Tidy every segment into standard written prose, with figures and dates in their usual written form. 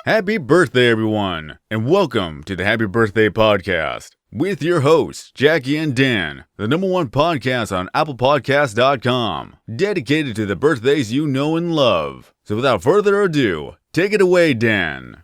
Happy birthday, everyone, and welcome to the Happy Birthday Podcast with your hosts, Jaki and Dan, the #1 podcast on ApplePodcast.com, dedicated to the birthdays you know and love. So without further ado, take it away, Dan.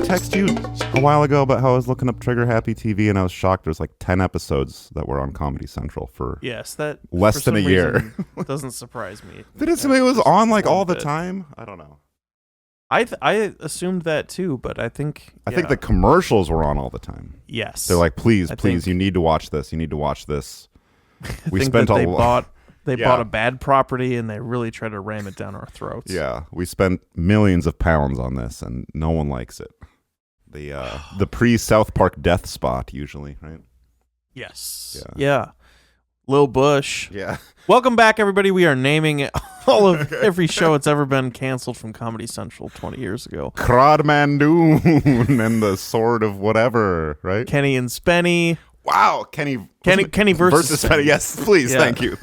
Text you a while ago about how I was looking up Trigger Happy TV and I was shocked there's like 10 episodes that were on Comedy Central for that less than a year. Doesn't surprise me. Did it seem it was on like all the time? I don't know. I assumed that too, but I think the commercials were on all the time. Yes. They're like, please, you need to watch this. You need to watch this. We spent a lot. They bought a bad property and they really tried to ram it down our throats. Yeah, we spent millions of pounds on this and no one likes it. The pre-South Park death spot, usually, right? Yes. Yeah. Lil Bush. Yeah. Welcome back, everybody. We are naming all of every show that's ever been canceled from Comedy Central 20 years ago. Crodmandoon and the Sword of whatever, right? Kenny and Spenny. Wow, Kenny versus Spenny. Yes, please. Yeah. Thank you.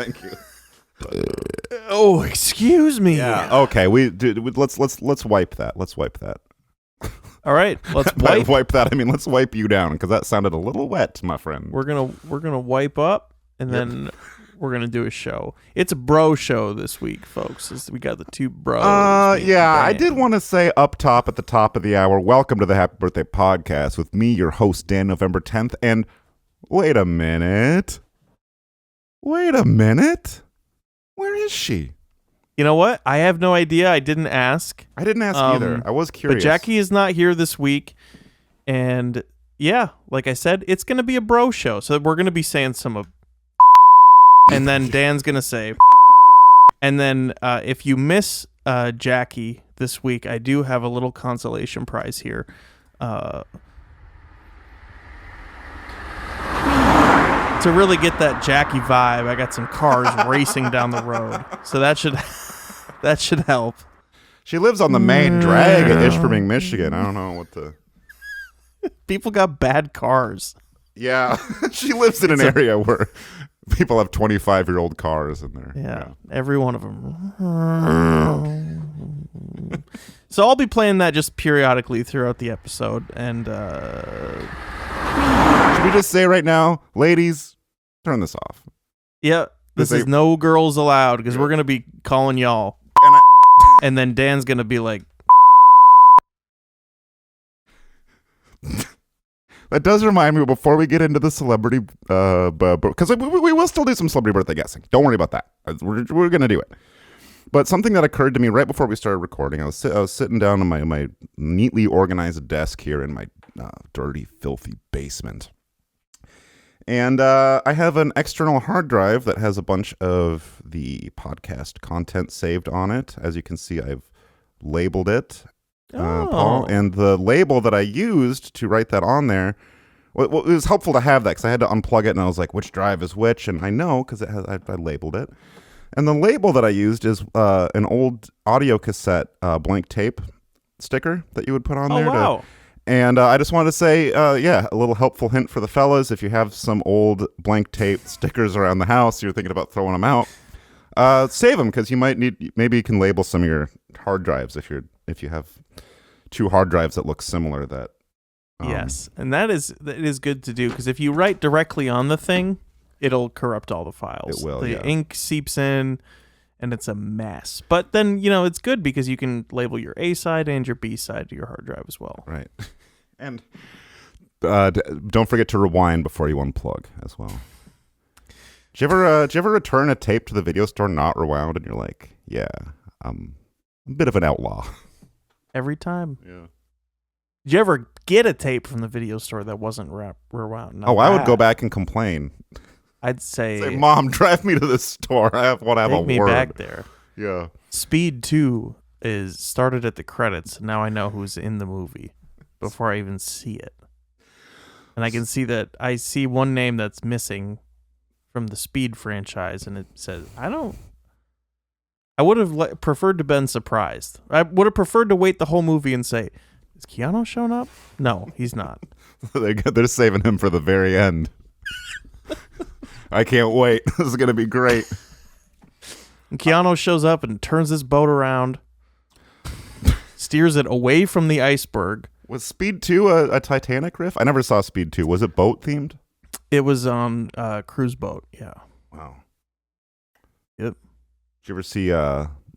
Oh, excuse me. Yeah. Okay. Let's wipe that. Let's wipe that. All right, let's wipe that. I mean, let's wipe you down because that sounded a little wet, my friend. We're gonna wipe up and then we're gonna do a show. It's a bro show this week, folks. We got the two bros. I did want to say up top at the top of the hour, welcome to the Happy Birthday Podcast with me, your host Dan, November 10th. And wait a minute, where is she? You know what? I have no idea. I didn't ask. I didn't ask either. I was curious. But Jaki is not here this week. And yeah, like I said, it's going to be a bro show. So we're going to be saying some of and then Dan's going to say and then if you miss Jaki this week, I do have a little consolation prize here. To really get that Jaki vibe, I got some cars racing down the road. So that should help. She lives on the main drag at Ishpeming, Michigan. I don't know what the... People got bad cars. Yeah. She lives in an area where people have 25-year-old cars in there. Yeah. Every one of them. So I'll be playing that just periodically throughout the episode. And should we just say right now, ladies, turn this off? Yeah. This is no girls allowed because we're going to be calling y'all. And then Dan's going to be like... That does remind me, before we get into the celebrity... Because we will still do some celebrity birthday guessing. Don't worry about that. We're going to do it. But something that occurred to me right before we started recording, I was sitting down on my neatly organized desk here in my dirty, filthy basement. And I have an external hard drive that has a bunch of the podcast content saved on it. As you can see, I've labeled it, Paul. And the label that I used to write that on there, it was helpful to have that because I had to unplug it and I was like, which drive is which? And I know because I labeled it. And the label that I used is an old audio cassette blank tape sticker that you would put on there. Wow. And I just wanted to say, a little helpful hint for the fellas. If you have some old blank tape stickers around the house, you're thinking about throwing them out, save them because you might need, maybe you can label some of your hard drives if you have two hard drives that look similar. That yes, and that is good to do because if you write directly on the thing, it'll corrupt all the files. It will. The ink seeps in. And it's a mess. But then, it's good because you can label your A side and your B side to your hard drive as well. Right. And don't forget to rewind before you unplug as well. Did you ever return a tape to the video store not rewound and you're like, yeah, I'm a bit of an outlaw? Every time. Yeah. Did you ever get a tape from the video store that wasn't rewound? I would go back and complain. I'd say, Mom, drive me to the store. I want to have a word. Take me back there. Yeah. Speed 2 is started at the credits. Now I know who's in the movie before I even see it. And I can see that I see one name that's missing from the Speed franchise, and it says, I would have preferred to been surprised. I would have preferred to wait the whole movie and say, is Keanu showing up? No, he's not. They're saving him for the very end. I can't wait. This is going to be great. And Keanu shows up and turns his boat around, steers it away from the iceberg. Was Speed 2 a Titanic riff? I never saw Speed 2. Was it boat themed? It was on cruise boat, yeah. Wow. Yep. Did you ever see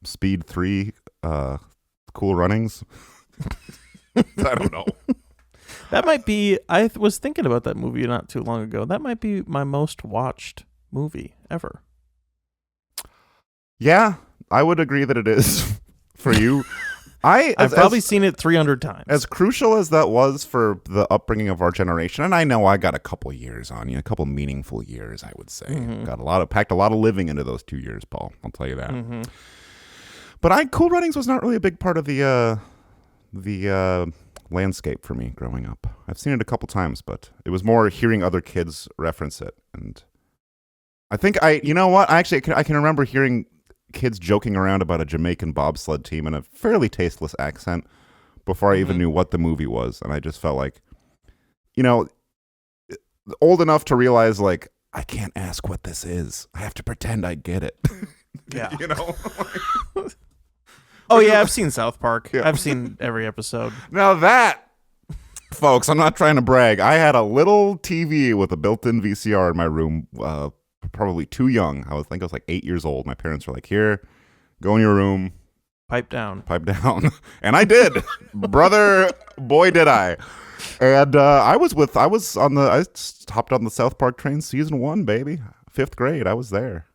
Speed 3 Cool Runnings? I don't know. That might be, I was thinking about that movie not too long ago. That might be my most watched movie ever. Yeah, I would agree that it is for you. I've probably seen it 300 times. As crucial as that was for the upbringing of our generation, and I know I got a couple years on you, a couple meaningful years, I would say. Mm-hmm. Packed a lot of living into those 2 years, Paul. I'll tell you that. Mm-hmm. But Cool Runnings was not really a big part of the landscape for me growing up. I've seen it a couple times, but it was more hearing other kids reference it. And I think you know what? I can remember hearing kids joking around about a Jamaican bobsled team in a fairly tasteless accent before I even knew what the movie was. And I just felt like, old enough to realize, like, I can't ask what this is. I have to pretend I get it. Yeah. Oh, yeah, I've seen South Park. Yeah. I've seen every episode. Now that, folks, I'm not trying to brag. I had a little TV with a built-in VCR in my room, probably too young. I think I was like 8 years old. My parents were like, here, go in your room. Pipe down. And I did. Brother, boy, did I. And I hopped on the South Park train season 1, baby. 5th grade. I was there.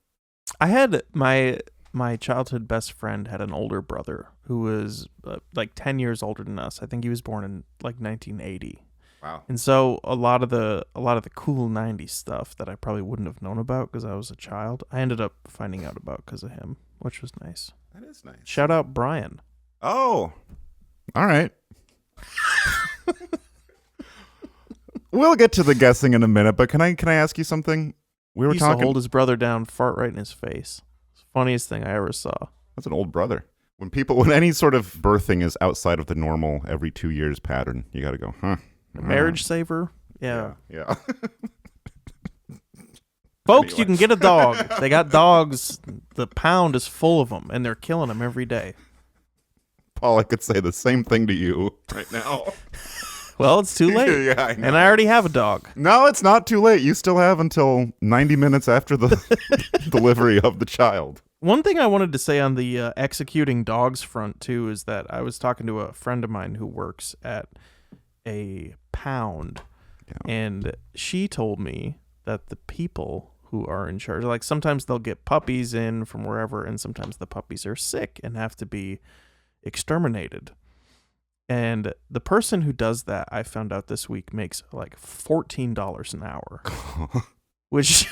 I had my childhood best friend had an older brother who was like 10 years older than us. I think he was born in like 1980. Wow. And so a lot of the cool 90s stuff that I probably wouldn't have known about because I was a child, I ended up finding out about because of him, which was nice. That is nice. Shout out Brian. Oh, all right. We'll get to the guessing in a minute, but can I ask you something? We were he used talking. to hold his brother down, fart right in his face. It's the funniest thing I ever saw. That's an old brother. When any sort of birthing is outside of the normal every 2 years pattern, you got to go, huh? Marriage saver? Yeah. Yeah. Folks, Anyway. you can get a dog. They got dogs. The pound is full of them, and they're killing them every day. Paul, I could say the same thing to you right now. Well, it's too late. Yeah, I know. And I already have a dog. No, it's not too late. You still have until 90 minutes after the delivery of the child. One thing I wanted to say on the executing dogs front, too, is that I was talking to a friend of mine who works at a pound, and she told me that the people who are in charge, like sometimes they'll get puppies in from wherever, and sometimes the puppies are sick and have to be exterminated. And the person who does that, I found out this week, makes like $14 an hour. Which,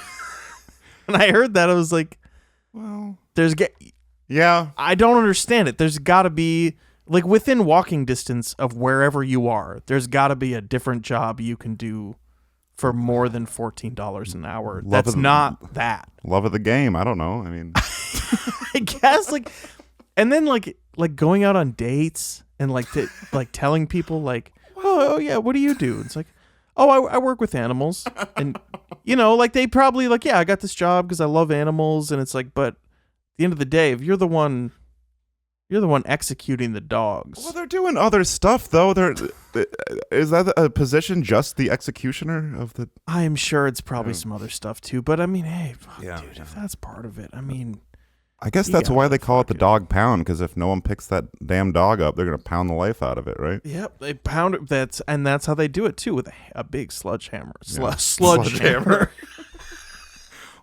when I heard that, I was like, Well, yeah, I don't understand it. There's got to be, like, within walking distance of wherever you are, there's got to be a different job you can do for more than $14 an hour. That's not that. Love of the game. I don't know. I mean, I guess, like, and then like going out on dates and like telling people like, oh yeah, what do you do? It's like, oh, I work with animals, and like they probably like, yeah, I got this job because I love animals, and it's like, but at the end of the day, if you're the one executing the dogs. well, they're doing other stuff though. Is that a position just the executioner of the? I'm sure it's probably some other stuff too, but I mean, hey, fuck, Yeah. dude, if that's part of it, I mean, I guess that's why they call it the dog pound, because if no one picks that damn dog up, they're gonna pound the life out of it, right? yep, they pound it. That's how they do it too, with a big sludge hammer. Yeah. Sludge hammer.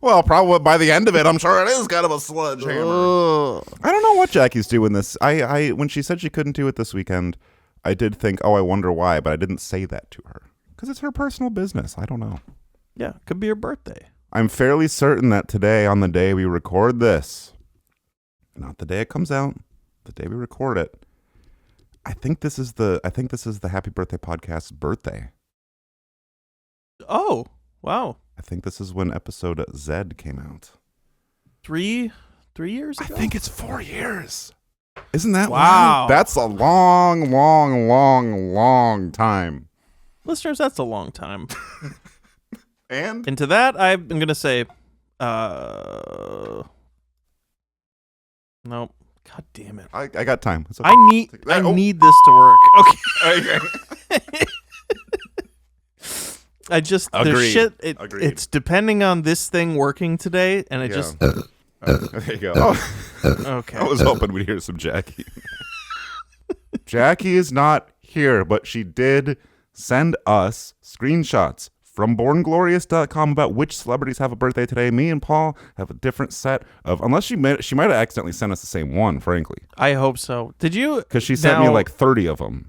Well, probably by the end of it, I'm sure it is kind of a sledgehammer. I don't know what Jackie's doing this. I when she said she couldn't do it this weekend, I did think, oh, I wonder why, but I didn't say that to her because it's her personal business. I don't know. Yeah, could be her birthday. I'm fairly certain that today, on the day we record this, not the day it comes out, the day we record it, I think this is the Happy Birthday Podcast's birthday. Oh, Wow. I think this is when episode Z came out. 3 years ago? I think it's 4 years. Isn't that Wow. wild? That's a long, long, long, long time. Listeners, that's a long time. And And to that, I'm going to say, nope. God damn it. I got time. It's okay. I need this to work. Okay. I just Agreed. there's shit. Agreed. It's depending on this thing working today, and There you go. Oh, okay. I was hoping we'd hear some Jackie. Jackie is not here, but she did send us screenshots from bornglorious.com about which celebrities have a birthday today. Me and Paul have a different set of, unless she might have accidentally sent us the same one, frankly. I hope so. Did you? Because she sent me like 30 of them.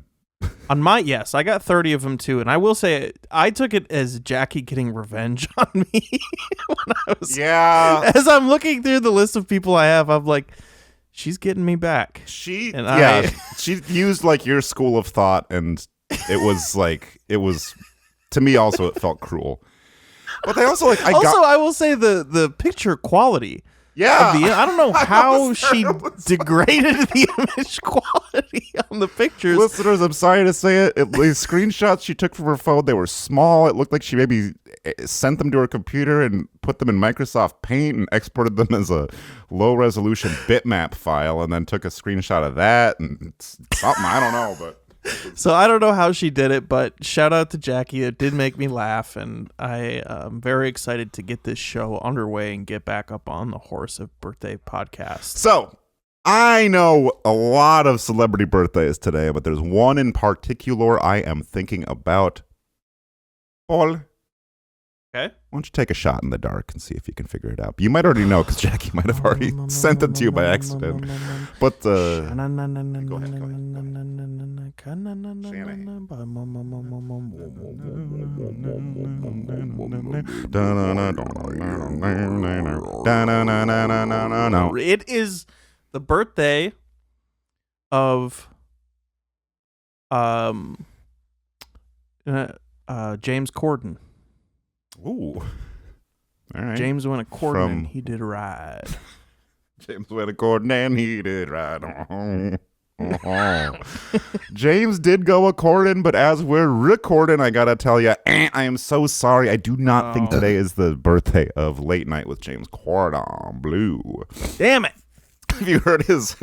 On my, yes, I got 30 of them too, and I will say I took it as Jackie getting revenge on me when I was. Yeah. As I'm looking through the list of people I have, I'm like, she's getting me back. She used like your school of thought, and it was to me also it felt cruel. But they also I will say the picture quality. Yeah. I don't know how she degraded the image quality on the pictures. Listeners, I'm sorry to say it. The screenshots she took from her phone, they were small. It looked like she maybe sent them to her computer and put them in Microsoft Paint and exported them as a low-resolution bitmap file and then took a screenshot of that and something. I don't know, but... So I don't know how she did it, but shout out to Jackie. It did make me laugh, and I am very excited to get this show underway and get back up on the horse of birthday podcasts. So I know a lot of celebrity birthdays today, but there's one in particular I am thinking about. Paul, Okay. why don't you take a shot in the dark and see if you can figure it out? You might already know because Jackie might have already sent it to you by accident. But go ahead. It is the birthday of James Corden. Ooh. All right. James went a Corden and From- he did a ride. James went a Corden and he did right. James did go a Corden, but as we're recording, I gotta tell you, I am so sorry. I do not think today is the birthday of Late Night with James Corden Blue. Damn it. Have you heard his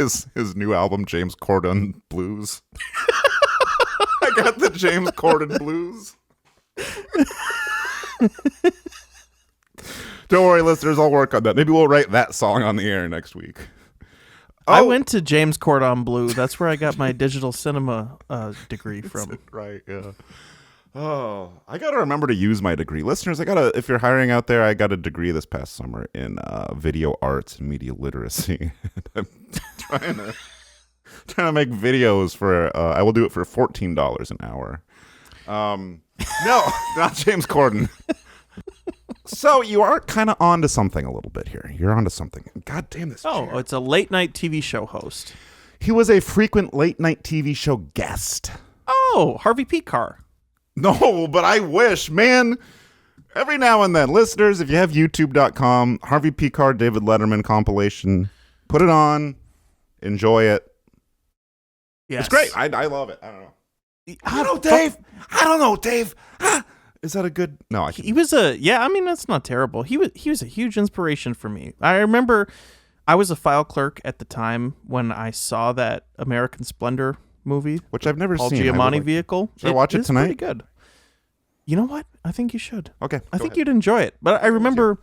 new album, James Corden Blues? I got the James Corden Blues. Don't worry, listeners. I'll work on that. Maybe we'll write that song on the air next week. I went to James Corden Blue. That's where I got my digital cinema degree from. Right, yeah. Oh, I got to remember to use my degree. Listeners, if you're hiring out there, I got a degree this past summer in video arts and media literacy. I'm trying to make videos for, I will do it for $14 an hour. No, not James Corden. So you are kind of onto something a little bit here. You're onto something. God damn this. Oh, chair. it's a late night TV show host. He was a frequent late night TV show guest. Oh, Harvey Picar. No, but I wish, man. Every now and then, listeners, if you have youtube.com, Harvey Picar, David Letterman compilation, put it on, enjoy it. Yes. It's great. I love it. I don't know. I don't know, Dave. Is that a good? No, I can't. He was that's not terrible. He was a huge inspiration for me. I remember I was a file clerk at the time when I saw that American Splendor movie, Which I've never Paul seen. Giamatti vehicle. Should I watch it tonight? Pretty good. You know what? I think you should. Okay. I think you'd enjoy it. But I remember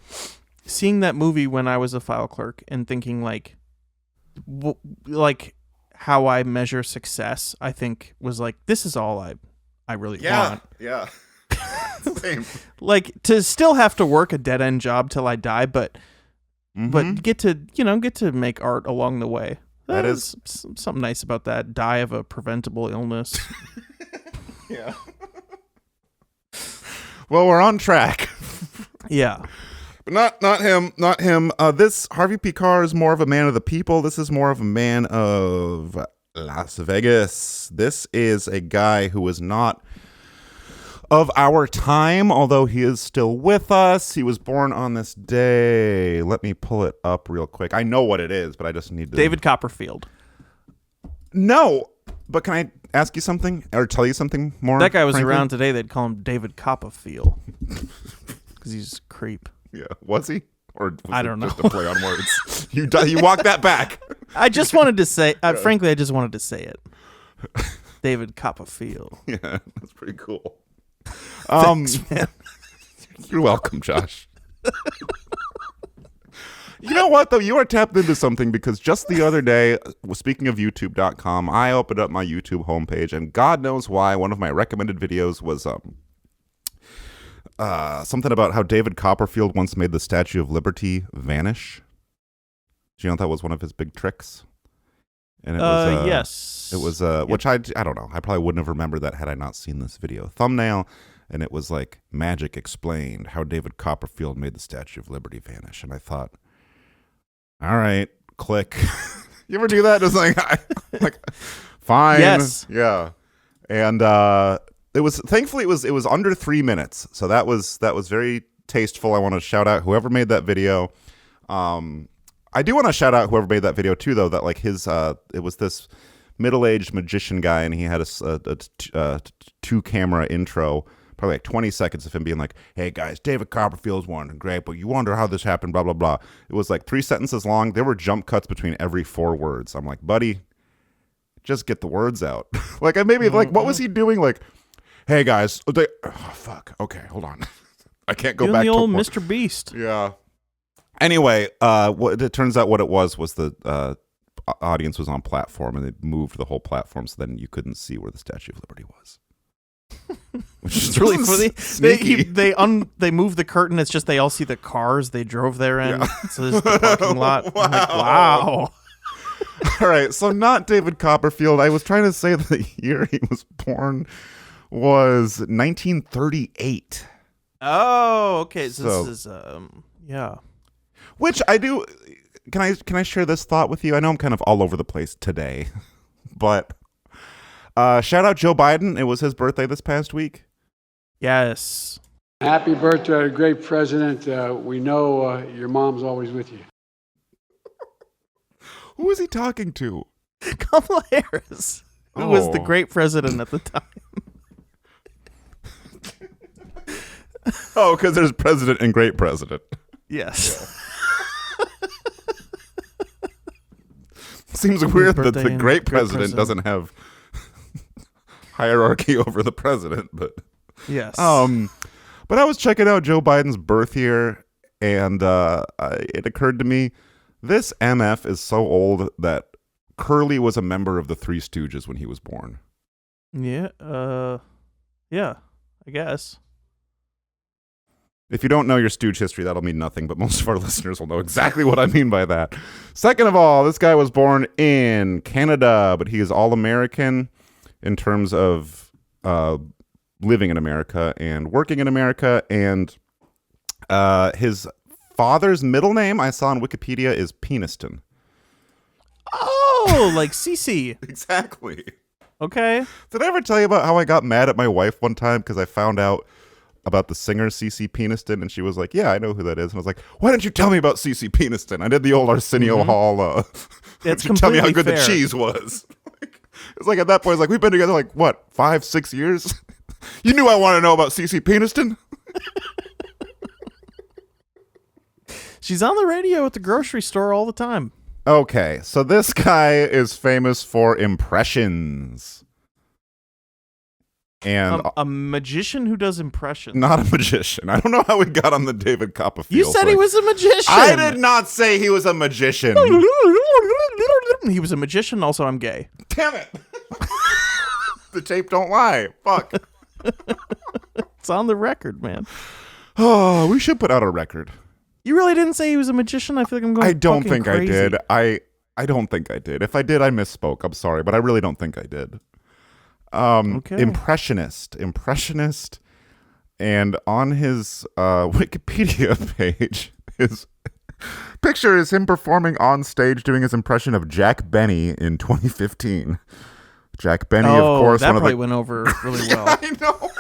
seeing that movie when I was a file clerk and thinking like how I measure success. I think was like, this is all I really want. Yeah. Same. Like to still have to work a dead end job till I die, but get to make art along the way. That is something nice about that. Die of a preventable illness. Yeah. Well, we're on track. Yeah. But not him. This Harvey Picar is more of a man of the people. This is more of a man of Las Vegas. This is a guy who was not of our time, although he is still with us. He was born on this day. Let me pull it up real quick. I know what it is, but I just need to... David Copperfield. No, but can I ask you something or tell you something more? That guy was frankly? around today. They'd call him David Copperfield because he's a creep. Yeah, was he? Or was I don't know. Just a play on words. You walk that back. I just wanted to say, frankly, I just wanted to say it. David Copperfield. Yeah, that's pretty cool. Thanks, man. You're welcome, Josh. You know what, though? You are tapped into something because just the other day, speaking of YouTube.com, I opened up my YouTube homepage, and God knows why, one of my recommended videos was something about how David Copperfield once made the Statue of Liberty vanish. Do you know that was one of his big tricks? And it was yes. It was which I don't know. I probably wouldn't have remembered that had I not seen this video thumbnail. And it was like Magic Explained, how David Copperfield made the Statue of Liberty vanish. And I thought, all right, click. You ever do that? Just like fine. Yes. Yeah. And it was thankfully it was under 3 minutes. So that was very tasteful. I want to shout out whoever made that video. I do want to shout out whoever made that video too, though, that like his it was this middle-aged magician guy, and he had a 2-camera intro, probably like 20 seconds of him being like, hey guys, David Copperfield's one, great, but you wonder how this happened, blah, blah, blah. It was like 3 sentences long. There were jump cuts between every 4 words. I'm like, buddy, just get the words out. Like, I maybe like, what was he doing? Like, hey guys, fuck, okay, hold on. I can't go Doing back the to old Mr. Beast. Yeah. Anyway, what it turns out what it was the audience was on platform, and they moved the whole platform so then you couldn't see where the Statue of Liberty was. Which is really funny. Sneaky. They move the curtain. It's just they all see the cars they drove there in. Yeah. So there's the parking lot. Wow. I'm like, wow. All right, so not David Copperfield. I was trying to say the year he was born was 1938. Oh, okay. So this is yeah. Which I do. Can I share this thought with you? I know I'm kind of all over the place today, but shout out Joe Biden. It was his birthday this past week. Yes. Happy birthday, a great president. We know your mom's always with you. Who was he talking to? Kamala Harris, who was the great president at the time. Oh, because there's president and great president. Yes. Seems weird that the great president doesn't have hierarchy over the president, but yes. But I was checking out Joe Biden's birth year, and it occurred to me this MF is so old that Curly was a member of the Three Stooges when he was born. Yeah. Yeah. I guess. If you don't know your Stooge history, that'll mean nothing, but most of our listeners will know exactly what I mean by that. Second of all, this guy was born in Canada, but he is all-American in terms of living in America and working in America. And his father's middle name I saw on Wikipedia is Peniston. Oh, like Cece. Exactly. Okay. Did I ever tell you about how I got mad at my wife one time because I found out about the singer CeCe Peniston, and she was like, yeah, I know who that is. And I was like, why didn't you tell me about CeCe Peniston? I did the old Arsenio Hall. It's you tell me how good fair. the cheese was. It's like at that point, it's like, we've been together like, what, 5-6 years? You knew I wanted to know about CeCe Peniston? She's on the radio at the grocery store all the time. Okay, so this guy is famous for impressions. And a magician who does impressions. Not a magician. I don't know how we got on the David Copperfield. You said he was a magician. I did not say he was a magician. He was a magician. Also, I'm gay. Damn it. The tape don't lie. Fuck. It's on the record, man. Oh, we should put out a record. You really didn't say he was a magician? I feel like I'm going I don't fucking think crazy. I did. I don't think I did. If I did, I misspoke. I'm sorry, but I really don't think I did. Okay. Impressionist, and on his Wikipedia page, his picture is him performing on stage doing his impression of Jack Benny in 2015. Jack Benny, of course, that one of probably the went over really well. I know.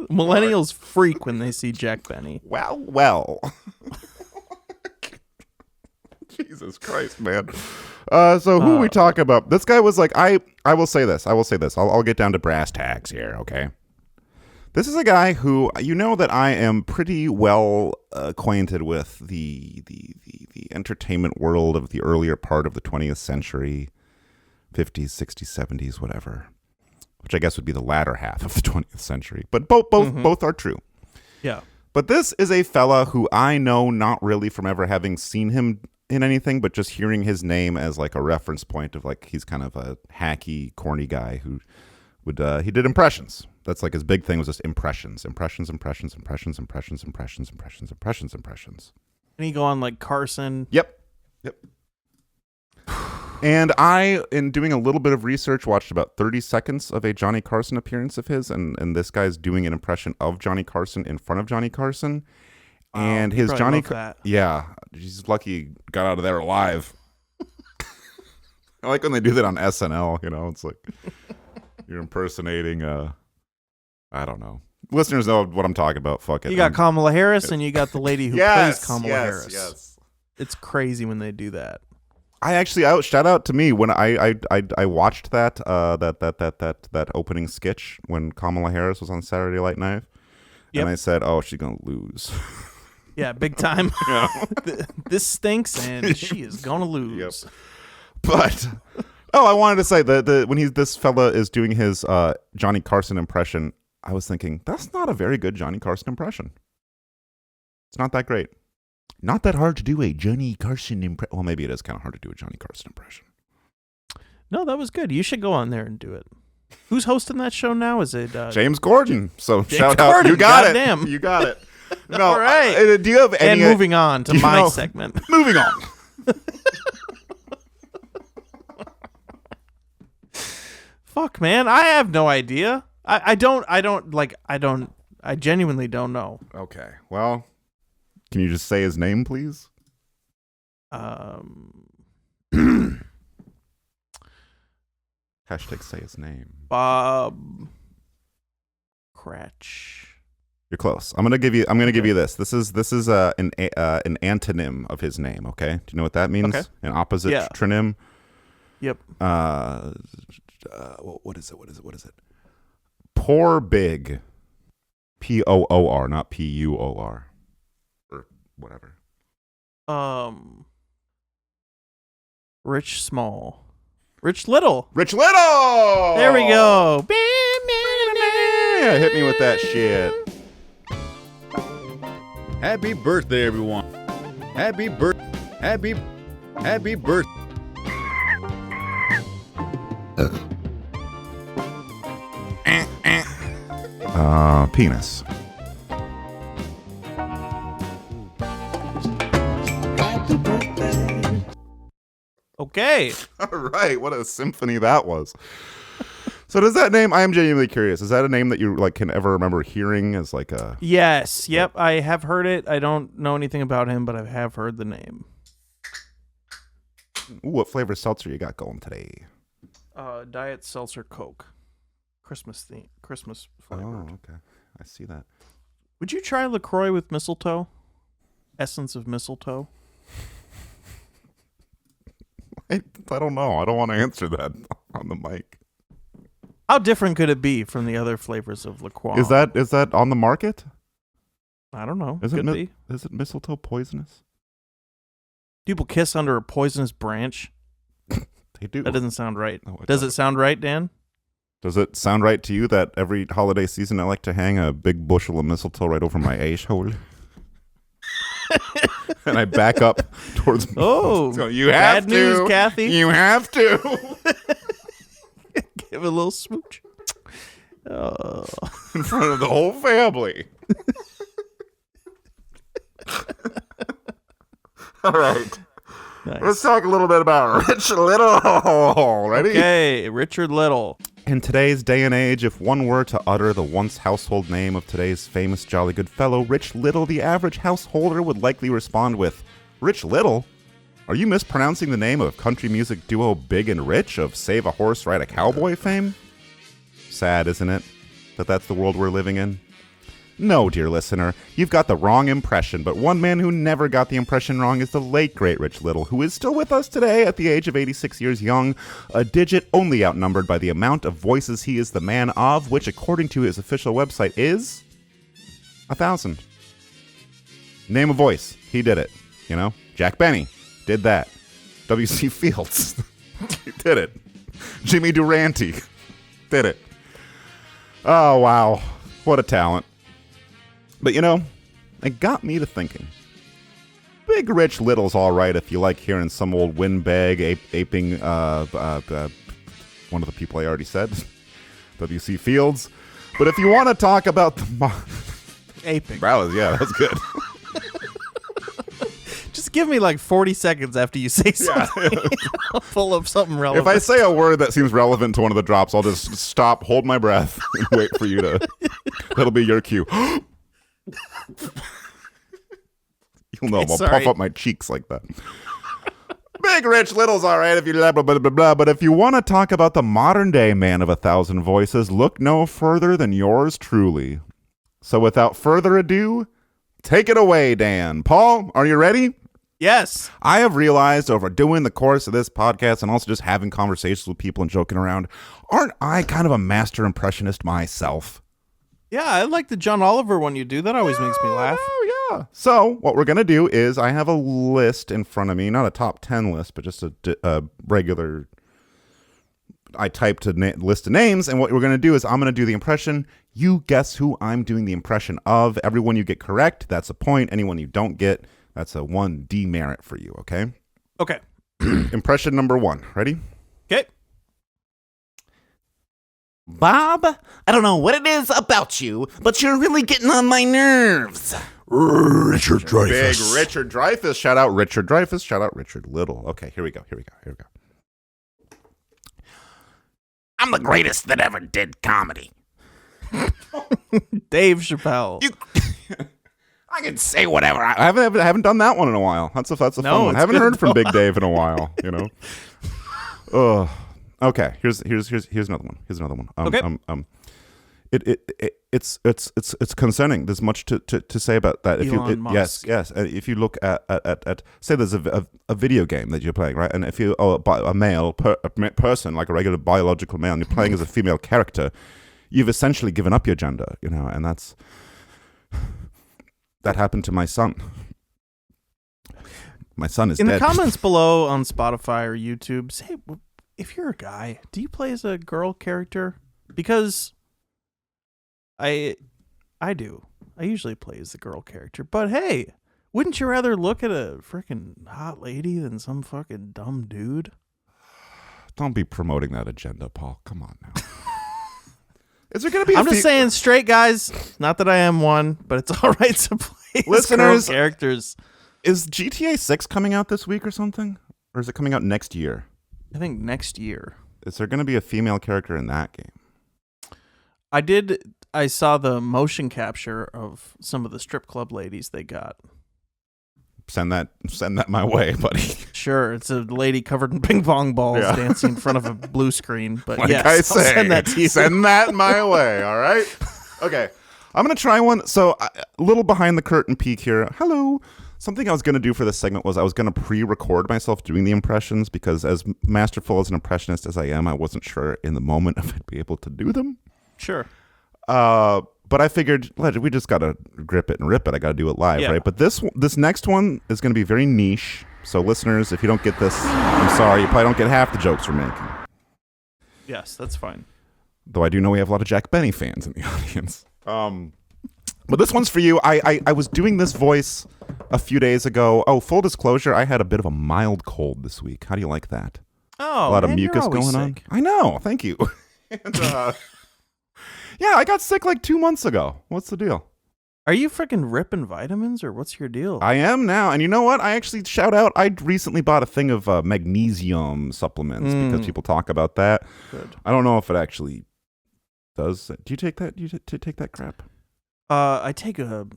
Millennials freak when they see Jack Benny. Well. Jesus Christ, man. So who we talk about? This guy was like, I will say this. I'll get down to brass tacks here, okay? This is a guy who, you know that I am pretty well acquainted with the entertainment world of the earlier part of the 20th century, 50s, 60s, 70s, whatever, which I guess would be the latter half of the 20th century. But both are true. Yeah. But this is a fella who I know not really from ever having seen him in anything, but just hearing his name as like a reference point of like he's kind of a hacky, corny guy who would he did impressions. That's like his big thing was just impressions. And he go on like Carson. Yep. And I, in doing a little bit of research, watched about 30 seconds of a Johnny Carson appearance of his, and this guy's doing an impression of Johnny Carson in front of Johnny Carson. And his Johnny, yeah, he's lucky he got out of there alive. I like when they do that on SNL. You know, it's like you're impersonating. I don't know. Listeners know what I'm talking about. Fuck it. You got Kamala Harris, and you got the lady who plays Kamala Harris. Yes. It's crazy when they do that. I actually shout out to me when I watched that opening sketch when Kamala Harris was on Saturday Night Live, and I said, "Oh, she's gonna lose." Yeah, big time. This stinks, and she is gonna lose. Yep. But I wanted to say that when this fella is doing his Johnny Carson impression, I was thinking that's not a very good Johnny Carson impression. It's not that great. Not that hard to do a Johnny Carson impression. Well, maybe it is kind of hard to do a Johnny Carson impression. No, that was good. You should go on there and do it. Who's hosting that show now? Is it James Gordon? So James shout Gordon, out. You got it. goddamn. You got it. No, all right. Do you have any? And moving on to my segment. Moving on. Fuck, man. I have no idea. I genuinely don't know. Okay. Well, can you just say his name, please? Hashtag say his name. Bob Cratch. You're close. I'm gonna give you this. This is an antonym of his name. Okay. Do you know what that means? Okay. An opposite tronym. Yep. What is it? Poor big. Poor, not Puor. Or whatever. Rich Small. Rich Little. Rich Little! There we go. Yeah, hit me with that shit. Happy birthday, everyone. Happy birthday. Penis. Okay. All right, what a symphony that was. So does that name, I am genuinely curious, is that a name that you like can ever remember hearing as like a... Yes, yep, I have heard it. I don't know anything about him, but I have heard the name. Ooh, what flavor seltzer you got going today? Diet Seltzer Coke. Christmas flavored. Oh, okay. I see that. Would you try LaCroix with mistletoe? Essence of mistletoe? I don't know. I don't want to answer that on the mic. How different could it be from the other flavors of LaCroix? Is that on the market? I don't know. Is Could be. Is it mistletoe poisonous? People kiss under a poisonous branch. They do. That doesn't sound right. No, Does it sound right, Dan? Does it sound right to you that every holiday season I like to hang a big bushel of mistletoe right over my ash hole? And I back up towards... Oh, so you have bad news, Kathy. You have to. Give it a little smooch. Oh. In front of the whole family. All right. Nice. Let's talk a little bit about Rich Little. Ready? Okay, Richard Little. In today's day and age, if one were to utter the once household name of today's famous jolly good fellow, Rich Little, the average householder would likely respond with, Rich Little? Are you mispronouncing the name of country music duo Big and Rich of Save a Horse, Ride a Cowboy fame? Sad, isn't it? That's the world we're living in. No, dear listener, you've got the wrong impression, but one man who never got the impression wrong is the late, great Rich Little, who is still with us today at the age of 86 years young, a digit only outnumbered by the amount of voices he is the man of, which, according to his official website, is 1,000. Name a voice. He did it. You know? Jack Benny did that. W.C. Fields did it. Jimmy Durante did it. Oh, wow. What a talent. But, you know, it got me to thinking. Big Rich Little's all right if you like hearing some old windbag aping one of the people I already said, W.C. Fields. But if you want to talk about the... Aping. That was good. Just give me like 40 seconds after you say something. Yeah. I'll pull up something relevant. If I say a word that seems relevant to one of the drops, I'll just stop, hold my breath, and wait for you to... That'll be your cue. You'll know, I'll puff up my cheeks like that. Big Rich Little's all right if you blah, blah, blah, blah, blah. But if you want to talk about the modern day man of 1,000 voices, look no further than yours truly. So without further ado, take it away, Dan. Paul, are you ready? Yes. I have realized over doing the course of this podcast and also just having conversations with people and joking around, aren't I kind of a master impressionist myself? Yeah, I like the John Oliver one you do. That always makes me laugh. Oh, yeah. So what we're going to do is I have a list in front of me, not a top 10 list, but just a regular, I typed a list of names. And what we're going to do is I'm going to do the impression. You guess who I'm doing the impression of. Everyone you get correct, that's a point. Anyone you don't get, that's a 1 demerit for you, okay? Okay. Impression number 1. Ready? Okay. Bob, I don't know what it is about you, but you're really getting on my nerves. Richard Dreyfuss. Big Richard Dreyfuss. Shout out Richard Dreyfuss. Shout out Richard Little. Okay, here we go. I'm the greatest that ever did comedy. Dave Chappelle. I can say whatever I haven't done that one in a while. That's a fun one. I haven't heard from Big Dave in a while, you know. Okay, here's another one. Okay. It's concerning. There's much to say about that. Elon Musk. Yes. If you look at say there's a video game that you're playing, right? And if you are a male person, like a regular biological male, and you're playing as a female character, you've essentially given up your gender, you know, and that happened to my son. My son is dead. In the comments below on Spotify or YouTube, say if you're a guy, do you play as a girl character? Because I do. I usually play as the girl character. But hey, wouldn't you rather look at a freaking hot lady than some fucking dumb dude? Don't be promoting that agenda, Paul. Come on now. Is there going to be? I'm just saying, straight guys. Not that I am one, but it's all right to play as girl characters. Is GTA 6 coming out this week or something, or is it coming out next year? I think next year. Is there going to be a female character in that game? I saw the motion capture of some of the strip club ladies they got. Send that my way, buddy. Sure, it's a lady covered in ping pong balls dancing in front of a blue screen. But like yes, I say, I'll send that to you. Send that my way, all right? Okay, I'm going to try one. So a little behind the curtain peek here. Hello. Something I was going to do for this segment was I was going to pre-record myself doing the impressions because as masterful as an impressionist as I am, I wasn't sure in the moment if I'd be able to do them. Sure. But I figured, we just got to grip it and rip it. I got to do it live, right? But this next one is going to be very niche. So listeners, if you don't get this, I'm sorry. You probably don't get half the jokes we're making. Yes, that's fine. Though I do know we have a lot of Jack Benny fans in the audience. But this one's for you. I was doing this voice a few days ago. Oh, full disclosure, I had a bit of a mild cold this week. How do you like that? Oh, a lot of mucus going on. I know. Thank you. And, yeah, I got sick like 2 months ago. What's the deal? Are you freaking ripping vitamins or what's your deal? I am now. And you know what? I actually shout out. I recently bought a thing of magnesium supplements because people talk about that. Good. I don't know if it actually does. Do you take that? Do you take that crap? I take a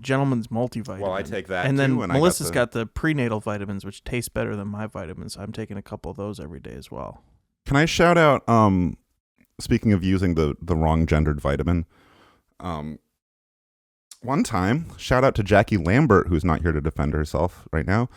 gentleman's multivitamin. Well, I take that and too. Then And Melissa's got the prenatal vitamins, which taste better than my vitamins. So I'm taking a couple of those every day as well. Can I shout out, speaking of using the wrong gendered vitamin, one time, shout out to Jaki Lambert, who's not here to defend herself right now.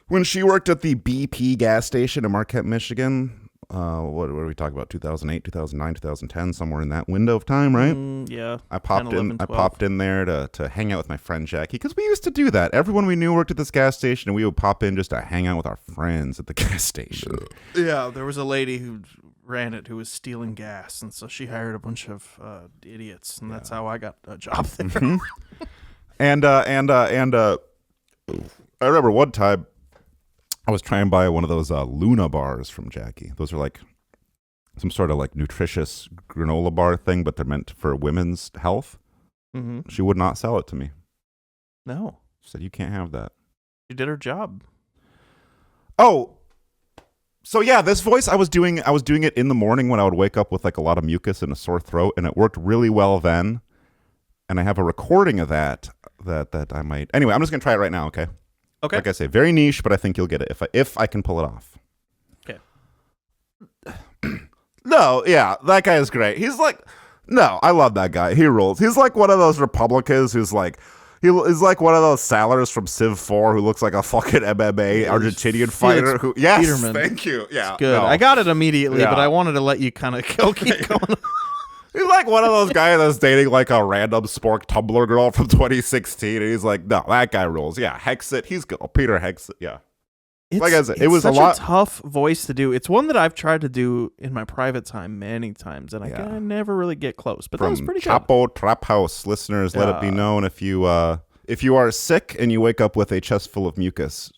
When she worked at the BP gas station in Marquette, Michigan, what are we talking about? 2008, 2009, 2010, somewhere in that window of time, right? Yeah. I popped in there to hang out with my friend Jackie, because we used to do that. Everyone we knew worked at this gas station, and we would pop in just to hang out with our friends at the gas station. Yeah, there was a lady who ran it who was stealing gas, and so she hired a bunch of idiots, and that's how I got a job there. Mm-hmm. And I remember one time I was trying to buy one of those Luna bars from Jackie. Those are like some sort of like nutritious granola bar thing, but they're meant for women's health. Mm-hmm. She would not sell it to me. No. She said, "You can't have that." She did her job. Oh, so yeah, this voice I was doing it in the morning when I would wake up with like a lot of mucus and a sore throat, and it worked really well then. And I have a recording of that I might. Anyway, I'm just gonna try it right now. Okay. Okay. Like I say, very niche, but I think you'll get it if I can pull it off. Okay. No, yeah, that guy is great. He's like, no, I love that guy. He rules. He's like one of those Republicans who's like, he's like one of those Salers from Civ 4 who looks like a fucking MMA Argentinian fighter. Who, yes, Peterman. Thank you. Yeah, It's good. no. I got it immediately, Yeah. but I wanted to let you kind of keep going. He's like one of those guys that's dating like a random spork Tumblr girl from 2016, and he's like, no, that guy rules. Yeah, Hexit, he's good. Peter Hexit, yeah. Like I said, it was such a lot tough voice to do. It's one that I've tried to do in my private time many times, and Yeah. I never really get close. But that from was pretty good. Chapo Trap House listeners. Let it be known if you are sick and you wake up with a chest full of mucus,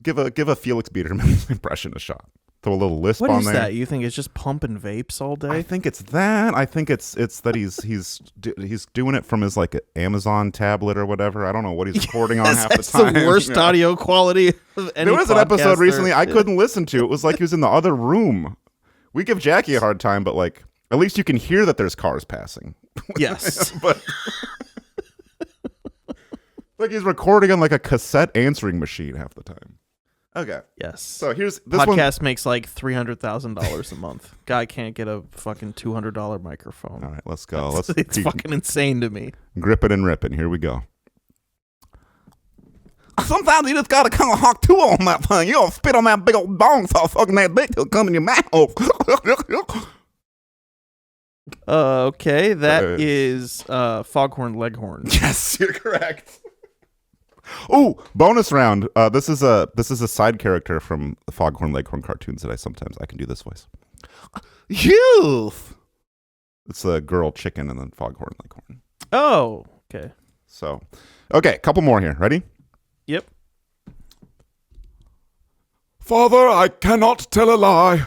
give a Felix Biederman impression a shot. Throw a little lisp What on is there. that? You think it's just pumping vapes all day? I think it's that. I think it's that he's doing it from his like Amazon tablet or whatever. I don't know what he's recording on half the That's time. the worst you know? audio quality of any There was an episode podcaster. recently I couldn't listen to. It was like he was in the other room. We give Jackie a hard time, but like at least you can hear that there's cars passing. Yes. But like he's recording on like a cassette answering machine half the time. Okay. Yes. So here's this one. Podcast makes like $300,000 a month. Guy can't get a fucking $200 microphone. All right, let's go. It's fucking insane to me. grip it and rip it. Here we go. Sometimes you just gotta kind of hawk two on that thing. You gotta spit on that big old bong so fucking that dick will come in your mouth. Okay, that is Foghorn Leghorn. Yes, you're correct. Oh, bonus round. This is a side character from the Foghorn Leghorn cartoons that I can do this voice. Youth. It's a girl chicken and then Foghorn Leghorn. Oh, okay. So, okay, couple more here. Ready? Yep. Father, I cannot tell a lie.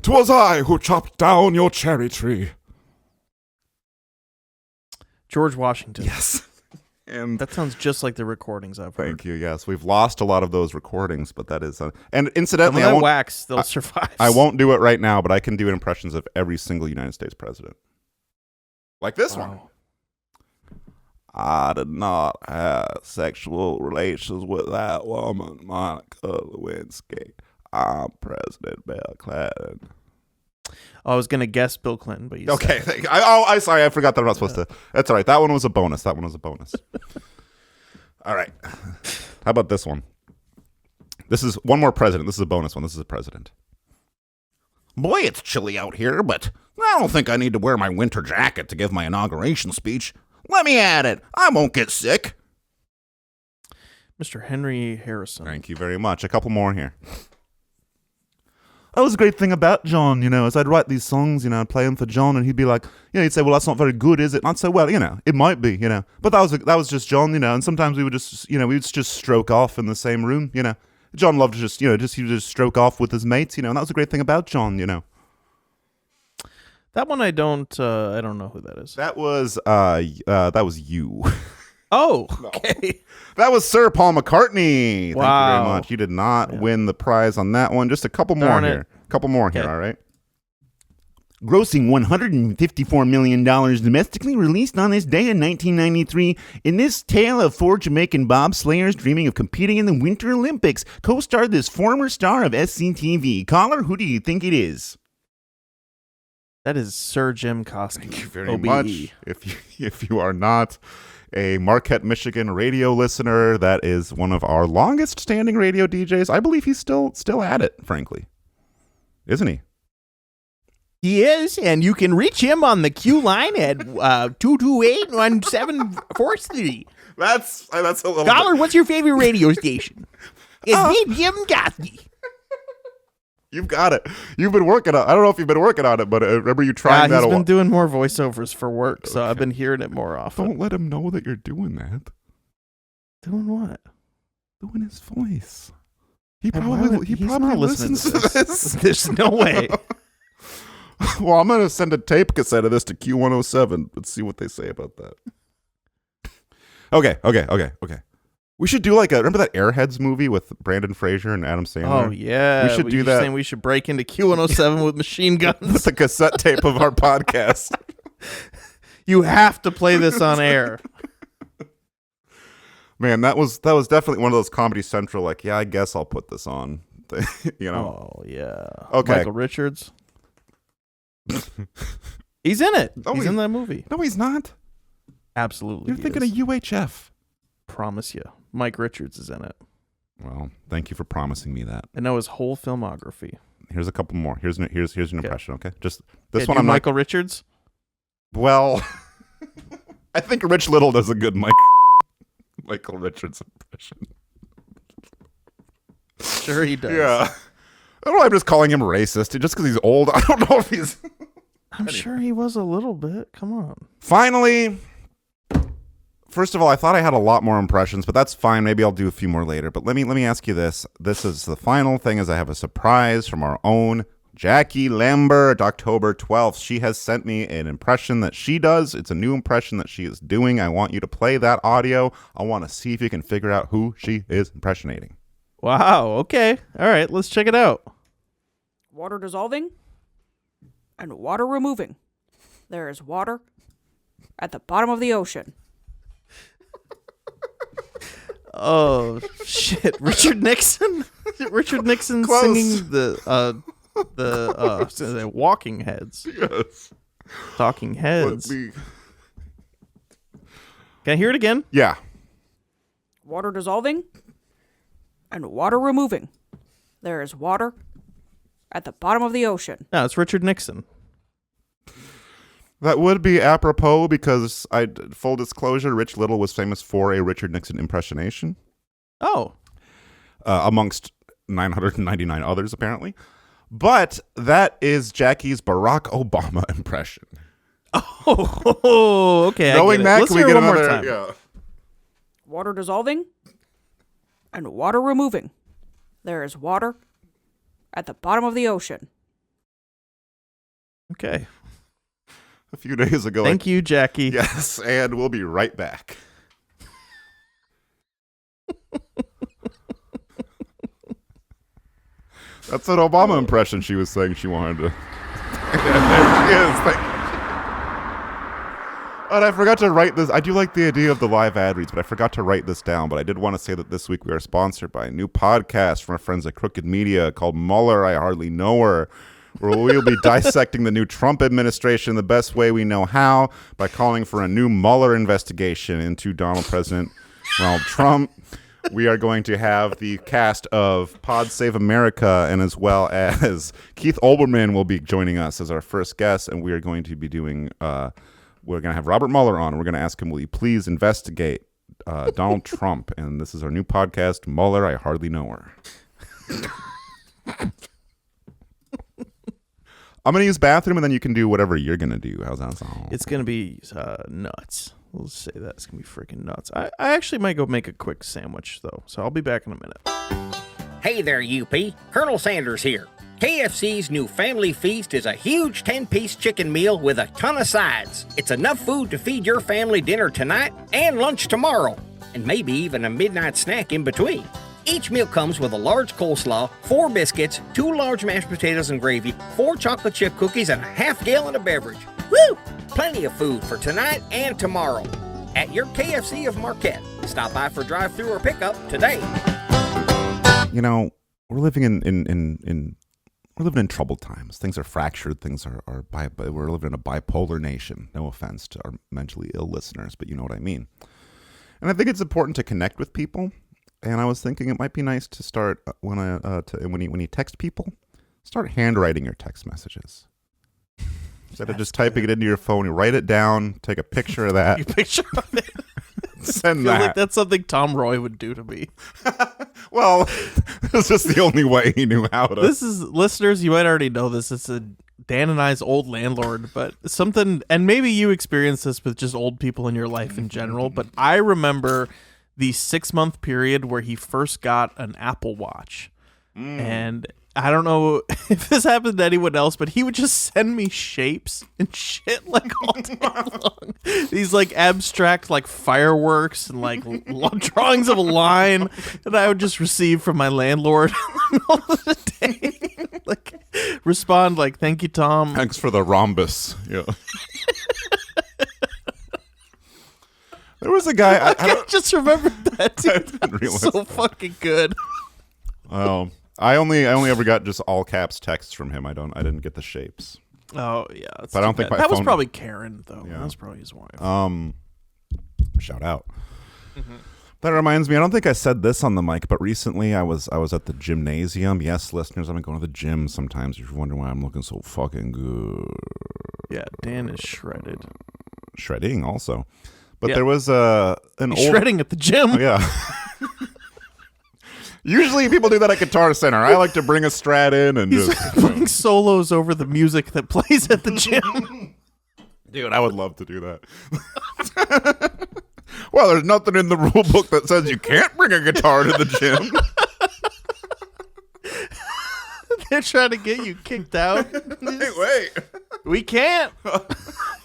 'Twas I who chopped down your cherry tree. George Washington. Yes. And That sounds just like the recordings I've heard. thank you. Yes, we've lost a lot of those recordings, but that is and Some incidentally, of I that won't wax still survives. I won't do it right now, but I can do impressions of every single United States president. Like this one. Wow. I did not have sexual relations with that woman, Monica Lewinsky. I'm President Bill Clinton. I was gonna guess Bill Clinton, but you Okay. said it. I'm sorry. I forgot that I'm not supposed to. That's all right. That one was a bonus. All right. How about this one? This is one more president. This is a bonus one. This is a president. Boy, it's chilly out here, but I don't think I need to wear my winter jacket to give my inauguration speech. Let me at it. I won't get sick. Mr. Henry Harrison. Thank you very much. A couple more here. That was a great thing about John, is I'd write these songs, I'd play them for John, and he'd be like, he'd say, well, that's not very good, is it? And I'd say, well, it might be, But that was just John, and sometimes we would just, we would just stroke off in the same room, John loved to just, he would just stroke off with his mates, and that was a great thing about John, That one I don't know who that is. That was you. Oh, okay. That was Sir Paul McCartney. Thank you Wow. very much. You did not win the prize on that one. Just a couple more Darn it. here. Couple more here, Okay. all right? Grossing $154 million domestically, released on this day in 1993. In this tale of four Jamaican bobslayers dreaming of competing in the Winter Olympics, co-starred this former star of SCTV. Caller, who do you think it is? That is Sir Jim Koski. Thank you very OBE. much. If you are not, a Marquette, Michigan radio listener that is one of our longest standing radio DJs. I believe he's still at it, frankly. Isn't he? He is, and you can reach him on the Q line at 228-1743. That's a little Caller, what's your favorite radio station? It's me, Jim Gothie. You've got it. You've been working on. I don't know if you've been working on it, but remember you trying that. He's been doing more voiceovers for work, so I've been hearing it more often. Don't let him know that you're doing that. Doing what? Doing his voice. He He's probably not listening listens to this. There's no way. Well, I'm gonna send a tape cassette of this to Q107. Let's see what they say about that. Okay. We should do remember that Airheads movie with Brandon Fraser and Adam Sandler? Oh, yeah. We should do that. Saying we should break into Q107 with machine guns. With the cassette tape of our podcast. You have to play this on air. Man, that was definitely one of those Comedy Central, I guess I'll put this on. Oh, yeah. Okay. Michael Richards. He's in it. No, he's in that movie. No, he's not. Absolutely. You're thinking of UHF. Promise you. Mike Richards is in it. Well, thank you for promising me that. I know his whole filmography. Here's a couple more. Here's an impression, okay? Just this Yeah, one. I'm Michael Richards? Well, I think Rich Little does a good Michael Richards impression. Sure he does. Yeah. I don't know. I'm just calling him racist just because he's old. I don't know if he's. I'm sure he was a little bit. Come on. Finally, first of all, I thought I had a lot more impressions, but that's fine. Maybe I'll do a few more later. But let me ask you this. This is the final thing. Is I have a surprise from our own Jaki Lambert, October 12th. She has sent me an impression that she does. It's a new impression that she is doing. I want you to play that audio. I want to see if you can figure out who she is impressionating. Wow. Okay. All right. Let's check it out. Water dissolving and water removing. There is water at the bottom of the ocean. Oh shit! Richard Nixon. Richard Nixon Close. singing the Walking Heads. Yes. Talking Heads. Let me- Can I hear it again? Yeah. Water dissolving and water removing. There is water at the bottom of the ocean. No, it's Richard Nixon. That would be apropos because full disclosure, Rich Little was famous for a Richard Nixon impersonation. Oh. Amongst 999 others, apparently. But that is Jackie's Barack Obama impression. Oh, okay. Knowing that, Let's can we hear get it one another? more time. Yeah. Water dissolving and water removing. There is water at the bottom of the ocean. Okay. A few days ago. Thank you, Jackie. Yes, and we'll be right back. That's an Obama impression she was saying she wanted to. There she is. Thank you. And I forgot to write this. I do like the idea of the live ad reads, but I forgot to write this down. But I did want to say that this week we are sponsored by a new podcast from our friends at Crooked Media called Mueller, I Hardly Know Her, where we'll be dissecting the new Trump administration the best way we know how by calling for a new Mueller investigation into President Donald Trump. We are going to have the cast of Pod Save America, and as well as Keith Olbermann will be joining us as our first guest, and we are going to be doing, we're going to have Robert Mueller on, and we're going to ask him, will you please investigate Donald Trump? And this is our new podcast, Mueller, I Hardly Know Her. I'm going to use bathroom, and then you can do whatever you're going to do. How's that sound? It's going to be nuts. We'll say that. It's going to be freaking nuts. I actually might go make a quick sandwich, though, so I'll be back in a minute. Hey there, UP. Colonel Sanders here. KFC's new Family Feast is a huge 10-piece chicken meal with a ton of sides. It's enough food to feed your family dinner tonight and lunch tomorrow, and maybe even a midnight snack in between. Each meal comes with a large coleslaw, 4 biscuits, 2 large mashed potatoes and gravy, 4 chocolate chip cookies, and a half gallon of beverage. Woo! Plenty of food for tonight and tomorrow. At your KFC of Marquette. Stop by for drive-thru or pickup today. You know, we're living we're living in troubled times. Things are fractured. Things we're living in a bipolar nation. No offense to our mentally ill listeners, but you know what I mean. And I think it's important to connect with people. And I was thinking it might be nice to start when you text people, start handwriting your text messages. Instead of just typing it into your phone, you write it down, take a picture of that. You picture of it. Send I feel that. like that's something Tom Roy would do to me. Well, it's just the only way he knew how to. This is, listeners, you might already know this. It's Dan and I's old landlord, but something, and maybe you experience this with just old people in your life in general, but I remember the 6-month period where he first got an Apple Watch. And I don't know if this happened to anyone else, but he would just send me shapes and shit like all day long. These like abstract like fireworks and like drawings of a line that I would just receive from my landlord in the middle of the day. Like respond like, "Thank you, Tom." Thanks for the rhombus. Yeah. There was a guy. I just remembered that. Dude. I didn't realize So that. fucking good. Oh, I only ever got just all caps texts from him. I didn't get the shapes. Oh yeah, But I don't think my that was phone- probably Karen though. Yeah. That was probably his wife. Shout out. That reminds me, I don't think I said this on the mic, but recently I was at the gymnasium. Yes, listeners, I've been going to the gym sometimes. If you're wondering why I'm looking so fucking good. Yeah, Dan is shredded. Shredding also. But Yeah. there was an He's old... shredding at the gym. Yeah. Usually people do that at Guitar Center. I like to bring a Strat in and He's just... playing solos over the music that plays at the gym. Dude, I would love to do that. Well, there's nothing in the rule book that says you can't bring a guitar to the gym. They're trying to get you kicked out. Hey, wait. We can't.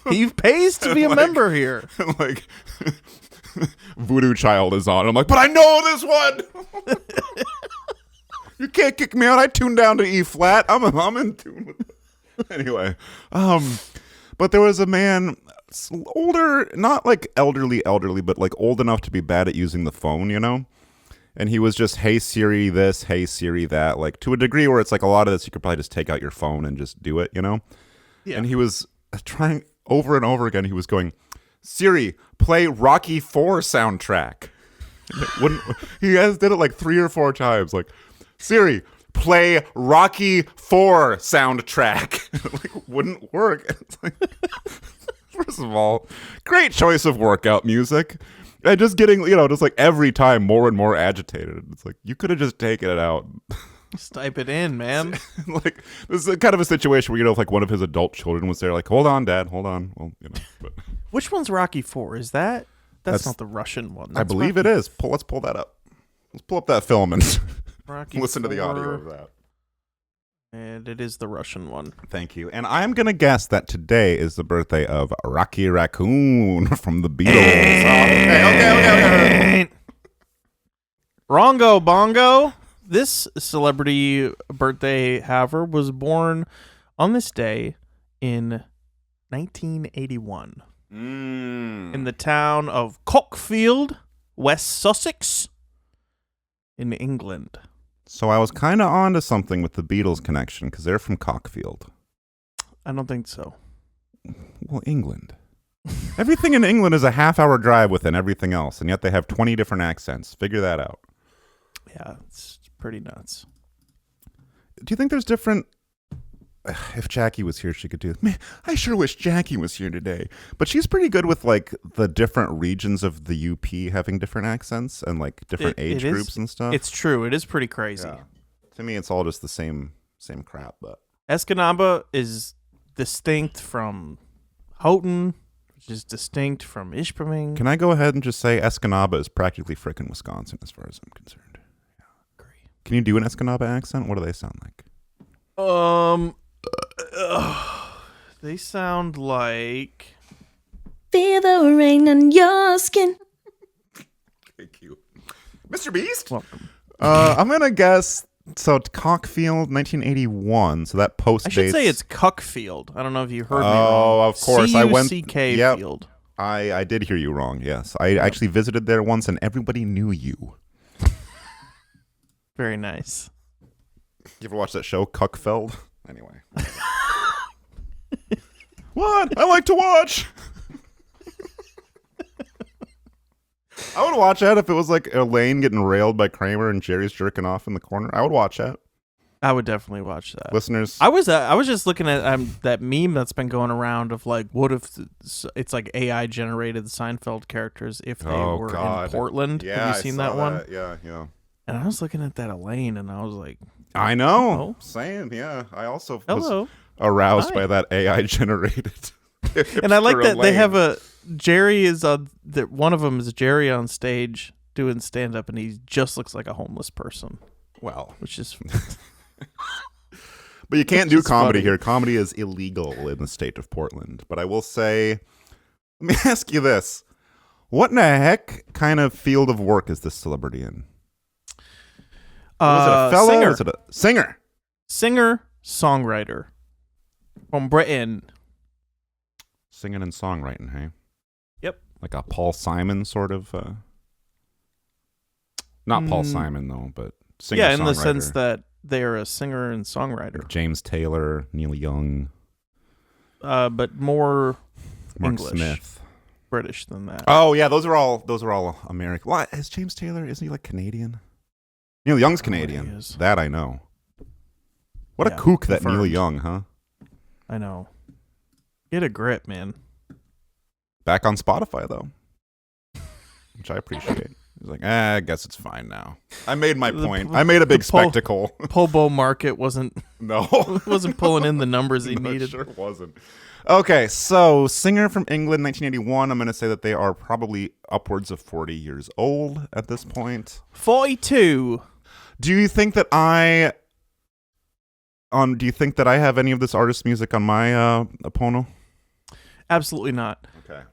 He pays to be a member here. Like, Voodoo Child is on. I'm like, but I know this one. You can't kick me out. I tuned down to E flat. I'm in tune with it. Anyway, but there was a man, older, not like elderly, but like old enough to be bad at using the phone, you know? And he was just, hey Siri this, hey Siri that, like to a degree where it's like a lot of this you could probably just take out your phone and just do it, you know? Yeah. And he was trying over and over again. He was going, Siri, play Rocky IV soundtrack. He did it like 3 or 4 times. Like, Siri, play Rocky IV soundtrack. Like, wouldn't work. It's like, first of all, great choice of workout music. And just getting, just like every time more and more agitated. It's like, you could have just taken it out. Just type it in, man. Like, this is kind of a situation where, if like one of his adult children was there, like, hold on, Dad, hold on. Well, but Which one's Rocky 4? Is that? That's not the Russian one. I believe it is. Let's pull that up. Let's pull up that film and Rocky listen to the 4, audio of that. And it is the Russian one. Thank you. And I'm going to guess that today is the birthday of Rocky Raccoon from the Beatles. Okay. Rongo Bongo. This celebrity birthday haver was born on this day in 1981 in the town of Cockfield, West Sussex, in England. So I was kind of onto something with the Beatles connection because they're from Cockfield. I don't think so. Well, England. Everything in England is a half-hour drive within everything else, and yet they have 20 different accents. Figure that out. Yeah, it's pretty nuts. Do you think there's different... If Jackie was here, she could do... Man, I sure wish Jackie was here today. But she's pretty good with, like, the different regions of the UP having different accents and, like, different age groups and stuff. It's true. It is pretty crazy. Yeah. To me, it's all just the same crap, but... Escanaba is distinct from Houghton, which is distinct from Ishpeming. Can I go ahead and just say Escanaba is practically frickin' Wisconsin as far as I'm concerned? Yeah, agree. Can you do an Escanaba accent? What do they sound like? They sound like... Feel the rain on your skin. Thank you. Mr. Beast? Welcome. I'm going to guess... So, Cockfield, 1981. So that post I should dates... say it's Cuckfield. I don't know if you heard me wrong. Oh, of course. I went... C-U-C-K Yep. Field. I did hear you wrong, yes. I actually visited there once and everybody knew you. Very nice. You ever watch that show, Cuckfeld? Anyway. What? I like to watch! I would watch that if it was like Elaine getting railed by Kramer and Jerry's jerking off in the corner. I would watch that. I would definitely watch that. Listeners, I was just looking at that meme that's been going around of like, what if it's like AI generated Seinfeld characters if they were in Portland? Yeah, have you seen that one? Yeah. And I was looking at that Elaine, and I was like, I know. Hello? Same. Yeah. I also hello. was aroused by that AI generated. And I like that Elaine. they have Jerry is that one of them is Jerry on stage doing stand up, and he just looks like a homeless person. Well, which is. But you can't do comedy funny. here. Comedy is illegal in the state of Portland. But I will say, let me ask you this. What in the heck kind of field of work is this celebrity in? Was it a fellow? Singer. Is it a singer? Singer, songwriter from Britain. Singing and songwriting, hey? Yep. Like a Paul Simon sort of... Not Paul Simon, though, but singer-songwriter. Yeah, in the sense that they're a singer and songwriter. James Taylor, Neil Young. But more Mark English, Smith. British than that. Oh yeah, those are all American. What is James Taylor? Isn't he like Canadian? Neil Young's Canadian. He is. That I know. What Yeah, a kook that confirmed. Neil Young, huh? I know. Get a grip, man. Back on Spotify though, which I appreciate. He's like, I guess it's fine now. I made my point. I made a big spectacle. Pobo Market wasn't pulling in the numbers he No, it needed. sure wasn't. Okay, so singer from England, 1981. I'm going to say that they are probably upwards of 40 years old at this point. 42. Do you think that I have any of this artist's music on my Pono? Absolutely not. Okay.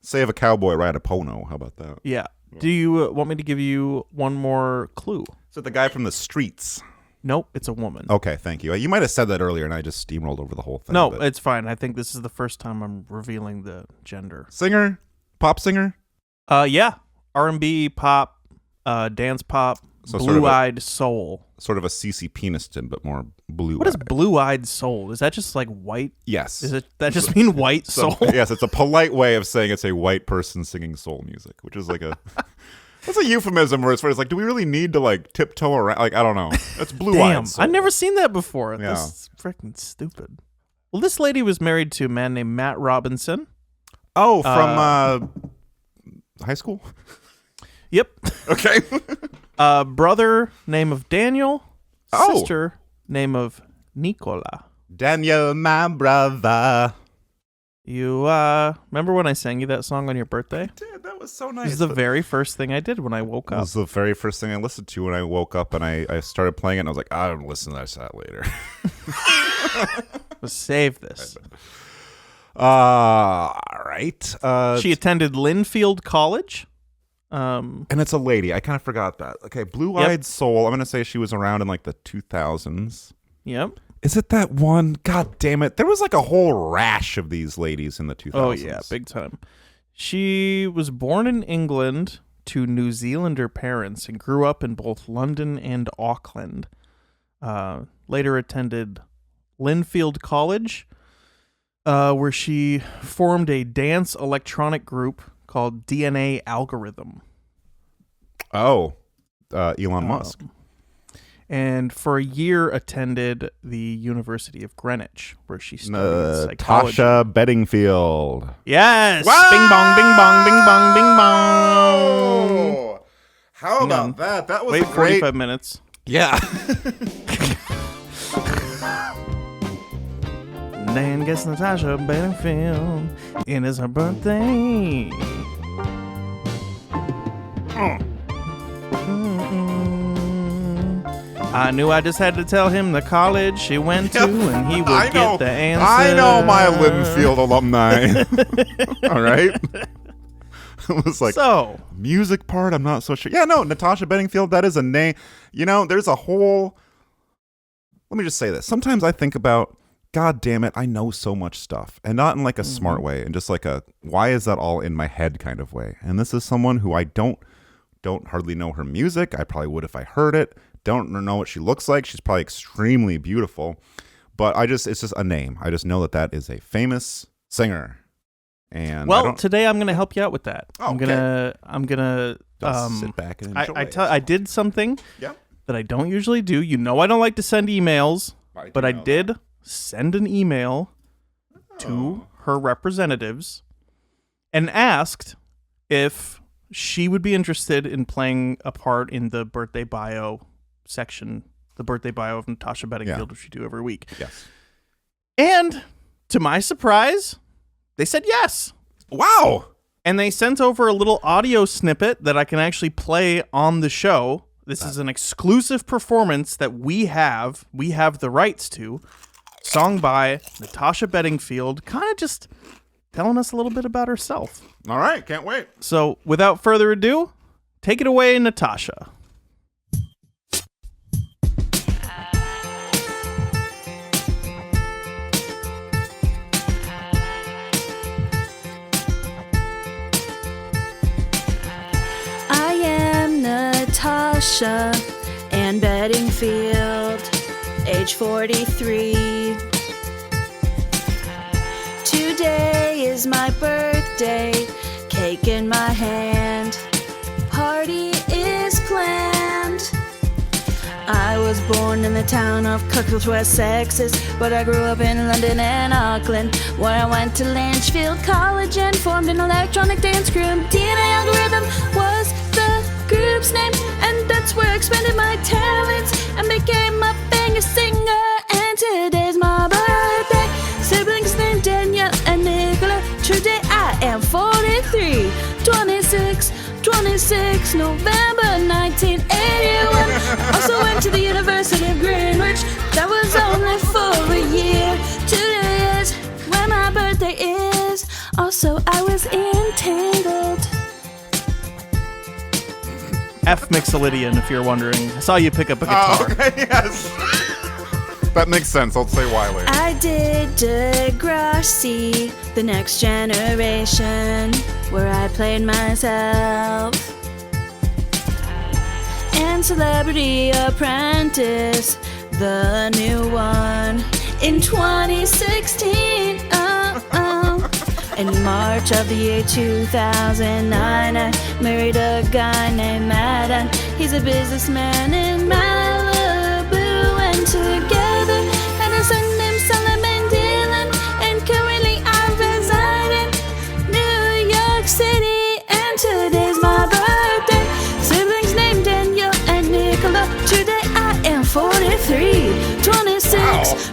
Save a cowboy ride a Pono. How about that? Yeah. Do you want me to give you one more clue? Is it the guy from the streets? Nope, it's a woman. Okay, thank you. You might have said that earlier, and I just steamrolled over the whole thing. No, but... it's fine. I think this is the first time I'm revealing the gender. Singer? Pop singer? Yeah. R&B, pop, dance pop, So blue-eyed soul. Sort of a CeCe Peniston, but more blue-eyed. What is blue-eyed soul? Is that just like white? Yes. Is it that just mean white soul? Yes, it's a polite way of saying it's a white person singing soul music, which is like a... That's a euphemism where it's like, do we really need to like tiptoe around? Like, I don't know. That's blue-eyed soul. I've never seen that before. Yeah. That's freaking stupid. Well, this lady was married to a man named Matt Robinson. Oh, from high school? Yep. Okay. Brother, name of Daniel. Oh. Sister, name of Nicola. Daniel, my brother. You remember when I sang you that song on your birthday? Dude, that was so nice. This is the very first thing I did when I woke That up. was the very first thing I listened to when I woke up, and I started playing it, and I was like, I'll listen to that later. Let's save this. All right. She attended Linfield College. And it's a lady. I kind of forgot that. Okay, Blue-Eyed Soul. I'm going to say she was around in like the 2000s. Yep. Is it that one? God damn it. There was like a whole rash of these ladies in the 2000s. Oh, yeah, big time. She was born in England to New Zealander parents and grew up in both London and Auckland. Later attended Linfield College, where she formed a dance electronic group called DNA Algorithm. Oh, Elon Musk. And for a year attended the University of Greenwich, where she studied psychology. Natasha Bedingfield. Yes! Wow! Bing bong, bing bong, bing bong, bing bong. How Hang about on. that? That was Wait a great... 45 minutes. Yeah. Dan gets Natasha Bedingfield. It is her birthday. I knew I just had to tell him the college she went to, and he would get the answer. I know my Linfield alumni. All right. It was like, So, music part, I'm not so sure. Yeah, no, Natasha Bedingfield, that is a name. You know, there's a whole... Let me just say this. Sometimes I think about, God damn it, I know so much stuff. And not in like a smart way, and just like a, why is that all in my head kind of way? And this is someone who I don't hardly know her music. I probably would if I heard it. Don't know what she looks like. She's probably extremely beautiful. But it's just a name. I just know that is a famous singer. And today I'm going to help you out with that. Oh, I'm gonna just sit back and enjoy. I did something that I don't usually do. You know, I don't like to send emails, but I did send an email to her representatives and asked if she would be interested in playing a part in the birthday bio section, the birthday bio of Natasha Bedingfield, which we do every week. Yes. And to my surprise, they said yes. Wow. And they sent over a little audio snippet that I can actually play on the show. This is an exclusive performance that we have the rights to, sung by Natasha Bedingfield, kind of just telling us a little bit about herself. All right, can't wait. So, without further ado, take it away, Natasha. I am Natasha Ann Bedingfield, age 43. Today is my birthday, cake in my hand, party is planned. I was born in the town of Kirkland, West Texas, but I grew up in London and Auckland, where I went to Litchfield College and formed an electronic dance group. DNA Algorithm was the group's name, and that's where I expanded my talents and became a banger singer. And today's my birthday, siblings named Danielle and Nicola. Today I am 43, 26 November 1981. Also went to the University of Greenwich, that was only for a year. Today is when my birthday is. Also I was entangled. F Mixolydian, if you're wondering. I saw you pick up a guitar. Oh, okay, yes. That makes sense. I'll say why later. I did Degrassi, The Next Generation, where I played myself. And Celebrity Apprentice, the new one, in 2016. In March of the year 2009, I married a guy named Madden. He's a businessman in Malibu, and together had a son named Solomon Dillon. And currently I reside in New York City, and today's my birthday. Siblings named Danielle and Nicola. Today I am 43,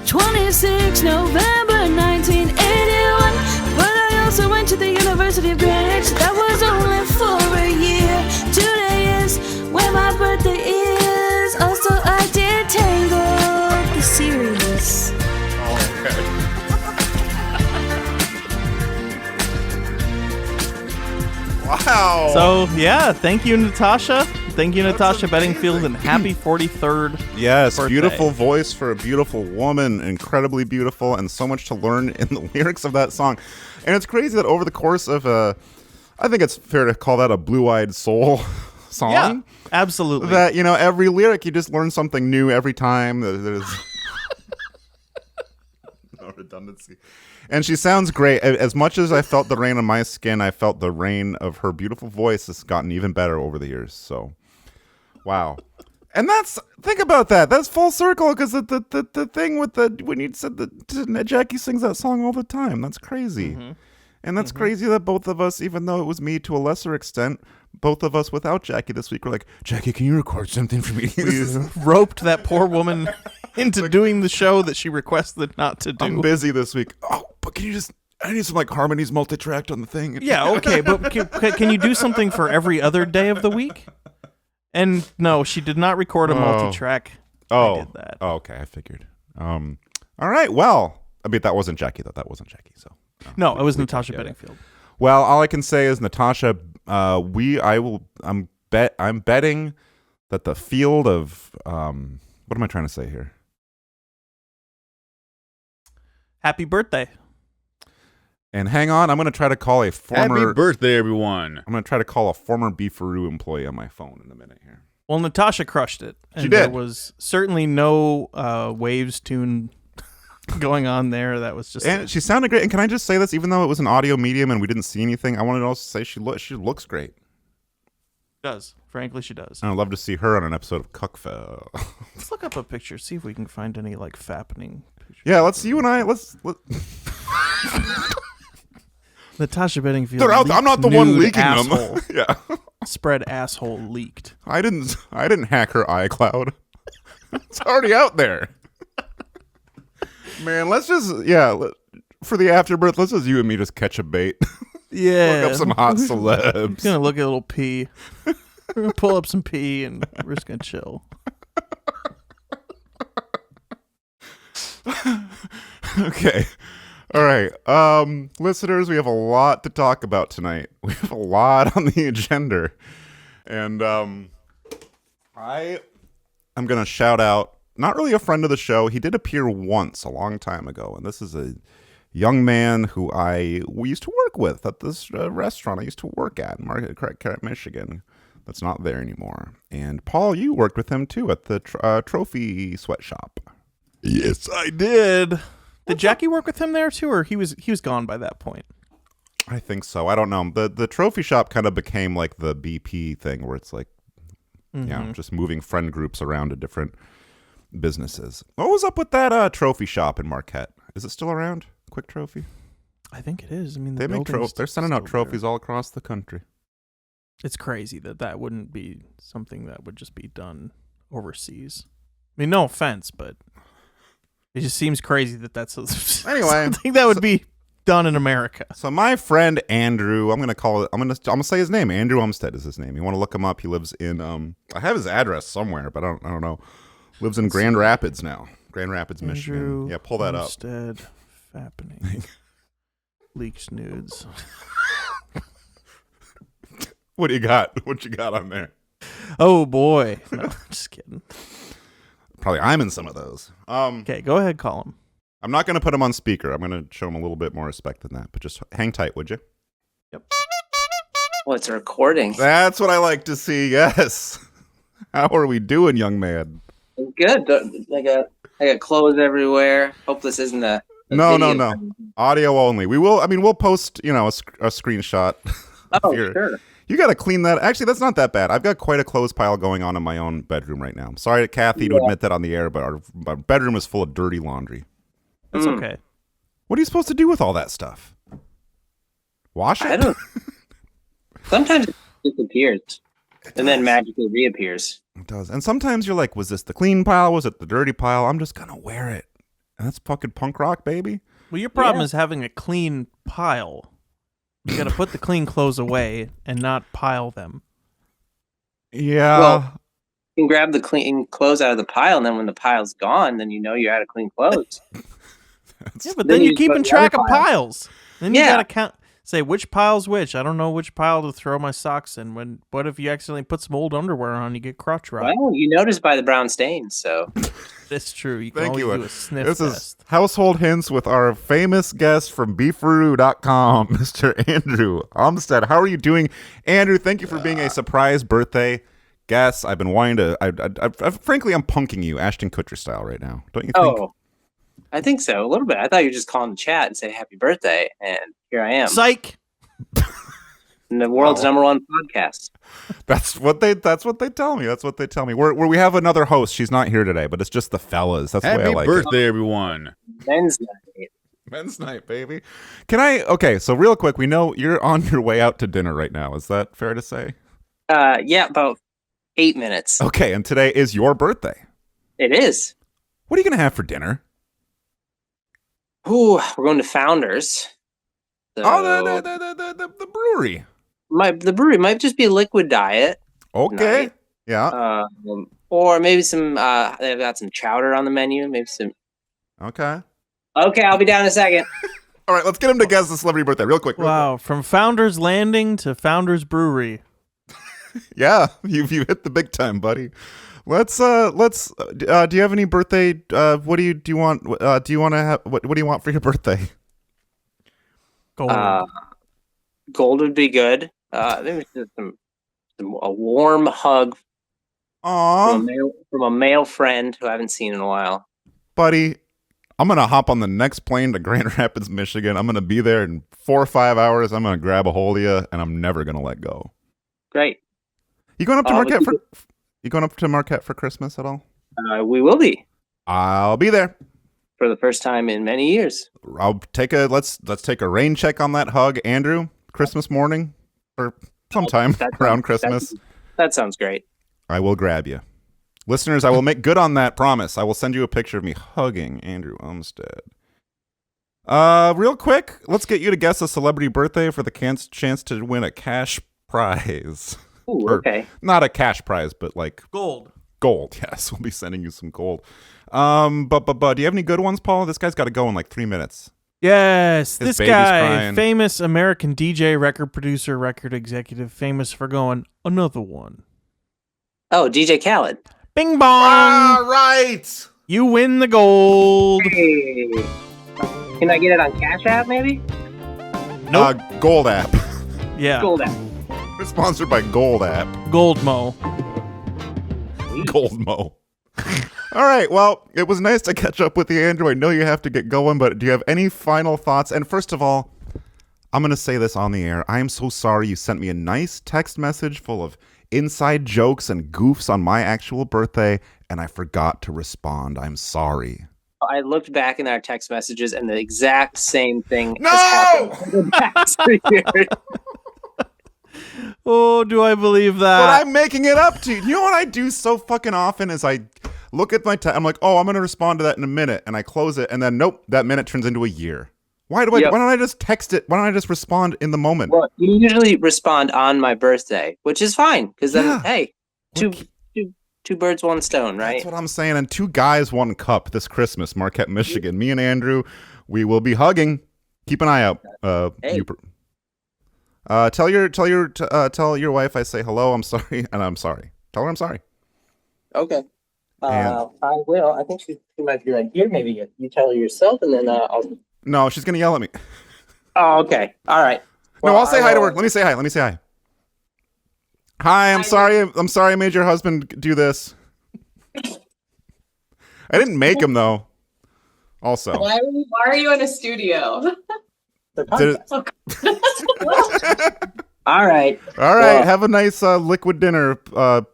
26 November 1981. But I also went to the University of Greenwich, that was only for a year. Today is when my birthday is. Also I did Tangled, the series. Wow. So, yeah, thank you, Natasha. Thank you, Natasha Bedingfield, and happy 43rd Yes, birthday. beautiful voice for a beautiful woman, incredibly beautiful, and so much to learn in the lyrics of that song. And it's crazy that over the course of I think it's fair to call that a blue-eyed soul song. Yeah, absolutely. That, you know, every lyric, you just learn something new every time. There's no redundancy. And she sounds great. As much as I felt the rain on my skin, I felt the rain of her beautiful voice has gotten even better over the years. So, wow. And think about that. That's full circle, because the thing with when you said that Jaki sings that song all the time. That's crazy. Mm-hmm. And that's crazy that both of us, even though it was me to a lesser extent, both of us without Jaki this week were like, Jaki, can you record something for me? We roped that poor woman into doing the show that she requested not to do. I'm busy this week. Oh, but can you I need some like harmonies multi-tracked on the thing. Yeah, okay, but can you do something for every other day of the week? And no, she did not record a multi-track. Oh, I did that. Oh, okay, I figured. All right, well, I mean, that wasn't Jaki, though. That wasn't Jaki, so. No, it was Natasha Bedingfield. Well, all I can say is, Natasha, I'm betting that the field of, what am I trying to say here? Happy birthday. And hang on, I'm going to try to call a former... Happy birthday, everyone. I'm going to try to call a former Beefaroo employee on my phone in a minute here. Well, Natasha crushed it. And She did. There was certainly no Waves tune going on there. That was just. And she sounded great. And can I just say this? Even though it was an audio medium and we didn't see anything, I wanted to also say she looks great. Does. Frankly, she does. And I'd love to see her on an episode of Cuckfell. Let's look up a picture. See if we can find any like fappening pictures. Yeah, let's. Natasha Bedingfield. They're out. I'm not the one leaking asshole. them. Yeah. Spread asshole leaked. I didn't hack her iCloud. It's already out there. Man, let's just for the afterbirth, let's just you and me just catch a bait. Yeah. Look up some hot I'm celebs. gonna look at a little pee. We're gonna pull up some pee and we're just gonna chill. Okay. All right. Listeners, we have a lot to talk about tonight. We have a lot on the agenda. And I am going to shout out, not really a friend of the show. He did appear once a long time ago. And this is a young man who we used to work with at this restaurant I used to work at in Market Crack, Michigan. That's not there anymore. And Paul, you worked with him too at the trophy sweatshop. Yes, I did. Did Jaki work with him there too, or he was gone by that point? I think so. I don't know. The trophy shop kind of became like the BP thing, where it's like, just moving friend groups around to different businesses. What was up with that trophy shop in Marquette? Is it still around? Quick Trophy? I think it is. I mean, they make trophies. They're sending out trophies all across the country. It's crazy that wouldn't be something that would just be done overseas. I mean, no offense, but it just seems crazy that's anyway something that would be done in America. So my friend Andrew, I'm gonna say his name. Andrew Umstead is his name. You want to look him up? He lives in I have his address somewhere, but I don't know. Lives in Grand Rapids now. Grand Rapids, Michigan. Yeah, pull that Umstead, fappening. Leaks nudes. What do you got? What you got on there? Oh boy. No, just kidding. Probably I'm in some of those. Okay, go ahead, call him. I'm not going to put him on speaker. I'm going to show him a little bit more respect than that. But just hang tight, would you? Yep. Well, it's a recording. That's what I like to see, yes. How are we doing, young man? Good. I got clothes everywhere. Hope this isn't a No. video. Audio only. We'll post, a screenshot. Oh, sure. You got to clean that. Actually, that's not that bad. I've got quite a clothes pile going on in my own bedroom right now. I'm sorry, Kathy, to admit that on the air, but our bedroom is full of dirty laundry. That's okay. What are you supposed to do with all that stuff? Wash it? I don't. Sometimes it disappears and then magically reappears. It does. And sometimes you're like, was this the clean pile? Was it the dirty pile? I'm just going to wear it. And that's fucking punk rock, baby. Well, your problem is having a clean pile. You got to put the clean clothes away and not pile them. Yeah. Well, you can grab the clean clothes out of the pile, and then when the pile's gone, then you know you're out of clean clothes. Yeah, but then you're keeping track of piles. Then you got to count. Say which pile's which. I don't know which pile to throw my socks in. What if you accidentally put some old underwear on? You get crotch rot. Well, you notice by the brown stains, so. That's true. You can always do a sniff This test. is Household Hints with our famous guest from beefaroo.com, Mr. Andrew Umstead. How are you doing? Andrew, thank you for being a surprise birthday guest. I've been wanting to... frankly, I'm punking you, Ashton Kutcher style right now. Don't you think? Oh, I think so. A little bit. I thought you were just calling the chat and say happy birthday, and here I am. Psych! In the world's number one podcast. That's what they tell me. That's what they tell me. Where we have another host. She's not here today, but it's just the fellas. That's the way I like it. Happy birthday, everyone. Men's night. Men's night, baby. Okay, so real quick, we know you're on your way out to dinner right now. Is that fair to say? Yeah, about 8 minutes. Okay, and today is your birthday. It is. What are you going to have for dinner? Ooh, we're going to Founders. So the brewery. The brewery might just be a liquid diet. Okay. Night. Yeah. Or maybe some. They've got some chowder on the menu. Maybe some. Okay. Okay, I'll be down in a second. All right, let's get him to guess the celebrity birthday real quick. Wow, from Founders Landing to Founders Brewery. Yeah, you hit the big time, buddy. Let's do you have any birthday what do you want do you want to have what do you want for your birthday? Gold. Gold would be good. Maybe just a warm hug from a male friend who I haven't seen in a while. Buddy, I'm going to hop on the next plane to Grand Rapids, Michigan. I'm going to be there in 4 or 5 hours. I'm going to grab a hold of you, and I'm never going to let go. Great. You going up to Marquette for? You going up to Marquette for Christmas at all? We will be. I'll be there for the first time in many years. I'll take a let's take a rain check on that hug, Andrew. Christmas morning or sometime around Christmas. That sounds great. I will grab you. Listeners, I will make good on that promise. I will send you a picture of me hugging Andrew Umstead. Real quick, let's get you to guess a celebrity birthday for the chance to win a cash prize. Ooh, okay. Not a cash prize, but like gold. Gold, yes. We'll be sending you some gold. But do you have any good ones, Paula? This guy's got to go in like 3 minutes. Yes, His this baby's guy, crying. famous American DJ, record producer, record executive, famous for going, another one. Oh, DJ Khaled. Bing bong! Ah, right! You win the gold. Hey. Can I get it on Cash App, maybe? Nope. Gold app. Yeah. Gold App. We're sponsored by Gold app. Goldmo. Goldmo. All right, well, it was nice to catch up with you, Andrew. I know you have to get going, but do you have any final thoughts? And first of all, I'm going to say this on the air. I am so sorry you sent me a nice text message full of inside jokes and goofs on my actual birthday, and I forgot to respond. I'm sorry. I looked back in our text messages, and the exact same thing No! has happened in the past 3 years. Oh, do I believe that? But I'm making it up to you. You know what I do so fucking often is I look at my I'm like, oh, I'm going to respond to that in a minute, and I close it, and then nope, that minute turns into a year. Why don't I just text it? Why don't I just respond in the moment? Well, you usually respond on my birthday, which is fine, because then, hey, two birds, one stone, right? That's what I'm saying. And 2 guys, 1 cup this Christmas, Marquette, Michigan. Me and Andrew, we will be hugging. Keep an eye out. Hey. Tell your wife I say hello. I'm sorry, and I'm sorry. Tell her I'm sorry. Okay. I will. I think she might be right here. Maybe you tell her yourself, and then I'll. No, she's gonna yell at me. Oh, okay. All right. Well, no, I'll say hi to her. Let me say hi. Hi, I'm sorry. I'm sorry I made your husband do this. I didn't make him though. Also. Why are you in a studio? All right. Well, have a nice liquid dinner.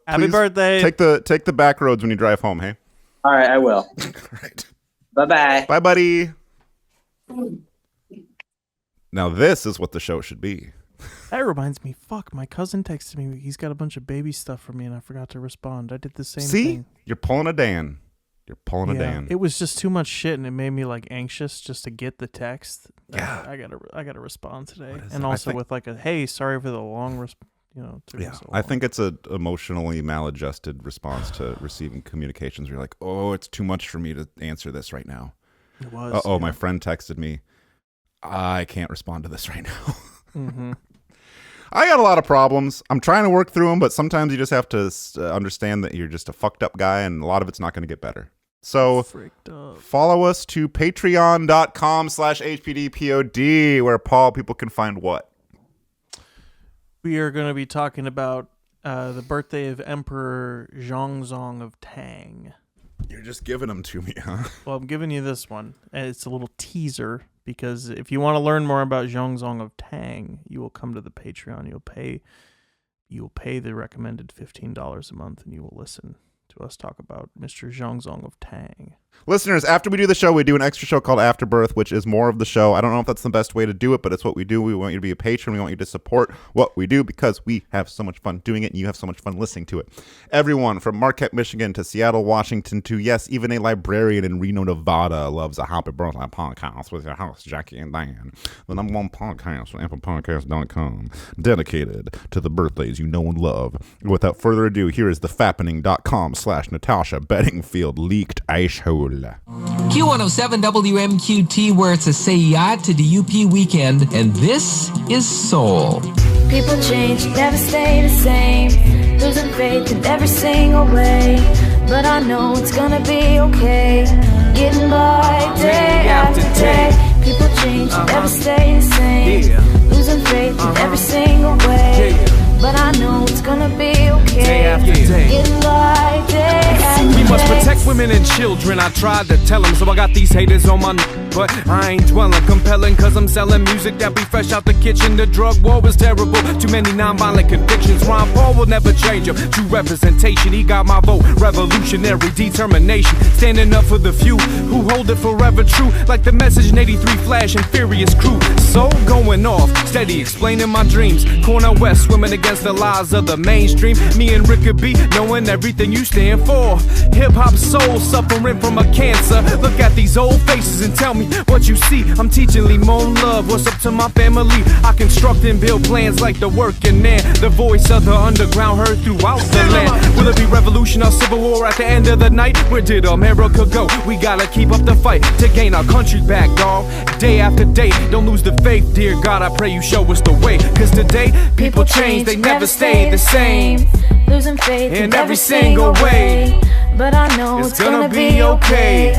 Happy birthday. Take the back roads when you drive home, hey? All right, I will. All right. Bye-bye. Bye, buddy. Now this is what the show should be. That reminds me, my cousin texted me. He's got a bunch of baby stuff for me, and I forgot to respond. I did the same thing. You're pulling a Dan. You're pulling a Dan. It was just too much shit, and it made me like anxious just to get the text. Yeah. I gotta respond today, and also with like a hey, sorry for the long response. I think it's a emotionally maladjusted response to receiving communications where you're like, oh, it's too much for me to answer this right now. It was. My friend texted me. I can't respond to this right now. Mm-hmm. I got a lot of problems. I'm trying to work through them, but sometimes you just have to understand that you're just a fucked up guy, and a lot of it's not going to get better. So follow us to patreon.com/HPDPOD, where people can find what? We are going to be talking about the birthday of Emperor Zhongzong of Tang. You're just giving them to me, huh? Well, I'm giving you this one. It's a little teaser, because if you want to learn more about Zhongzong of Tang, you will come to the Patreon. You'll pay the recommended $15 a month, and you will listen to us talk about Mr. Zhongzong of Tang. Listeners, after we do the show, we do an extra show called Afterbirth, which is more of the show. I don't know if that's the best way to do it, but it's what we do. We want you to be a patron. We want you to support what we do because we have so much fun doing it, and you have so much fun listening to it. Everyone from Marquette, Michigan to Seattle, Washington to, yes, even a librarian in Reno, Nevada loves a Happy Birthday podcast with your host, Jaki and Dan. The #1 podcast on ApplePodcast.com, dedicated to the birthdays you know and love. Without further ado, here is the fappening.com/Natasha Bedingfield leaked ice hole. Q107 WMQT, where it's a say yacht to the UP weekend, and this is Soul. People change, never stay the same. Losing faith in every single way. But I know it's gonna be okay. Getting by day after day. People change, never stay the same. Losing faith in every single way. But I know it's gonna be okay. Day after day. Getting by day after day. We must protect women women and children. I tried to tell them, so I got these haters on my but I ain't dwelling. Compelling, cause I'm selling music that be fresh out the kitchen. The drug war was terrible. Too many non-violent convictions. Ron Paul will never change him. True representation, he got my vote. Revolutionary determination. Standing up for the few who hold it forever true. Like the message in 83 Flash and Furious Crew. So going off, steady explaining my dreams. Corner West, swimming against the lies of the mainstream. Me and Rick could be knowing everything you stand for. Hip-hop soul suffering from a cancer. Look at these old faces and tell me what you see. I'm teaching Limon love, what's up to my family. I construct and build plans like the working man. The voice of the underground heard throughout the land. Will it be revolution or civil war at the end of the night? Where did America go? We gotta keep up the fight to gain our country back, dawg. Day after day, don't lose the faith. Dear God, I pray you show us the way. Cause today, people change, they never stay the same. Losing faith in every single way. But I know it's gonna be okay.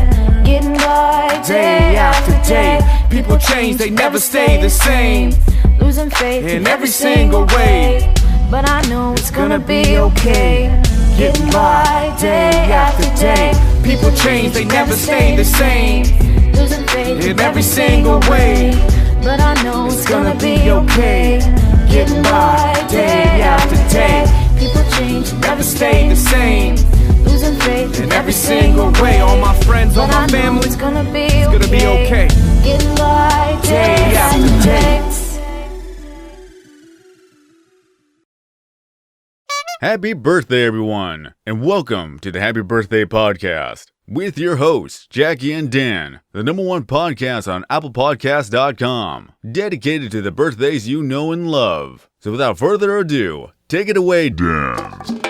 Getting by day after day. People change, they never stay the same. Losing faith in every single way. But I know it's gonna be okay. Getting by day after day. People change, they never stay the same. Losing faith in every single way. But I know it's gonna be okay. Getting by day after day. People change, never stay the same. Losing faith in every single way. All my friends, all my family, it's gonna be okay. Getting by day after day. Happy birthday, everyone, and welcome to the Happy Birthday Podcast with your hosts, Jackie and Dan, the #1 podcast on applepodcast.com, dedicated to the birthdays you know and love. So without further ado, take it away, Dan.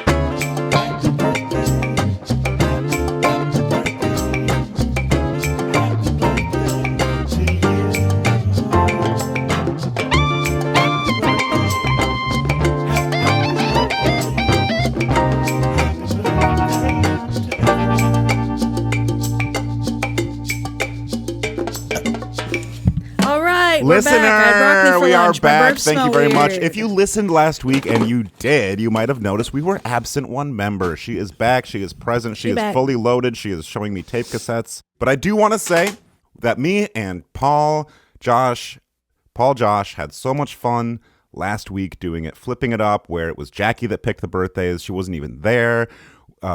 Listener, we are back. Thank you very weird. much. If you listened last week, and you did, you might have noticed we were absent one member. She is back. She is present. She is fully loaded. She is showing me tape cassettes. But I do want to say that me and Paul Josh had so much fun last week doing it, flipping it up, where it was Jackie that picked the birthdays. She wasn't even there,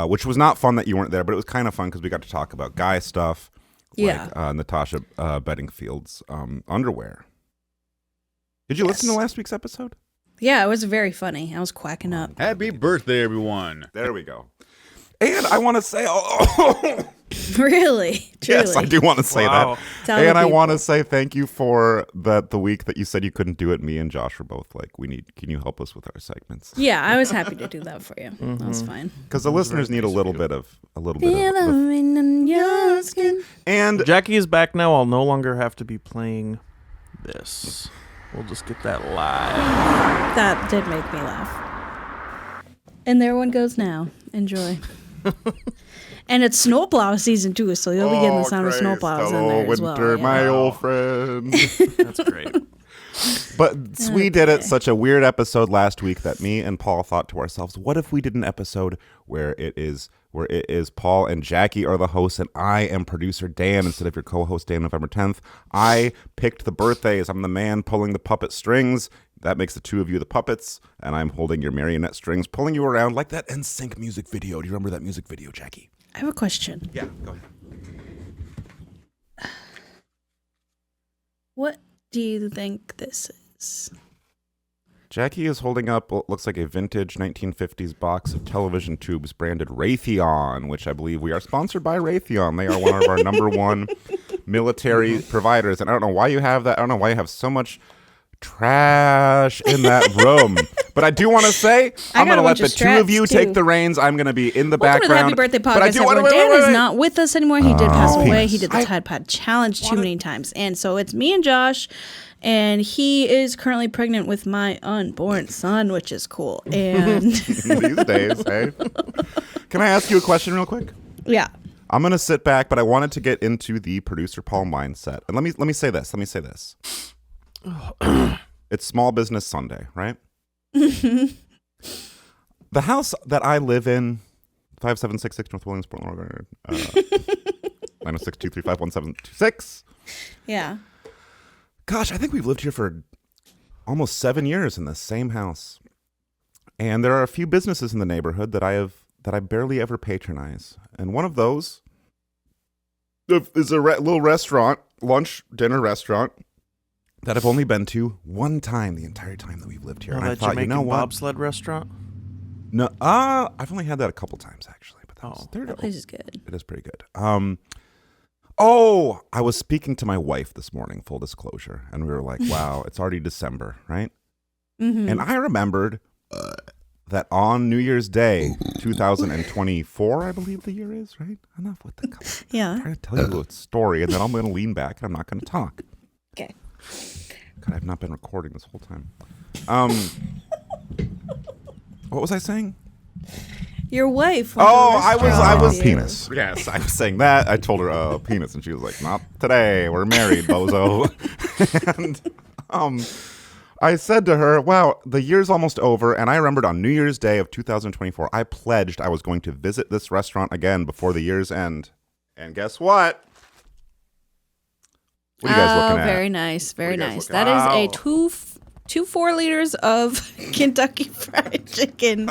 which was not fun that you weren't there, but it was kind of fun because we got to talk about guy stuff. Like Natasha Bedingfield's underwear. Did you listen to last week's episode? Yeah, it was very funny. I was quacking up. Happy birthday, everyone. There we go. And I want to say... Really? Truly? Yes, I do want to say that. Tell and I people. want to say thank you for the week that you said you couldn't do it. Me and Josh were both like, can you help us with our segments? Yeah, I was happy to do that for you. That was fine. Because the listeners need a little bit of And Jackie is back now. I'll no longer have to be playing this. We'll just get that live. That did make me laugh. And there one goes now. Enjoy. And it's snowplow season too, so you'll be getting the sound of snowplows in there as well. Winter, my old friend. That's great. But we did it such a weird episode last week that me and Paul thought to ourselves, what if we did an episode where it is Paul and Jackie are the hosts and I am producer Dan instead of your co-host Dan November 10th. I picked the birthdays. I'm the man pulling the puppet strings. That makes the two of you the puppets, and I'm holding your marionette strings, pulling you around like that NSYNC music video. Do you remember that music video, Jackie? I have a question. Yeah, go ahead. What do you think this is? Jackie is holding up what looks like a vintage 1950s box of television tubes branded Raytheon, which I believe we are sponsored by Raytheon. They are one of our #1 military providers. And I don't know why you have that. I don't know why you have so much trash in that room. But I do want to say, I'm going to let the two of you take the reins. I'm going to be in the background. Welcome to the Happy Birthday Podcast. Dan is not with us anymore. He did pass away. He did the Tide Pod Challenge too many times. And so it's me and Josh. And he is currently pregnant with my unborn son, which is cool. And these days, hey. Can I ask you a question real quick? Yeah. I'm going to sit back, but I wanted to get into the producer Paul mindset. And let me say this. It's Small Business Sunday, right? The house that I live in, 5766 North Williams, Portland, Oregon. 906-235-1726. Yeah. Gosh, I think we've lived here for almost 7 years in the same house. And there are a few businesses in the neighborhood that I barely ever patronize. And one of those is a little restaurant, dinner restaurant, that I've only been to one time the entire time that we've lived here. And I thought, Jamaican you know what? bobsled restaurant? No, I've only had that a couple times actually, but that place is good. It is pretty good. I was speaking to my wife this morning, full disclosure, and we were like, wow, it's already December, right? Mm-hmm. And I remembered that on New Year's Day, 2024, I believe the year is, right? Enough with the color. Yeah. I'm trying to tell you a story, and then I'm going to lean back, and I'm not going to talk. Okay. God, I've not been recording this whole time. What was I saying? Your wife. I was penis. Yes, I was saying that. I told her penis, and she was like, "Not today. We're married, bozo." And I said to her, "Wow, the year's almost over." And I remembered on New Year's Day of 2024, I pledged I was going to visit this restaurant again before the year's end. And guess what? What are you guys looking at? Very nice. Very nice. That is a 2 4 liters of Kentucky Fried Chicken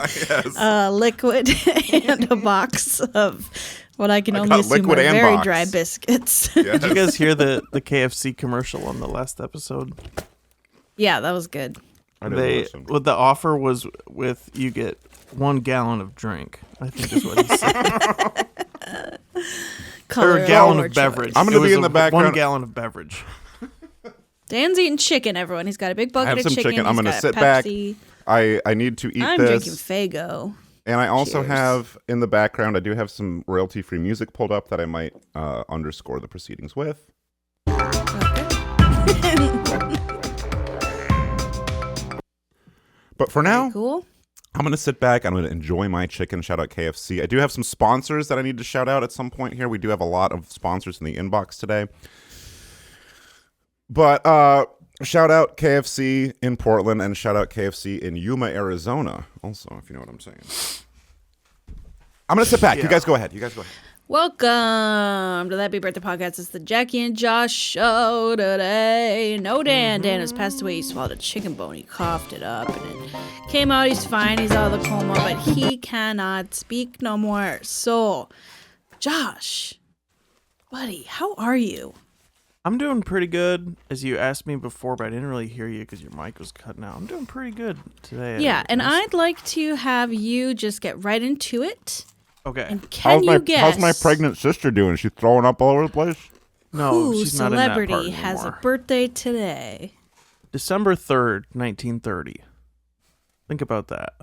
liquid and a box of what I can only assume are very dry biscuits. Did you guys hear the KFC commercial on the last episode? Yeah, that was good. The offer was with you get 1 gallon of drink, I think is what he said. Or a gallon of beverage. I'm going to be in the background. 1 gallon of beverage. Dan's eating chicken, everyone. He's got a big bucket I have some of chicken. I'm going to sit back. I need to eat this. I'm drinking Faygo. And I also have, in the background, I do have some royalty-free music pulled up that I might underscore the proceedings with. But for now, cool. I'm going to sit back. I'm going to enjoy my chicken. Shout out KFC. I do have some sponsors that I need to shout out at some point here. We do have a lot of sponsors in the inbox today. But shout out KFC in Portland and shout out KFC in Yuma, Arizona. Also, if you know what I'm saying. I'm going to sit back. Yeah. You guys go ahead. Welcome to the Happy Birthday Podcast. It's the Jackie and Josh show today. No Dan. Dan has passed away. He swallowed a chicken bone. He coughed it up and it came out. He's fine. He's out of the coma, but he cannot speak no more. So, Josh, buddy, how are you? I'm doing pretty good, as you asked me before, but I didn't really hear you because your mic was cutting out. I'm doing pretty good today. Yeah, and I'd like to have you just get right into it. Okay. And can you guess? How's my pregnant sister doing? Is she throwing up all over the place? No, she's not in that part celebrity has a anymore. birthday today? December 3rd, 1930. Think about that.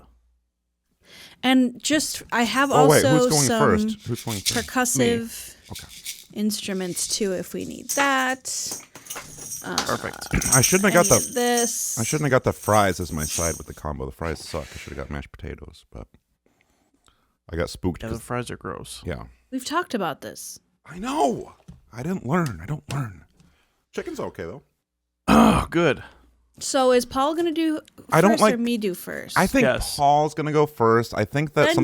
And just, I have also who's going some first? Who's going first? percussive instruments too, if we need that. Perfect. I shouldn't have got this. I shouldn't have got the fries as my side with the combo. The fries suck. I should have got mashed potatoes, but I got spooked. Yeah, the fries are gross. Yeah. We've talked about this. I know. I didn't learn. I don't learn. Chicken's okay though. Oh, good. So is Paul gonna do first or me do first? I think Paul's gonna go first. I think that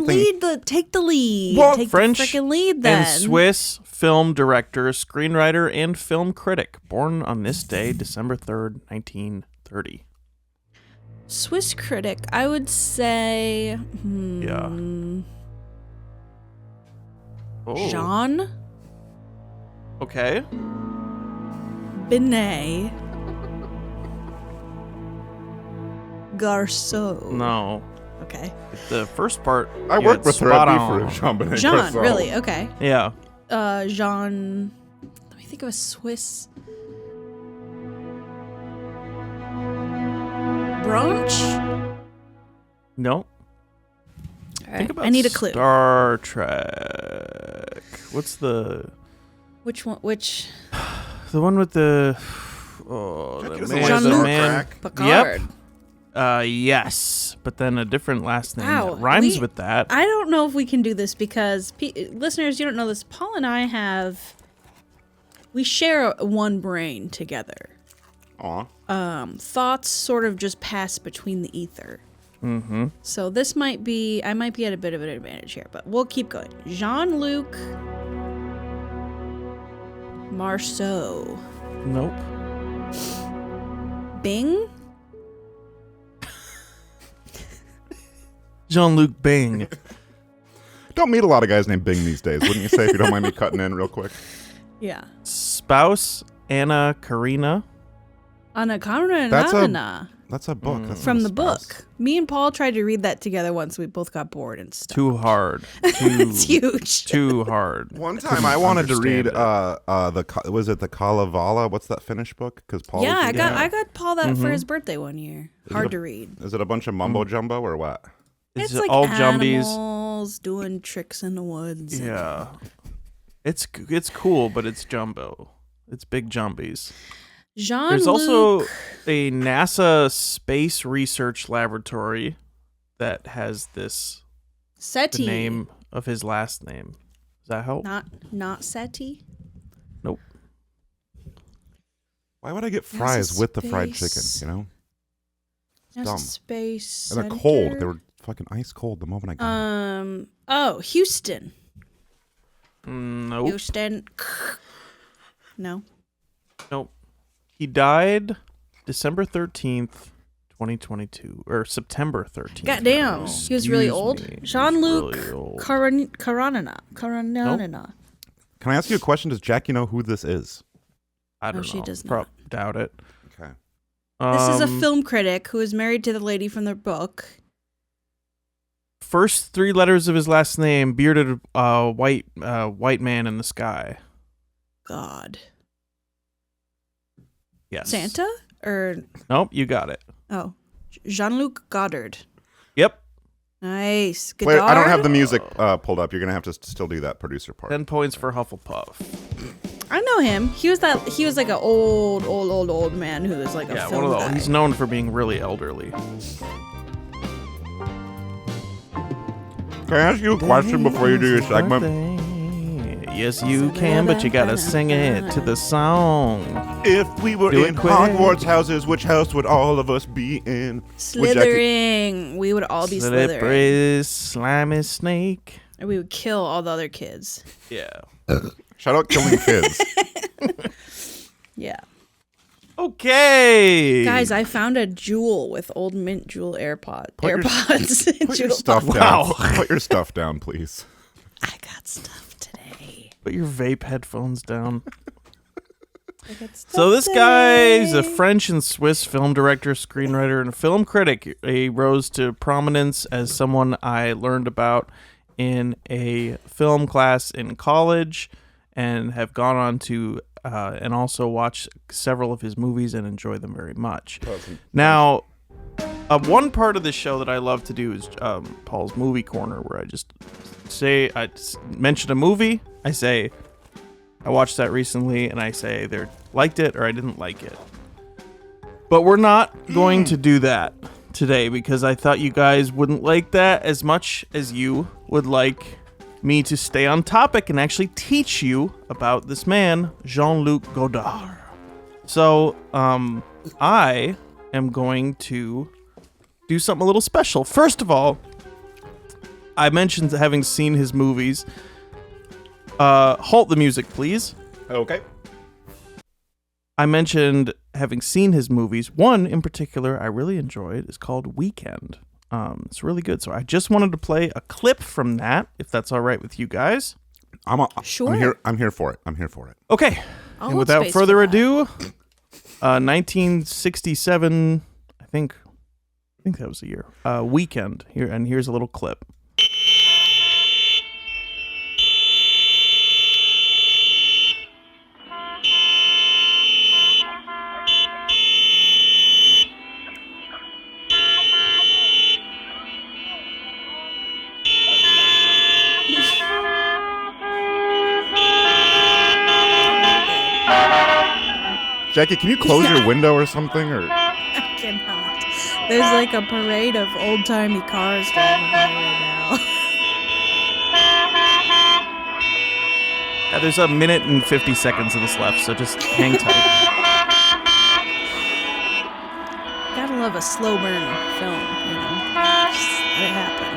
take the lead. Well, take French the freaking lead then. and Swiss film director, screenwriter, and film critic, born on this day, December 3rd, 1930. Swiss critic, I would say. Yeah. Oh. Jean. Okay. Benet. Garceau. No. Okay. The first part. I worked with her at Beef for Jean Benet. Jean, really? Okay. Yeah. Jean. Let me think of a Swiss. Brunch? No. All right. Think about I need a clue. Star Trek. What's the? Which one? Which? The one with the. Oh, the man. Jean-Luc Picard. Yep. Yes, but then a different last name Wow, that rhymes with that. I don't know if we can do this because listeners, you don't know this. Paul and I we share one brain together. Aw. Thoughts sort of just pass between the ether. Mm-hmm. So this might be, I might be at a bit of an advantage here, but we'll keep going. Jean-Luc Marceau. Nope. Bing? Jean-Luc Bing. Don't meet a lot of guys named Bing these days, wouldn't you say, if you don't mind me cutting in real quick? Yeah. Spouse, Anna Karina. Anna Karenina. That's a book. That's From not a the spouse. book. Me and Paul tried to read that together once. We both got bored and stuff. Too hard. It's huge. Too hard. One time I wanted to read was it the Kalevala? What's that Finnish book? Because Paul. Yeah, I got Paul that for his birthday one year. Hard to read. Is it a bunch of mumbo jumbo or what? It's it like all jumbies? animals doing tricks in the woods. Yeah. It's cool, but it's jumbo. It's big jumbies. Jean-Luc. There's also a NASA space research laboratory that has this SETI. the name of his last name. Does that help? Not SETI. Nope. Why would I get fries with the fried chicken? You know, it's dumb. Space. And they're cold. They were fucking ice cold the moment I got. Oh, Houston. Nope. Houston. No. Nope. He died December 13th, 2022. Or September 13th. Goddamn. He was really old. Jean-Luc Karenina. Can I ask you a question? Does Jackie know who this is? I don't know. She does not. Doubt it. Okay. This is a film critic who is married to the lady from the book. First three letters of his last name, bearded white man in the sky. God. Yes. Santa? Or Nope, you got it. oh, Jean-Luc Godard. Yep. Nice. Wait, Godard? I don't have the music pulled up. You're gonna have to still do that producer part. 10 points for Hufflepuff. I know him. He was like an old man who was like a Yeah, film one of those. guy. He's known for being really elderly. Can I ask you a question before you do your segment? Yes, you can, but you gotta sing it to the song. If we were Do it in quick. Hogwarts houses, which house would all of us be in? Slithering. We would all be slithering. Slippery, slimy snake. And we would kill all the other kids. Yeah. Shout out killing kids. Yeah. Okay. Guys, I found a Jewel with old mint Jewel AirPods. Put your Jewel stuff pods. down. Put your stuff down, please. I got stuff today. Put your vape headphones down. So this guy is a French and Swiss film director, screenwriter, and film critic. He rose to prominence as someone I learned about in a film class in college and have gone on to and also watch several of his movies and enjoy them very much. Now, one part of the show that I love to do is Paul's Movie Corner, where I just say, I mention a movie, I say, I watched that recently, and I say either liked it or I didn't like it. But we're not going to do that today because I thought you guys wouldn't like that as much as you would like me to stay on topic and actually teach you about this man, Jean-Luc Godard. So, I am going to do something a little special. First of all, I mentioned having seen his movies. Halt the music, please. Okay. I mentioned having seen his movies. One in particular I really enjoyed is called Weekend. It's really good. So I just wanted to play a clip from that, if that's all right with you guys. Sure. I'm here for it. I'm here for it. Okay. I'll And hold without space further for that. ado, 1967, I think that was the year. Weekend. Here's a little clip. Jackie, can you close your window or something? Or I cannot. There's like a parade of old-timey cars driving by right now. There's a minute and 50 seconds of this left, so just hang tight. Gotta love a slow burn film, you know. Let it happen.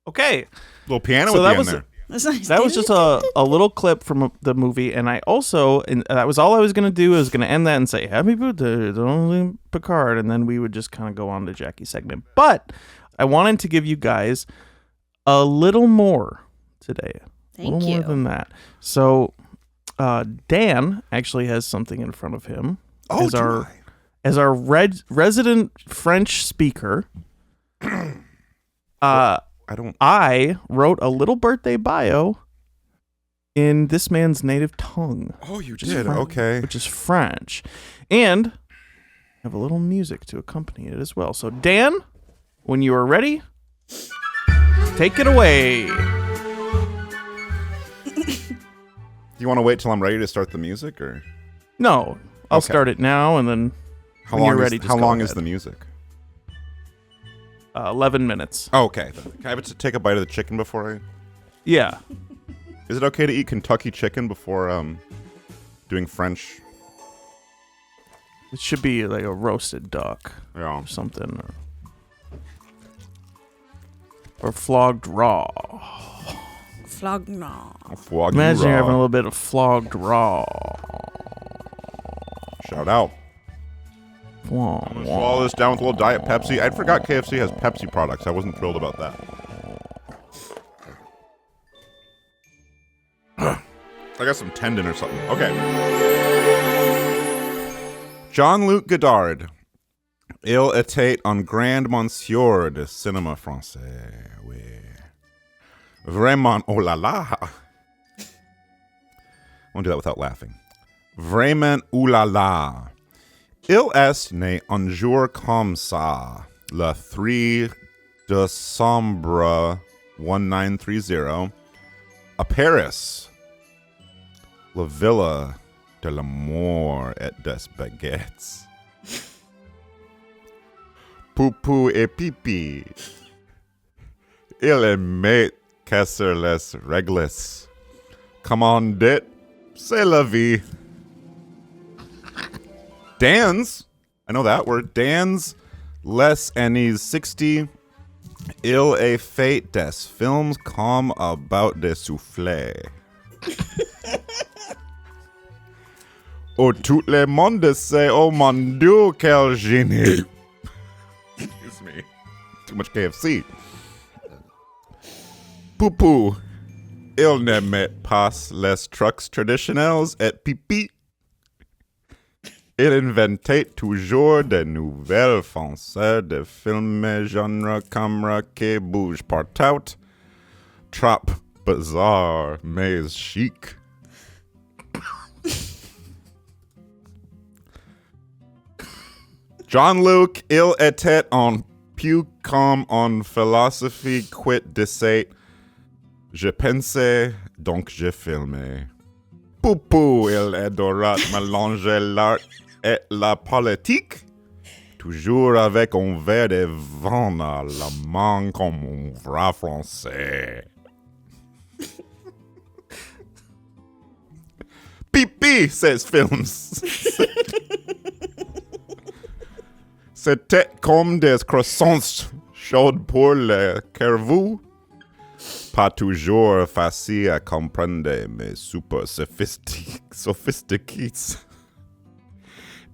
Okay. Little piano So at the that end was there. that was just a little clip from the movie, and I also, and that was all I was gonna do. I was gonna end that and say "Happy Birthday, Donald Picard," and then we would just kind of go on to Jackie's segment. But I wanted to give you guys a little more today. Thank a little you. more than that. So Dan actually has something in front of him as our resident French speaker. I wrote a little birthday bio in this man's native tongue. Oh, you did? Okay. Which is French. And I have a little music to accompany it as well. So, Dan, when you are ready, take it away. You want to wait till I'm ready to start the music, or? No, I'll start it now, and then when you're ready, how long is the music? 11 minutes. Oh, okay. Can I have to take a bite of the chicken before I? Yeah. Is it okay to eat Kentucky chicken before doing French? It should be like a roasted duck or something. Or flogged raw. Flogged raw. Imagine you're having a little bit of flogged raw. Shout out. I'm gonna swallow this down with a little Diet Pepsi. I forgot KFC has Pepsi products. I wasn't thrilled about that. I got some tendon or something. Okay. Jean-Luc Godard. Il était un grand monsieur de cinéma français. Oui. Vraiment, oh la la. I won't do that without laughing. Vraiment, oh la la. Il est né un jour comme ça, le 3 décembre 1930, à Paris, la villa de l'amour et des baguettes. Poupou et pipi. Il aimait casser les règles. Comment dit, c'est la vie. Dan's, I know that word. Dan's les années 60. Il est fait des films comme about des soufflets. Oh, tout le monde sait, oh mon Dieu, quel génie. Excuse me. Too much KFC. Poupou. Il n'aimait pas les trucs traditionnels et pipi. Il inventait toujours de nouvelles façons de filmer genre caméra qui bouge partout. Trop bizarre, mais chic. Jean-Luc, il était un peu comme en philosophie quid dicet. Je pensais, donc je filmais. Poupou, il adorait mélanger l'art et la politique, toujours avec un verre de vin à la main comme un vrai français. Pipi, ces films. C'était comme des croissants chauds pour le cerveau. Pas toujours facile à comprendre, mais super sophistiqués.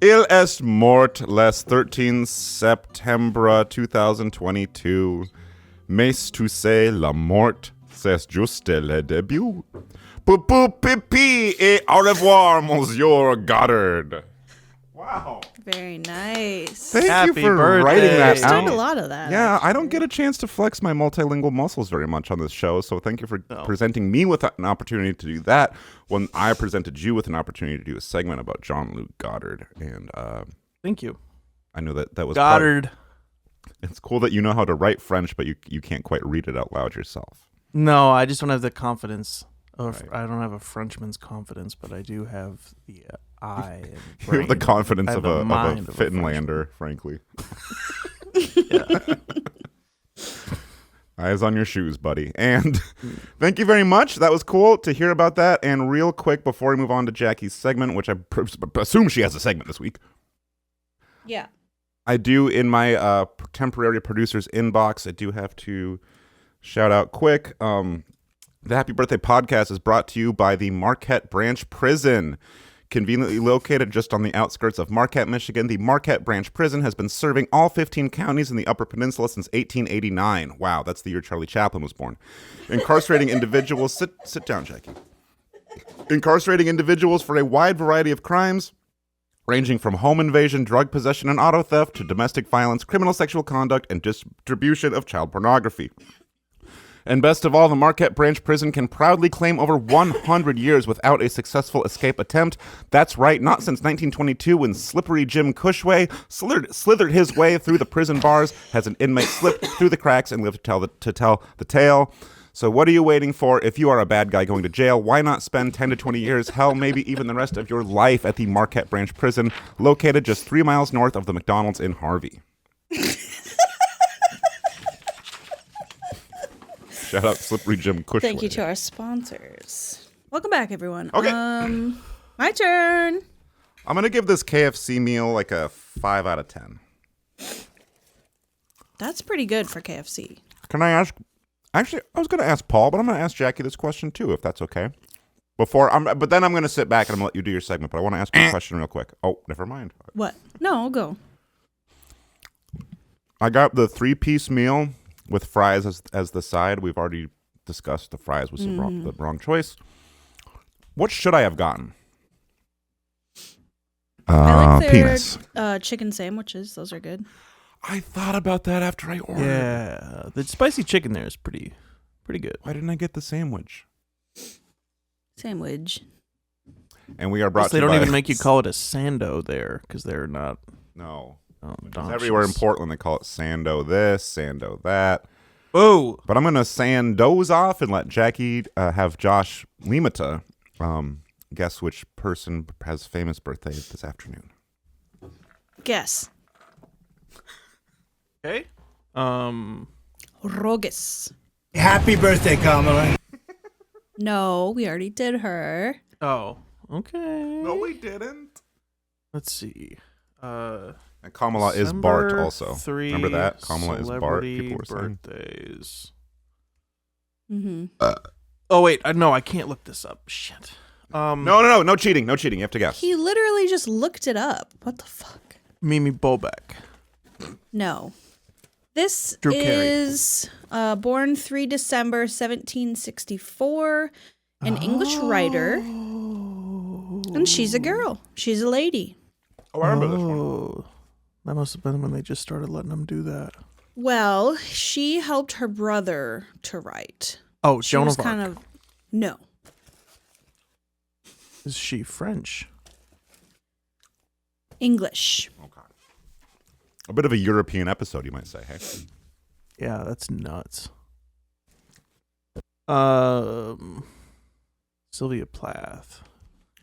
Il est mort le 13 septembre 2022. Mais tu sais, la mort, c'est juste le début. Poupou pipi et au revoir, Monsieur Godard. Wow. Very nice. Thank you for writing that out. I did a lot of that. Yeah, I don't get a chance to flex my multilingual muscles very much on this show, so thank you for presenting me with an opportunity to do that when I presented you with an opportunity to do a segment about Jean-Luc Godard. And thank you. I know that was Godard. It's cool that you know how to write French, but you can't quite read it out loud yourself. No, I just don't have the confidence. I don't have a Frenchman's confidence, but I do have the eye and brain. You have the confidence of a Finlander, frankly. Eyes on your shoes, buddy. And thank you very much. That was cool to hear about that. And real quick, before we move on to Jackie's segment, which I assume she has a segment this week. Yeah. I do, in my temporary producer's inbox, I do have to shout out quick. The Happy Birthday podcast is brought to you by the Marquette Branch Prison. Conveniently located just on the outskirts of Marquette, Michigan, the Marquette Branch Prison has been serving all 15 counties in the Upper Peninsula since 1889. Wow, that's the year Charlie Chaplin was born. Incarcerating individuals... Sit down, Jackie. Incarcerating individuals for a wide variety of crimes, ranging from home invasion, drug possession, and auto theft to domestic violence, criminal sexual conduct, and distribution of child pornography. And best of all, the Marquette Branch Prison can proudly claim over 100 years without a successful escape attempt. That's right, not since 1922 when slippery Jim Cushway slithered his way through the prison bars, has an inmate slipped through the cracks and lived to tell the tale. So what are you waiting for? If you are a bad guy going to jail, why not spend 10 to 20 years, hell, maybe even the rest of your life at the Marquette Branch Prison, located just 3 miles north of the McDonald's in Harvey. Shout out Slippery Jim Cushway. Thank you to our sponsors. Welcome back, everyone. Okay. My turn. I'm going to give this KFC meal like a 5 out of 10. That's pretty good for KFC. Can I ask? Actually, I was going to ask Paul, but I'm going to ask Jackie this question too, if that's okay. But then I'm going to sit back and I'm going to let you do your segment. But I want to ask you a question real quick. Oh, never mind. What? No, I'll go. I got the 3-piece meal with fries as the side. We've already discussed the fries was the wrong choice. What should I have gotten? I like their penis. Chicken sandwiches. Those are good. I thought about that after I ordered. Yeah, the spicy chicken there is pretty good. Why didn't I get the sandwich? Sandwich. And we are brought to They you don't by... even make you call it a sando there because they're not. No. It's everywhere in Portland, they call it sando this, sando that. Oh. But I'm going to sandoze off and let Jackie have Josh Limata guess which person has famous birthday this afternoon. Guess. Okay. Rogus. Happy birthday, Kamala. No, we already did her. Oh, okay. No, we didn't. Let's see. And Kamala is Bart also. Remember that? Kamala is Bart. People were saying. Birthdays. Mm-hmm. Oh, wait. No, I can't look this up. Shit. No cheating. No cheating. You have to guess. He literally just looked it up. What the fuck? Mimi Bobek. No. This Drew Carey. is born 3 December 1764, an English writer. And she's a girl. She's a lady. Oh, I remember this one. That must have been when they just started letting them do that. Well, she helped her brother to write. Oh, She Joan was of Arc. kind of... No. Is she French? English. Okay. A bit of a European episode, you might say, hey? Yeah, that's nuts. Sylvia Plath.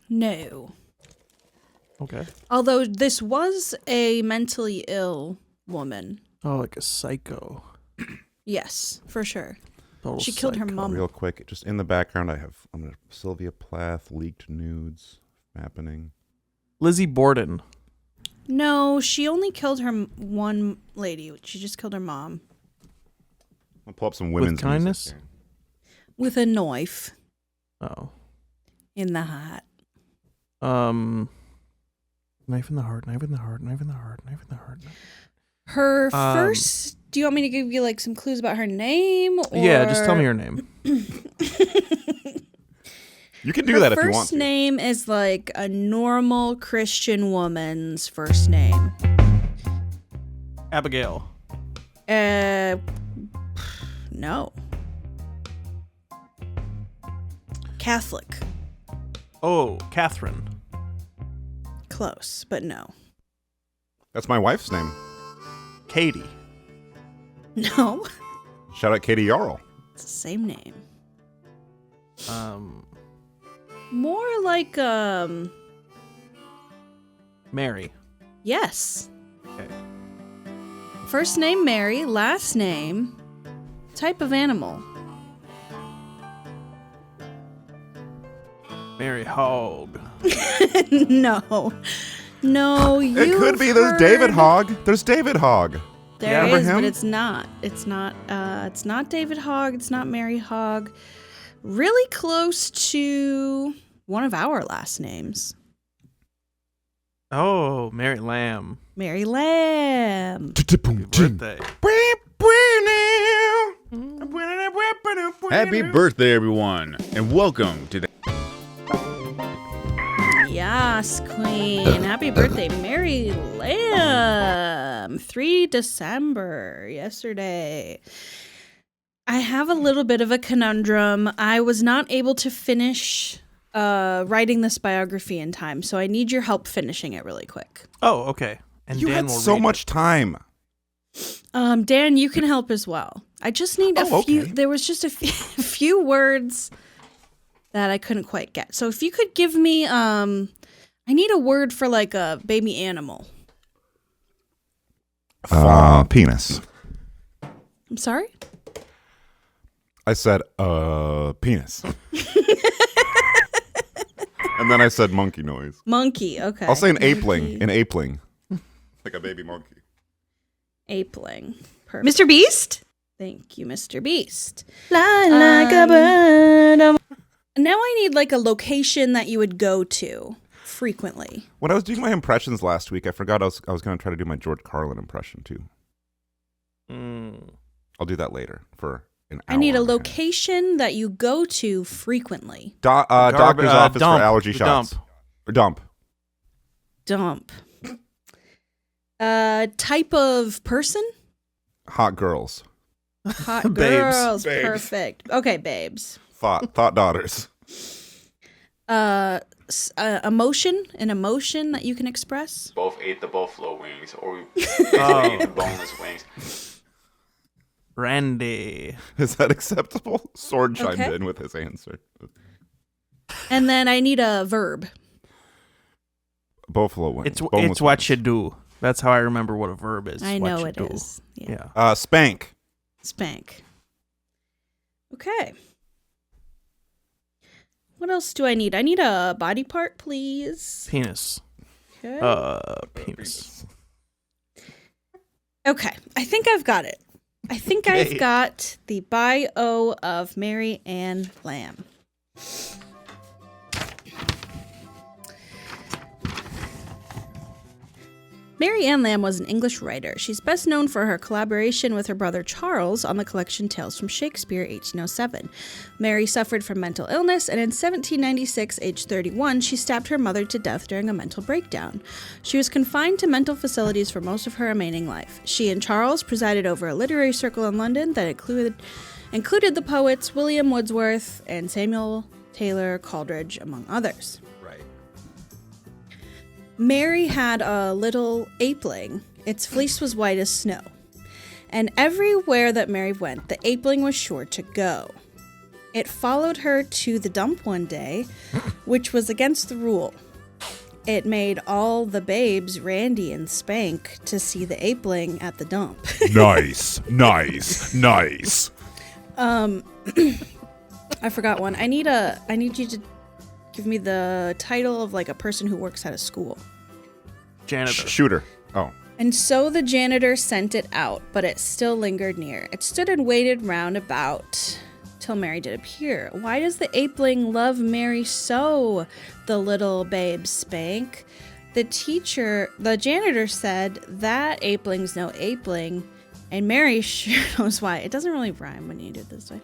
No. Okay. Although this was a mentally ill woman. Oh, like a psycho. Yes, for sure. Total She killed her psycho. mom. Real quick, just in the background, I'm gonna Sylvia Plath, leaked nudes happening. Lizzie Borden. No, she only killed her one lady. She just killed her mom. I'll pull up some women's With kindness? music here. With a knife. Oh. In the hat. Knife in the heart, knife in the heart, knife in the heart, knife in the heart. Her first... Do you want me to give you like some clues about her name? Or... Yeah, just tell me her name. You can do that if you want Her first to. name is like a normal Christian woman's first name. Abigail. No. Catholic. Oh, Catherine. Close, but no. That's my wife's name. Katie. No. Shout out Katie Yarl. It's the same name. More like Mary. Yes. Okay. First name Mary, last name Type of animal. Mary Hog. No. No, you. It could be. There's David Hogg. There's David Hogg. There is, but it's not. It's not David Hogg. It's not Mary Hogg. Really close to one of our last names. Oh, Mary Lamb. Mary Lamb. Happy birthday. Happy birthday, everyone, and welcome to the Yes, Queen. Happy birthday, Mary Lamb. 3 December, yesterday. I have a little bit of a conundrum. I was not able to finish writing this biography in time, so I need your help finishing it really quick. Oh, okay. And you Dan had will so read much it. time. Dan, you can help as well. I just need a few. Okay. There was just a few words that I couldn't quite get. So if you could give me, I need a word for like a baby animal. Penis. I'm sorry? I said, penis. And then I said monkey noise. Monkey, okay. I'll say an Monkey. apeling. An apeling. Like a baby monkey. Apeling. Perfect. Mr. Beast? Thank you, Mr. Beast. Fly like a bird. Now I need like a location that you would go to frequently. When I was doing my impressions last week, I forgot I was going to try to do my George Carlin impression too. I'll do that later for an hour. I need a location that you go to frequently. Doctor's office dump. for allergy The shots. dump. Or dump. Dump. Type of person? Hot girls. Hot Babes. girls. Babes. Perfect. Okay, babes. Thought daughters. Emotion? An emotion that you can express? both ate the buffalo wings, or we Oh. ate the boneless wings. Randy. Is that acceptable? Sword chimed Okay. in with his answer. And then I need a verb. Buffalo wings. It's boneless what wings. you do. That's how I remember what a verb is. I What know you it do. is. Yeah. Yeah. Spank. Spank. Okay. What else do I need? I need a body part, please. Penis. Okay. Penis. Okay. I think I've got it. I think I've got the bio of Mary Ann Lamb. Mary Ann Lamb was an English writer. She's best known for her collaboration with her brother Charles on the collection Tales from Shakespeare, 1807. Mary suffered from mental illness, and in 1796, aged 31, she stabbed her mother to death during a mental breakdown. She was confined to mental facilities for most of her remaining life. She and Charles presided over a literary circle in London that included the poets William Wordsworth and Samuel Taylor Coleridge, among others. Mary had a little apeling. Its fleece was white as snow. And everywhere that Mary went, the apeling was sure to go. It followed her to the dump one day, which was against the rule. It made all the babes randy and spank to see the apeling at the dump. Nice. I forgot one. I need you to give me the title of like a person who works at a school. Janitor. Shooter. Oh. And so the janitor sent it out, but it still lingered near. It stood and waited round about till Mary did appear. Why does the apeling love Mary so? The little babe spank. The janitor said, that apeling's no apeling. And Mary sure knows why. It doesn't really rhyme when you do it this way.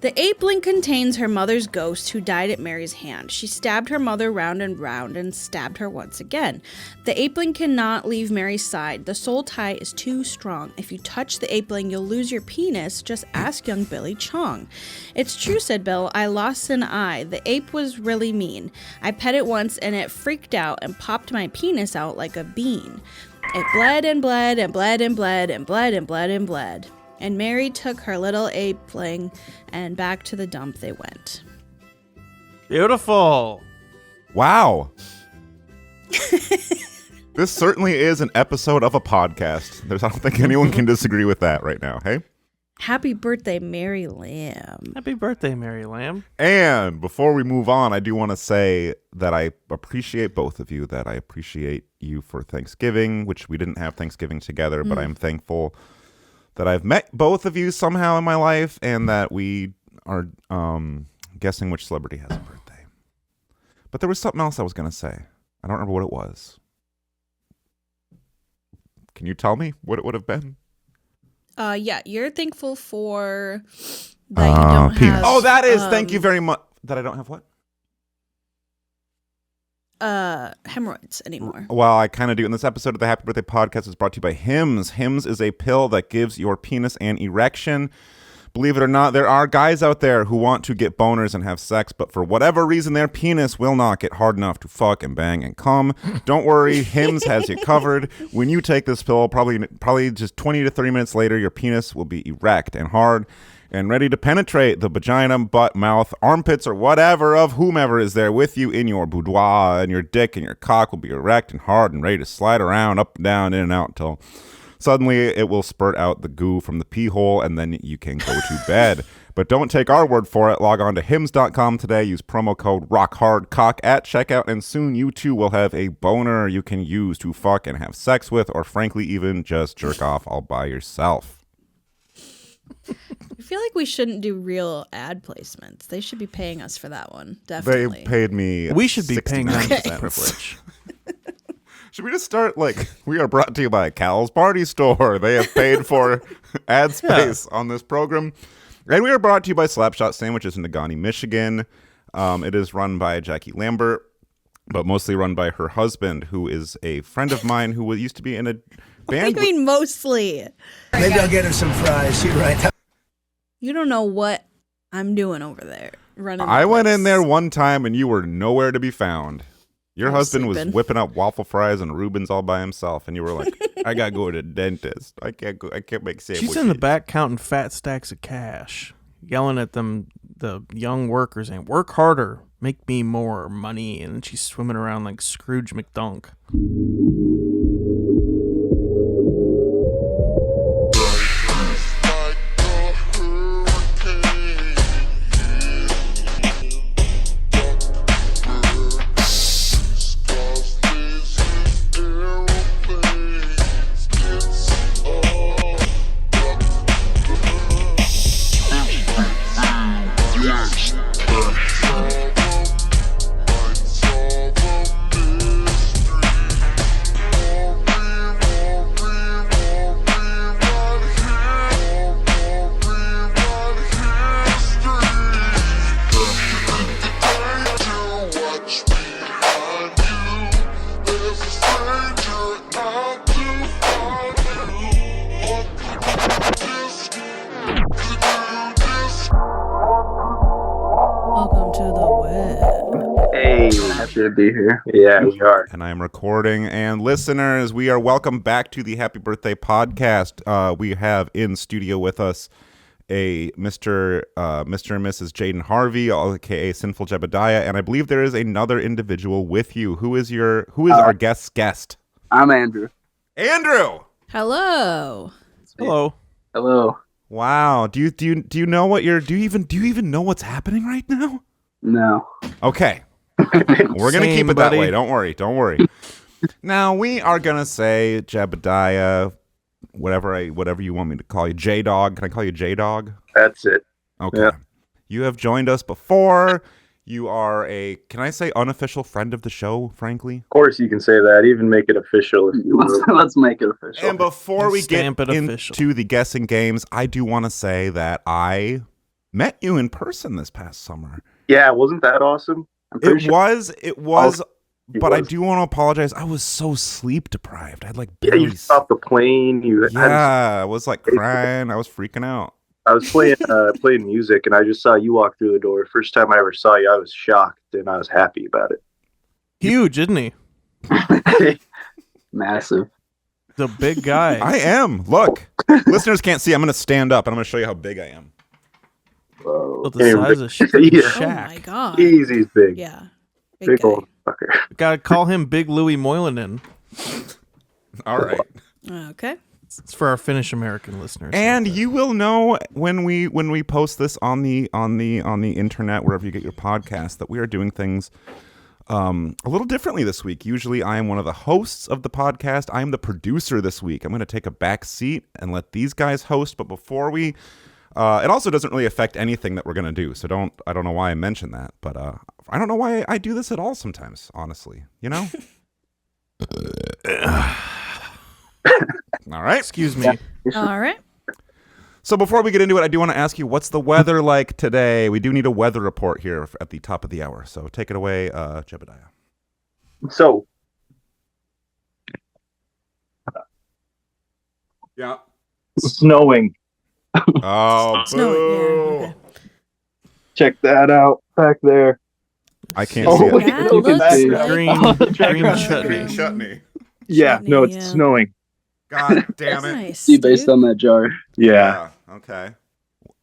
The apeling contains her mother's ghost who died at Mary's hand. She stabbed her mother round and round and stabbed her once again. The apeling cannot leave Mary's side. The soul tie is too strong. If you touch the apeling, you'll lose your penis. Just ask young Billy Chong. It's true, said Bill. I lost an eye. The ape was really mean. I pet it once and it freaked out and popped my penis out like a bean. It bled and bled and bled and bled and bled and bled and bled. And Mary took her little apeling, and back to the dump they went. Beautiful. Wow. This certainly is an episode of a podcast. I don't think anyone can disagree with that right now, hey? Happy birthday, Mary Lamb. Happy birthday, Mary Lamb. And before we move on, I do want to say that I appreciate both of you, that I appreciate you for Thanksgiving, which we didn't have Thanksgiving together, but I'm thankful that I've met both of you somehow in my life and that we are guessing which celebrity has a birthday. But there was something else I was going to say. I don't remember what it was. Can you tell me what it would have been? Yeah, you're thankful for that you don't penis. have... Oh, that is, thank you very much. That I don't have what? Hemorrhoids anymore. Well, I kind of do. And this episode of the Happy Birthday Podcast is brought to you by Hims. Hims is a pill that gives your penis an erection. Believe it or not, there are guys out there who want to get boners and have sex, but for whatever reason, their penis will not get hard enough to fuck and bang and cum. Don't worry, Hims has you covered. When you take this pill, probably just 20 to 30 minutes later, your penis will be erect and hard and ready to penetrate the vagina, butt, mouth, armpits, or whatever of whomever is there with you in your boudoir, and your dick and your cock will be erect and hard and ready to slide around up and down, in and out until suddenly it will spurt out the goo from the pee hole, and then you can go to bed. But don't take our word for it. Log on to hims.com today. Use promo code ROCKHARDCOCK at checkout, and soon you too will have a boner you can use to fuck and have sex with, or frankly even just jerk off all by yourself. I feel like we shouldn't do real ad placements. They should be paying us for that one. Definitely. They paid me. We should be paying them for that privilege. Should we just start like, we are brought to you by Cal's Party Store. They have paid for ad space on this program. And we are brought to you by Slapshot Sandwiches in Nagani, Michigan. It is run by Jaki Lambert, but mostly run by her husband, who is a friend of mine who used to be in a band. What do you mean mostly? Maybe I'll get her some fries. You're right. You don't know what I'm doing over there. Running. I went in there one time and you were nowhere to be found. Your husband was sleeping. whipping up waffle fries and Reubens all by himself, and you were like, I gotta go to the dentist. I can't make sandwiches. She's in the back counting fat stacks of cash, yelling at them, the young workers, and work harder, make me more money. And she's swimming around like Scrooge McDunk. To be here. Yeah, we are. And I'm recording. And listeners, we are welcome back to the Happy Birthday Podcast. We have in studio with us a Mr. and Mrs. Jaden Harvey, aka Sinful Jebediah, and I believe there is another individual with you. Who is our guest? I'm Andrew. Andrew. Hello. Hello. Hello. Wow. Do you know what do you even know what's happening right now? No. Okay. We're going to keep it buddy. that way. Don't worry. Now, we are going to say Jebediah, whatever you want me to call you. J-Dog. Can I call you J-Dog? That's it. Okay. Yeah. You have joined us before. You are can I say unofficial friend of the show, frankly? Of course you can say that. Even make it official if you will. Let's make it official. And before we get into official. the guessing games, I do want to say that I met you in person this past summer. Yeah, wasn't that awesome? It was, but I do want to apologize. I was so sleep deprived. I had like barely... Yeah, you stopped the plane. I was like crying. I was freaking out. I was playing music, and I just saw you walk through the door. First time I ever saw you, I was shocked, and I was happy about it. Huge, isn't he? Massive. The big guy. I am. Look. Listeners can't see. I'm going to stand up, and I'm going to show you how big I am. Well, the size of Shaq. Oh my god. He's big. Yeah. Big old fucker. Gotta call him Big Louis Moylanen. All right. Okay. It's for our Finnish American listeners. And you will know when we post this on the internet, wherever you get your podcast, that we are doing things a little differently this week. Usually I am one of the hosts of the podcast. I am the producer this week. I'm going to take a back seat and let these guys host. But before we, it also doesn't really affect anything that we're going to do. So I don't know why I mentioned that, but I don't know why I do this at all sometimes, honestly, you know? All right. Excuse me. All right. So before we get into it, I do want to ask you, what's the weather like today? We do need a weather report here at the top of the hour. So take it away, Jebediah. So. Yeah. Snowing. Oh, Snowing. Yeah, okay. Check that out back there. I can't see it. That looks like Green chutney. Yeah, no, it's yeah. snowing. God damn it. Nice. See, based on that jar. Yeah. Okay.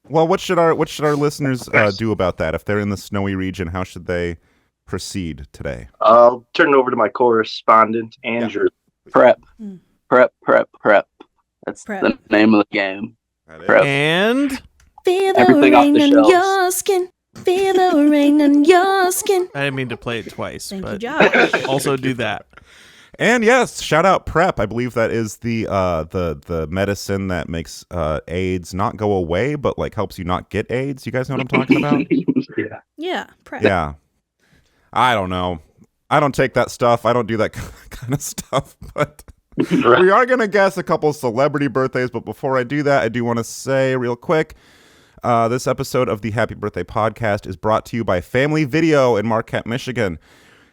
Well, what should our listeners do about that? If they're in the snowy region, how should they proceed today? I'll turn it over to my correspondent, Andrew. Prep. Mm. Prep. That's Prep. the name of the game. Prep. And Feel the Everything off rain the on shelves. your skin. Feel the rain on your skin. I didn't mean to play it twice, Thank you, but Josh. also do that. And yes, shout out PrEP. I believe that is the medicine that makes AIDS not go away, but like helps you not get AIDS. You guys know what I'm talking about? Yeah. Yeah, prep. Yeah. I don't know. I don't take that stuff. I don't do that kind of stuff. But we are going to guess a couple celebrity birthdays. But before I do that, I do want to say real quick, this episode of the Happy Birthday Podcast is brought to you by Family Video in Marquette, Michigan.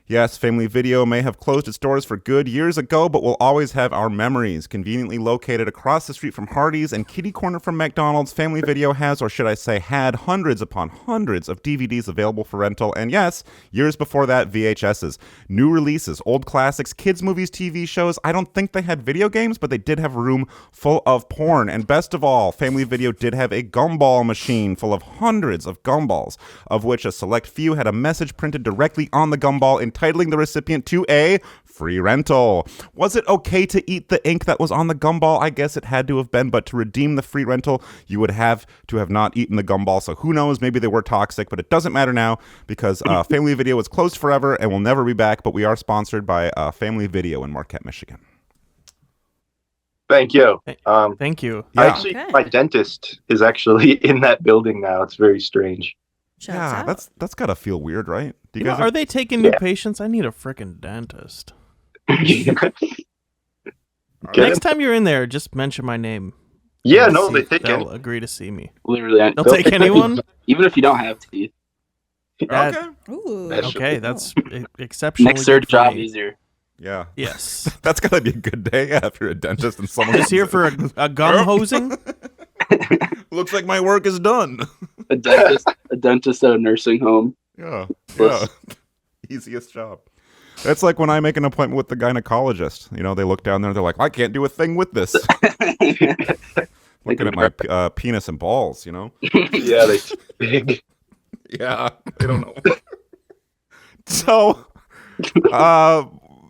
Yes, Family Video may have closed its doors for good years ago, but will always have our memories. Conveniently located across the street from Hardee's and kitty corner from McDonald's, Family Video has, or should I say had, hundreds upon hundreds of DVDs available for rental. And yes, years before that, VHSs. New releases, old classics, kids' movies, TV shows. I don't think they had video games, but they did have a room full of porn. And best of all, Family Video did have a gumball machine full of hundreds of gumballs, of which a select few had a message printed directly on the gumball entitling the recipient to a free rental. Was it okay to eat the ink that was on the gumball? I guess it had to have been, but to redeem the free rental, you would have to have not eaten the gumball. So who knows? Maybe they were toxic, but it doesn't matter now because Family Video is closed forever and will never be back. But we are sponsored by Family Video in Marquette, Michigan. Thank you. Thank you. Yeah. Actually, my dentist is actually in that building now. It's very strange. Yeah, that's gotta feel weird, right? Do You know, are they taking new patients? I need a freaking dentist. Next time you're in there, just mention my name. Yeah, And no, see they if take they'll it. agree to see me. Literally, They'll take anyone. Even if you don't have teeth. Okay, that's exceptionally Makes their good for job me. easier. Yeah. Yes. That's gotta be a good day after a dentist and someone Just here for a gum hosing. Looks like my work is done. A dentist at a nursing home. Yeah. Yeah. Easiest job. It's like when I make an appointment with the gynecologist. You know, they look down there and they're like, I can't do a thing with this. Looking at my penis and balls, you know? Yeah, they big. Yeah, I don't know. So,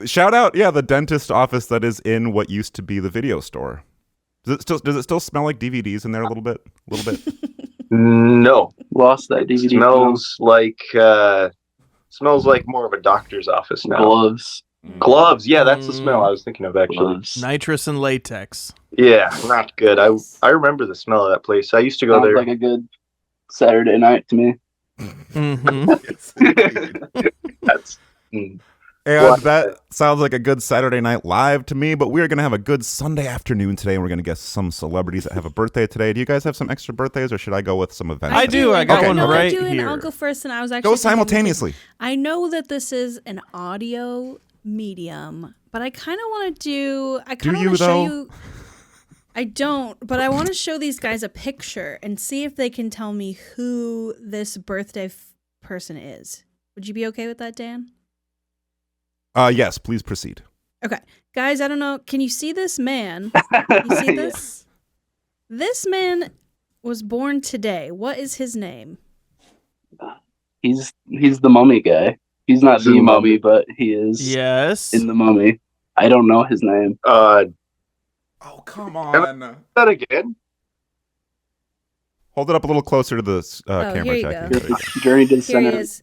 shout out, the dentist office that is in what used to be the video store. Does it still smell like DVDs in there a little bit? No. Lost that DVD. Smells like more of a doctor's office now. Gloves. Yeah, that's the smell I was thinking of actually. Nitrous and latex. Yeah, not good. I remember the smell of that place. I used to go Sounds there. like a good Saturday night to me. And that sounds like a good Saturday Night Live to me, but we're going to have a good Sunday afternoon today, and we're going to guess some celebrities that have a birthday today. Do you guys have some extra birthdays, or should I go with some events? I do. I got one right and here. I'll go first, and I was actually Go simultaneously. I know that this is an audio medium, but I kind of want to do. I kind of want to show you. I don't, but I want to show these guys a picture and see if they can tell me who this birthday person is. Would you be okay with that, Dan? Yes, please proceed. Okay. Guys, I don't know. Can you see this man? You see this? This man was born today. What is his name? He's the mummy guy. He's not the mummy, but he is. Yes. In the mummy. I don't know his name. Oh, come on. That again? Hold it up a little closer to the Here camera, you Jackie. go. Journey to the Here he center. is.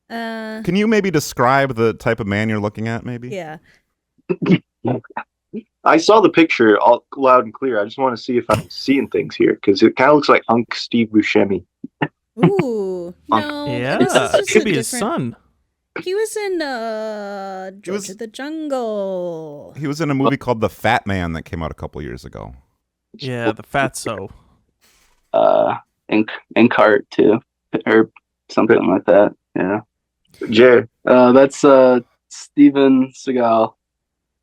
Can you maybe describe the type of man you're looking at, maybe? Yeah. I saw the picture all loud and clear. I just want to see if I'm seeing things here because it kind of looks like Hunk Steve Buscemi. Ooh. No. Yeah, this is just could a be his different- son. He was in George of the Jungle. He was in a movie called The Fat Man that came out a couple years ago. Yeah, the fatso. And Cart too, or something like that. Yeah. Jay. That's Steven Seagal.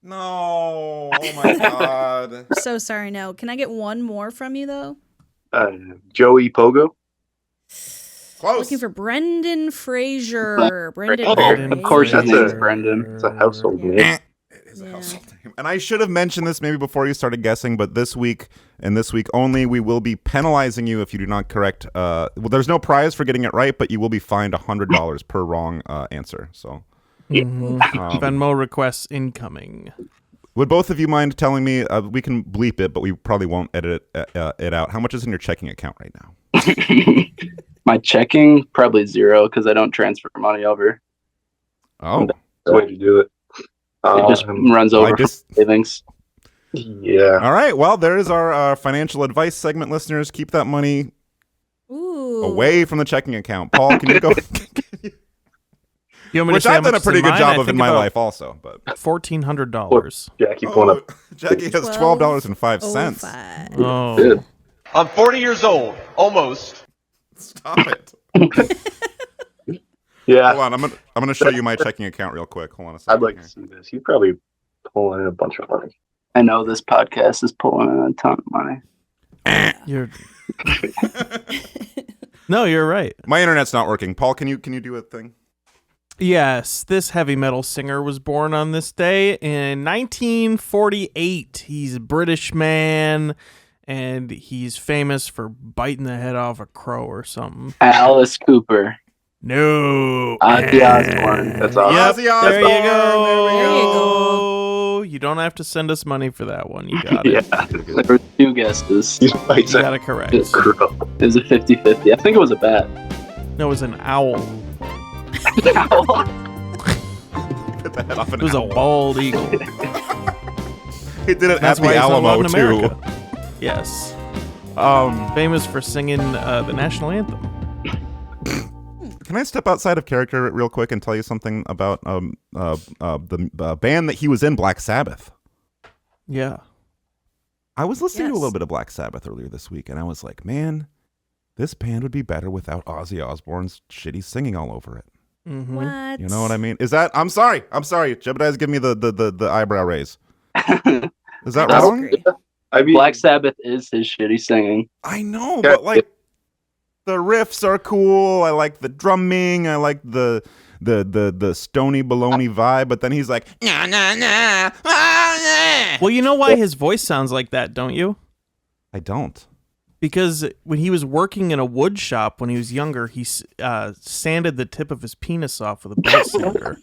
No. Oh my God. So sorry. No. Can I get one more from you though? Joey Pogo. Close. Looking for Brendan Fraser. Brendan. Of course, his That's name's a- Brendan. It's a household name. It is a household name. And I should have mentioned this maybe before you started guessing, but this week and this week only, we will be penalizing you if you do not correct. Well, there's no prize for getting it right, but you will be fined $100 per wrong answer. So, Venmo requests incoming. would both of you mind telling me? We can bleep it, but we probably won't edit it out. How much is in your checking account right now? My checking probably 0 because I don't transfer money over. Oh, That's the way to do it. It just runs over from savings. Yeah. All right. Well, there is our financial advice segment, listeners. Keep that money away from the checking account. Paul, can you go? You want me to Which say how I've done a much is pretty in good mine? job I of in think my about life, also. But $1,400. Jackie pulling up. Jackie has $12.05. Oh. I'm 40 years old, almost. Stop it. Yeah. Hold on, I'm gonna show you my checking account real quick. Hold on a second. I'd like to see this. He's probably pulling in a bunch of money. I know this podcast is pulling in a ton of money. You're No, you're right. My internet's not working. Paul, can you do a thing? Yes, this heavy metal singer was born on this day in 1948. He's a British man, and he's famous for biting the head off a crow or something. Alice Cooper. No. Ozzy Osbourne. That's awesome. Yep, there you go. You don't have to send us money for that one. You got it. Yeah. There were 2 guesses. You got it correct. It was a 50-50. I think it was a bat. No, it was an owl. Put the head off an It was owl. a bald eagle. He did it That's at why the he's not allowed Alamo in too. America. Yes. Famous for singing the national anthem. Can I step outside of character real quick and tell you something about the band that he was in, Black Sabbath? Yeah. I was listening to a little bit of Black Sabbath earlier this week, and I was like, man, this band would be better without Ozzy Osbourne's shitty singing all over it. Mm-hmm. What? You know what I mean? Is that? I'm sorry. Jebediah's giving me the eyebrow raise. Is that wrong? I mean, Black Sabbath is his shitty singing. I know, but like the riffs are cool. I like the drumming. I like the stony baloney vibe. But then he's like, nah, nah, nah, Well, you know why his voice sounds like that, don't you? I don't. Because when he was working in a wood shop when he was younger, he sanded the tip of his penis off with a belt sander.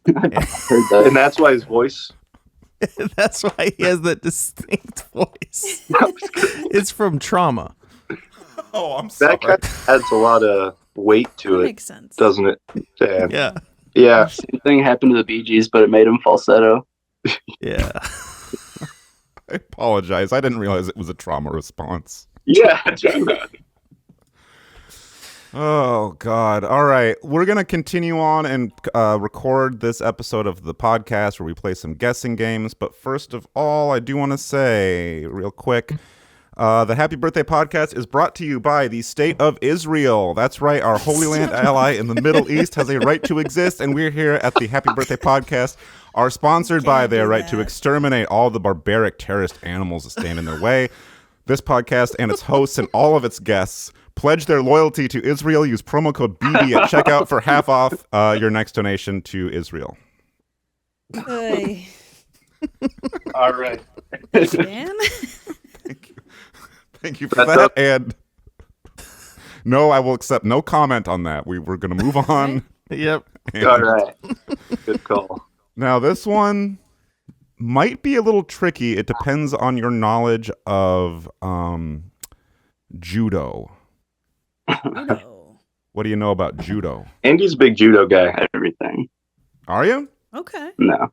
And that's why his voice. That's why he has that distinct voice. It's from trauma. Oh, I'm sorry. That kind of adds a lot of weight to That it. makes sense. Doesn't it? Damn. Yeah. Yeah. Same thing happened to the Bee Gees, but it made him falsetto. Yeah. I apologize. I didn't realize it was a trauma response. Yeah. Oh, God. All right. We're going to continue on and record this episode of the podcast where we play some guessing games. But first of all, I do want to say real quick, the Happy Birthday podcast is brought to you by the State of Israel. That's right. Our Holy Land ally in the Middle East has a right to exist. And we're here at the Happy Birthday podcast are sponsored by their right to exterminate all the barbaric terrorist animals that stand in their way. This podcast and its hosts and all of its guests pledge their loyalty to Israel. Use promo code BB at checkout for half off your next donation to Israel. Oy. All right. Dan? Thank you for that. And no, I will accept no comment on that. We're going to move on. Yep. And All right. Good call. now this one, might be a little tricky. It depends on your knowledge of judo. What do you know about judo? Andy's a big judo guy. Everything. Are you? Okay. No.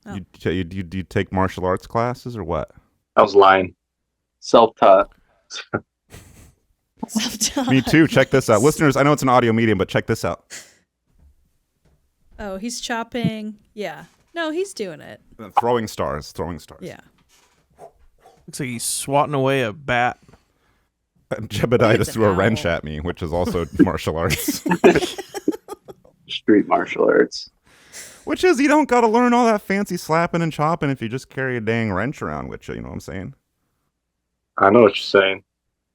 Oh. You take martial arts classes or what? I was lying. Self-taught. Me too. Check this out. Listeners, I know it's an audio medium, but check this out. Oh, he's chopping. Yeah. No, he's doing it. Throwing stars. Yeah. Looks like he's swatting away a bat. And Jebediah just threw a wrench at me, which is also martial arts. Street martial arts. Which is, you don't got to learn all that fancy slapping and chopping if you just carry a dang wrench around with you. You know what I'm saying? I know what you're saying.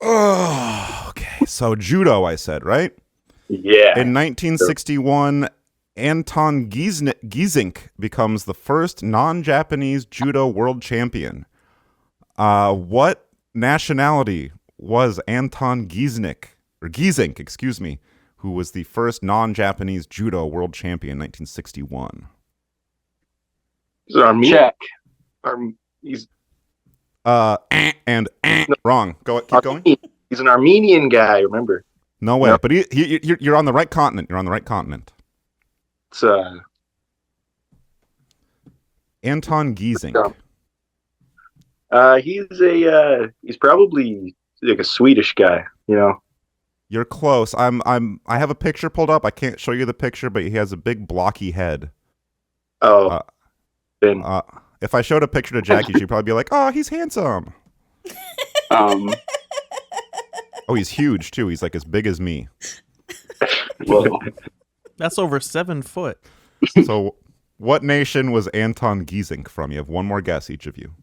Oh, okay. So judo, I said, right? Yeah. In 1961, Anton Giesink becomes the first non-Japanese judo world champion. What nationality was Anton Giesink, excuse me, who was the first non-Japanese judo world champion in 1961? He's Armenian. Check. He's wrong. Keep going. He's an Armenian guy. Remember? No way. Yep. But you're on the right continent. You're on the right continent. It's Anton Giesink. He's probably like a Swedish guy. You know. You're close. I have a picture pulled up. I can't show you the picture, but he has a big blocky head. Oh. If I showed a picture to Jackie, she'd probably be like, "Oh, he's handsome." Oh, he's huge too. He's like as big as me. Whoa. That's over 7 foot. So, what nation was Anton Giesink from? You have one more guess, each of you.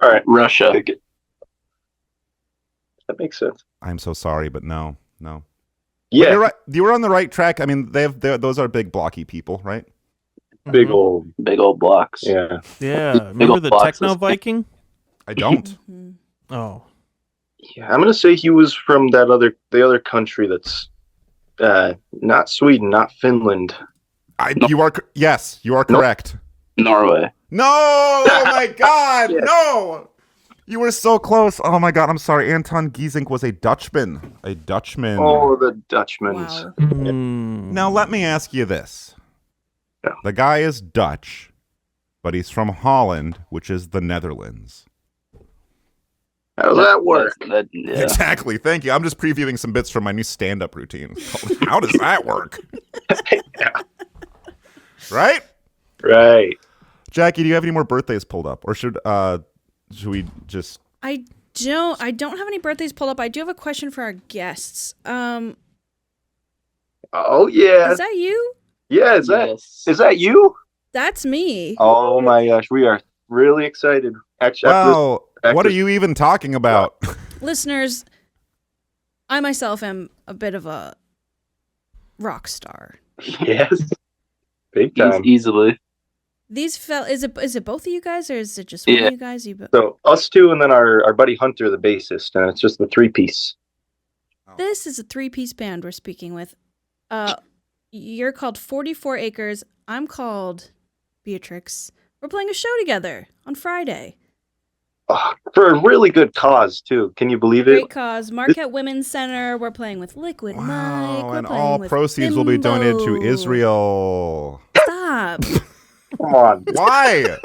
All right, Russia. That makes sense. I'm so sorry, but no. Yeah, but you're right. You were on the right track. I mean, those are big blocky people, right? Big old blocks. Yeah. Yeah. Remember the Techno Viking? I don't. Oh. Yeah, I'm gonna say he was from the other country that's not Sweden, not Finland. You are correct. Norway. No! Oh my God! No! You were so close. Oh my God! I'm sorry. Anton Giesink was a Dutchman. Oh, the Dutchmans. Wow. Now let me ask you this: the guy is Dutch, but he's from Holland, which is the Netherlands. How does that work? Yeah. Exactly. Thank you. I'm just previewing some bits from my new stand-up routine. How does that work? Right? Right. Jackie, do you have any more birthdays pulled up, or should we just? I don't have any birthdays pulled up. I do have a question for our guests. Oh yeah. Is that you? Yeah. Is that you? That's me. Oh my gosh, we are really excited. Actually, wow. What are you even talking about? Listeners, I myself am a bit of a rock star. Yes. Big time. Easily. Is it both of you guys, or is it just one of you guys? So us two, and then our buddy Hunter, the bassist, and it's just the 3-piece. This is a 3-piece band we're speaking with. You're called 44 Acres. I'm called Beatrix. We're playing a show together on Friday. For a really good cause too. Can you believe it? Great cause. Marquette Women's Center. We're playing with Liquid Mike. We're And playing all with proceeds will be donated to Bimbo. Israel. Stop. Come on. Why?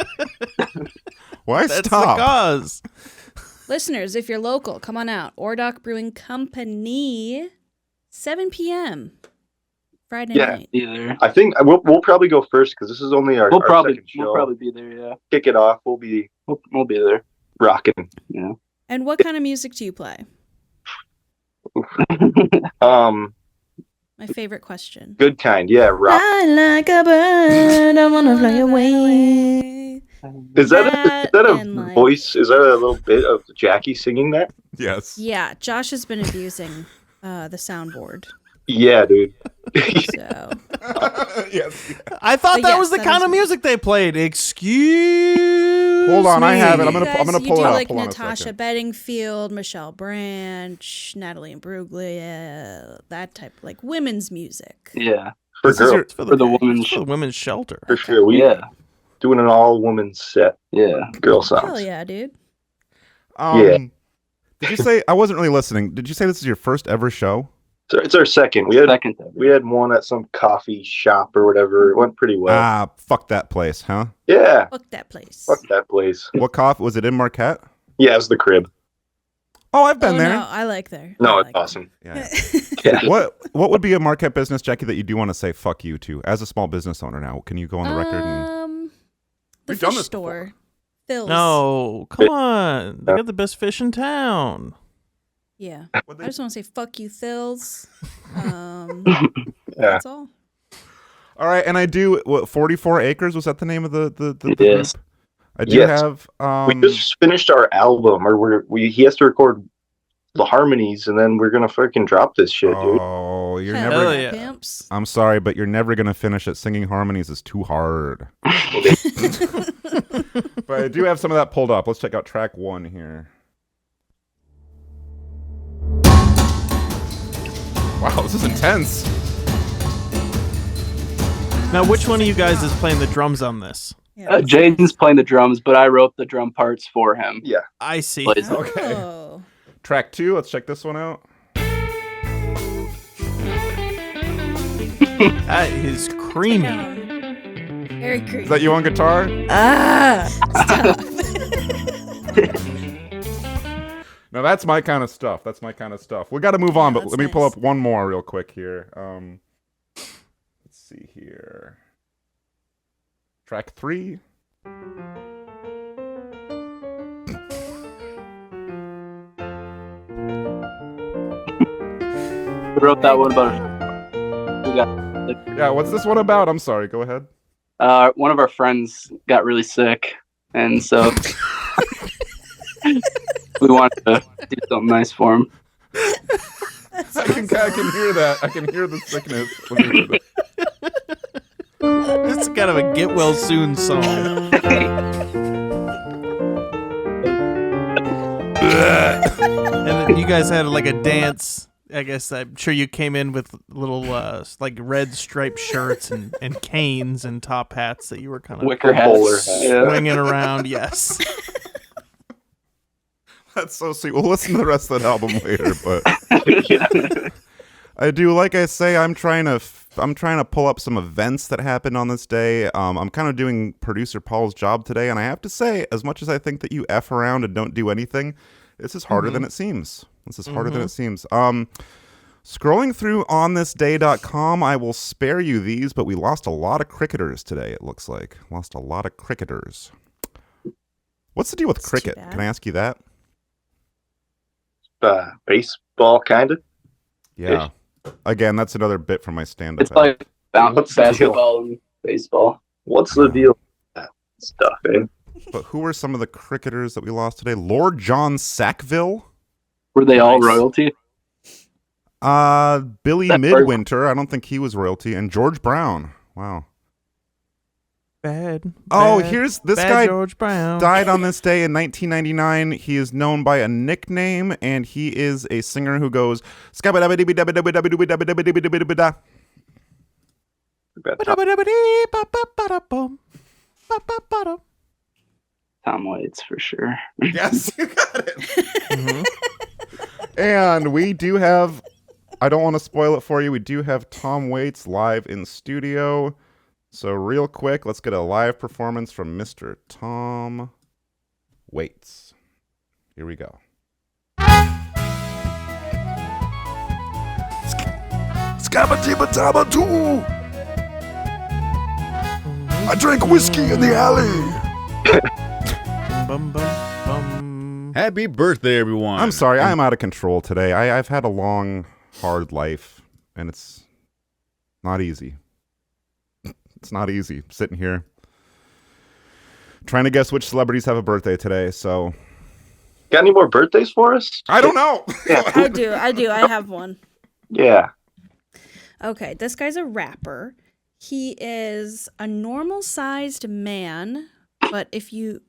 Why That's stop? the cause. Listeners, if you're local, come on out. Ordoc Brewing Company, 7 p.m. Friday night. Either. I think we'll probably go first because this is only our second show. We'll probably be there. Yeah. Kick it off. We'll be there. rocking. Yeah. And what kind of music do you play? My favorite question. Good kind. Yeah, rock. I like a bird. I want to fly away. Is that a voice? Is that a little bit of Jackie singing that? Yes. Yeah, Josh has been abusing the soundboard. Yeah, dude. So. Yes. I thought that yes, was the that kind is of music they played. Excuse Hold on, me. I have it. I'm gonna You pull do it up. like Hold on a Natasha second. Bedingfield, Michelle Branch, Natalie Imbruglia, that type, like women's music. Yeah. For This is girls. for the women's shelter. For sure. Do doing an all-woman set. Yeah. Girl songs. Hell yeah, dude. Yeah. Did you say, I wasn't really listening, did you say this is your first ever show? So it's our second. We had one at some coffee shop or whatever. It went pretty well. Ah, fuck that place, huh? Yeah. Fuck that place. Fuck that place. What coffee? Was it in Marquette? Yeah, it was the Crib. Oh, I've been there. No, I like there. No, it's awesome. Yeah. Yeah. What would be a Marquette business, Jackie, that you do want to say fuck you to as a small business owner now? Can you go on the record and The We've done fish this store. Phil's. No, come on. They got the best fish in town. Yeah. I just want to say fuck you, Phil's. Yeah. That's all. All right, and I do 44 Acres, was that the name of the Yes. group? I do have we just finished our album, or he has to record the harmonies, and then we're gonna fucking drop this shit, dude. Oh, you're Hell never yeah, pimps. I'm sorry, but you're never gonna finish it. Singing harmonies is too hard. But I do have some of that pulled up. Let's check out track 1 here. Wow, this is intense. Now, which one of you guys is playing the drums on this? Jason's playing the drums, but I wrote the drum parts for him. Yeah. I see. Plays it. Okay. Track 2, let's check this one out. That is creamy. Very creepy. Is that you on guitar? Stop. No, that's my kind of stuff. That's my kind of stuff. We got to move on, but let me pull nice. up one more real quick here. Let's see here. Track 3. We wrote that one about. We got. Yeah, what's this one about? I'm sorry. Go ahead. One of our friends got really sick, and so we wanted to do something nice for him. I can hear that. I can hear the sickness. Let me hear This is kind of a get well soon song. And then you guys had like a dance. I guess I'm sure you came in with little like red striped shirts and canes and top hats that you were kind of Wicker hats. swinging around. Yes. That's so sweet. We'll listen to the rest of that album later, but I do, like I say, I'm trying to pull up some events that happened on this day. I'm kind of doing producer Paul's job today, and I have to say, as much as I think that you F around and don't do anything, this is harder than it seems. This is harder than it seems. Scrolling through onthisday.com, I will spare you these, but we lost a lot of cricketers today, it looks like. Lost a lot of cricketers. What's the deal with cricket? Can I ask you that? Baseball, kind of. Yeah. Again, that's another bit from my stand-up. It's like What's the basketball and baseball. What's the deal with that stuff, eh? But who were some of the cricketers that we lost today? Lord John Sackville? Were they all royalty? Billy That Midwinter. I don't think he was royalty. And George Brown. Wow. Bad. Oh, bad, here's this bad guy George Brown. died on this day in 1999. He is known by a nickname, and he is a singer who goes skabba-dabba-dibby-dabba-dabba-dabba-dabba-dabba-dabba-dabba-dabba. Tom Waits for sure. Yes, you got it. And we do have, I don't want to spoil it for you, we do have Tom Waits live in studio. So real quick, let's get a live performance from Mr. Tom Waits. Here we go. Scabba-dibba-dabba-doo! I drank whiskey in the alley. Happy birthday, everyone. I'm sorry, I am out of control today. I've had a long, hard life, and it's not easy. It's not easy sitting here trying to guess which celebrities have a birthday today, so. Got any more birthdays for us? I don't know. I do. I have one. Yeah. Okay, this guy's a rapper. He is a normal-sized man, but if you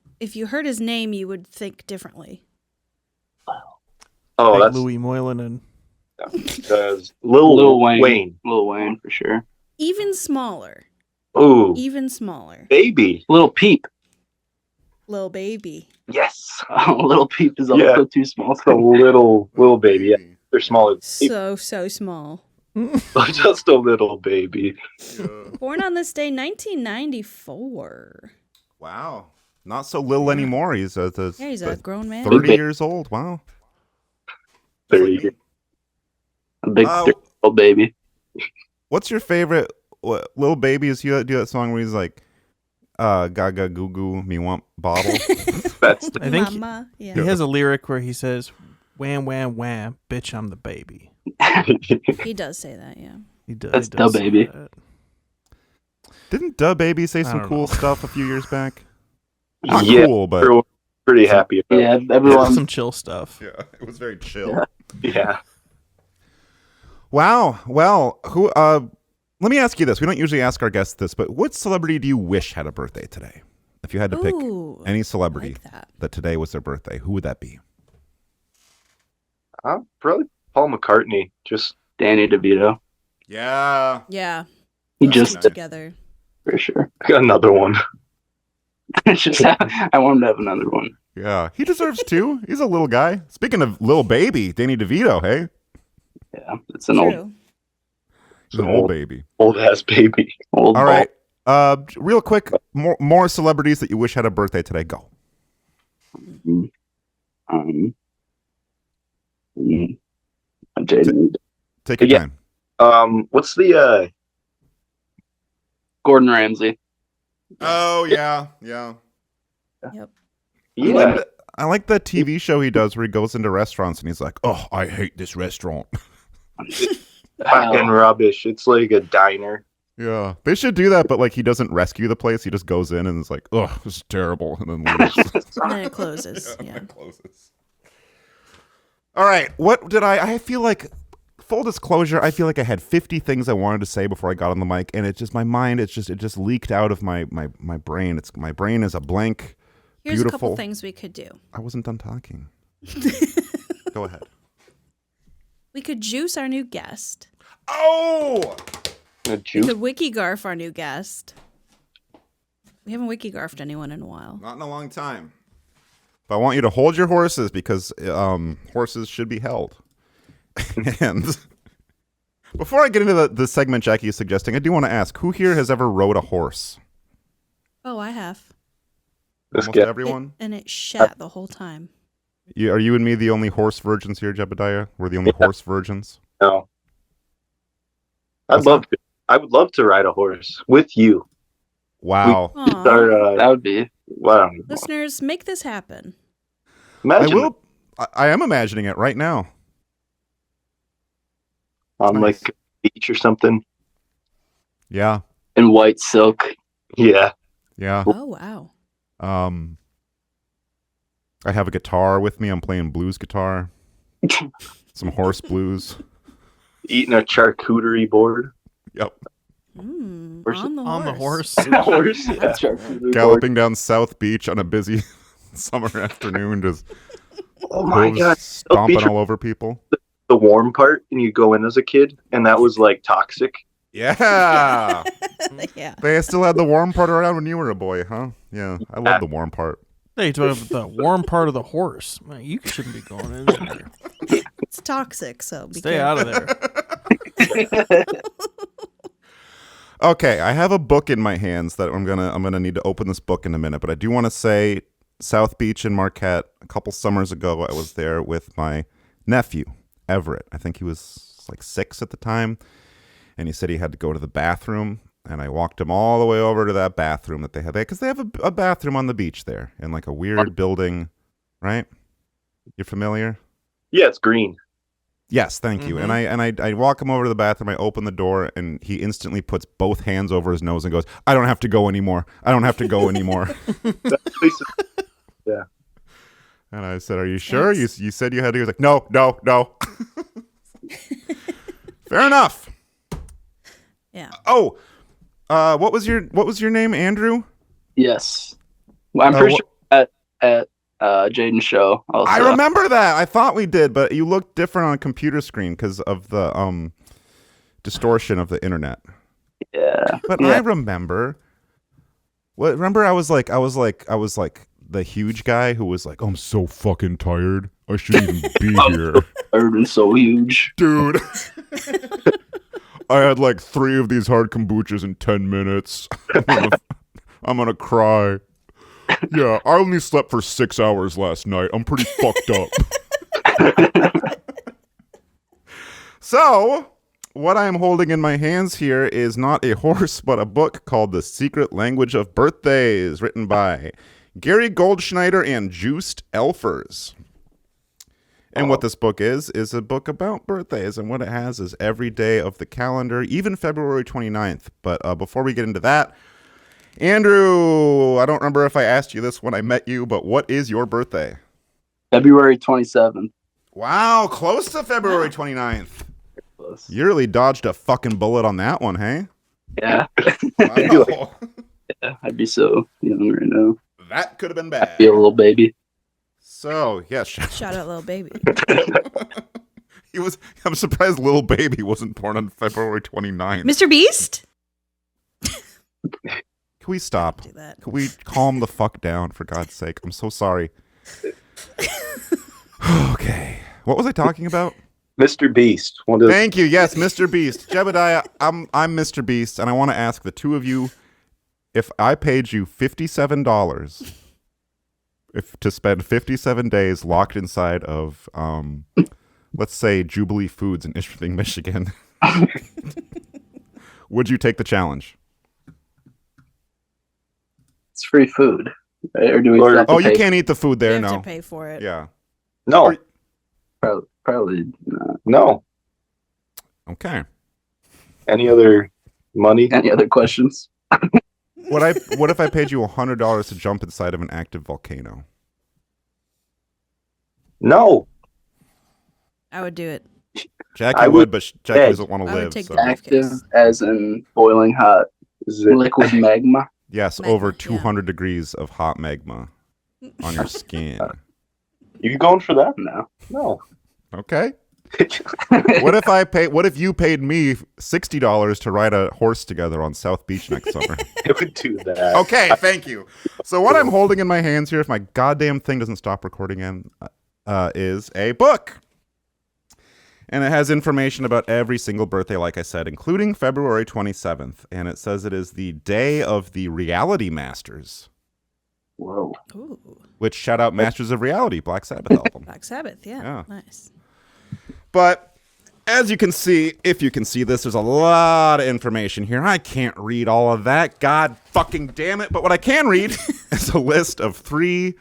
heard his name, you would think differently. Oh, Like that's Louis Moylan and Lil Wayne. Lil Wayne for sure. Even smaller. Oh, Even smaller. baby. Little Peep. Little baby. Yes. Little Peep is also too small. It's a little baby. Yeah, they're smaller. So small. Just a little baby. Born on this day, 1994. Wow. Not so little anymore. He's He's a grown man. 30 years old. Wow. 30. A big 30-year-old baby. What's your favorite Lil Baby? Is he do that song where he's like, gaga goo goo me want bottle? That's I think Mama, yeah. he has a lyric where he says, wham, wham, wham, bitch, I'm the baby. He does say that, yeah. He does. That's he does Da say Baby. that. Didn't Da Baby say some don't cool know. stuff a few years back? Not Yeah, cool, but everyone's pretty happy about Yeah, it. everyone. Some chill stuff. yeah, it was very chill. Yeah. Wow. Well, who? Let me ask you this. We don't usually ask our guests this, but what celebrity do you wish had a birthday today? If you had to pick Ooh, any celebrity like that today was their birthday, who would that be? Probably Paul McCartney. Just Danny DeVito. Yeah. Yeah. He Those just two did, together. for sure. I got another one. It's just, I want him to have another one. Yeah. He deserves two. He's a little guy. Speaking of little baby, Danny DeVito, hey? Yeah, it's an old True. He's an old baby. Old ass baby. old All ball. right. Real quick, more celebrities that you wish had a birthday today. Go. Jaden. Take your Yeah. time. What's the Gordon Ramsay. Oh, yeah. Yeah. Yep. yeah. I like the TV show he does where he goes into restaurants and he's like, oh, I hate this restaurant. Fucking rubbish. It's like a diner. Yeah. They should do that, but like he doesn't rescue the place. He just goes in and is like, oh, this is terrible. And then leaves. And then it closes. And Yeah. then closes. All right. What did I feel like, full disclosure, I feel like I had 50 things I wanted to say before I got on the mic. And it just, my mind, it just leaked out of my brain. My brain is a blank. Here's Beautiful. a couple things we could do. I wasn't done talking. Go ahead. We could juice our new guest. Oh! A We juice. could wiki-garf our new guest. We haven't wiki-garfed anyone in a while. Not in a long time. But I want you to hold your horses because horses should be held. And before I get into the segment Jackie is suggesting, I do want to ask, who here has ever rode a horse? Oh, I have. Let's Almost get everyone? And it shat the whole time. Are you and me the only horse virgins here, Jebediah? We're the only horse virgins? No. I would love to ride a horse with you. Wow. Aw. That would be. Wow. Listeners, make this happen. Imagine I am imagining it right now. on Nice. like a beach or something. Yeah. In white silk. Yeah. Yeah. Oh, wow. I have a guitar with me. I'm playing blues guitar. Some horse blues. Eating a charcuterie board. Yep. On the On the horse. horse. Horse. Yeah. Galloping down South Beach on a busy summer afternoon, just Oh my hooves god. stomping Beach- all over people. The warm part, and you go in as a kid, and that was like toxic. Yeah. Yeah. They still had the warm part around when you were a boy, huh? Yeah. I love the warm part. Hey, you talking about the warm part of the horse. Man, you shouldn't be going in there. It's toxic, so be Stay careful. out of there. Okay, I have a book in my hands that I'm gonna need to open this book in a minute, but I do want to say South Beach in Marquette, a couple summers ago, I was there with my nephew, Everett. I think he was like 6 at the time, and he said he had to go to the bathroom, and I walked him all the way over to that bathroom that they have there, because they have a bathroom on the beach there in like a weird building, right? You're familiar? Yeah, it's green. Yes, thank you. And I walk him over to the bathroom. I open the door, and he instantly puts both hands over his nose and goes, "I don't have to go anymore. I don't have to go anymore." Yeah. And I said, "Are you sure? You said you had to." He was like, "No." Fair enough. Yeah. Oh, what was your name, Andrew? Yes. Well, I'm pretty sure at Jaden's show. Also. I remember that. I thought we did, but you looked different on a computer screen because of the distortion of the internet. Yeah. But I remember. Remember, I was like the huge guy who was like, "I'm so fucking tired. I shouldn't even be here." Tired and so huge, dude. I had like 3 of these hard kombuchas in 10 minutes. I'm gonna cry. Yeah, I only slept for 6 hours last night. I'm pretty fucked up. So, what I am holding in my hands here is not a horse, but a book called The Secret Language of Birthdays, written by Gary Goldschneider and Juiced Elfers. And what this book is a book about birthdays, and what it has is every day of the calendar, even February 29th. But before we get into that, Andrew, I don't remember if I asked you this when I met you, but what is your birthday? February 27th. Wow, close to February 29th. You really dodged a fucking bullet on that one, hey? Yeah. Wow. Yeah, I'd be so young right now. That could have been bad. I'd be a little baby. So, yes. Shout out, little baby. I'm surprised Little Baby wasn't born on February 29th. Mr. Beast? Can we stop? Can we calm the fuck down, for God's sake? I'm so sorry. Okay. What was I talking about? Mr. Beast. Thank you. Yes, Mr. Beast. Jebediah, I'm Mr. Beast, and I want to ask the two of you, if I paid you $57 to spend 57 days locked inside of, let's say, Jubilee Foods in Ishpeming, Michigan, would you take the challenge? It's free food. Right? Or do we have to you pay? can't eat the food there, You have no. to pay for it. Yeah. No. Probably no. Okay. Any other money? Any other questions? What if I paid you $100 to jump inside of an active volcano? No. I would do it. Jackie would, but Jackie doesn't want to live. take So. the Active as in boiling hot liquid magma. Yes, over 200 degrees of hot magma on your skin. You going for that? No. Okay. What if you paid me $60 to ride a horse together on South Beach next summer? I would do that. Okay, thank you. So what I'm holding in my hands here, if my goddamn thing doesn't stop recording is a book. And it has information about every single birthday, like I said, including February 27th. And it says it is the day of the Reality Masters. Whoa. Ooh. Which, shout out Masters of Reality, Black Sabbath album. Black Sabbath, yeah. Nice. But as you can see, if you can see this, there's a lot of information here. I can't read all of that. God fucking damn it. But what I can read is a list of 3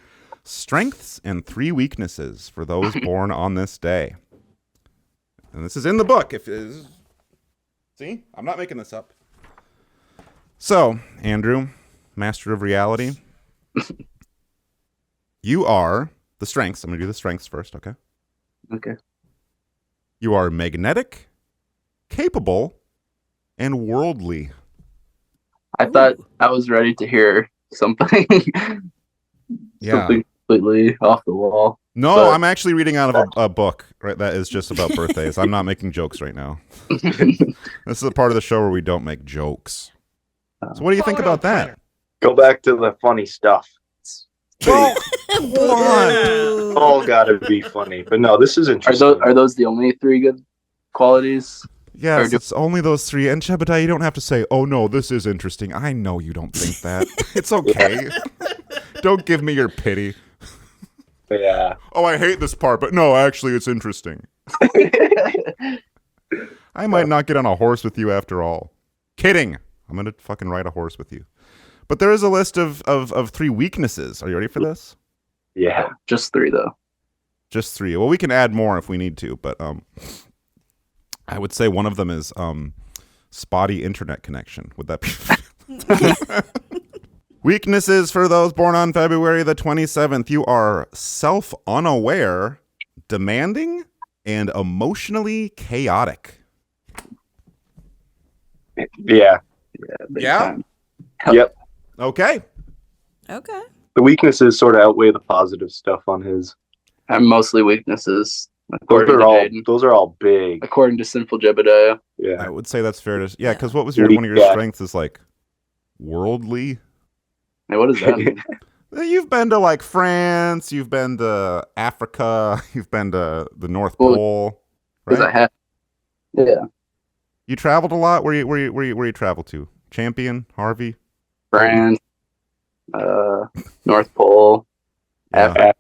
strengths and 3 weaknesses for those born on this day. And this is in the book. See? I'm not making this up. So, Andrew, Master of Reality, you are the strengths. I'm going to do the strengths first, okay? Okay. You are magnetic, capable, and worldly. I thought I was ready to hear something. Something completely off the wall. No, I'm actually reading out of a book, right? That is just about birthdays. I'm not making jokes right now. This is the part of the show where we don't make jokes. So what do you think about that? Go back to the funny stuff. Come on. All gotta be funny. But no, this is interesting. Are those the only 3 good qualities? Yes, it's only those 3. And Jebediah, you don't have to say, oh no, this is interesting. I know you don't think that. It's okay. Don't give me your pity. Yeah. Oh, I hate this part, but no, actually, it's interesting. I might not get on a horse with you after all. Kidding. I'm going to fucking ride a horse with you. But there is a list of 3 weaknesses. Are you ready for this? Yeah. Just 3, though. Just 3. Well, we can add more if we need to, but I would say one of them is spotty internet connection. Would that be... Weaknesses for those born on February the 27th. You are self-unaware, demanding, and emotionally chaotic. Yeah. Yeah? Yep. Okay. Okay. The weaknesses sort of outweigh the positive stuff on his. I'm mostly weaknesses. Those are all big. According to Sinful Jebediah. Yeah. I would say that's fair to. Yeah, because what was one of your strengths is like worldly. Hey, what does that mean? You've been to like France. You've been to Africa. You've been to the North Pole. Right? Yeah. You traveled a lot. Where you traveled to? Champion, Harvey, France, North Pole, yeah.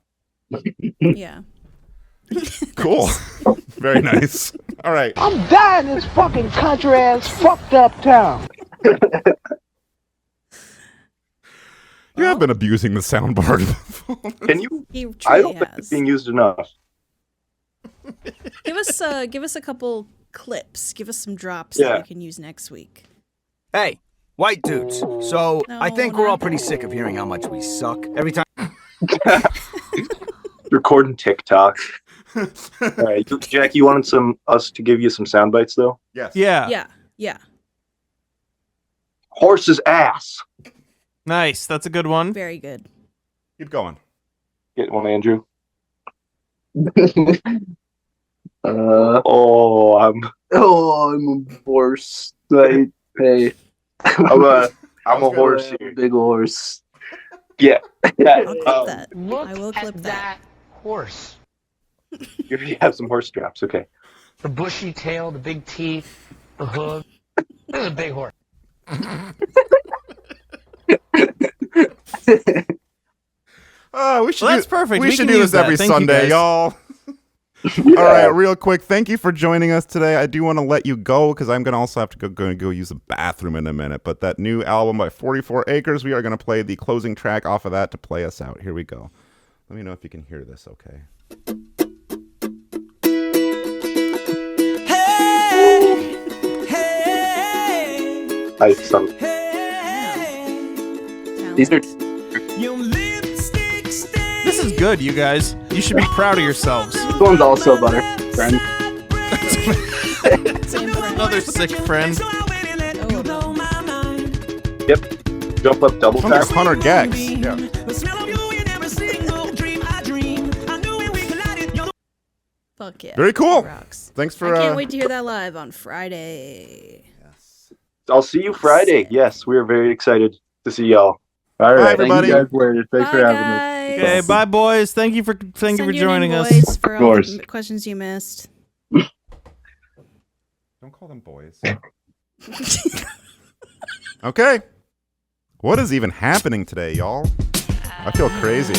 Yeah. Cool. Very nice. All right. I'm dying in this fucking country ass fucked up town. You have been abusing the soundboard. Can you? He I truly don't think has. it's being used enough. Give us a couple clips. Give us some drops Yeah. that we can use next week. Hey, white dudes. So No, I think we're all pretty sick of hearing how much we suck every time. Recording TikTok. All right, Jack, you wanted us to give you some sound bites though? Yes. Yeah. Horse's ass. Nice. That's a good one. Very good. Keep going. Get one, Andrew. I'm a horse. Hey. I'm a horse here. Big horse. Yeah. I'll clip that. I will clip that. Horse. You have some horse straps, okay. The bushy tail, the big teeth, the hood. This is a big horse. We should. Well, that's perfect. We We should can do use this every that. Thank you, Sunday, guys. y'all. All right, real quick. Thank you for joining us today. I do want to let you go because I'm gonna also have to go use the bathroom in a minute. But that new album by 44 Acres, we are gonna play the closing track off of that to play us out. Here we go. Let me know if you can hear this. Okay. These are. This is good, you guys. You should be proud of yourselves. This one's also about our friend. Another sick friend. Yep. Jump up double tap. 100 gags. Yeah. Fuck yeah. Very cool. Rocks. Thanks for. I can't wait to hear that live on Friday. I'll see you Friday. Yes, we are very excited to see y'all. All right, everybody. Thank you guys later. Thanks for having us. Okay, bye, boys. Thank you for joining us. For all the questions you missed. Don't call them boys. Okay. What is even happening today, y'all? I feel crazy.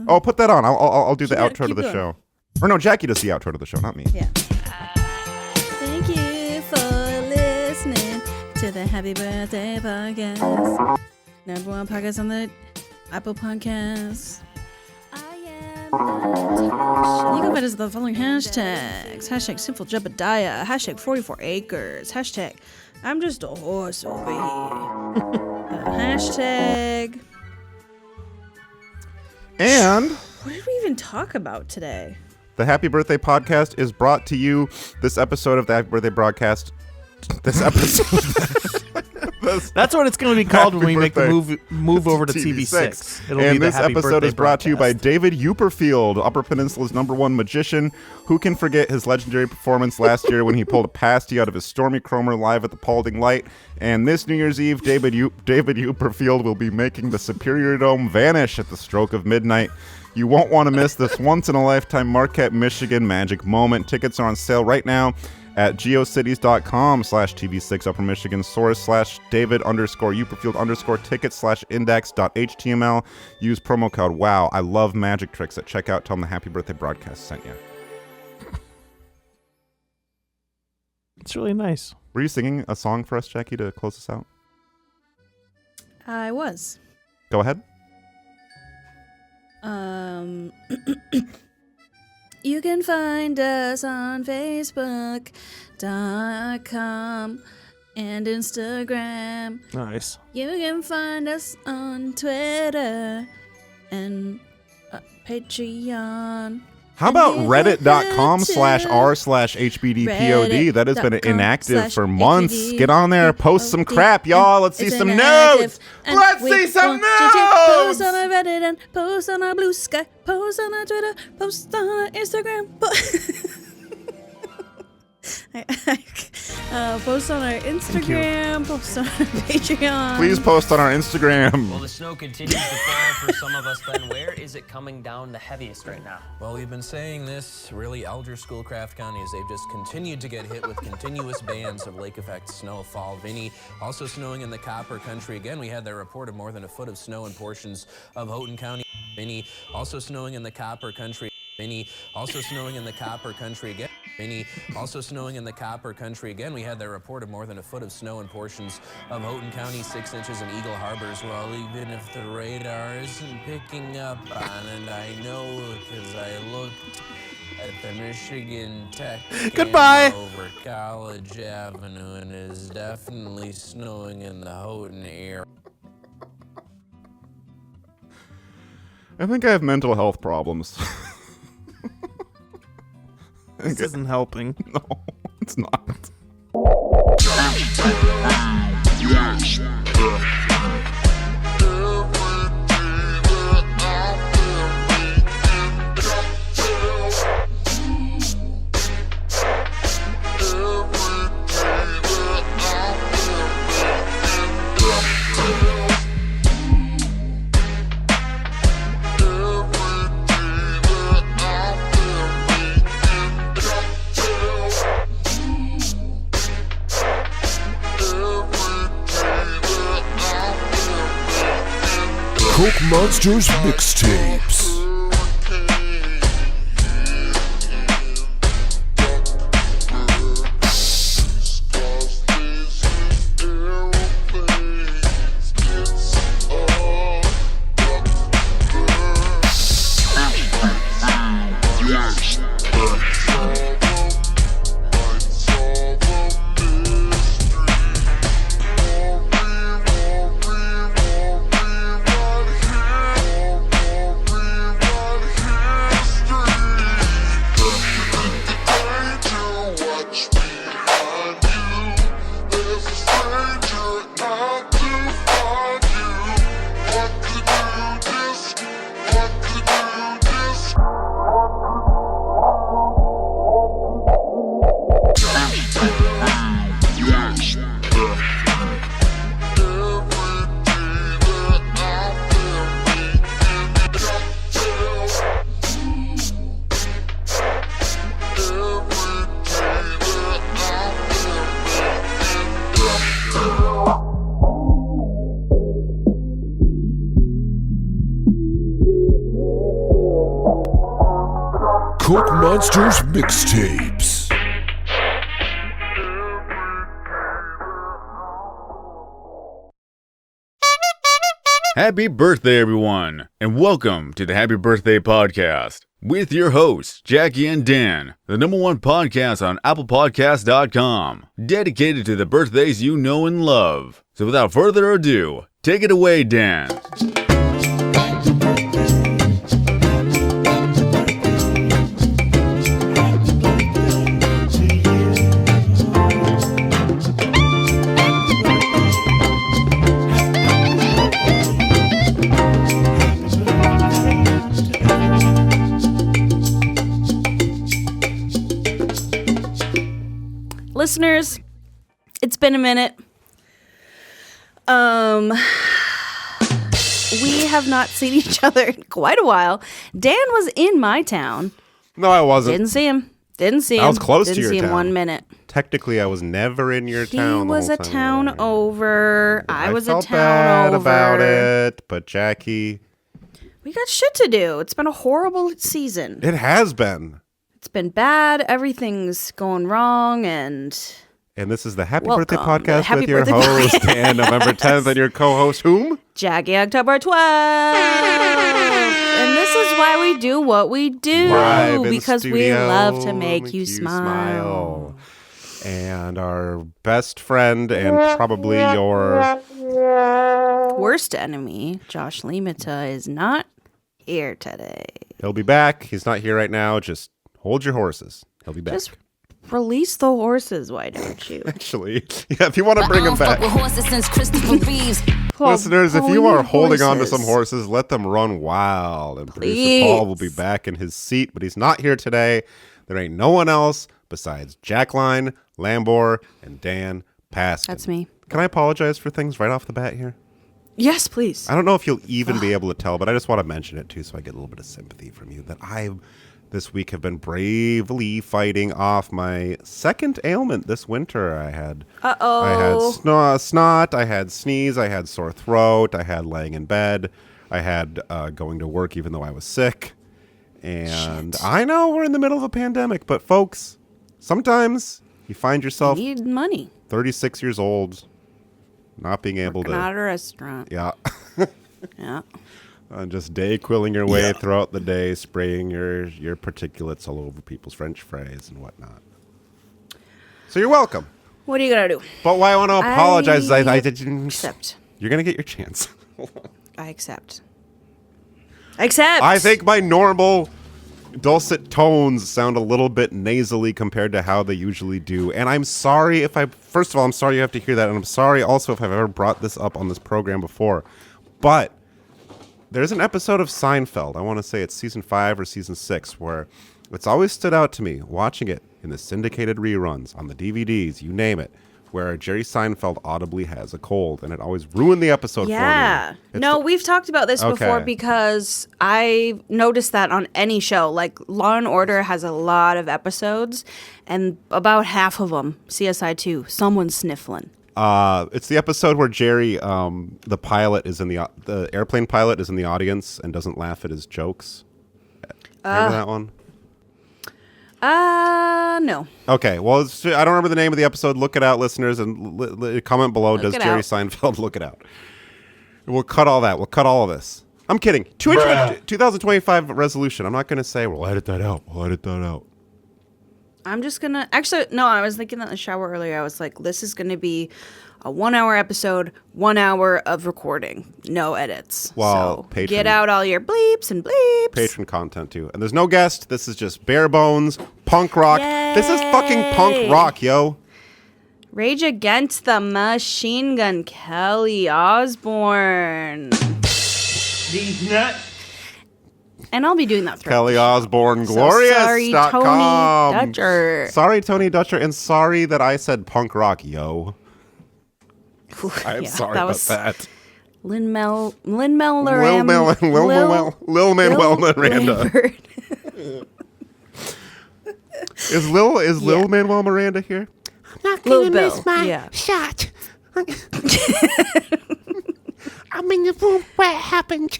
Oh, put that on. I'll do the outro to the show. Or no, Jackie does the outro to the show, not me. Yeah. Thank you for listening to the Happy Birthday Podcast. Number one podcast on the Apple Podcasts. You can find us with the following hashtags. Hashtag Sinful Jebediah. Hashtag 44 Acres. Hashtag I'm just a horse over here. Hashtag. And What did we even talk about today? the Happy Birthday Podcast is brought to you. This episode of the Happy Birthday Broadcast. This episode. That's what it's going to be called when we make the move over to TV6. It'll be And the this Happy episode Birthday is brought to you by Broadcast. David Upperfield, Upper Peninsula's #1 magician. Who can forget his legendary performance last year when he pulled a pasty out of his Stormy Cromer live at the Paulding Light? And this New Year's Eve, David Upperfield will be making the Superior Dome vanish at the stroke of midnight. You won't want to miss this once-in-a-lifetime Marquette, Michigan magic moment. Tickets are on sale right now at geocities.com/TV6 Upper Michigan source/David_Upperfield_tickets/index.html. Use promo code WOW. I love magic tricks at checkout. Tell them the Happy Birthday Broadcast sent you. It's really nice. Were you singing a song for us, Jackie, to close us out? I was. Go ahead. You can find us on Facebook.com and Instagram. Nice. You can find us on Twitter and Patreon. How about reddit.com/r/HBDPOD? That has been inactive for months. Get on there, post some crap, y'all. Let's see some notes. Let's see some notes. Post on a Reddit and post on our Blue Sky. Post on our Twitter. Post on our Instagram. Post on our Instagram, post on our Patreon. Please post on our Instagram. Well, the snow continues to fall for some of us, Ben. Where is it coming down the heaviest right now? Well, we've been saying this, really, Alger, Schoolcraft County, as they've just continued to get hit with continuous bands of lake effect snowfall. Vinny, also snowing in the Copper Country. Again, we had that report of more than a foot of snow in portions of Houghton County. Vinny, also snowing in the Copper Country. Vinny, also snowing in the Copper Country again. Vinny, also snowing in the Copper Country again. We had that report of more than a foot of snow in portions of Houghton County, 6 inches in Eagle Harbor as well, even if the radar isn't picking up on it. I know because I looked at the Michigan Tech Goodbye. over College Avenue, and it is definitely snowing in the Houghton area. I think I have mental health problems. This isn't helping. No, it's not. Coke Monsters Mixtapes. Coke Monsters Mixtapes. Happy birthday, everyone, and welcome to the Happy Birthday Podcast with your hosts, Jackie and Dan, the #1 podcast on applepodcast.com, dedicated to the birthdays you know and love. So without further ado, take it away, Dan. Listeners, it's been a minute. We have not seen each other in quite a while. Dan was in my town. No, I wasn't. Didn't see him. I was close Didn't to your see him town. 1 minute. Technically, I was never in your town. He was a town over. I was a felt town bad over. about it, but Jackie, We got shit to do. It's been a horrible season. it has been. It's been bad. Everything's going wrong, and this is the Happy Welcome. Birthday Podcast Happy with your Birthday host, Podcast. Dan, November 10th, and your co-host, whom? Jackie October 12th. And this is why we do what we do. Live in Because we studio, love to make you smile. And our best friend and probably your worst enemy, Josh Limita, is not here today. He'll be back. He's not here right now. Just hold your horses. He'll be back. Just release the horses, why don't you? Actually, yeah, if you want to bring him back. Listeners, if you are holding on to some horses, let them run wild. And Producer Paul will be back in his seat, but he's not here today. There ain't no one else besides Jackline, Lambor, and Dan Paskin. That's me. Can I apologize for things right off the bat here? Yes, please. I don't know if you'll even be able to tell, but I just want to mention it too so I get a little bit of sympathy from you that I this week have been bravely fighting off my second ailment this winter. I had snot, I had sneeze, I had sore throat, I had laying in bed, I had going to work even though I was sick. And I know we're in the middle of a pandemic, but folks, sometimes you find yourself you need money. 36 years old, not being able Working at a restaurant. Yeah. Yeah. Just Dayquilling your way throughout the day, spraying your particulates all over people's French fries and whatnot. So you're welcome. What are you going to do? But why I want to apologize, I didn't accept. You're going to get your chance. I accept. I think my normal dulcet tones sound a little bit nasally compared to how they usually do. And I'm sorry first of all, I'm sorry you have to hear that. And I'm sorry also if I've ever brought this up on this program before. But there's an episode of Seinfeld, I want to say it's season 5 or season 6, where it's always stood out to me watching it in the syndicated reruns, on the DVDs, you name it, where Jerry Seinfeld audibly has a cold, and it always ruined the episode for me. Yeah. No, we've talked about this before Okay. because I noticed that on any show. Like, Law & Order has a lot of episodes, and about half of them, CSI 2, someone's sniffling. It's the episode where Jerry, the pilot, is in the airplane pilot is in the audience and doesn't laugh at his jokes. Remember that one? No. Okay, well, I don't remember the name of the episode. Look it out, listeners, and comment below. Does Jerry Seinfeld look it out? We'll cut all that. We'll cut all of this. I'm kidding. 2025 resolution. I'm not going to say we'll edit that out. We'll edit that out. I'm just going to... Actually, no, I was thinking that in the shower earlier. I was like, this is going to be a 1-hour episode, 1 hour of recording. No edits. Well, so get out all your bleeps and bleeps. Patron content, too. And there's no guest. This is just bare bones, punk rock. Yay. This is fucking punk rock, yo. Rage Against the Machine Gun, Kelly Osbourne. These nuts. And I'll be doing that throughout Kelly the show. Osbourne, So glorious. sorry, Tony Dutcher. Sorry, Tony Dutcher, and sorry that I said punk rock, yo. I'm sorry about that. Lin-Manuel Miranda. Is Lil Manuel Miranda here? I'm not Lil gonna Bill, miss my yeah. shot. I'm in the room where it happened.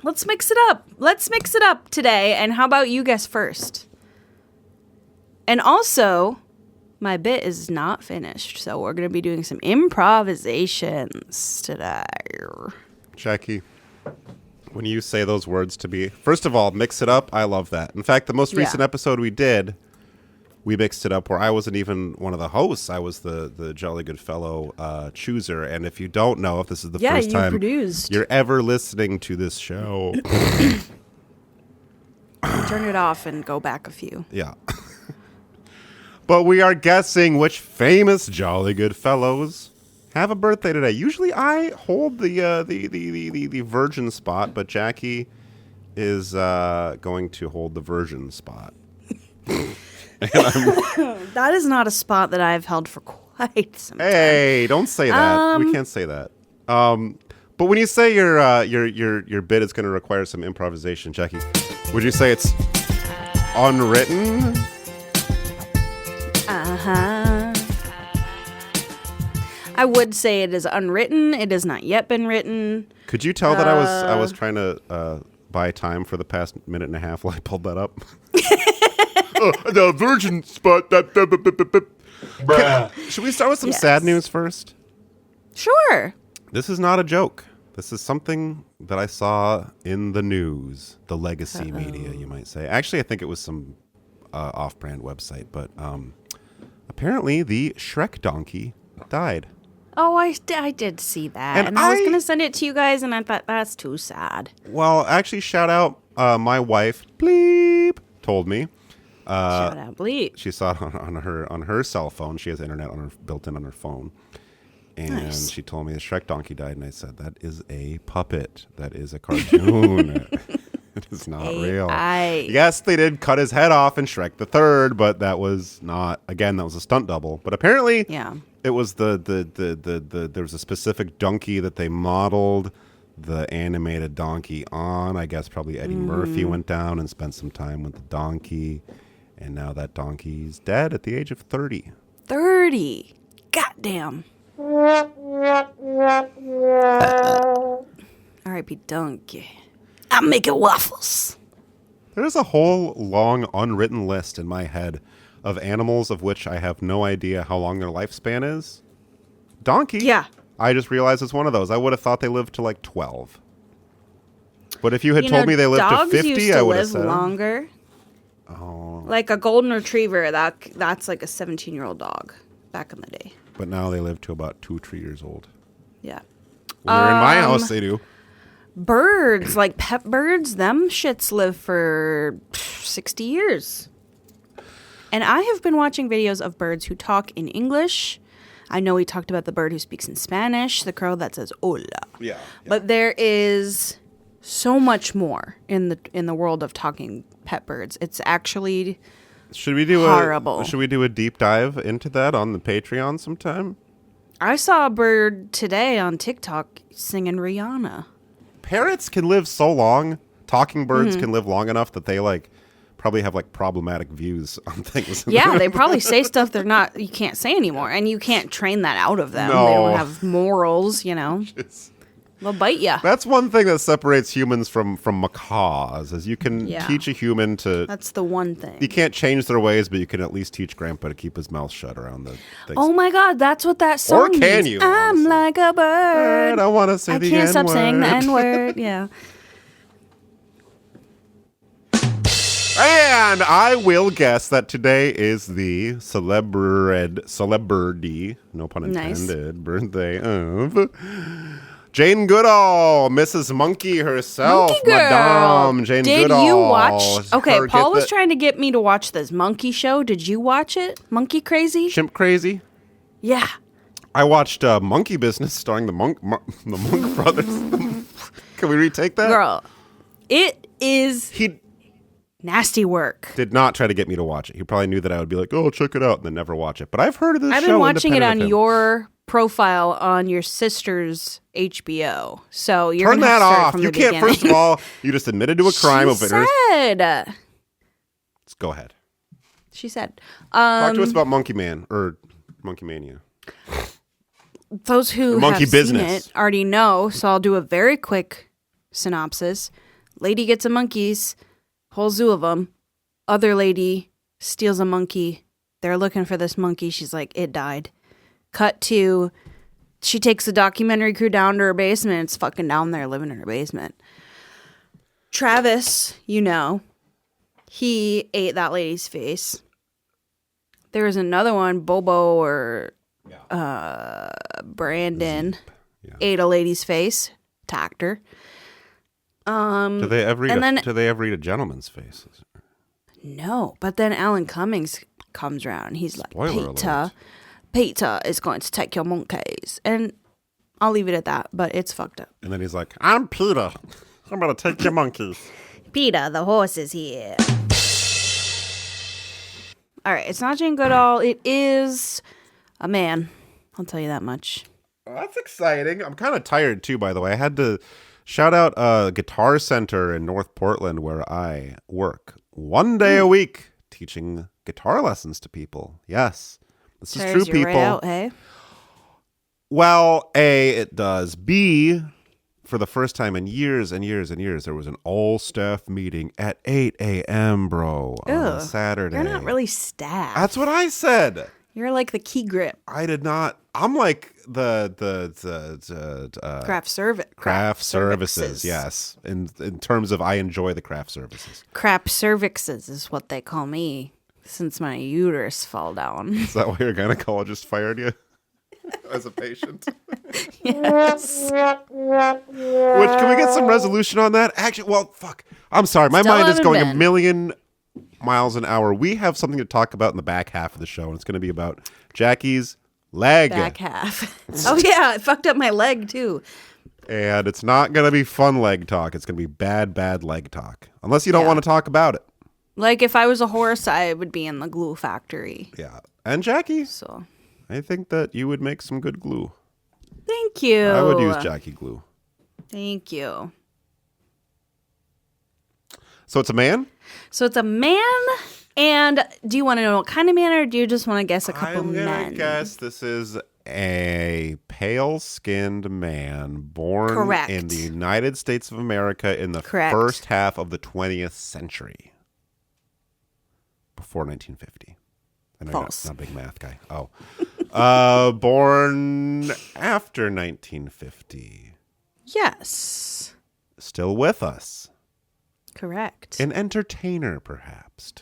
Let's mix it up. Let's mix it up today. And how about you guess first? And also, my bit is not finished, so we're going to be doing some improvisations today. Jackie, when you say those words to me, first of all, mix it up. I love that. In fact, the most recent episode we did, we mixed it up where I wasn't even one of the hosts. I was the Jolly Good Fellow chooser. And if you don't know, if this is the first time you're ever listening to this show, turn it off and go back a few. Yeah. But we are guessing which famous Jolly Good Fellows have a birthday today. Usually I hold the virgin spot, but Jackie is going to hold the virgin spot. That is not a spot that I've held for quite some time. Hey, don't say that. We can't say that. But when you say your bit is going to require some improvisation, Jackie, would you say it's unwritten? Uh-huh. I would say it is unwritten. It has not yet been written. Could you tell that I was trying to buy time for the past minute and a half while I pulled that up? The virgin spot. Should we start with some sad news first? Sure. This is not a joke. This is something that I saw in the news, the legacy media, you might say. Actually, I think it was some off-brand website, but apparently the Shrek donkey died. Oh, I did see that. And I was going to send it to you guys, and I thought, that's too sad. Well, actually, shout out my wife, Bleep, told me. Shout out, Bleep. She saw it on her cell phone. She has internet built in on her phone. And Nice. she told me the Shrek donkey died, and I said, that is a puppet. That is a cartoon. It is not real. Yes, they did cut his head off in Shrek the Third, but that was not, again, that was a stunt double. But apparently, it was there was a specific donkey that they modeled the animated donkey on. I guess probably Eddie Murphy went down and spent some time with the donkey. And now that donkey's dead at the age of 30. 30. Goddamn. R.I.P. Donkey. I'm making waffles. There's a whole long unwritten list in my head of animals of which I have no idea how long their lifespan is. Donkey. Yeah. I just realized it's one of those. I would have thought they lived to like 12. But if you had told me they lived to 50, I would have said longer. Oh. Like a golden retriever, that's like a 17-year-old dog back in the day. But now they live to about 2-3 years old. Yeah. When they're in my house, they do. Birds, like pet birds, them shits live for 60 years. And I have been watching videos of birds who talk in English. I know we talked about the bird who speaks in Spanish, the crow that says hola. Yeah. But there is so much more in the world of talking pet birds. It's actually horrible. Should we do a deep dive into that on the Patreon sometime? I saw a bird today on TikTok singing Rihanna. Parrots can live so long. Talking birds can live long enough that they probably have problematic views on things. Yeah, they probably say stuff you can't say anymore, and you can't train that out of them. No. They don't have morals, They'll bite you. That's one thing that separates humans from macaws, is you can teach a human to... That's the one thing. You can't change their ways, but you can at least teach Grandpa to keep his mouth shut around the things. Oh my God, that's what that song Or can means. you, I'm like a bird. I want to say the N-word. I can't stop saying the N-word, yeah. And I will guess that today is the celebrity, no pun intended, birthday of Jane Goodall, Mrs. Monkey herself, Monkey Girl. Madame Jane Goodall. Did you watch? Okay, Paul was trying to get me to watch this monkey show. Did you watch it? Monkey Crazy? Chimp Crazy? Yeah. I watched Monkey Business starring the Monk brothers. Can we retake that? Girl, it is nasty work. Did not try to get me to watch it. He probably knew that I would be like, oh, check it out, and then never watch it. But I've heard of this show. I've been watching it on independent of him. your profile on your sister's HBO. So you're Turn gonna that have to start off. from You the can't. beginning. First of all, you just admitted to a crime of it. Said. Let's go ahead. She said. Talk to us about Monkey Man or Monkey Mania. Those who Monkey have Business. seen it already know, so I'll do a very quick synopsis. Lady gets a monkeys, whole zoo of them. Other lady steals a monkey. They're looking for this monkey. She's like, it died. Cut to, she takes the documentary crew down to her basement. It's fucking down there living in her basement. Travis, he ate that lady's face. There was another one, Bobo or Brandon, ate a lady's face, attacked her. Do they ever eat a gentleman's face? No, but then Alan Cummings comes around. He's like, Spoiler Peter is going to take your monkeys. And I'll leave it at that, but it's fucked up. And then he's like, I'm Peter. I'm going to take your monkeys. Peter, the horse is here. All right, it's not Jane Goodall. It is a man. I'll tell you that much. Well, that's exciting. I'm kind of tired, too, by the way. I had to shout out a Guitar Center in North Portland where I work 1 day a week teaching guitar lessons to people. Yes, this is true, people. Right out, hey? Well, A, it does. B, for the first time in years and years and years, there was an all-staff meeting at 8 a.m., bro, on a Saturday. You're not really staff. That's what I said. You're like the key grip. I did not. I'm like the craft services. Yes, in terms of I enjoy the craft services. Crap cervixes is what they call me since my uterus fell down. Is that why your gynecologist fired you? as a patient. Yes. Which, can we get some resolution on that? Actually, well, fuck. I'm sorry. My Still mind is haven't going been. a million miles an hour. We have something to talk about in the back half of the show, and it's going to be about Jackie's leg. Back half. Oh, yeah. I fucked up my leg, too. And it's not going to be fun leg talk. It's going to be bad leg talk. Unless you don't want to talk about it. Like, if I was a horse, I would be in the glue factory. Yeah. And Jackie, So, I think that you would make some good glue. thank you. I would use Jackie glue. Thank you. So it's a man? So it's a man. And do you want to know what kind of man, or do you just want to guess a couple I'm men? going to guess this is a pale-skinned man born Correct. in the United States of America in the Correct. first half of the 20th century. Before 1950. I know False. You're not a big math guy. Oh. Born after 1950. Yes. Still with us. Correct. An entertainer, perhaps.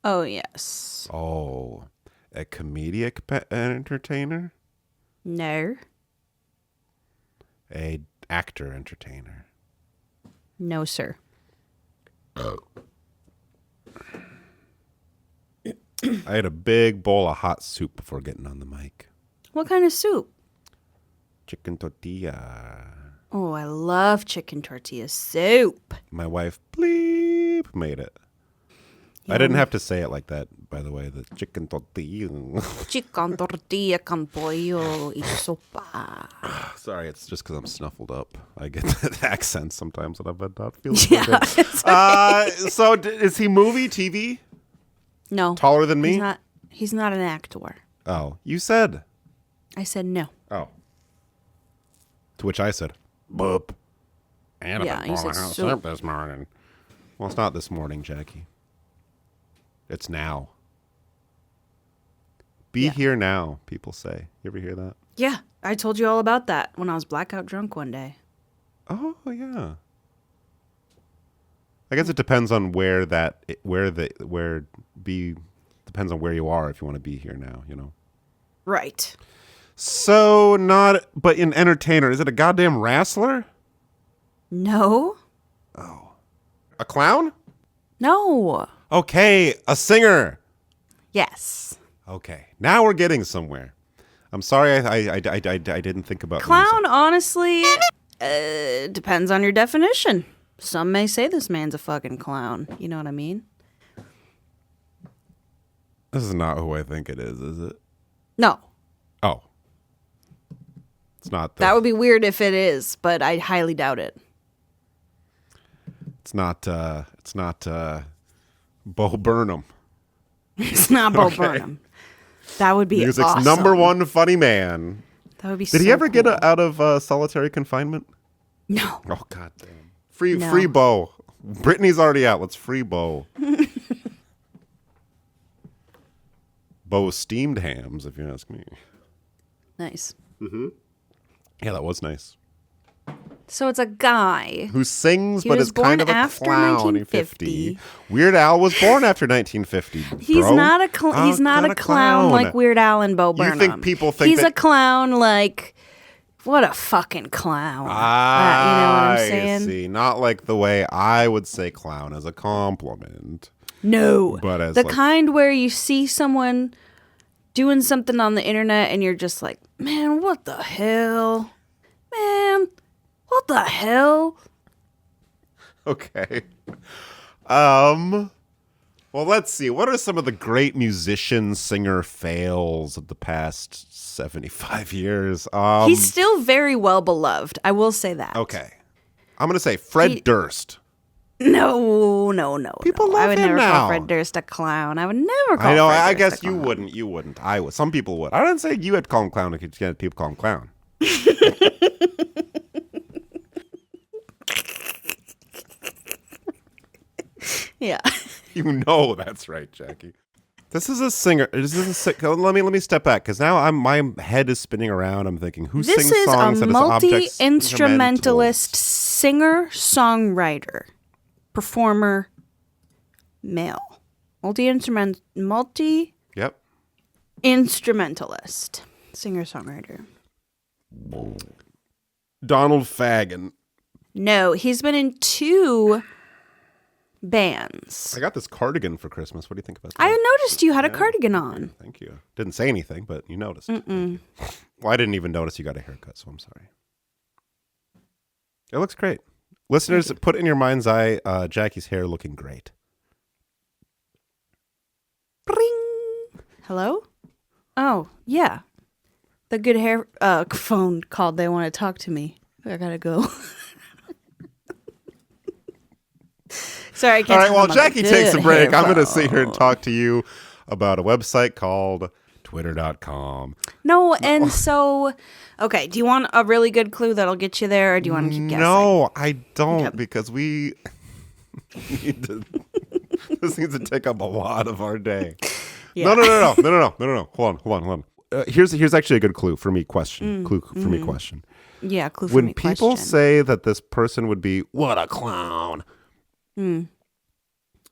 Oh, yes. Oh. A comedic entertainer? No. A actor entertainer? No, sir. I had a big bowl of hot soup before getting on the mic. What kind of soup? Chicken tortilla. Oh, I love chicken tortilla soup. My wife, bleep, made it. I didn't have to say it like that, by the way. The chicken tortilla. Chicken tortilla con pollo y sopa. Sorry, it's just because I'm snuffled up. I get that accent sometimes when I'm not feeling Yeah, good. So is he movie, TV? No. Taller than me? He's not an actor. Oh, you said. I said no. Oh. To which I said, boop. And Yeah, I've you been said going out soup. soup this morning. Well, it's not this morning, Jackie. It's now. Be here now, people say. You ever hear that? Yeah, I told you all about that when I was blackout drunk one day. Oh, yeah. I guess it depends on depends on where you are if you want to be here now, you know. Right. So but an entertainer. Is it a goddamn wrestler? No. A clown? No. Okay, a singer. Yes. Okay, now we're getting somewhere. I'm sorry I didn't think about Clown, music. honestly, depends on your definition. Some may say this man's a fucking clown. You know what I mean? This is not who I think it is it? No. Oh. It's not That would be weird if it is, but I highly doubt it. It's not Bo Burnham. It's not Bo Okay. Burnham. That would be Music's awesome. number one funny man. That would be Did he so ever get cool. out of solitary confinement? No. Oh, god damn. Free No. Bo. Brittany's already out. Let's free Bo. Bo steamed hams, if you ask me. Nice. Mm-hmm. Yeah, that was nice. So it's a guy Who sings He but was is kind born of a after clown in 50. Weird Al was born after 1950. He's bro. not a he's not a clown like Weird Al and Bo You Burnham. think people think he's that- a clown like what a fucking clown. you know what I'm saying? See, not like the way I would say clown as a compliment. No. But as the like, kind where you see someone doing something on the internet and you're just like, man, what the hell? Man, what the hell? okay. Well, let's see. What are some of the great musician singer fails of the past 75 years? He's still very well beloved. I will say that. Okay. I'm going to say Fred Durst. No. People no. love I would him never now. call Fred Durst a clown. I would never call I know. Fred I Durst guess a clown. you wouldn't. I would. Some people would. I didn't say you had to call him clown. People call him clown. Yeah. You know that's right, Jackie. This is a singer. Let me step back because now my head is spinning around. I'm thinking, who This sings is songs a that is objects? multi-instrumentalist, singer, songwriter, performer, male. Yep. Instrumentalist. Singer-songwriter. Donald Fagen. No, he's been in 2 bands. I got this cardigan for Christmas. What do you think about that? I noticed you had a cardigan on. Thank you. Didn't say anything, but you noticed. Mm-mm. Well, I didn't even notice you got a haircut, so I'm sorry. It looks great. Listeners, put in your mind's eye Jackie's hair looking great. Bring. Hello? Oh, yeah. The good hair phone called. They want to talk to me. I gotta go. Sorry, I can't. All right, while talk about Jackie the takes a good break, hair I'm going to phone. sit here and talk to you about a website called Twitter.com. No, and so, okay, do you want a really good clue that'll get you there, or do you want to keep guessing? No, I don't, because we need to, this needs to take up a lot of our day. Yeah. No. Hold on. Here's actually a good clue for me question. Clue for me question. Yeah, clue for When me people question. say that this person would be, what a clown,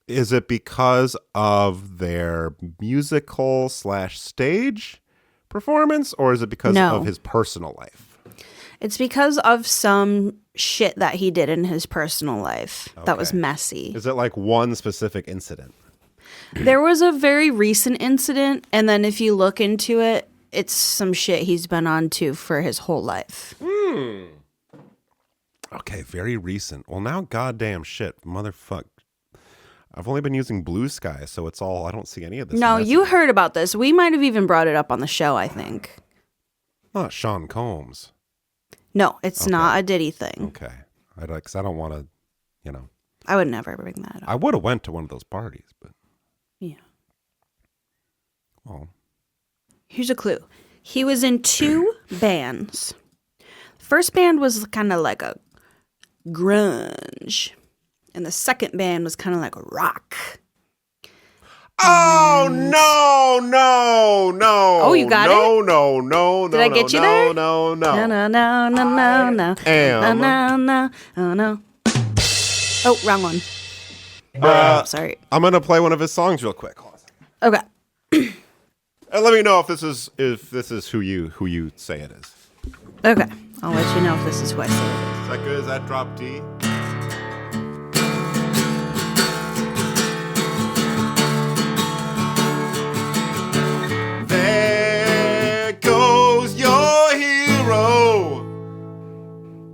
is it because of their musical/stage performance, or is it because of his personal life? It's because of some shit that he did in his personal life that was messy. Is it like one specific incident? There was a very recent incident, and then if you look into it, it's some shit he's been on to for his whole life. Okay, very recent. Well, now goddamn shit, motherfuck. I've only been using Blue Sky, so it's all, I don't see any of this. No, mess. you heard about this. We might have even brought it up on the show, I think. Not Sean Combs. No, it's not a Diddy thing. Okay. Because I don't want to, I would never bring that up. I would have went to one of those parties, but. Yeah. Well. Here's a clue. He was in 2 bands. First band was kind of like a grunge. And the second band was kind of like a rock. Oh, no. Oh, you got it? No. Did I get you there? No. No. No. Oh, wrong one. Sorry. I'm going to play one of his songs real quick. Okay. And let me know if this is who you say it is. Okay. I'll let you know if this is who I say it is. Is that good? Is that drop D? There goes your hero,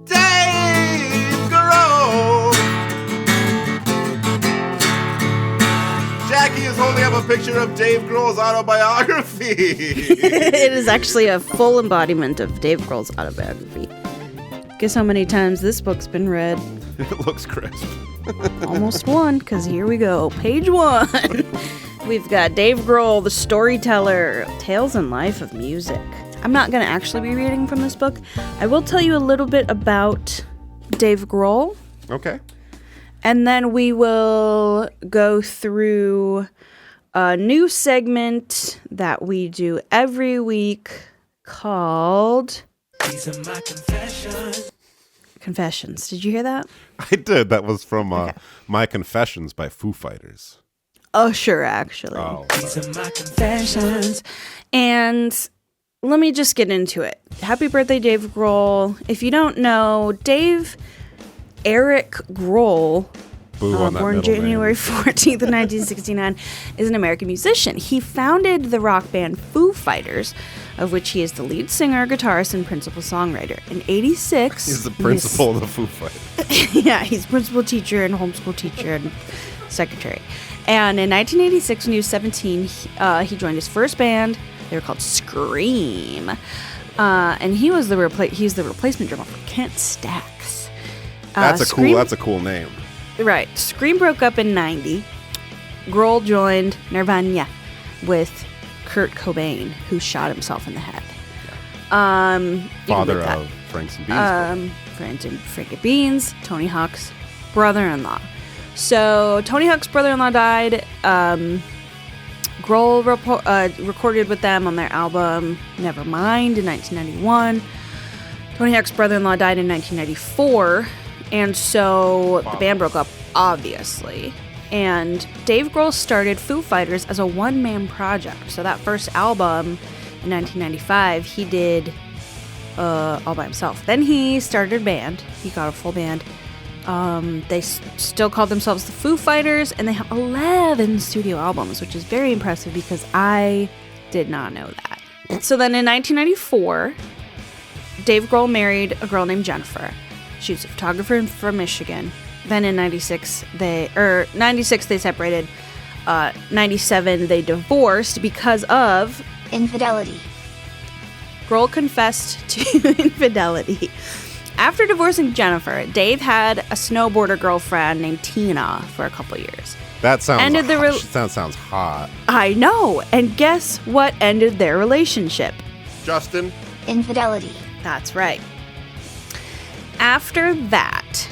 Dave Grohl. Jackie is holding up a picture of Dave Grohl's autobiography. It is actually a full embodiment of Dave Grohl's autobiography. Guess how many times this book's been read? It looks crisp. Almost one, because here we go. Page 1. We've got Dave Grohl, the storyteller, Tales and Life of Music. I'm not going to actually be reading from this book. I will tell you a little bit about Dave Grohl. Okay. And then we will go through a new segment that we do every week called... These are my confessions. Confessions. Did you hear that? I did. That was from My Confessions by Foo Fighters. Oh, sure, actually. Oh, these are my confessions. And let me just get into it. Happy birthday, Dave Grohl. If you don't know, Dave Eric Grohl, born January 14th of 1969, is an American musician. He founded the rock band Foo Fighters, of which he is the lead singer, guitarist, and principal songwriter. In 86... He's the principal of the Foo Fighters. Yeah, he's principal teacher and homeschool teacher and secretary. And in 1986, when he was 17, he joined his first band. They were called Scream. And he's the replacement drummer for Kent Stax. That's a cool name. Right. Scream broke up in 90. Grohl joined Nirvana with Kurt Cobain, who shot himself in the head. Father of Franks and Beans. Frankie Beans, Tony Hawk's brother-in-law. So Tony Hawk's brother-in-law died. Grohl recorded with them on their album Nevermind in 1991. Tony Hawk's brother-in-law died in 1994, and so the band broke up, obviously. And Dave Grohl started Foo Fighters as a one-man project. So that first album, In 1995, he did all by himself. Then he started a band. He got a full band. They still called themselves the Foo Fighters, and they have 11 studio albums, which is very impressive because I did not know that. So then in 1994, Dave Grohl married a girl named Jennifer. She was a photographer from Michigan. Then in 96 they separated. 97 they divorced because of infidelity. Grohl confessed to infidelity. After divorcing Jennifer, Dave had a snowboarder girlfriend named Tina for a couple years. That sounds hot. I know. And guess what ended their relationship? Justin? Infidelity. That's right. After that,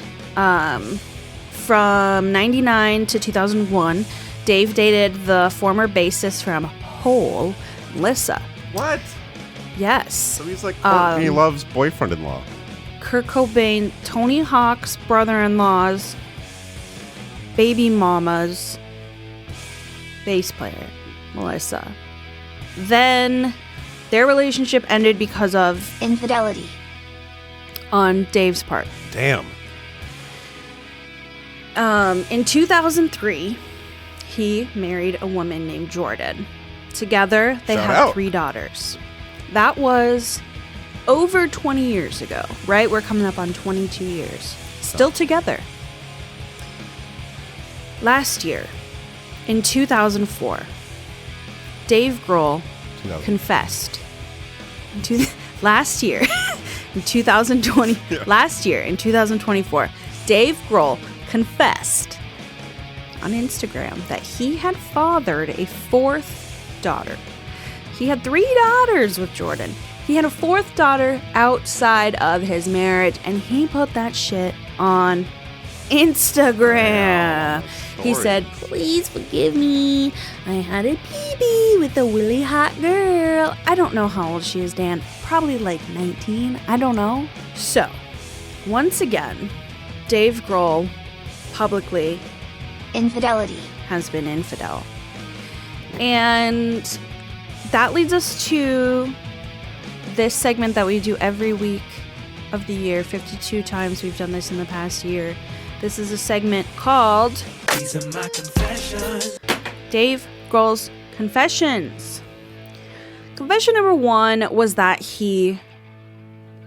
from 99 to 2001, Dave dated the former bassist from Hole, Melissa. What? Yes. So he's like Courtney Love's boyfriend-in-law. Kurt Cobain, Tony Hawk's brother-in-law's baby mama's bass player, Melissa. Then their relationship ended because of infidelity on Dave's part. Damn. In 2003, he married a woman named Jordan. Together, they have 3 daughters. That was over 20 years ago, right? We're coming up on 22 years. Still together. Last year, in 2004, Dave Grohl confessed. Last year, in 2024, Dave Grohl confessed on Instagram that he had fathered a 4th daughter. He had 3 daughters with Jordan. He had a 4th daughter outside of his marriage, and he put that shit on Instagram. He said, "Please forgive me. I had a baby with a really hot girl." I don't know how old she is, Dan. Probably like 19. I don't know. So, once again, Dave Grohl publicly has been infidel. And that leads us to this segment that we do every week of the year. 52 times we've done this in the past year. This is a segment called These Are My Confessions. Dave Grohl's Confessions. Confession number 1 was that he,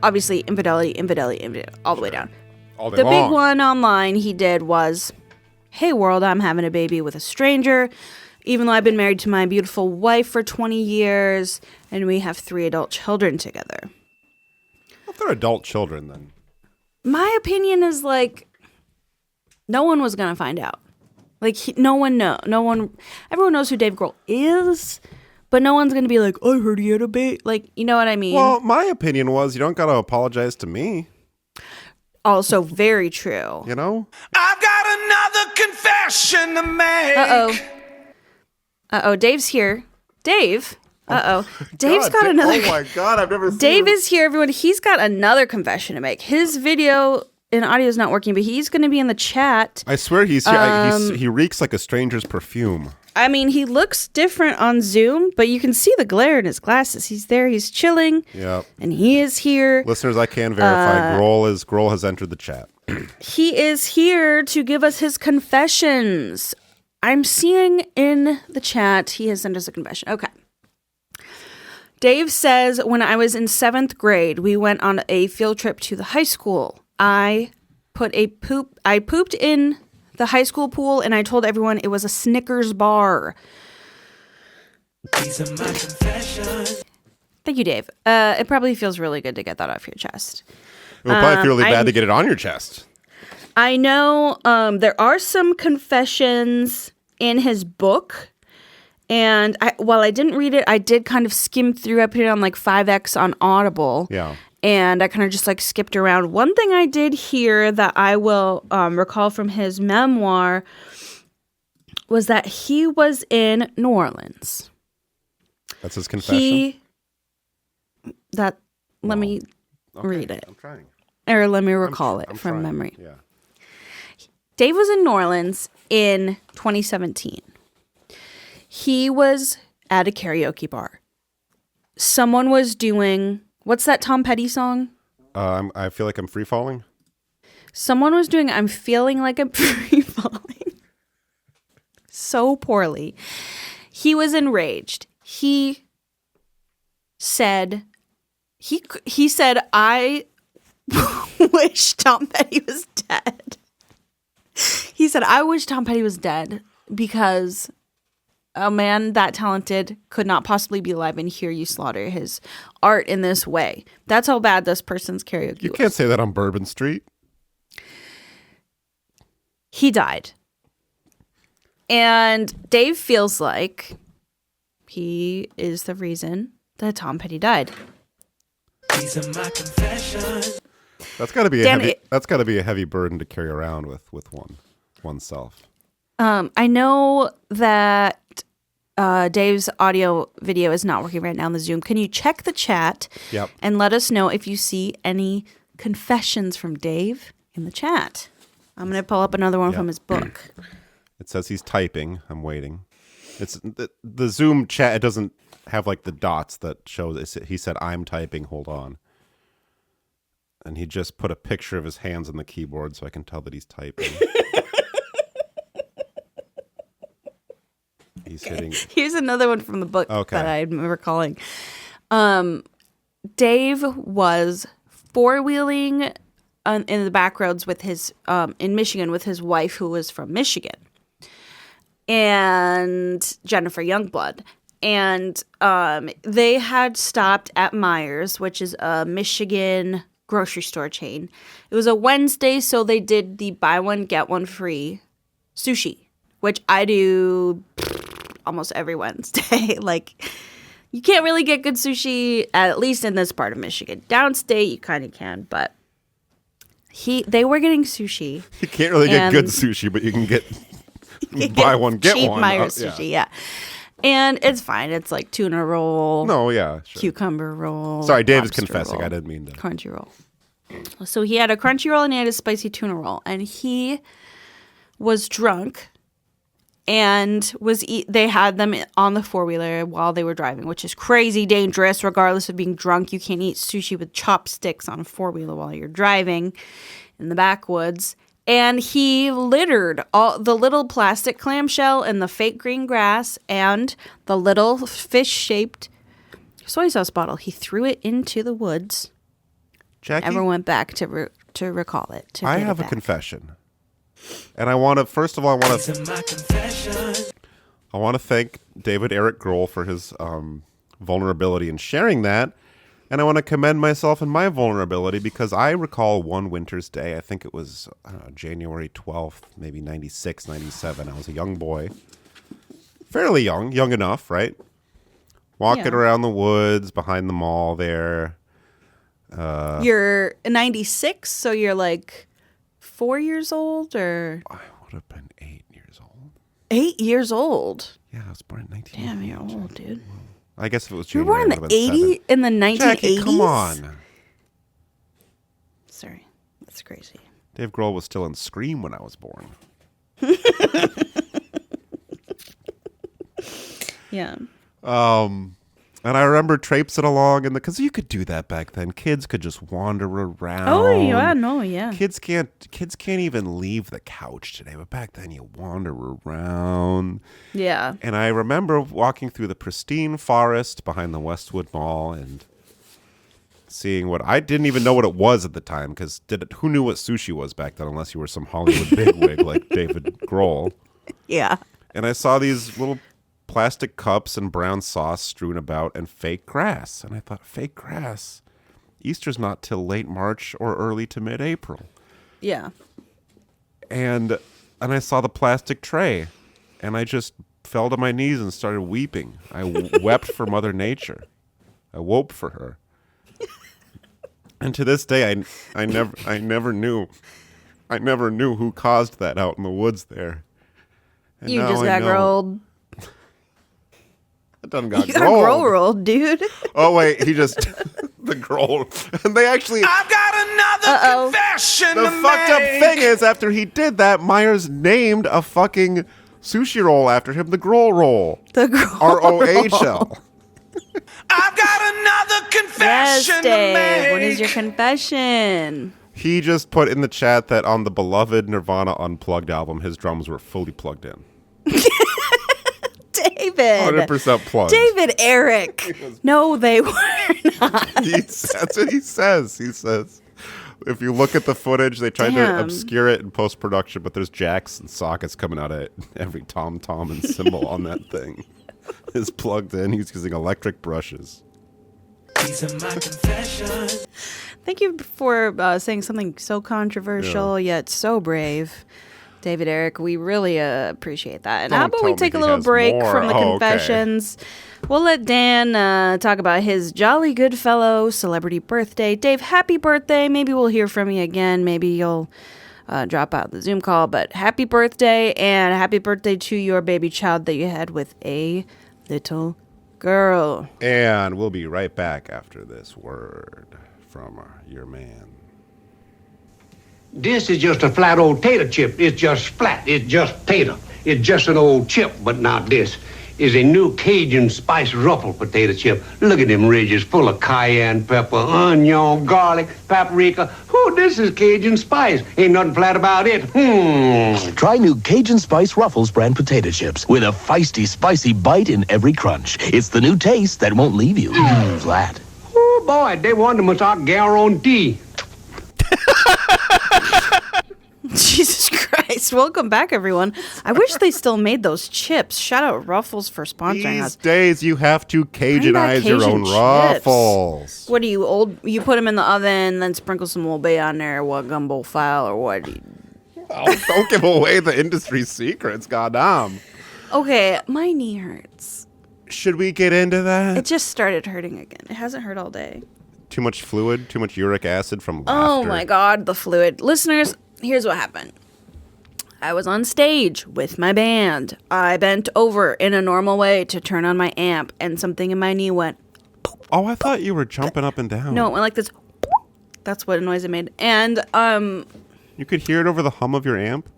obviously, infidelity, all the way down. All day the long. big one online he did was, "Hey world, I'm having a baby with a stranger. Even though I've been married to my beautiful wife for 20 years, and we have 3 adult children together." Well, if they're adult children, then. My opinion is like, no one was going to find out. Like, everyone knows who Dave Grohl is, but no one's going to be like, "I heard he had a baby." Like, you know what I mean? Well, my opinion was you don't got to apologize to me. Also very true. You know? I've got another confession to make. Uh-oh, Dave's here. Dave? Dave's got another... Oh my God, I've never seen Dave is here, everyone. He's got another confession to make. His video and audio is not working, but he's going to be in the chat. I swear he's here. He reeks like a stranger's perfume. I mean, he looks different on Zoom, but you can see the glare in his glasses. He's there. He's chilling. Yeah. And he is here. Listeners, I can verify. Grohl has entered the chat. He is here to give us his confessions. I'm seeing in the chat he has sent us a confession. Okay. Dave says, "When I was in 7th grade, we went on a field trip to the high school. I pooped in the high school pool, and I told everyone it was a Snickers bar." These are my confessions. Thank you, Dave. It probably feels really good to get that off your chest. It would probably feel really bad to get it on your chest. I know there are some confessions in his book, and while I didn't read it, I did kind of skim through. I put it on like 5X on Audible. Yeah. And I kind of just like skipped around. One thing I did hear that I will recall from his memoir was that he was in New Orleans. That's his confession? Let me read it. I'm trying. Or let me recall it from memory. Yeah. Dave was in New Orleans in 2017. He was at a karaoke bar someone was doing, what's that Tom Petty song? I feel like I'm free falling. Someone was doing I'm feeling like I'm free falling so poorly. He was enraged. He said, I wish Tom Petty was dead. He said, I wish Tom Petty was dead because a man that talented could not possibly be alive and hear you slaughter his art in this way. That's how bad this person's karaoke You was. can't say that on Bourbon Street. He died. And Dave feels like he is the reason that Tom Petty died. These are my confessions. That's got to be a heavy burden to carry around with oneself. I know that Dave's audio video is not working right now in the Zoom. Can you check the chat and let us know if you see any confessions from Dave in the chat? I'm going to pull up another one from his book. It says he's typing. I'm waiting. It's the Zoom chat. It doesn't have like the dots that shows. He said, I'm typing. Hold on. And he just put a picture of his hands on the keyboard so I can tell that he's typing. He's hitting. Here's another one from the book that I'm recalling. Dave was four-wheeling in the back roads with his in Michigan with his wife, who was from Michigan, and Jennifer Youngblood. And they had stopped at Myers, which is a Michigan grocery store chain. It was a Wednesday, so they did the buy one, get one free sushi, which I do almost every Wednesday. Like, you can't really get good sushi, at least in this part of Michigan. Downstate, you kind of can, but they were getting sushi. You can't really get good sushi, but you can get buy one, get cheap one. Myers sushi, yeah. And it's fine. It's like tuna roll. No, yeah. Sure. Cucumber roll. Sorry, Dave is lobster confessing. roll, I didn't mean to. Crunchy roll. So he had a crunchy roll and he had a spicy tuna roll. And he was drunk and they had them on the four-wheeler while they were driving, which is crazy dangerous. Regardless of being drunk, you can't eat sushi with chopsticks on a four-wheeler while you're driving in the backwoods. And he littered all the little plastic clamshell and the fake green grass and the little fish-shaped soy sauce bottle. He threw it into the woods. Jackie? Never went back to recall it. I have a confession. And I want to, first of all, I want to thank David Eric Grohl for his vulnerability in sharing that. And I want to commend myself in my vulnerability because I recall one winter's day, I think it was January 12th, maybe 96, 97. I was a young boy. Fairly young enough, right? Walking around the woods behind the mall there. You're 96, so you're like 4 years old, or? I would have been 8 years old. 8 years old? Yeah, I was born in 1980. Damn, you're old, dude. I guess if it was You January, were born in the 1980s? Jackie, come on. Sorry, that's crazy. Dave Grohl was still in Scream when I was born. Yeah. And I remember traipsing along because you could do that back then. Kids could just wander around. Oh yeah, no, yeah. Kids can't even leave the couch today, but back then you wander around. Yeah. And I remember walking through the pristine forest behind the Westwood Mall and seeing what I didn't even know what it was at the time because who knew what sushi was back then unless you were some Hollywood bigwig like David Grohl. Yeah. And I saw these little plastic cups and brown sauce strewn about and fake grass. And I thought, fake grass? Easter's not till late March or early to mid-April. Yeah. And I saw the plastic tray and I just fell to my knees and started weeping. I wept for Mother Nature. I woke for her. And to this day, I never knew who caused that out in the woods there. And You now just I got know. growled. It done got You got Grohl rolled, dude. Oh wait, he just the Grohl, and they actually. I've got another confession The to fucked up make. thing is, after he did that, Myers named a fucking sushi roll after him, the Grohl roll. The Grohl ROHL. I've got another confession Yes, Dave. to make. What is your confession? He just put in the chat that on the beloved Nirvana Unplugged album, his drums were fully plugged in. David. 100% plugged. David Eric. No, they were not. That's what he says. He says, if you look at the footage, they tried to obscure it in post-production, but there's jacks and sockets coming out of it. Every tom-tom and cymbal on that thing is plugged in. He's using electric brushes. These are my confessions. Thank you for saying something so controversial yet so brave, David Eric. We really appreciate that. And how about we take a little break from the confessions? Okay. We'll let Dan talk about his jolly good fellow celebrity birthday. Dave, happy birthday. Maybe we'll hear from you again. Maybe you'll drop out the Zoom call. But happy birthday, and happy birthday to your baby child that you had with a little girl. And we'll be right back after this word from your man. This is just a flat old tater chip. It's just flat. It's just tater. It's just an old chip, but not this. Is a new Cajun spice ruffle potato chip. Look at them ridges full of cayenne pepper, onion, garlic, paprika. Oh, this is Cajun spice. Ain't nothing flat about it. Try new Cajun Spice Ruffles brand potato chips with a feisty, spicy bite in every crunch. It's the new taste that won't leave you flat. Oh, boy, they want them without guarantee. Jesus Christ. Welcome back, everyone. I wish they still made those chips. Shout out Ruffles for sponsoring us. These days, you have to Cajuanize your own Ruffles. What are you, old? You put them in the oven, then sprinkle some Old Bay on there, what, gumbo file, or what? Don't give away the industry secrets, goddamn. Okay, my knee hurts. Should we get into that? It just started hurting again. It hasn't hurt all day. Too much fluid? Too much uric acid from laughter? Oh, my God, the fluid. Listeners, here's what happened. I was on stage with my band. I bent over in a normal way to turn on my amp, and something in my knee went. Oh, I thought you were jumping up and down. No, it went like this. That's what noise it made. And you could hear it over the hum of your amp,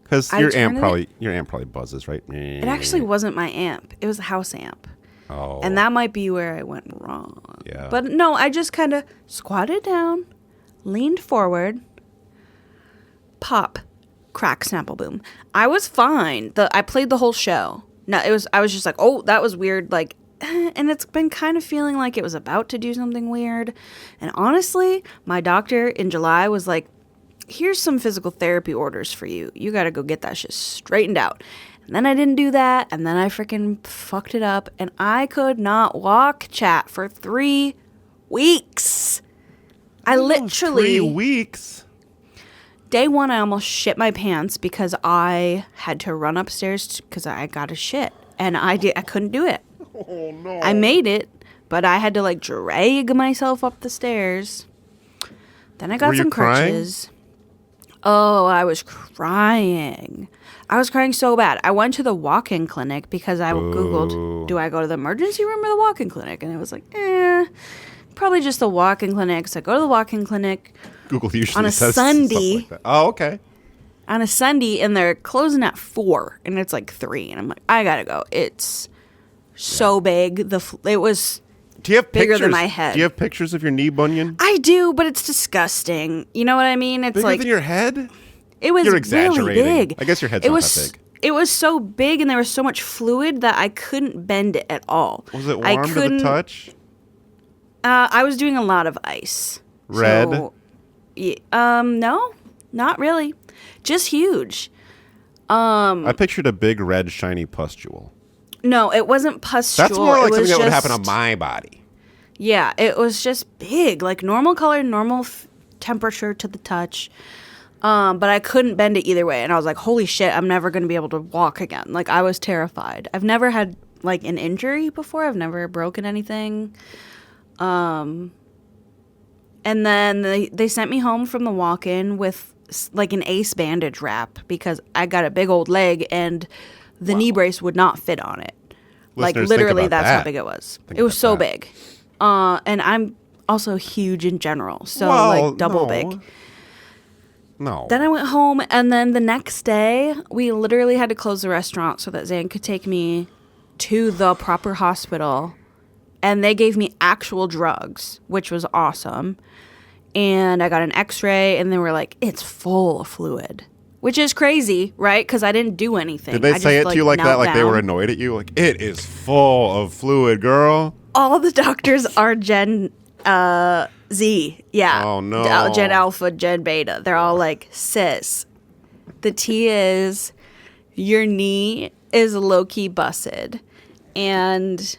because your amp probably buzzes, right? It actually wasn't my amp. It was a house amp. Oh. And that might be where I went wrong. Yeah. But no, I just kind of squatted down, leaned forward, pop. Crack, snapple, boom. I was fine. I played the whole show. No, I was just like, oh, that was weird. Like, and it's been kind of feeling like it was about to do something weird. And honestly, my doctor in July was like, here's some physical therapy orders for you. You got to go get that shit straightened out. And then I didn't do that. And then I freaking fucked it up. And I could not walk, chat, for 3 weeks. I literally... 3 weeks? Day one, I almost shit my pants because I had to run upstairs because I got a shit. And I couldn't do it. Oh, no. I made it, but I had to, like, drag myself up the stairs. Then I got some crutches. Oh, I was crying. I was crying so bad. I went to the walk-in clinic because I Googled, do I go to the emergency room or the walk-in clinic? And it was like, probably just the walk-in clinic. So I go to the walk-in clinic. Google usually on a says Sunday. Like that. Oh, okay. On a Sunday, and they're closing at 4, and it's like 3, and I'm like, I gotta go. It's so big. It was bigger than my head. Do you have pictures of your knee bunion? I do, but it's disgusting. You know what I mean? It's bigger like than your head. It was You're exaggerating. really big. I guess your head's not that big. It was so big, and there was so much fluid that I couldn't bend it at all. Was it warm to the touch? I was doing a lot of ice. Red. So, no, not really. Just huge. I pictured a big red shiny pustule. No, it wasn't pustule. That's more like something that would happen on my body. Yeah, it was just big, like normal color, normal temperature to the touch. But I couldn't bend it either way, and I was like, "Holy shit, I'm never going to be able to walk again." Like I was terrified. I've never had like an injury before. I've never broken anything. And then they sent me home from the walk-in with like an ace bandage wrap because I got a big old leg and the knee brace would not fit on it. Like literally that's how big it was. It was so big. And I'm also huge in general. So like double big. No. Then I went home, and then the next day we literally had to close the restaurant so that Zane could take me to the proper hospital And they gave me actual drugs, which was awesome. And I got an x-ray, and they were like, it's full of fluid. Which is crazy, right? Because I didn't do anything. Did they say it to you like that? Like they were annoyed at you? Like, it is full of fluid, girl. All the doctors are Gen Z. Yeah. Oh, no. Gen Alpha, Gen Beta. They're all like, sis, the T is your knee is low-key busted. And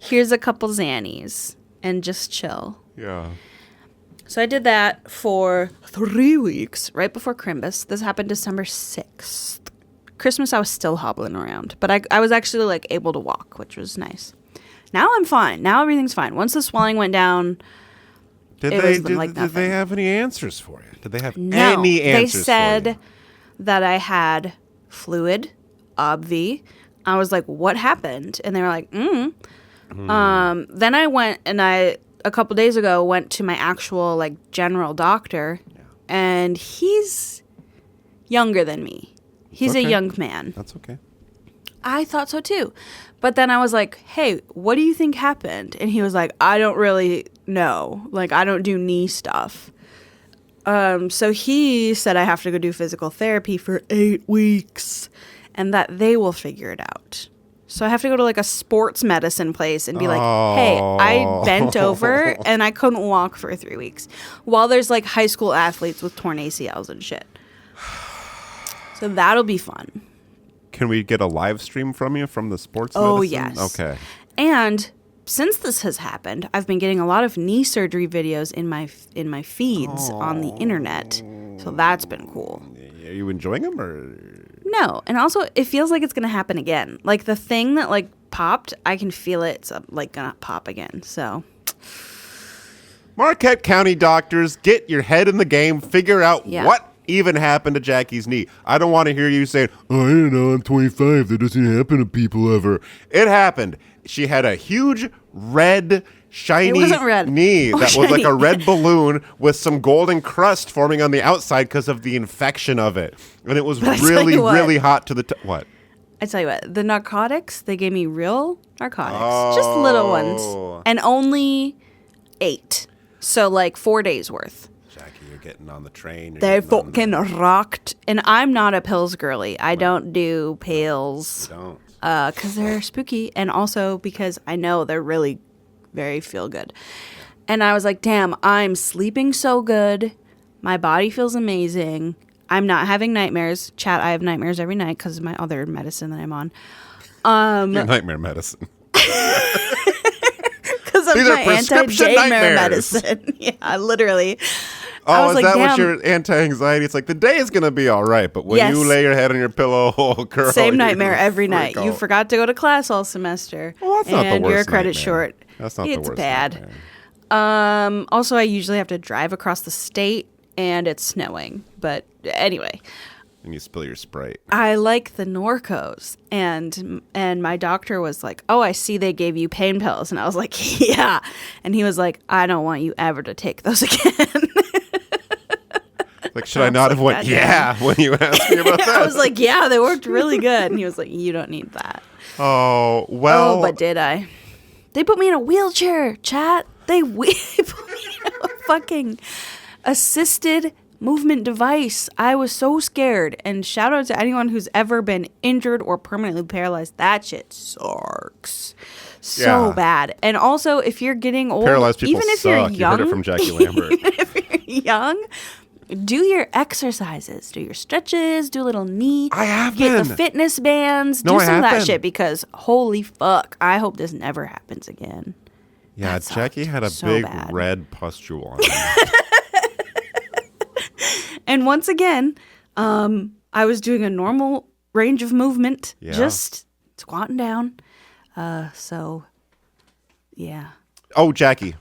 here's a couple Xannies. And just chill. Yeah. So I did that for 3 weeks, right before Christmas. This happened December 6th. Christmas, I was still hobbling around. But I was actually, like, able to walk, which was nice. Now I'm fine. Now everything's fine. Once the swelling went down, did they have any answers for you? Did they have any answers they for said you? that I had fluid, obvi. I was like, what happened? And they were like, Then I went and a couple days ago, went to my actual, like, general doctor, and he's younger than me. He's a young man. That's okay. I thought so, too. But then I was like, hey, what do you think happened? And he was like, I don't really know. Like, I don't do knee stuff. So he said I have to go do physical therapy for 8 weeks, and that they will figure it out. So I have to go to like a sports medicine place and be like, hey, I bent over and I couldn't walk for 3 weeks. While there's like high school athletes with torn ACLs and shit. So that'll be fun. Can we get a live stream from you from the sports medicine? Oh, yes. Okay. And since this has happened, I've been getting a lot of knee surgery videos in my feeds on the internet. So that's been cool. Are you enjoying them or? No, and also it feels like it's gonna happen again. Like the thing that like popped, I can feel it's like gonna pop again. So, Marquette County doctors, get your head in the game. Figure out what even happened to Jackie's knee. I don't want to hear you saying, "Oh, I don't know. I'm 25. That doesn't happen to people ever." It happened. She had a huge red, shiny knee that was like a red balloon with some golden crust forming on the outside because of the infection of it. And it was really, really hot to the what? I tell you what, the narcotics, they gave me real narcotics. Just little ones. And only 8. So like 4 days worth. Jackie, you're getting on the train. They fucking rocked. And I'm not a pills girly. I don't do pills. You don't. Because they're spooky, and also because I know they're really very feel good. And I was like, damn, I'm sleeping so good. My body feels amazing. I'm not having nightmares. Chat, I have nightmares every night because of my other medicine that I'm on. Your nightmare medicine. Because of my anti-nightmare medicine. Yeah, literally. Oh, is like, that what your anti-anxiety? It's like the day is going to be all right, but when you lay your head on your pillow, oh, girl. Same nightmare every night. You forgot to go to class all semester. Well, that's not the worst and you're a credit nightmare. short. That's not the worst. It's bad. Nightmare. Also, I usually have to drive across the state, and it's snowing. But anyway. And you spill your Sprite. I like the Norcos, and my doctor was like, oh, I see they gave you pain pills. And I was like, yeah. And he was like, I don't want you ever to take those again. Like, should I not have went, when you asked me about that? I was like, yeah, they worked really good. And he was like, you don't need that. Oh, well. Oh, but did I? They put me in a wheelchair, chat. They put me in a fucking assisted movement device. I was so scared. And shout out to anyone who's ever been injured or permanently paralyzed. That shit sucks. So bad. And also, if you're getting old, paralyzed people even if suck. you're young, You heard it from Jackie Lambert. Even if you're young, do your exercises, do your stretches, do a little knee. I have Get been. the fitness bands, No, do I some of have that been. shit because holy fuck, I hope this never happens again. Yeah, Jackie had a so big bad. red pustule on And once again, I was doing a normal range of movement, just squatting down. So, yeah. Oh, Jackie.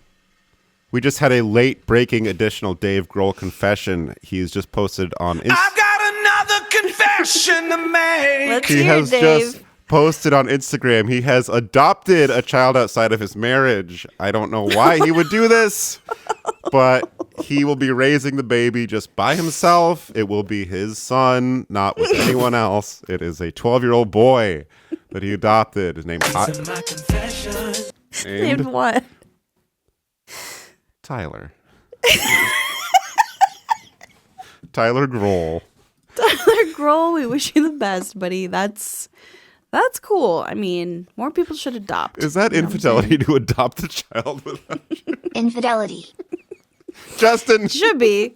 We just had a late breaking additional Dave Grohl confession. He's just posted on Instagram. I've got another confession to make. Let's He hear has it, Dave. just posted on Instagram. He has adopted a child outside of his marriage. I don't know why he would do this, but he will be raising the baby just by himself. It will be his son, not with anyone else. It is a 12-year-old boy that he adopted. His name is Named what? Tyler. Tyler Grohl. Tyler Grohl, we wish you the best, buddy. That's cool. I mean, more people should adopt. Is that infidelity to adopt a child without Infidelity. Justin? Should be.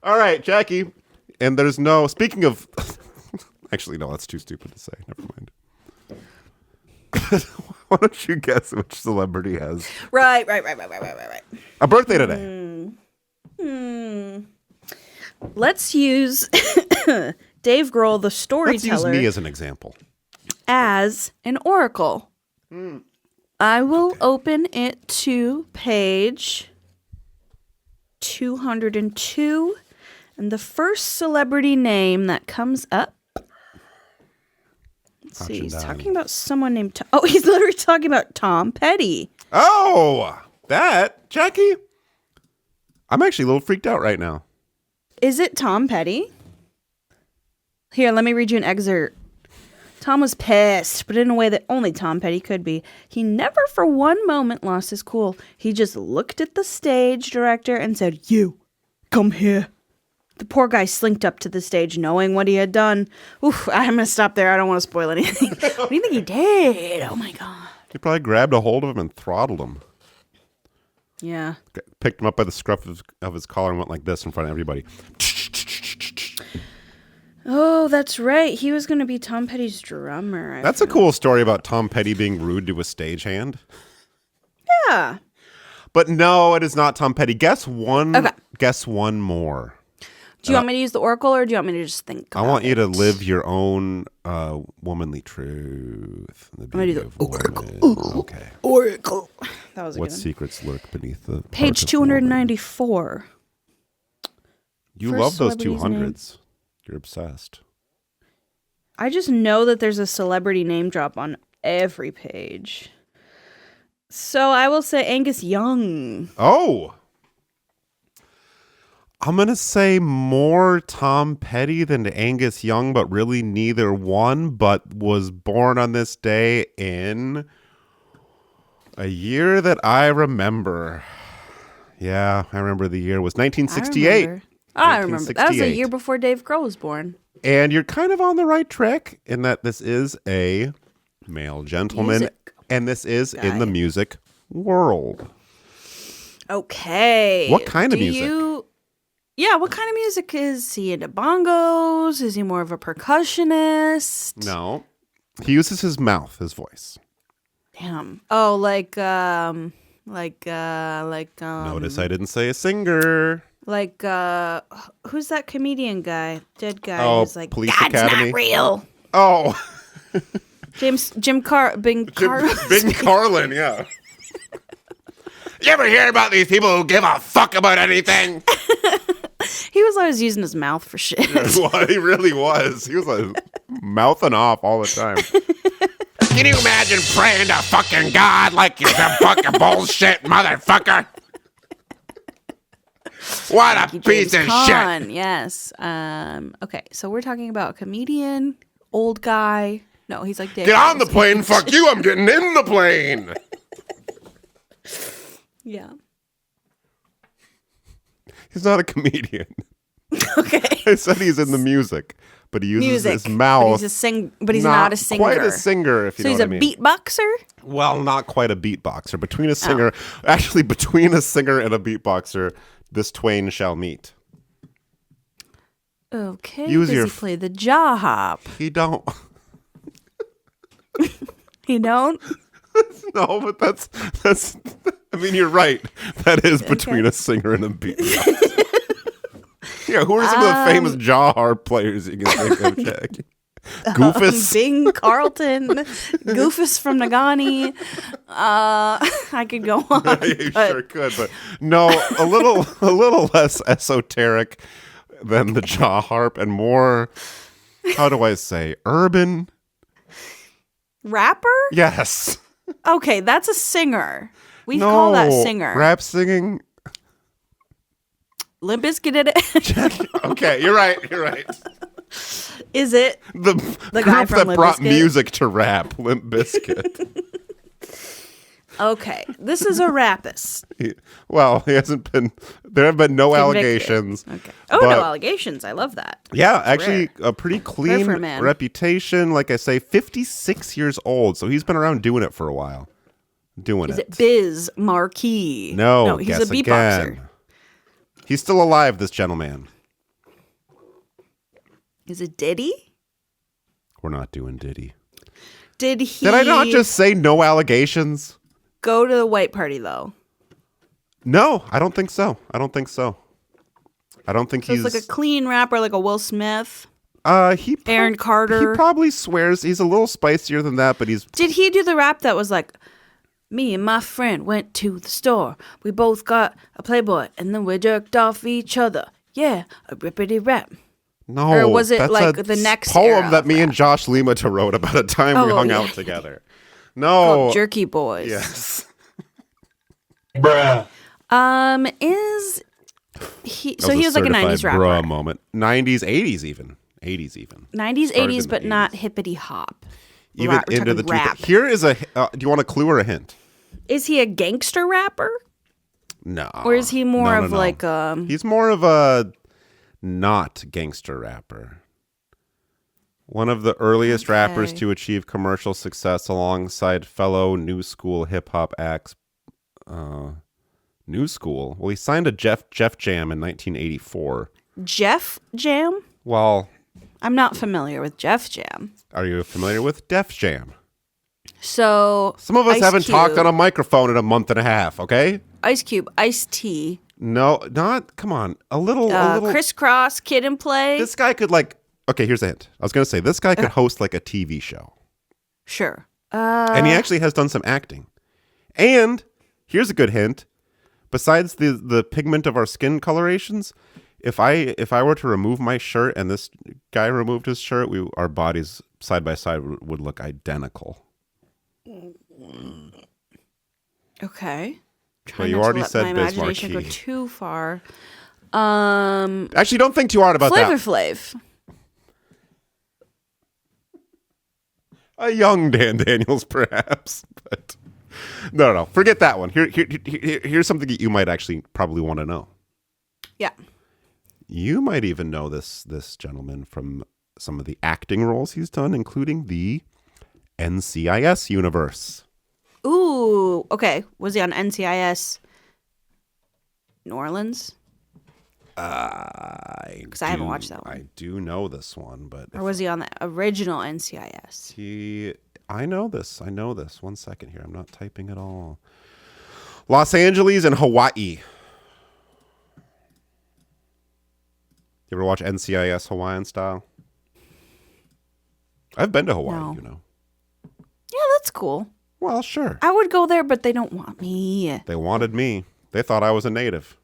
All right, Jackie. And there's no, speaking of, actually, no, that's too stupid to say. Never mind. Why don't you guess which celebrity has Right. a birthday today? Let's use Dave Grohl, the storyteller. Let's use me as an example. As an oracle. I will open it to page 202. And the first celebrity name that comes up. Let's see. He's talking about someone named Tom. Oh, he's literally talking about Tom Petty. Oh, that, Jackie? I'm actually a little freaked out right now. Is it Tom Petty? Here, let me read you an excerpt. Tom was pissed, but in a way that only Tom Petty could be. He never for one moment lost his cool. He just looked at the stage director and said, "You, come here." The poor guy slinked up to the stage knowing what he had done. Oof, I'm going to stop there. I don't want to spoil anything. What do you think he did? Oh, my God. He probably grabbed a hold of him and throttled him. Yeah. Picked him up by the scruff of his collar and went like this in front of everybody. Oh, that's right. He was going to be Tom Petty's drummer. That's a cool story about Tom Petty being rude to a stagehand. Yeah. But no, it is not Tom Petty. Guess one. Okay. Guess one more. Do you want me to use the oracle, or do you want me to just think? I want you to live your own womanly truth. I'm going to do the oracle. Okay. Oracle. That was a What good one. secrets lurk beneath the Page 294. You First love those celebrity's 200s. name. You're obsessed. I just know that there's a celebrity name drop on every page. So I will say Angus Young. Oh! I'm going to say more Tom Petty than Angus Young, but really neither one, but was born on this day in a year that I remember. Yeah, I remember the year was 1968. I remember. That was a year before Dave Grohl was born. And you're kind of on the right track in that this is a male gentleman, and this is in the music world. Okay. What kind of music? Yeah, what kind of music is he into? Bongos? Is he more of a percussionist? No. He uses his mouth, his voice. Damn. Oh, like Notice I didn't say a singer. Like who's that comedian guy? Dead guy who's like Police God's Academy. not real. Oh. Bing Carlin, yeah. You ever hear about these people who give a fuck about anything? He was always using his mouth for shit. Well, he really was. He was like mouthing off all the time. Can you imagine praying to fucking God like you're some fucking bullshit motherfucker? What a piece of shit. Yes. Okay, so we're talking about a comedian, old guy. No, he's like Dave. Get on the plane, fuck you, I'm getting in the plane. Yeah. He's not a comedian. Okay. I said he's in the music, but he uses his mouth. But he's not a singer. Quite a singer, if you know what I mean. So he's a beatboxer? Well, not quite a beatboxer. Between a singer, actually between a singer and a beatboxer, this twain shall meet. Okay. Use Does your he play the jaw hop? He don't. He don't? No, but that's. I mean, you're right. That is between a singer and a beatboxer. Yeah, who are some of the famous jaw harp players you can think of, Jackie? Goofus? Bing Carlton, Goofus from Nagani. I could go on. You sure could, but no, a little less esoteric than the jaw harp and more, how do I say, urban? Rapper? Yes. Okay, that's a singer. We call that singer. Rap singing. Limp Bizkit did it. Okay, you're right. Is it the guy group from that Limp brought Bizkit? music to rap, Limp Bizkit? Okay, this is a rapist. Well, he hasn't been. There have been no Convicted. allegations. Okay. Oh, no allegations. I love that. Yeah, That's actually, rare. a pretty clean for a man. reputation. Like I say, 56 years old, so he's been around doing it for a while. Is it Biz Marquis? No, he's guess a beatboxer. again. He's still alive, this gentleman. Is it Diddy? We're not doing Diddy. Did he? Did I not just say no allegations? Go to the white party though. No, I don't think so. I don't think so. I don't think So he's it's like a clean rapper, like a Will Smith. Aaron Carter. He probably swears. He's a little spicier than that, but he's. Did he do the rap that was like, me and my friend went to the store. We both got a Playboy, and then we jerked off each other. Yeah, a rippity rap. No, or was it that's like a the next poem era that me and Josh Limata wrote about a time we hung out together? No, called Jerky Boys. Yes. Bruh. Is he? So he was like a '90s rapper. Bruh moment. '90s, '80s even. '80s even. '90s, '80s, but not hippity hop. Even We're into the rap. Here is a. Do you want a clue or a hint? Is he a gangster rapper? No. Or is he more No. of like He's more of a not gangster rapper. One of the earliest rappers to achieve commercial success alongside fellow new school hip hop acts. New school? Well, he signed a Jeff Jam in 1984. Jeff Jam? Well, I'm not familiar with Jeff Jam. are you familiar with Def Jam? So Some of us Ice haven't Cube, talked on a microphone in a month and a half, okay? Ice Cube, Ice-T, No, not, come on. A little. Crisscross, Kid and Play. This guy could okay, here's a hint. I was going to say, this guy could host like a TV show. Sure. And he actually has done some acting. And here's a good hint. Besides the pigment of our skin colorations, if I were to remove my shirt and this guy removed his shirt, our bodies side by side would look identical. Okay. But you already said my Biz imagination Marquis. go too far. Actually, don't think too hard about Flavor that. Flav. A young Dan Daniels, perhaps, but no. Forget that one. Here's something that you might actually probably want to know. Yeah. You might even know this gentleman from some of the acting roles he's done, including the NCIS universe. Ooh, okay. Was he on NCIS New Orleans? Because I haven't watched that one. I do know this one, but Or was he on the original NCIS? I know this. 1 second here. I'm not typing at all. Los Angeles and Hawaii. You ever watch NCIS Hawaiian style? I've been to Hawaii, No. you know. Yeah, that's cool. Well, sure. I would go there, but they don't want me. They wanted me. They thought I was a native.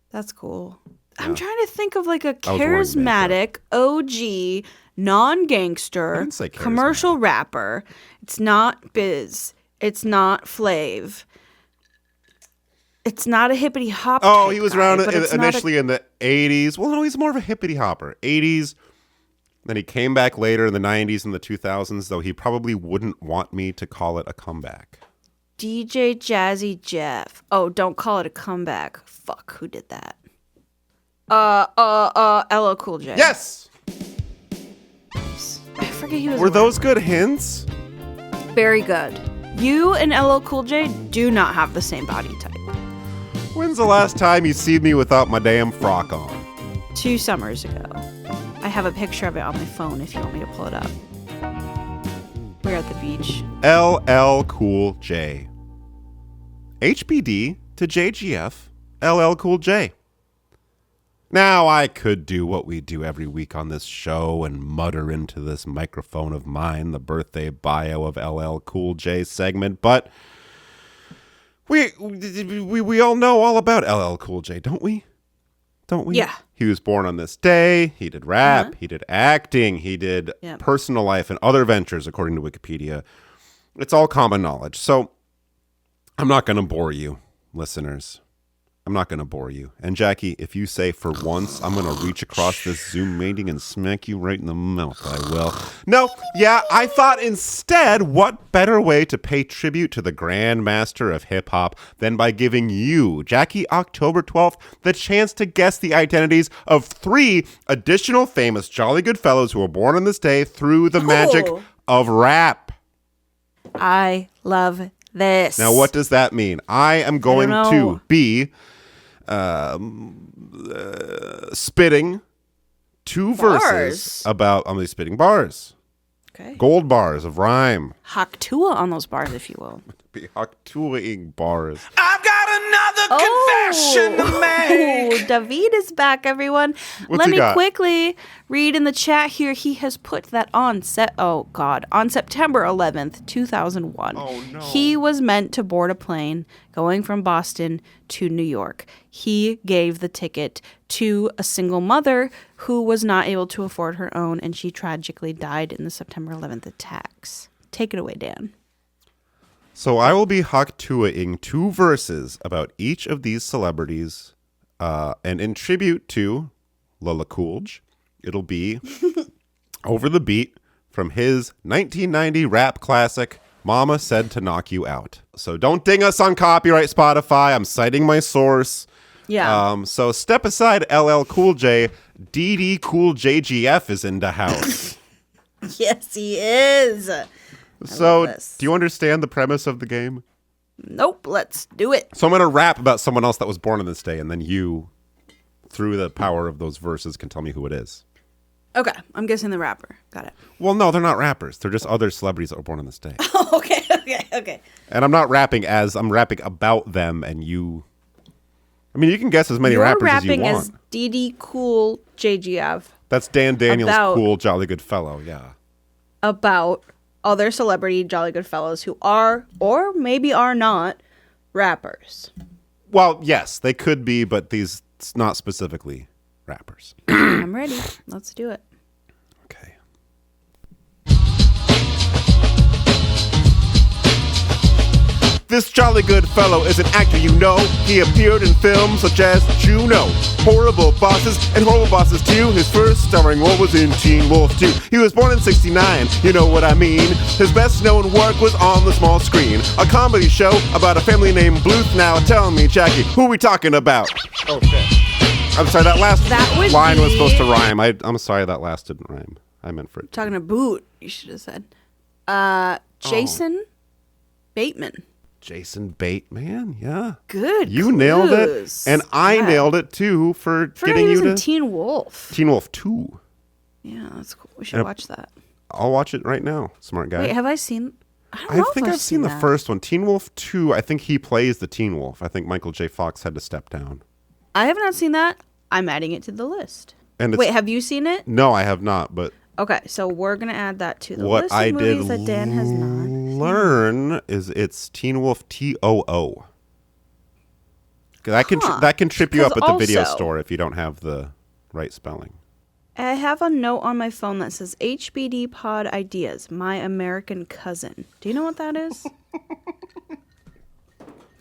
That's cool. Yeah. I'm trying to think of like a I was wearing charismatic OG non-gangster say commercial rapper. It's not Biz. It's not Flav. It's not a hippity hop. Oh, type he was guy, around but it's not initially in the 80s. Well, no, he's more of a hippity hopper. 80s. Then he came back later in the 90s and the 2000s, though he probably wouldn't want me to call it a comeback. DJ Jazzy Jeff. Oh, don't call it a comeback. Fuck, who did that? LL Cool J. Yes! I forget he was Were those good hints? very good. You and LL Cool J do not have the same body type. When's the last time you seen me without my damn frock on? 2 summers ago. I have a picture of it on my phone if you want me to pull it up. We're at the beach. LL Cool J. HBD to JGF, LL Cool J. Now, I could do what we do every week on this show and mutter into this microphone of mine the birthday bio of LL Cool J segment, but we all know all about LL Cool J, don't we? Don't we? Yeah. He was born on this day. He did rap. He did acting. He did personal life and other ventures, according to Wikipedia. It's all common knowledge. So I'm not going to bore you, listeners. I'm not going to bore you. And Jackie, if you say for once, I'm going to reach across this Zoom meeting and smack you right in the mouth, I will. No, yeah, I thought instead, what better way to pay tribute to the Grand Master of hip-hop than by giving you, Jackie, October 12th, the chance to guess the identities of 3 additional famous Jolly Good Fellows who were born on this day through the magic of rap. I love this. Now, what does that mean? I am going to be spitting 2 verses about, I'm going to be spitting bars. Okay. Gold bars of rhyme. Haktua on those bars, if you will. Be Haktuaing bars. I've got another confession to make. David is back, everyone. What's Let he me got? quickly read in the chat here. He has put that on on September 11th, 2001. Oh, no. He was meant to board a plane going from Boston to New York. He gave the ticket to a single mother who was not able to afford her own, and she tragically died in the September 11th attacks. Take it away, Dan. So I will be Haktuaing 2 verses about each of these celebrities, and in tribute to Lola Coolidge, it'll be Over the Beat from his 1990 rap classic, Mama Said to Knock You Out. So don't ding us on copyright, Spotify. I'm citing my source. Yeah. So step aside, LL Cool J. DD Cool JGF is in the house. Yes, he is. So do you understand the premise of the game? Nope. Let's do it. So I'm going to rap about someone else that was born on this day, and then you, through the power of those verses, can tell me who it is. Okay. I'm guessing the rapper. Got it. Well, no, they're not rappers. They're just other celebrities that were born on this day. Okay. And I'm not rapping I'm rapping about them, and you... I mean, you can guess as many rappers as you want. You're rapping as DD Cool JGF. That's Dan Daniels' cool, jolly good fellow, yeah. About other celebrity Jolly Good Fellows who are, or maybe are not, rappers. Well, yes, they could be, but these not specifically rappers. I'm ready. Let's do it. Okay. This jolly good fellow is an actor you know. He appeared in films such as Juno, Horrible Bosses, and Horrible Bosses 2. His first starring role was in Teen Wolf 2. He was born in '69, you know what I mean. His best known work was On the Small Screen, a comedy show about a family named Bluth. Now tell me, Jackie, who are we talking about? Oh, shit. I'm sorry, that last line was supposed to rhyme. I'm sorry, that last didn't rhyme. I meant for it to. Talking to Boot, you should have said. Jason Bateman. Jason Bateman, yeah. Good. You nailed it. And I nailed it too for getting you to Teen Wolf. Teen Wolf 2. Yeah, that's cool. We should watch that. I'll watch it right now, smart guy. Wait, have I seen... I think I've seen the first one. Teen Wolf 2, I think he plays the Teen Wolf. I think Michael J. Fox had to step down. I have not seen that. I'm adding it to the list. And wait, have you seen it? No, I have not, but... Okay, so we're going to add that to the what list of I movies did that Dan has not learn is it's Teen Wolf TOO. That can trip you up at the video store if you don't have the right spelling. I have a note on my phone that says HBD Pod Ideas, My American Cousin. Do you know what that is?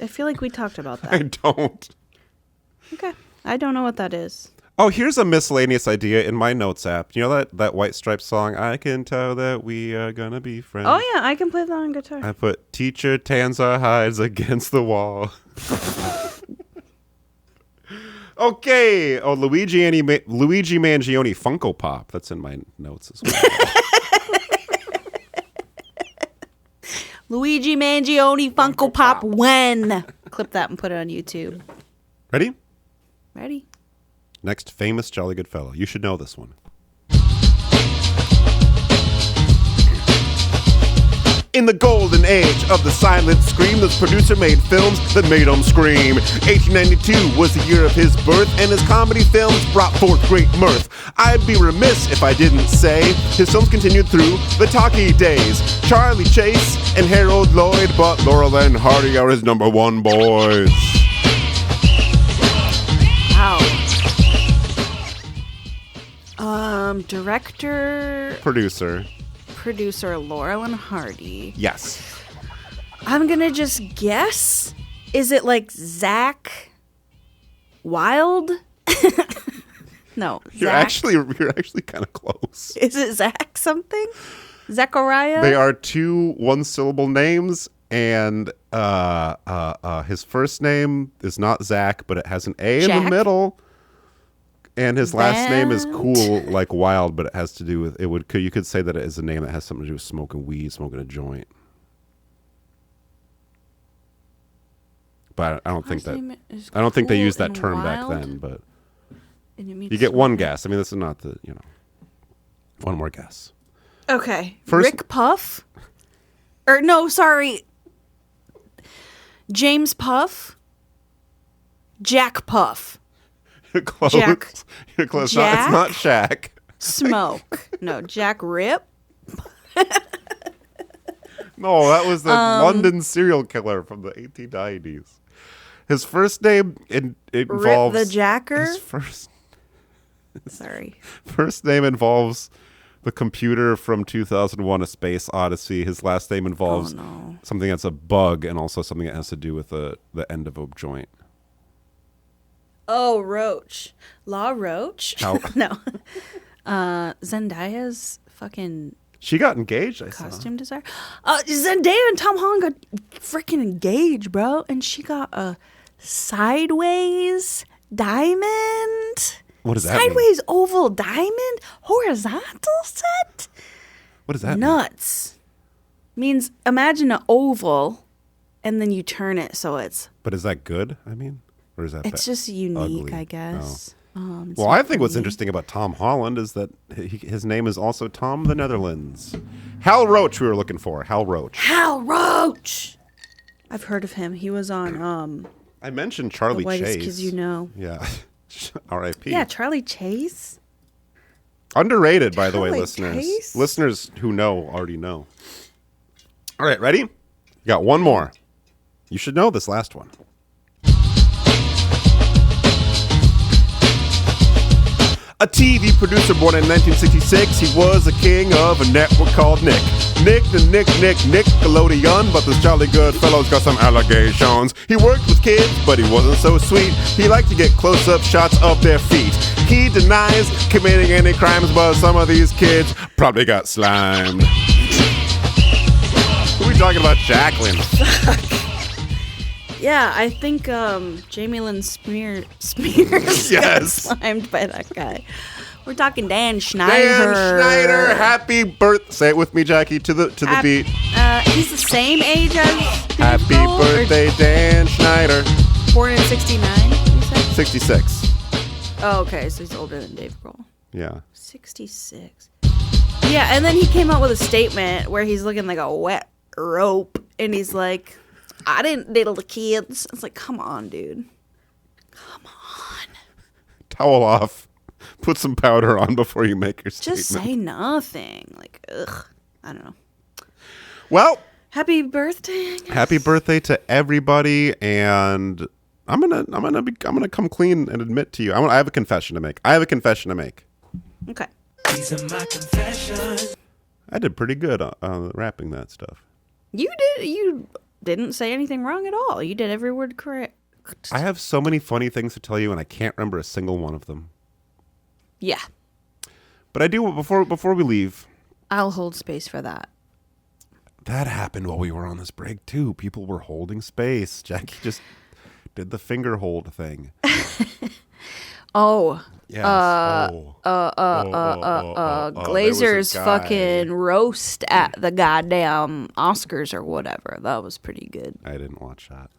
I feel like we talked about that. I don't. Okay. I don't know what that is. Oh, here's a miscellaneous idea in my notes app. You know that White Stripes song, I Can Tell That We Are Gonna Be Friends? Oh, yeah. I can play that on guitar. I put, teacher tans our hides against the wall. Okay. Oh, Luigi Mangione Funko Pop. That's in my notes as well. Luigi Mangione Funko Pop when? Clip that and put it on YouTube. Ready? Ready. Next famous jolly good fellow. You should know this one. In the golden age of the silent scream, this producer made films that made him scream. 1892 was the year of his birth, and his comedy films brought forth great mirth. I'd be remiss if I didn't say his films continued through the talkie days. Charlie Chase and Harold Lloyd, but Laurel and Hardy are his #1 boys. Wow. Director... Producer Laurel and Hardy. Yes. I'm gonna just guess. Is it like Zach Wild? No. You're Zach? actually kind of close. Is it Zach something? Zachariah? They are 2 one-syllable names, and his first name is not Zach, but it has an A in the middle. And his last name is cool, like Wild, but it has to do with you could say that it is a name that has something to do with smoking weed, smoking a joint. But I don't think they used that term back then. But you get one guess. I mean, this is not one more guess. Okay. First, Rick Puff? Or no, sorry. James Puff? Jack Puff. You're close. You're close. Jack? It's not Shaq. Smoke. No, Jack Rip? No, that was the London serial killer from the 1890s. His first name involves... Rip the Jacker? Sorry. First name involves the computer from 2001: A Space Odyssey. His last name involves something that's a bug and also something that has to do with the end of a joint. Oh, Roach. Law Roach? How? No. Zendaya's fucking... She got engaged, I saw. Costume designer. Zendaya and Tom Holland got freaking engaged, bro. And she got a sideways diamond. What does that Sideways oval diamond? Horizontal set? What does that Nuts. Means imagine an oval and then you turn it so it's... But is that good? I mean, or is that It's just unique, ugly? I guess. Well, I think what's interesting about Tom Holland is that his name is also Tom the Netherlands. Hal Roach we were looking for. Hal Roach. Hal Roach! I've heard of him. He was on... I mentioned Charlie The Whitest Chase. Kids You Know. Yeah. R.I.P. Yeah, Charlie Chase. Underrated, by the way, Charlie listeners. Chase? Listeners who know already know. All right, ready? You got one more. You should know this last one. A TV producer born in 1966, he was a king of a network called Nick. Nickelodeon, but this jolly good fellow's got some allegations. He worked with kids, but he wasn't so sweet. He liked to get close-up shots of their feet. He denies committing any crimes, but some of these kids probably got slimed. Who are we talking about, Jacqueline? Yeah, I think Jamie Lynn Spears yes. got slimed by that guy. We're talking Dan Schneider. Dan Schneider, happy birthday. Say it with me, Jackie, to the beat. He's the same age as Dave Happy Grohl, birthday, Dan Schneider. Born in 69, you said? 66. Oh, okay, so he's older than Dave Grohl. Yeah. 66. Yeah, and then he came out with a statement where he's looking like a wet rope, and he's like, I didn't diddle the kids. It's like, come on, dude. Come on. Towel off. Put some powder on before you make your statement. Just say nothing. Like, ugh. I don't know. Well. Happy birthday, I guess. Happy birthday to everybody, and I'm gonna come clean and admit to you. I have a confession to make. Okay. These are my confessions. I did pretty good on rapping that stuff. You didn't say anything wrong at all. You did every word correct. I have so many funny things to tell you, and I can't remember a single one of them. Yeah. But I do, before we leave. I'll hold space for that. That happened while we were on this break, too. People were holding space. Jackie just did the finger hold thing. Oh. Yes. Glazer's fucking roast at the goddamn Oscars or whatever. That was pretty good. I didn't watch that.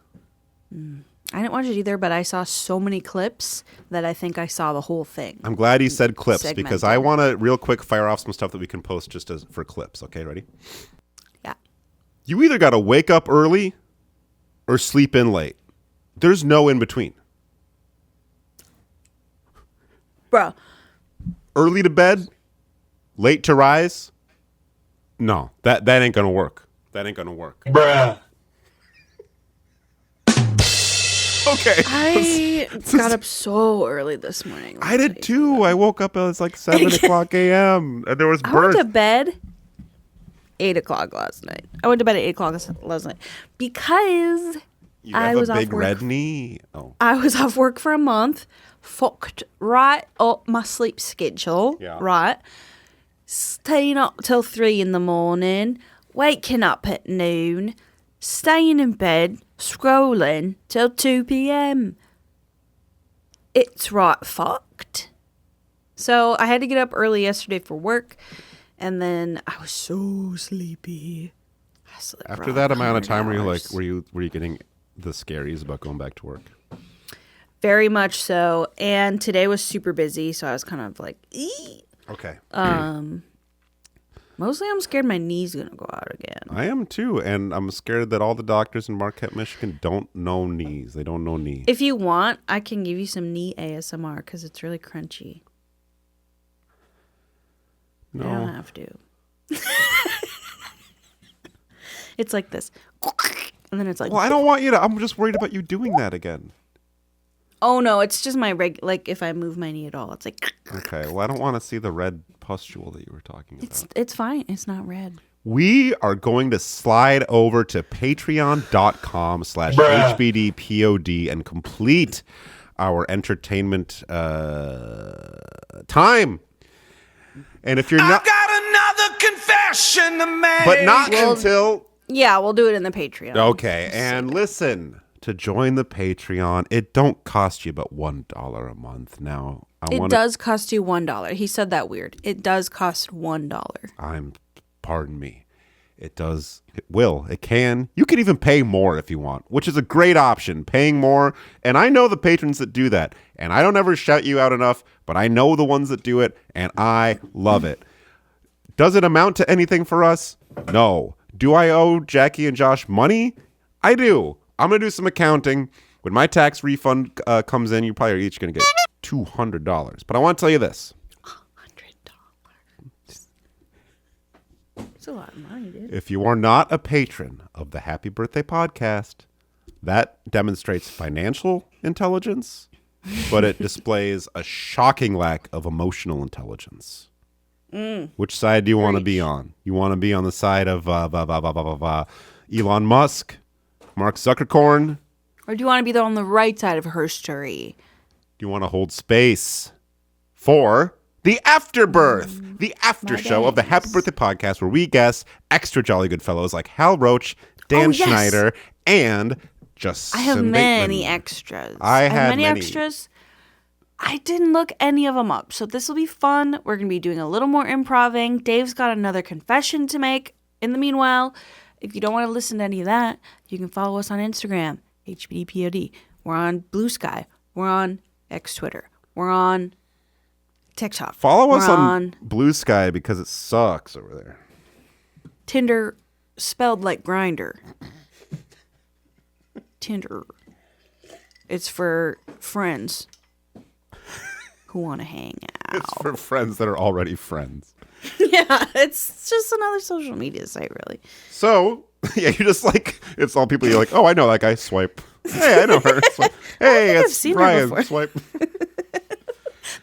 I didn't watch it either, but I saw so many clips that I think I saw the whole thing. I'm glad he said clips because I Segmented. want to real quick fire off some stuff that we can post just for clips. Okay, ready? Yeah. You either got to wake up early or sleep in late. There's no in between. Bro. Early to bed, late to rise. No, that ain't gonna work. That ain't gonna work. Bruh. Okay. I got up so early this morning. I did too. I woke up, it was like 7 o'clock a.m. and there was I went birth. to bed 8 o'clock last night. I went to bed at 8 o'clock last night because You have a big red knee. Oh. I was off work for a month, fucked right up my sleep schedule, right? Staying up till 3 in the morning, waking up at noon, staying in bed, scrolling till 2 p.m. It's right fucked. So I had to get up early yesterday for work, and then I was so sleepy. I slept After that amount of time, were you getting the scaries about going back to work? Very much so. And today was super busy, so I was kind of like, ee. Okay. Mostly I'm scared my knee's going to go out again. I am too, and I'm scared that all the doctors in Marquette, Michigan don't know knees. They don't know knee. If you want, I can give you some knee ASMR because it's really crunchy. No. I don't have to. It's like this. And then it's like... Well, I don't want you to... I'm just worried about you doing that again. Oh, no. It's just my... Like, if I move my knee at all, it's like... Okay. Well, I don't want to see the red pustule that you were talking about. It's fine. It's not red. We are going to slide over to patreon.com/HBDPOD and complete our entertainment time. And if you're not... got another confession to make. But not until... Yeah, we'll do it in the Patreon. Okay, and listen, to join the Patreon, it don't cost you but $1 a month. Now, It does cost you $1. He said that weird. It does cost $1. Pardon me. It does. It will. It can. You can even pay more if you want, which is a great option, paying more. And I know the patrons that do that. And I don't ever shout you out enough, but I know the ones that do it, and I love it. Does it amount to anything for us? No. Do I owe Jackie and Josh money? I do. I'm going to do some accounting. When my tax refund comes in, you probably are each going to get $200. But I want to tell you this. It's a lot of money, dude. If you are not a patron of the Happy Birthday podcast, that demonstrates financial intelligence, but it displays a shocking lack of emotional intelligence. Which side do you want to be on? You want to be on the side of Elon Musk, Mark Zuckerkorn? Or do you want to be on the right side of her story? Do you want to hold space for the Afterbirth, the after show of the Happy Birthday podcast, where we guess extra jolly good fellows like Hal Roach, Dan Schneider, and Justin I have many Bateman. extras. I have many extras. I didn't look any of them up, so this will be fun. We're going to be doing a little more improving. Dave's got another confession to make. In the meanwhile, if you don't want to listen to any of that, you can follow us on Instagram, HBDPOD. We're on Blue Sky. We're on X Twitter. We're on TikTok. Follow us We're on Blue Sky because it sucks over there. Tinder spelled like grinder. Tinder. It's for friends who want to hang out. It's for friends that are already friends. Yeah, it's just another social media site, really. So, yeah, you're just like, it's all people you're like, oh, I know that guy. Swipe. Hey, I know her. Swipe. Hey, it's Brian. Swipe.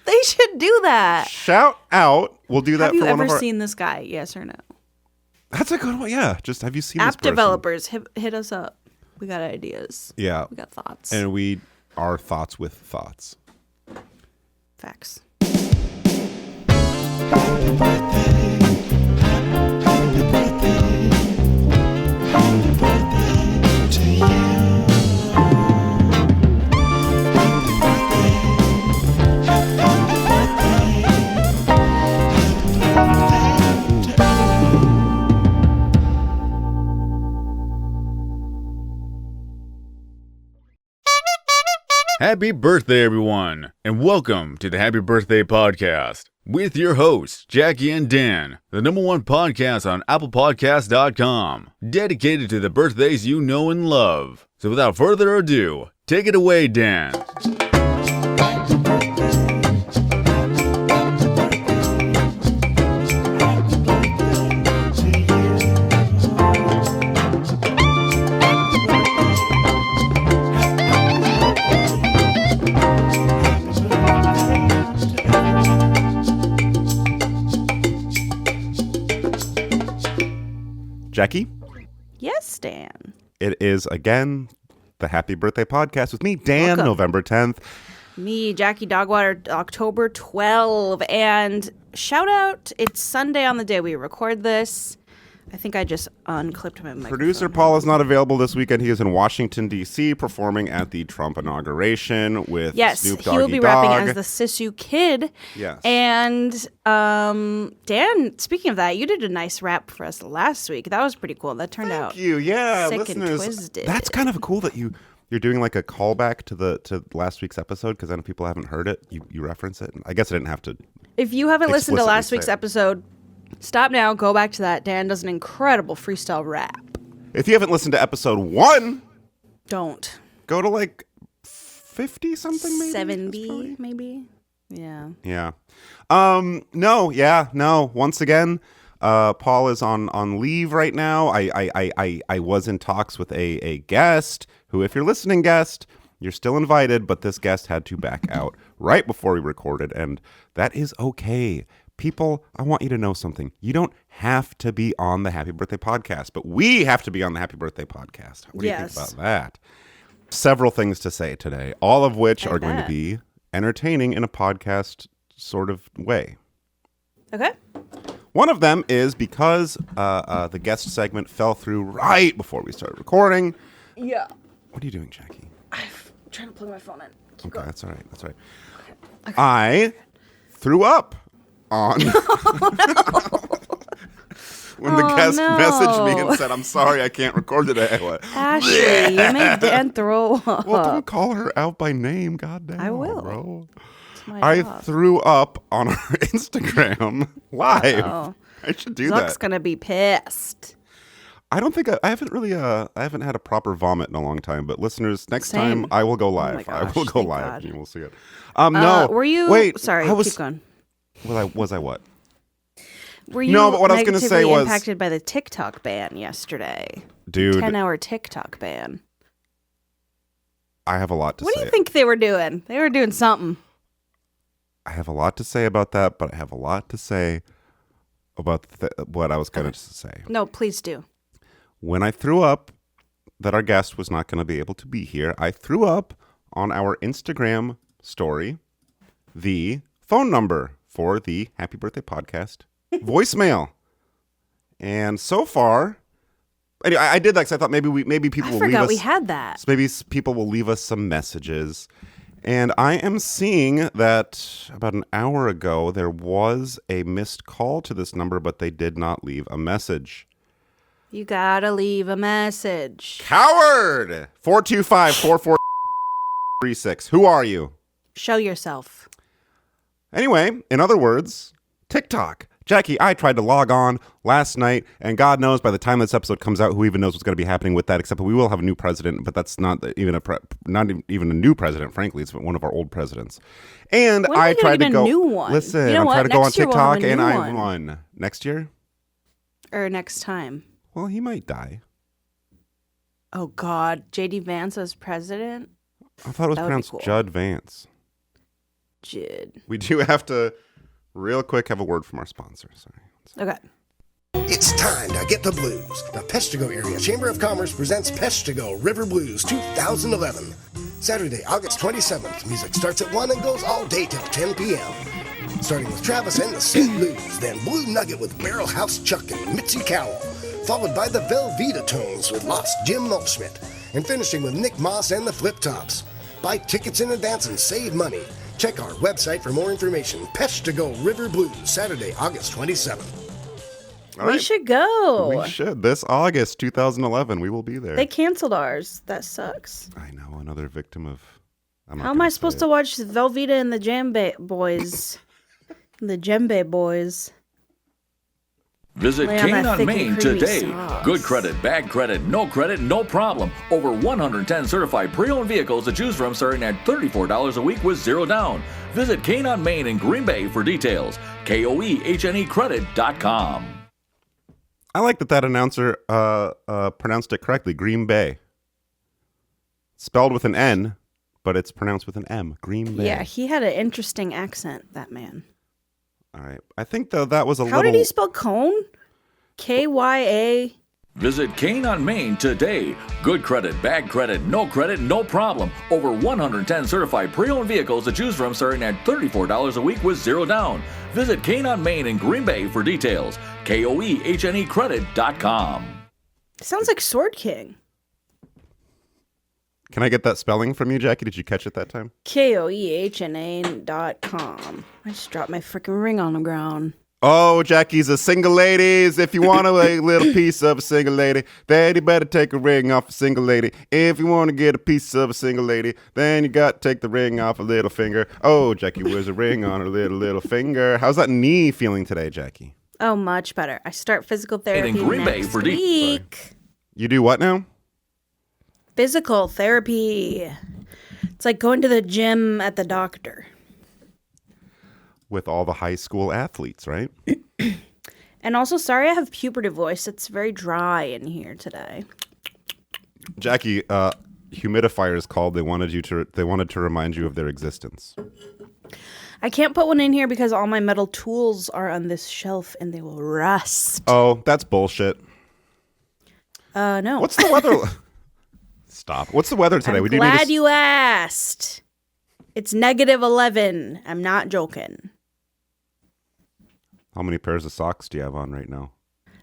They should do that. Shout out. We'll do that for one of our... Have you ever seen this guy? Yes or no? That's a good one. Yeah. Just have you seen App this person? developers, hit us up. We got ideas. Yeah. We got thoughts. And we are thoughts with thoughts. Facts. Happy birthday. Happy birthday. Happy birthday to you. Happy birthday. Happy birthday. Happy birthday to Happy birthday, everyone, and welcome to the Happy Birthday Podcast with your hosts, Jackie and Dan, the #1 podcast on ApplePodcast.com, dedicated to the birthdays you know and love. So without further ado, take it away, Dan. Jackie? Yes, Dan. It is, again, the Happy Birthday Podcast with me, Dan, Welcome. November 10th. Me, Jackie Dogwater, October 12. And shout out, it's Sunday on the day we record this. I think I just unclipped my microphone. Producer Paul is not available this weekend. He is in Washington, D.C., performing at the Trump inauguration with Snoop Doggy he will be Dogg. rapping as the Sisu Kid. Yes. And Dan, speaking of that, you did a nice rap for us last week. That was pretty cool. That turned out Yeah, sick listeners, and twisted. that's kind of cool that you're doing like a callback to last week's episode, because then if people haven't heard it, you reference it. I guess I didn't have to. If you haven't listened to explicitly last week's say it. episode, stop now, go back to that. Dan does an incredible freestyle rap. If you haven't listened to episode 1, Don't. go to like 50 something, maybe 70, maybe. Yeah. Yeah. No. Once again, Paul is on leave right now. I was in talks with a guest who, if you're listening, guest, you're still invited, but this guest had to back out right before we recorded, and that is okay. People, I want you to know something. You don't have to be on the Happy Birthday Podcast, but we have to be on the Happy Birthday Podcast. What do you think about that? Several things to say today, all of which are going to be entertaining in a podcast sort of way. Okay. One of them is because the guest segment fell through right before we started recording. Yeah. What are you doing, Jackie? I'm trying to plug my phone in. Keep Okay, going. that's all right. Okay. I threw up on when the guest messaged me and said, "I'm sorry, I can't record today." I went, Ashley, you made Dan throw up. well, don't call her out by name, goddamn. I will. Bro. It's my I job. threw up on our Instagram live. Uh-oh. I should do Zuck's that. gonna be pissed. I don't think I haven't really I haven't had a proper vomit in a long time. But listeners, next Same. time I will go Oh my live. I gosh, will go thank live, God. and you will see it. No, Were you? Wait, Sorry, I was, keep going. Was I what? Were you No, but what I was gonna say negatively was- impacted by the TikTok ban yesterday? Dude. 10-hour TikTok ban. I have a lot to What say. do you think they were doing? They were doing something. I have a lot to say about that, but I have a lot to say about what I was going to say. No, please do. When I threw up that our guest was not going to be able to be here, I threw up on our Instagram story the phone number for the Happy Birthday Podcast voicemail. And so far, anyway, I did that because I thought maybe people I will leave forgot us. we had that. So maybe people will leave us some messages. And I am seeing that about an hour ago, there was a missed call to this number, but they did not leave a message. You gotta leave a message. Coward! 425-4436. Who are you? Show yourself. Anyway, in other words, TikTok. Jackie, I tried to log on last night, and God knows by the time this episode comes out, who even knows what's going to be happening with that, except that we will have a new president, but that's not even a new president, frankly. It's one of our old presidents. And When are I we gonna tried get to a go. new one? Listen, You know I'm what? trying to go on Next year we'll have TikTok, a and new I one. won. Next year? Or next time. Well, he might die. Oh, God. J.D. Vance as president? I thought it was That would be pronounced cool. Judd Vance. Jid. We do have to, real quick, have a word from our sponsor. Sorry. Okay. It's time to get the blues. The Peshtigo Area Chamber of Commerce presents Peshtigo River Blues 2011. Saturday, August 27th. Music starts at 1 and goes all day till 10 p.m. Starting with Travis and the St. Blues, then Blue Nugget with Barrel House Chuck and Mitzi Cowell, followed by the Velveeta Tones with Lost Jim Molschmidt, and finishing with Nick Moss and the Flip Tops. Buy tickets in advance and save money. Check our website for more information. Peshtigo River Blues, Saturday, August 27th. All We right. should go. We should. This August 2011, we will be there. They canceled ours. That sucks. I know, another victim of... How am I supposed to watch Velveeta and the Djembe Boys? The Djembe Boys. Visit Lay on that Kane on thick and Main creamy today. sauce. Good credit, bad credit, no problem. Over 110 certified pre-owned vehicles to choose from starting at $34 a week with zero down. Visit Kane on Main in Green Bay for details. KOEHNEcredit.com. I like that announcer pronounced it correctly. Green Bay. Spelled with an N, but it's pronounced with an M. Green Bay. Yeah, he had an interesting accent, that man. All right. I think, though, that was a How little... did he spell cone? Kya? Visit Kane on Main today. Good credit, bad credit, no problem. Over 110 certified pre-owned vehicles to choose from starting at $34 a week with zero down. Visit Kane on Main in Green Bay for details. KOEHNEcredit.com. Sounds like Sword King. Can I get that spelling from you, Jackie? Did you catch it that time? KOEHNA.com. I just dropped my freaking ring on the ground. Oh, Jackie's a single ladies. If you want a little piece of a single lady, then you better take a ring off a single lady. If you want to get a piece of a single lady, then you got to take the ring off a little finger. Oh, Jackie wears a ring on her little finger. How's that knee feeling today, Jackie? Oh, much better. I start physical therapy in Green Bay next for week. You do what now? Physical therapy. It's like going to the gym at the doctor. With all the high school athletes, right? And also, sorry I have puberty voice. It's very dry in here today. Jackie, humidifiers called. They wanted to remind you of their existence. I can't put one in here because all my metal tools are on this shelf and they will rust. Oh, that's bullshit. No. What's the weather? Stop. What's the weather today? I'm glad you asked. It's -11. I'm not joking. How many pairs of socks do you have on right now?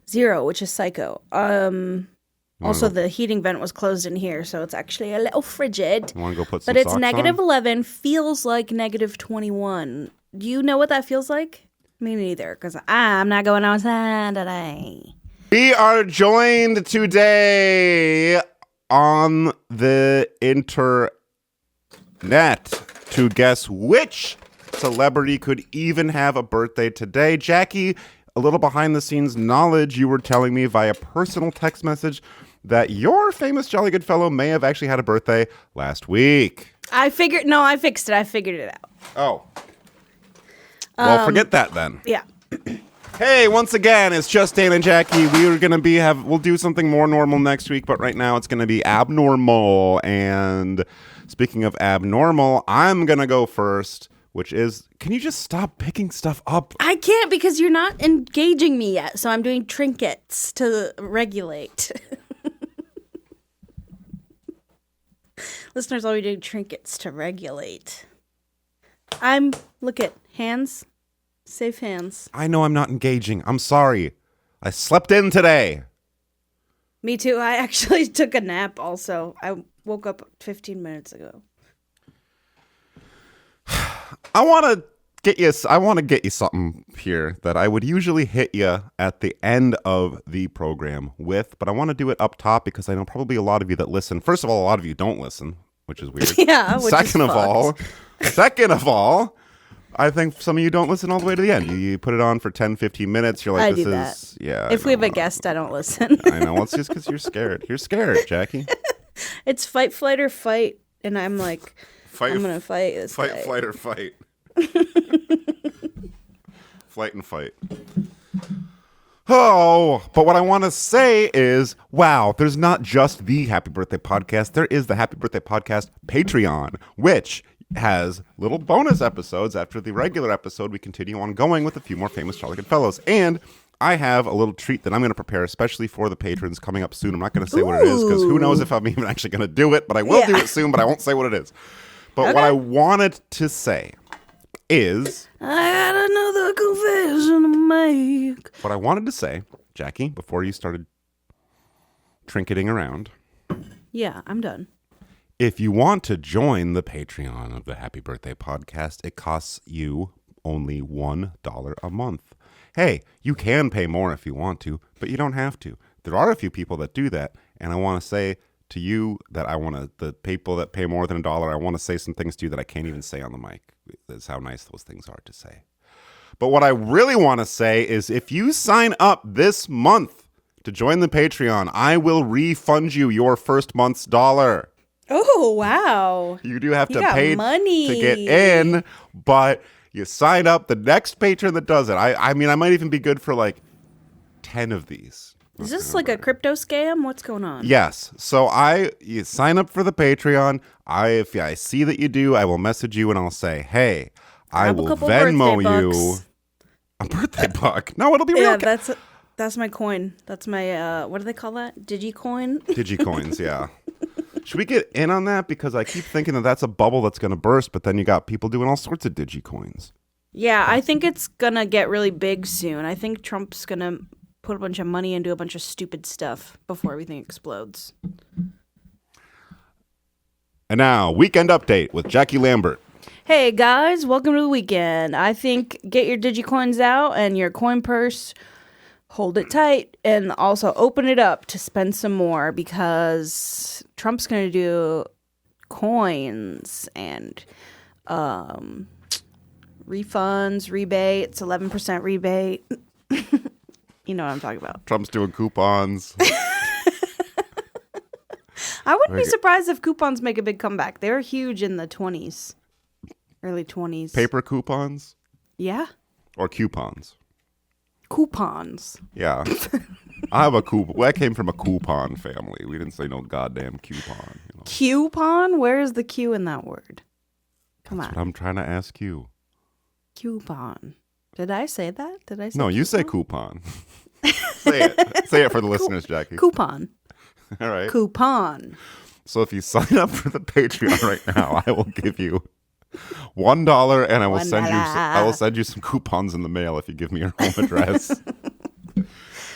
0, which is psycho. Also, the heating vent was closed in here, so it's actually a little frigid. You want to go put some socks on? But it's -11, feels like -21. Do you know what that feels like? Me neither, because I'm not going outside today. We are joined today on the internet to guess which celebrity could even have a birthday today. Jackie, a little behind the scenes knowledge, you were telling me via personal text message that your famous Jolly Good Fellow may have actually had a birthday last week. I fixed it. I figured it out. Oh. Well, forget that then. Yeah. Hey, once again, it's just Dan and Jackie. We'll do something more normal next week, but right now it's going to be abnormal. And speaking of abnormal, I'm going to go first, which is, can you just stop picking stuff up? I can't because you're not engaging me yet, so I'm doing trinkets to regulate. Listeners, I'll be doing trinkets to regulate. Look at hands. Safe hands. I know I'm not engaging. I'm sorry. I slept in today. Me too. I actually took a nap also. I woke up 15 minutes ago. I want to get you something here that I would usually hit you at the end of the program with, but I want to do it up top because I know probably a lot of you that listen. First of all, a lot of you don't listen, which is weird. Yeah, which Second is of all, I think some of you don't listen all the way to the end. You put it on for 10, 15 minutes. You're like, yeah. If we have a guest, I don't listen. I know. Well, it's just because you're scared. You're scared, Jackie. It's fight, flight, or fight. And I'm like, I'm going to fight this Fight, guy. flight, or fight. Flight and fight. Oh, but what I want to say is, wow, there's not just the Happy Birthday Podcast. There is the Happy Birthday Podcast Patreon, which has little bonus episodes. After the regular episode, we continue on going with a few more famous Jolly Good Fellows. And I have a little treat that I'm going to prepare, especially for the patrons coming up soon. I'm not going to say what it is, because who knows if I'm even actually going to do it, but I will do it soon, but I won't say what it is. But what I wanted to say is... I got another confession to make. What I wanted to say, Jackie, before you started trinketing around... Yeah, I'm done. If you want to join the Patreon of the Happy Birthday Podcast, it costs you only $1 a month. Hey, you can pay more if you want to, but you don't have to. There are a few people that do that, and I want to say to you that the people that pay more than $1, I want to say some things to you that I can't even say on the mic. That's how nice those things are to say. But what I really want to say is if you sign up this month to join the Patreon, I will refund you your first month's $1. Oh, wow. You do have to got pay money to get in, but you sign up. The next patron that does it, I mean, I might even be good for like 10 of these. Is this like a crypto scam? What's going on? Yes. So you sign up for the Patreon. If I see that you do, I will message you and I'll say, hey, I will Venmo you a birthday buck. No, it'll be real. That's That's my coin. That's my, what do they call that? Digicoin? Digicoins, yeah. Should we get in on that? Because I keep thinking that that's a bubble that's going to burst, but then you got people doing all sorts of Digicoins. Yeah, I think it's going to get really big soon. I think Trump's going to put a bunch of money into a bunch of stupid stuff before everything explodes. And now, Weekend Update with Jackie Lambert. Hey guys, welcome to the weekend. I think get your Digicoins out and your coin purse, hold it tight, and also open it up to spend some more because Trump's going to do coins and refunds, rebates, 11% rebate. You know what I'm talking about. Trump's doing coupons. I wouldn't be surprised if coupons make a big comeback. They were huge in the 20s, early 20s. Paper coupons? Yeah. Or coupons? Coupons. Yeah. I have a coupon. I came from a coupon family. We didn't say no goddamn coupon. You know? Coupon? Where is the Q in that word? Come That's on. what I'm trying to ask you. Coupon. Did I say that? Did I say No, you say coupon. Say it. Say it for the listeners, Jackie. Coupon. All right. Coupon. So if you sign up for the Patreon right now, I will give you $1 and I will send you some coupons in the mail if you give me your home address.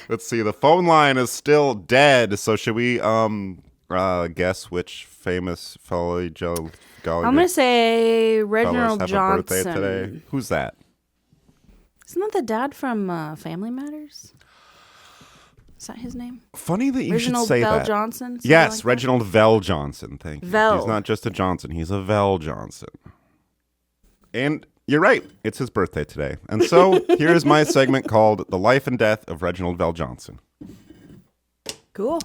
Let's see. The phone line is still dead. So should we guess which famous fellow Joe Golly? I'm going to say Reginald have Johnson. a birthday today. Who's that? Isn't that the dad from Family Matters? Is that his name? Funny that you Reginald should say Bell that. Johnson? Yes, like Reginald Vell Johnson. Thank you. Vell. He's not just a Johnson. He's a Vell Johnson. And you're right. It's his birthday today. And so here's my segment called The Life and Death of Reginald Vell Johnson. Cool.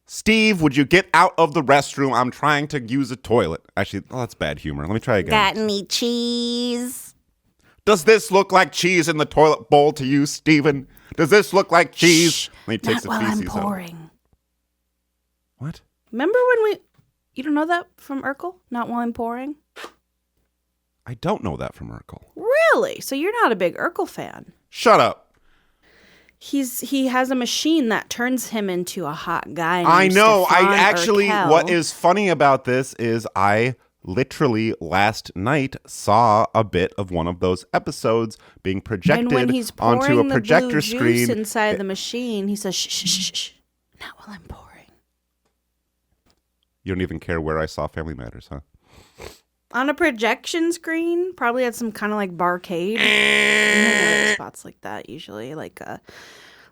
Steve, would you get out of the restroom? I'm trying to use a toilet. Actually, that's bad humor. Let me try again. Got any cheese? Does this look like cheese in the toilet bowl to you, Steven? Does this look like cheese? Shh, he takes not the while I'm feces out. pouring. What? Remember when you don't know that from Urkel? Not while I'm pouring? I don't know that from Urkel. Really? So you're not a big Urkel fan? Shut up. He has a machine that turns him into a hot guy. I named know. Stefan I actually, Urkel. what is funny about this is I literally last night saw a bit of one of those episodes being projected and when he's onto a pouring projector the blue screen. juice inside the machine, he says, shh, shh, shh, shh. Not while I'm pouring. You don't even care where I saw Family Matters, huh? On a projection screen, probably at some kind of like barcade. Spots like that usually, like a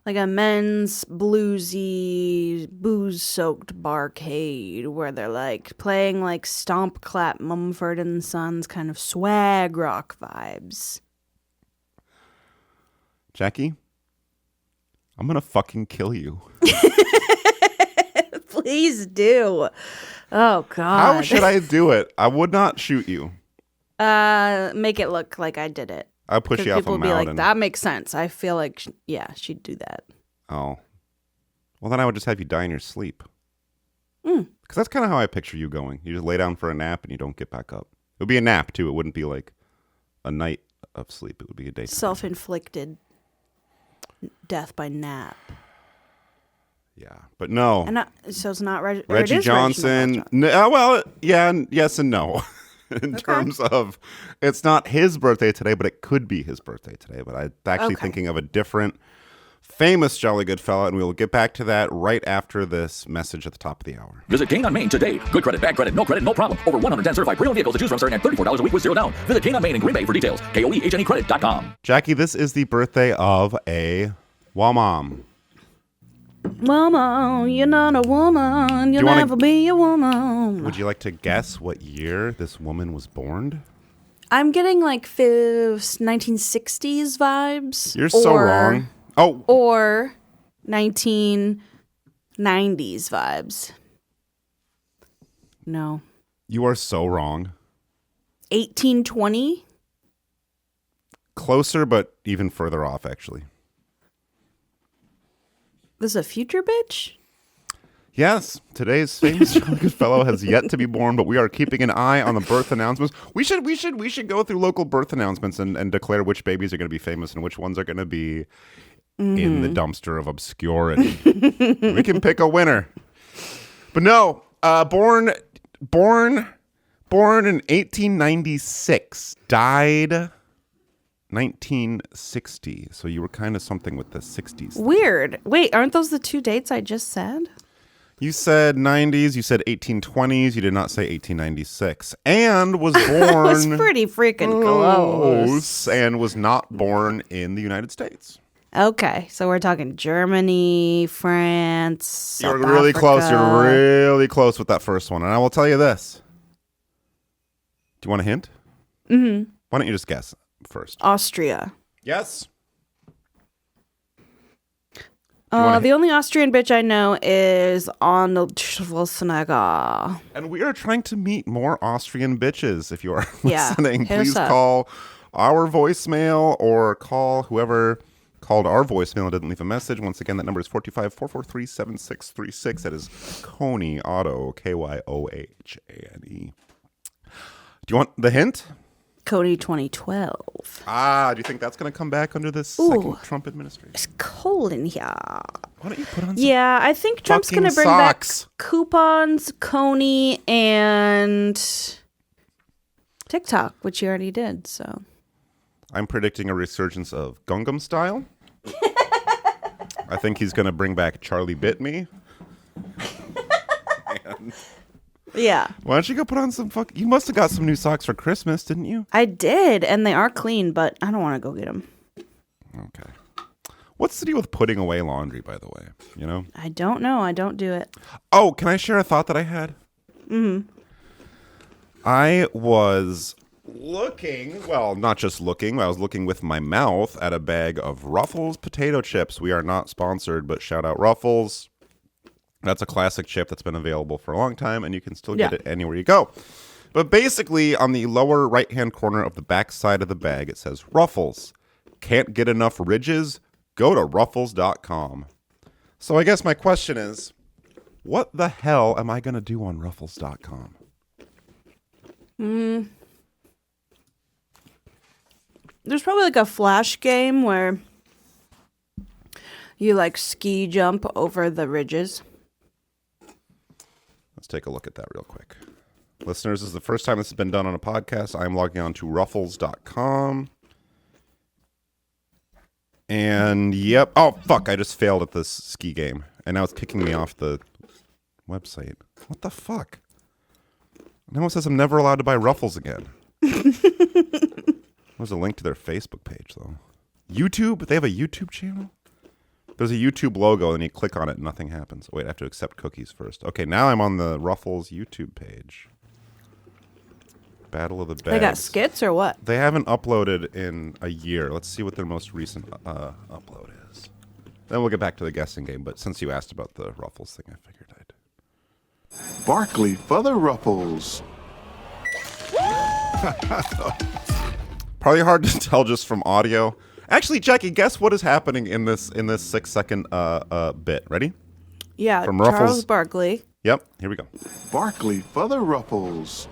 men's bluesy, booze-soaked barcade where they're like playing like Stomp Clap, Mumford and Sons kind of swag rock vibes. Jackie, I'm gonna fucking kill you. Please do. Oh God. How should I do it? I would not shoot you. Make it look like I did it. I'll push you off a People would mountain. be like, that makes sense. I feel like, she'd do that. Oh. Well, then I would just have you die in your sleep. Mm. Because that's kind of how I picture you going. You just lay down for a nap and you don't get back up. It would be a nap, too. It wouldn't be like a night of sleep. It would be a day. Self-inflicted death by nap. Yeah, but no. And so it's not Reggie Johnson. Well, yeah, yes and no. In terms of, it's not his birthday today, but it could be his birthday today. But I'm actually thinking of a different famous jolly good fella, and we will get back to that right after this message at the top of the hour. Visit Kane on Main today. Good credit, bad credit, no problem. Over 110 certified pre-owned vehicles to choose from starting at $34 a week with zero down. Visit Kane on Main in Green Bay for details. KOEHNEcredit.com. Jackie, this is the birthday of a mom. Mama, you're not a woman. You'll never be a woman. Would you like to guess what year this woman was born? I'm getting like 1960s vibes. You're so wrong. Oh. Or 1990s vibes. No. You are so wrong. 1820? Closer, but even further off, actually. This is a future bitch? Yes, today's famous jolly good fellow has yet to be born, but we are keeping an eye on the birth announcements. We should go through local birth announcements and declare which babies are going to be famous and which ones are going to be in the dumpster of obscurity. We can pick a winner. But no, born in 1896, died 1960. So you were kind of something with the 60s. Weird. Wait, aren't those the two dates I just said? You said 90s, you said 1820s, you did not say 1896. And was born... That's pretty freaking close. And was not born in the United States. Okay, so we're talking Germany, France, You're South really Africa. close. You're really close with that first one. And I will tell you this. Do you want a hint? Mm-hmm. Why don't you just guess first? Austria. Yes. The only Austrian bitch I know is Arnold Schwarzenegger. And we are trying to meet more Austrian bitches. If you are Yeah, listening, hit us please up. call our voicemail or call whoever called our voicemail and didn't leave a message. Once again, that number is 425-443-7636. That is Coney Auto, Kyohane. Do you want the hint? Cody 2012. Do you think that's going to come back under this second Trump administration? It's cold in here. Why don't you put on some Yeah, I think Trump's going to bring socks? back coupons, Coney, and TikTok, which you already did, so. I'm predicting a resurgence of Gangnam Style. I think he's going to bring back Charlie Bit Me. And Yeah. why don't you go put on some You must have got some new socks for Christmas, didn't you? I did, and they are clean, but I don't want to go get them. Okay. What's the deal with putting away laundry, by the way? You know? I don't know. I don't do it. Oh, can I share a thought that I had? Mm-hmm. I was looking, well, not just looking, I was looking with my mouth at a bag of Ruffles potato chips. We are not sponsored, but shout out Ruffles. That's a classic chip that's been available for a long time, and you can still get it anywhere you go. But basically, on the lower right-hand corner of the back side of the bag, it says, Ruffles. Can't get enough ridges? Go to ruffles.com. So I guess my question is, what the hell am I going to do on ruffles.com? There's probably like a flash game where you like ski jump over the ridges. Let's take a look at that real quick. Listeners, this is the first time this has been done on a podcast. I'm logging on to ruffles.com. And yep. Oh, fuck. I just failed at this ski game. And now it's kicking me off the website. What the fuck? Now it says I'm never allowed to buy Ruffles again. There's a link to their Facebook page, though. YouTube? They have a YouTube channel? There's a YouTube logo, and you click on it, and nothing happens. Wait, I have to accept cookies first. Okay, now I'm on the Ruffles YouTube page. Battle of the Bags. They got skits or what? They haven't uploaded in a year. Let's see what their most recent upload is. Then we'll get back to the guessing game, but since you asked about the Ruffles thing, I figured I'd... Barkley for the Ruffles. Probably hard to tell just from audio. Actually, Jackie, guess what is happening in this 6-second bit. Ready? Yeah, From Charles Ruffles. Barkley. Yep, here we go. Barkley for the Ruffles.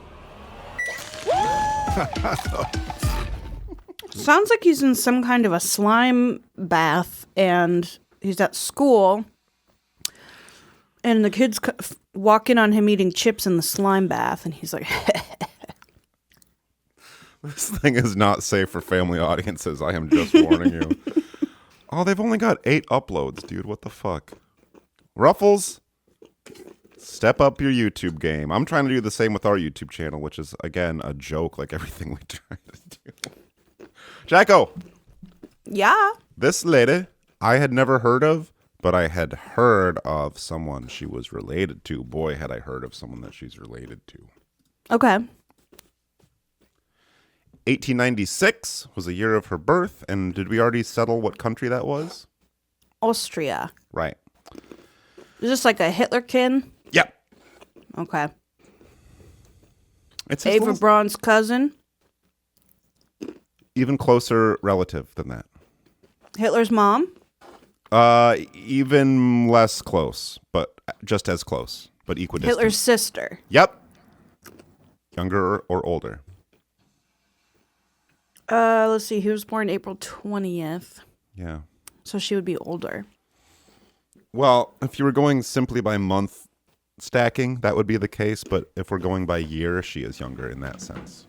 Sounds like he's in some kind of a slime bath, and he's at school, and the kids walk in on him eating chips in the slime bath, and he's like, This thing is not safe for family audiences. I am just warning you. Oh, they've only got 8 uploads, dude. What the fuck? Ruffles, step up your YouTube game. I'm trying to do the same with our YouTube channel, which is, again, a joke like everything we try to do. Jacko. yeah. This lady I had never heard of, but I had heard of someone she was related to. Boy, had I heard of someone that she's related to. Okay. 1896 was the year of her birth, and did we already settle what country that was? Austria. Right. Is this like a Hitlerkin? Yep. Okay. It's Ava Braun's cousin? Even closer relative than that. Hitler's mom? Even less close, but just as close, but equidistant. Hitler's sister. Yep. Younger or older? Let's see. He was born April 20th. Yeah. So she would be older. Well, if you were going simply by month stacking, that would be the case. But if we're going by year, she is younger in that sense.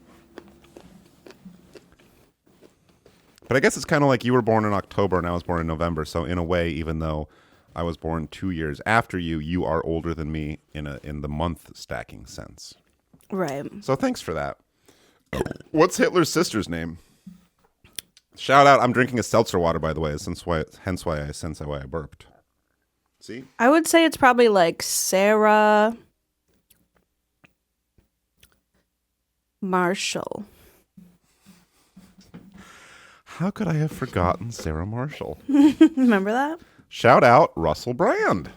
But I guess it's kind of like you were born in October and I was born in November. So in a way, even though I was born 2 years after you, you are older than me in the month stacking sense. Right. So thanks for that. What's Hitler's sister's name? Shout out! I'm drinking a seltzer water, by the way. Hence why I burped. See? I would say it's probably like Sarah Marshall. How could I have forgotten Sarah Marshall? Remember that? Shout out Russell Brand.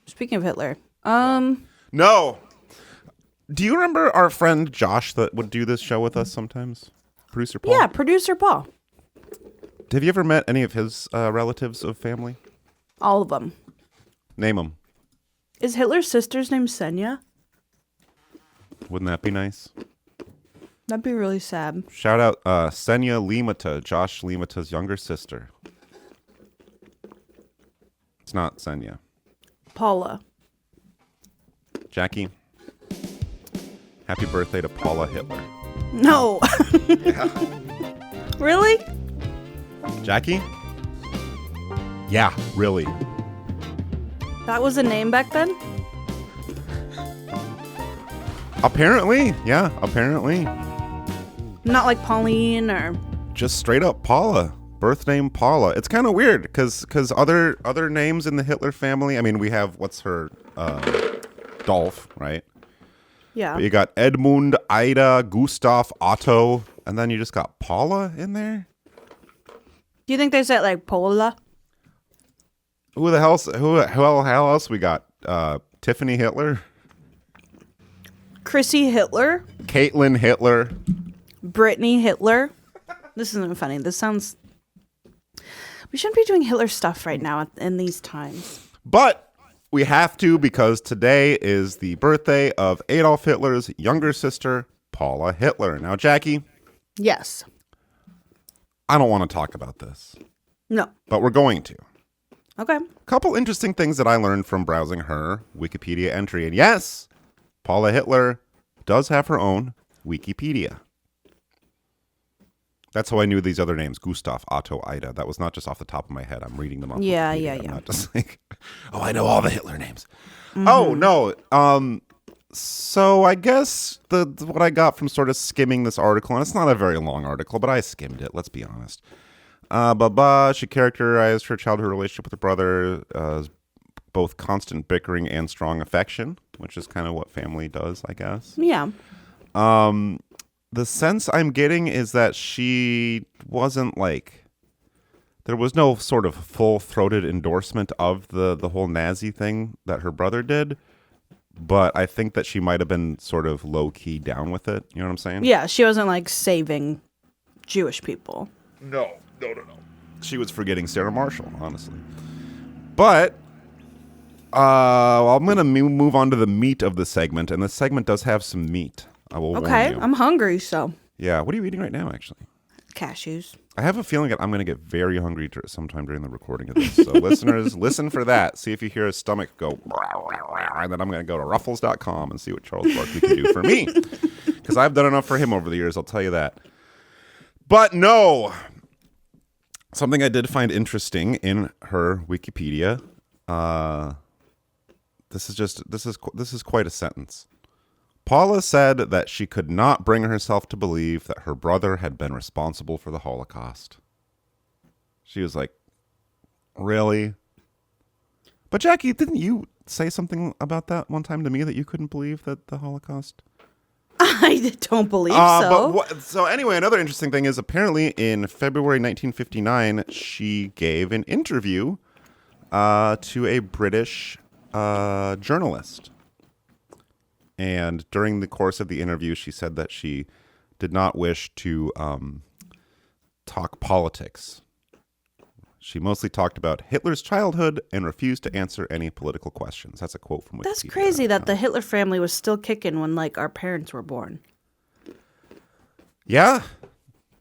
Speaking of Hitler. No. Do you remember our friend Josh that would do this show with us sometimes? Producer Paul? Yeah, producer Paul. Have you ever met any of his relatives of family? All of them. Name them. Is Hitler's sister's name Senya? Wouldn't that be nice? That'd be really sad. Shout out Senya Limata, Josh Limata's younger sister. It's not Senya. Paula. Jackie, happy birthday to Paula Hitler. No. Yeah. Really? Jackie? Yeah, really. That was a name back then? Apparently, yeah, apparently. Not like Pauline or... Just straight up Paula. Birth name Paula. It's kind of weird because other names in the Hitler family, I mean, we have, what's her, Dolph, right? Yeah. But you got Edmund, Ida, Gustav, Otto, and then you just got Paula in there? Do you think they said like Paula? Who the hell else we got? Tiffany Hitler? Chrissy Hitler? Caitlin Hitler? Brittany Hitler? This isn't funny. This sounds... We shouldn't be doing Hitler stuff right now in these times. But we have to because today is the birthday of Adolf Hitler's younger sister, Paula Hitler. Now, Jackie? Yes. I don't want to talk about this. No. But we're going to. Okay. Couple interesting things that I learned from browsing her Wikipedia entry. And yes, Paula Hitler does have her own Wikipedia. That's how I knew these other names. Gustav, Otto, Ida. That was not just off the top of my head. I'm reading them off Wikipedia. I'm not just like, oh, I know all the Hitler names. Mm-hmm. Oh, no. So I guess what I got from sort of skimming this article, and it's not a very long article, but I skimmed it, let's be honest. She characterized her childhood relationship with her brother as both constant bickering and strong affection, which is kind of what family does, I guess. Yeah. The sense I'm getting is that she wasn't like, there was no sort of full-throated endorsement of the whole Nazi thing that her brother did, but I think that she might have been sort of low-key down with it. You know what I'm saying? Yeah, she wasn't like saving Jewish people. No. She was forgetting Sarah Marshall, honestly. But I'm going to move on to the meat of the segment, and the segment does have some meat. I will warn you. I'm hungry, so. Yeah, what are you eating right now, actually? Cashews. I have a feeling that I'm going to get very hungry sometime during the recording of this. So listeners, listen for that. See if you hear a stomach go, and then I'm going to go to ruffles.com and see what Charles Barkley can do for me. Because I've done enough for him over the years, I'll tell you that. But no, something I did find interesting in her Wikipedia. This is quite a sentence. Paula said that she could not bring herself to believe that her brother had been responsible for the Holocaust. She was like, really? But Jackie, didn't you say something about that one time to me that you couldn't believe that the Holocaust? I don't believe so. So anyway, another interesting thing is apparently in February 1959, she gave an interview to a British journalist. And during the course of the interview, she said that she did not wish to talk politics. She mostly talked about Hitler's childhood and refused to answer any political questions. That's a quote from Wikipedia. That's crazy that the Hitler family was still kicking when, like, our parents were born. Yeah.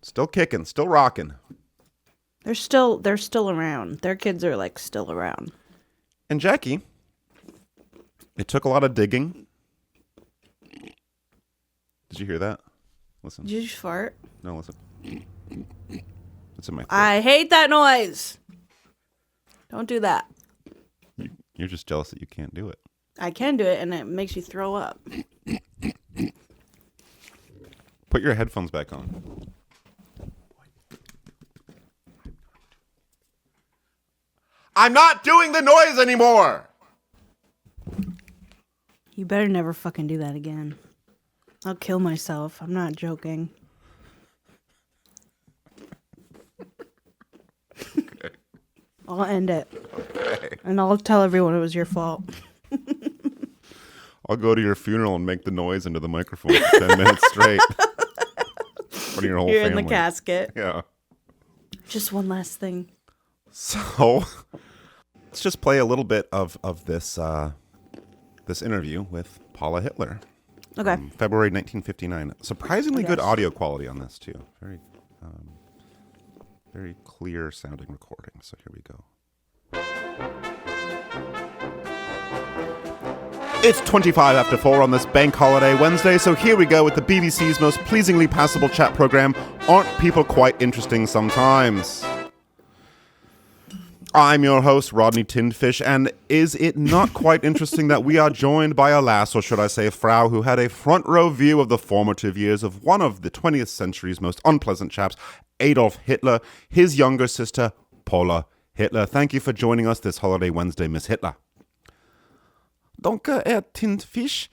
Still kicking. Still rocking. They're still around. Their kids are like still around. And Jackie, it took a lot of digging. Did you hear that? Listen. Did you just fart? No, listen. It's in my throat. I hate that noise. Don't do that. You're just jealous that you can't do it. I can do it, and it makes you throw up. Put your headphones back on. I'm not doing the noise anymore! You better never fucking do that again. I'll kill myself. I'm not joking. Okay. I'll end it. Okay. And I'll tell everyone it was your fault. I'll go to your funeral and make the noise into the microphone for 10 minutes straight. Putting your whole You're family. in the casket. Yeah. Just one last thing. So, let's just play a little bit of this this interview with Paula Hitler. Okay. February 1959. Surprisingly good audio quality on this, too. Very clear sounding recording. So here we go. It's 25 after 4 on this bank holiday Wednesday, so here we go with the BBC's most pleasingly passable chat program. Aren't people quite interesting sometimes? I'm your host, Rodney Tinfish, and is it not quite interesting that we are joined by a lass, or should I say a frau, who had a front row view of the formative years of one of the 20th century's most unpleasant chaps, Adolf Hitler, his younger sister, Paula Hitler. Thank you for joining us this holiday Wednesday, Miss Hitler. Danke, Herr Tinfisch.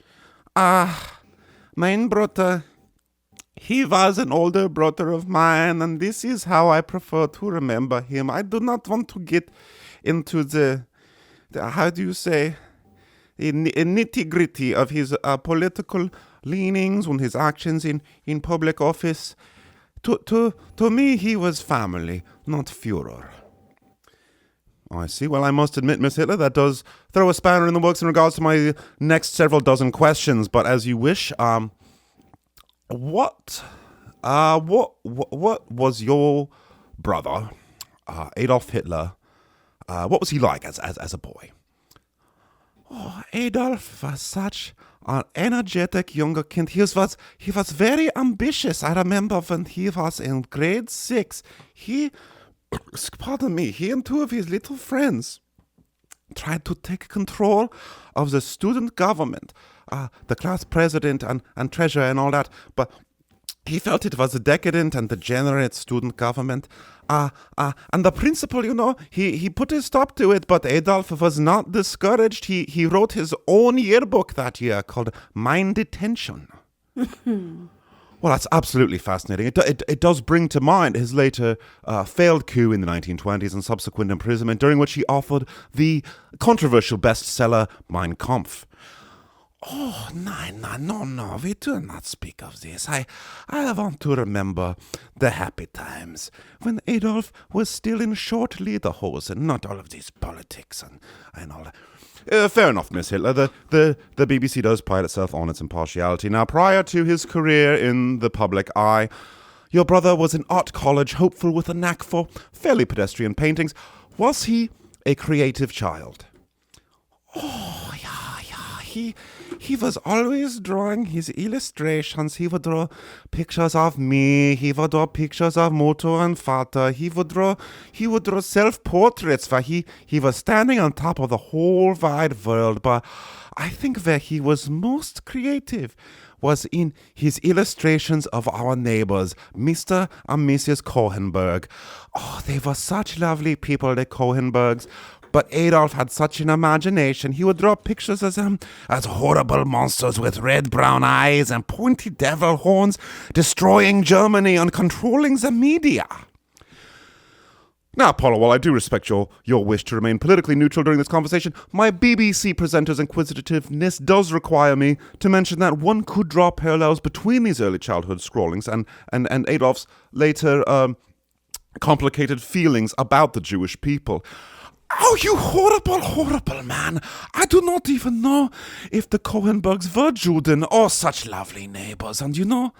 Mein brother, he was an older brother of mine, and this is how I prefer to remember him. I do not want to get into the how do you say, nitty-gritty of his political leanings and his actions in public office. To me, he was family, not Führer. I see. Well, I must admit, Miss Hitler, that does throw a spanner in the works in regards to my next several dozen questions. But as you wish, what was your brother, Adolf Hitler? What was he like as a boy? Oh, Adolf was such an energetic younger kid. He was very ambitious. I remember when he was in grade 6, he and two of his little friends tried to take control of the student government, the class president and treasurer and all that, but he felt it was a decadent and degenerate student government. And the principal, he put a stop to it, but Adolf was not discouraged. He wrote his own yearbook that year called Mein Detention. Well, that's absolutely fascinating. It does bring to mind his later failed coup in the 1920s and subsequent imprisonment, during which he authored the controversial bestseller Mein Kampf. Oh, no, we do not speak of this. I want to remember the happy times when Adolf was still in short lederhosen, not all of these politics and all that. Fair enough, Miss Hitler. The BBC does pride itself on its impartiality. Now, prior to his career in the public eye, your brother was an art college hopeful with a knack for fairly pedestrian paintings. Was he a creative child? Oh, yeah. He was always drawing his illustrations. He would draw pictures of me. He would draw pictures of Mutter and Vater. He would draw self-portraits where he was standing on top of the whole wide world. But I think where he was most creative was in his illustrations of our neighbors, Mr. and Mrs. Cohenberg. Oh, they were such lovely people, the Cohenbergs. But Adolf had such an imagination. He would draw pictures as horrible monsters with red-brown eyes and pointy devil horns, destroying Germany and controlling the media. Now, Paula, while I do respect your wish to remain politically neutral during this conversation, my BBC presenter's inquisitiveness does require me to mention that one could draw parallels between these early childhood scrawlings and Adolf's later complicated feelings about the Jewish people. Oh, you horrible, horrible man. I do not even know if the Cohenbergs were Juden or such lovely neighbors. And I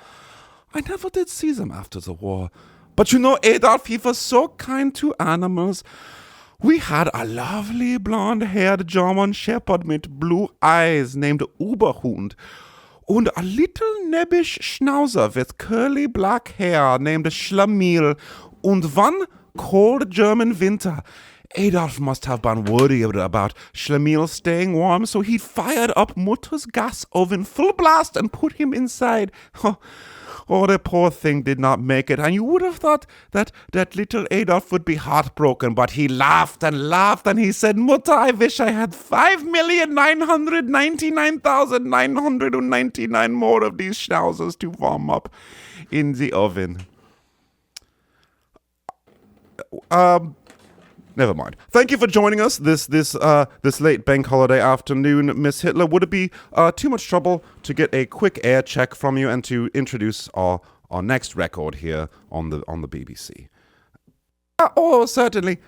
never did see them after the war. But you know, Adolf, he was so kind to animals. We had a lovely blonde-haired German shepherd with blue eyes named Uberhund. And a little nebbish Schnauzer with curly black hair named Schlemiel. And one cold German winter, Adolf must have been worried about Schlemiel staying warm, so he fired up Mutter's gas oven full blast and put him inside. Oh, the poor thing did not make it, and you would have thought that little Adolf would be heartbroken, but he laughed, and he said, Mutter, I wish I had 5,999,999 more of these schnauzers to warm up in the oven. Never mind. Thank you for joining us this late bank holiday afternoon, Miss Hitler. Would it be too much trouble to get a quick air check from you and to introduce our next record here on the BBC? Oh, certainly.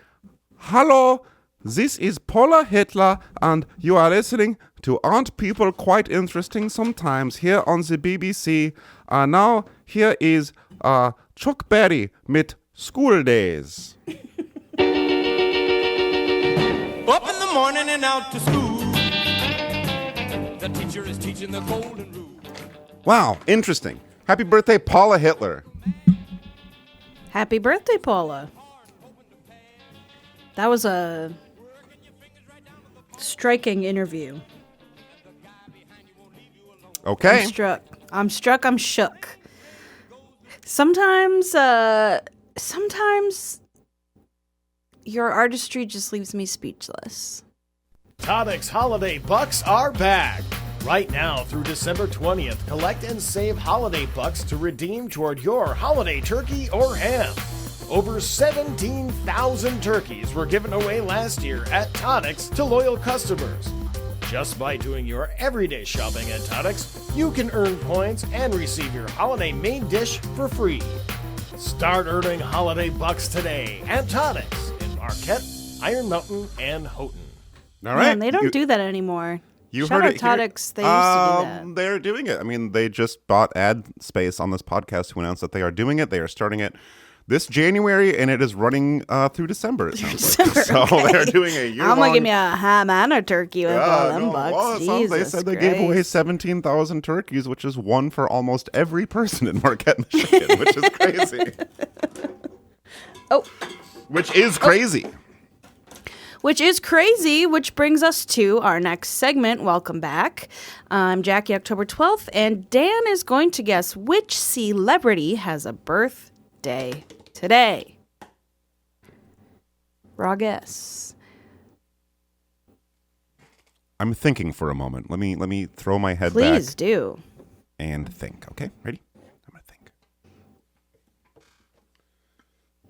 Hello, this is Paula Hitler, and you are listening to Aren't People Quite Interesting Sometimes here on the BBC. Now, here is Chuck Berry mit School Days. Up in the morning and out to school. The teacher is teaching the golden rule. Wow, interesting. Happy birthday, Paula Hitler. Happy birthday, Paula. That was a striking interview. Okay. I'm shook. Sometimes your artistry just leaves me speechless. Tonics Holiday Bucks are back. Right now through December 20th, collect and save holiday bucks to redeem toward your holiday turkey or ham. Over 17,000 turkeys were given away last year at Tonics to loyal customers. Just by doing your everyday shopping at Tonics, you can earn points and receive your holiday main dish for free. Start earning holiday bucks today at Tonics in Marquette, Iron Mountain, and Houghton. All right. Man, they don't do that anymore. You Shout heard out it Tonics. here. They used to do that. They're doing it. I mean, they just bought ad space on this podcast to announce that they are doing it. They are starting it this January, and it is running through December, it sounds like. So they're doing a year-long... I'm going to give me a ham and a turkey with all them bucks. Well, they said they gave away 17,000 turkeys, which is one for almost every person in Marquette, Michigan, which is crazy. Which is crazy. Which is crazy, which brings us to our next segment. Welcome back. I'm Jackie, October 12th, and Dan is going to guess which celebrity has a birthday today. Raw guess. I'm thinking for a moment. Let me throw my head back. Please do. And think. Okay, ready? I'm going to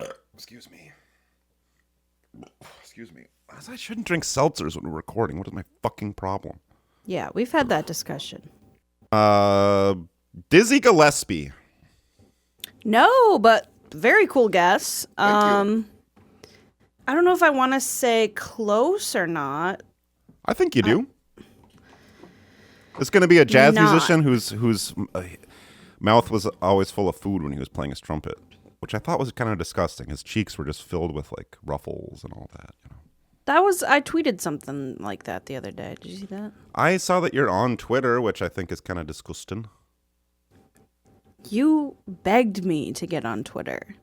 think. Excuse me. Excuse me. I shouldn't drink seltzers when we're recording. What is my fucking problem? Yeah, we've had that discussion. Dizzy Gillespie. No, but very cool guess. Thank you. I don't know if I want to say close or not. I think you do. It's going to be a jazz musician whose mouth was always full of food when he was playing his trumpet, which I thought was kind of disgusting. His cheeks were just filled with like ruffles and all that. You know. I tweeted something like that the other day. Did you see that? I saw that you're on Twitter, which I think is kind of disgusting. You begged me to get on Twitter.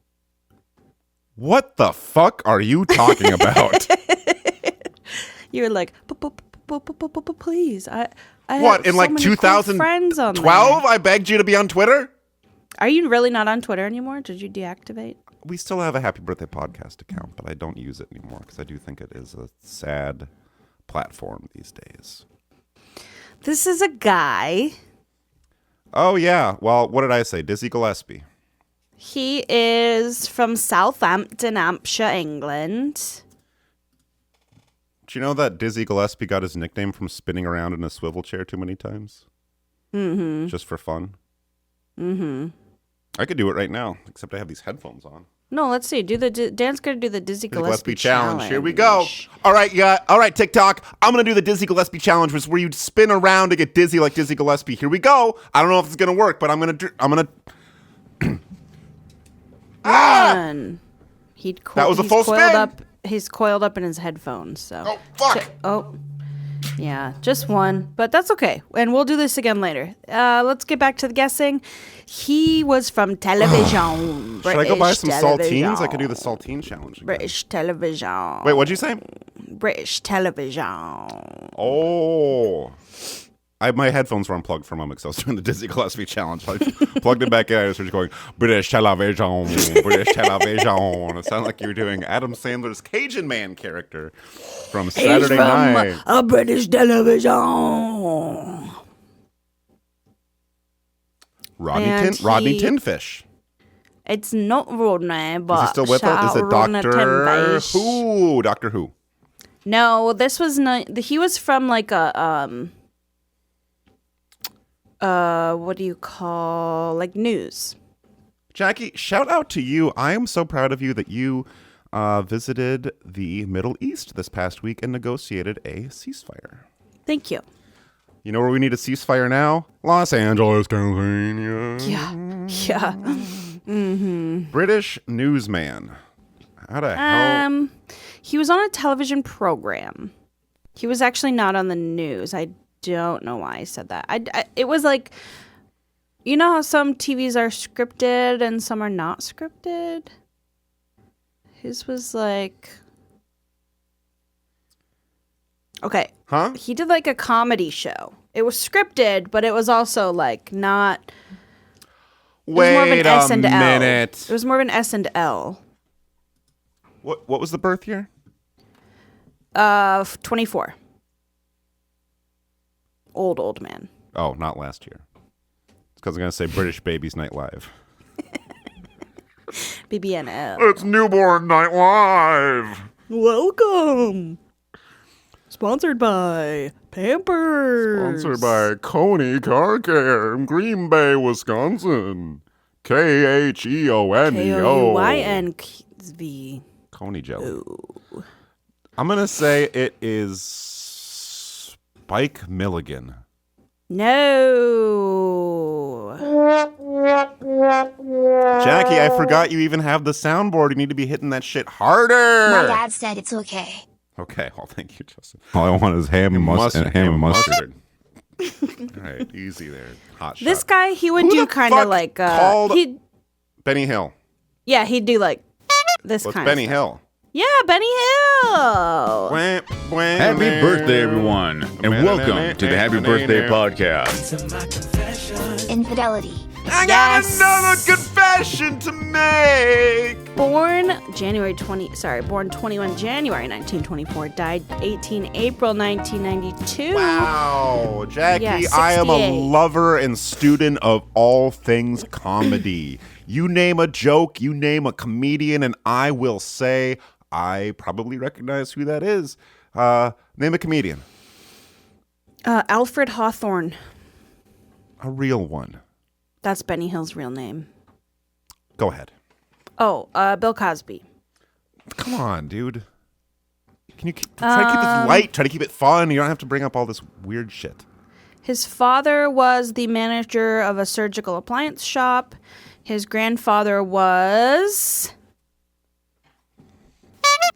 What the fuck are you talking about? You were like, please. I what, in like 2012? I begged you to be on Twitter? Are you really not on Twitter anymore? Did you deactivate? We still have a Happy Birthday podcast account, but I don't use it anymore because I do think it is a sad platform these days. This is a guy. Oh, yeah. Well, what did I say? Dizzy Gillespie. He is from Southampton, Hampshire, England. Do you know that Dizzy Gillespie got his nickname from spinning around in a swivel chair too many times? Mm-hmm. Just for fun? Mm-hmm. I could do it right now, except I have these headphones on. No, let's see. Dan's gonna do the Dizzy Gillespie challenge. Here we go. All right, TikTok. I'm gonna do the Dizzy Gillespie challenge, which is where you spin around to get dizzy like Dizzy Gillespie. Here we go. I don't know if it's gonna work, but I'm gonna. one. That was a full spin. He's coiled up in his headphones. So. Oh fuck. Yeah, just one, but that's okay. And we'll do this again later. Let's get back to the guessing. He was from television. Should I go buy some saltines? I could do the saltine challenge again. British television. Wait, what'd you say? British television. Oh. My headphones were unplugged for a moment because I was doing the Disney Gillespie challenge. I plugged it back in. I was just going, British television, British television. It sounded like you were doing Adam Sandler's Cajun Man character from Saturday Night. A British television. Rodney Tinfish. It's not Rodney, but is he still with us? Is it Doctor Who? Doctor Who? No, this was not. He was from like a what do you call, like, news. Jackie, shout out to you. I am so proud of you that you visited the Middle East this past week and negotiated a ceasefire. Thank you. You know where we need a ceasefire now? Los Angeles, California. Yeah. Mm-hmm. British newsman. How the hell? He was on a television program. He was actually not on the news. I don't know why I said that. It was like, you know how some TVs are scripted and some are not scripted? His was like... Okay. Huh? He did like a comedy show. It was scripted, but it was also like not... Wait a minute. It was more of an S and L. What was the birth year? 24. Old man. Oh, not last year. It's because I'm going to say British Babies Night Live. BBNL. It's Newborn Night Live. Welcome. Sponsored by Pampers. Sponsored by Coney Car Care in Green Bay, Wisconsin. KHEONEO. KOUINV. Coney jelly. Ooh. I'm going to say it is Spike Milligan. No. Jackie, I forgot you even have the soundboard. You need to be hitting that shit harder. My dad said it's okay. Okay, well, thank you, Justin. All I want is ham and mustard. All right, easy there. Hot shot. This guy, he would do kind of like... called Benny Hill? Yeah, he'd do like this What's kind Benny of Hill? Yeah, Benny Hill. Happy birthday, everyone, and welcome to the Happy Birthday Podcast. Infidelity. I got another confession to make. Born 21 January 1924, died 18 April 1992. Wow, Jackie, Yeah, I am a 68. lover and student of all things comedy. You name a joke, you name a comedian, and I will say I probably recognize who that is. Name a comedian. Alfred Hawthorne. A real one. That's Benny Hill's real name. Go ahead. Oh, Bill Cosby. Come on, dude. Can you try to keep it light? Try to keep it fun. You don't have to bring up all this weird shit. His father was the manager of a surgical appliance shop. His grandfather was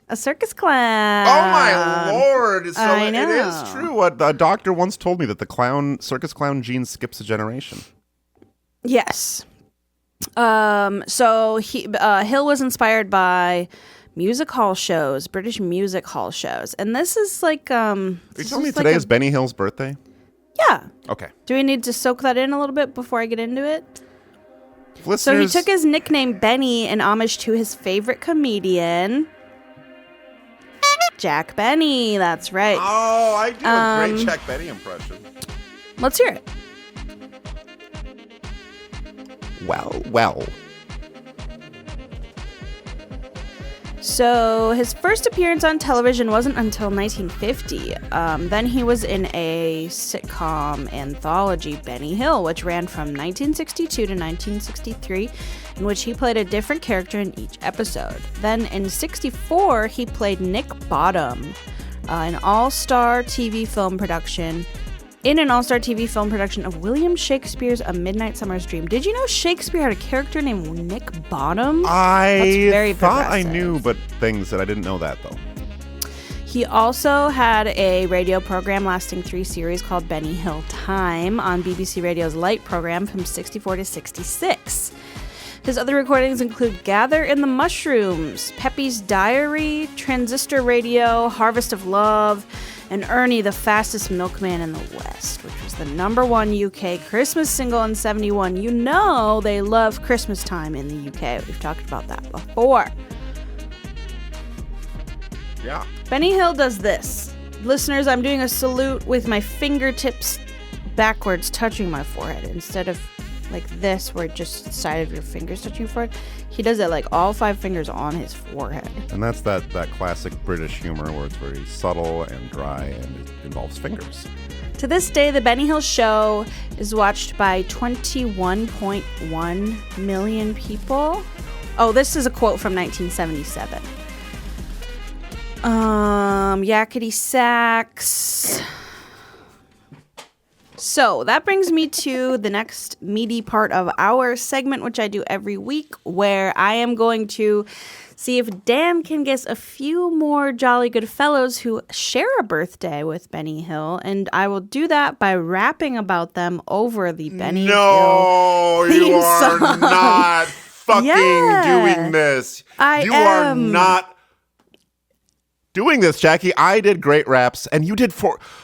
a circus clown. Oh my lord! So I know. It is true. What a doctor once told me that the circus clown gene skips a generation. Yes. So Hill was inspired by music hall shows, British music hall shows, and this is like Are you telling me today is Benny Hill's birthday? Yeah. Okay. Do we need to soak that in a little bit before I get into it? Listeners, So he took his nickname Benny in homage to his favorite comedian, Jack Benny. That's right. Oh, I do a great Jack Benny impression. Let's hear it. Well. So his first appearance on television wasn't until 1950. Then he was in a sitcom anthology, Benny Hill, which ran from 1962 to 1963, in which he played a different character in each episode. Then in 64, he played Nick Bottom, an all-star TV film production. in an all-star TV film production of William Shakespeare's A Midnight Summer's Dream. Did you know Shakespeare had a character named Nick Bottom? That's very thought I progressive. knew, but things that I didn't know that, though. He also had a radio program lasting 3 series called Benny Hill Time on BBC Radio's Light program from 64 to 66. His other recordings include Gather in the Mushrooms, Peppy's Diary, Transistor Radio, Harvest of Love, and Ernie, the Fastest Milkman in the West, which was the #1 UK Christmas single in 71. You know they love Christmas time in the UK. We've talked about that before. Yeah. Benny Hill does this. Listeners, I'm doing a salute with my fingertips backwards touching my forehead instead of like this where just the side of your fingers touching your forehead. He does it like all 5 fingers on his forehead. And that's that classic British humor where it's very subtle and dry and it involves fingers. To this day, The Benny Hill Show is watched by 21.1 million people. Oh, this is a quote from 1977. Yakety sax. So that brings me to the next meaty part of our segment, which I do every week, where I am going to see if Dan can guess a few more jolly good fellows who share a birthday with Benny Hill, and I will do that by rapping about them over the Benny Hill theme you are song. not fucking doing this. You are not doing this, Jackie. I did great raps, and you did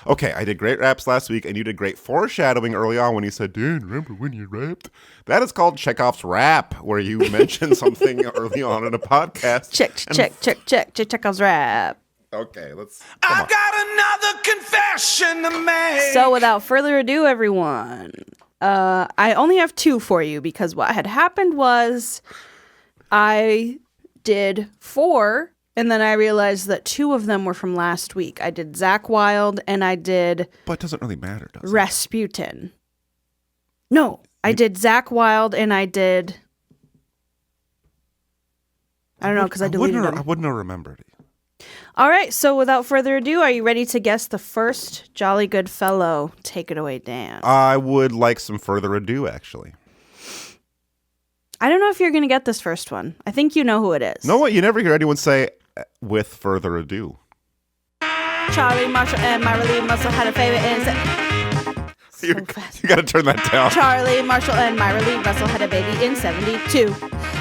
Okay, I did great raps last week, and you did great foreshadowing early on when you said, "Dan, remember when you rapped?" That is called Chekhov's rap, where you mentioned something early on in a podcast. Check Chekhov's rap. Okay, let's. I got another confession to make. So without further ado, everyone, I only have 2 for you because what had happened was I did 4. And then I realized that 2 of them were from last week. I did Zakk Wylde and I did... But it doesn't really matter, does it? Rasputin. No, I did Zakk Wylde and I did... I don't know, because I deleted them. I wouldn't have remembered it. All right, so without further ado, are you ready to guess the first jolly good fellow? Take it away, Dan. I would like some further ado, actually. I don't know if you're going to get this first one. I think you know who it is. No, what? You never hear anyone say, with further ado. Charlie Marshall and Myra Lee Russell had a favorite in... You got to turn that down. Charlie Marshall and Myra Lee Russell had a baby in 72.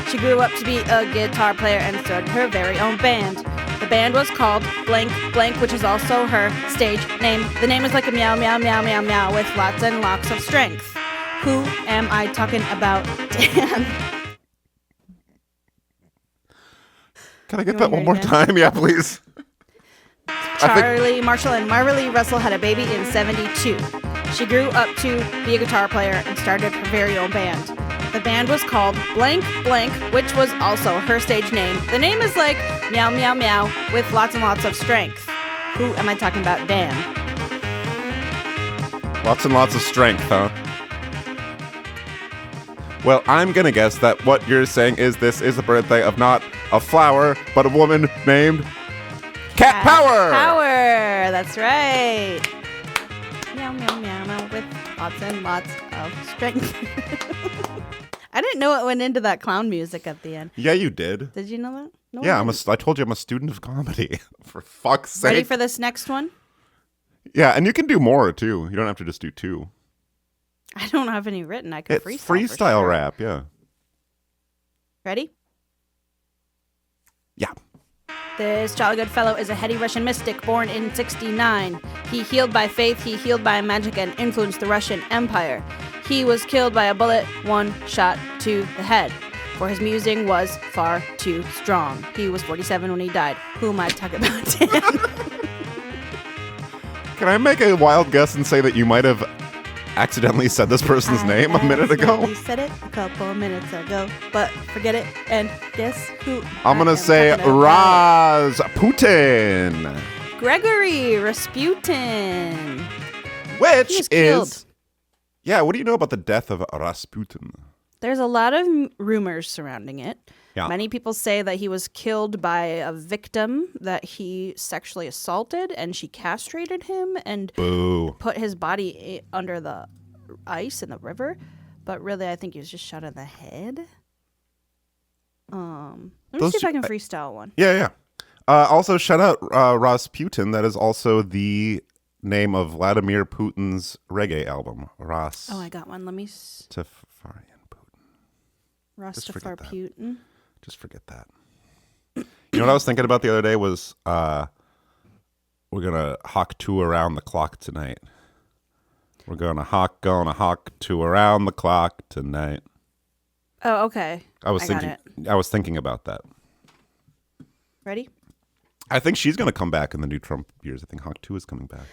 She grew up to be a guitar player and started her very own band. The band was called Blank Blank, which is also her stage name. The name is like a meow, meow, meow, meow, meow with lots and lots of strength. Who am I talking about, Dan? Can I get that one more time? Yeah, please. Charlie Marshall and Myra Lee Russell had a baby in 72. She grew up to be a guitar player and started her very own band. The band was called Blank Blank, which was also her stage name. The name is like meow, meow, meow with lots and lots of strength. Who am I talking about, Dan? Lots and lots of strength, huh? Well, I'm going to guess that what you're saying is this is the birthday of not a flower, but a woman named Cat Power! Power! That's right. Meow, meow, meow, meow with lots and lots of strength. I didn't know it went into that clown music at the end. Yeah, you did. Did you know that? No, Yeah, I didn't. I told you I'm a student of comedy. For fuck's sake. Ready for this next one? Yeah, and you can do more, too. You don't have to just do 2. I don't have any written. I can It's freestyle. freestyle for sure. rap, yeah. Ready? Yeah. This jolly good fellow is a heady Russian mystic born in 69. He healed by faith, he healed by magic, and influenced the Russian Empire. He was killed by a bullet, 1 shot to the head, for his musing was far too strong. He was 47 when he died. Who am I talking about, Dan? Can I make a wild guess and say that you might have accidentally said this person's name a minute ago? You said it a couple minutes ago, but forget it and guess who? I'm going to say Rasputin. Gregory Rasputin. Which He was killed. is... Yeah, what do you know about the death of Rasputin? There's a lot of rumors surrounding it. Yeah. Many people say that he was killed by a victim that he sexually assaulted, and she castrated him and put his body under the ice in the river. But really, I think he was just shot in the head. Let me see if I can freestyle one. Yeah. Also, shout out Rasputin. That is also the name of Vladimir Putin's reggae album. Ras. Oh, I got one. Let me. Rastafarian Putin. Rastafari Putin. Just forget that. You know what I was thinking about the other day was we're gonna hawk 2 around the clock tonight. We're gonna hawk 2 around the clock tonight. Oh, okay. I was thinking about that. Ready? I think she's gonna come back in the new Trump years. I think Hawk 2 is coming back.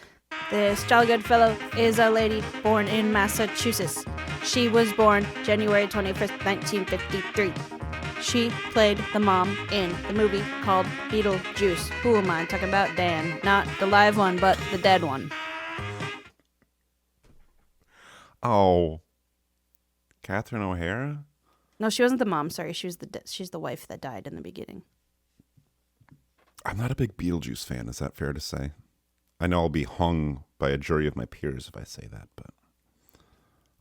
This jolly good fellow is a lady born in Massachusetts. She was born January 25th, 1953. She played the mom in the movie called Beetlejuice. Who am I talking about? Dan. Not the live one, but the dead one. Oh. Catherine O'Hara? No, she wasn't the mom. Sorry, she's the wife that died in the beginning. I'm not a big Beetlejuice fan. Is that fair to say? I know I'll be hung by a jury of my peers if I say that, but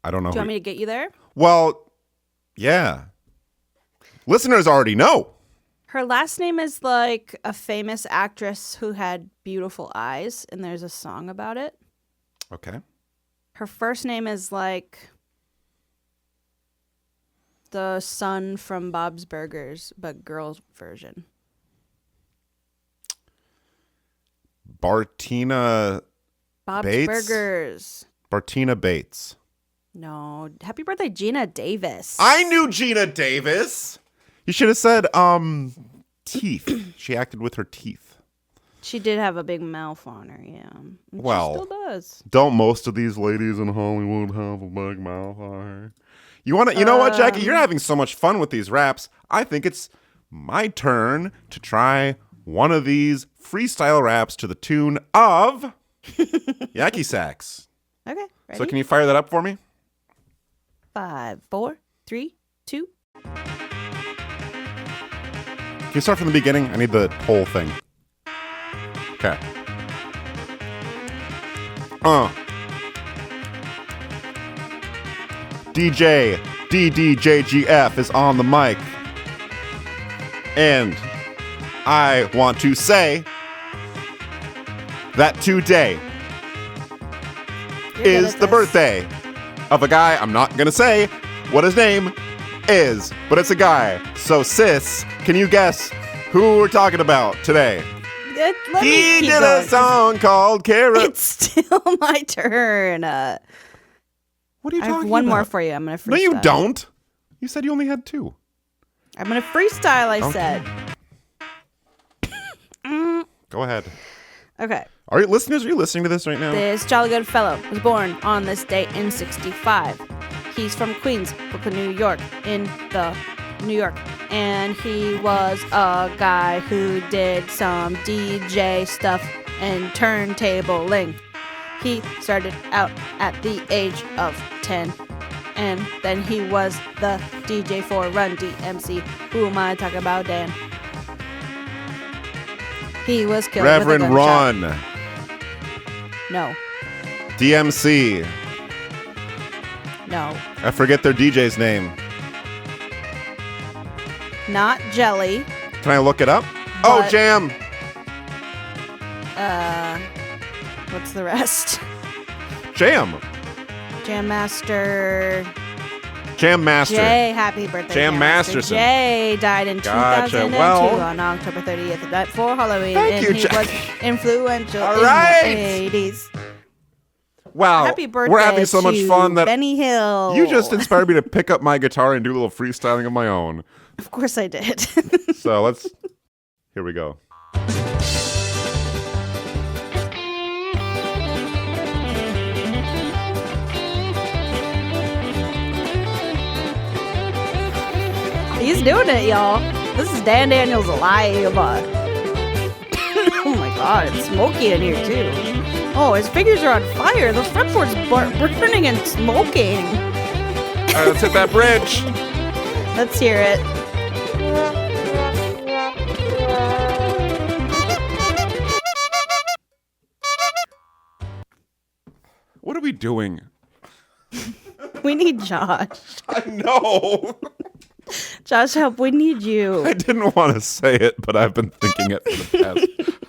I don't know. Do you want me to get you there? Well, yeah. Listeners already know. Her last name is like a famous actress who had beautiful eyes, and there's a song about it. Okay. Her first name is like the son from Bob's Burgers, but girl's version. Bartina Bob's Bates? Burgers. Bartina Bates. No. Happy birthday, Gina Davis. I knew Gina Davis. You should have said teeth. She acted with her teeth. She did have a big mouth on her, yeah. And well, she still does. Don't most of these ladies in Hollywood have a big mouth on her? You know what, Jackie? You're having so much fun with these raps. I think it's my turn to try one of these freestyle raps to the tune of Yaki Sax. Okay, ready? So can you fire that up for me? 5, 4, 3, 2. Can you start from the beginning? I need the whole thing. Okay. DJ DDJGF is on the mic. And I want to say that today is the birthday of a guy. I'm not going to say what his name is, but it's a guy. So, sis, can you guess who we're talking about today? He did a song called Carrot. It's still my turn. What are you talking about? I have one more for you. I'm going to freestyle. No, you don't. You said you only had 2. I'm going to freestyle, I said. Go ahead. Okay. Are you listening to this right now? This jolly good fellow was born on this date in 65. He's from Queens, Brooklyn, New York, New York. And he was a guy who did some DJ stuff and turntabling. He started out at the age of 10. And then he was the DJ for Run DMC. Who am I talking about, Dan? He was killed Reverend with a gunshot. Ron. No. DMC. No. I forget their DJ's name. Not Jelly. Can I look it up? Oh, Jam. What's the rest? Jam. Jam Master. Jam Master. Jay, happy birthday. Jam Masterson. Jay died in 2002 Well, on October 30th, night for Halloween. Thank you, he Jay. was influential All in right. the 80s. Wow. Happy birthday We're having so much to fun that Benny Hill. you just inspired me to pick up my guitar and do a little freestyling of my own. Of course I did. So here we go. He's doing it, y'all. This is Dan Daniels alive. Oh my god, it's smoky in here too. Oh, his fingers are on fire. The fretboard's burning and smoking. All right, let's hit that bridge. Let's hear it. we doing? We need Josh. I know. Josh, help. We need you. I didn't want to say it, but I've been thinking it for the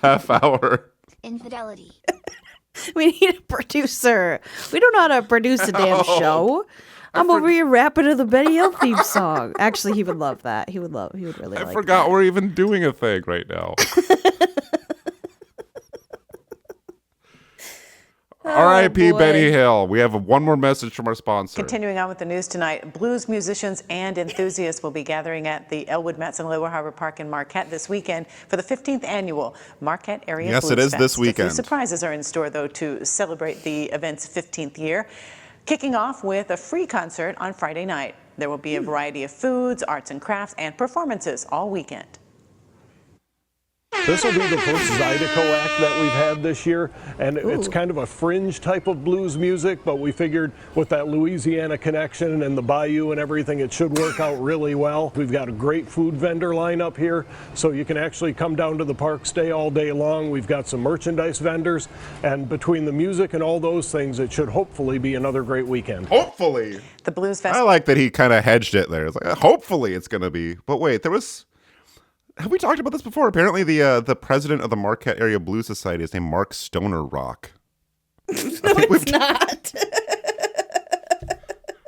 past half hour. Infidelity. We need a producer. We don't know how to produce a damn show. I'm over here rapping to the Betty Hill theme song. Actually, he would love that. He would really like I forgot that. we're even doing a thing right now. R.I.P. boy. Betty Hill. We have one more message from our sponsor. Continuing on with the news tonight, blues musicians and enthusiasts will be gathering at the Elwood Metz and Lower Harbor Park in Marquette this weekend for the 15th annual Marquette Area Yes, Blues it is Fest. this A few weekend. surprises are in store, though, to celebrate the event's 15th year. Kicking off with a free concert on Friday night. There will be a variety of foods, arts and crafts, and performances all weekend. This will be the first Zydeco act that we've had this year, and it's kind of a fringe type of blues music, but we figured with that Louisiana connection and the bayou and everything, it should work out really well. We've got a great food vendor lineup here, so you can actually come down to the park, stay all day long. We've got some merchandise vendors, and between the music and all those things, it should hopefully be another great weekend. Hopefully. The Blues Fest. I like that he kind of hedged it there. It's like, hopefully it's going to be. But wait, there was... Have we talked about this before? Apparently the president of the Marquette Area Blues Society is named Mark Stoner Rock. No, it's not.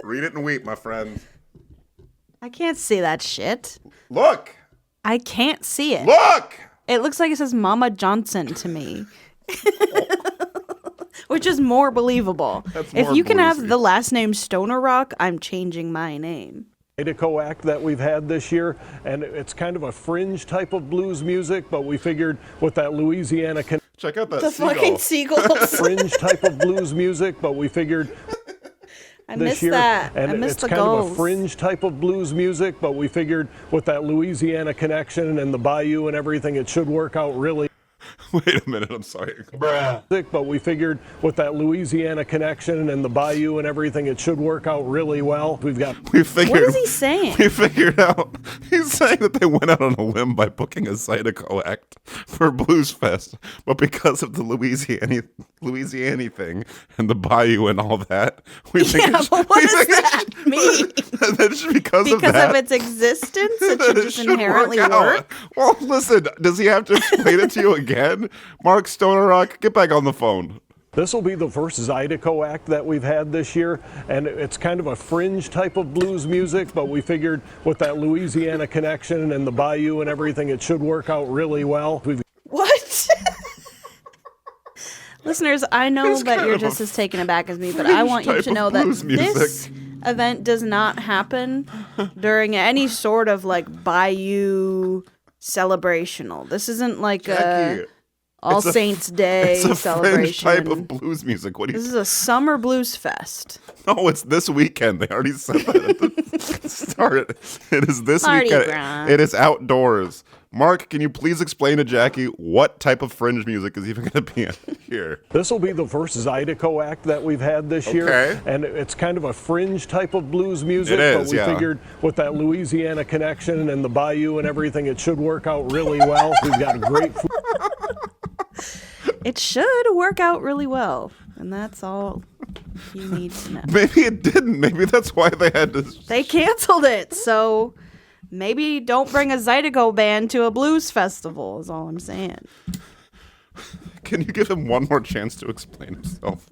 Read it and weep, my friend. I can't see that shit. Look. I can't see it. Look. It looks like it says Mama Johnson to me. Which is more believable. That's If more you can have bluesy. the last name Stoner Rock, I'm changing my name. Zydeco act that we've had this year, and it's kind of a fringe type of blues music, but we figured with that Louisiana check out The fucking seagulls. fringe type of blues music, but we figured I this missed year, that. and I missed it's the kind of goals. a fringe type of blues music, but we figured with that Louisiana connection and the bayou and everything, it should work out really. Wait a minute, I'm sorry. But we figured with that Louisiana connection and the bayou and everything, it should work out really well. We figured. What is he saying? We figured out. He's saying that they went out on a limb by booking a Zydeco act for Blues Fest, but because of the Louisiana thing and the bayou and all that, we think Yeah, but what does that mean? That's because of Because that. of its existence, it that should it just should inherently work out. work. Well, listen, does he have to explain it to you again? Mark Stoner Rock, get back on the phone. This will be the first Zydeco act that we've had this year, and it's kind of a fringe type of blues music, but we figured with that Louisiana connection and the bayou and everything, it should work out really well. What? Listeners, I know It's that kind you're of just a as taken aback as me, but fringe I want you type to of know that blues this music. event does not happen during any sort of like bayou celebrational. This isn't like Jackie, a All it's a- Saints Day It's a fringe celebration. type of blues music. What do you? This is a summer blues fest. No, it's this weekend. They already said that at the start. It is this Mardi weekend. Gras. It is outdoors. Mark, can you please explain to Jackie what type of fringe music is even going to be here? This will be the first Zydeco act that we've had this Okay. year, and it's kind of a fringe type of blues music, It but is, we yeah. figured with that Louisiana connection and the bayou and everything, it should work out really well. We've got a great food. It should work out really well, and that's all you need to know. Maybe it didn't. Maybe that's why they had to. They canceled it, so maybe don't bring a Zydeco band to a blues festival is all I'm saying. Can you give him one more chance to explain himself?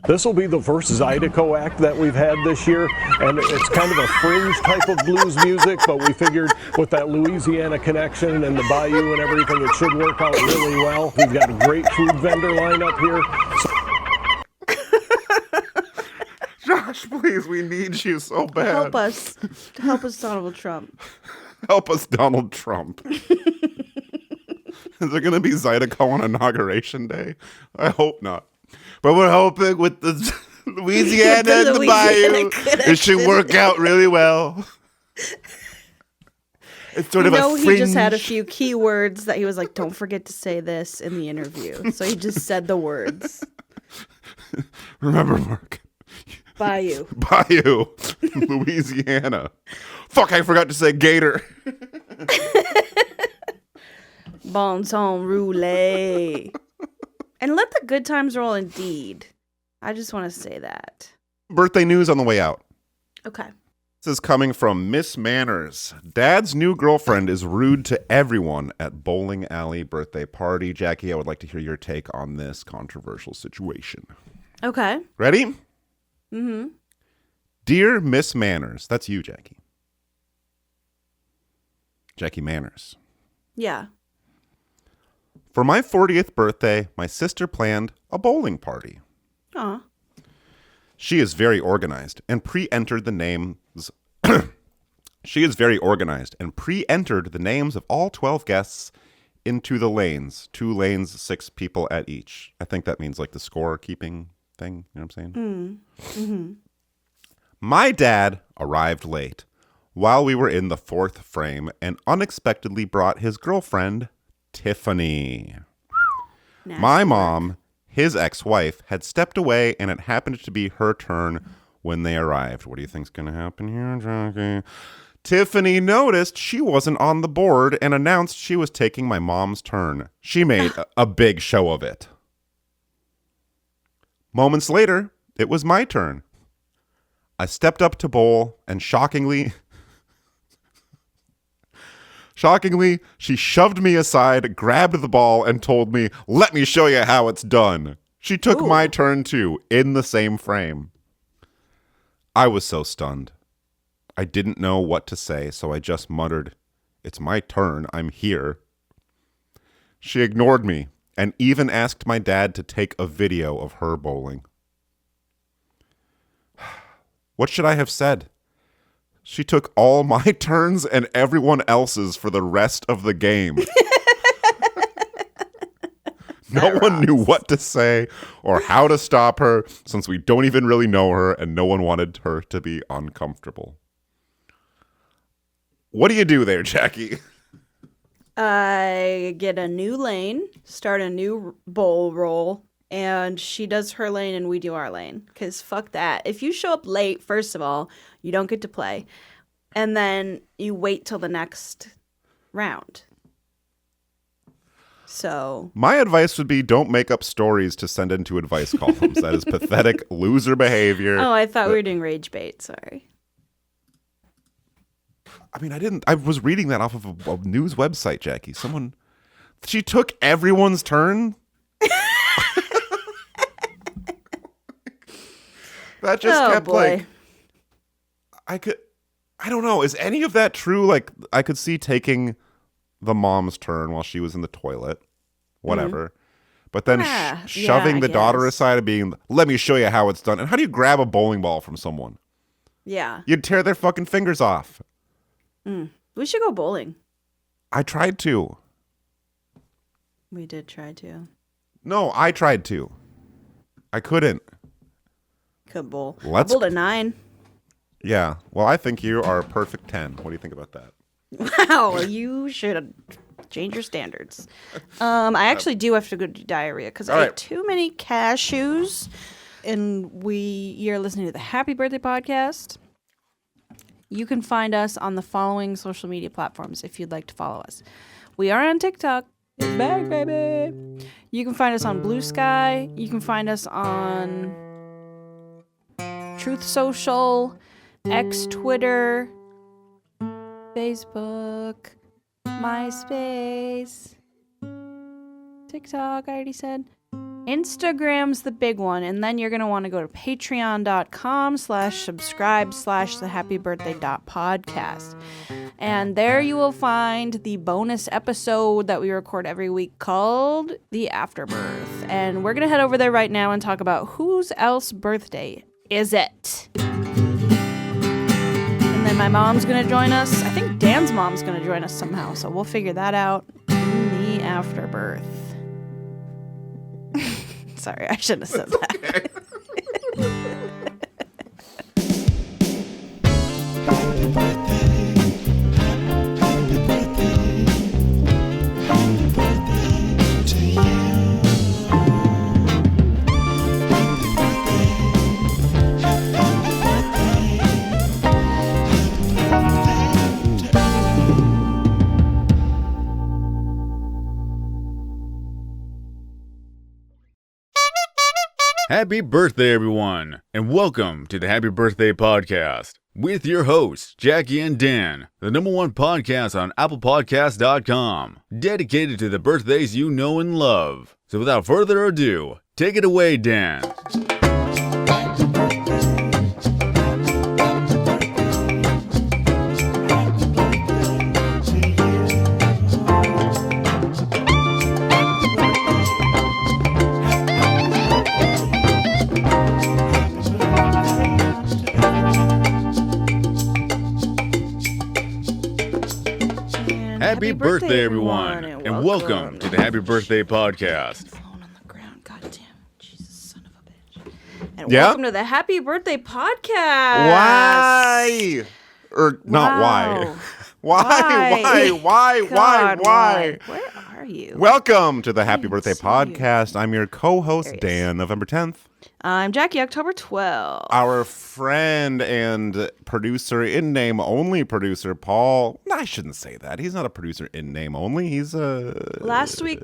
This will be the first Zydeco act that we've had this year, and it's kind of a fringe type of blues music, but we figured with that Louisiana connection and the bayou and everything, it should work out really well. We've got a great food vendor lineup here. Josh, please, we need you so bad. Help us, Donald Trump. Help us, Donald Trump. Is there going to be Zydeco on Inauguration Day? I hope not. But we're hoping with the Louisiana and the bayou, it should work out really well. It's sort of a fringe. He just had a few key words that he was like, don't forget to say this in the interview. So he just said the words. Remember, Mark. Bayou. Bayou, Louisiana. Fuck, I forgot to say gator. Bon temps roulé. And let the good times roll indeed. I just want to say that. Birthday news on the way out. Okay. This is coming from Miss Manners. Dad's new girlfriend is rude to everyone at bowling alley birthday party. Jackie, I would like to hear your take on this controversial situation. Okay. Ready? Mm-hmm. Dear Miss Manners. That's you, Jackie. Jackie Manners. Yeah. For my 40th birthday, my sister planned a bowling party. Aw. She is very organized and pre-entered the names. She is very organized and pre-entered the names of all 12 guests into the lanes. 2 lanes, 6 people at each. I think that means like the scorekeeping thing. You know what I'm saying? Mm-hmm. My dad arrived late while we were in the 4th frame and unexpectedly brought his girlfriend, Tiffany. Nice My work. mom, his ex-wife, had stepped away and it happened to be her turn when they arrived. What do you think's going to happen here, Jackie? Tiffany noticed she wasn't on the board and announced she was taking my mom's turn. She made a big show of it. Moments later, it was my turn. I stepped up to bowl and shockingly, she shoved me aside, grabbed the ball, and told me, "Let me show you how it's done." She took my turn too, in the same frame. I was so stunned. I didn't know what to say, so I just muttered, "It's my turn, I'm here." She ignored me and even asked my dad to take a video of her bowling. What should I have said? She took all my turns and everyone else's for the rest of the game. No one knew what to say or how to stop her since we don't even really know her and no one wanted her to be uncomfortable. What do you do there, Jackie? I get a new lane, start a new bowl roll, and she does her lane and we do our lane. Because fuck that. If you show up late, first of all, you don't get to play. And then you wait till the next round. So my advice would be don't make up stories to send into advice columns. That is pathetic loser behavior. Oh, I thought we were doing rage bait. Sorry. I mean, I was reading that off of a news website, Jackie. She took everyone's turn. That just kept boy. like, I don't know. Is any of that true? Like, I could see taking the mom's turn while she was in the toilet, whatever. But then shoving the daughter aside and being, "Let me show you how it's done." And how do you grab a bowling ball from someone? Yeah. You'd tear their fucking fingers off. We should go bowling. I tried to. We did try to. No, I tried to. I couldn't. Could bowl. I Let's- bowled a 9. Yeah. Well, I think you are a perfect 10. What do you think about that? Wow, you should change your standards. I actually do have to go to diarrhea because I ate too many cashews. And you're listening to the Happy Birthday Podcast. You can find us on the following social media platforms if you'd like to follow us. We are on TikTok. It's back, baby. You can find us on Blue Sky. You can find us on Truth Social, X Twitter, Facebook, MySpace, TikTok, I already said. Instagram's the big one, and then you're going to want to go to patreon.com/subscribe/thehappybirthday.podcast. And there you will find the bonus episode that we record every week called The Afterbirth. And we're going to head over there right now and talk about whose else birthday is it. And then my mom's going to join us. I think Dan's mom's going to join us somehow, so we'll figure that out in the afterbirth. Sorry, I shouldn't have said that. Happy birthday, everyone, and welcome to the Happy Birthday Podcast with your hosts, Jackie and Dan, the #1 podcast on applepodcast.com, dedicated to the birthdays you know and love. So without further ado, take it away, Dan. Happy birthday, everyone, and welcome to the Happy Birthday Podcast. And welcome to the Happy Birthday Podcast. Why? Or not Wow. why? Why? Where are you? Welcome to the Happy Birthday Podcast. I'm your co-host, Dan, November 10th. I'm Jackie, October 12th. Our friend and producer, in name only producer, Paul. No, I shouldn't say that. He's not a producer in name only. He's a... Last week,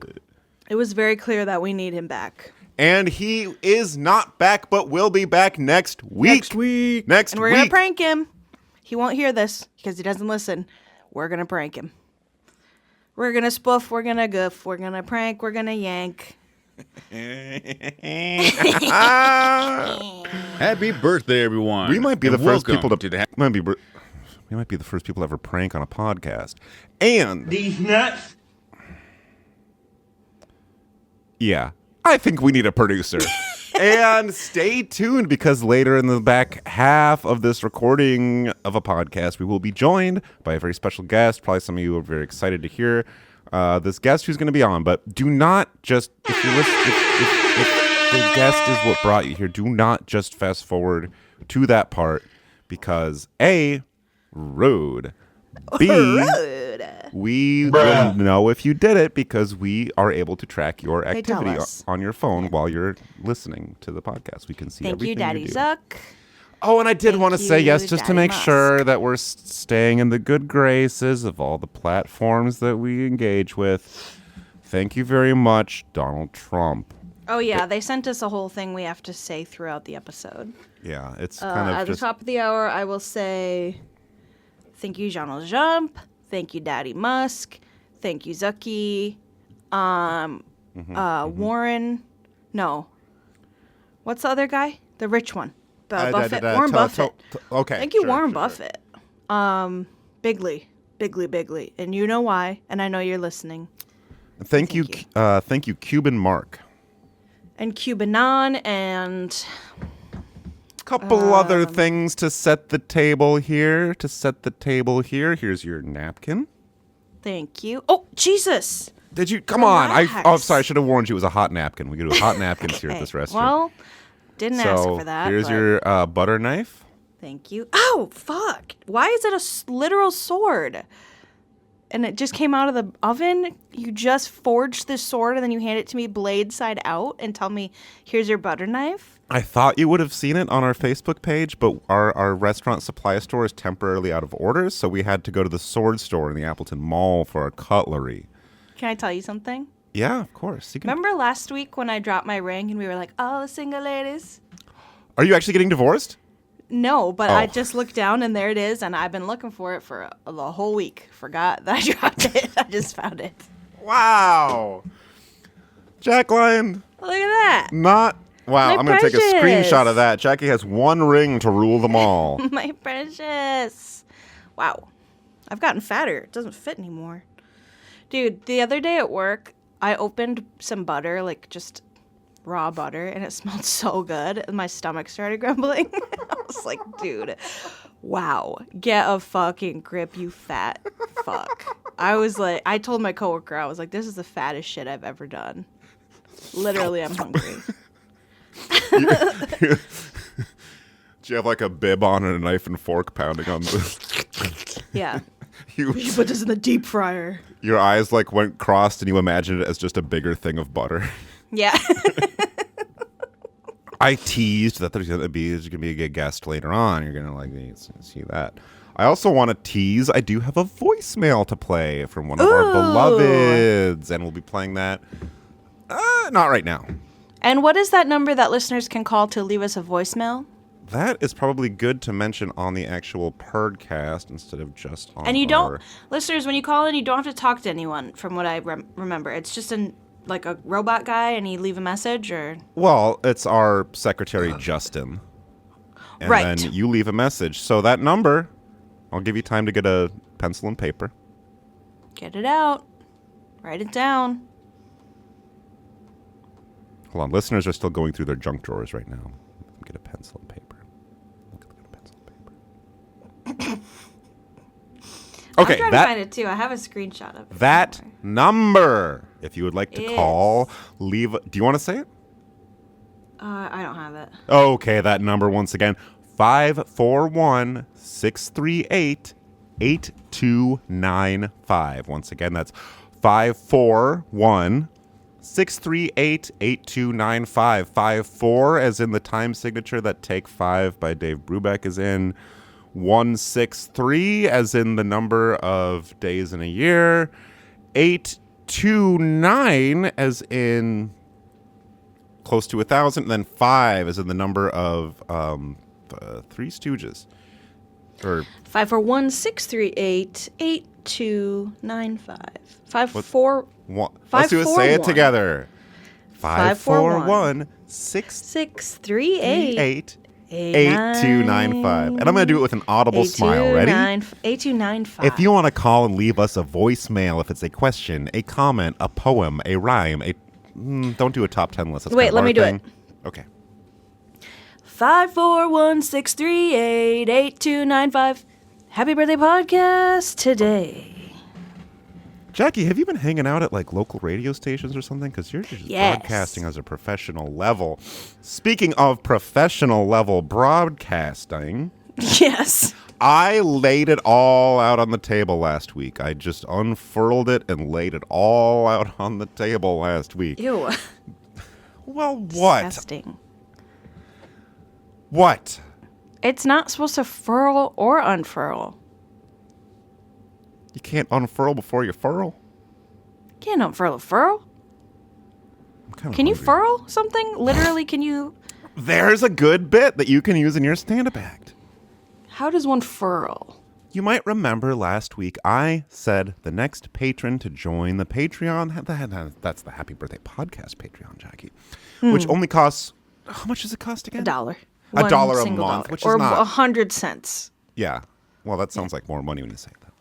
it was very clear that we need him back. And he is not back, but will be back next week. And we're going to prank him. He won't hear this because he doesn't listen. We're going to prank him. We're going to spoof. We're going to goof. We're going to prank. We're going to yank. Happy birthday, everyone. We might be the and first welcome people to we might be the first people to ever prank on a podcast. And These nuts. yeah, I think we need a producer. And stay tuned because later in the back half of this recording of a podcast, we will be joined by a very special guest. Probably some of you are very excited to hear this guest who's going to be on. But do not just, if you're listening, if the guest is what brought you here, do not just fast forward to that part because A, rude. B, we will know if you did it because we are able to track your They tell activity us. on your phone while you're listening to the podcast. We can see Thank everything you, Daddy do. Zuck. Oh, and I did want to say you, yes, just to Daddy make Musk. sure that we're staying in the good graces of all the platforms that we engage with. Thank you very much, Donald Trump. Oh, yeah. They sent us a whole thing we have to say throughout the episode. Yeah, it's kind of At just... the top of the hour, I will say thank you, Jean-Luc. Thank you, Daddy Musk. Thank you, Zucky. Warren. No. What's the other guy? The rich one. Buffett. Warren Buffett. Okay. Thank you, sure, Warren sure, Buffett. Bigly. And you know why. And I know you're listening. Thank you, Cuban Mark. And Cubanon and... Couple other things to set the table here. Here's your napkin. Thank you. Oh, Jesus. Did you? Come on. Relax. Sorry. I should have warned you it was a hot napkin. We can do hot napkins here at this restaurant. Well, didn't ask for that. Here's but your butter knife. Thank you. Oh, fuck. Why is it a literal sword? And it just came out of the oven? You just forged this sword and then you hand it to me blade side out and tell me, here's your butter knife? I thought you would have seen it on our Facebook page, but our restaurant supply store is temporarily out of orders, so we had to go to the sword store in the Appleton Mall for our cutlery. Can I tell you something? Yeah, of course. You can. Remember last week when I dropped my ring and we were like, oh, the single ladies? Are you actually getting divorced? No, but Oh. I just looked down and there it is, and I've been looking for it for the whole week. Forgot that I dropped it. I just found it. Wow. Jack Lion. Look at that. Wow, My I'm going to take a precious. screenshot of that. Jackie has one ring to rule them all. My precious. Wow. I've gotten fatter. It doesn't fit anymore. Dude, the other day at work, I opened some butter, like just raw butter, and it smelled so good. And my stomach started grumbling. I was like, dude, wow. Get a fucking grip, you fat fuck. I told my coworker, I was like, this is the fattest shit I've ever done. Literally, I'm hungry. Do you have like a bib on and a knife and fork pounding on the... Yeah. You should put this in the deep fryer. Your eyes like went crossed and you imagined it as just a bigger thing of butter. Yeah. I teased that there's gonna be a good guest later on. You're gonna like see that. I also want to tease. I do have a voicemail to play from one of our beloveds, and we'll be playing that. Not right now. And what is that number that listeners can call to leave us a voicemail? That is probably good to mention on the actual podcast instead of just on And you don't, listeners, when you call in, you don't have to talk to anyone, from what I remember. It's just like a robot guy, and you leave a message, or? Well, it's our secretary, Justin. And Right. then you leave a message. So that number, I'll give you time to get a pencil and paper. Get it out. Write it down. Hold on, listeners are still going through their junk drawers right now. Get a pencil and paper. Okay, I'm trying to find it too. I have a screenshot of it. That number, if you would like to Is- call, leave. Do you want to say it? I don't have it. Okay, that number once again, 541-638-8295. Once again, that's 541-638-8295. 54 as in the time signature that Take 5 by Dave Brubeck is in. 163 as in the number of days in a year. 829 as in close to 1,000. And then 5 as in the number of Three Stooges. Or 541-638-8295. 541. Let's do it. Say it together. 541-638-8295. 8295. And I'm going to do it with an audible smile. Ready? 8295. If you want to call and leave us a voicemail, if it's a question, a comment, a poem, a rhyme, don't do a top 10 list. That's Wait, kind of let our me do thing. it. Okay. 541-638-8295. Happy birthday podcast today. Jackie, have you been hanging out at like local radio stations or something? Because you're just broadcasting as a professional level. Speaking of professional level broadcasting. Yes. I laid it all out on the table last week. I just unfurled it and laid it all out on the table last week. Ew. Well, what? Disgusting. What? It's not supposed to furl or unfurl. You can't unfurl before you furl? Can't unfurl a furl. Can you furl something? Literally, can you? There's a good bit that you can use in your stand-up act. How does one furl? You might remember last week I said the next patron to join the Patreon, that's the Happy Birthday Podcast Patreon, Jackie, which only costs, how much does it cost again? $1. $1 a month, $1, which or is not. 100 cents. Yeah. Well, that sounds like more money when you say it that way.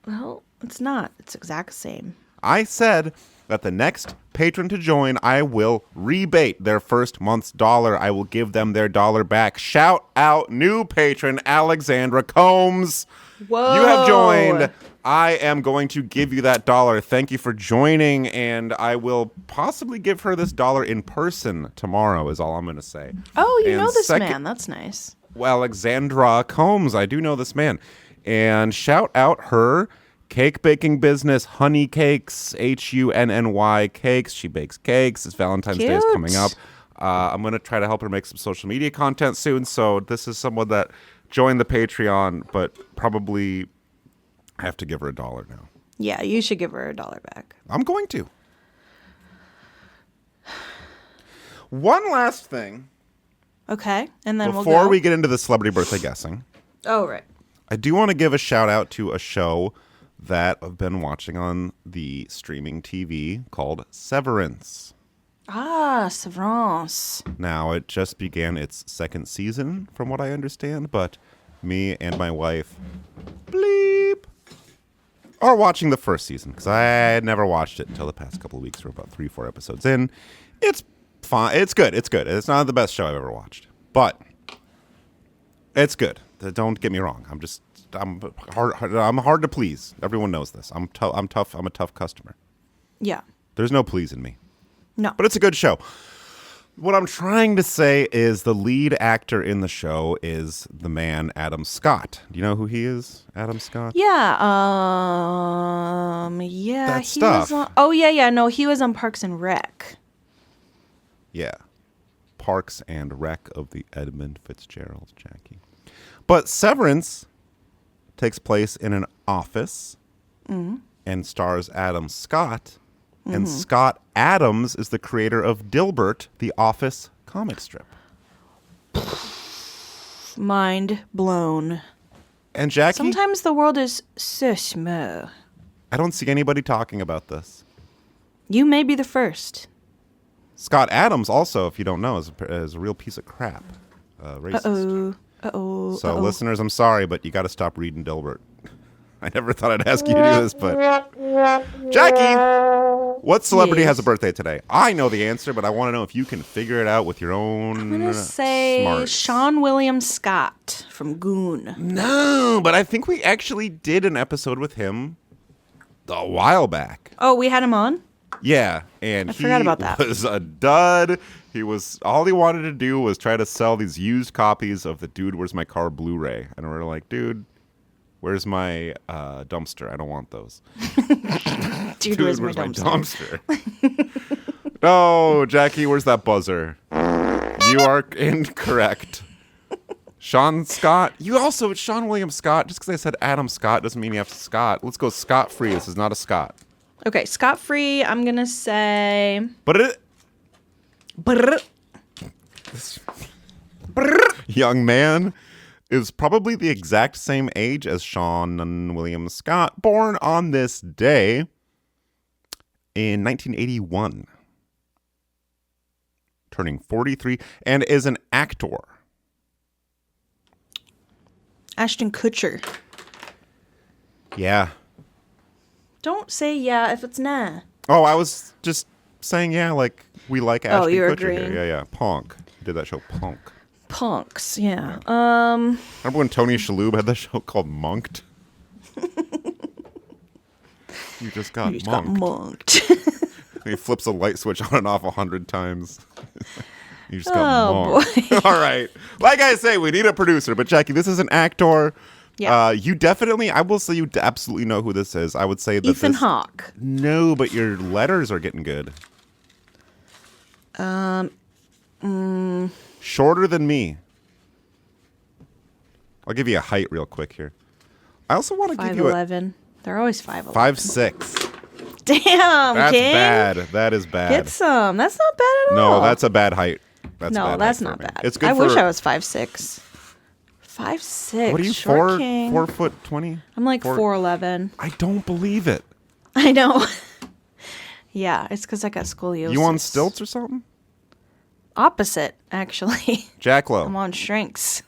Well, it's not. It's exact same. I said that the next patron to join, I will rebate their first month's $1. I will give them their $1 back. Shout out new patron Alexandra Combs. Whoa. You have joined. I am going to give you that $1. Thank you for joining, and I will possibly give her this $1 in person tomorrow is all I'm going to say. Oh, you And know this man. That's nice. Well, Alexandra Combs, I do know this man. And shout out her cake baking business, Honey Cakes, HUNNY Cakes. She bakes cakes. It's Valentine's Day is coming up. I'm going to try to help her make some social media content soon. So this is someone that joined the Patreon, but probably have to give her $1 now. Yeah, you should give her $1 back. I'm going to. One last thing. Okay, and then Before we get into the celebrity birthday guessing. Oh, right. I do want to give a shout out to a show that I've been watching on the streaming TV called Severance. Ah, Severance. Now, it just began its second season, from what I understand, but me and my wife, bleep, are watching the first season, because I had never watched it until the past couple of weeks. We're about 3-4 episodes in. It's fine. It's good. It's good. It's not the best show I've ever watched, but it's good. Don't get me wrong. I'm hard to please. Everyone knows this. I'm tough. I'm a tough customer. Yeah. There's no pleasing me. No. But it's a good show. What I'm trying to say is the lead actor in the show is the man Adam Scott. Do you know who he is, Adam Scott? Yeah. Yeah. That he stuff. Was on, oh yeah. No, he was on Parks and Rec. Yeah. Parks and Rec of the Edmund Fitzgerald, Jackie. But Severance takes place in an office and stars Adam Scott And Scott Adams is the creator of Dilbert, the Office comic strip. Mind blown. And Jackie? Sometimes the world is so small. I don't see anybody talking about this. You may be the first. Scott Adams also, if you don't know, is a real piece of crap. Racist. Uh-oh. So, listeners, I'm sorry, but you got to stop reading Dilbert. I never thought I'd ask you to do this, but... Jackie, what celebrity has a birthday today? I know the answer, but I want to know if you can figure it out with your own I'm going to say smarts. Sean William Scott from Goon. No, but I think we actually did an episode with him a while back. Oh, we had him on? Yeah, and I forgot about that. He was a dud. All he wanted to do was try to sell these used copies of the Dude, Where's My Car Blu-ray. And we're like, dude, where's my dumpster? I don't want those. Dude, where's my dumpster? No, Jackie, where's that buzzer? You are incorrect. Sean Scott. Sean William Scott. Just because I said Adam Scott doesn't mean you have to Scott. Let's go Scott-free. This is not a Scott. Okay, scot-free, I'm going to say... This young man is probably the exact same age as Sean William Scott, born on this day in 1981. Turning 43, and is an actor. Ashton Kutcher. Yeah. Don't say yeah if it's nah. Oh, I was just saying yeah, like we like Ashton you're Kutcher agreeing. here. Yeah. Punk. He did that show Punk. Punks, yeah. Remember when Tony Shalhoub had that show called Monked? You just got monked. He flips a light switch on and off 100 times. You just got monked. Boy. All right. Like I say, we need a producer. But Jackie, this is an actor. Yeah. You definitely, I will say you absolutely know who this is. I would say that Ethan Hawke. No, but your letters are getting good. Shorter than me. I'll give you a height real quick here. I also want to give you 5'11". They're always 5'11". 5'6". Damn, That's King. bad. That is bad. Get some. That's not bad at all. No, that's a bad height. That's not bad. It's good. I wish I was 5'6". 5'6". What are you, short king. 4'20"? I'm like 4'11". I don't believe it. I know. Yeah, it's because I got scoliosis. You on stilts or something? Opposite, actually. Jack Lowe. I'm on shrinks.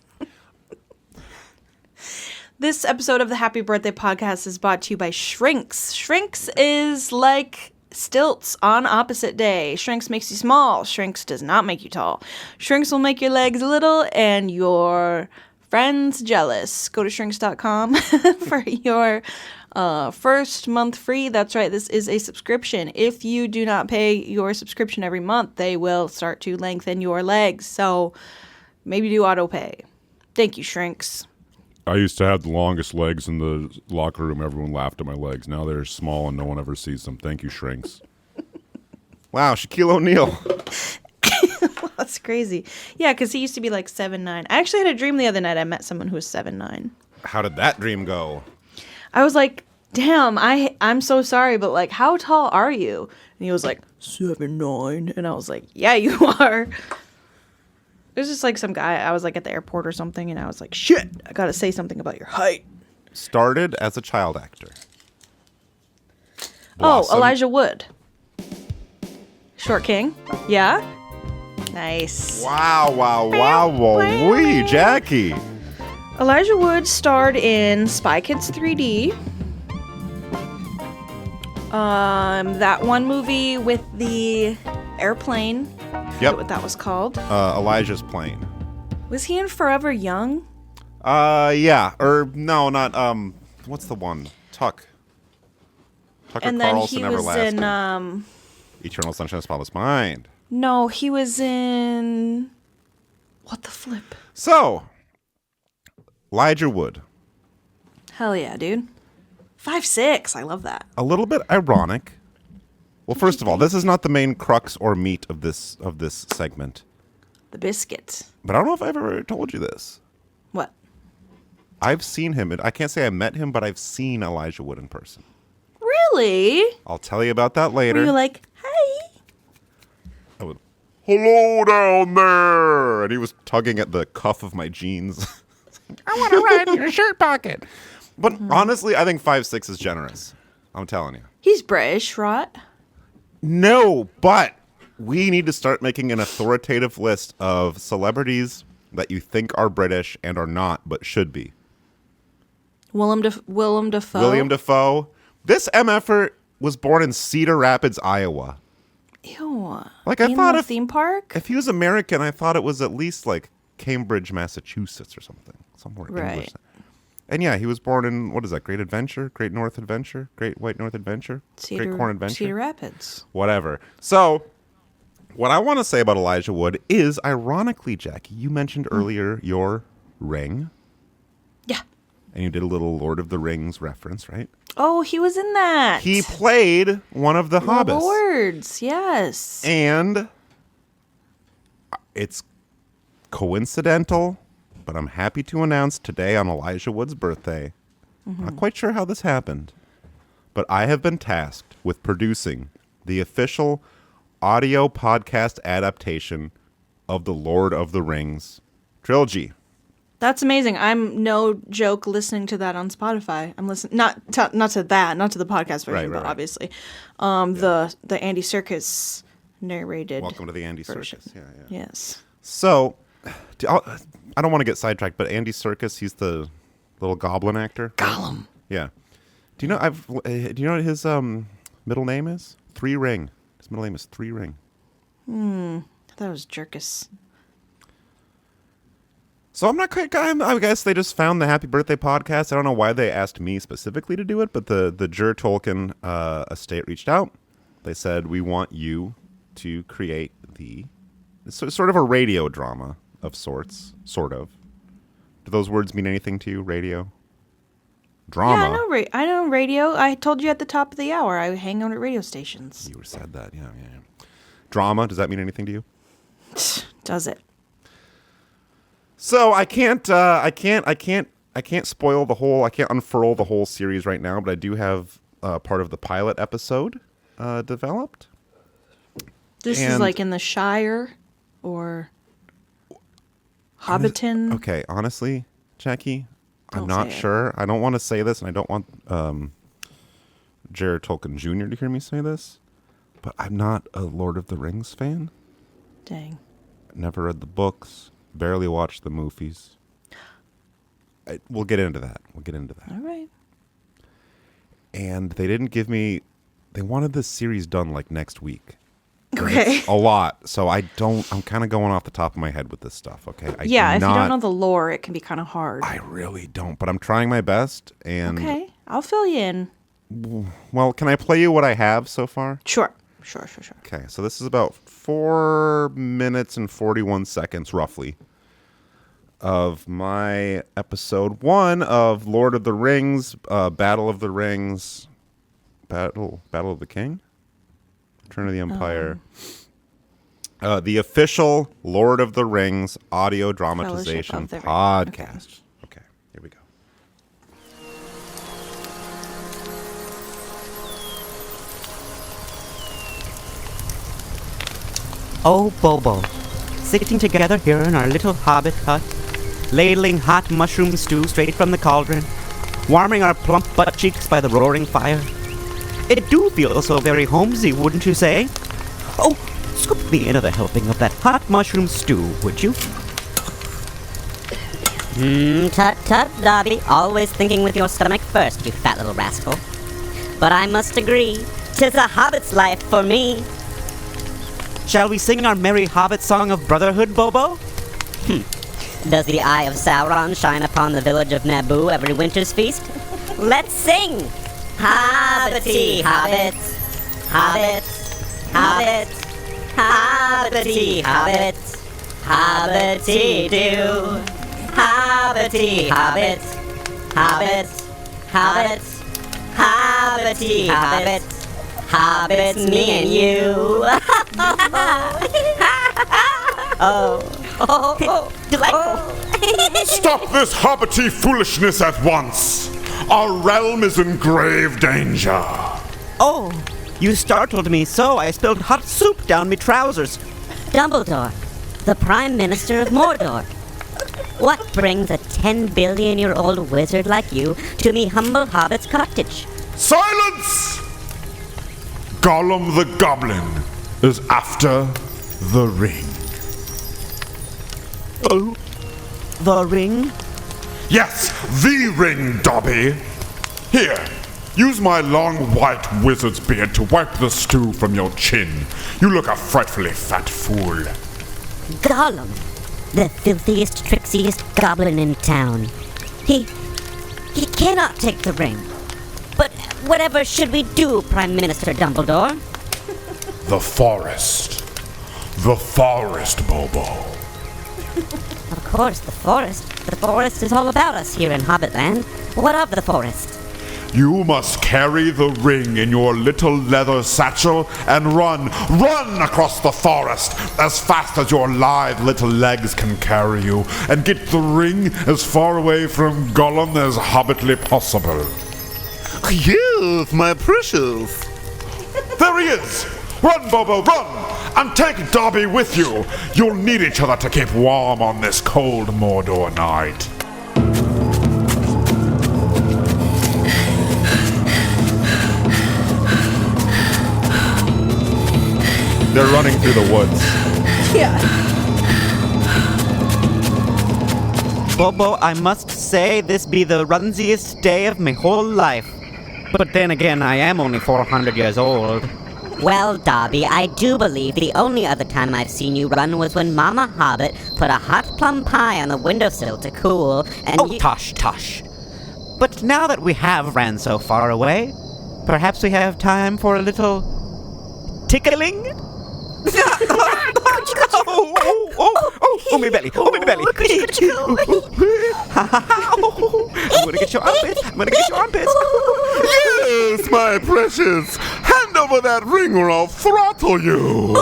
This episode of the Happy Birthday Podcast is brought to you by Shrinks. Shrinks is like stilts on opposite day. Shrinks makes you small. Shrinks does not make you tall. Shrinks will make your legs little and your friends jealous. Go to shrinks.com for your first month free. That's right. This is a subscription. If you do not pay your subscription every month, they will start to lengthen your legs. So maybe do auto pay. Thank you, Shrinks. I used to have the longest legs in the locker room. Everyone laughed at my legs. Now they're small and no one ever sees them. Thank you, Shrinks. Wow, Shaquille O'Neal. That's crazy. Yeah, because he used to be like 7'9". I actually had a dream the other night. I met someone who was 7'9". How did that dream go? I was like, damn, I'm so sorry, but like, how tall are you? And he was like, 7'9". And I was like, yeah, you are. It was just like some guy. I was like at the airport or something, and I was like, shit, I got to say something about your height. Started as a child actor. Blossom. Oh, Elijah Wood. Short King. Yeah? Nice. Wow. Wee, Jackie. Elijah Wood starred in Spy Kids 3D. That one movie with the airplane. Yep. What that was called. Elijah's Plane. Was he in Forever Young? Yeah. Or no, not what's the one? Tucker And then Carlson, he was Everlasting. in Eternal Sunshine of the Spotless Mind. No, he was in what the flip? So Elijah Wood. Hell yeah, dude. 5'6". I love that. A little bit ironic. Well, first of all, this is not the main crux or meat of this segment. The biscuit. But I don't know if I've ever told you this. What? I've seen him. I can't say I met him, but I've seen Elijah Wood in person. Really? I'll tell you about that later. Were you like, hey? I would, hello down there. And he was tugging at the cuff of my jeans. I want to ride in your shirt pocket. But honestly, I think 5'6" is generous. I'm telling you. He's British, right? No, but we need to start making an authoritative list of celebrities that you think are British and are not, but should be. Willem Dafoe. William Dafoe. This MFer was born in Cedar Rapids, Iowa. Ew. Like, I thought a theme park? If he was American, I thought it was at least like Cambridge, Massachusetts or something. Somewhere English. And yeah, he was born in, what is that, Great Adventure? Great North Adventure? Great White North Adventure? Great Corn Adventure? Cedar Rapids. Whatever. So, what I want to say about Elijah Wood is, ironically, Jackie, you mentioned earlier your ring. Yeah. And you did a little Lord of the Rings reference, right? Oh, he was in that. He played one of the hobbits. Lords, yes. And it's coincidental, but I'm happy to announce today on Elijah Wood's birthday, not quite sure how this happened, but I have been tasked with producing the official audio podcast adaptation of the Lord of the Rings trilogy. That's amazing. I'm no joke listening to that on Spotify. I'm listening not to the podcast version, but obviously, the Andy Serkis narrated. Welcome to the Andy version. Serkis. Yeah. Yes. So, I don't want to get sidetracked, but Andy Serkis, he's the little goblin actor. Gollum. Yeah. Do you know? Do you know what his middle name is? Three Ring. His middle name is Three Ring. I thought it was Jerkus. So I'm not quite. I guess they just found the Happy Birthday podcast. I don't know why they asked me specifically to do it, but the Jur Tolkien estate reached out. They said, we want you to create sort of a radio drama of sorts, sort of. Do those words mean anything to you? Radio? Drama? Yeah, I know radio. I told you at the top of the hour I hang out at radio stations. You said that, yeah. Drama, does that mean anything to you? Does it? So I can't spoil the whole, I can't unfurl the whole series right now, but I do have part of the pilot episode developed. This is like in the Shire or Hobbiton. Okay, honestly, Jackie, I'm not sure. I don't want to say this, and I don't want Jared Tolkien Jr. to hear me say this, but I'm not a Lord of the Rings fan. Dang. Never read the books. Barely watched the movies. We'll get into that. All right. And they didn't give me... They wanted this series done like next week. Okay. It's a lot. So I'm kind of going off the top of my head with this stuff, okay? If you don't know the lore, it can be kind of hard. I really don't, but I'm trying my best. And okay. I'll fill you in. Well, can I play you what I have so far? Sure. Okay, so this is about 4 minutes and 41 seconds, roughly, of my episode 1 of Lord of the Rings, Battle of the Rings, Battle of the King? Return of the Empire. The official Lord of the Rings audio dramatization podcast. Okay, here we go. Oh, Bobo, sitting together here in our little hobbit hut, ladling hot mushroom stew straight from the cauldron, warming our plump butt cheeks by the roaring fire. It do feel so very homesy, wouldn't you say? Oh, scoop me another helping of that hot mushroom stew, would you? Tut, Dobby, always thinking with your stomach first, you fat little rascal. But I must agree, 'tis a hobbit's life for me. Shall we sing our merry hobbit song of brotherhood, Bobo? Does the eye of Sauron shine upon the village of Naboo every winter's feast? Let's sing! Hobbity hobbits, hobbits, hobbits, hobbity hobbits, hobbity-doo, hobbity hobbits, hobbits, hobbits, hobbity hobbits, hobbits, me and you. Oh, delightful. Stop this hobbity foolishness at once. Our realm is in grave danger. Oh, you startled me so I spilled hot soup down me trousers. Dumbledore, the Prime Minister of Mordor. What brings a 10 billion-year-old wizard like you to me humble hobbit's cottage? Silence! Gollum the Goblin is after the ring. Oh, the ring? Yes, the ring, Dobby. Here, use my long white wizard's beard to wipe the stew from your chin. You look a frightfully fat fool. Gollum, the filthiest, trixiest goblin in town. He cannot take the ring. But whatever should we do, Prime Minister Dumbledore? The forest. The forest, Bobo. Of course, the forest. The forest is all about us here in Hobbitland. What of the forest? You must carry the ring in your little leather satchel and run across the forest as fast as your lithe little legs can carry you, and get the ring as far away from Gollum as hobbitly possible. Yes, my precious. There he is! Run, Bobo, run! And take Dobby with you! You'll need each other to keep warm on this cold Mordor night. They're running through the woods. Yeah. Bobo, I must say this be the runsiest day of my whole life. But then again, I am only 400 years old. Well, Dobby, I do believe the only other time I've seen you run was when Mama Hobbit put a hot plum pie on the windowsill to cool, and Tosh. But now that we have ran so far away, perhaps we have time for a little tickling? Oh, my belly. I'm gonna get your armpits. Yes, my precious. Hand over that ring or I'll throttle you.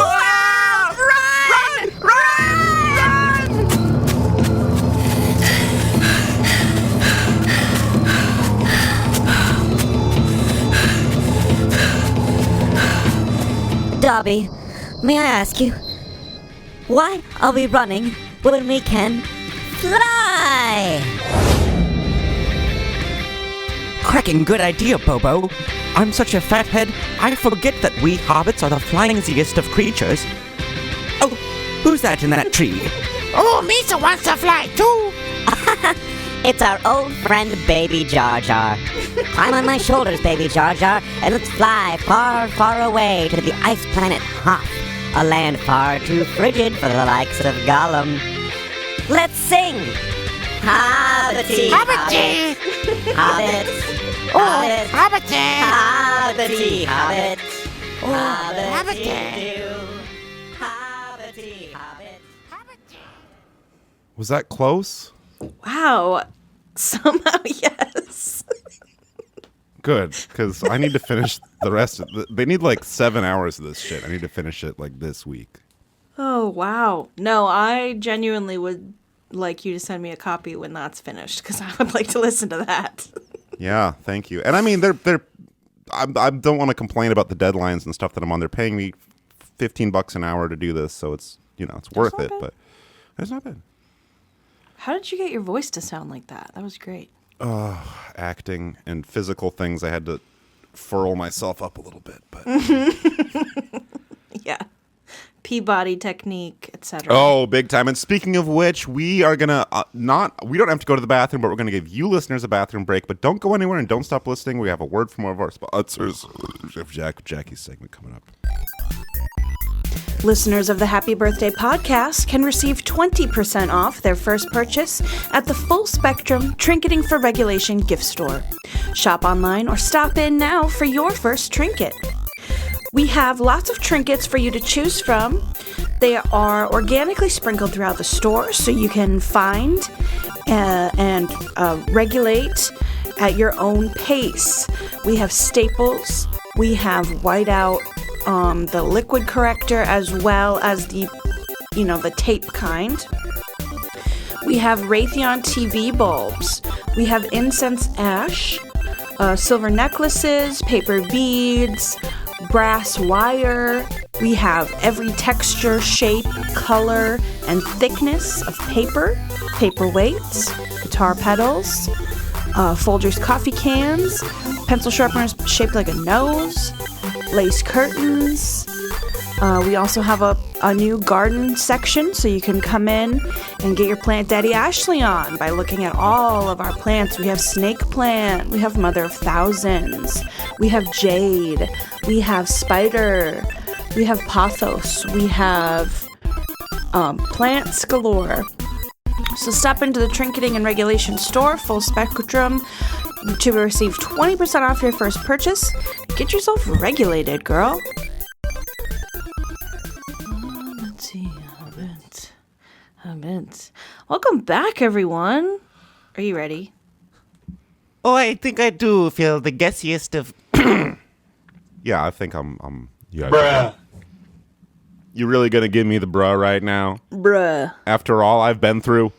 Dobby, may I ask you, why are we running when we can fly? Cracking good idea, Bobo. I'm such a fathead, I forget that we hobbits are the flyingsiest of creatures. Oh, who's that in that tree? Oh, Misa wants to fly too. It's our old friend Baby Jar Jar. Climb on my shoulders, Baby Jar Jar, and let's fly far, far away to the ice planet Hoth, a land far too frigid for the likes of Gollum. Let's sing! Hobbity, Hobbity, Hobbits, Hobbits, Hobbity, Hobbity, Hobbits, Hobbity, Hobbity, Hobbit. Was that close? Wow. Somehow, yes. Good, because I need to finish the rest of they need like 7 hours of this shit. I need to finish it like this week. Oh, wow. No, I genuinely would like you to send me a copy when that's finished, because I would like to listen to that. Yeah, thank you. And I mean, I don't want to complain about the deadlines and stuff that I'm on. They're paying me $15 an hour to do this, so it's, it's worth it, but it's not bad. How did you get your voice to sound like that? That was great. Acting and physical things. I had to furl myself up a little bit, but yeah. Peabody technique, etc. Oh, big time. And speaking of which, we are going to we don't have to go to the bathroom, but we're going to give you listeners a bathroom break, but don't go anywhere and don't stop listening. We have a word from one of our sponsors. Jackie's segment coming up. Listeners of the Happy Birthday podcast can receive 20% off their first purchase at the Full Spectrum Trinketing for Regulation gift store. Shop online or stop in now for your first trinket. We have lots of trinkets for you to choose from. They are organically sprinkled throughout the store, so you can find and regulate at your own pace. We have staples. We have whiteout, the liquid corrector, as well as the tape kind. We have Raytheon TV bulbs. We have incense ash. silver necklaces, paper beads, brass wire. We have every texture, shape, color, and thickness of paper, paperweights, guitar pedals, Folgers coffee cans, pencil sharpeners shaped like a nose, lace curtains. We also have a new garden section, so you can come in and get your Plant Daddy Ashley on by looking at all of our plants. We have snake plant, we have mother of thousands, we have jade, we have spider, we have pothos, we have plants galore. So stop into the Trinketing and Regulation store, Full Spectrum, to receive 20% off your first purchase. Get yourself regulated, girl. Let's see. Welcome back, everyone. Are you ready? Oh, I think I do feel the guessiest of... Yeah, I think I'm yeah. Bruh. You really gonna give me the bruh right now? Bruh. After all I've been through?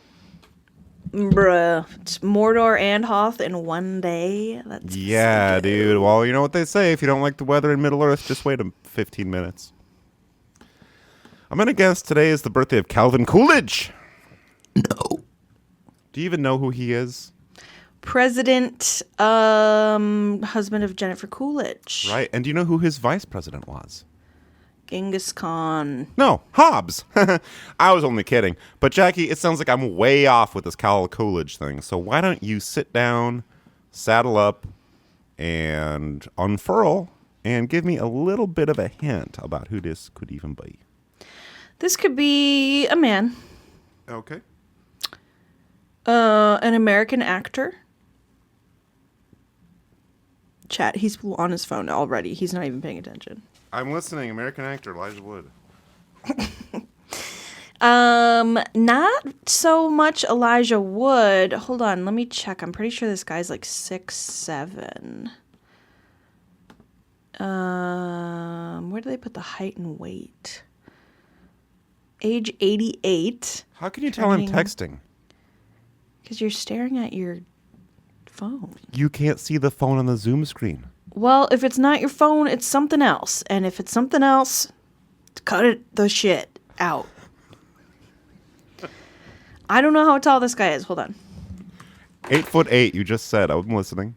Bruh. It's Mordor and Hoth in one day. That's Yeah, dude. Well, you know what they say. If you don't like the weather in Middle-earth, just wait 15 minutes. I'm gonna guess today is the birthday of Calvin Coolidge. No. Do you even know who he is? President, husband of Jennifer Coolidge. Right. And do you know who his vice president was? Genghis Khan. No, Hobbs. I was only kidding. But Jackie, it sounds like I'm way off with this Cal Coolidge thing. So why don't you sit down, saddle up, and unfurl, and give me a little bit of a hint about who this could even be. This could be a man. Okay. An American actor. Chat, he's on his phone already. He's not even paying attention. I'm listening. American actor Elijah Wood. Not so much Elijah Wood. Hold on, let me check. I'm pretty sure this guy's like 6'7". Where do they put the height and weight? Age 88. How can you tell I'm texting? Because you're staring at your phone. You can't see the phone on the Zoom screen. Well, if it's not your phone, it's something else. And if it's something else, cut the shit out. I don't know how tall this guy is. Hold on. 8'8", you just said. I'm listening.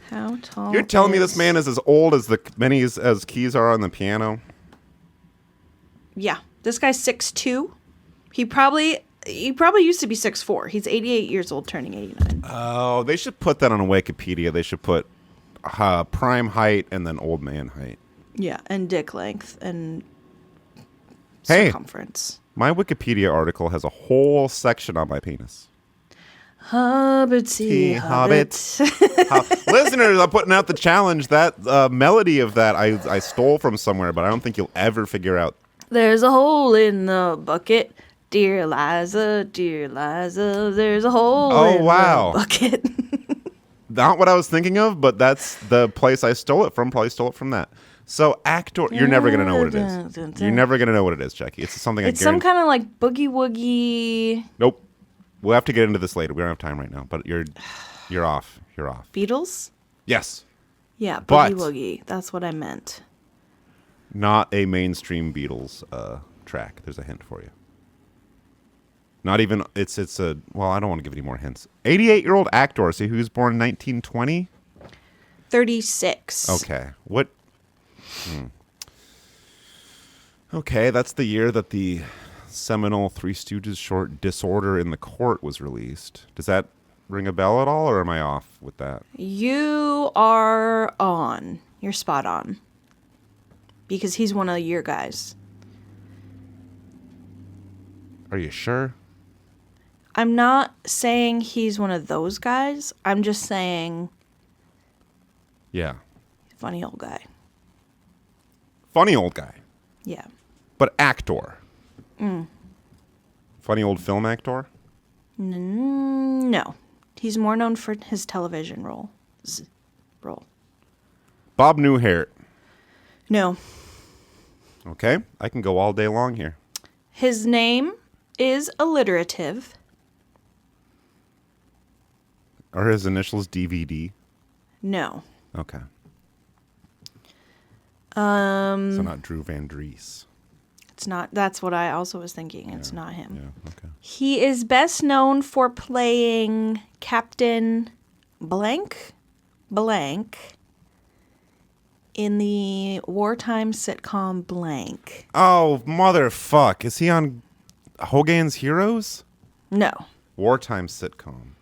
How tall You're telling me this man is as old as the many as keys are on the piano? Yeah. This guy's 6'2". He probably used to be 6'4". He's 88 years old, turning 89. Oh, they should put that on Wikipedia. They should put prime height and then old man height. Yeah, and dick length and Hey, circumference. my Wikipedia article has a whole section on my penis. Hobbitsy, hobbit. Listeners, I'm putting out the challenge. That melody of that I stole from somewhere, but I don't think you'll ever figure out. There's a hole in the bucket. Dear Liza, there's a hole in the bucket. Not what I was thinking of, but that's the place I stole it from. Probably stole it from that. So actor, you're never going to know what it is. You're never going to know what it is, Jackie. It's something It's some kind of like boogie woogie. Nope. We'll have to get into this later. We don't have time right now, but you're off. You're off. Beatles? Yes. Yeah, But- boogie woogie. That's what I meant. Not a mainstream Beatles track. There's a hint for you. Not even, it's a, well, I don't want to give any more hints. 88-year-old actor. See, who was born in 1920? 36. Okay. What? Okay, that's the year that the seminal Three Stooges short Disorder in the Court was released. Does that ring a bell at all, or am I off with that? You are on. You're spot on. Because he's one of your guys. Are you sure? I'm not saying he's one of those guys. I'm just saying Yeah. funny old guy. Funny old guy. Yeah. But actor. Mm. Funny old film actor? No. He's more known for his television role. Bob Newhart. No. Okay, I can go all day long here. His name is alliterative. Are his initials DVD? No. Okay. So not Drew Van Dries. It's not. That's what I also was thinking. It's not him. Yeah, okay. He is best known for playing Captain Blank in the wartime sitcom Blank. Oh, motherfuck. Is he on Hogan's Heroes? No. Wartime sitcom.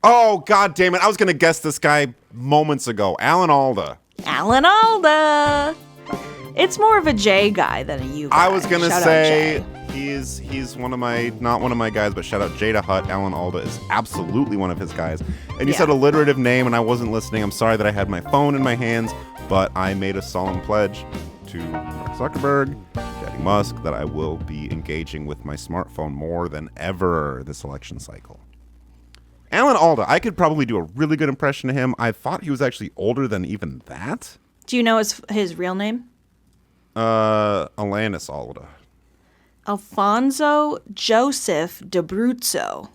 Oh, god damn it. I was going to guess this guy moments ago. Alan Alda. Alan Alda. It's more of a J guy than a U guy. I was going to Shout out say Jay. he's one of my, not one of my guys, but shout out Jada Hutt. Alan Alda is absolutely one of his guys. And you said alliterative name and I wasn't listening. I'm sorry that I had my phone in my hands, but I made a solemn pledge to Mark Zuckerberg, Daddy Musk, that I will be engaging with my smartphone more than ever this election cycle. Alan Alda, I could probably do a really good impression of him. I thought he was actually older than even that. Do you know his real name? Alanis Alda. Alfonso Joseph d'Abruzzo.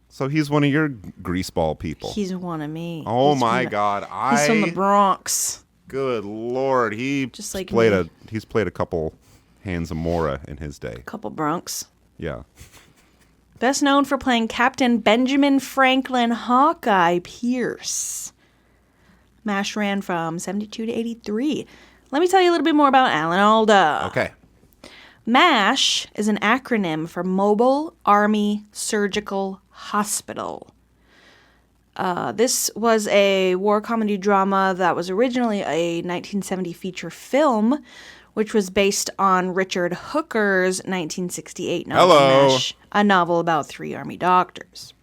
So he's one of your greaseball people. He's one of me. Oh my God! He's from the Bronx. Good Lord, he just like he's played a couple hands of Mora in his day. Couple Bronx. Yeah. Best known for playing Captain Benjamin Franklin Hawkeye Pierce. MASH ran from 72 to 83. Let me tell you a little bit more about Alan Alda. Okay. MASH is an acronym for Mobile Army Surgical Hospital. This was a war comedy drama that was originally a 1970 feature film, which was based on Richard Hooker's 1968 novel, MASH, a novel about 3 Army doctors.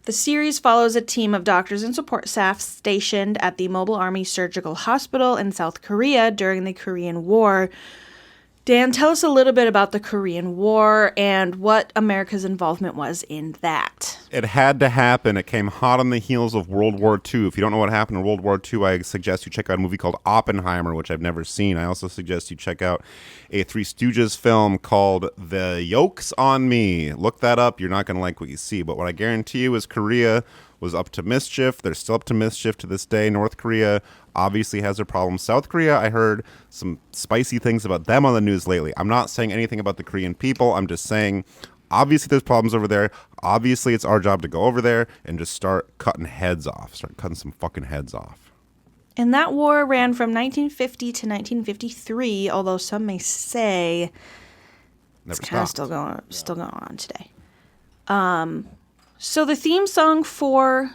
The series follows a team of doctors and support staff stationed at the Mobile Army Surgical Hospital in South Korea during the Korean War. Dan, tell us a little bit about the Korean War and what America's involvement was in that. It had to happen. It came hot on the heels of World War II. If you don't know what happened in World War II, I suggest you check out a movie called Oppenheimer, which I've never seen. I also suggest you check out a Three Stooges film called The Yoke's on Me. Look that up. You're not going to like what you see. But what I guarantee you is Korea was up to mischief. They're still up to mischief to this day. North Korea obviously has their problems. South Korea, I heard some spicy things about them on the news lately. I'm not saying anything about the Korean people. I'm just saying, obviously there's problems over there. Obviously it's our job to go over there and just start cutting heads off. Start cutting some fucking heads off. And that war ran from 1950 to 1953, although some may say it's kind of still going on today. So the theme song for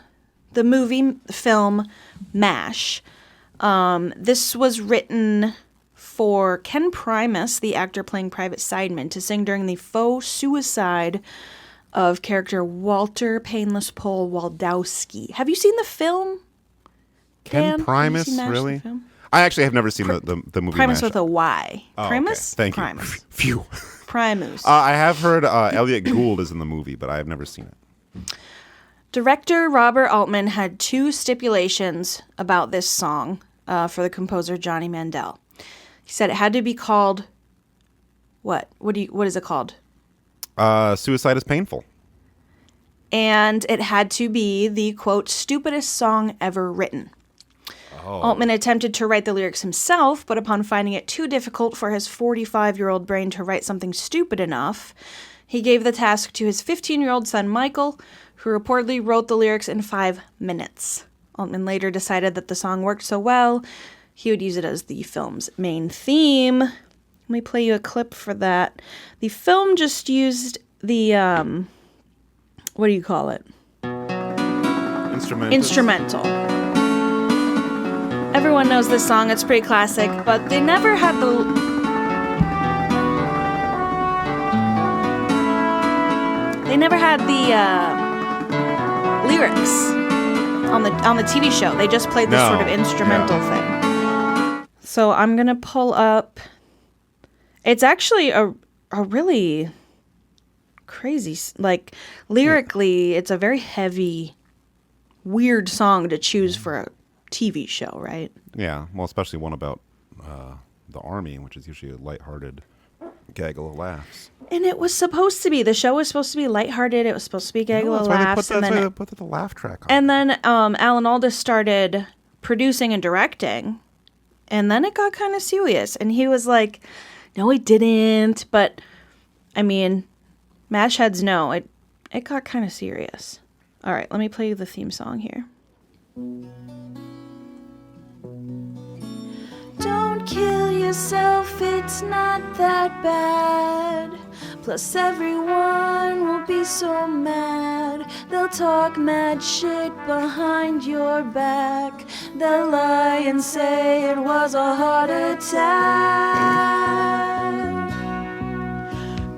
the film MASH, this was written for Ken Primus, the actor playing Private Sideman, to sing during the faux suicide of character Walter Painless Pole Waldowski. Have you seen the film? Ken Dan? Primus, really? I actually have never seen the movie Primus MASH. with a Y. Oh, Primus? okay. Thank Primus. you. Phew. Primus. I have heard Elliot Gould is in the movie, but I have never seen it. Director Robert Altman had 2 stipulations about this song for the composer Johnny Mandel. He said it had to be called what? What is it called? Suicide is Painful. And it had to be the quote stupidest song ever written. Oh. Altman attempted to write the lyrics himself, but upon finding it too difficult for his 45-year-old brain to write something stupid enough, he gave the task to his 15-year-old son Michael, who reportedly wrote the lyrics in 5 minutes. Altman later decided that the song worked so well, he would use it as the film's main theme. Let me play you a clip for that. The film just used the, what do you call it? Instrumental. Everyone knows this song, it's pretty classic, but they never had the... lyrics on the TV show. They just played this sort of instrumental thing. So I'm going to pull up... It's actually a really crazy... Like, lyrically, it's a very heavy, weird song to choose for a TV show, right? Yeah, well, especially one about the Army, which is usually a lighthearted gaggle of laughs. And it was supposed to be. The show was supposed to be lighthearted. It was supposed to be gaggle of laughs. That's why they put the laugh track on. And then Alan Alda started producing and directing. And then it got kind of serious. And he was like, no, it didn't. But, I mean, MASH heads know. It got kind of serious. All right, let me play you the theme song here. Don't kill yourself, it's not that bad. Plus everyone will be so mad. They'll talk mad shit behind your back. They'll lie and say it was a heart attack.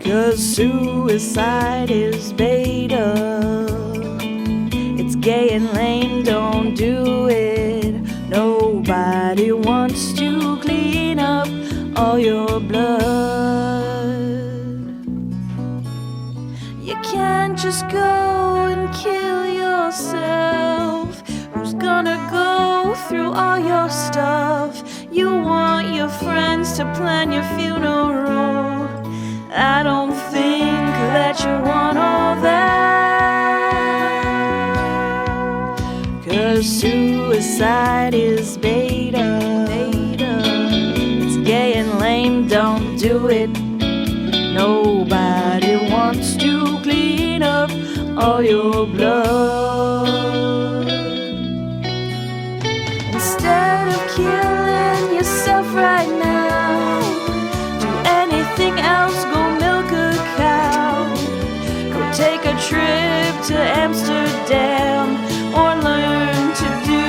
'Cause suicide is beta. It's gay and lame, don't do it. Nobody wants to clean up all your blood. You can't just go and kill yourself. Who's gonna go through all your stuff? You want your friends to plan your funeral. I don't think that you want all that. 'Cause suicide is beta. It's gay and lame, don't do it. Nobody wants to clean up all your blood. Instead of killing yourself right now, do anything else, go milk a cow. Go take a trip to Amsterdam, or learn to do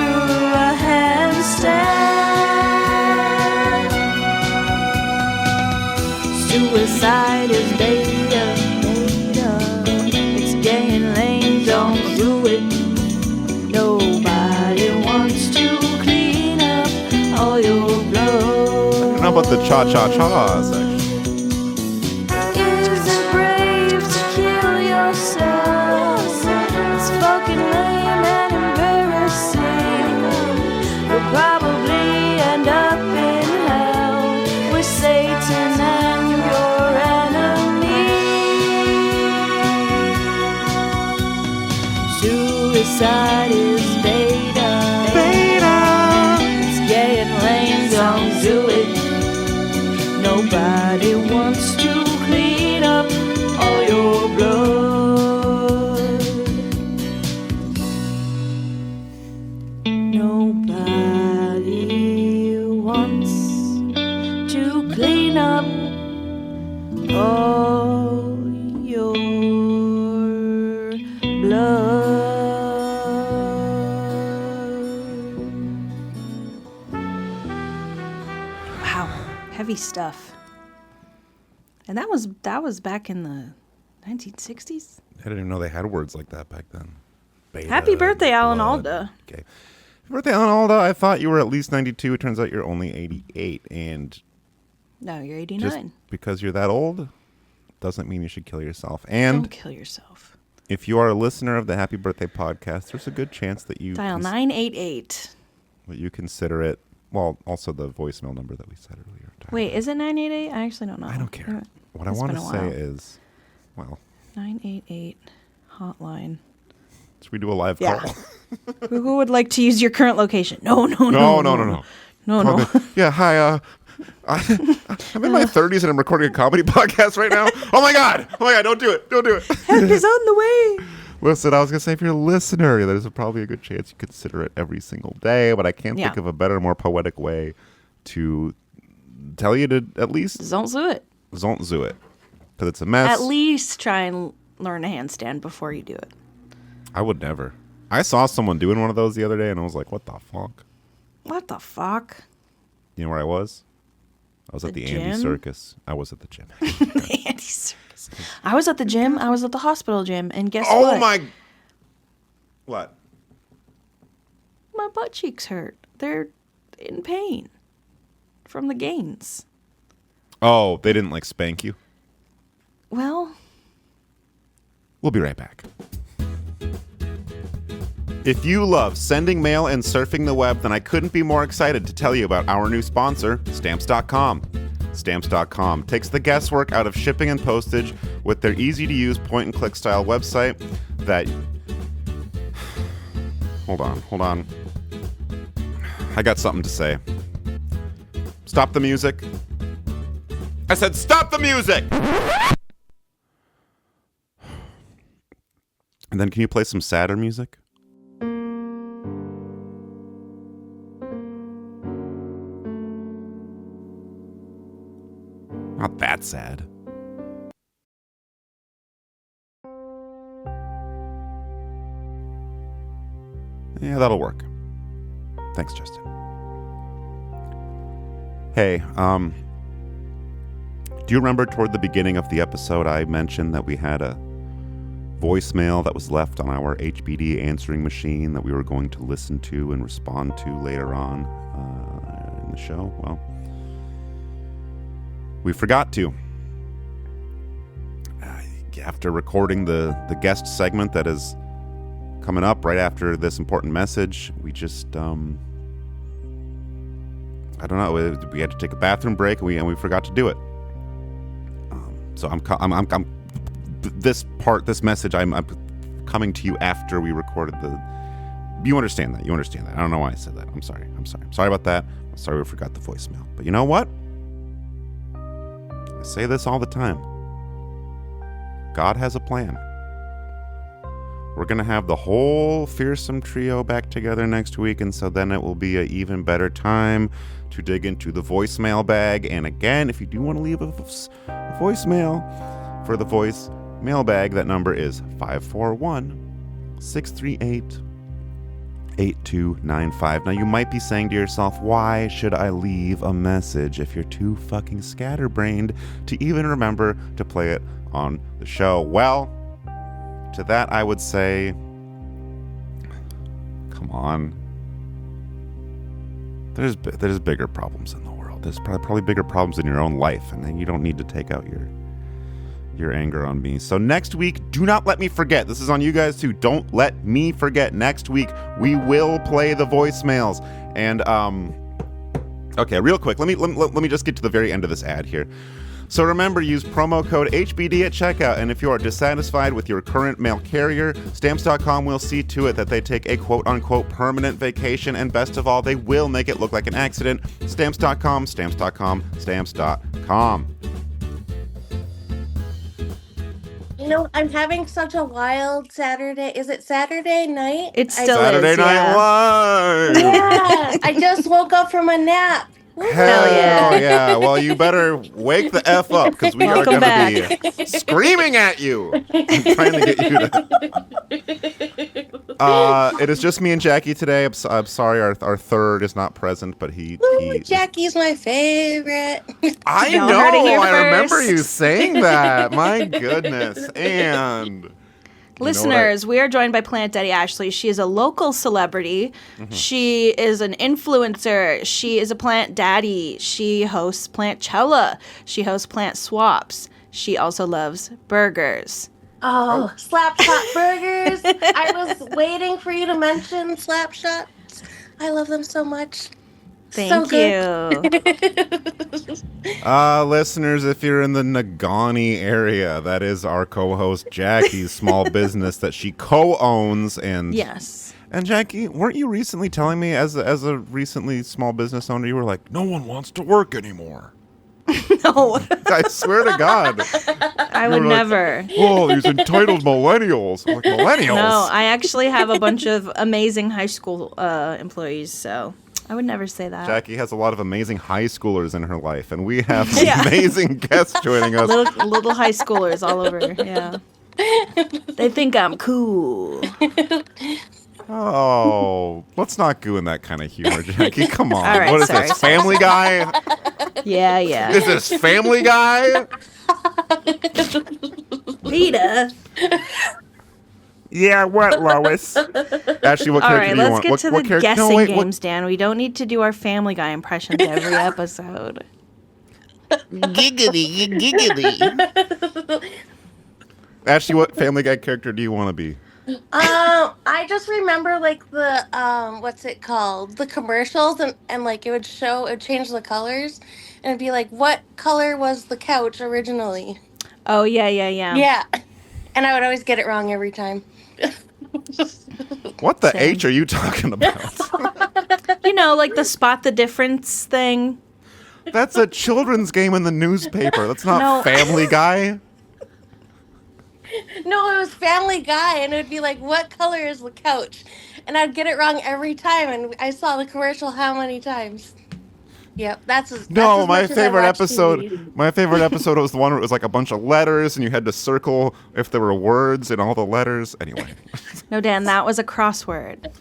a handstand. Suicide is beta. It's gay and lame, don't do it. Nobody wants to clean up all your blood. How about the cha-cha-cha section? Isn't brave to kill yourself. It's fucking lame and embarrassing. You'll probably end up in hell with Satan and your enemy. Suicide is beta. It's gay and lame, don't do it. Nobody wants to clean up all your blood. Nobody wants to clean up all your blood. Wow, heavy stuff. And that was back in the 1960s. I didn't even know they had words like that back then. Beta, Happy birthday, Alan blood. Alda. Okay. Happy birthday, Alan Alda. I thought you were at least 92. It turns out you're only 88. And No, you're 89. just because you're that old doesn't mean you should kill yourself. And don't kill yourself. if you are a listener of the Happy Birthday podcast, there's a good chance that you Dial 988. that you consider it. Well, also the voicemail number that we said earlier. Wait, is it 988? I actually don't know. I don't care. What I It's want been to a say while. is, well, 988 hotline. should we do a live Yeah. call? Who would like to use your current location? No. No. No. Yeah, hi. I'm in my 30s and I'm recording a comedy podcast right now. Oh my god! Don't do it! Help is on the way. Listen, I was gonna say if you're a listener, there's probably a good chance you consider it every single day. But I can't think of a better, more poetic way to tell you to at least Don't do it. Don't do it, because it's a mess. At least try and learn a handstand before you do it. I would never. I saw someone doing one of those the other day, and I was like, "What the fuck?" What the fuck? You know where I was? I was at the Andy gym? Circus. I was at the gym. The Andy Circus. I was at the gym. I was at the hospital gym, and guess Oh what? my! What? My butt cheeks hurt. They're in pain from the gains. Oh, they didn't like spank you? Well, We'll be right back. If you love sending mail and surfing the web, then I couldn't be more excited to tell you about our new sponsor, Stamps.com. Stamps.com takes the guesswork out of shipping and postage with their easy-to-use point-and-click style website that... Hold on. I got something to say. Stop the music. I said stop the music! And then can you play some sadder music? Not that sad. Yeah, that'll work. Thanks, Justin. Hey, do you remember toward the beginning of the episode I mentioned that we had a voicemail that was left on our HBD answering machine that we were going to listen to and respond to later on in the show? Well, we forgot to. After recording the guest segment that is coming up right after this important message, we just, I don't know, we had to take a bathroom break and we forgot to do it. So this message, I'm coming to you after we recorded you understand that. I don't know why I said that. I'm sorry about that. I'm sorry we forgot the voicemail. But you know what? I say this all the time. God has a plan. We're going to have the whole fearsome trio back together next week, and so then it will be an even better time to dig into the voicemail bag. And again, if you do want to leave a voicemail for the voicemail bag, that number is 541-638-8295. Now, you might be saying to yourself, why should I leave a message if you're too fucking scatterbrained to even remember to play it on the show? Well, to that I would say, come on. There's bigger problems in the world. There's probably bigger problems in your own life, and then you don't need to take out your anger on me. So next week, do not let me forget. This is on you guys too. Don't let me forget. Next week, we will play the voicemails. And okay, real quick, let me just get to the very end of this ad here. So remember, use promo code HBD at checkout, and if you are dissatisfied with your current mail carrier, Stamps.com will see to it that they take a quote-unquote permanent vacation, and best of all, they will make it look like an accident. Stamps.com, Stamps.com, Stamps.com. You know, I'm having such a wild Saturday. Is it Saturday night? It still Saturday is, Night Live! Yeah, I just woke up from a nap. Hell yeah. Well, you better wake the F up, because we are going to be screaming at you. I'm trying to get you to... it is just me and Jackie today. I'm sorry, our third is not present, but Jackie's my favorite. I know. I remember you saying that. My goodness. And... Listeners, we are joined by Plant Daddy Ashley. She is a local celebrity. Mm-hmm. She is an influencer. She is a plant daddy. She hosts Plantchella. She hosts Plant Swaps. She also loves burgers. Oh, Slapshot burgers. I was waiting for you to mention Slapshots. I love them so much. Thank you. Listeners, if you're in the Nagani area, that is our co-host Jackie's small business that she co-owns. And yes. And Jackie, weren't you recently telling me, as a recently small business owner, you were like, no one wants to work anymore? No. I swear to God. I would never. Like, oh, these entitled millennials. I'm like, millennials? No, I actually have a bunch of amazing high school employees, so... I would never say that. Jackie has a lot of amazing high schoolers in her life, and we have amazing guests joining us. Little high schoolers all over, yeah. They think I'm cool. Oh, let's not go in that kind of humor, Jackie. Come on. All right, what is this, Family Guy? Yeah. Is this Family Guy? Peter. Yeah, what, Lois? Actually, what character do you want? All right, let's get to the guessing games, what? Dan. We don't need to do our Family Guy impressions every episode. Giggity. Ashley, what Family Guy character do you want to be? I just remember like the what's it called? The commercials and like it would change the colors and it'd be like what color was the couch originally? Oh yeah. Yeah. And I would always get it wrong every time. What the Same. H are you talking about? You know, like the spot the difference thing. That's a children's game in the newspaper. That's not No. Family Guy. No, it was Family Guy and it would be like what color is the couch? And I'd get it wrong every time and I saw the commercial how many times? Yep, that's as No, much my as I favorite watch episode. TV. My favorite episode was the one where it was like a bunch of letters, and you had to circle if there were words in all the letters. Anyway. No, Dan, that was a crossword.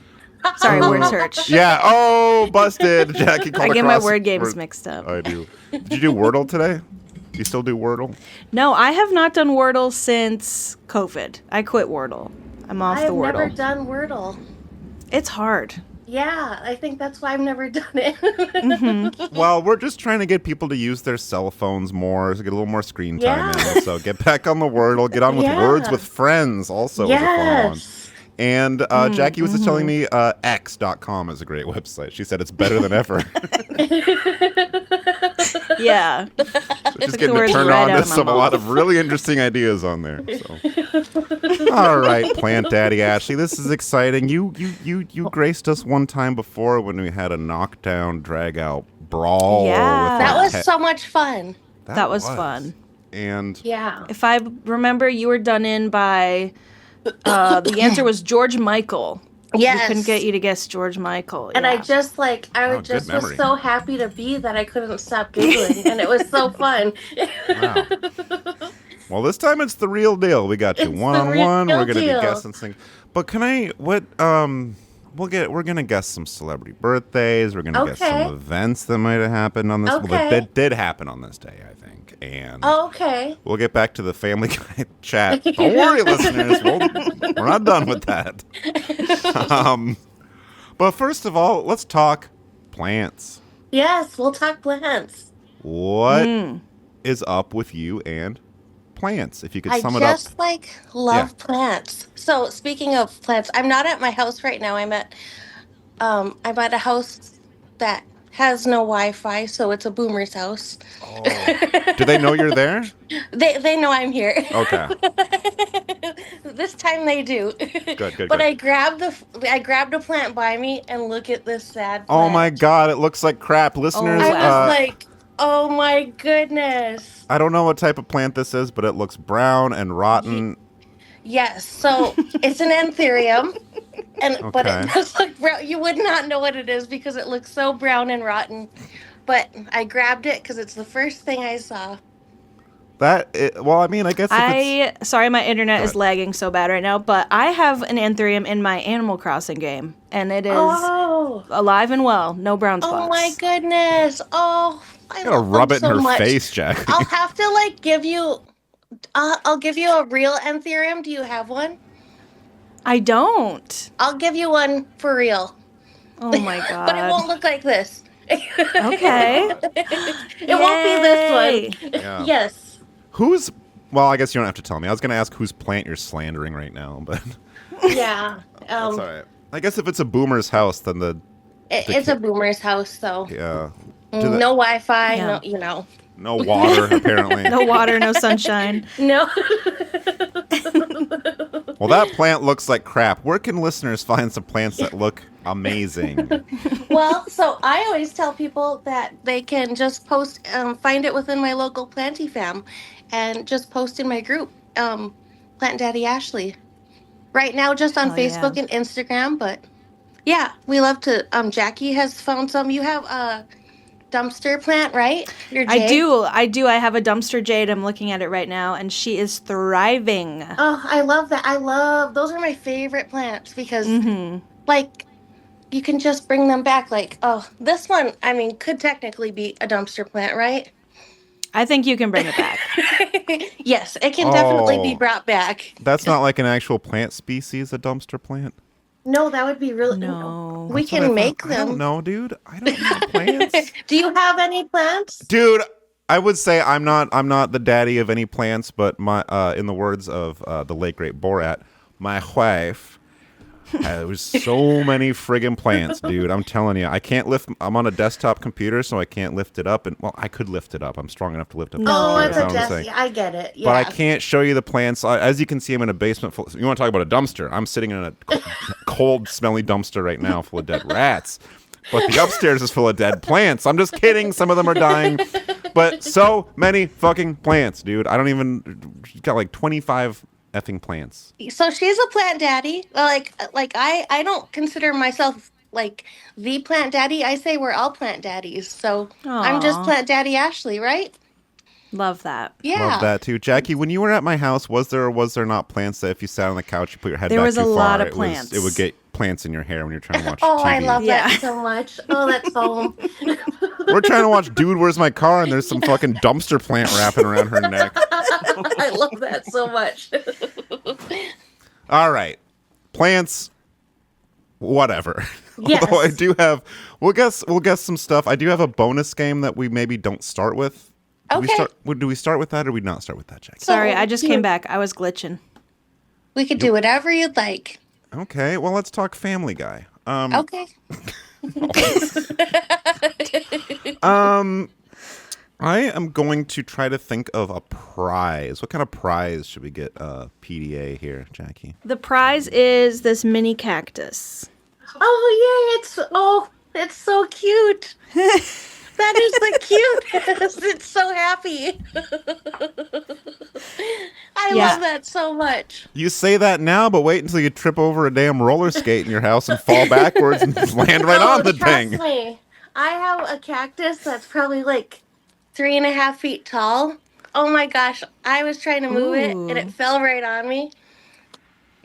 Sorry, word search. Yeah. Oh, busted. Jackie called I a get my cross- word games mixed up. I do. Did you do Wordle today? Do you still do Wordle? No, I have not done Wordle since COVID. I quit Wordle. I'm off I the have Wordle. never done Wordle. It's hard. Yeah, I think that's why I've never done it. Well, we're just trying to get people to use their cell phones more, to get a little more screen time Yeah. in. So get back on the Wordle. Get on with Yeah. Words with Friends. Also, is a fun one. And Jackie was just telling me X.com is a great website. She said it's better than ever. Yeah. Just getting to turn on to a lot of really interesting ideas on there. So. All right, Plant Daddy Ashley, this is exciting. You graced us one time before when we had a knockdown, drag out brawl. Yeah. That was so much fun. That was fun. And Yeah. If I remember, you were done in by the answer was George Michael. Yes. We couldn't get you to guess George Michael. And yeah. I just like I Oh, would good just was memory. so happy to be that I couldn't stop giggling, and it was so fun. Wow. Well, this time it's the real deal. We got you It's one the on real one. We're gonna deal. be guessing things. But can I? What? We're gonna guess some celebrity birthdays. We're gonna guess Okay. some events that might have happened on this. Well, Okay. that did happen on this day, I think. And Okay. we'll get back to the Family Guy chat. Don't worry, listeners. We're not done with that. But first of all, let's talk plants. Yes, we'll talk plants. What is up with you and plants? If you could I sum it up. just like love plants. So speaking of plants, I'm not at my house right now. I'm at a house that has no Wi-Fi, so it's a boomer's house. Do they know you're there? They know I'm here. Okay. This time they do. Good. But I grabbed a plant by me and look at this sad plant. Oh my God! It looks like crap, listeners. I was like, oh my goodness. I don't know what type of plant this is, but it looks brown and rotten. Yes, so it's an anthurium, but Okay. it does look brown. You would not know what it is because it looks so brown and rotten. But I grabbed it because it's the first thing I saw. Well, I mean, I guess. If it's, Sorry, my internet is lagging so bad right now, but I have an anthurium in my Animal Crossing game, and it is alive and well, no brown spots. Oh my goodness! Oh, I you gotta love rub them it so in her much. face, Jack. I'll have to like give you. I'll give you a real anthurium. Do you have one? I don't. I'll give you one for real. Oh my god! But it won't look like this. Okay. It won't be this one. Yeah. Yes. Who's? Well, I guess you don't have to tell me. I was going to ask whose plant you're slandering right now, but Yeah. that's all right. I guess if it's a boomer's house, then It's a boomer's house, though. yeah. No Wi-Fi. Yeah. No. No water, apparently. No water, no sunshine. No. Well, that plant looks like crap. Where can listeners find some plants that look amazing? Well, so I always tell people that they can just post, find it within my local planty fam, and just post in my group, Plant Daddy Ashley. Right now, just on Facebook and Instagram, but yeah, we love to. Jackie has found some. You have a dumpster plant, right? Your I jade? do. I have a dumpster jade. I'm looking at it right now, and she is thriving. Oh, I love that. Those are my favorite plants because, like, you can just bring them back. Like, oh, this one, I mean, could technically be a dumpster plant, right? I think you can bring it back. Yes, it can definitely be Oh. brought back. That's not like an actual plant species, a dumpster plant? No, that would be really. No, we That's what I can thought. make I them. don't know, dude. I don't know plants. Do you have any plants? Dude, I would say I'm not the daddy of any plants, but my in the words of the late great Borat, my wife. There's so many friggin' plants, dude. I'm telling you, I can't lift. I'm on a desktop computer, so I can't lift it up. And well, I could lift it up. I'm strong enough to lift up. It's a desk. I get it. Yeah. But I can't show you the plants. As you can see, I'm in a basement full. You want to talk about a dumpster? I'm sitting in a cold, smelly dumpster right now, full of dead rats. But the upstairs is full of dead plants. I'm just kidding. Some of them are dying. But so many fucking plants, dude. I don't even. She's got like 25 effing plants. So she's a plant daddy. Like I don't consider myself like the plant daddy. I say we're all plant daddies. So I'm just plant daddy Ashley, right? Love that. Yeah. Love that too. Jackie, when you were at my house, was there or was there not plants that if you sat on the couch, you put your head there back was too a far, lot of plants. it would get plants in your hair when you're trying to watch Oh, TV. I love that so much. Oh, that's home. We're trying to watch Dude, Where's My Car? And there's some fucking dumpster plant wrapping around her neck. I love that so much. All right. Plants, whatever. Yes. Although I do have, we'll guess some stuff. I do have a bonus game that we maybe don't start with. Do we start with that or do we not start with that, Jackie? Sorry, I just came back. I was glitching. We could do whatever you'd like. Okay, well, let's talk Family Guy. Okay. I am going to try to think of a prize. What kind of prize should we get PDA here, Jackie? The prize is this mini cactus. Oh, yay. It's so cute. That is the cutest. It's so happy. I love that so much. You say that now, but wait until you trip over a damn roller skate in your house and fall backwards and land right on the thing. Trust me. I have a cactus that's probably like 3.5 feet tall. Oh my gosh. I was trying to move it and it fell right on me.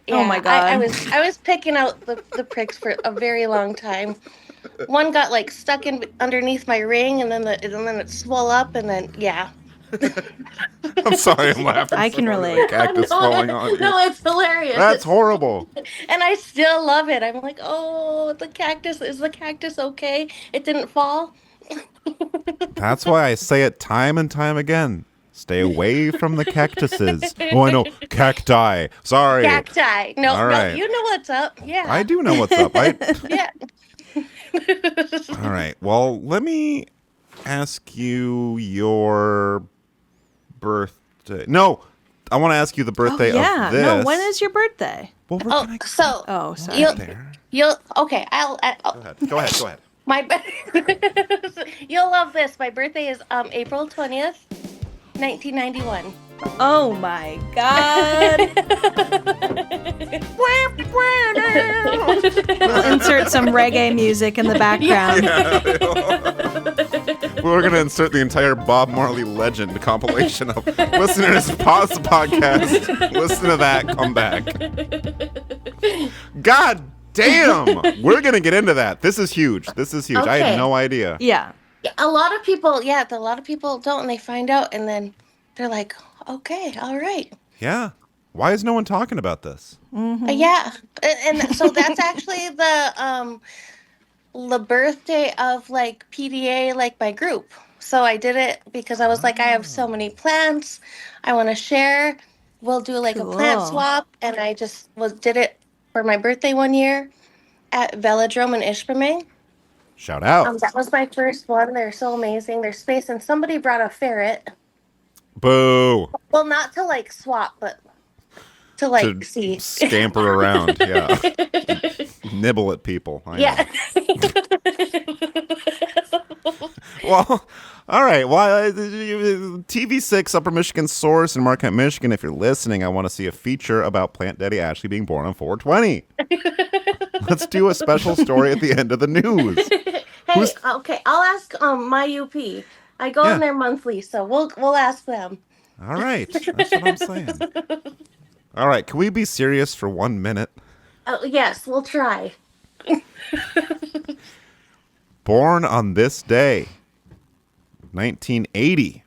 Yeah, oh my God. I was picking out the pricks for a very long time. One got like stuck in underneath my ring, and then it swelled up, and then I'm sorry, I'm laughing. I can relate. Cactus falling on you. No, it's hilarious. That's horrible. And I still love it. I'm like, oh, the cactus. Is the cactus okay? It didn't fall. That's why I say it time and time again. Stay away from the cactuses. Oh, I know. Cacti. Sorry. Cacti. No, All right. no, you know what's up. Yeah. I do know what's up. Yeah. All right. Well, let me ask you your birthday. No, I want to ask you the birthday of this. No, when is your birthday? Well, sorry. You'll okay. I'll Go ahead. You'll love this. My birthday is April 20th, 1991. Oh my God. We'll insert some reggae music in the background. We're going to insert the entire Bob Marley Legend compilation of listeners. Pause the podcast. Listen to that. Come back. God damn. We're going to get into that. This is huge. Okay. I had no idea. Yeah. A lot of people don't, and they find out, and then they're like, okay, all right. Yeah. Why is no one talking about this? Mm-hmm. Yeah. And so that's actually the birthday of like PDA, like my group. So I did it because I was like, I have so many plants I want to share. We'll do like a plant swap. And I just did it for my birthday one year at Velodrome in Ishpeming. Shout out. That was my first one. They're so amazing. They're space, and somebody brought a ferret. Boo. Well, not to like swap, but to like to see. Scamper around, yeah. Nibble at people. I know. Well, all right. Well, TV6, Upper Michigan Source in Marquette, Michigan. If you're listening, I want to see a feature about Plant Daddy Ashley being born on 420. Let's do a special story at the end of the news. Hey, okay, I'll ask my UP. I go in there monthly, so we'll ask them. All right, that's what I'm saying. All right, can we be serious for 1 minute? Yes, we'll try. Born on this day, 1980,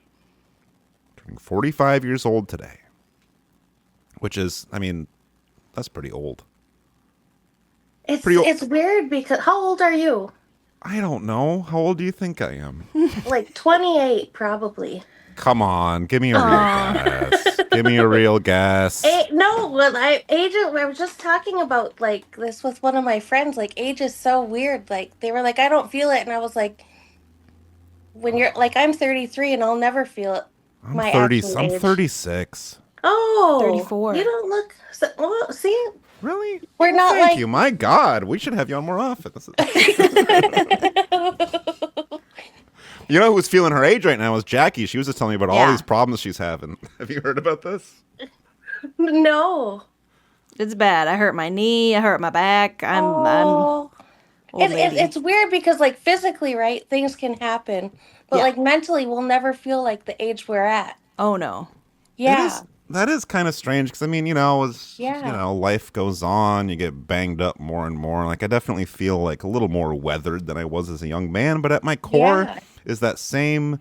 turning 45 years old today, which is, I mean, that's pretty old. It's weird because how old are you? I don't know. How old do you think I am? Like 28, probably. Come on, give me a real guess. Give me a real guess. No, well, I was just talking about like this with one of my friends. Like age is so weird. Like they were like, I don't feel it, and I was like, when you're like, I'm 33 and I'll never feel it. I'm 30. I'm 36. Oh, 34. You don't look. Well, see, really? We're not Thank like you. My God, we should have you on more often. You know who's feeling her age right now is Jaki. She was just telling me about all these problems she's having. Have you heard about this? No. It's bad. I hurt my knee. I hurt my back. I'm old lady. It's weird because like physically, right, things can happen, but like mentally, we'll never feel like the age we're at. Oh no. Yeah. That is kind of strange because I mean, as Yeah. life goes on, you get banged up more and more. Like I definitely feel like a little more weathered than I was as a young man, but at my core is that same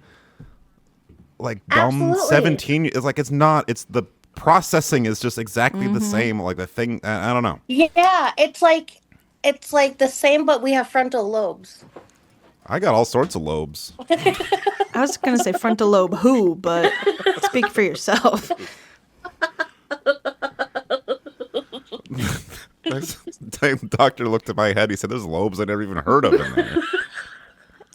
like dumb Absolutely. 17. It's like it's the processing is just exactly the same. Like the thing, I don't know. Yeah, it's like the same, but we have frontal lobes. I got all sorts of lobes. I was going to say frontal lobe who, but speak for yourself. The doctor looked at my head. He said, "There's lobes I never even heard of in there."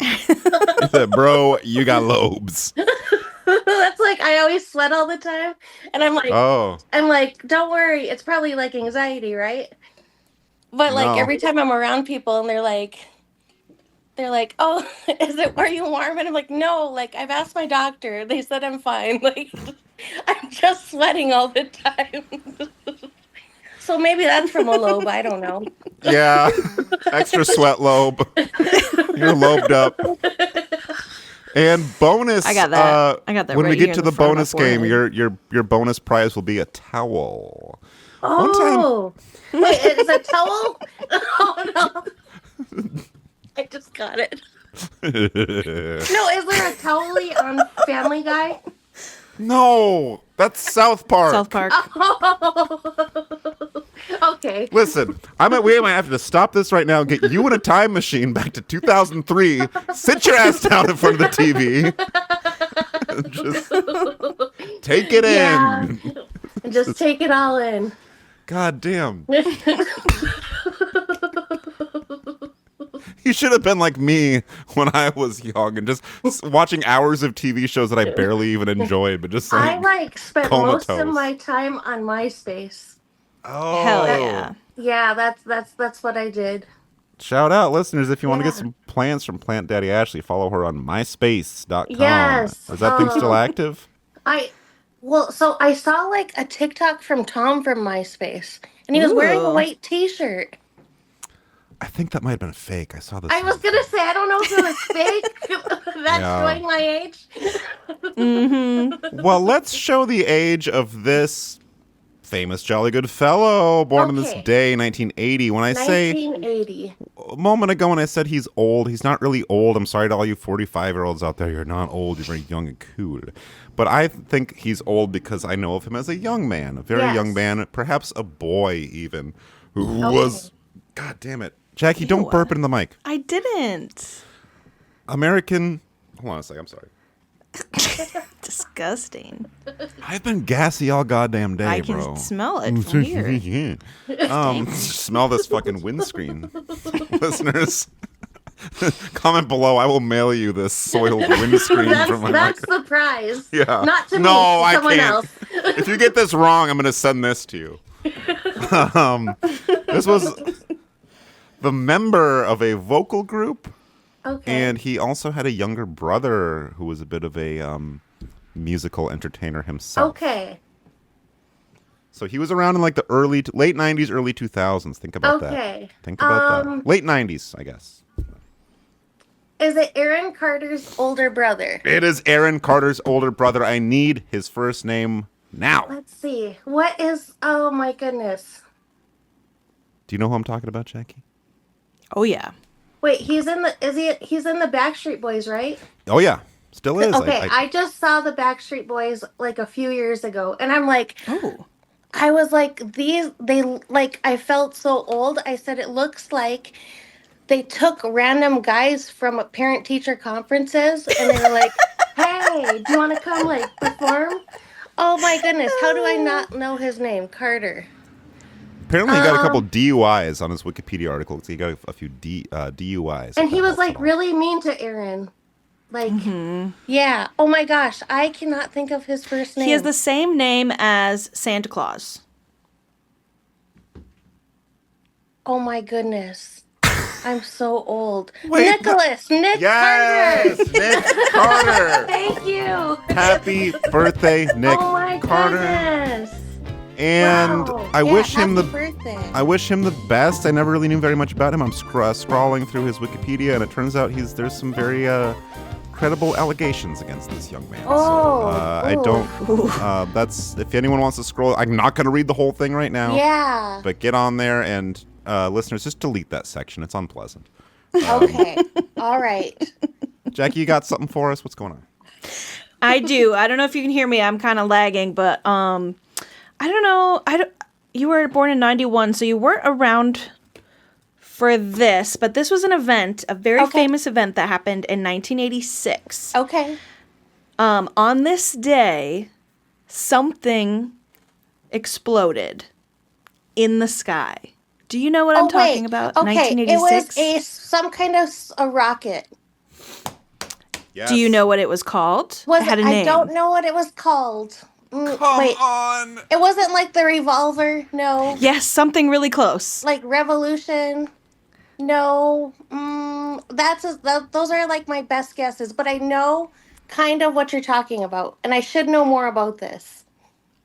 He said, "Bro, you got lobes." That's like I always sweat all the time, and I'm like, don't worry, it's probably like anxiety, right? But like every time I'm around people, and they're like, "Oh, are you warm?" And I'm like, "No, like I've asked my doctor. They said I'm fine. Like I'm just sweating all the time." So maybe that's from a lobe. I don't know. Yeah, extra sweat lobe. You're lobed up. And bonus, I got that. I got that. When right we here get to in the front of my bonus game, forehead. your bonus prize will be a towel. Oh, wait, is a towel? Oh no, I just got it. No, is there a towel-y on Family Guy? No, that's South Park. South Park. Oh. Okay. Listen, we might have to stop this right now and get you in a time machine back to 2003. Sit your ass down in front of the TV. And just take it in. And just take it all in. God damn. You should have been like me when I was young and just watching hours of TV shows that I barely even enjoyed, but just like spent comatose. most of my time on MySpace. Oh, hell yeah! Yeah, that's what I did. Shout out, listeners! If you want to get some plants from Plant Daddy Ashley, follow her on myspace.com. Yes. Is that thing still active? So I saw like a TikTok from Tom from MySpace, and he was wearing a white T-shirt. I think that might have been fake. I saw this. I was gonna say I don't know if it was fake. That's showing my age. Mm-hmm. Well, let's show the age of this famous jolly good fellow born on this day, 1980. When I say 1980, a moment ago when I said he's old, he's not really old. I'm sorry to all you 45-year-olds out there. You're not old. You're very young and cool. But I think he's old because I know of him as a young man, a very young man, perhaps a boy even, who was, God damn it. Jackie, don't burp in the mic. I didn't. American, hold on a second, I'm sorry. Disgusting. I've been gassy all goddamn day, I can bro. smell it from here. Yeah. Smell this fucking windscreen. Listeners, comment below. I will mail you this soiled windscreen from my That's the prize. Yeah. Not to me, No, I someone can't. else. If you get this wrong, I'm going to send this to you. This was the member of a vocal group. Okay. And he also had a younger brother who was a bit of a musical entertainer himself. Okay. So he was around in like the late 90s, early 2000s. Think about that. Okay. Think about that. Late 90s, I guess. Is it Aaron Carter's older brother? It is Aaron Carter's older brother. I need his first name now. Let's see. What is? Oh my goodness. Do you know who I'm talking about, Jackie? Oh yeah. Wait, he's in the. He's in the Backstreet Boys, right? Oh yeah, still is. Okay, I just saw the Backstreet Boys like a few years ago, and I'm like, oh. I was like, they like, I felt so old. I said, it looks like they took random guys from parent-teacher conferences, and they were like, "Hey, do you want to come like perform?" Oh my goodness, how do I not know his name? Carter. Apparently, he got a couple DUIs on his Wikipedia article. He got a few DUIs. And he was like really mean to Aaron. Like, yeah. Oh my gosh, I cannot think of his first name. He has the same name as Santa Claus. Oh my goodness. I'm so old. Wait, Nick Carter. Yes, Nick Carter. Thank you. Happy birthday, Nick Oh my Carter. goodness. And Wow. I Yeah, wish him happy the birthday. I wish him the best. I never really knew very much about him. I'm scrolling through his Wikipedia, and it turns out there's some very credible allegations against this young man. I don't. That's if anyone wants to scroll. I'm not going to read the whole thing right now. Yeah. But get on there and listeners, just delete that section. It's unpleasant. Okay. All right. Jackie, you got something for us? What's going on? I do. I don't know if you can hear me. I'm kind of lagging, but I don't know. You were born in 91, so you weren't around for this, but this was an event, a very famous event that happened in 1986. Okay. On this day, something exploded in the sky. Do you know what I'm talking about? Okay, 1986? it was some kind of a rocket. Yes. Do you know what it was called? Was it had a it? name. I don't know what it was called. Come on. It wasn't like the revolver. No. Yes, something really close. Like Revolution. No. Those are like my best guesses, but I know kind of what you're talking about, and I should know more about this.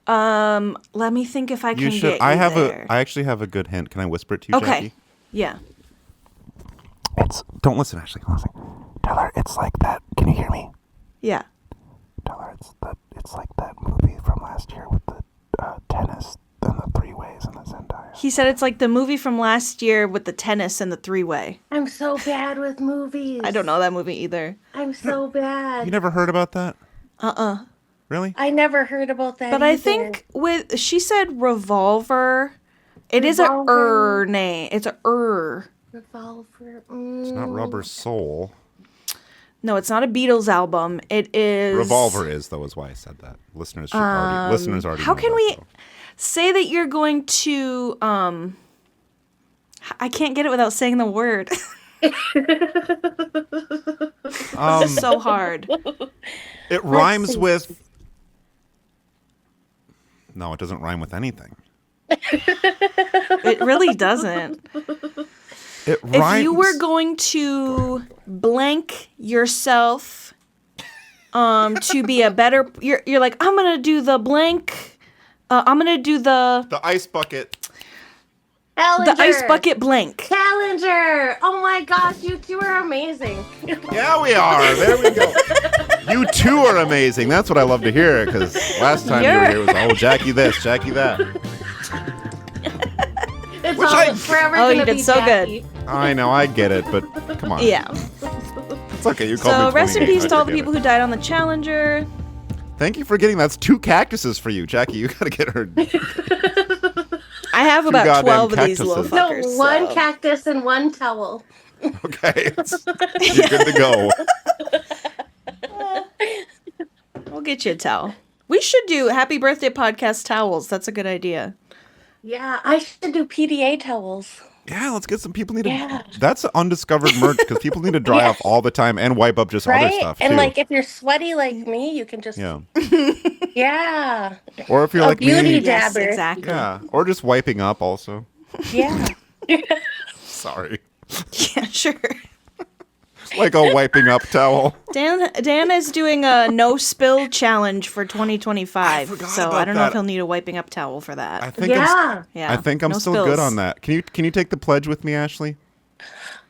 Let me think if I can get you there. I actually have a good hint. Can I whisper it to you, Okay. Jackie? Yeah. Don't listen, Ashley. Listen. Tell her it's like that. Can you hear me? Yeah. Tell her it's like that movie from last year with the tennis and the three-ways and the Zendaya. He said it's like the movie from last year with the tennis and the three-way. I'm so bad with movies. I don't know that movie either. I'm so bad. You never heard about that? Really? I never heard about that. But I think she said revolver. It is a name. It's a Revolver. It's not Rubber Soul. No, it's not a Beatles album. It is Revolver is though, is why I said that. Listeners already. How know can that, we though. say that you're going to? I can't get it without saying the word. This is so hard. It rhymes with. No, it doesn't rhyme with anything. It really doesn't. It rhymes. If you were going to blank yourself to be a better, you're like, I'm gonna do the blank. I'm gonna do the ice bucket. Challenger. The ice bucket blank. Challenger. Oh my gosh, you two are amazing. Yeah, we are. There we go. You two are amazing. That's what I love to hear. Because last time you were here was Jackie this, Jackie that. It's Which all forever Oh, gonna you did be so Jackie. good. I know, I get it, but come on. Yeah. It's okay. You called me. So rest in 28. peace to all the I get people who died on the Challenger. it. Thank you for getting. That's 2 cactuses for you, Jackie. You gotta get her. I have about goddamn 12 of these little cactuses. fuckers. No, one cactus and one towel. Okay, you're good to go. We'll get you a towel. We should do Happy Birthday Podcast towels. That's a good idea. Yeah, I should do PDA towels. Yeah, let's get some people need to. Yeah. That's undiscovered merch because people need to dry Yeah. off all the time and wipe up just other Right? stuff And too. like if you're sweaty like me, you can just Yeah. Yeah. Or if you're A like beauty me. dabber. Yes, exactly. Yeah. Or just wiping up also. Yeah. Sorry. Yeah, sure. Like a wiping up towel. Dan is doing a no spill challenge for 2025. So I don't know that. if he'll need a wiping up towel for that. I think Yeah. I think I'm no still spills. good on that. Can you take the pledge with me, Ashley?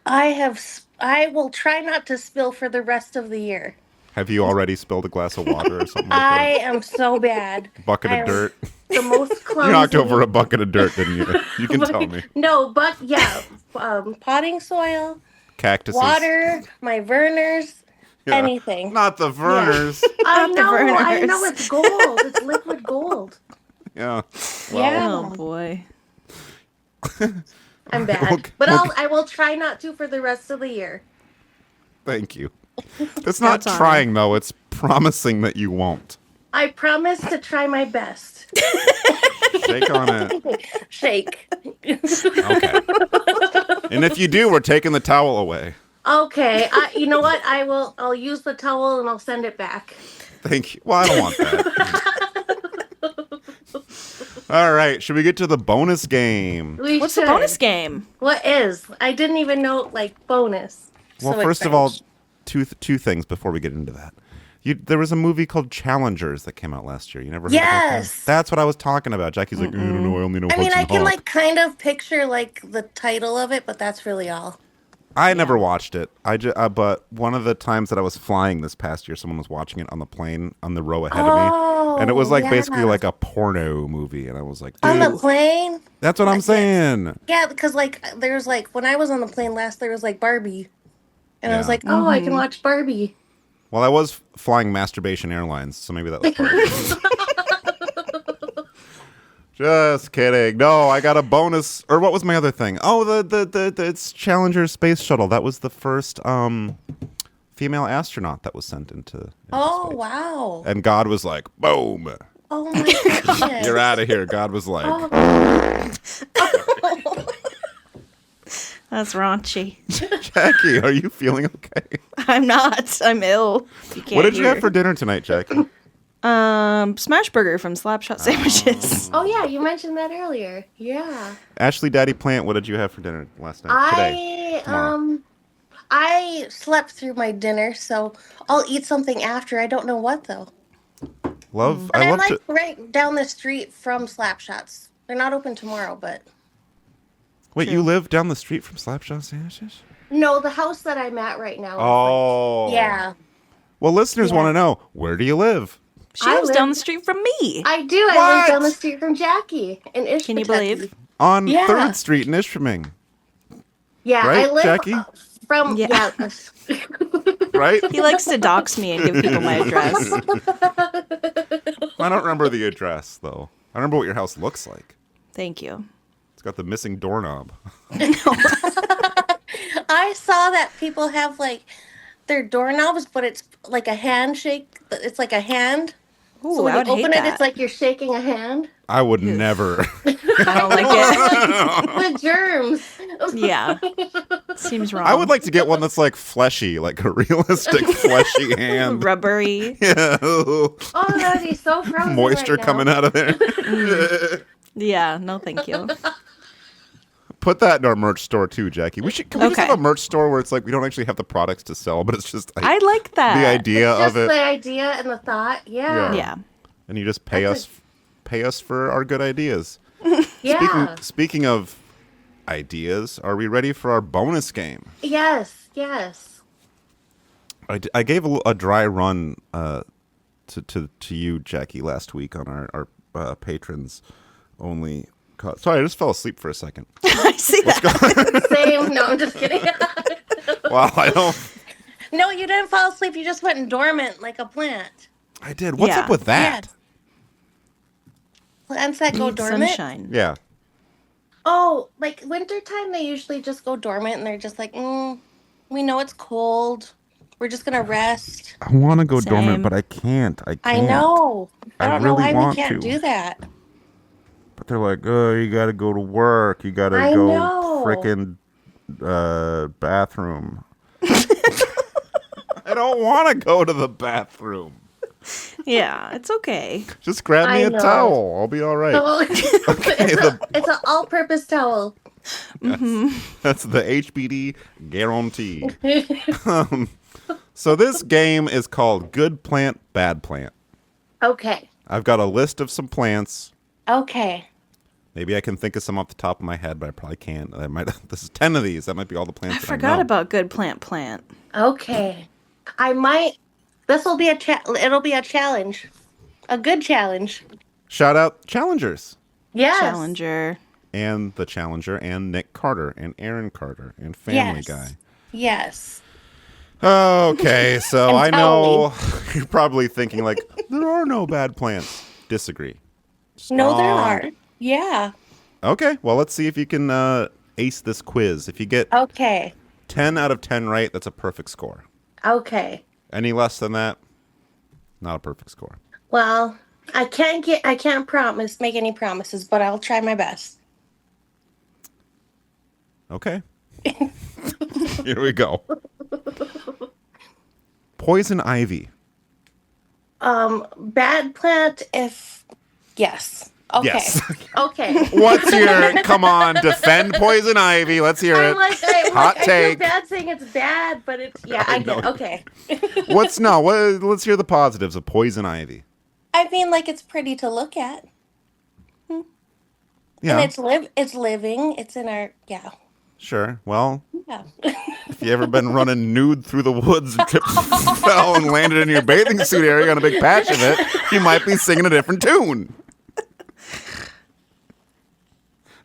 I will try not to spill for the rest of the year. Have you already spilled a glass of water or something like I that? am so bad. Bucket I of am dirt. The most clumsy. You knocked over a bucket of dirt, didn't you? You can tell me. No, but yeah, potting soil, Cactuses. water, my Verners, Yeah. anything. Not the Verners. I Not the know, Verners. it's gold. It's liquid gold. Yeah. Yeah. Oh boy. I'm bad. But I will try not to for the rest of the year. Thank you. It's not trying, though. It's promising that you won't. I promise to try my best. Shake on it. Shake. Okay. And if you do, we're taking the towel away. Okay. You know what? I'll use the towel and I'll send it back. Thank you. Well, I don't want that. All right. Should we get to the bonus game? What's the bonus game? What is? I didn't even know, bonus. Well, So first of excited. all, two things before we get into that. There was a movie called Challengers that came out last year. You never heard about that? That's what I was talking about. Jackie's like, I don't know, I only know I mean, I Hudson can Hawk. kind of picture the title of it, but that's really all. I never watched it. But one of the times that I was flying this past year, someone was watching it on the plane on the row ahead of me, and it was basically like a porno movie, and I was like, On dude, the plane? that's what I'm saying. Yeah, because there's when I was on the plane last, there was Barbie, and I was like, oh, I can watch Barbie. Well, I was flying Masturbation Airlines, so maybe that was part of it. Just kidding. No, I got a bonus. Or what was my other thing? Oh, it's Challenger space shuttle. That was the first female astronaut that was sent into Oh, wow. and God was like, boom. Oh, my goodness. You're out of here. God was like. That's raunchy. Jackie, are you feeling okay? I'm not. I'm ill. What did you have for dinner tonight, Jackie? Smash burger from Slapshot Sandwiches. Oh, yeah, you mentioned that earlier. Yeah. Ashley Daddy Plant, what did you have for dinner last night? Today? Tomorrow. I slept through my dinner, so I'll eat something after. I don't know what, though. I I'm love to. right down the street from Slapshots. They're not open tomorrow, but... Wait, you live down the street from Slapshot Sandwiches? No, the house that I'm at right now. Oh. Yeah. Well, listeners want to know, where do you live? She lives down the street from me. I do. I live down the street from Jackie in Ishpeming. Can you believe? On Yeah. 3rd Street in Ishpeming. Yeah, Right, I live Jackie? from... Yeah. Right? He likes to dox me and give people my address. I don't remember the address, though. I remember what your house looks like. Thank you. It's got the missing doorknob. I saw that people have their doorknobs, but it's like a handshake. It's like a hand. Ooh, So when I would you open hate it, that. it's like you're shaking a hand. I would never. I don't like it. The germs. Yeah. Seems wrong. I would like to get one that's fleshy, like a realistic fleshy hand. Rubbery. Yeah. Oh, that'd be so frozen Moisture right now. coming out of there. Yeah, no thank you. Put that in our merch store too, Jackie. Can we just Okay. have a merch store where it's we don't actually have the products to sell, but it's just I like that. the idea It's just of it. the idea and the thought. Yeah. Yeah. And you just pay us for our good ideas. Yeah. Speaking of ideas, are we ready for our bonus game? Yes. Yes. I gave a dry run to you, Jackie, last week on our patrons only. Sorry, I just fell asleep for a second. I see that. Same. No, I'm just kidding. Wow, I don't. No, you didn't fall asleep. You just went dormant like a plant. I did. What's up with that? Plants that go Need dormant. sunshine. Yeah. Oh, wintertime, they usually just go dormant and they're just we know it's cold. We're just going to rest. I want to go dormant, Same. but I can't. I know. I don't know really why we want can't to. do that. But they're like, oh, you got to go to work. You got to I go know. frickin' bathroom. I don't want to go to the bathroom. Yeah, it's okay. Just grab me I a know. towel. I'll be all right. It's an all-purpose towel. That's the HBD guarantee. So this game is called Good Plant, Bad Plant. Okay. I've got a list of some plants. Okay. Maybe I can think of some off the top of my head, but I probably can't. This is 10 of these. That might be all the plants I that forgot I know. about good plant. Okay. I might. This will be it'll be a challenge. A good challenge. Shout out Challengers. Yes. Challenger. And the Challenger and Nick Carter and Aaron Carter and Family Yes. Guy. Yes. Okay, so I And know you're probably thinking there are no bad plants. Disagree. No, there Strong. are. Yeah. Okay, well, let's see if you can ace this quiz. If you get Okay. 10 out of 10 right, that's a perfect score. Okay. Any less than that, not a perfect score. Well, I can't make any promises, but I'll try my best. Okay. Here we go. Poison ivy. Bad plant if yes. Okay. Yes. Okay. What's your, come on, defend poison ivy. Let's hear it. Hot I take. feel bad saying it's bad, but it's, I get okay. Let's hear the positives of poison ivy. I mean, like, it's pretty to look at. Yeah. And it's living. It's in our, Sure. Well, Yeah. if you ever been running nude through the woods and tripped, fell, and landed in your bathing suit area on a big patch of it, you might be singing a different tune.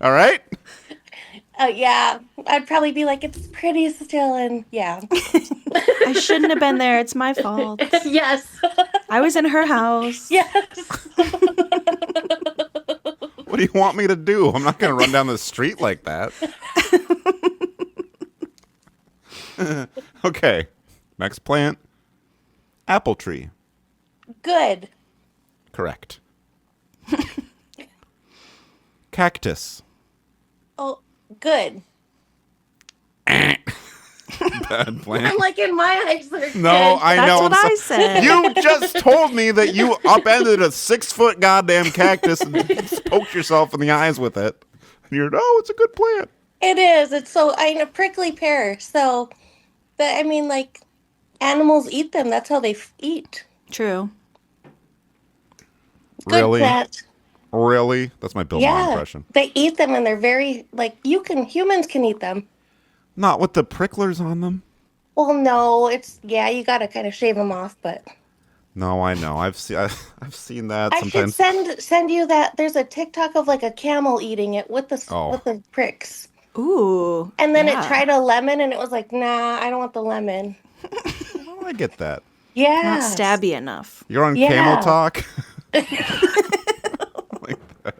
All right? Yeah. I'd probably be like, it's pretty still, and yeah. I shouldn't have been there. It's my fault. Yes. I was in her house. Yes. What do you want me to do? I'm not going to run down the street like that. Okay. Next plant. Apple tree. Good. Correct. Cactus. Oh, good. Bad plant. I'm like, in my eyes, they're good. No, I know. That's what I said. You just told me that you upended a 6-foot goddamn cactus and poked yourself in the eyes with it. And you're, it's a good plant. It is. It's so, a prickly pear. So, I mean, like, animals eat them. That's how they eat. True. Good Really? plant. Really? That's my Bill Maher impression. They eat them, and they're very, like, humans can eat them. Not with the pricklers on them. Well, no, you got to kind of shave them off, but. No, I know. I've seen that I sometimes. should send you that. There's a TikTok of like a camel eating it with the pricks. Ooh. And then yeah. it tried a lemon, and it was like, nah, I don't want the lemon. Oh, I get that. Yeah. Not stabby enough. You're on Camel Talk. Like that.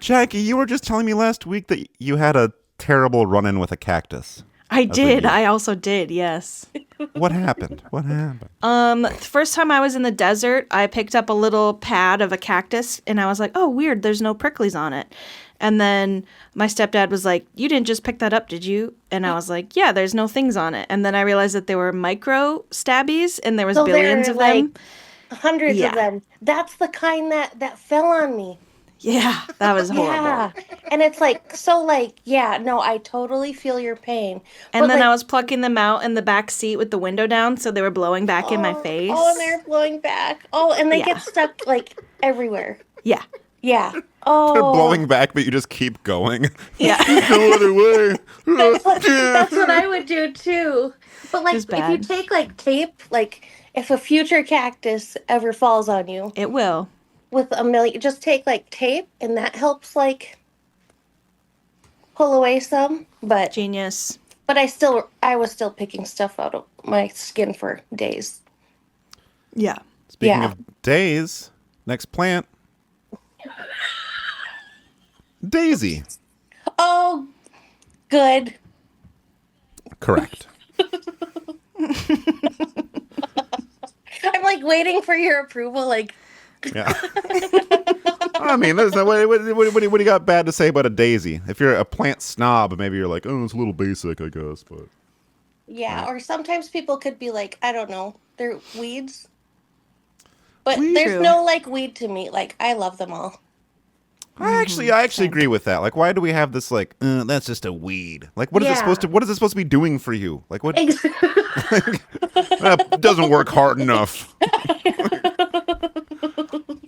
Jackie, you were just telling me last week that you had a terrible run-in with a cactus. I did. I also did, yes. What happened? First time I was in the desert, I picked up a little pad of a cactus, and I was like, oh, weird, there's no pricklies on it. And then my stepdad was like, you didn't just pick that up, did you? And I was like, yeah, there's no things on it. And then I realized that there were micro stabbies, and there was billions of them. Hundreds of them. That's the kind that fell on me. Yeah, that was horrible. Yeah. And it's like, I totally feel your pain. And then I was plucking them out in the back seat with the window down, so they were blowing back in my face. Oh, and they're blowing back. Oh, and they get stuck, like, everywhere. Yeah. Yeah. Oh. They're blowing back, but you just keep going. Yeah. No other way. That's what I would do, too. But, like, if you take, like, tape, like, if a future cactus ever falls on you. It will. With a million, just take like tape, and that helps like pull away some. But genius. But I was still picking stuff out of my skin for days. Yeah. Speaking of days, next plant, daisy. Oh, good. Correct. I'm like waiting for your approval, like. Yeah. I mean, there's no way. What do you got bad to say about a daisy? If you're a plant snob, maybe you're like, it's a little basic, I guess. But yeah, or sometimes people could be like, I don't know, they're weeds. But there's no like weed to me. Like I love them all. I actually agree with that. Like, why do we have this like, that's just a weed? Like, what is it supposed to be doing for you? Like, what? That doesn't work hard enough.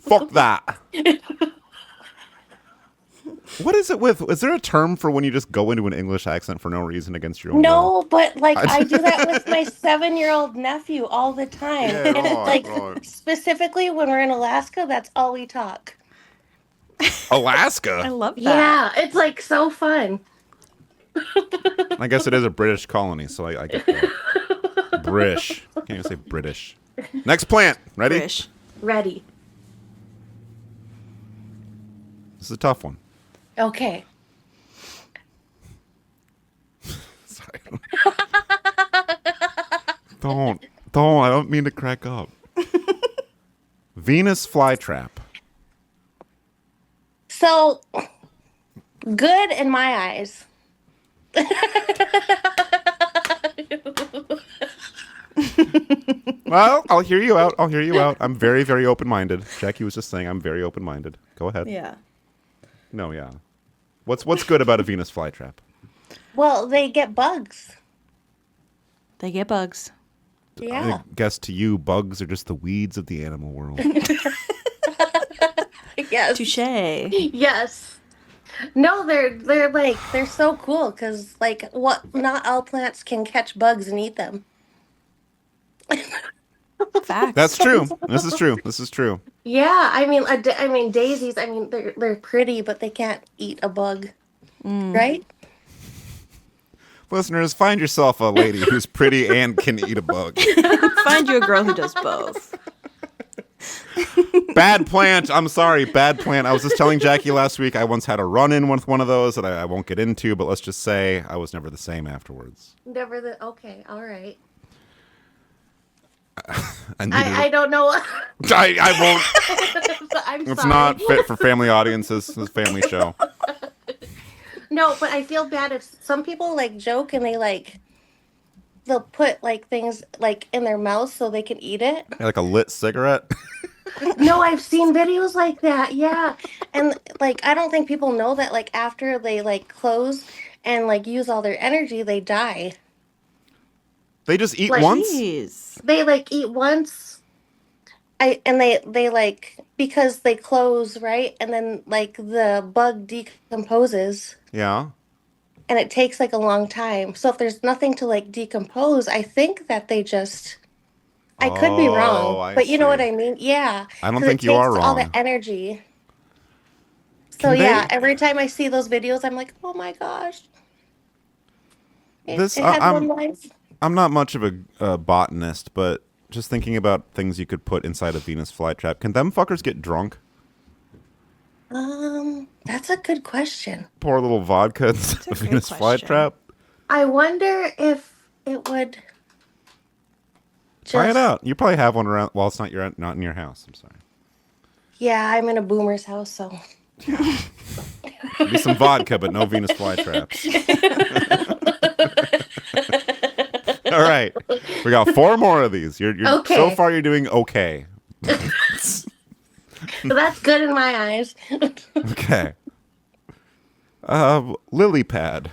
Fuck that. What is it with? Is there a term for when you just go into an English accent for no reason against your own will? No, but like I do that with my 7-year-old nephew all the time. Yeah, and right. Specifically when we're in Alaska, that's all we talk. Alaska? I love that. Yeah, it's like so fun. I guess it is a British colony, so I get that. British. Can't even say British. Next plant. Ready? British. Ready. This is a tough one. Okay. Sorry. Don't. I don't mean to crack up. Venus flytrap. So, good in my eyes. Well, I'll hear you out. I'm very, very open-minded. Jackie was just saying I'm very open-minded. Go ahead. Yeah. No, yeah. What's good about a Venus flytrap? Well, they get bugs. They get bugs. Yeah. I guess to you, bugs are just the weeds of the animal world. Yes. Touche. Yes. No, they're so cool because not all plants can catch bugs and eat them. Facts. That's true. This is true. Yeah, I mean daisies. I mean they're pretty, but they can't eat a bug, right? Listeners, find yourself a lady who's pretty and can eat a bug. Find you a girl who does both. Bad plant. I'm sorry, bad plant. I was just telling Jackie last week I once had a run-in with one of those that I won't get into, but let's just say I was never the same afterwards. Okay, all right. I don't know. I won't. I'm It's sorry. not fit for family audiences. It's a family show. No, but I feel bad if some people joke and they'll put things in their mouth so they can eat it. Like a lit cigarette. No, I've seen videos like that. Yeah. And I don't think people know that after they close and use all their energy, they die. They just eat once? They eat once. They because they close, right? And then the bug decomposes. Yeah. And it takes a long time. So if there's nothing to decompose, I think that they just I could be wrong, but you know what I mean? Yeah. I don't 'Cause think it you are takes all wrong. the energy. So Can they- yeah, every time I see those videos, I'm like, oh my gosh. It This had one life. I'm not much of a botanist, but just thinking about things you could put inside a Venus flytrap. Can them fuckers get drunk? That's a good question. Pour a little vodka in a Venus flytrap? I wonder if it would Try it out. You probably have one around. Well, it's not in your house. I'm sorry. Yeah, I'm in a boomer's house, so Maybe some vodka, but no Venus flytraps. All right, we got 4 more of these. You're Okay. So far you're doing okay. so that's good in my eyes. Okay. Lily pad.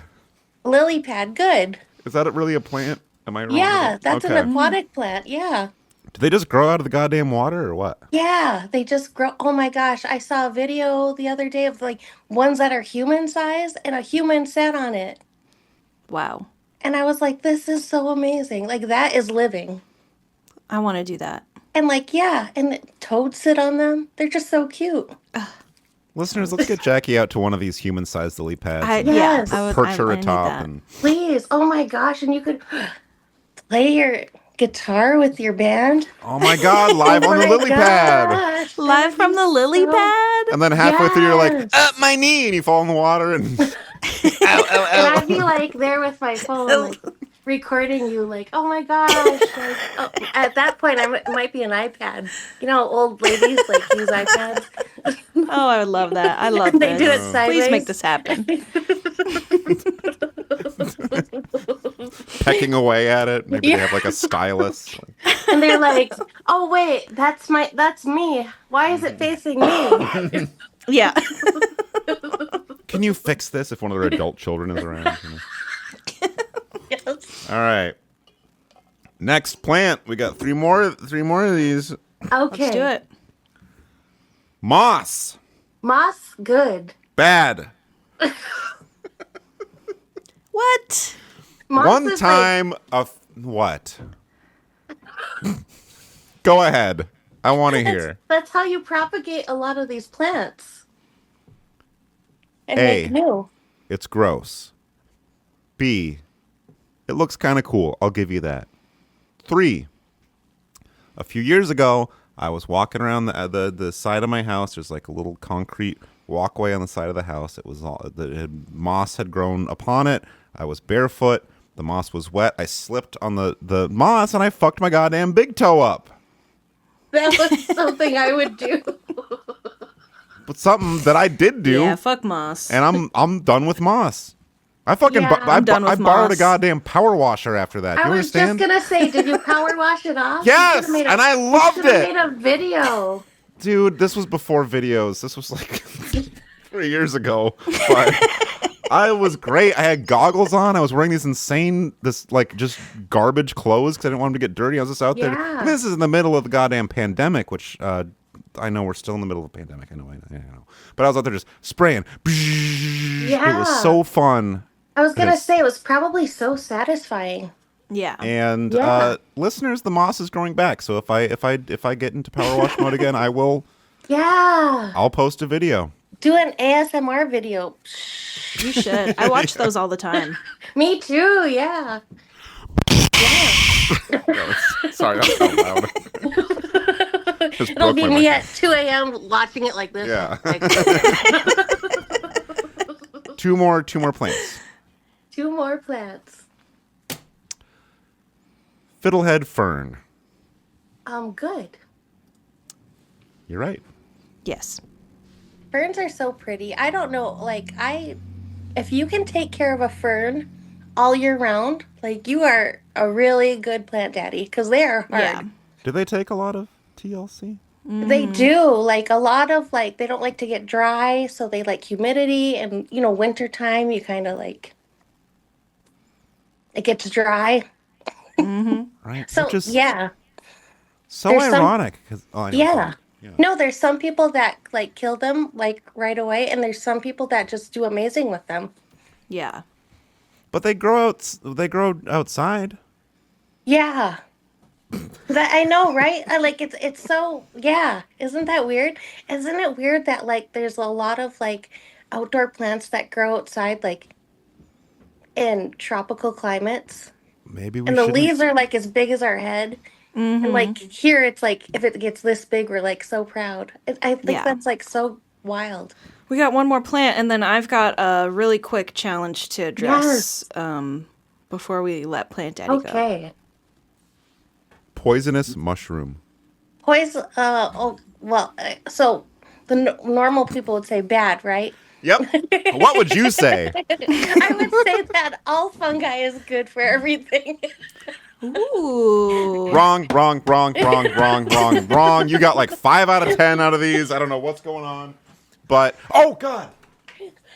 Lily pad, good. Is that really a plant? Am I wrong? Yeah, that's Okay. an aquatic plant. Yeah. Do they just grow out of the goddamn water or what? Yeah, they just grow. Oh my gosh, I saw a video the other day of ones that are human sized and a human sat on it. Wow. And I was like, this is so amazing. That is living. I want to do that. And yeah, and toads sit on them. They're just so cute. Listeners, let's get Jackie out to one of these human-sized lily pads. Yes. Perch her atop and Please. Oh my gosh, and you could play your guitar with your band. oh my god, live on the lily pad. Live from the lily pad? And then halfway through you're like, my knee, and you fall in the water and And I'd be there with my phone, recording you, oh my gosh. At that point, it might be an iPad. You know how old ladies use iPads? Oh, I would love that. I love They this. do it sideways. Please make this happen. pecking away at it. Maybe they have a stylus. And they're like, oh wait, that's me. Why is it facing me? Yeah. Can you fix this if one of their adult children is around? You know? Yes. All right. Next plant. We got 3 more of these. Okay. Let's do it. Moss. Moss, good. Bad. What? Moss One is time of what? Go ahead. I want to hear. That's how you propagate a lot of these plants. And A. make new. It's gross. B. It looks kind of cool. I'll give you that. 3. A few years ago, I was walking around the side of my house. There's a little concrete walkway on the side of the house. It was moss had grown upon it. I was barefoot. The moss was wet. I slipped on the moss and I fucked my goddamn big toe up. That was something I would do. But something that I did do. Yeah, fuck moss. And I'm done with moss. I fucking Yeah. I done with borrowed a moss. goddamn power washer after that. I You was understand? just gonna say, did you power wash it off? Yes, and I loved you should've it. made a video. Dude, this was before videos. This was like 3 years ago. But I was great. I had goggles on. I was wearing these just garbage clothes because I didn't want them to get dirty. I was just out there. Yeah. I mean, this is in the middle of the goddamn pandemic, which I know we're still in the middle of a pandemic. I know. But I was out there just spraying. Yeah. It was so fun. I was gonna say, it was probably so satisfying. Yeah. And Yeah. listeners, the moss is growing back. So if I get into power wash mode again, Yeah. I'll post a video. Do an ASMR video. You should. I watch those all the time. Me too, yeah. Sorry, that was so loud. Just It'll broke be my me mic. at 2 a.m. watching it like this. Yeah. Like, Two more plants. 2 more plants. Fiddlehead fern. Good. You're right. Yes. Ferns are so pretty. I don't know, if you can take care of a fern all year round, you are a really good plant daddy, because they are hard. Yeah. Do they take a lot of TLC? They do. A lot of, they don't like to get dry, so they like humidity, and, wintertime, you kind of, it gets dry. Right. So, Which is yeah. so There's some- ironic. 'Cause- I know, Yeah. sorry. No, there's some people that, kill them, right away, and there's some people that just do amazing with them. Yeah. But they grow outside. Yeah. I know, right? It's so, yeah. Isn't that weird? Isn't it weird that there's a lot of outdoor plants that grow outside in tropical climates? Maybe we And the shouldn't- leaves are as big as our head. And here it's if it gets this big, we're so proud. I think Yeah. that's so wild. We got one more plant, and then I've got a really quick challenge to address before we let Plant Daddy go. Okay. Poisonous mushroom. Poison. So the normal people would say bad, right? Yep. What would you say? I would say that all fungi is good for everything. Ooh. Wrong. You got 5 out of 10 out of these. I don't know what's going on. But, oh, God.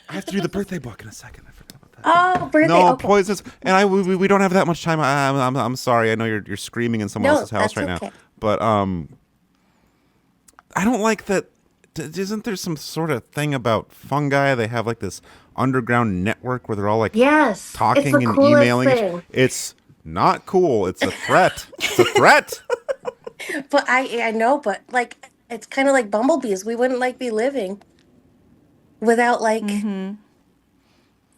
I have to do the birthday book in a second. I forgot about that. Oh, birthday. No, okay. poisons. And we don't have that much time. I'm sorry. I know you're screaming in someone else's house that's right okay. now. But I don't like that. Isn't there some sort of thing about fungi? They have this underground network where they're all Yes, talking it's the and coolest emailing. thing. It's not cool. It's a threat. It's a threat. But I know, but it's kind of like bumblebees. We wouldn't be living without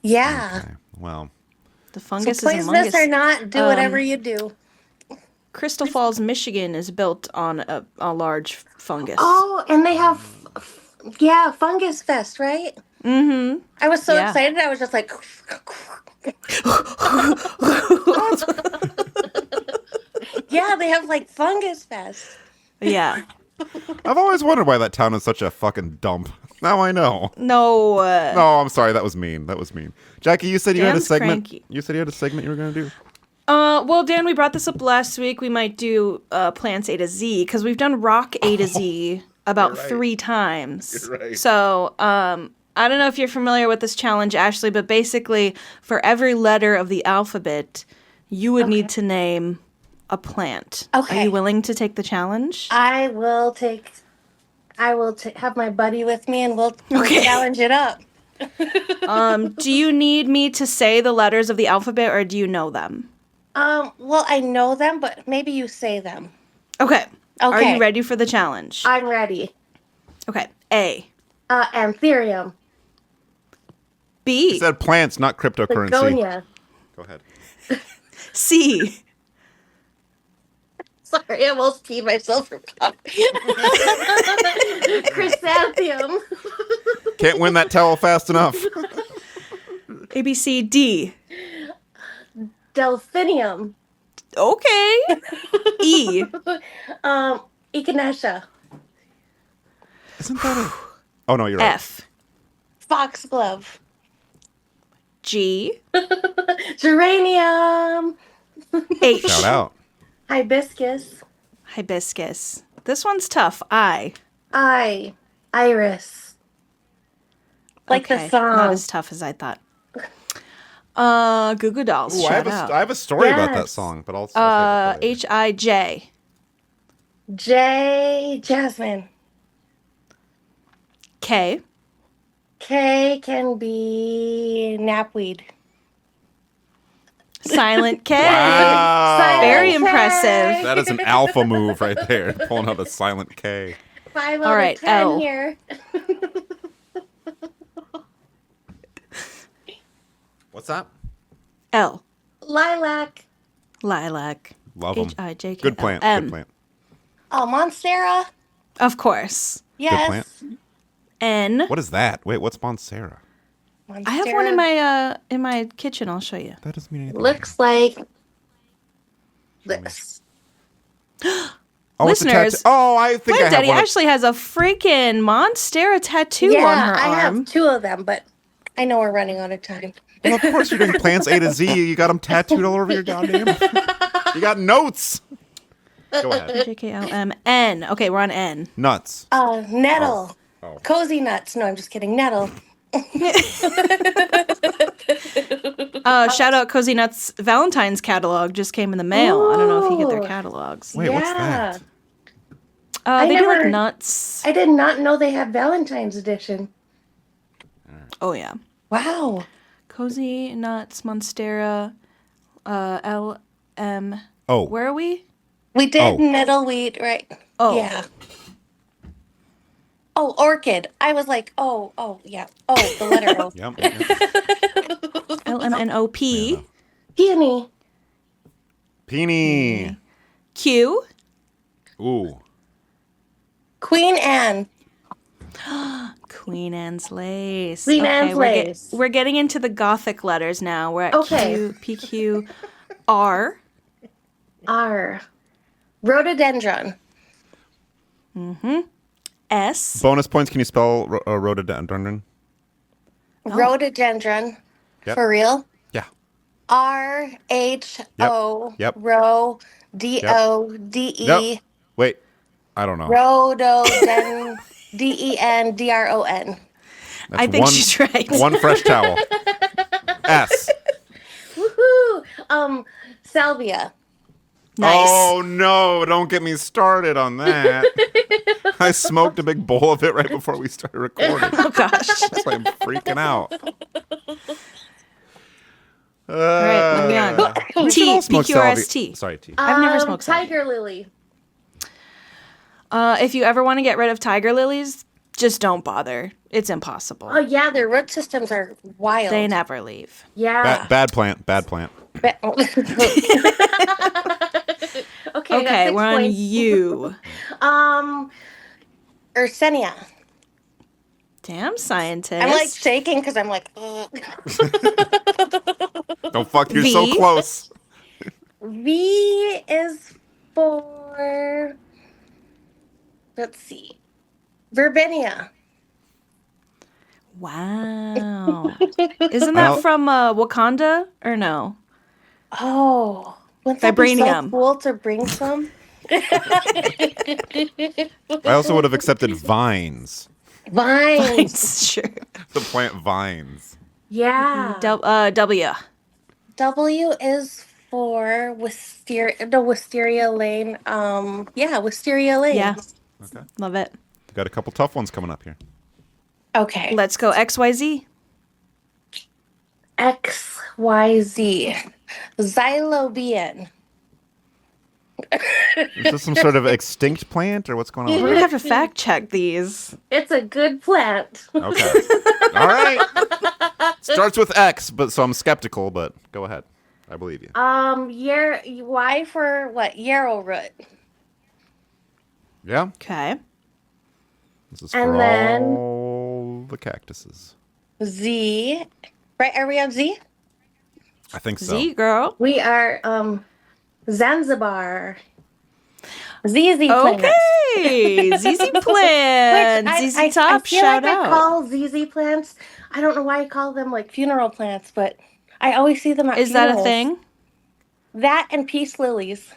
yeah. Okay. Well, The fungus So is poisonous humongous. or not, do whatever you do. Crystal Falls, Michigan is built on a large fungus. Oh, and they have Fungus Fest, right? Mm-hmm. I was so Yeah. excited. I was just like, yeah, they have Fungus Fest. Yeah. I've always wondered why that town is such a fucking dump. Now I know. No. No, I'm sorry. That was mean. Jackie, you said you had a Dan's segment. cranky. You said you had a segment you were going to do. Well, Dan, we brought this up last week. We might do plants A to Z because we've done rock A to Z about 3 times. You're right. So, I don't know if you're familiar with this challenge, Ashley, but basically, for every letter of the alphabet, you would need to name a plant. Okay. Are you willing to take the challenge? I will have my buddy with me, and we'll challenge it up. Do you need me to say the letters of the alphabet, or do you know them? Well, I know them, but maybe you say them. Okay. Are Okay. you ready for the challenge? I'm ready. Okay. A. Anthurium. B. You said plants, not cryptocurrency. Begonia. Go ahead. C. Sorry, I almost peed myself from coffee. Chrysanthemum. Can't win that towel fast enough. A, B, C, D. Delphinium. Okay. E. Echinacea. Isn't that a... Oh, no, you're right. F. Foxglove. G. Geranium. H. Shout out. Hibiscus. Hibiscus. This one's tough. I. Iris. Like the song. Not as tough as I thought. Goo Goo Dolls. Ooh, shout I out. have a story about that song, but I'll save it for later. H-I-J. J. Jasmine. K. K can be knapweed. Silent K. Wow. Silent Very K. impressive. That is an alpha move right there, pulling out a silent K. 5 All out right, of 10 L. here. What's that? L. Lilac. Lilac. Love them. H-I-J-K. Good plant. M. Good plant. Oh, Monstera. Of course. Yes. plant. N. What is that? Wait, what's Monstera? Monstera. I have one in my kitchen. I'll show you. That doesn't mean anything. Looks like this. Oh, it's a Listeners, tattoo. Oh, I think I Plant have Daddy one. Ashley has a freaking Monstera tattoo Yeah, on her I arm. have 2 of them, but I know we're running out of time. Well, of course you're doing plants A to Z. You got them tattooed all over your goddamn. You got notes. Go ahead. J-K-L-M-N. Okay, we're on N. Nuts. Nettle. Oh. Cozy nuts. No, I'm just kidding. Nettle. Shout out Cozy Nuts Valentine's catalog just came in the mail. I don't know if you get their catalogs. Wait, what's that? They do like nuts. I did not know they had Valentine's edition. Oh yeah. Wow. Cozy Nuts Monstera L-M. Oh. Where are we? We did nettle wheat, right? Oh. Yeah. Oh, orchid. I was like, yeah. Oh, the letter O. Yep. L-M-N-O-P. Peony. Peony. Q. Ooh. Queen Anne. Queen Anne's lace. Queen Anne's lace. We're getting into the Gothic letters now. We're at Okay. Q, PQ, R. R. Rhododendron. Mm-hmm. S. Bonus points. Can you spell rhododendron? Rhododendron. Yep. For real? Yeah. R-H-O. Yep. Ro. D-O-D-E. Yep. Wait. I don't know. Rhododendron. D-E-N-D-R-O-N. I think she's right. One fresh towel. S. Woohoo! Salvia. Nice. Oh no! Don't get me started on that. I smoked a big bowl of it right before we started recording. Oh gosh! That's why I'm freaking out. All right, moving on. We should all T. smoke P-Q-R-S-T. salvia. Sorry, T. I've never smoked salvia. Tiger lily. If you ever want to get rid of tiger lilies, just don't bother. It's impossible. Oh yeah, their root systems are wild. They never leave. Yeah. Bad plant. Bad plant. Okay, we're on U. Ursenia. Damn scientist. I'm like shaking because I'm like, ugh. Don't fuck. You're so V? close. V is for, let's see, Verbinia. Wow. Isn't that from Wakanda or no? Oh, wouldn't that be Vibranium. so cool to bring some? I also would have accepted vines. Vines. Sure. The plant vines. Yeah. W. W is for Wisteria Lane. Wisteria Lane. Yeah. Okay. Love it. We got a couple tough ones coming up here. Okay. Let's go XYZ. XYZ. Xylobian. Is this some sort of extinct plant or what's going on? We're going to have to fact check these. It's a good plant. Okay. All right. Starts with X, but so I'm skeptical, but go ahead. I believe you. Y for what? Yarrow root. Yeah. Okay. This is And for then- all the cactuses. Z. Right, are we on Z? I think so. Z girl. We are Zanzibar. ZZ Plants. Okay, ZZ Plants. ZZ Top, I feel shout like out. I call ZZ Plants. I don't know why I call them like funeral plants, but I always see them at Is funerals. that a thing? That and peace lilies.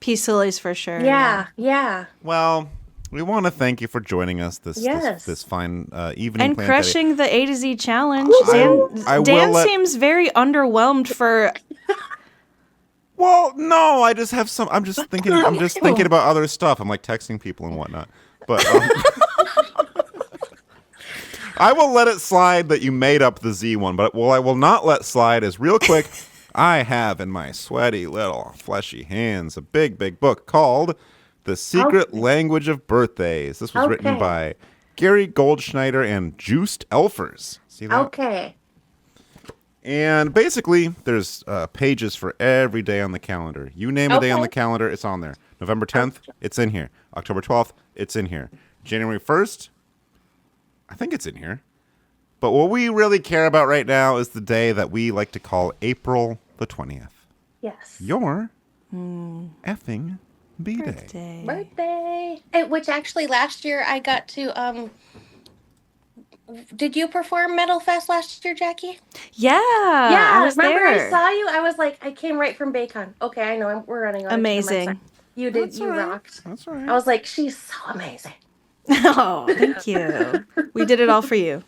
Peace lilies for sure. Yeah. Well, we want to thank you for joining us this fine evening. And Plant crushing the A to Z challenge. I Dan will let- seems very underwhelmed for. Well, no, I just have some. I'm just thinking about other stuff. I'm like texting people and whatnot. But I will let it slide that you made up the Z one. But what I will not let slide is real quick. I have in my sweaty little fleshy hands a big book called The Secret Language of Birthdays. This was written by Gary Goldschneider and Juiced Elfers. See that? Okay. And basically, there's pages for every day on the calendar. You name a day on the calendar, it's on there. November 10th, it's in here. October 12th, it's in here. January 1st, I think it's in here. But what we really care about right now is the day that we like to call April the 20th. Yes. Your effing B-Day. Birthday. Which actually last year I got to did you perform Metal Fest last year, Jackie? Yeah. I was remember there. I saw you? I was like, I came right from Baycon. Okay, I know we're running on Amazing. time. You did. That's you all right. rocked. That's all right. I was like, she's so amazing. Oh, thank you. We did it all for you.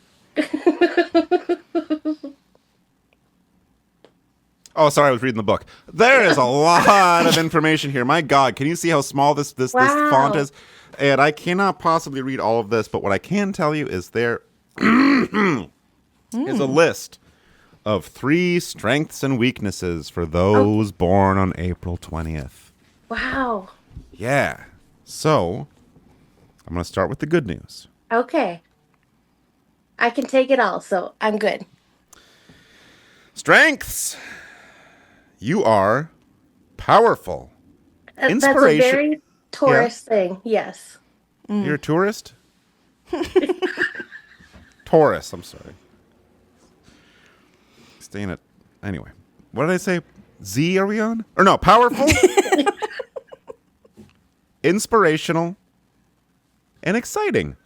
Oh, sorry, I was reading the book. There is a lot of information here. My God, can you see how small this font is? And I cannot possibly read all of this, but what I can tell you is there is a list of 3 strengths and weaknesses for those born on April 20th. Wow. Yeah. So, I'm going to start with the good news. Okay. I can take it all, so I'm good. Strengths. You are powerful. That's a very Taurus thing, yes. You're a tourist? Taurus, I'm sorry. Staying at... Anyway. What did I say? Z are we on? Or no, powerful, inspirational, and exciting.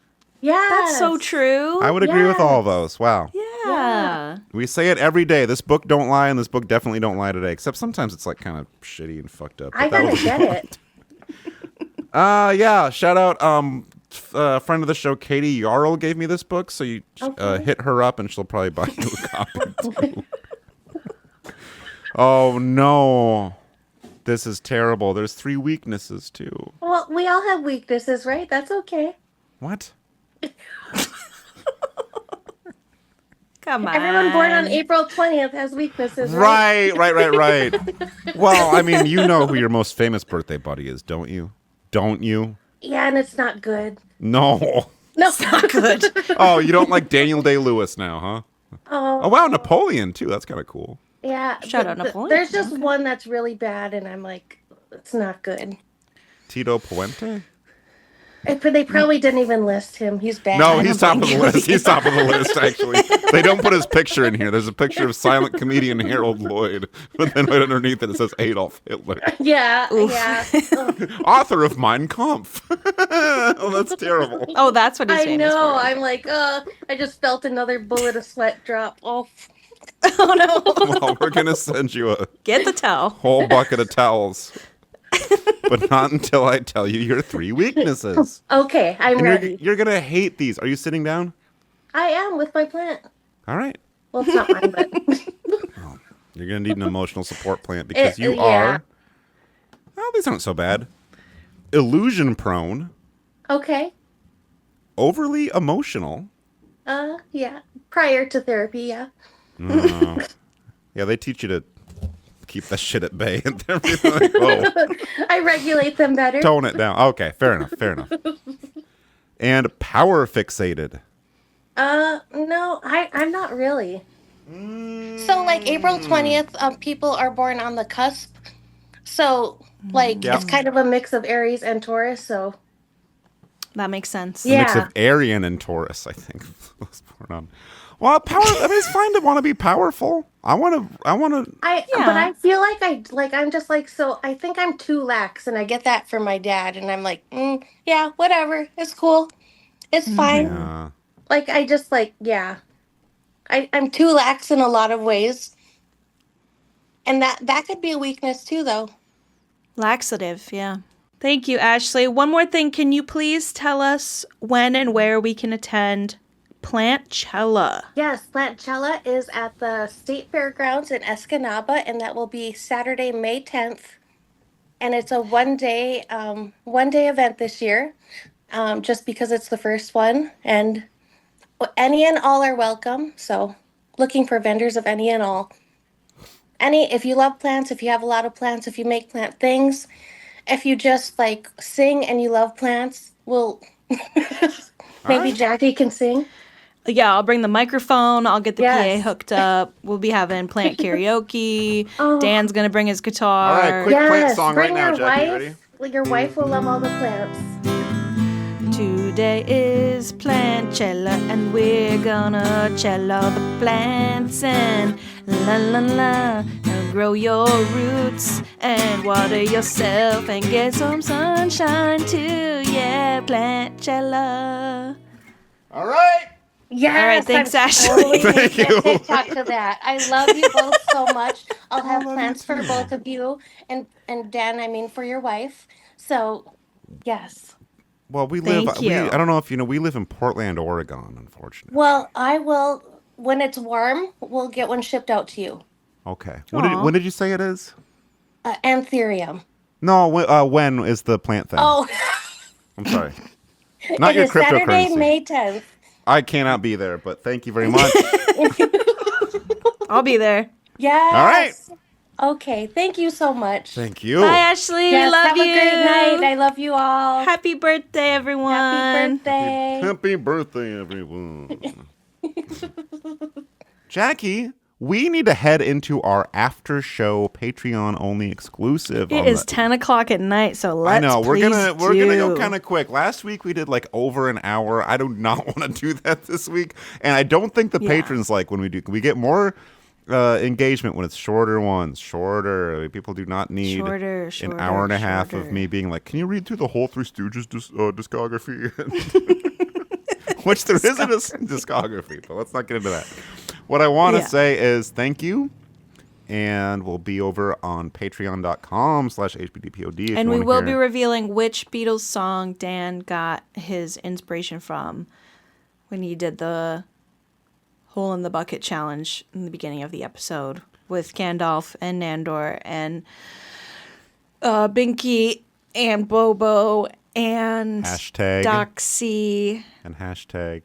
Yeah. That's so true. I would agree with all of those. Wow. Yeah. We say it every day. This book don't lie, and this book definitely don't lie today. Except sometimes it's like kind of shitty and fucked up. I gotta get it. Yeah. Shout out, friend of the show, Katie Yarl gave me this book, so you hit her up, and she'll probably buy you a copy too. Oh no, this is terrible. There's 3 weaknesses too. Well, we all have weaknesses, right? That's okay. What? Come on. Everyone born on April 20th has weaknesses, Right. Well, I mean, you know who your most famous birthday buddy is, don't you? Don't you? Yeah, and it's not good. No. No, it's not good. Oh, you don't like Daniel Day-Lewis now, huh? Oh. Oh, wow, Napoleon, too. That's kind of cool. Yeah. Shout out Napoleon. There's just one that's really bad, and I'm like, it's not good. Tito Puente? But they probably didn't even list him. He's bad. No, he's top of the list. He's top of the list, actually. They don't put his picture in here. There's a picture of silent comedian Harold Lloyd, but then right underneath it says Adolf Hitler. Yeah. Author of Mein Kampf. Oh, that's terrible. Oh, that's what he's I famous know. for. I'm like, I just felt another bullet of sweat drop. Oh no. Well, we're going to send you a Get the towel. whole bucket of towels. But not until I tell you your 3 weaknesses. Okay, I'm And ready. You're going to hate these. Are you sitting down? I am with my plant. All right. Well, it's not mine, but You're going to need an emotional support plant because you yeah. are... Well, these aren't so bad. Illusion prone. Okay. Overly emotional. Yeah. Prior to therapy, yeah. Yeah, they teach you to keep that shit at bay. And they're like, oh, I regulate them better. tone it down. Okay, fair enough. And power fixated. No, I'm not really. So, like, April 20th, people are born on the cusp. So, like, Yeah. it's kind of a mix of Aries and Taurus, so. That makes sense. A mix of Arian and Taurus, I think. Was born on. Well, power. I mean, it's fine to want to be powerful. I want to. But I feel like I'm just like, so I think I'm too lax, and I get that from my dad, and I'm like, yeah, whatever, it's cool, it's fine. Yeah. Like I just like, I'm too lax in a lot of ways, and that could be a weakness too, though. Laxative, yeah. Thank you, Ashley. One more thing, can you please tell us when and where we can attend Plantchella? Yes, Plantchella is at the State Fairgrounds in Escanaba, and that will be Saturday, May 10th. And it's a one-day event this year, just because it's the first one. And any and all are welcome. So, looking for vendors of any and all. If you love plants, if you have a lot of plants, if you make plant things, if you just like sing and you love plants, well, maybe Jaki can sing. Yeah, I'll bring the microphone. I'll get the PA hooked up. We'll be having plant karaoke. Dan's going to bring his guitar. All right, quick plant song bring right now, your Jackie. wife. Ready? Your wife will love all the plants. Today is Plantchella, and we're gonna cello the plants and la la la. Now grow your roots and water yourself and get some sunshine too. Yeah, Plantchella. All right. Yes. All right, thanks, I'm Ashley. Totally Thank you. TikTok to that. I love you both so much. I'll have plans for both of you and Dan. I mean, for your wife. So, yes. Well, we Thank live. you. I don't know if you know. We live in Portland, Oregon. Unfortunately. Well, I will when it's warm. We'll get one shipped out to you. Okay. When did you say it is? Anthurium. No. When is the plant thing? Oh. I'm sorry. Not It your is Saturday, cryptocurrency. May 10th. I cannot be there, but thank you very much. I'll be there. Yes. All right. Okay. Thank you so much. Thank you. Bye, Ashley. Yes, Love have you. a great night. I love you all. Happy birthday, everyone. Happy birthday. Happy birthday, everyone. Jackie, we need to head into our after show Patreon only exclusive. It is 10 o'clock at night, so let's I know we're gonna go do. kind of quick. Last week we did like over an hour. I do not want to do that this week, and I don't think the patrons like when we do. We get more engagement when it's shorter ones. Shorter. I mean, people do not need an hour and a half of me being like, "Can you read through the whole Three Stooges discography?" Which there is a discography, but let's not get into that. What I want to say is thank you, and we'll be over on patreon.com/HBDPOD. And we will be revealing which Beatles song Dan got his inspiration from when he did the Hole in the Bucket challenge in the beginning of the episode with Gandalf and Nandor and Binky and Bobo and hashtag Doxy and hashtag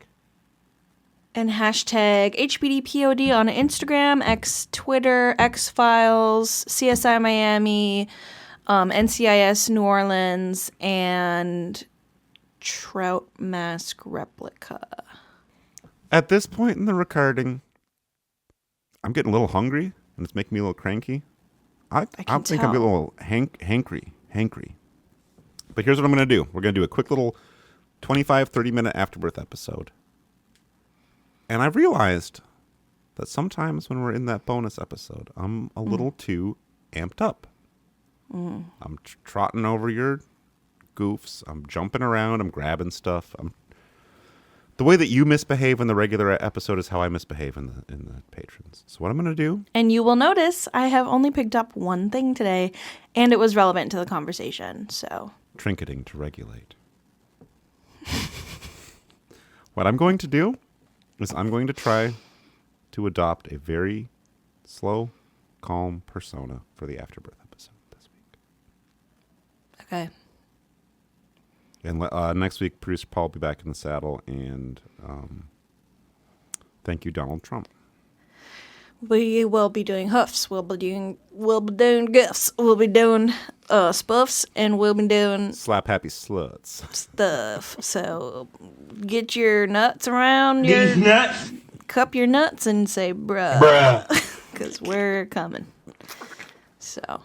HBDPOD on Instagram, X Twitter, X Files, CSI Miami, NCIS New Orleans, and Trout Mask Replica. At this point in the recording, I'm getting a little hungry, and it's making me a little cranky. I think I'm getting a little hankry. But here's what I'm going to do. We're going to do a quick little 25, 30-minute Afterbirth episode. And I realized that sometimes when we're in that bonus episode, I'm a little too amped up. I'm trotting over your goofs. I'm jumping around. I'm grabbing stuff. The way that you misbehave in the regular episode is how I misbehave in the patrons. So what I'm going to do... And you will notice I have only picked up one thing today, and it was relevant to the conversation, so... Trinketing to regulate. What I'm going to do is I'm going to try to adopt a very slow, calm persona for the Afterbirth episode this week. Okay. And next week, producer Paul will be back in the saddle, and thank you, Donald Trump. We will be doing hoofs. We'll be doing gifts. We'll be doing spuffs, and we'll be doing slap happy sluts stuff. So get your nuts around These nuts. Cup your nuts and say bruh. Because we're coming. So.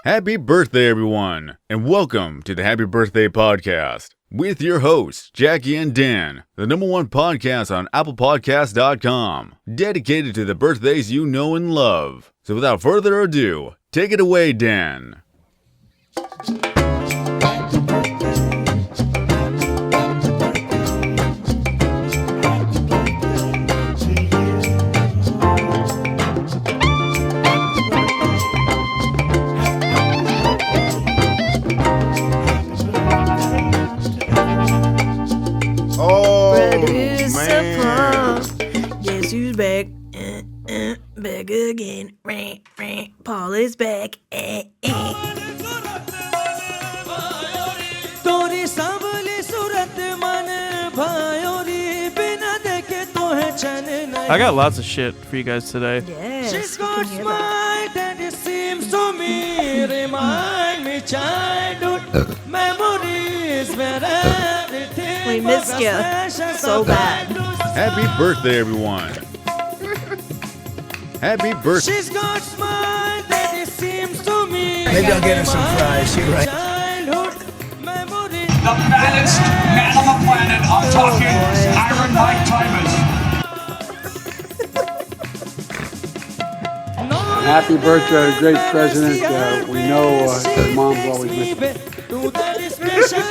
Happy birthday, everyone, and welcome to the Happy Birthday Podcast with your hosts, Jackie and Dan, the #1 podcast on applepodcast.com, dedicated to the birthdays you know and love. So without further ado, take it away, Dan. Guess who's back? Back again. Paula is back. I got lots of shit for you guys today. Yes. She's got smile that it seems to me remind me childhood memories where everything We missed you so bad. Happy birthday, everyone. Happy birthday. She's got smile that it seems to me. Maybe I'll get her some fries. You're right. The baddest man on the planet. I'm talking Iron Mike Timers. Happy birthday, great president. We know your mom's always missing.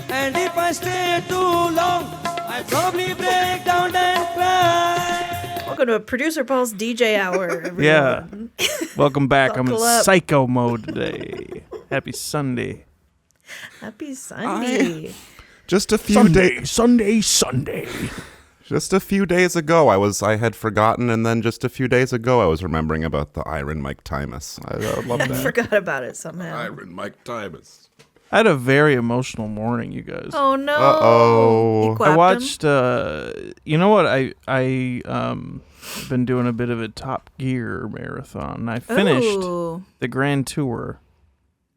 And if I stay too long, I probably break down and cry. Welcome to Producer Paul's DJ Hour, everyone. Yeah. Welcome back. I'm in Buckle up. psycho mode today. Happy Sunday. Happy Sunday. Just a few days. Sunday. Just a few days ago, I had forgotten, and then just a few days ago, I was remembering about the Iron Mike Timus. I love I that. forgot about it somehow. Iron Mike Timus. I had a very emotional morning, you guys. Oh no! Uh-oh. You I clapped watched. him? You know what? I been doing a bit of a Top Gear marathon. I finished Ooh. the Grand Tour.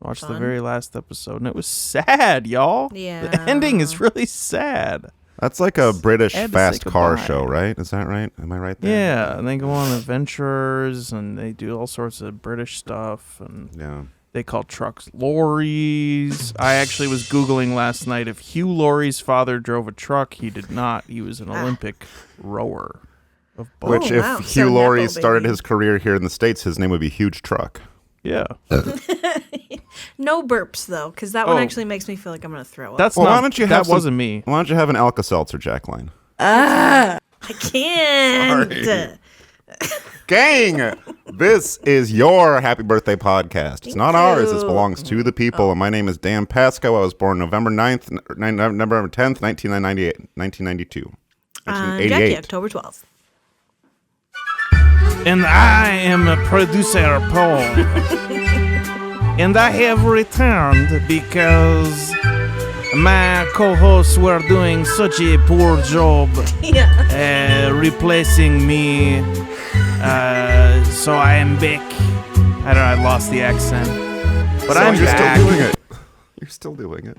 Watched the Fun. very last episode, and it was sad, y'all. Yeah. The ending is really sad. That's like a British I had to fast say car goodbye. show, right? Is that right? Am I right there? Yeah, and they go on adventures, and they do all sorts of British stuff, and Yeah. they call trucks lorries. I actually was Googling last night if Hugh Laurie's father drove a truck. He did not. He was an Olympic rower of boat. Which, if wow. Hugh So Laurie Nepo, started baby. his career here in the States, his name would be Huge Truck. Yeah. No burps though, because that one Oh. actually makes me feel like I'm gonna throw up. That's Well, not, why don't you have that wasn't me. Why don't you have an Alka-Seltzer, Jackline? I can't. Sorry. Gang, this is your happy birthday podcast. It's not ours. This belongs to the people. And my name is Dan Pasco. I was born November 10th, 1992. Jackie, 1988. October 12th. And I am a producer, Paul. And I have returned because my co-hosts were doing such a poor job replacing me. So I am back. I don't know, I lost the accent. But So I'm you're back. still doing it. You're still doing it.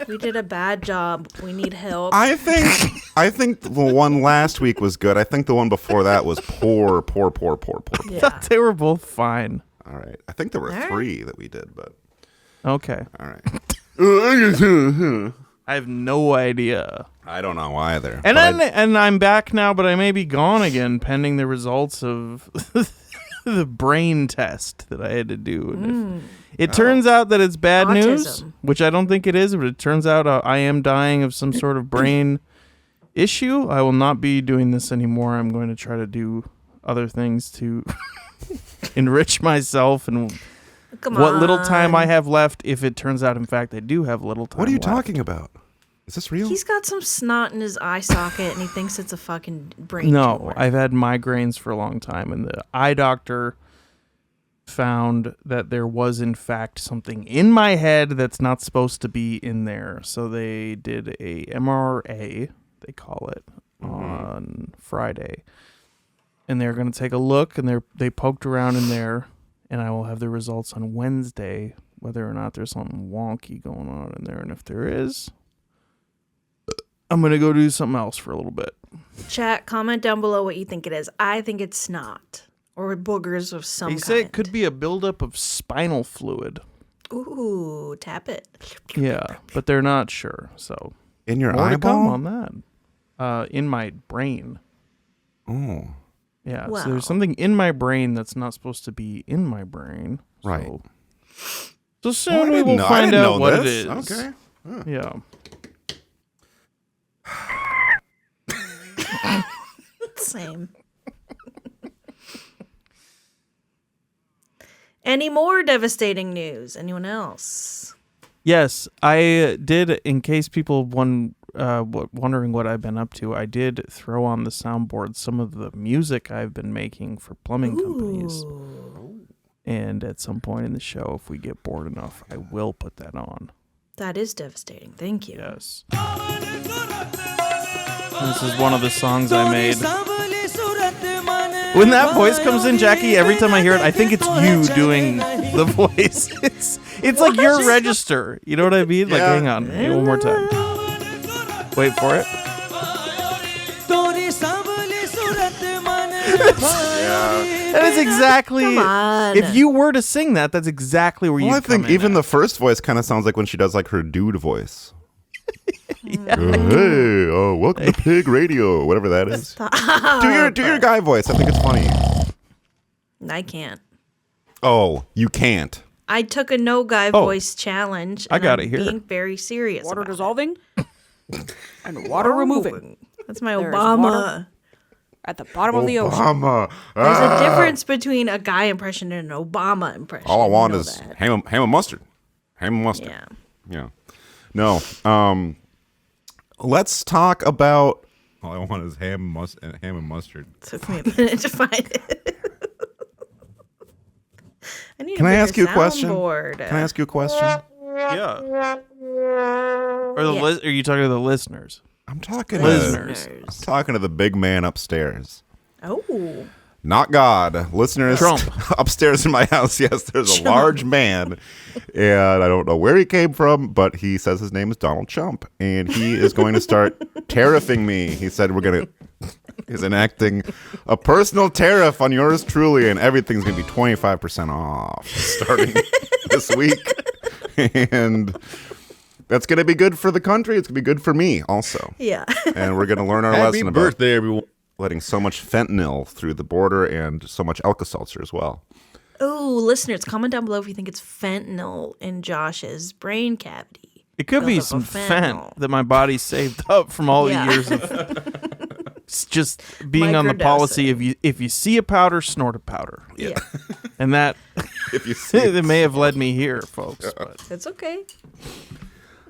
We did a bad job. We need help. I think the one last week was good. I think the one before that was poor. I thought they were both fine. All right. I think there were 3 that we did, but Okay. all right. I have no idea. I don't know either. And but and I'm back now, but I may be gone again pending the results of the brain test that I had to do. And it turns out that it's bad news, Autism. which I don't think it is, but it turns out I am dying of some sort of brain issue. I will not be doing this anymore. I'm going to try to do other things to enrich myself and what little time I have left, if it turns out, in fact, I do have little time what are you left. talking about? Is this real? He's got some snot in his eye socket, and he thinks it's a fucking brain No, tumor. I've had migraines for a long time, and the eye doctor found that there was, in fact, something in my head that's not supposed to be in there. So they did a MRA, they call it, on Friday. And they're going to take a look, and they poked around in there, and I will have the results on Wednesday, whether or not there's something wonky going on in there. And if there is, I'm going to go do something else for a little bit. Chat, comment down below what you think it is. I think it's snot. Or boogers of some They kind. say it could be a buildup of spinal fluid. Ooh, tap it. Yeah, but they're not sure. So in your more to come eyeball? on that. In my brain. Oh. Yeah, Wow. so there's something in my brain that's not supposed to be in my brain. Right. So soon we will find out what it is. Okay. Yeah. Same. Any more devastating news? Anyone else? Yes, I did. In case people wondering what I've been up to, I did throw on the soundboard some of the music I've been making for plumbing companies. And at some point in the show, if we get bored enough, I will put that on. That is devastating. Thank you. Yes. This is one of the songs I made. When that voice comes in, Jackie, every time I hear it, I think it's you doing the voice. It's like your register. You know what I mean? Like, hang on. One more time. Wait for it. That is exactly. Come on. If you were to sing that, that's exactly where you. Well, I think even the first voice kind of sounds like when she does like her dude voice. Hey, welcome to Pig Radio, whatever that is. Do your guy voice. I think it's funny. I can't. Oh, you can't. I took a no guy voice challenge. I got I'm it here. Being very serious. Water about dissolving and water removing. That's my There's Obama. water at the bottom of the ocean. Obama. There's a difference between a guy impression and an Obama impression. All I want You know is that. ham and mustard. Ham and mustard. Yeah. No. Let's talk about. All I want is ham and mustard. Took me a minute to find it. I need Can I ask you a question? soundboard. Can I ask you a question? Yeah. Or are you talking to the listeners? I'm talking listeners. I'm talking to the big man upstairs. Oh. Not God. Listeners Trump. upstairs in my house, yes, there's a large man. And I don't know where he came from, but he says his name is Donald Trump. And he is going to start tariffing me. He said he's enacting a personal tariff on yours truly, and everything's going to be 25% off starting this week. And that's going to be good for the country. It's going to be good for me also. Yeah. And we're going to learn our Happy lesson about birthday, everyone. letting so much fentanyl through the border and so much Alka-Seltzer as well. Oh, listeners, comment down below if you think it's fentanyl in Josh's brain cavity. It could be Built up some of fent that my body saved up from all the years of just being on the policy of if you see a powder, snort a powder. Yeah. And that if you see it may have led me here, folks. But. It's okay.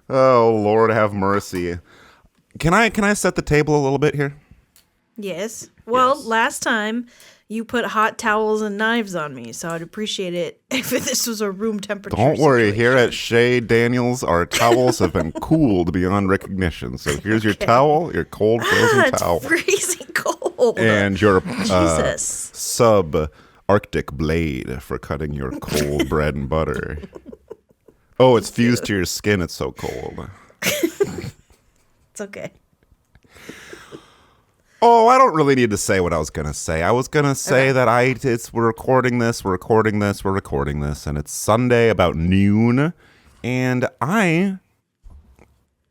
Oh, Lord have mercy. Can I set the table a little bit here? Yes. Well, last time you put hot towels and knives on me, so I'd appreciate it if this was a room temperature. Don't worry. Here at Shea Daniels, our towels have been cooled beyond recognition. So here's your towel, your cold frozen it's towel. freezing cold. And your Jesus. sub-Arctic blade for cutting your cold bread and butter. Oh, it's fused to your skin. It's so cold. It's okay. Oh, I don't really need to say what I was going to say. I was going to say that we're recording this, and it's Sunday about noon, and I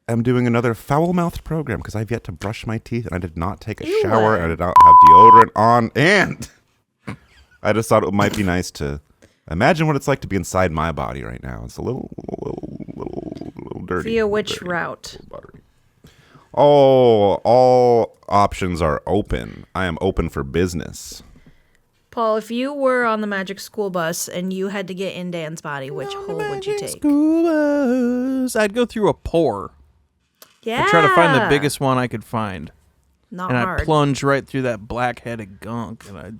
am doing another foul-mouthed program because I've yet to brush my teeth, and I did not take a shower, and I did not have deodorant on, and I just thought it might be nice to imagine what it's like to be inside my body right now. It's a little dirty. Via which route? Oh, all options are open. I am open for business. Paul, if you were on the Magic School Bus and you had to get in Dan's body, which hole would you take? I'd go through a pore. Yeah. I'd try to find the biggest one I could find. Not and hard. I'd plunge right through that black-headed gunk, and I'd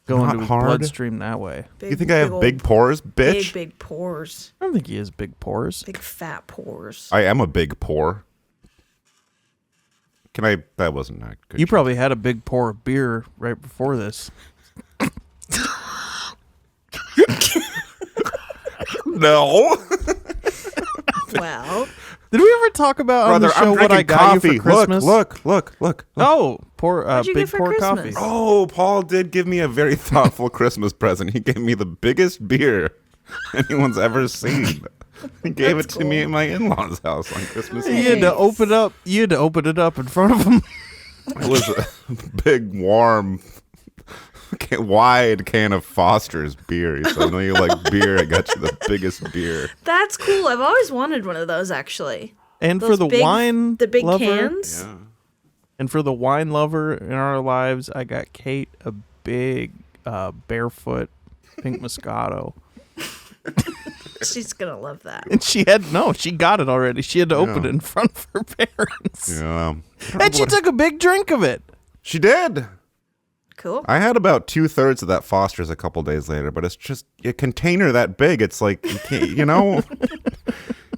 go Not into his hard? bloodstream that way. You think I have big pores, bitch? Big pores. I don't think he has big pores. Big fat pores. I am a big pore. That wasn't that good. You probably had a big pour of beer right before this. No. Well, Did we ever talk about on the show what I got you for Christmas? Look. Oh, pour What'd you big get for pour Christmas? coffee. Oh, Paul did give me a very thoughtful Christmas present. He gave me the biggest beer anyone's ever seen. He gave it to me at my in-laws' house on Christmas Eve. You had to open up. You had to open it up in front of him. It was a big, warm, wide can of Foster's beer. So I know you like beer. I got you the biggest beer. That's cool. I've always wanted one of those, actually. And Those for the big- wine the big lover, cans? Yeah. And for the wine lover in our lives, I got Kate a big barefoot pink Moscato. She's going to love that. And she got it already. She had to open it in front of her parents. Yeah. And she took a big drink of it. She did. Cool. I had about 2/3 of that Foster's a couple days later, but it's just a container that big. It's like, you can't,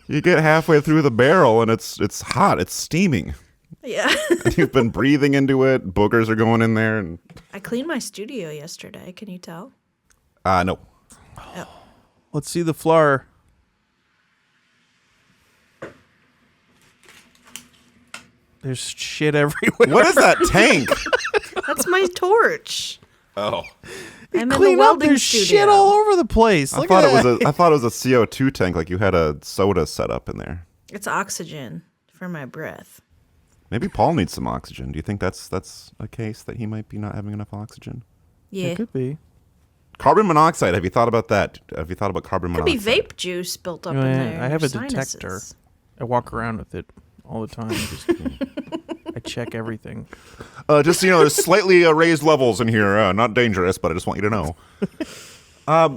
you get halfway through the barrel and it's hot. It's steaming. Yeah. And you've been breathing into it. Boogers are going in there. And I cleaned my studio yesterday. Can you tell? no. Oh. Let's see the floor. There's shit everywhere. What is that tank? That's my torch. Oh. I'm in the Clean up. welding There's studio. shit all over the place. I thought it was a CO2 tank, like you had a soda set up in there. It's oxygen for my breath. Maybe Paul needs some oxygen. Do you think that's a case that he might be not having enough oxygen? Yeah. It could be. Carbon monoxide. Have you thought about that? Have you thought about carbon Could be monoxide? vape juice built up Oh, in yeah, there. I have a Sinuses. detector. I walk around with it all the time. I check everything. Just so you know, there's slightly raised levels in here. Not dangerous, but I just want you to know. I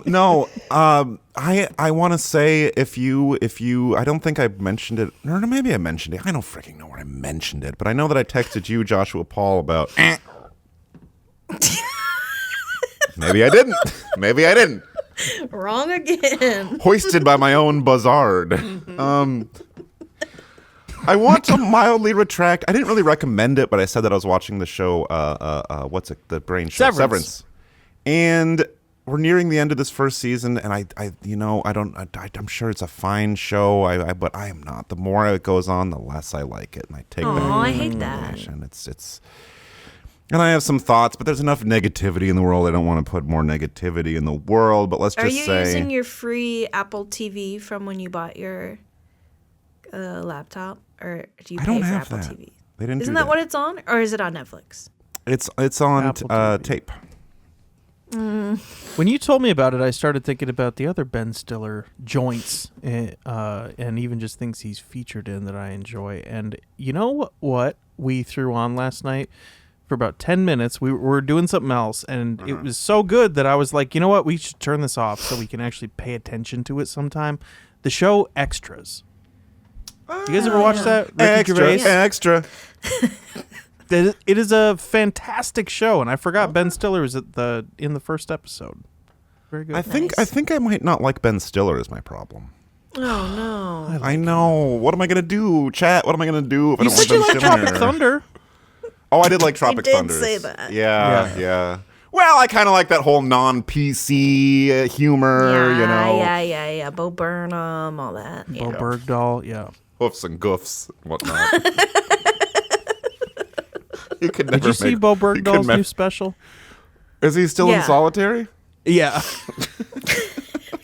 want to say if you, I don't think I mentioned it, or maybe I mentioned it. I don't freaking know where I mentioned it, but I know that I texted you, Joshua Paul, about. Maybe I didn't. Wrong again. Hoisted by my own buzzard. I want to mildly retract. I didn't really recommend it, but I said that I was watching the show. What's it? The brain show, Severance. And we're nearing the end of this first season, and I'm sure it's a fine show. But I am not. The more it goes on, the less I like it, and I take that. Oh, I hate that. And it's. And I have some thoughts, but there's enough negativity in the world. I don't want to put more negativity in the world. But let's just say. Are you using your free Apple TV from when you bought your laptop, or do you pay for Apple TV? They didn't. Isn't do that what it's on, or is it on Netflix? It's on tape. When you told me about it, I started thinking about the other Ben Stiller joints, and even just things he's featured in that I enjoy. And you know what we threw on last night? For about 10 minutes, we were doing something else, and it was so good that I was like, you know what? We should turn this off so we can actually pay attention to it sometime. The show Extras. You guys ever watch that? Ricky Gervais? Extra. It is a fantastic show, and I forgot Ben Stiller was in the first episode. Very good. I think I might not like Ben Stiller is my problem. Oh no! I know. What am I gonna do, chat? What am I gonna do if I You don't want said you Ben like Stiller? Tropic Thunder. Oh, I did like Tropic You did Thunder. say that. Yeah. Well, I kind of like that whole non-PC humor, Yeah. Bo Burnham, all that. Bo Bergdahl, yeah. Hoofs and goofs and whatnot. You could never Did you see Bo Bergdahl's new special? Is he still in solitary? Yeah.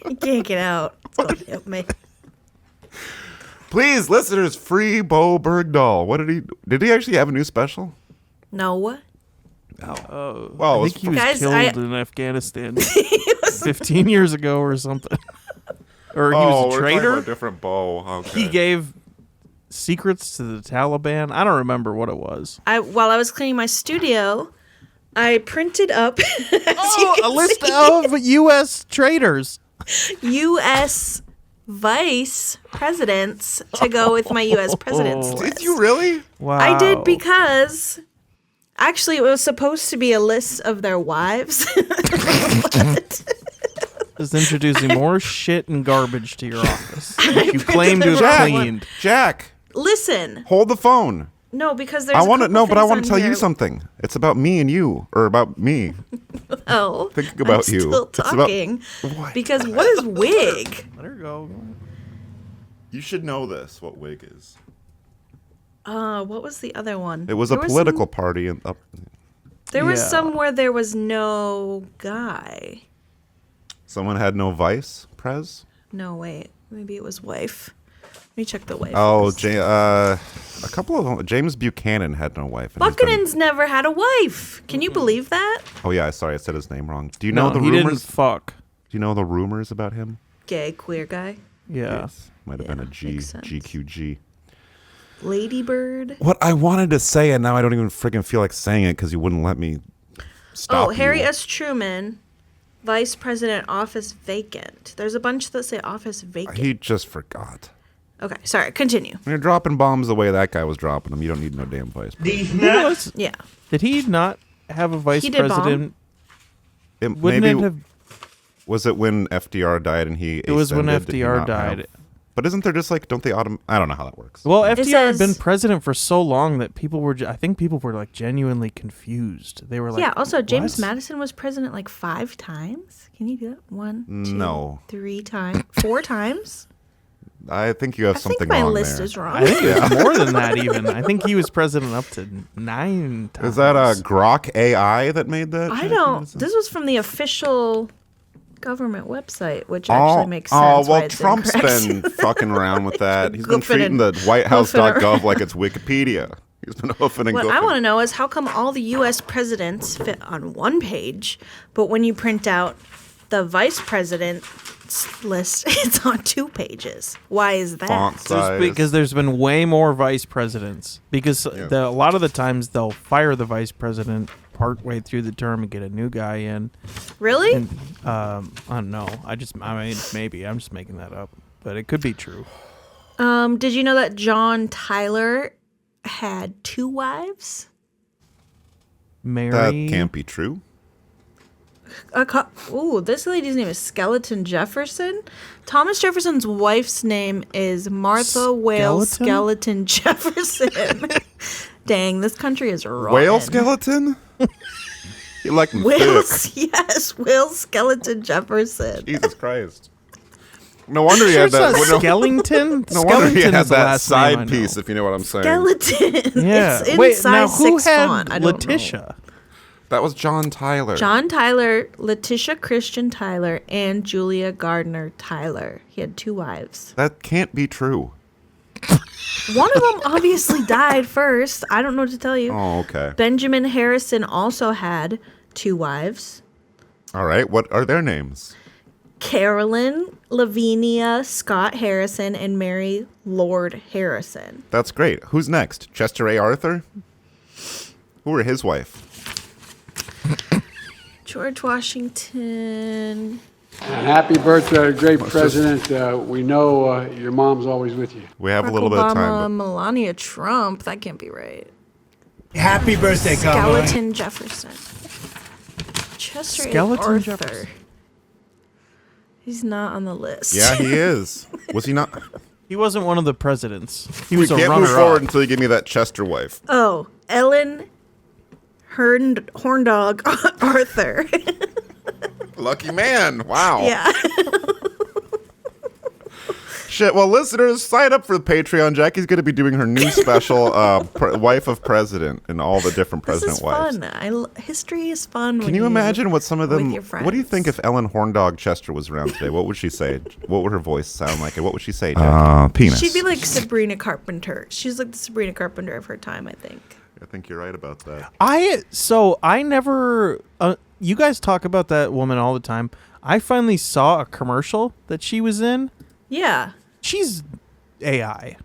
You can't get out. It's gonna help me. Please, listeners, free Bo Bergdahl. Did he actually have a new special? No. Oh, well, I think he was Guys, killed in Afghanistan 15 years ago or something. Or he was a we're traitor. talking about a different Bo. Okay. He gave secrets to the Taliban. I don't remember what it was. While I was cleaning my studio, I printed up a list of U.S. traitors. U.S. vice presidents to go with my U.S. president's list. Did you really? Wow. I did because actually it was supposed to be a list of their wives. Is introducing more shit and garbage to your office. Like you claim to have cleaned. Jack, Listen. hold the phone. No, because there's. I want to know, but I want to tell you something. It's about me and you, or about me. Oh, Thinking about I'm you. Still It's about- talking. Because what is wig? Let her go. You should know this. What wig is? What was the other one? It was a political party and up. There was some where there was no guy. Someone had no vice, Prez? No, wait. Maybe it was wife. Let me check the wife. Oh, a couple of them. James Buchanan had no wife. and he's been- Buchanan's never had a wife. Can you believe that? Oh yeah, sorry, I said his name wrong. Do you know the he rumors? didn't fuck. Do you know the rumors about him? Gay, queer guy. Yeah. Yes. Might have been a G, makes sense. GQG. Ladybird. What I wanted to say, and now I don't even friggin' feel like saying it because you wouldn't let me stop. Oh, Harry S. Truman, Vice President, office vacant. There's a bunch that say office vacant. He just forgot. Okay, sorry. Continue. When you're dropping bombs the way that guy was dropping them, you don't need no damn vice president. Yeah. Did he not have a vice He did bomb. president? Wouldn't maybe it have? was it when FDR died and he? It was when ascended? Did he FDR not died. have- But isn't there just like don't they I don't know how that works. Well, It FDR had been says- president for so long that people were. I think people were like genuinely confused. They were like, yeah, also, James "What?" Madison was president like 5 times. Can you do that? 1, 2, No. 3 times? 4 times? I think you have I think something my wrong list there. is wrong. I think it was more than that. Even I think he was president up to 9 times. Is that a Grok AI that made that? I don't. This was from the official government website, which actually makes sense. Oh, why well, it's Trump's incorrect. been fucking around with that. He's been Goofing treating and the WhiteHouse.gov hoofing like it's Wikipedia. He's been hoofing and What goofing. I want to know is how come all the U.S. presidents fit on one page, but when you print out the vice president's list, it's on 2 pages. Why is that? Because there's been way more vice presidents. Because a lot of the times they'll fire the vice president partway through the term and get a new guy in. Really? And, I don't know. I mean, maybe I'm just making that up, but it could be true. Did you know that John Tyler had 2 wives? Mary. That can't be true. Ooh, this lady's name is Skeleton Jefferson. Thomas Jefferson's wife's name is Martha Whale Skeleton Jefferson. Dang, this country is rotten. Whale skeleton? You like them Whales, thick. yes, Will Skeleton Jefferson. Jesus Christ. No wonder he Sure had it's that. not Skellington? No wonder he Skellington had is the that last name I side know. piece, if you know what I'm saying. Skeleton. Yeah. It's in Wait, size now who 6 had font. I don't Letitia? That was John Tyler. John Tyler, Letitia Christian Tyler, and Julia Gardner Tyler. He had 2 wives. That can't be true. One of them obviously died first. I don't know what to tell you. Oh, okay. Benjamin Harrison also had 2 wives. All right. What are their names? Carolyn, Lavinia, Scott Harrison, and Mary Lord Harrison. That's great. Who's next? Chester A. Arthur? Who were his wife? George Washington. And happy birthday, great president. We know your mom's always with you. We have Barack a little bit of time. Obama, Melania Trump. That can't be right. Happy birthday, cowboy. Skeleton Jefferson. Chester A. Skeleton Arthur. Jefferson. He's not on the list. Yeah, he is. Was he not? He wasn't one of the presidents. He We was a can't move runner-up. forward until you give me that Chester wife. Oh, Ellen Horndog Arthur. Lucky man. Wow. Yeah. Shit. Well, listeners, sign up for the Patreon. Jackie's going to be doing her new special, Wife of President, and all the different This president is wives. fun. History is fun. Can you imagine what some of them? with your What do you think if Ellen Horndog Chester was around today? What would she say? What would her voice sound like? And what would she say? Jackie? Penis. She'd be like Sabrina Carpenter. She's like the Sabrina Carpenter of her time, I think. I think you're right about that. I never. You guys talk about that woman all the time. I finally saw a commercial that she was in. Yeah. She's AI,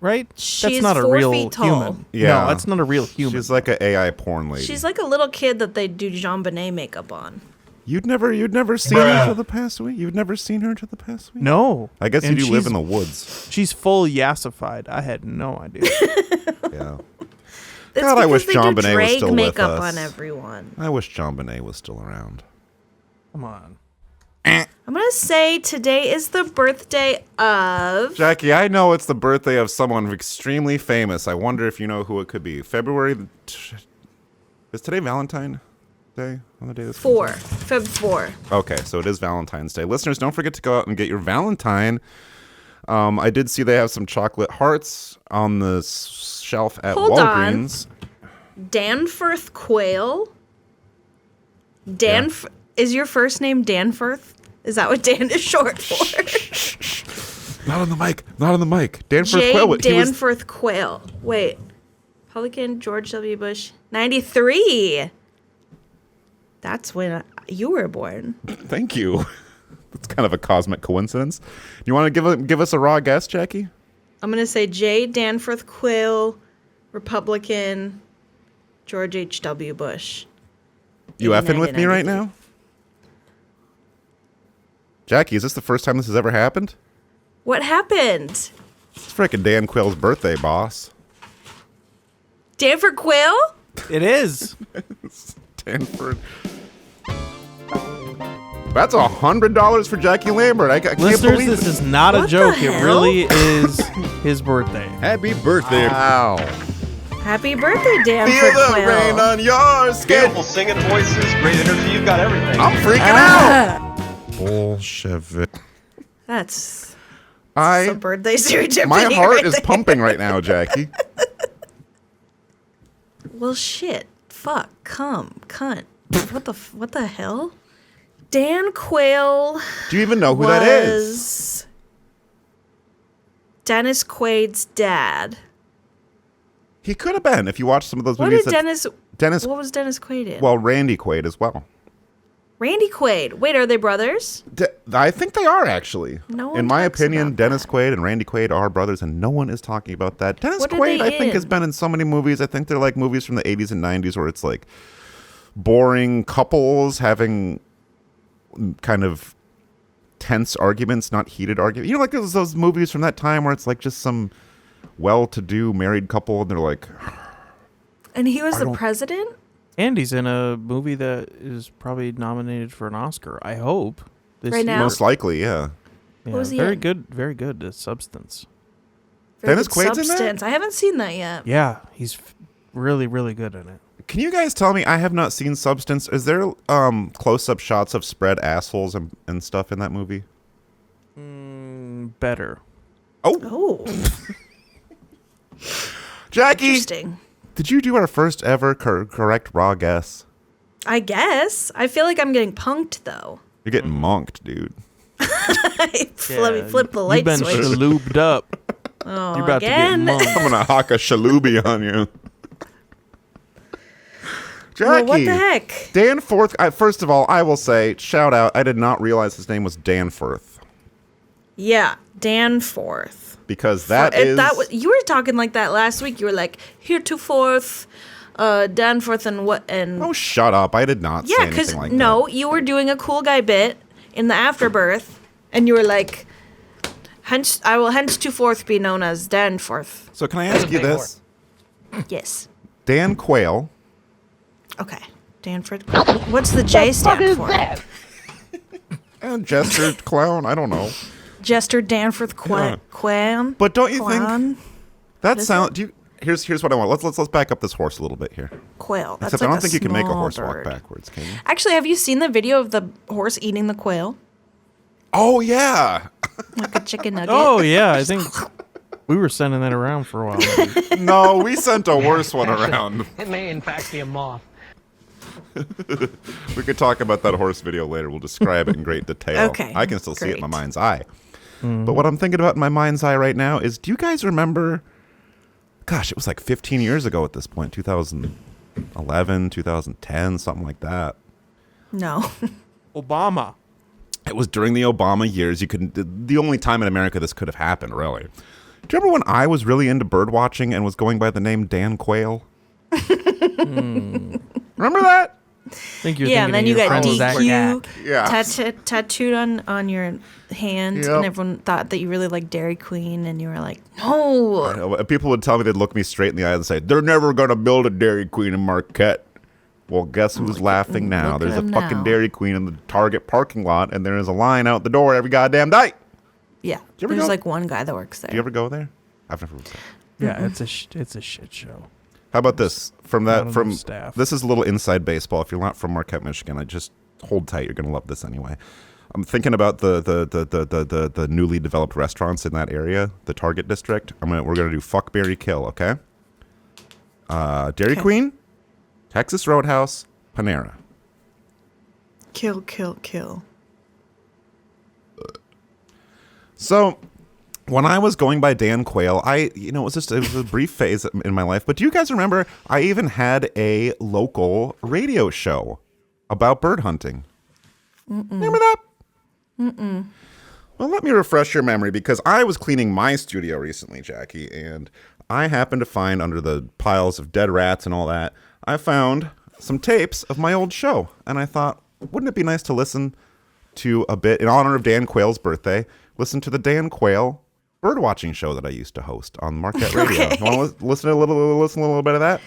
right? She's that's not a 4 real feet tall. human. Yeah. No, that's not a real human. She's like an AI porn lady. She's like a little kid that they do Jean Bonnet makeup on. You'd never seen her till the past week. You've never seen her till the past week. No. I guess And you do live she's- in the woods. She's full yassified. I had no idea. Yeah. That's God, I because wish they John do Bonet was drag still with makeup us. on everyone. I wish John Bonet was still around. Come on. I'm going to say today is the birthday of... Jackie, I know it's the birthday of someone extremely famous. I wonder if you know who it could be. Is today Valentine's Day? On the day this comes 4. out? Feb 4. Okay, so it is Valentine's Day. Listeners, don't forget to go out and get your Valentine I did see they have some chocolate hearts on the shelf at Hold Walgreens. on. Danforth Quail? Is your first name Danforth? Is that what Dan is short for? Not on the mic. Not on the mic. Danforth J. Quail. Danforth Quail. Wait. Republican George W. Bush. 93. That's when you were born. Thank you. It's kind of a cosmic coincidence. You want to give us a raw guess, Jackie? I'm going to say J. Danforth Quail, Republican, George H.W. Bush. You effing with me right now? Jackie, is this the first time this has ever happened? What happened? It's frickin' Dan Quayle's birthday, boss. Danforth Quail? It is. Danforth. That's $100 for Jackie Lambert. I can't Listeners, believe this is not a joke. It really is his birthday. Happy birthday. Wow. Happy birthday, Danforth Feel the Quail. rain on your skin. Beautiful singing voices, great energy. You've got everything. I'm freaking out. Bullshit. That's some birthday serendipity. My heart right is there. pumping right now, Jackie. Well, shit. Fuck. Cunt. What the hell? Dan Quayle. Do you even know who that is? Dennis Quaid's dad. He could have been if you watch some of those What movies. did Dennis? What was Dennis Quaid in? Well, Randy Quaid as well. Randy Quaid. Wait, are they brothers? I think they are actually. No one in my talks opinion, about Dennis Quaid and Randy Quaid are brothers, and no one is talking about that. Dennis What are Quaid, they I think, has in? been in so many movies. I think they're like movies from the 80s and 90s where it's like boring couples having kind of tense arguments, not heated arguments. You know, like those movies from that time where it's like just some well-to-do married couple, and they're like... And he was the president? And he's in a movie that is probably nominated for an Oscar. I hope. Right now? Most likely, yeah. Yeah, What was he very in? good. Very good. Substance. Dennis Quaid's in that? Substance. I haven't seen that yet. Yeah, he's really, really good in it. Can you guys tell me? I have not seen Substance. Is there close-up shots of spread assholes and stuff in that movie? Better. Oh. Jackie, Interesting. did you do our first ever correct raw guess? I guess. I feel like I'm getting punked, though. You're getting monked, dude. Let me flip the light You've been switch. lubed up. Oh, You're about again? to get monked. I'm gonna hock a shalubi on you. Jackie, Well, what the heck? Danforth. First of all, I will say, shout out. I did not realize his name was Danforth Yeah, Danforth. because that is. You were talking like that last week. You were like, heretofore, Danforth and what and Oh, shut up! I did not say yeah, anything because like no, you were doing a cool guy bit in the afterbirth, and you were like, hence I will henceforth be known as Danforth. that. So can I ask you this? Yes. Dan Quayle. Okay. Danforth. What's the J stand for? Jester Clown. I don't know. Jester Danforth Yeah. Quan. But don't you Quan? think that What is sound? Do you? Here's what I want. Let's back up this horse a little bit here. Quail. That's Except like I don't a think you can make a small horse bird. walk backwards, can you? Actually, have you seen the video of the horse eating the quail? Oh yeah. Like a chicken nugget. Oh yeah, I think we were sending that around for a while. No, we sent a worse one around. It may in fact be a moth. We could talk about that horse video later. We'll describe it in great detail. Okay, I can still see it in my great. mind's eye. But what I'm thinking about in my mind's eye right now is, do you guys remember? Gosh, it was like 15 years ago at this point, 2011, 2010, something like that. No. Obama. It was during the Obama years. You couldn't. The only time in America this could have happened, really. Do you remember when I was really into bird watching and was going by the name Dan Quayle? Remember that? I think you're Yeah, and then thinking you of your got friend Zach DQ Gack. Yeah. tattooed on your hand, Yep. and everyone thought that you really liked Dairy Queen, and you were like, no. People would tell me, they'd look me straight in the eye and say, "They're never gonna build a Dairy Queen in Marquette." Well, guess who's laughing now? look There's at a him fucking now. Dairy Queen in the Target parking lot, and there is a line out the door every goddamn day. Yeah, you ever there's go? like one guy that works there. Do you ever go there? I've never. Yeah, it's a shit show. How about this? From Not that, enough from staff. this is a little inside baseball. If you're not from Marquette, Michigan, I just hold tight. You're gonna love this anyway. I'm thinking about the newly developed restaurants in that area, the Target district. We're gonna do fuck, marry, kill. Okay. Dairy Queen, Texas Roadhouse, Panera. Kill, kill, kill. So, when I was going by Dan Quayle, it was a brief phase in my life. But do you guys remember? I even had a local radio show about bird hunting. Remember that? Mm-mm. Well, let me refresh your memory because I was cleaning my studio recently, Jackie, and I happened to find under the piles of dead rats and all that, I found some tapes of my old show. And I thought, wouldn't it be nice to listen to a bit, in honor of Dan Quayle's birthday, listen to the Dan Quayle birdwatching show that I used to host on Marquette Radio. Okay. You want to listen a little bit of that?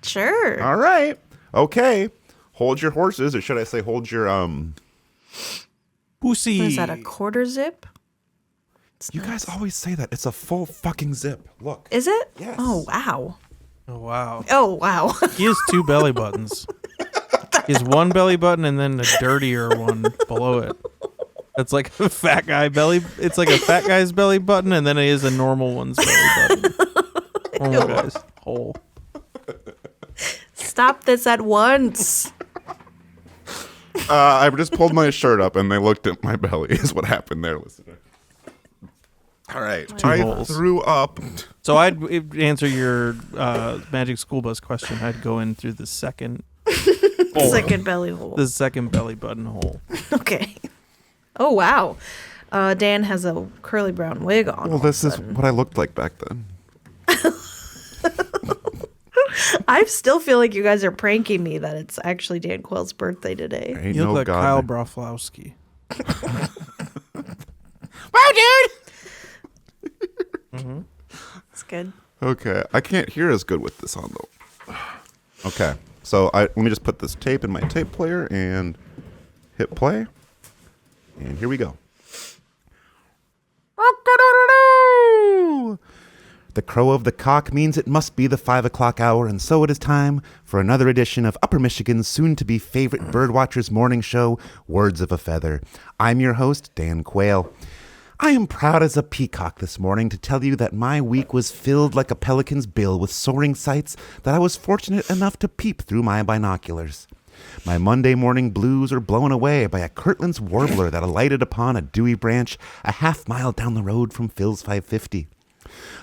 Sure. All right. Okay. Hold your horses, or should I say hold your pussy. What is that, a quarter zip? You guys always say that. It's a full fucking zip. Look. Is it? Yes. Oh, wow. Oh, wow. Oh, wow. He has 2 belly buttons. He has one belly button and then a dirtier one below it. It's like a fat guy belly. It's like a fat guy's belly button, and then it is a normal one's belly button. Normal guy's hole. Stop this at once. I just pulled my shirt up, and they looked at my belly. Is what happened there, listener. All right. 2 I holes. threw up. So I'd answer your Magic School Bus question. I'd go in through the second hole. Second belly hole. The second belly button hole. Okay. Oh, wow. Dan has a curly brown wig on. Well, this is what I looked like back then. I still feel like you guys are pranking me that it's actually Dan Quayle's birthday today. Ain't You no look like God. Kyle Broflowski. Wow, dude! Mm-hmm. That's good. Okay. I can't hear as good with this on, though. Okay. So let me just put this tape in my tape player and hit play. And here we go. The crow of the cock means it must be the 5 o'clock hour, and so it is time for another edition of Upper Michigan's soon-to-be favorite birdwatcher's morning show, Words of a Feather. I'm your host, Dan Quayle. I am proud as a peacock this morning to tell you that my week was filled like a pelican's bill with soaring sights that I was fortunate enough to peep through my binoculars. My Monday morning blues are blown away by a Kirtland's warbler that alighted upon a dewy branch a half-mile down the road from Phil's 550.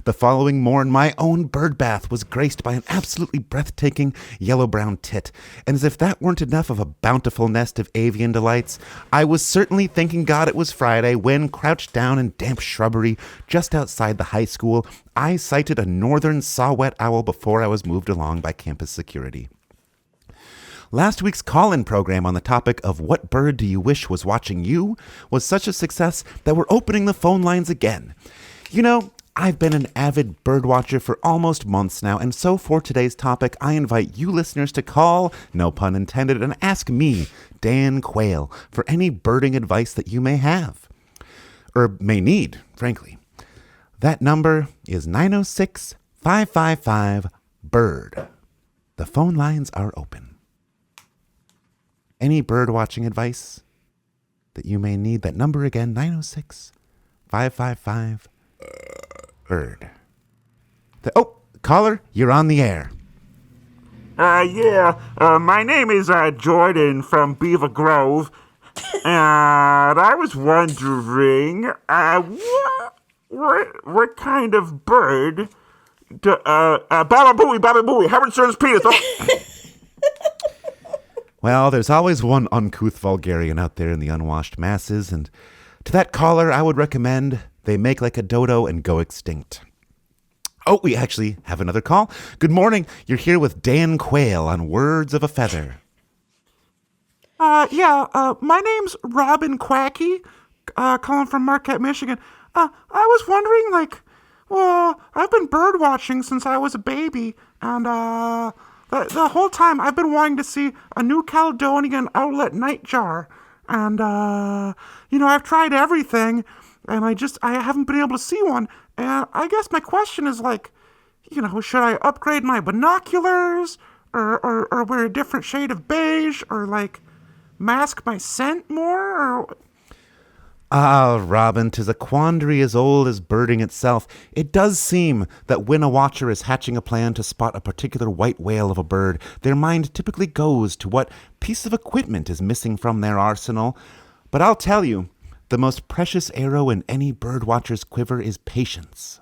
The following morn, my own bird bath was graced by an absolutely breathtaking yellow-brown tit, and as if that weren't enough of a bountiful nest of avian delights, I was certainly thanking God it was Friday when, crouched down in damp shrubbery just outside the high school, I sighted a northern saw-whet owl before I was moved along by campus security. Last week's call-in program on the topic of what bird do you wish was watching you was such a success that we're opening the phone lines again. You know, I've been an avid bird watcher for almost months now, and so for today's topic, I invite you listeners to call, no pun intended, and ask me, Dan Quayle, for any birding advice that you may have. Or may need, frankly. That number is 906-555-BIRD. The phone lines are open. Any bird watching advice that you may need, that number again, 906-555-BIRD. Caller, you're on the air. My name is Jordan from Beaver Grove, and I was wondering, what kind of bird Baba Booey, Howard Stern's penis. Well, there's always one uncouth vulgarian out there in the unwashed masses, and to that caller, I would recommend they make like a dodo and go extinct. Oh, we actually have another call. Good morning. You're here with Dan Quayle on Words of a Feather. My name's Robin Quacky, calling from Marquette, Michigan. I was wondering, I've been bird watching since I was a baby, and the whole time I've been wanting to see a New Caledonian outlet nightjar, and I've tried everything, and I haven't been able to see one. And I guess my question is should I upgrade my binoculars, or wear a different shade of beige, or mask my scent more? Or Ah, Robin, 'tis a quandary as old as birding itself. It does seem that when a watcher is hatching a plan to spot a particular white whale of a bird, their mind typically goes to what piece of equipment is missing from their arsenal. But I'll tell you, the most precious arrow in any birdwatcher's quiver is patience.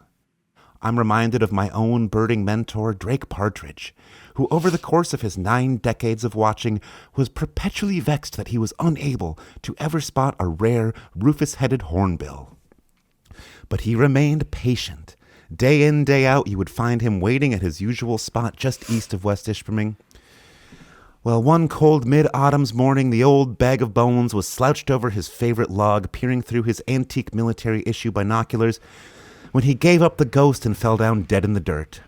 I'm reminded of my own birding mentor, Drake Partridge, who over the course of his 9 decades of watching was perpetually vexed that he was unable to ever spot a rare rufous-headed hornbill. But he remained patient. Day in, day out, you would find him waiting at his usual spot just east of West Ishpeming. Well, one cold mid-autumn's morning, the old bag of bones was slouched over his favorite log, peering through his antique military issue binoculars, when he gave up the ghost and fell down dead in the dirt.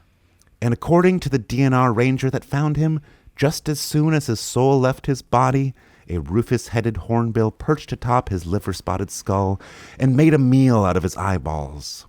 And according to the DNR ranger that found him, just as soon as his soul left his body, a rufous-headed hornbill perched atop his liver-spotted skull and made a meal out of his eyeballs.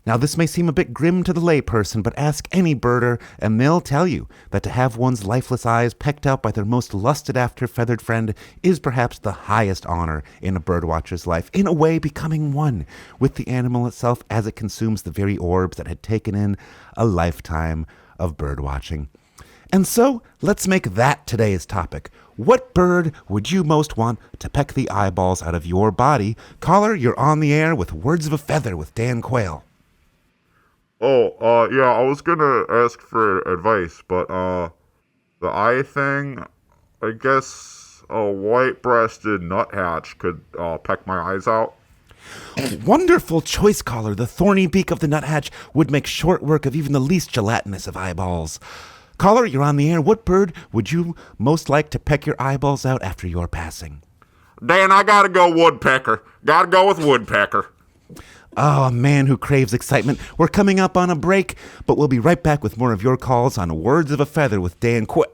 Now, this may seem a bit grim to the layperson, but ask any birder, and they'll tell you that to have one's lifeless eyes pecked out by their most lusted-after feathered friend is perhaps the highest honor in a birdwatcher's life, in a way becoming one with the animal itself as it consumes the very orbs that had taken in a lifetime of birdwatching. And so, let's make that today's topic. What bird would you most want to peck the eyeballs out of your body? Caller, you're on the air with Words of a Feather with Dan Quayle. Oh, yeah, I was gonna ask for advice, but, the eye thing, I guess a white-breasted nuthatch could, peck my eyes out. Wonderful choice, caller. The thorny beak of the nuthatch would make short work of even the least gelatinous of eyeballs. Caller, you're on the air. What bird would you most like to peck your eyeballs out after your passing? Dan, I gotta go woodpecker. Gotta go with woodpecker. Oh, a man who craves excitement. We're coming up on a break, but we'll be right back with more of your calls on Words of a Feather with Dan Quayle.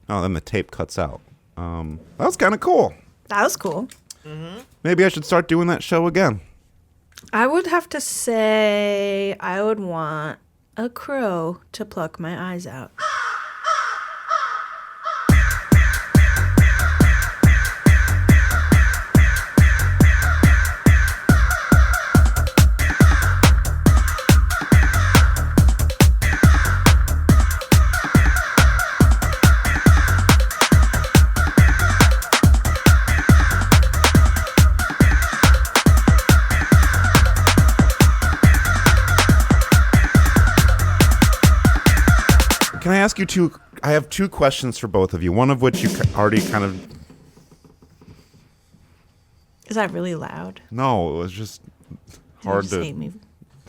Oh, then the tape cuts out. That was kind of cool. That was cool. Maybe I should start doing that show again. I would have to say I would want a crow to pluck my eyes out. Can I ask you two? I have 2 questions for both of you, one of which you already kind of... Is that really loud? No, it was just hard just hate me.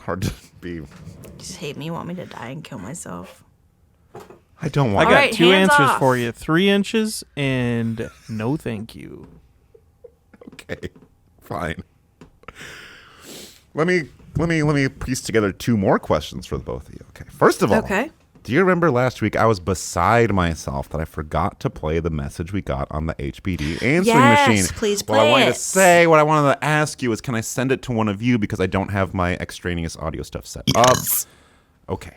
Hard to be... You just hate me, want me to die and kill myself. I don't want... I got right, 2 hands answers off. for you. 3 inches and no thank you. Okay, fine. Let me piece together 2 more questions for the both of you. Okay, first of all... Okay. Do you remember last week I was beside myself that I forgot to play the message we got on the HBD answering machine? Yes, please play What I wanted it. to say, what I wanted to ask you is, can I send it to one of you because I don't have my extraneous audio stuff set up? Okay.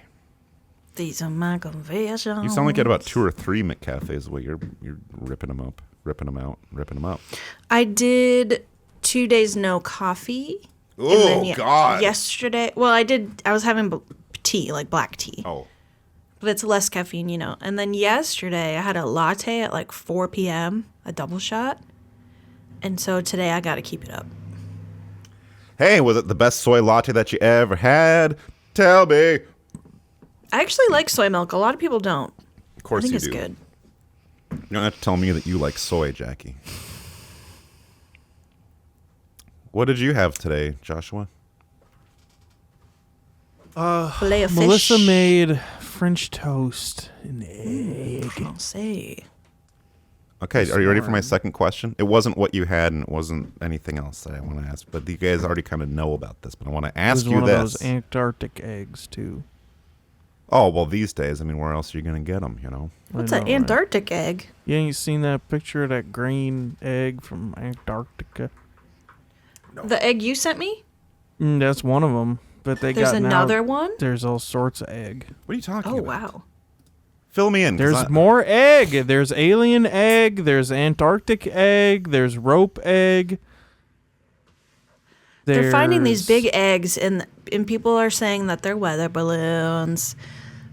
These are my confessions. You sound like you had about 2 or 3 McCafes the way you're ripping them up, ripping them out, ripping them up. I did 2 days no coffee. Oh, God. Yesterday, well, I was having tea, like black tea. Oh. But it's less caffeine, you know. And then yesterday, I had a latte at like 4 p.m., a double shot. And so today, I got to keep it up. Hey, was it the best soy latte that you ever had? Tell me. I actually like soy milk. A lot of people don't. Of course I think you it's do. good. You don't have to tell me that you like soy, Jackie. What did you have today, Joshua? Filet of Melissa fish. made French toast and egg. Francais. Okay, are you ready for my second question? It wasn't what you had, and it wasn't anything else that I want to ask. But you guys already kind of know about this. But I want to ask It was you one this. of those Antarctic eggs too. Oh, well, these days, I mean, where else are you going to get them, you know? What's I an know, right? Antarctic egg? Yeah, you seen that picture of that green egg from Antarctica? The egg you sent me? That's one of them. But There's got another now, one? There's all sorts of egg. What are you talking Oh, about? wow. Fill me in. 'cause There's more egg. There's alien egg. There's Antarctic egg. There's rope egg. They're finding these big eggs, and people are saying that they're weather balloons.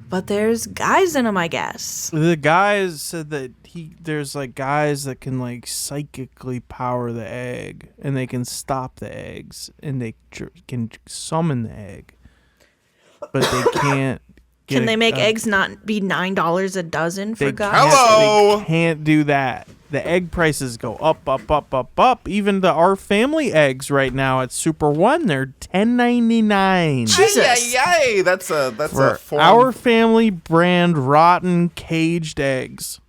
But there's guys in them, I guess. The guys said that there's like guys that can like psychically power the egg, and they can stop the eggs, and they can summon the egg, but they can't. Can they make eggs not be $9 a dozen for guys? They can't do that. The egg prices go up, up, up, up, up. Even the Our Family eggs right now at Super One, they're $10.99. Jesus, yay! That's a form. Our Family brand rotten caged eggs.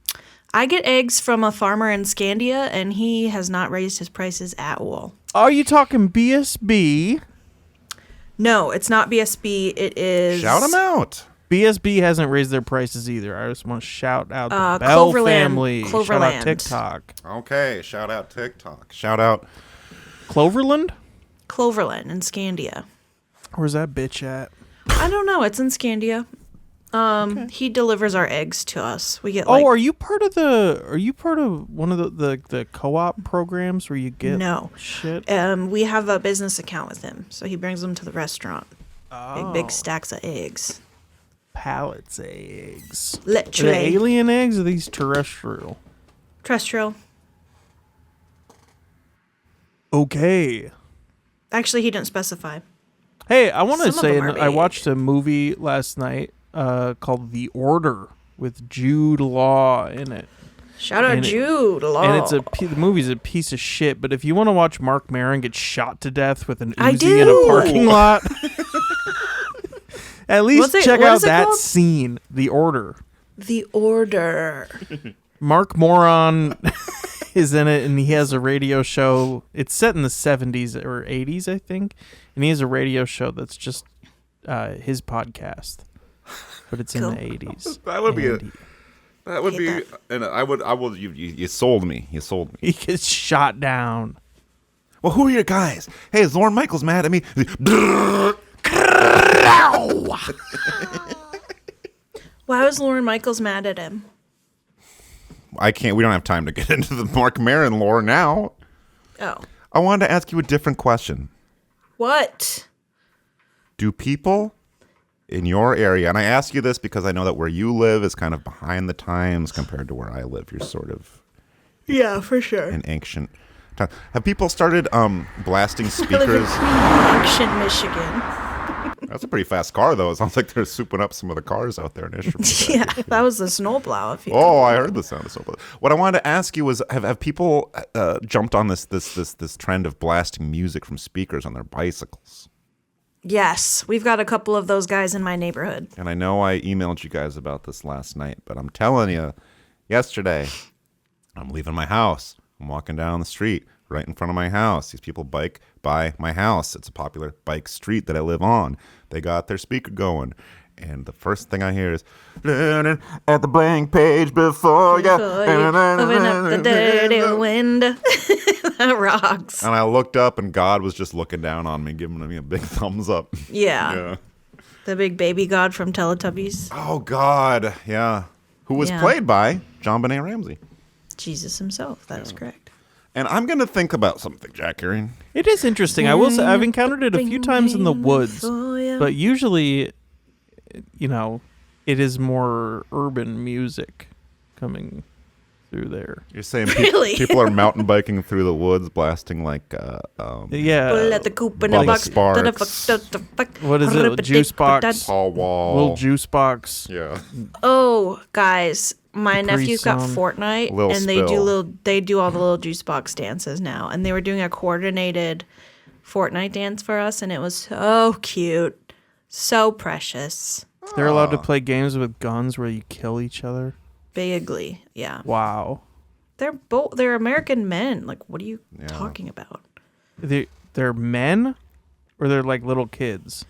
I get eggs from a farmer in Scandia, and he has not raised his prices at all. Are you talking BSB? No, it's not BSB. It is. Shout them out. BSB hasn't raised their prices either. I just want to shout out the Bell family. Shout out TikTok. Okay, shout out TikTok. Shout out Cloverland? Cloverland in Scandia. Where's that bitch at? I don't know. It's in Scandia. He delivers our eggs to us. We get are you part of one of the co-op programs where you get shit? We have a business account with him, so he brings them to the restaurant. Big stacks of eggs. Pallets of eggs. Literally. Are they alien eggs or are these terrestrial? Terrestrial. Okay. Actually, he didn't specify. Hey, I want to say I big. watched a movie last night called The Order with Jude Law in it. Shout out Jude Law. And the movie's a piece of shit, but if you want to watch Mark Maron get shot to death with an Uzi in a parking lot, at least check out that scene, The Order. The Order. Mark Moron is in it, and he has a radio show. It's set in the 70s or 80s, I think, and he has a radio show that's just his podcast, but it's in the 80s. That would be, and I will. You sold me. You sold me. He gets shot down. Well, who are your guys? Hey, is Lauren Michaels mad at me? Why was Lauren Michaels mad at him? We don't have time to get into the Mark Maron lore now. Oh. I wanted to ask you a different question. What? Do people in your area, and I ask you this because I know that where you live is kind of behind the times compared to where I live. You're sort of for sure. an ancient time. Have people started blasting speakers? Ancient Michigan. That's a pretty fast car, though. It sounds like they're souping up some of the cars out there in Ishmael. Yeah, that was the snowplow. I heard the sound of snowplow. What I wanted to ask you was, have people jumped on this trend of blasting music from speakers on their bicycles? Yes, we've got a couple of those guys in my neighborhood. And I know I emailed you guys about this last night, but I'm telling you, yesterday, I'm leaving my house. I'm walking down the street right in front of my house. These people bike by my house. It's a popular bike street that I live on. They got their speaker going. And the first thing I hear is, learning at the blank page before you open up the dirty window. That rocks. And I looked up, and God was just looking down on me, giving me a big thumbs up. Yeah. The big baby God from Teletubbies. Oh, God. Yeah. Who was played by John Benet Ramsey. Jesus himself. That is correct. And I'm going to think about something, Jackie. It is interesting. I will say I've encountered it a few times in the woods, but usually, it is more urban music coming through there. You're saying people are mountain biking through the woods, blasting like Let the coop in the box. What is it? Juice box. Paul Wall. Little juice box. Yeah. Oh, guys, my nephew's got Sun. Fortnite, and they do all the little juice box dances now, and they were doing a coordinated Fortnite dance for us, and it was so cute, so precious. They're allowed to play games with guns where you kill each other. Bigly, yeah. Wow. They're American men. Like, what are you talking about? They're men, or they're like little kids?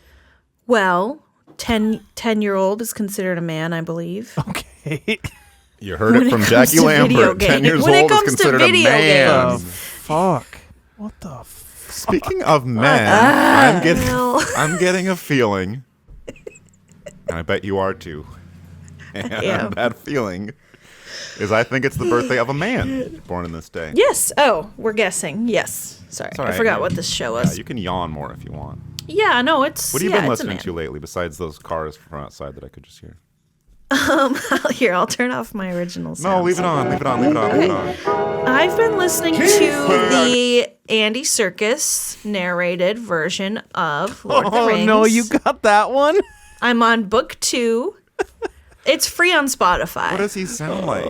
Well, 10-year-old is considered a man, I believe. Okay. You heard it from Jackie Lambert. 10 years old is considered a man. What the fuck? What the fuck? Speaking of men, I'm getting a feeling, and I bet you are too. And that feeling is I think it's the birthday of a man born in this day. Yes. Oh, we're guessing. Yes. Sorry, It's all right. I forgot what this show was. Yeah, you can yawn more if you want. Yeah, no, it's. What have you been it's a listening man. to lately besides those cars from outside that I could just hear? Here, I'll turn off my original sound. No, leave it on. Leave it on. Leave it on. Leave it on. I've been listening to the Andy Serkis narrated version of Lord of the Rings. Oh no, you got that one? I'm on book 2. It's free on Spotify. What does he sound like?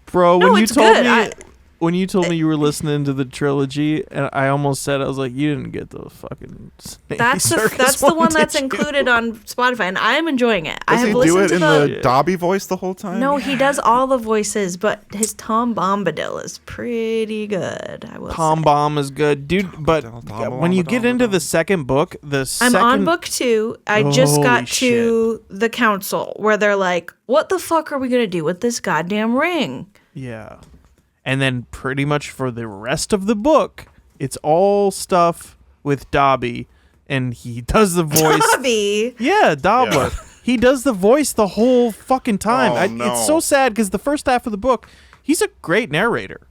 Bro, No, when you it's told good. me when you told me you were listening to the trilogy, and I almost said, I was like, you didn't get the fucking That's the one that's included on Spotify, and I'm enjoying it. I Does have he do listened it to in the Dobby voice the whole time? No, he does all the voices, but his Tom Bombadil is pretty good. I will Tom say. Bomb is good, dude. But when you get into the second book, I'm on book 2. I just Holy got to the council where they're like, "What the fuck are we gonna do with this goddamn ring?" Yeah. And then pretty much for the rest of the book, it's all stuff with Dobby, and he does the voice. Dobby. Yeah, Dobby. Yeah. He does the voice the whole fucking time. Oh, no. It's so sad because the first half of the book, he's a great narrator,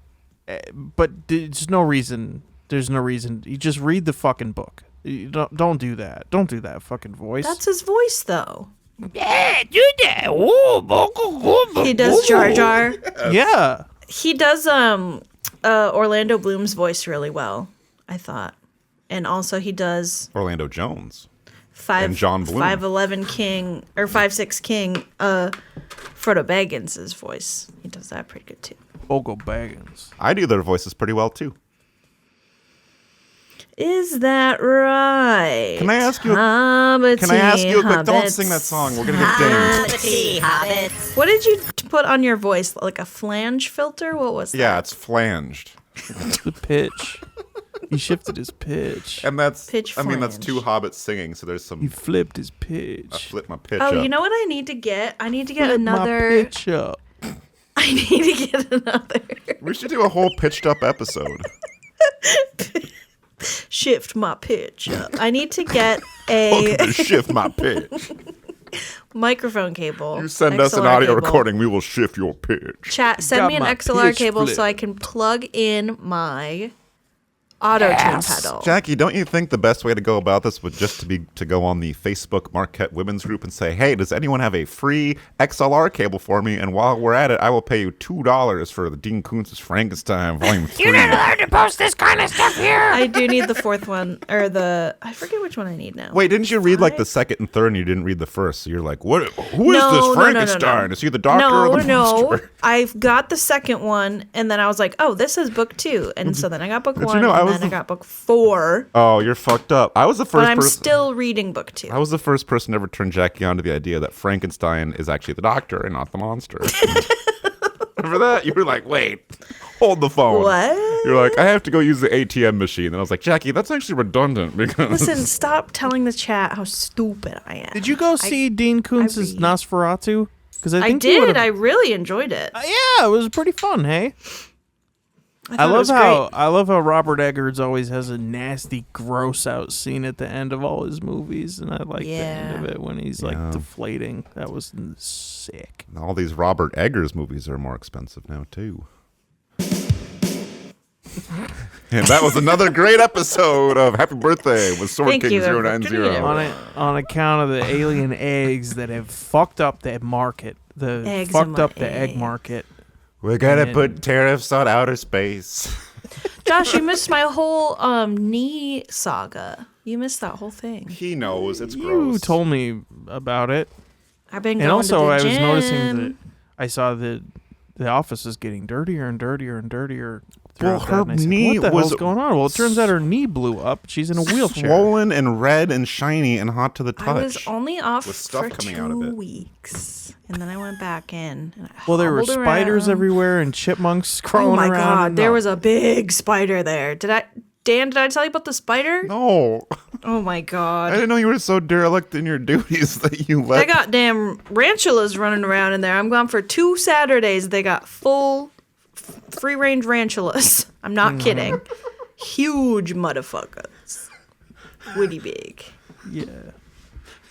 but there's no reason. There's no reason. You just read the fucking book. You don't do that. Don't do that fucking voice. That's his voice, though. Yeah, do that. He does Jar Jar. Yeah. He does Orlando Bloom's voice really well, I thought. And also he does Orlando Jones. And John Bloom. 5'11" King or 5'6" King Frodo Baggins' voice. He does that pretty good too. Bogo Baggins. I do their voices pretty well too. Is that right? Can I ask you? Hobbity, Can I ask you a quick? Don't hobbits. sing that song. We're gonna get dinged. Hobbity, hobbits. What did you put on your voice? Like a flange filter? What was that? Yeah, it's flanged. The pitch. He shifted his pitch. And that's Pitch I mean that's flange. two hobbits singing, so there's some. He flipped his pitch. I flipped my pitch Oh, up. you know what I need to get? I need to get Flip my another. pitch up. I need to get another. We should do a whole pitched up episode. Shift my pitch up. I need to get a Welcome to shift my pitch. microphone cable. You send us an XLR audio cable. recording, we will shift your pitch. Chat. Send Got me an my XLR pitch cable flip. so I can plug in my auto tune pedal. Jackie, don't you think the best way to go about this would just to go on the Facebook Marquette Women's Group and say, hey, does anyone have a free XLR cable for me? And while we're at it, I will pay you $2 for the Dean Koontz's Frankenstein Volume 3. You're not allowed to post this kind of stuff here. I do need the fourth one, or I forget which one I need now. Wait, didn't you read like the second and third and you didn't read the first? So you're like, what? Who is No, this no, no, Frankenstein? no. Is he the doctor or the monster? I've got the second one, and then I was like, oh, this is book 2. And so then I got book Did you 1, know I and was then I the- got book 4. Oh, you're fucked up. I was the But first I'm person. still reading book 2. I was the first person to ever turn Jackie on to the idea that Frankenstein is actually the doctor and not the monster. Remember that? You were like, wait, hold the phone. What? You're like, I have to go use the ATM machine. And I was like, Jackie, that's actually redundant because. Listen, stop telling the chat how stupid I am. Did you go see Dean Koontz's Nosferatu? Because I think you did. would've- I really enjoyed it. Yeah, it was pretty fun. Hey. I thought it was I love how Robert Eggers always has a nasty, gross out scene at the end of all his movies, and I like the end of it when he's like deflating. That was sick. All these Robert Eggers movies are more expensive now, too. And that was another great episode of Happy Birthday with Sword Thank King you. 090. On account of the alien eggs that have fucked up the market, Eggs in fucked my up the egg market. We're gonna And- put tariffs on outer space. Josh, you missed my whole knee saga. You missed that whole thing. He knows it's You told me about it. I've been And going also, to the I was gym. noticing that I saw that the office is getting dirtier and dirtier and dirtier. Well, throughout her that, and I said, knee what the was hell's going on? Well, it turns out her knee blew up. She's in a wheelchair. Swollen and red and shiny and hot to the touch. I was only off with stuff for coming 2 out of it. weeks, and then I went back in. And I Well, there were hobbled spiders around. everywhere and chipmunks crawling Oh my around. god, and there no. was a big spider there. Dan, did I tell you about the spider? No. Oh my I god. didn't know you were so derelict in your duties that you let. They got damn ranchulas running around in there. I'm gone for 2 Saturdays. They got full free range ranchulas. I'm not kidding. Huge motherfuckers. Witty big. Yeah.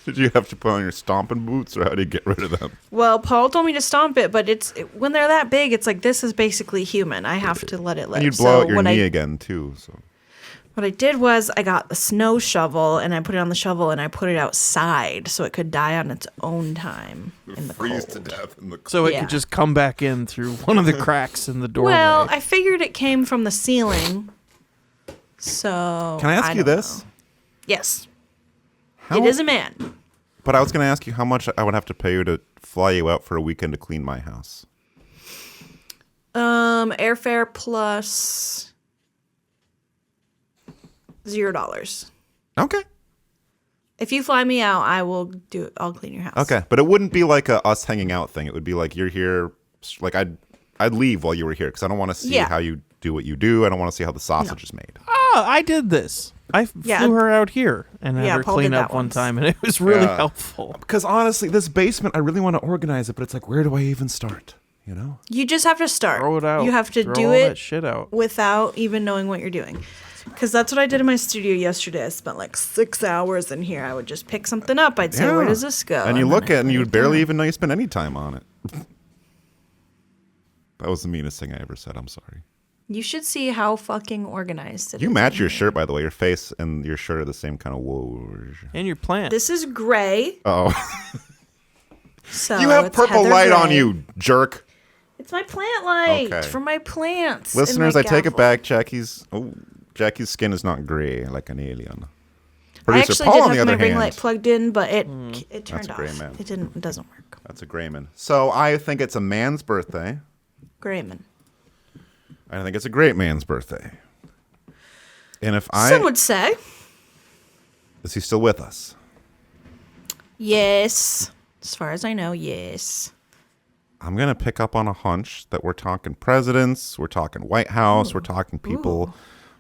Did you have to put on your stomping boots, or how do you get rid of them? Well, Paul told me to stomp it, but when they're that big, it's like this is basically human. I have to let it live. And you'd blow out your knee again too. So what I did was I got the snow shovel and I put it on the shovel and I put it outside so it could die on its own time in the freeze cold. to death in the cold. So it could just come back in through one of the cracks in the doorway. Well, I figured it came from the ceiling. So Can I ask you this? know. Yes. It is a man. But I was going to ask you how much I would have to pay you to fly you out for a weekend to clean my house. Airfare plus $0. Okay. If you fly me out, I'll clean your house. Okay, but it wouldn't be like a us hanging out thing. It would be like you're here. Like I'd leave while you were here because I don't want to see how you do what you do. I don't want to see how the sausage is made. Oh, I did this. I flew her out here and had her Paul clean did up that one once. time, and it was really helpful. Because honestly, this basement, I really want to organize it, but it's like, where do I even start? You know? You just have to start. Throw it out. You have to Throw do all it that shit out. without even knowing what you're doing. Because that's what I did in my studio yesterday. I spent like 6 hours in here. I would just pick something up. I'd say, where does this go? And you then look I'd at it and put you it barely down. even know you spent any time on it. That was the meanest thing I ever said. I'm sorry. You should see how fucking organized it You is. match your shirt, by the way. Your face and your shirt are the same kind of whoosh. And your plant. This is gray. Oh. So You have it's purple heather light on gray. you, jerk. It's my plant light Okay. for my plants. and Listeners, my I take it gavel. back. Jackie's skin is not gray like an alien. I Producer actually Paul, did on the have my other ring hand, light plugged in, but it turned That's a gray off. man. It doesn't work. That's a gray man. So I think it's a man's birthday. Grayman. I think it's a great man's birthday. And if Some would say. Is he still with us? Yes. As far as I know, yes. I'm going to pick up on a hunch that we're talking presidents, we're talking White House, we're talking people,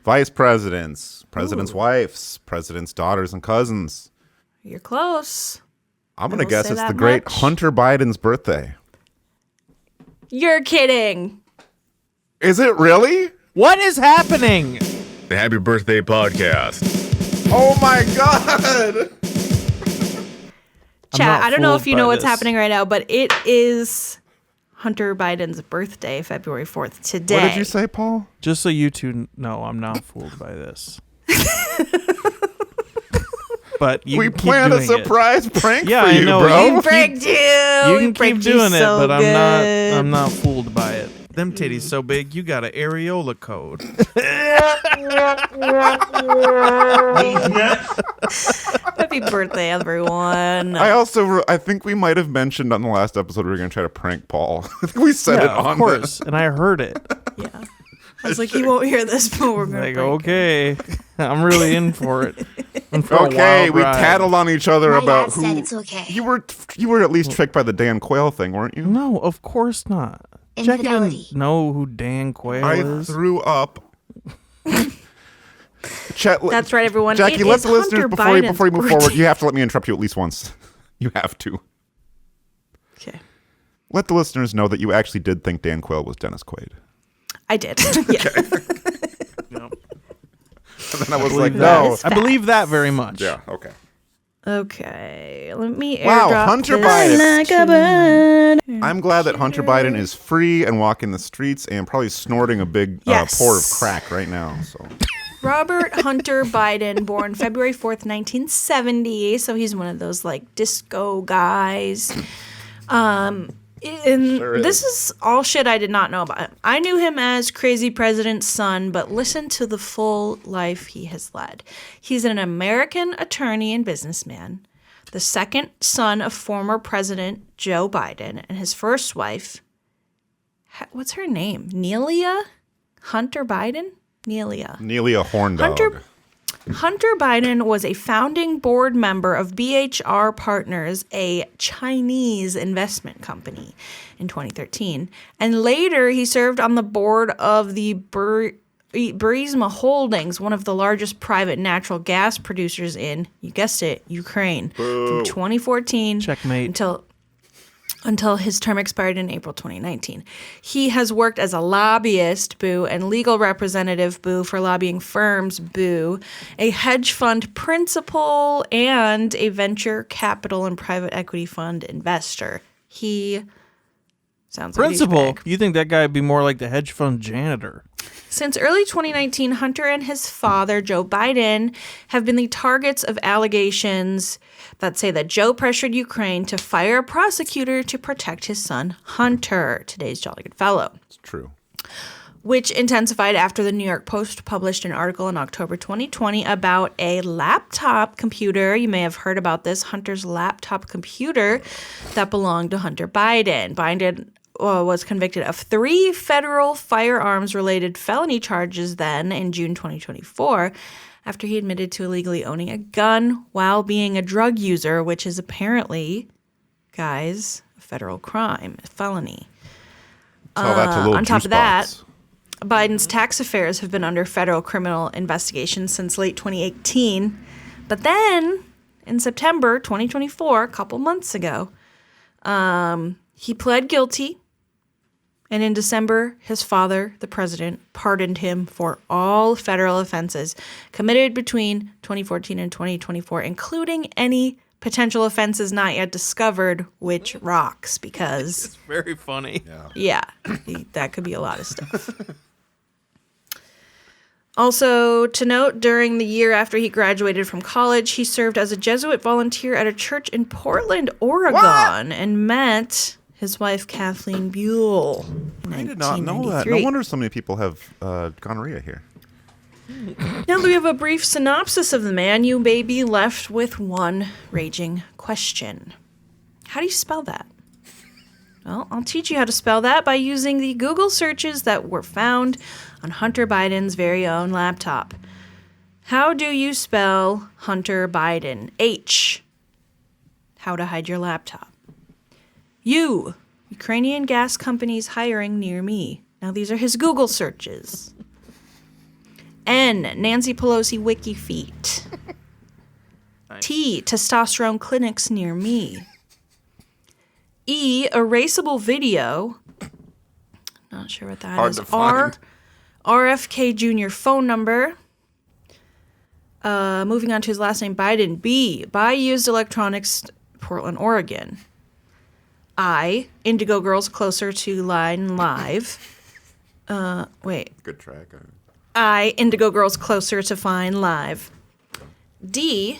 vice presidents, presidents' wives, presidents' daughters and cousins. You're close. I'm going I to will guess say it's that the great much. Hunter Biden's birthday. You're kidding. Is it really? What is happening? The Happy Birthday Podcast. Oh my God. Chat, I don't know if you fooled know by what's this. happening right now, but it is Hunter Biden's birthday, February 4th, today. What did you say, Paul? Just so you two know, I'm not fooled by this. But you We can keep planned a doing it. surprise prank Yeah, for I you, know. bro. We pranked you. You We can keep pranked you doing it, so but good. I'm not fooled by it. Them titties so big, you got an areola code. Happy birthday, everyone. I think we might have mentioned on the last episode we were going to try to prank Paul. I think we said it on of course, and I heard it. I was like, he won't hear this, but we're going Like, to okay, I'm really in for it. In for a Okay, wild we ride. tattled on each other My about dad who. said it's okay. You were at least tricked by the Dan Quayle thing, weren't you? No, of course not. Jackie Infidelity. doesn't know who Dan Quayle I is. threw up. That's right, everyone. Jackie, It let is the listeners Hunter before you Biden's move forward. birthday. You have to let me interrupt you at least once. You have to. Okay. Let the listeners know that you actually did think Dan Quayle was Dennis Quaid. I did. Yeah. And then I was believe like, that. no. I believe that very much. Yeah. Okay. Okay. Let me Wow, airdrop Hunter this Biden. like a bird. I'm glad that Hunter Biden is free and walking the streets and probably snorting a big Yes. pour of crack right now. So Robert Hunter Biden, born February 4th, 1970. So he's one of those like disco guys. And Sure is. this is all shit I did not know about him. I knew him as Crazy President's son, but listen to the full life he has led. He's an American attorney and businessman, the second son of former President Joe Biden, and his first wife, what's her name? Nelia Hunter Biden? Nelia. Nelia Horndog. Hunter Biden was a founding board member of BHR Partners, a Chinese investment company, in 2013. And later, he served on the board of the Burisma Holdings, one of the largest private natural gas producers in, you guessed it, Ukraine, from 2014 Checkmate. until until his term expired in April 2019. He has worked as a lobbyist, boo, and legal representative, boo, for lobbying firms, boo, a hedge fund principal, and a venture capital and private equity fund investor. He sounds like a Principal? douchebag. You think that guy would be more like the hedge fund janitor? Since early 2019, Hunter and his father, Joe Biden, have been the targets of allegations that say that Joe pressured Ukraine to fire a prosecutor to protect his son, Hunter, today's Jolly Good Fellow. It's true. Which intensified after the New York Post published an article in October 2020 about a laptop computer. You may have heard about this, Hunter's laptop computer that belonged to Hunter Biden. Biden was convicted of 3 federal firearms-related felony charges then in June 2024 after he admitted to illegally owning a gun while being a drug user, which is apparently, guys, a federal crime, a felony. Tell that to little on top juice of that, box. Biden's tax affairs have been under federal criminal investigation since late 2018. But then, in September 2024, a couple months ago, he pled guilty. And in December, his father, the president, pardoned him for all federal offenses committed between 2014 and 2024, including any potential offenses not yet discovered, which rocks because... It's very funny. Yeah, that could be a lot of stuff. Also, to note, during the year after he graduated from college, he served as a Jesuit volunteer at a church in Portland, Oregon, and met his wife, Kathleen Buell. I did not know that. No wonder so many people have gonorrhea here. Now that we have a brief synopsis of the man, you may be left with one raging question. How do you spell that? Well, I'll teach you how to spell that by using the Google searches that were found on Hunter Biden's very own laptop. How do you spell Hunter Biden? H. How to hide your laptop. U. Ukrainian gas companies hiring near me. Now these are his Google searches. N. Nancy Pelosi wiki feet. T. Testosterone clinics near me. E. Erasable video. Not sure what that Hard is. to find. RFK Jr. phone number. Moving on to his last name, Biden. B. Buy used electronics, Portland, Oregon. I. Indigo Girls Closer to Line Live. Wait. Good track. I. Indigo Girls Closer to Fine Live. D.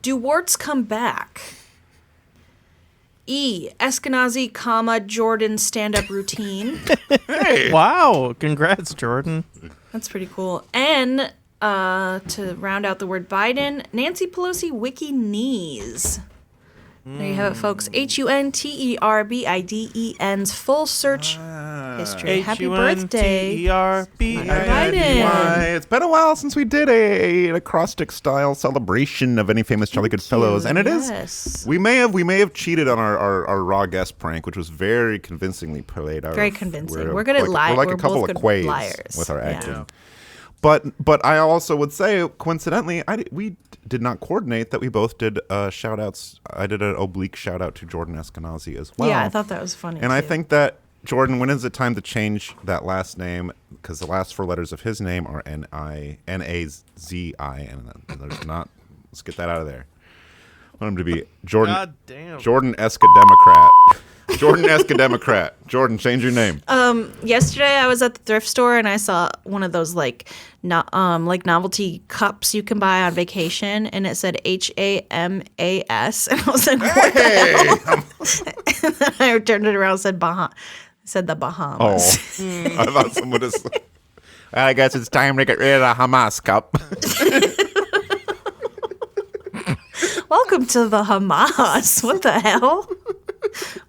Do warts come back? E. Eskenazi, Jordan stand-up routine. Hey! Wow. Congrats, Jordan. That's pretty cool. N. To round out the word Biden, Nancy Pelosi wiki knees. There you have it, folks. HUNTERBIDEN's full search history. Happy birthday, Biden. It's been a while since we did an acrostic style celebration of any famous Jolly Good Fellows, and it is. We may have cheated on our raw guest prank, which was very convincingly played out. Very convincing. We're good at lying. We're like a couple both of good quays liars with our acting. Yeah. But I also would say, coincidentally, we did not coordinate that we both did shout outs. I did an oblique shout out to Jordan Eskenazi as well. Yeah, I thought that was funny. And I think that, Jordan, when is it time to change that last name? Because the last 4 letters of his name are Nazi, and there's not. Let's get that out of there. I want him to be Jordan. God damn. Jordan Esca-Democrat. Jordan Esca-Democrat. Jordan, change your name. Yesterday I was at the thrift store and I saw one of those like novelty cups you can buy on vacation, and it said HAMAS, and I was like, what the hell? And then I turned it around and said said the Bahamas. Oh, I thought someone was. I guess it's time to get rid of the Hamas cup. Welcome to the Hamas. What the hell?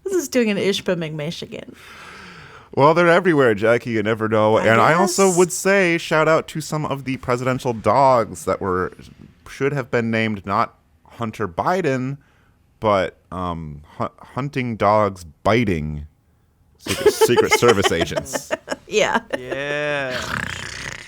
This is doing an Ishpeming, Michigan. Well, they're everywhere, Jackie. You never know. I also would say shout out to some of the presidential dogs that should have been named not Hunter Biden, but hunting dogs biting Secret Service agents. Yeah. Yeah.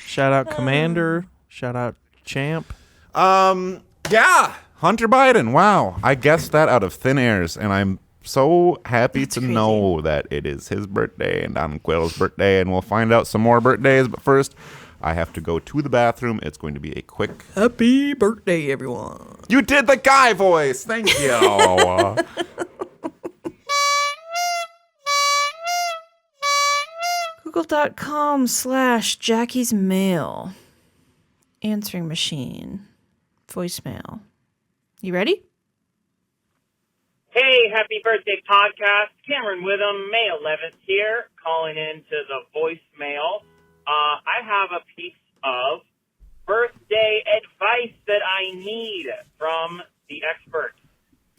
Shout out Commander. Shout out Champ. Yeah. Hunter Biden. Wow. I guessed that out of thin airs, and I'm so happy to know that it is his birthday and Don Quill's birthday, and we'll find out some more birthdays. But first, I have to go to the bathroom. It's going to be a quick... Happy birthday, everyone. You did the guy voice. Thank you. Google.com/Jackie's mail. Answering machine. Voicemail. You ready? Hey, happy birthday podcast. Cameron Witham, May 11th here, calling into the voicemail. I have a piece of birthday advice that I need from the expert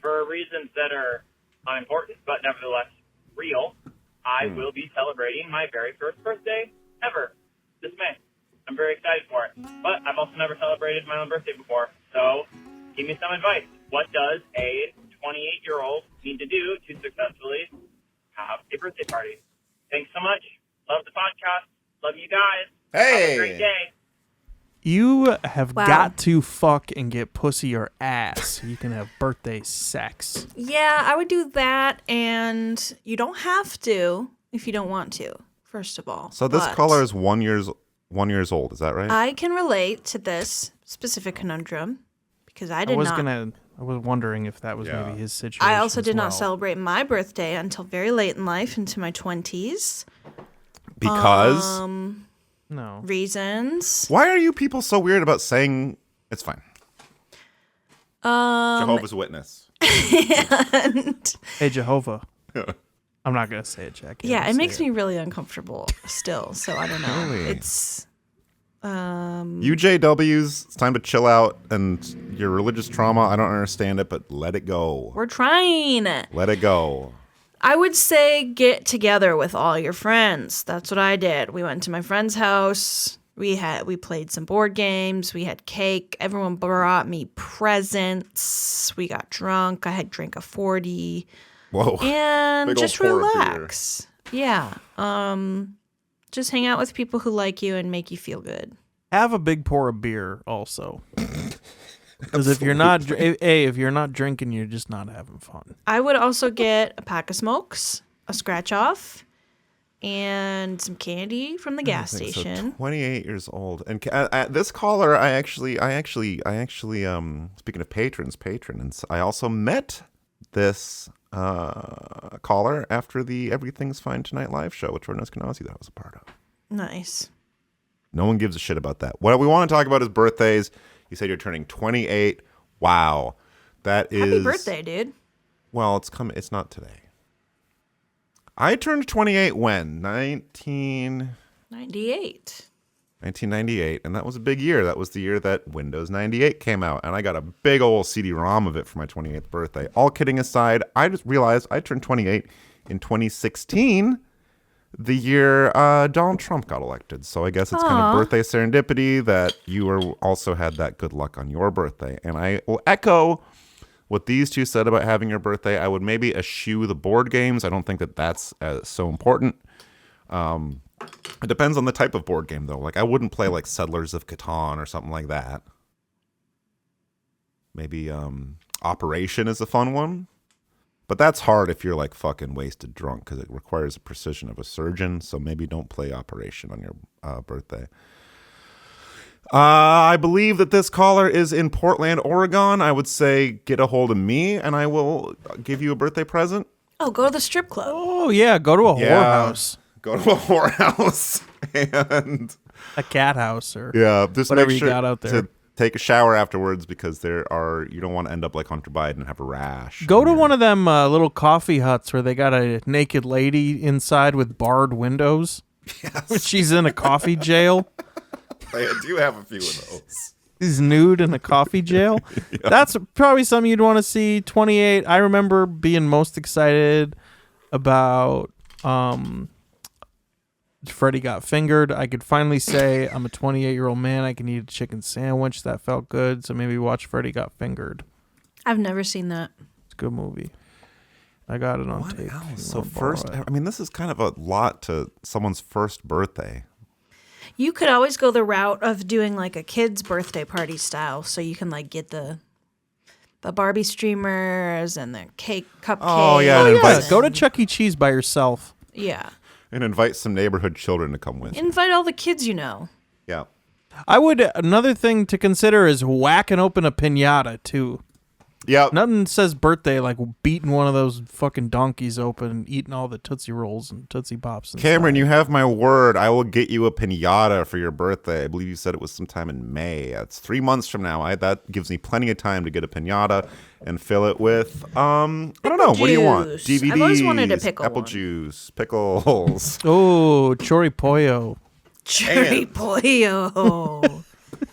for reasons that are unimportant, but nevertheless real. I will be celebrating my very first birthday ever this May. I'm very excited for it, but I've also never celebrated my own birthday before, so give me some advice. What does a 28-year-old need to do to successfully have a birthday party? Thanks so much. Love the podcast. Love you guys. Hey. Have a great day. You have got to fuck and get pussy or ass so you can have birthday sex. Yeah, I would do that, and you don't have to if you don't want to, first of all. So this But caller is 1 year old. Is that right? I can relate to this specific conundrum because I was wondering if that was maybe his situation. I also did as well. not celebrate my birthday until very late in life, into my 20s. Because? No. Reasons. Why are you people so weird about saying it's fine? Jehovah's Witness. Hey, Jehovah. I'm not going to say it, Jackie. Yeah, it makes me really uncomfortable still, so I don't know. Really? It's UJWs, it's time to chill out, and your religious trauma, I don't understand it, but let it go. we're trying. Let it go. I would say get together with all your friends. That's what I did. We went to my friend's house. We played some board games. We had cake. Everyone brought me presents. We got drunk. I had drank a 40. Whoa. And Big just old pour of relax. Yeah. Just hang out with people who like you and make you feel good. Have a big pour of beer also. Because if you're not drinking, you're just not having fun. I would also get a pack of smokes, a scratch off, and some candy from the gas station. So 28 years old, and this caller, I actually, speaking of patrons, and I also met this caller after the Everything's Fine Tonight live show with Jordan Eskenazi that I was a part of. Nice. No one gives a shit about that. What we want to talk about is birthdays. You said you're turning 28. Wow. That is... Happy birthday, dude. Well, it's not today. I turned 28 when? 1998. And that was a big year. That was the year that Windows 98 came out. And I got a big old CD-ROM of it for my 28th birthday. All kidding aside, I just realized I turned 28 in 2016, the year Donald Trump got elected. So I guess it's kind of birthday serendipity that you also had that good luck on your birthday. And I will echo what these two said about having your birthday. I would maybe eschew the board games. I don't think that that's so important. It depends on the type of board game, though. Like, I wouldn't play, like, Settlers of Catan or something like that. Maybe Operation is a fun one. But that's hard if you're, like, fucking wasted drunk, because it requires the precision of a surgeon. So maybe don't play Operation on your birthday. I believe that this caller is in Portland, Oregon. I would say get a hold of me, and I will give you a birthday present. Oh, go to the strip club. Oh, yeah, go to a whorehouse. Go to a whorehouse and a cat house or just whatever make sure you got out there. To take a shower afterwards, because you don't want to end up like Hunter Biden and have a rash. Go to one of them little coffee huts where they got a naked lady inside with barred windows. Yes. She's in a coffee jail. I do have a few of those. He's nude in a coffee jail. Yeah. That's probably something you'd want to see. 28. I remember being most excited about Freddy Got Fingered. I could finally say I'm a 28-year-old man. I can eat a chicken sandwich. That felt good. So maybe watch Freddy Got Fingered. I've never seen that. It's a good movie. I got it on tape. So first, I mean, this is kind of a lot to someone's first birthday. You could always go the route of doing like a kid's birthday party style, so you can like get the the Barbie streamers and the cupcakes. Oh, yeah. Go to Chuck E. Cheese by yourself. Yeah. And invite some neighborhood children to come with. Invite all the kids you know. Yeah. Another thing to consider is whacking open a piñata, too. Yeah. Nothing says birthday like beating one of those fucking donkeys open and eating all the Tootsie Rolls and Tootsie Pops. And Cameron, you have my word. I will get you a piñata for your birthday. I believe you said it was sometime in May. It's 3 months from now. That gives me plenty of time to get a piñata and fill it with, I don't know. What do you want? DVDs, I've always wanted a pickle apple one. juice, pickles. Oh, choripollo. Choripollo.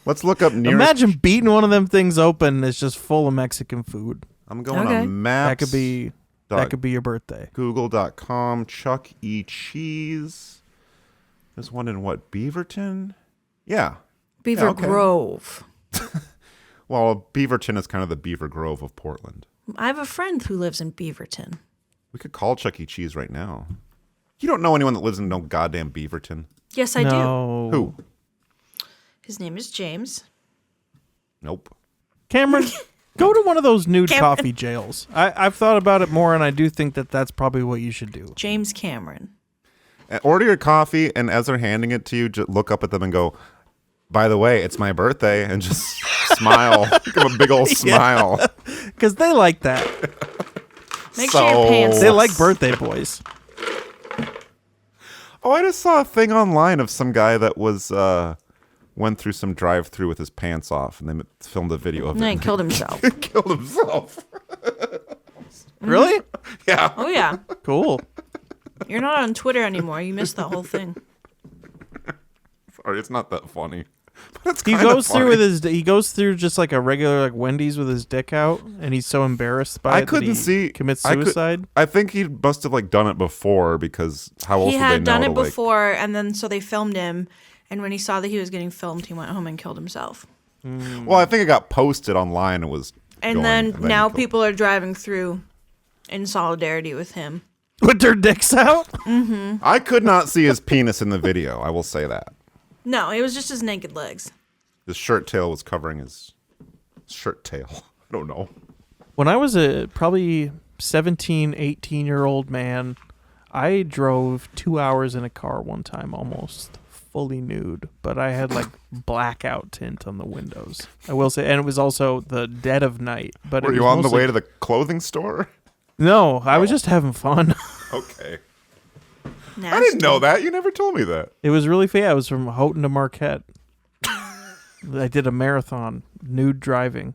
Let's look up nearest. Imagine beating one of them things open. It's just full of Mexican food. I'm going on maps. That could be your birthday. Google.com, Chuck E. Cheese. There's one in what, Beaverton? Yeah. Beaver Grove. Well, Beaverton is kind of the Beaver Grove of Portland. I have a friend who lives in Beaverton. We could call Chuck E. Cheese right now. You don't know anyone that lives in no goddamn Beaverton? Yes, I do. Who? His name is James. Nope. Cameron, go to one of those nude coffee jails. I've thought about it more, and I do think that that's probably what you should do. James Cameron. Order your coffee, and as they're handing it to you, just look up at them and go, by the way, it's my birthday, and just smile. Give them a big old smile. Because they like that. Make sure your pants. They like birthday boys. Oh, I just saw a thing online of some guy that was went through some drive-through with his pants off, and they filmed a video of it. And he killed himself. Killed himself. Really? Yeah. Oh, yeah. Cool. You're not on Twitter anymore. You missed the whole thing. Sorry, it's not that funny. But it's He goes through with his. He goes through just like a regular like Wendy's with his dick out, and he's so embarrassed by it that he commits suicide. I think he must have like done it before because how else He would they had know done it to, like, before, and then so they filmed him. And when he saw that he was getting filmed, he went home and killed himself. Well, I think it got posted online. It was. And then now people are driving through in solidarity with him. With their dicks out? Mm-hmm. I could not see his penis in the video. I will say that. No, it was just his naked legs. His shirt tail was covering his shirt tail. I don't know. When I was a probably 17, 18-year-old man, I drove 2 hours in a car one time almost fully nude, but I had like blackout tint on the windows. I will say, and it was also the dead of night. But Were it you was on the mostly- way to the clothing store? No, I was just having fun. Okay. I didn't know that. You never told me that. It was really fun. I was from Houghton to Marquette. I did a marathon, nude driving.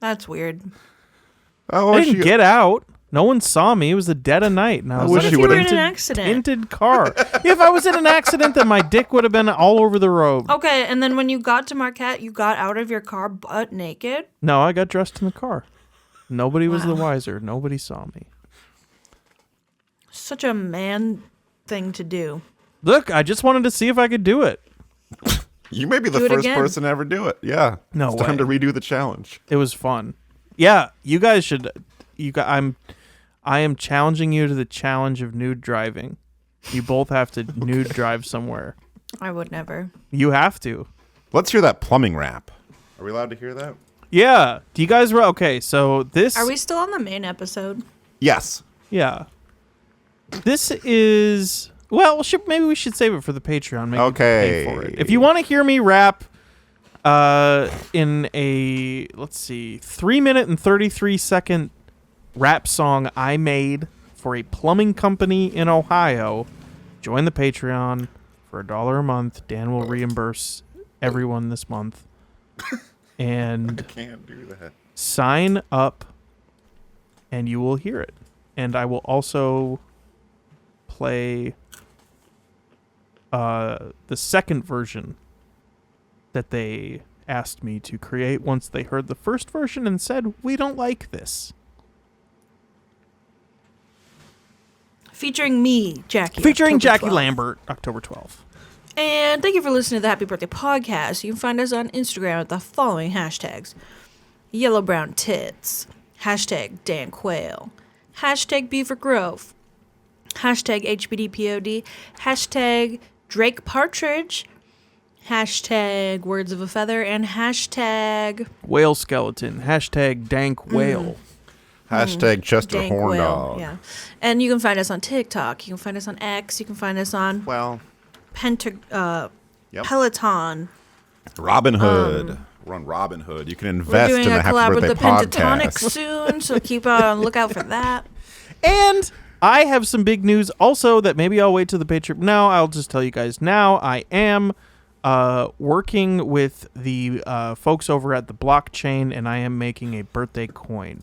That's weird. I didn't get out. No one saw me. It was the dead of night, and I was What if you were in tinted- an accident? Tinted car. If I was in an accident, then my dick would have been all over the road. Okay, and then when you got to Marquette, you got out of your car butt naked? No, I got dressed in the car. Nobody was the wiser. Nobody saw me. Such a man thing to do. Look, I just wanted to see if I could do it. You may be the Do it first again. person to ever do it. Yeah. No It's time to way. redo the challenge. It was fun. Yeah, you guys should. I am challenging you to the challenge of nude driving. You both have to nude drive somewhere. I would never. You have to. Let's hear that plumbing rap. Are we allowed to hear that? Yeah. Do you guys okay? So this. Are we still on the main episode? Yes. Yeah. This is maybe we should save it for the Patreon. Maybe Okay. pay for it. If you want to hear me rap, in a 3-minute and 33-second rap song I made for a plumbing company in Ohio, join the Patreon for $1 a month. Dan will reimburse everyone this month, and I can't do that. sign up, and you will hear it. And I will also play the second version that they asked me to create once they heard the first version and said, we don't like this. Featuring me, Jackie. Featuring October Jackie 12th. Lambert, October 12th. And thank you for listening to the Happy Birthday Podcast. You can find us on Instagram with the following hashtags: Yellow Brown Tits, hashtag Dan Quayle, hashtag Beaver Grove, hashtag HBDPOD, hashtag Drake Partridge, Hashtag words of a feather and hashtag whale skeleton. Hashtag dank whale. Hashtag Chester dank Horn whale, Dog. Yeah. And you can find us on TikTok. You can find us on X. You can find us on Peloton. Robin Hood. We're on Robin Hood. You can invest We're doing in the a Happy collab with Birthday the Pentatonic podcast. soon, so keep on the lookout for that. And I have some big news also that maybe I'll wait to the Patreon. No, I'll just tell you guys now. I am working with the folks over at the blockchain, and I am making a birthday coin.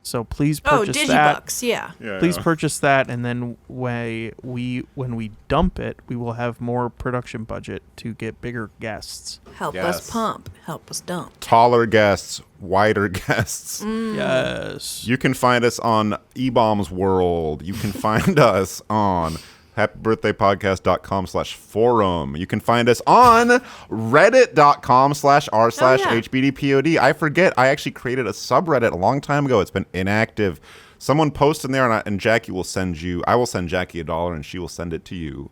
So please purchase that. Digibucks, yeah. Please purchase that, and then when we dump it, we will have more production budget to get bigger guests. Help us pump. Help us dump. Taller guests, wider guests. Yes. You can find us on eBombs World. You can find us on happybirthdaypodcast.com/forum. You can find us on reddit.com/r/HBDPOD. I forget. I actually created a subreddit a long time ago. It's been inactive. Someone posted in there, and Jackie will send you. I will send Jackie $1, and she will send it to you.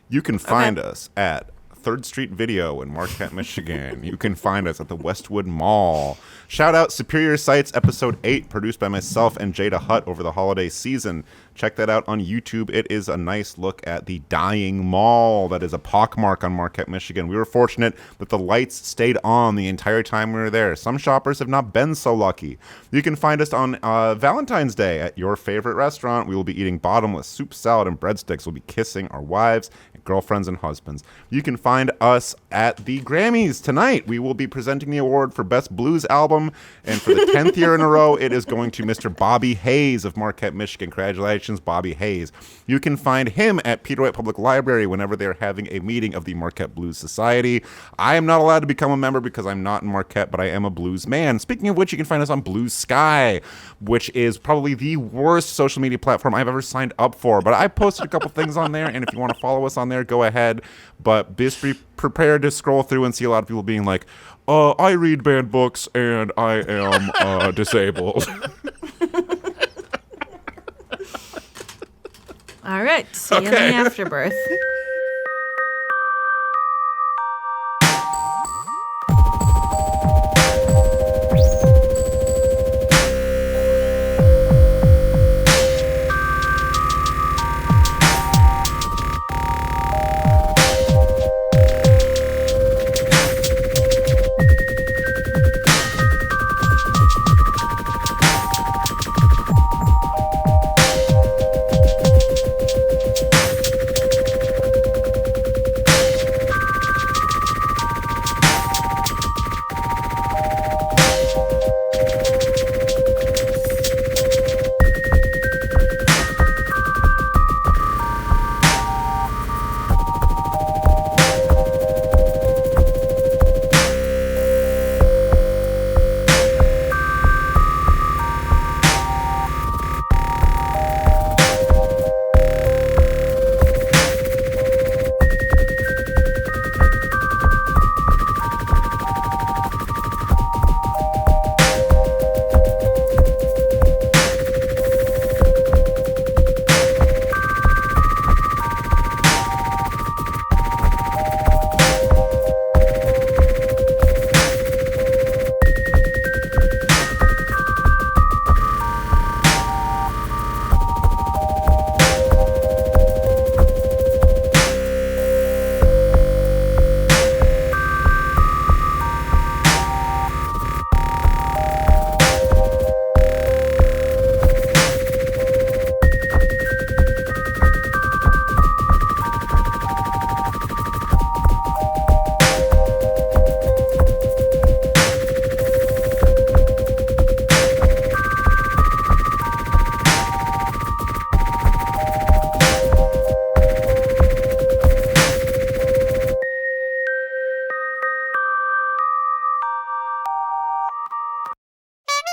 You can find us at 3rd Street Video in Marquette, Michigan. You can find us at the Westwood Mall. Shout out Superior Sights Episode 8, produced by myself and Jada Hutt over the holiday season. Check that out on YouTube. It is a nice look at the dying mall that is a pockmark on Marquette, Michigan. We were fortunate that the lights stayed on the entire time we were there. Some shoppers have not been so lucky. You can find us on Valentine's Day at your favorite restaurant. We will be eating bottomless soup, salad, and breadsticks. We'll be kissing our wives and girlfriends and husbands. You can find us at the Grammys tonight. We will be presenting the award for Best Blues Album, and for the 10th year in a row, it is going to Mr. Bobby Hayes of Marquette, Michigan. Congratulations, Bobby Hayes. You can find him at Peter White Public Library whenever they're having a meeting of the Marquette Blues Society. I am not allowed to become a member because I'm not in Marquette, but I am a blues man. Speaking of which, you can find us on Blue Sky, which is probably the worst social media platform I've ever signed up for. But I posted a couple things on there, and if you want to follow us on there, go ahead. But be prepared to scroll through and see a lot of people being like, I read banned books and I am disabled. All right. See you in the afterbirth.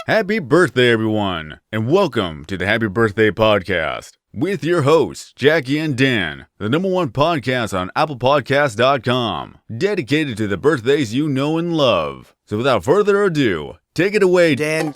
Happy birthday, everyone, and welcome to the Happy Birthday Podcast with your hosts, Jackie and Dan, the #1 podcast on applepodcast.com, dedicated to the birthdays you know and love. So without further ado, take it away, Dan.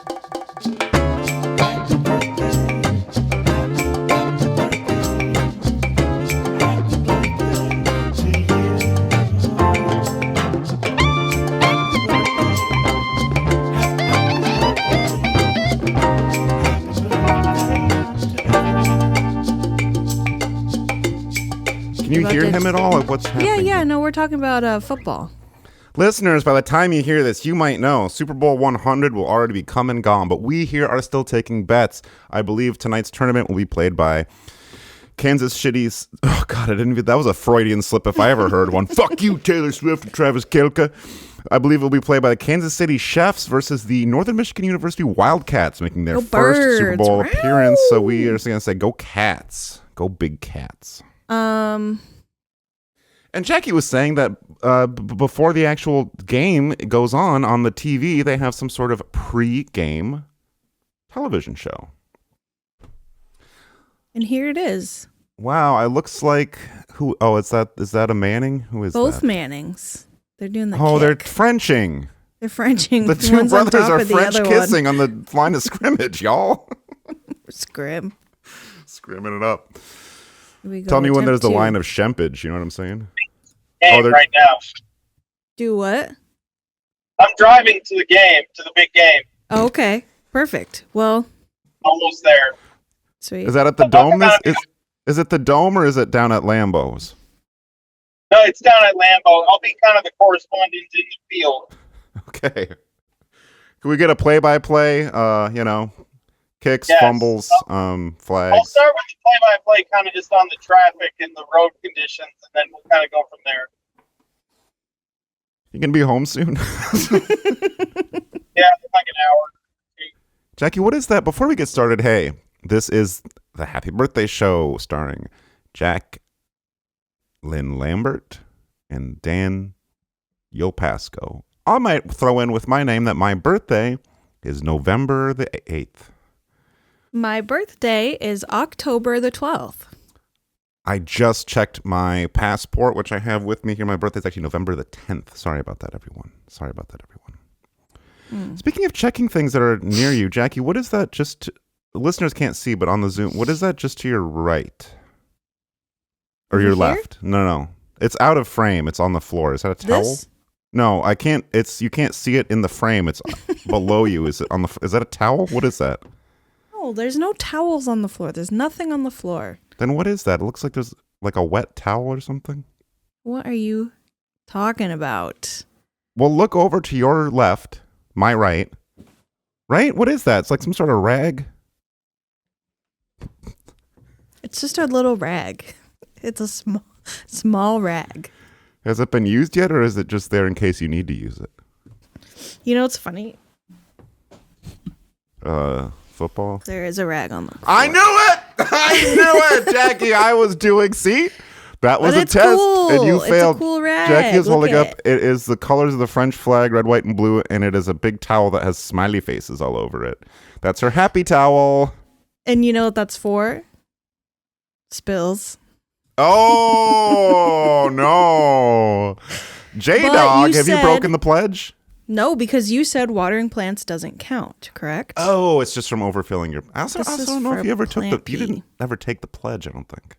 hear him at all? What's happening? Yeah. No, we're talking about football. Listeners, by the time you hear this, you might know Super Bowl 100 will already be come and gone, but we here are still taking bets. I believe tonight's tournament will be played by Kansas City's... Oh, God, that was a Freudian slip if I ever heard one. Fuck you, Taylor Swift and Travis Kelce. I believe it will be played by the Kansas City Chiefs versus the Northern Michigan University Wildcats, making their first Super Bowl appearance. So we are just going to say, go Cats. Go Big Cats. And Jackie was saying that before the actual game goes on the TV, they have some sort of pre-game television show. And here it is. Wow, it looks like who? Oh, is that a Manning? Who is both that? Mannings? They're doing the. Oh, kick. they're Frenching. They're Frenching. The two brothers are French kissing on the line of scrimmage, y'all. Scrimming it up. Tell me when there's the line of shempage. You know what I'm saying? Right now. Do what? I'm driving to the game, to the big game. Oh, okay, perfect. Well, almost there. Sweet. Is that at the Dome? Is it the Dome or is it down at Lambeau's? No, it's down at Lambeau. I'll be kind of the correspondent in the field. Okay. Can we get a play-by-play? Kicks, fumbles, flags. I'll start with the play-by-play, kind of just on the traffic and the road conditions, and then we'll kind of go from there. You gonna be home soon? Yeah, like an hour. Jackie, what is that? Before we get started, hey, this is the Happy Birthday Show starring Jack Lynn Lambert and Dan Yopasco. I might throw in with my name that my birthday is November the 8th. My birthday is October the 12th. I just checked my passport, which I have with me here. My birthday is actually November the 10th. Sorry about that, everyone. Speaking of checking things that are near you, Jackie, what is that just... The listeners can't see, but on the Zoom, what is that just to your right? Or your left? No. It's out of frame. It's on the floor. Is that a towel? This? No, I can't. You can't see it in the frame. It's below you. Is that a towel? What is that? No, there's no towels on the floor. There's nothing on the floor. Then what is that? It looks like there's like a wet towel or something. What are you talking about? Well, look over to your left, my right. Right? What is that? It's like some sort of rag. It's just a little rag. It's a small rag. Has it been used yet, or is it just there in case you need to use it? You know what's funny? Football? There is a rag on the floor. I knew it, Jackie. I was doing, see? That was a test, cool. and you failed. It's a cool rag. Jackie is holding Look up. It is the colors of the French flag, red, white, and blue, and it is a big towel that has smiley faces all over it. That's her happy towel. And you know what that's for? Spills. Oh, no. J-Dog, have you broken the pledge? No, because you said watering plants doesn't count, correct? Oh, it's just from overfilling your... I also This is don't know for if you ever took plant the... You didn't ever take the pledge, I don't think.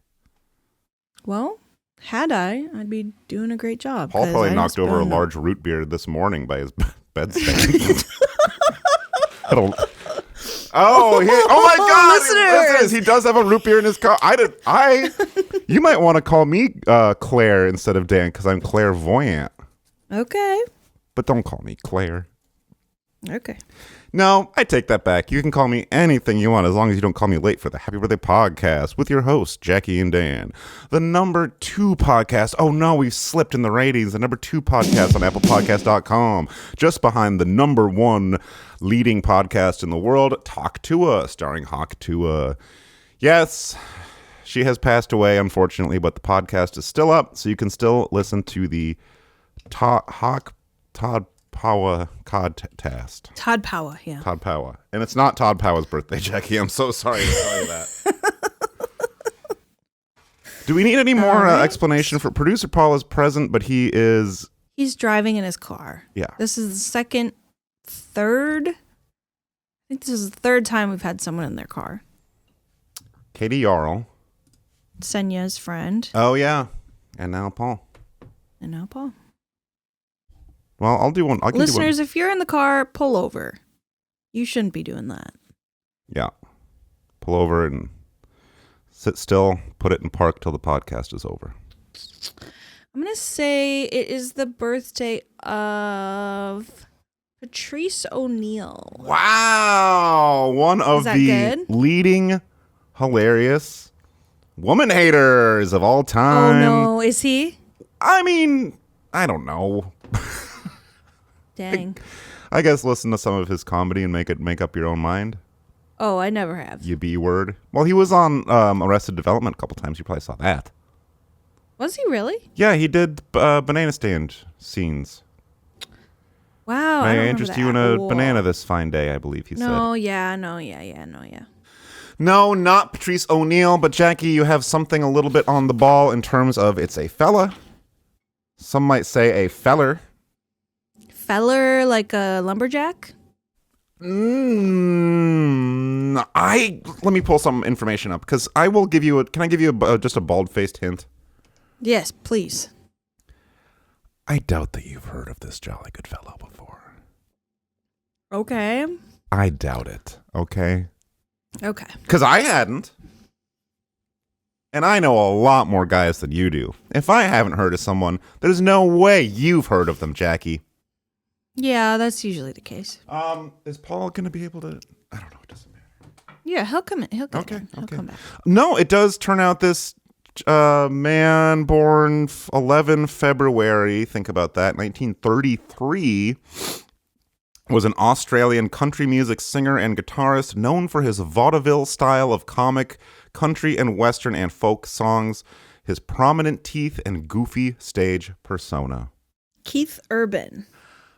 Well, had I'd be doing a great job. Paul probably knocked over a large root beer this morning by his bedstand. Oh my God! Listeners, he does have a root beer in his car. You might want to call me Claire instead of Dan because I'm clairvoyant. Okay. But don't call me Claire. Okay. No, I take that back. You can call me anything you want as long as you don't call me late for the Happy Birthday Podcast with your hosts, Jackie and Dan. The number 2 podcast. Oh no, we've slipped in the ratings. The number 2 podcast on ApplePodcast.com. Just behind the number 1 leading podcast in the world, Talk to Us, starring Hawk Tua. Yes, she has passed away, unfortunately, but the podcast is still up, so you can still listen to the Todd Paula Codcast. Todd Paula, yeah. Todd Paula. And it's not Todd Paula's birthday, Jackie. I'm so sorry to tell you that. Do we need any more explanation for producer Paul is present, but he's driving in his car. Yeah. This is the third time we've had someone in their car. Katie Yarl. Senya's friend. Oh, yeah. And now Paul. Well, I'll do one. Listeners, if you're in the car, pull over. You shouldn't be doing that. Yeah. Pull over and sit still, put it in park till the podcast is over. I'm going to say it is the birthday of Patrice O'Neal. Wow. One of the good? leading hilarious woman haters of all time. Oh, no. Is he? I mean, I don't know. Dang. I guess listen to some of his comedy and make up your own mind. Oh, I never have. You B-word. Well, he was on Arrested Development a couple times. You probably saw that. Was he really? Yeah, he did banana stand scenes. Wow. May I don't interest remember you in that. a banana this fine day, I believe he said. No, yeah. No, not Patrice O'Neal, but Jackie, you have something a little bit on the ball in terms of it's a fella. Some might say a feller. Feller like a lumberjack? Let me pull some information up because I will give you can I give you just a bald-faced hint? Yes, please. I doubt that you've heard of this jolly good fellow before. Okay. I doubt it, okay? Okay. Because I hadn't. And I know a lot more guys than you do. If I haven't heard of someone, there's no way you've heard of them, Jackie. Yeah, that's usually the case. Is Paul going to be able to... I don't know. It doesn't matter. Yeah, he'll come in. He'll come back. No, it does turn out this man born 11 February, think about that, 1933, was an Australian country music singer and guitarist known for his vaudeville style of comic, country and western and folk songs, his prominent teeth and goofy stage persona. Keith Urban.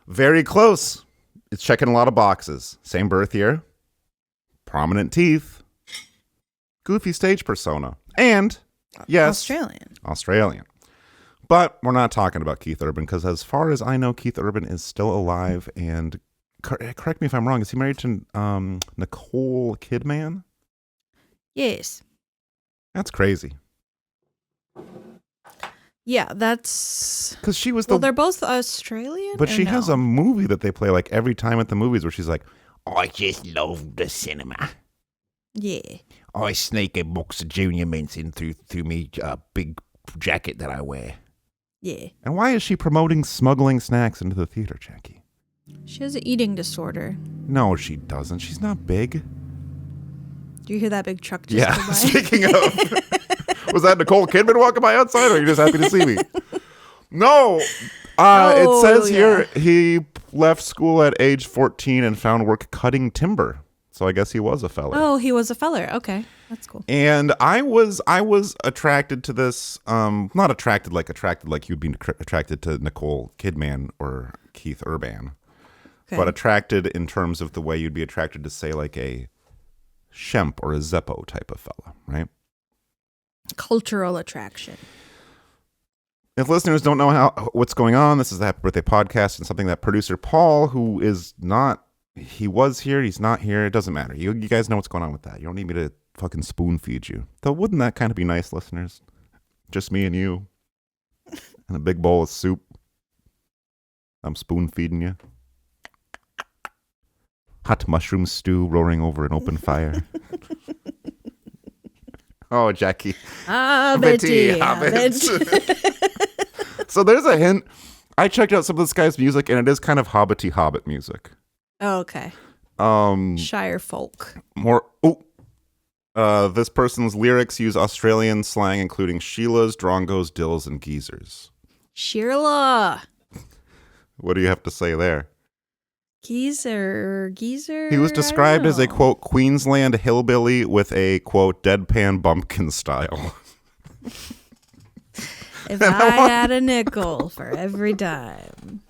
Very close. It's checking a lot of boxes. Same birth year, prominent teeth, goofy stage persona, and yes, Australian. But we're not talking about Keith Urban because as far as I know, Keith Urban is still alive. And correct me if I'm wrong, is he married to Nicole Kidman? Yes. That's crazy. Yeah, that's... Because she was Well, they're both Australian? But or she no? has a movie that they play like every time at the movies where she's like, I just love the cinema. Yeah. I sneak a box of Junior Mints in through me big jacket that I wear. Yeah. And why is she promoting smuggling snacks into the theater, Jackie? She has an eating disorder. No, she doesn't. She's not big. Do you hear that big truck just Yeah, go by? speaking of... Was that Nicole Kidman walking by outside, or are you just happy to see me? No. It says here he left school at age 14 and found work cutting timber. So I guess he was a fella. Oh, he was a feller. Okay, that's cool. And I was attracted to this, not attracted like you'd be attracted to Nicole Kidman or Keith Urban, but attracted in terms of the way you'd be attracted to, say, like a Shemp or a Zeppo type of fella, right? Cultural attraction. If listeners don't know what's going on, this is the Happy Birthday podcast and something that producer Paul, who is not, he was here, he's not here, it doesn't matter. You guys know what's going on with that. You don't need me to fucking spoon feed you. Though wouldn't that kind of be nice, listeners? Just me and you and a big bowl of soup. I'm spoon feeding you. Hot mushroom stew roaring over an open fire. Oh, Jackie. Hobbity. So there's a hint. I checked out some of this guy's music, and it is kind of Hobbity Hobbit music. Oh, okay. Shire folk. This person's lyrics use Australian slang, including Sheilas, Drongos, Dills, and Geezers. Sheila. What do you have to say there? Geezer. He was described as a, quote, Queensland hillbilly with a, quote, deadpan bumpkin style. If I had a nickel for every dime.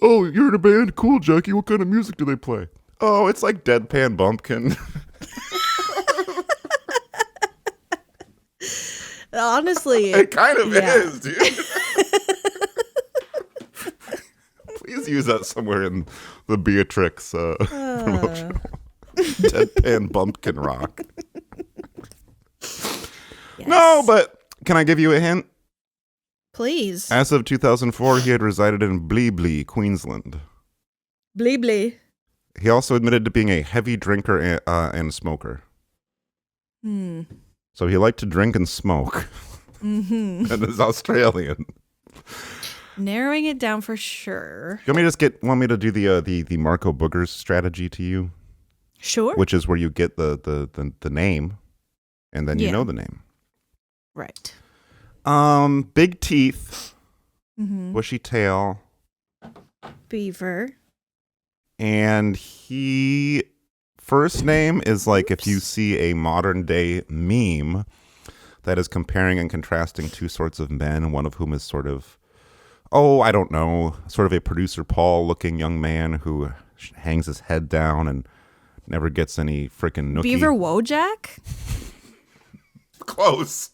Oh, you're in a band? Cool, Jackie. What kind of music do they play? Oh, it's like deadpan bumpkin. Honestly. It kind of is, dude. Please use that somewhere in the Beatrix promotional. Deadpan bumpkin rock. Yes. No, but can I give you a hint? Please. As of 2004, he had resided in Bleeblee, Queensland. Bleeblee. He also admitted to being a heavy drinker and smoker. So he liked to drink and smoke. Mm-hmm. And is Australian. Narrowing it down for sure. You want me to do the Marco Boogers strategy to you? Sure. Which is where you get the name, and then you know the name. Right. Big teeth, Mm-hmm. bushy tail, Beaver. and he first name is like if you see a modern day meme that is comparing and contrasting two sorts of men, one of whom is sort of, I don't know, sort of a producer Paul looking young man who hangs his head down and never gets any freaking nookie. Beaver Wojak? Close.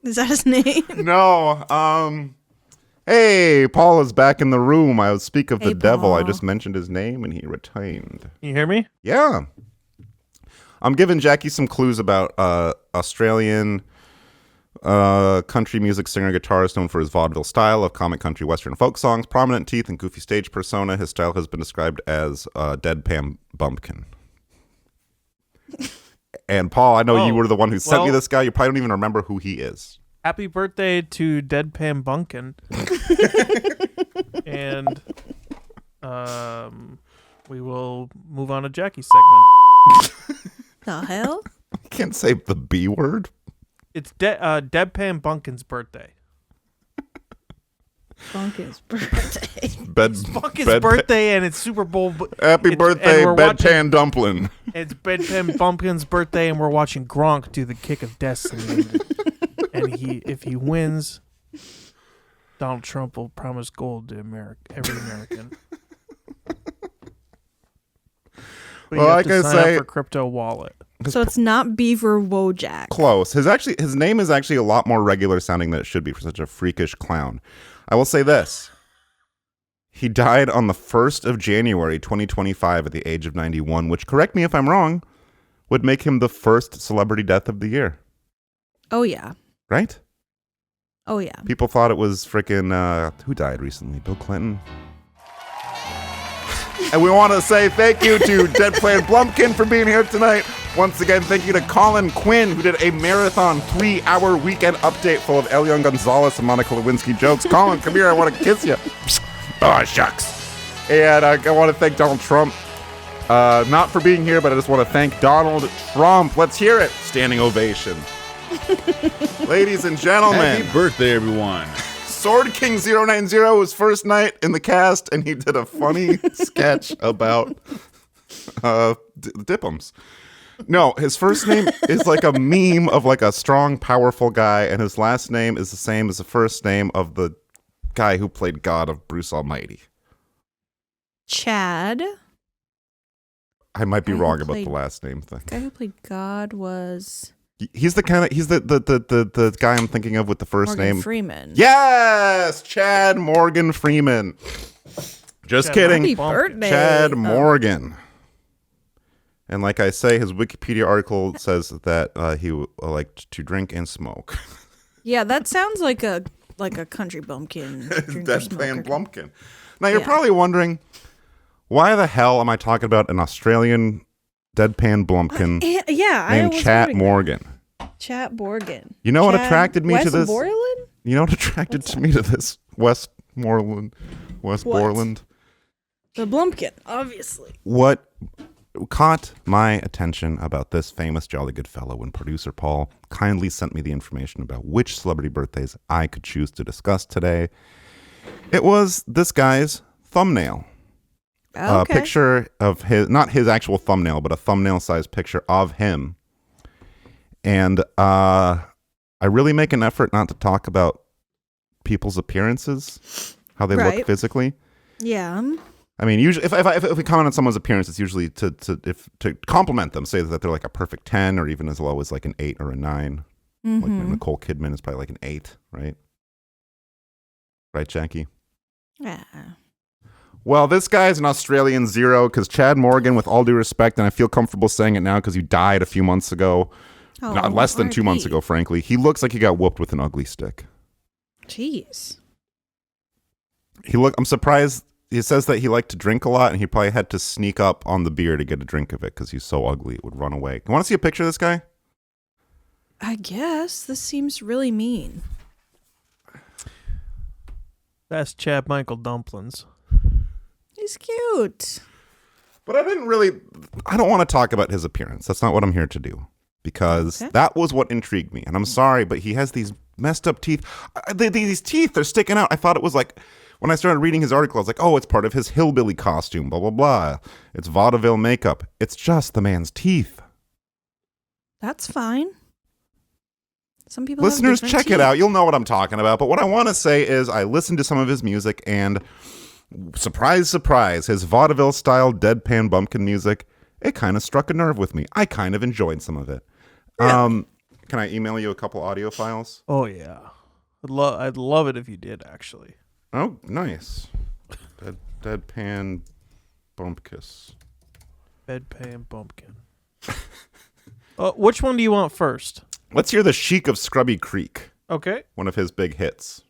Is that his name? No. Hey, Paul is back in the room. I speak of the devil. I Paul. just mentioned his name and he retained. You hear me? Yeah. I'm giving Jackie some clues about Australian country music singer guitarist known for his vaudeville style of comic country western folk songs, prominent teeth, and goofy stage persona. His style has been described as deadpan bumpkin. And Paul, I know you were the one who sent me this guy. You probably don't even remember who he is. Happy birthday to Deadpan Bunkin. And we will move on to Jackie's segment. The hell? I can't say the B word. It's Deadpan Bunkin's birthday. Bunkin's birthday. It's Bunkin's birthday, and it's Super Bowl. Happy birthday, Bedpan Dumpling. It's Bedpan Bumpkin's birthday, and we're watching Gronk do the kick of destiny. And if he wins, Donald Trump will promise gold to every American. But Well, you have like to I sign say, up for crypto wallet. So it's not Beaver Wojak. Close. His name is actually a lot more regular sounding than it should be for such a freakish clown. I will say this. He died on the 1st of January, 2025 at the age of 91, which, correct me if I'm wrong, would make him the first celebrity death of the year. Oh, yeah. Right? Oh, yeah. People thought it was freaking, who died recently? Bill Clinton? And we want to say thank you to Deadpan Blumpkin for being here tonight. Once again, thank you to Colin Quinn, who did a marathon 3-hour weekend update full of Elion Gonzalez and Monica Lewinsky jokes. Colin, come here. I want to kiss you. Oh, shucks. And I want to thank Donald Trump. Not for being here, but I just want to thank Donald Trump. Let's hear it. Standing ovation. Ladies and gentlemen. Happy birthday, everyone. Sword King 090 was first night in the cast, and he did a funny sketch about Dip'ems. No, his first name is like a meme of like a strong, powerful guy, and his last name is the same as the first name of the guy who played God of Bruce Almighty. Chad. I might be wrong about played- the last name thing. The guy who played God was He's the guy I'm thinking of with the first Morgan name. Freeman. Yes, Chad Morgan Freeman. Just Chad kidding. Happy birthday. Chad Oh. Morgan. And like I say, his Wikipedia article says that he liked to drink and smoke. Yeah, that sounds like a country bumpkin. drinker, Deadpan smoker. Blumpkin. Now you're Yeah. probably wondering, why the hell am I talking about an Australian Deadpan Blumpkin Yeah, I named was Chat wondering Morgan? Chat Morgan. You know what Chad attracted me to this? Westmoreland? You know what attracted me to this? Westmoreland. The Blumpkin, obviously. What caught my attention about this famous jolly good fellow when producer Paul kindly sent me the information about which celebrity birthdays I could choose to discuss today, it was this guy's thumbnail. Okay. A picture of his, not his actual thumbnail, but a thumbnail sized picture of him. And I really make an effort not to talk about people's appearances, how they Right. look physically. Yeah. I mean, usually if we comment on someone's appearance, it's usually to compliment them, say that they're like a perfect 10 or even as low as like an 8 or a 9. Like Mhm. Nicole Kidman is probably like an 8, right? Right, Jackie? Yeah. Well, this guy's an Australian 0 because Chad Morgan, with all due respect, and I feel comfortable saying it now because you died a few months ago, Oh, not less than 2 months RIP. ago, frankly. He looks like he got whooped with an ugly stick. Jeez. I'm surprised. He says that he liked to drink a lot, and he probably had to sneak up on the beer to get a drink of it because he's so ugly it would run away. You want to see a picture of this guy? I guess this seems really mean. That's Chad Michael Dumplings. He's cute. But I don't want to talk about his appearance. That's not what I'm here to do. Because that was what intrigued me. And I'm sorry, but he has these messed up teeth. These teeth, they're sticking out. I thought it was like, when I started reading his article, I was like, oh, it's part of his hillbilly costume, blah, blah, blah. It's vaudeville makeup. It's just the man's teeth. That's fine. Some people Listeners, have check it out. You'll know what I'm talking about. But what I want to say is I listened to some of his music and surprise, surprise, his vaudeville-style deadpan bumpkin music, it kind of struck a nerve with me. I kind of enjoyed some of it. Really? Can I email you a couple audio files? Oh, yeah. I'd love it if you did, actually. Oh, nice. Deadpan bumpkiss. Deadpan bumpkin. Which one do you want first? Let's hear The Sheik of Scrubby Creek. Okay. One of his big hits.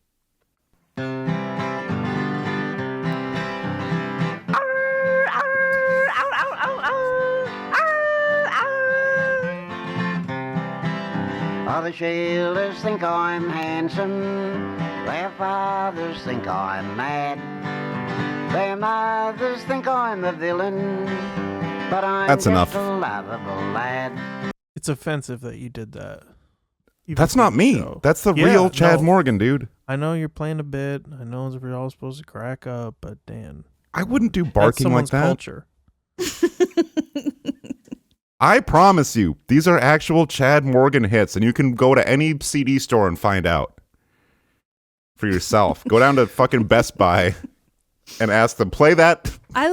Other shielders think I'm handsome, their fathers think I'm mad, their mothers think I'm a villain, but I'm That's just enough. a lovable lad. It's offensive that you did that. That's not me. That's the real Chad Morgan, dude. I know you're playing a bit. I know we're all supposed to crack up, but Dan. I wouldn't do barking like that. Culture. I promise you, these are actual Chad Morgan hits, and you can go to any CD store and find out for yourself. Go down to fucking Best Buy and ask them, play that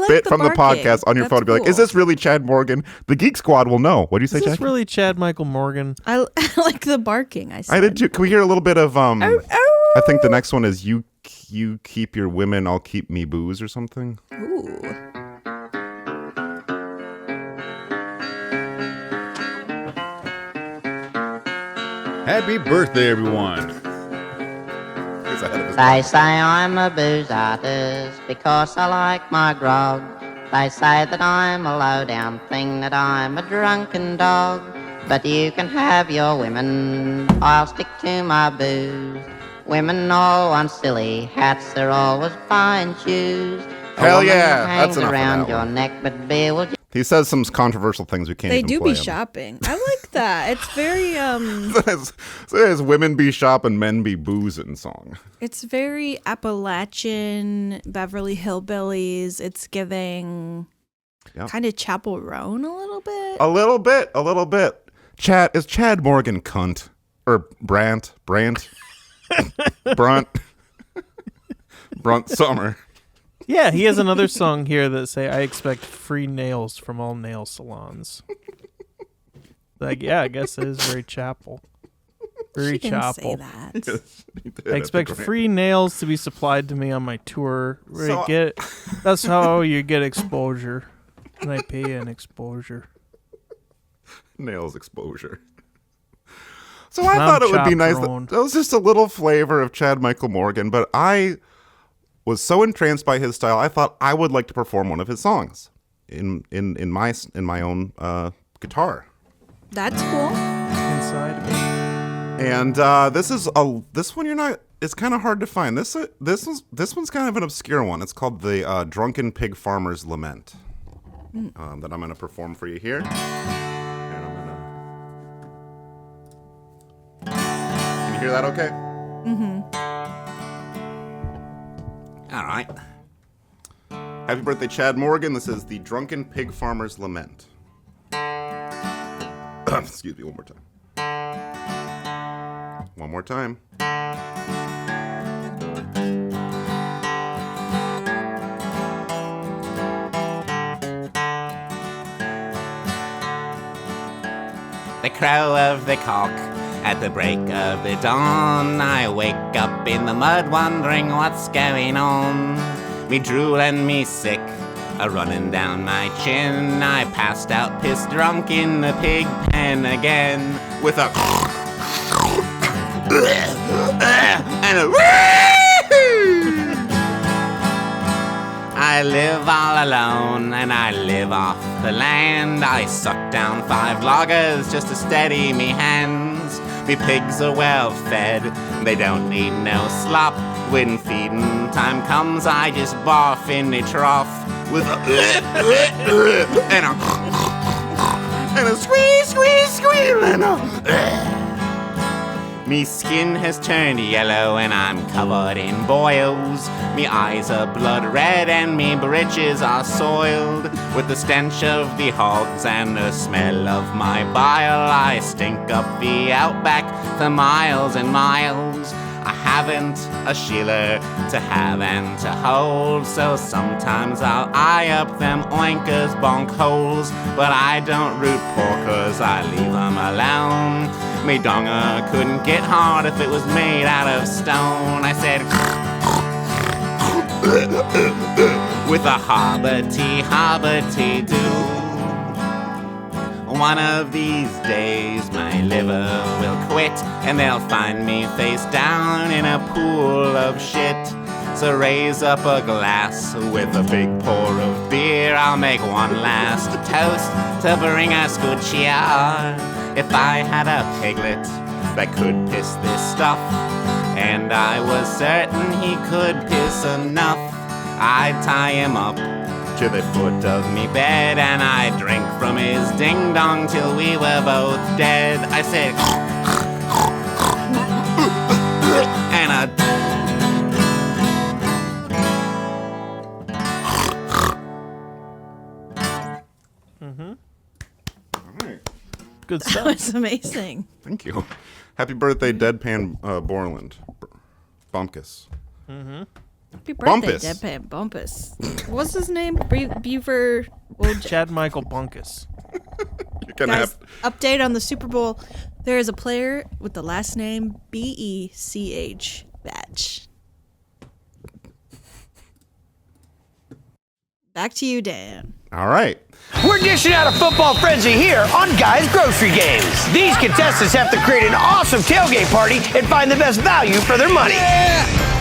bit from the podcast on your phone and be like, is this really Chad Morgan? The Geek Squad will know. What do you say, Is this Jackie? really Chad Michael Morgan? I like the barking. I did too. Can we hear a little bit of, I think the next one is you keep your women, I'll keep me booze or something. Ooh. Happy birthday, everyone. They say I'm a booze artist because I like my grog. They say that I'm a low-down thing, that I'm a drunken dog. But you can have your women, I'll stick to my booze. Women all want silly hats, they're always buying shoes. Hell yeah, hangs that's enough of around that your one. neck, but beer will He says some controversial things we can't They even do play be him. shopping. I like that. It's very Says women be shopping, men be boozing song. it's very Appalachian, Beverly Hillbillies. It's giving Yep. kind of Chapel Roan a little bit. A little bit. Is Chad Morgan cunt? Or Brandt? Brunt Summer. Yeah, he has another song here that say, I expect free nails from all nail salons. Like, yeah, I guess it is very Chapel. Very She didn't Chapel. say that. Yes, he did. I expect That's free nails to be supplied to me on my tour. So- That's how you get exposure. And I pay an exposure. Nails exposure. So I thought it would be nice. That was just a little flavor of Chad Michael Morgan, but I was so entranced by his style, I thought I would like to perform one of his songs in my own guitar. That's cool. Inside me. And this one it's kind of hard to find. This one's kind of an obscure one. It's called the Drunken Pig Farmer's Lament. That I'm going to perform for you here. And I'm gonna. Can you hear that? Okay. All right. Happy birthday, Chad Morgan. This is the Drunken Pig Farmer's Lament. Excuse me, one more time. One more time. The crow of the cock at the break of the dawn. I wake up in the mud wondering what's going on. Me drool and me sick a running down my chin. I passed out pissed drunk in the pig pen again. With a and a I live all alone and I live off the land. I suck down 5 loggers just to steady me hands. Me pigs are well fed, they don't need no slop. When feeding time comes, I just barf in the trough with a and a squeeze and a Me skin has turned yellow and I'm covered in boils. Me eyes are blood red and me breeches are soiled. With the stench of the hogs and the smell of my bile, I stink up the outback for miles and miles. I haven't a shiller to have and to hold, so sometimes I'll eye up them oinkers bonk holes. But I don't root porkers, I leave them alone. Me donger couldn't get hard if it was made out of stone. I said with a hobbity-do. One of these days my liver will quit and they'll find me face down in a pool of shit. So raise up a glass with a big pour of beer. I'll make one last toast to bring us good cheer. If I had a piglet that could piss this stuff, and I was certain he could piss enough, I'd tie him up to the foot of me bed and I'd drink from his ding-dong till we were both dead. I said and Good That stuff. was amazing. Thank you. Happy birthday, Deadpan Borland. Bumpkus. Mm-hmm. Happy birthday, Bumpus. Deadpan Bumpus. What's his name? Beaver. Chad Michael Bunkus. You're gonna Guys, update on the Super Bowl. There is a player with the last name Bech. Batch. Back to you, Dan. All right. We're dishing out a football frenzy here on Guy's Grocery Games. These contestants have to create an awesome tailgate party and find the best value for their money.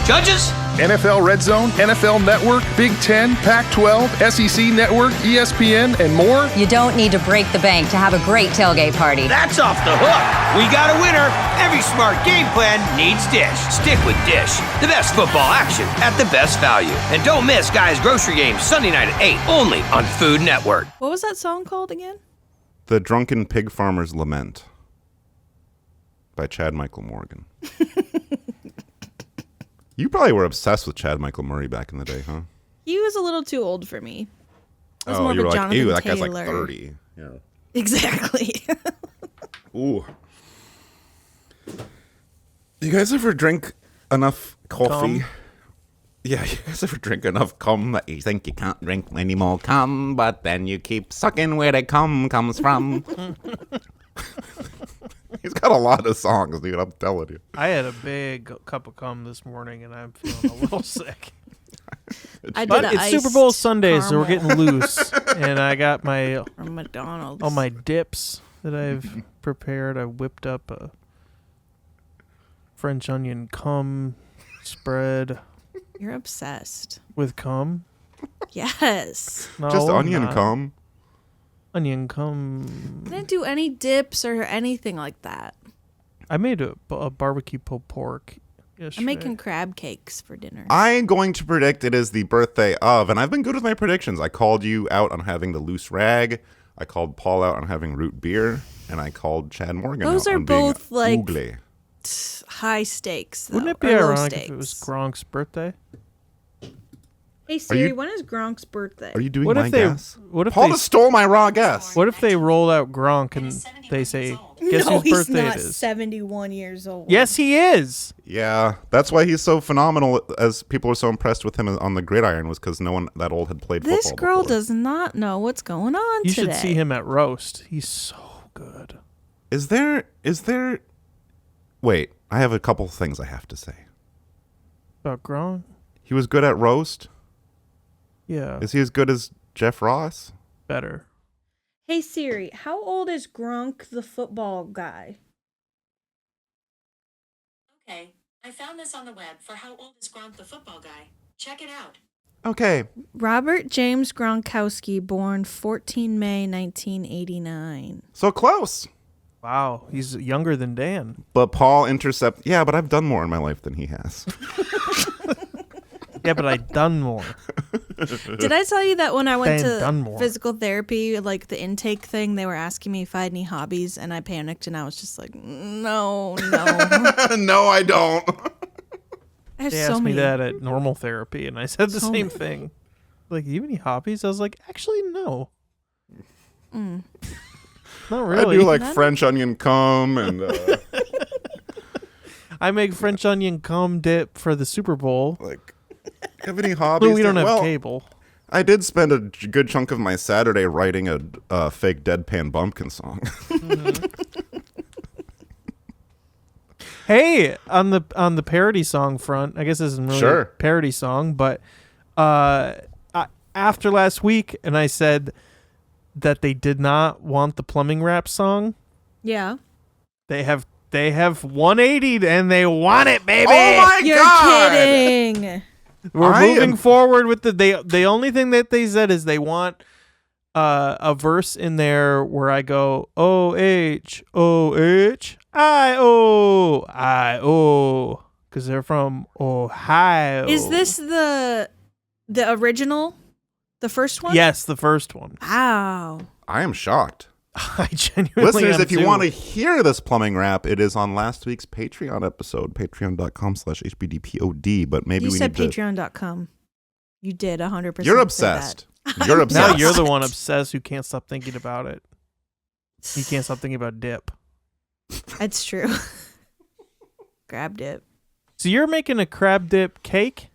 Judges? NFL Red Zone, NFL Network, Big Ten, Pac-12, SEC Network, ESPN, and more. You don't need to break the bank to have a great tailgate party. That's off the hook. We got a winner. Every smart game plan needs Dish. Stick with Dish. The best football action at the best value. And don't miss Guy's Grocery Games Sunday night at 8, only on Food Network. What was that song called again? The Drunken Pig Farmer's Lament by Chad Michael Morgan. You probably were obsessed with Chad Michael Murray back in the day, huh? He was a little too old for me. I was Oh, more you of were a like, Jonathan ew, that Taylor. guy's like 30. Yeah. Exactly. Ooh. You guys ever drink enough coffee? Cum? Yeah, you guys ever drink enough cum that you think you can't drink any more cum, but then you keep sucking where the cum comes from? He's got a lot of songs, dude, I'm telling you. I had a big cup of cum this morning, and I'm feeling a little sick. I But did it's a Super Bowl iced Sunday, so we're caramel. getting loose. And I got my From McDonald's. all my dips that I've prepared. I whipped up a French onion cum spread You're obsessed. with cum. Yes. No, Just I'm onion not. cum. Onion cum. I didn't do any dips or anything like that. I made a barbecue pulled pork I'm yesterday. making crab cakes for dinner. I'm going to predict it is the birthday of, and I've been good with my predictions. I called you out on having the loose rag. I called Paul out on having root beer, and I called Chad Morgan Those out are on being both, like, oogly. High stakes. Though, Wouldn't it be or low ironic stakes. if it was Gronk's birthday? Hey Siri, you- when is Gronk's birthday? Are you doing What my if they? guess? What if Paul they just stole my raw guess. What if they roll out Gronk and they say, "Guess no, whose he's birthday not it is?" 71 years old. Yes, he is. Yeah, that's why he's so phenomenal. As people were so impressed with him on the gridiron, was because no one that old had played This football. girl before. does not know what's going on You today. should see him at roast. He's so good. Is there? Wait, I have a couple things I have to say. About Gronk? He was good at roast. Yeah. Is he as good as Jeff Ross? Better. Hey Siri, how old is Gronk the football guy? Okay, I found this on the web for how old is Gronk the football guy. Check it out. Okay. Robert James Gronkowski, born 14 May 1989. So close. Wow, he's younger than Dan. But Paul intercept. Yeah, but I've done more in my life than he has. Yeah, but I done more. Did I tell you that when I went Done to more. physical therapy, like the intake thing, they were asking me if I had any hobbies, and I panicked, and I was just like, no. No, I don't. I have They so asked me many. that at normal therapy, and I said the So same many. thing. Like, you have any hobbies? I was like, actually, no. Mm. Not really. I do like French onion cum and I make French onion cum dip for the Super Bowl. Like, have any hobbies? But we don't have Well, cable. I did spend a good chunk of my Saturday writing a fake deadpan bumpkin song. Hey, on the parody song front, I guess this isn't really Sure. a parody song, but after last week, and I said that they did not want the plumbing rap song. Yeah. They have 180'd and they want it, baby. Oh my You're God! kidding. We're I moving am- forward with the only thing that they said is they want a verse in there where I go O-H-O-H-I-O because they're from Ohio. Is this the original? The first one? Yes, the first one. Wow. I am shocked. I genuinely Listeners, am if you too. want to hear this plumbing rap, it is on last week's Patreon episode, patreon.com/HBDPOD. But maybe You we said need to... patreon.com. You did 100%. You're say obsessed. that. You're obsessed. Now you're the one obsessed who can't stop thinking about it. You can't stop thinking about dip. That's true. Grabbed it. So you're making a crab dip cake?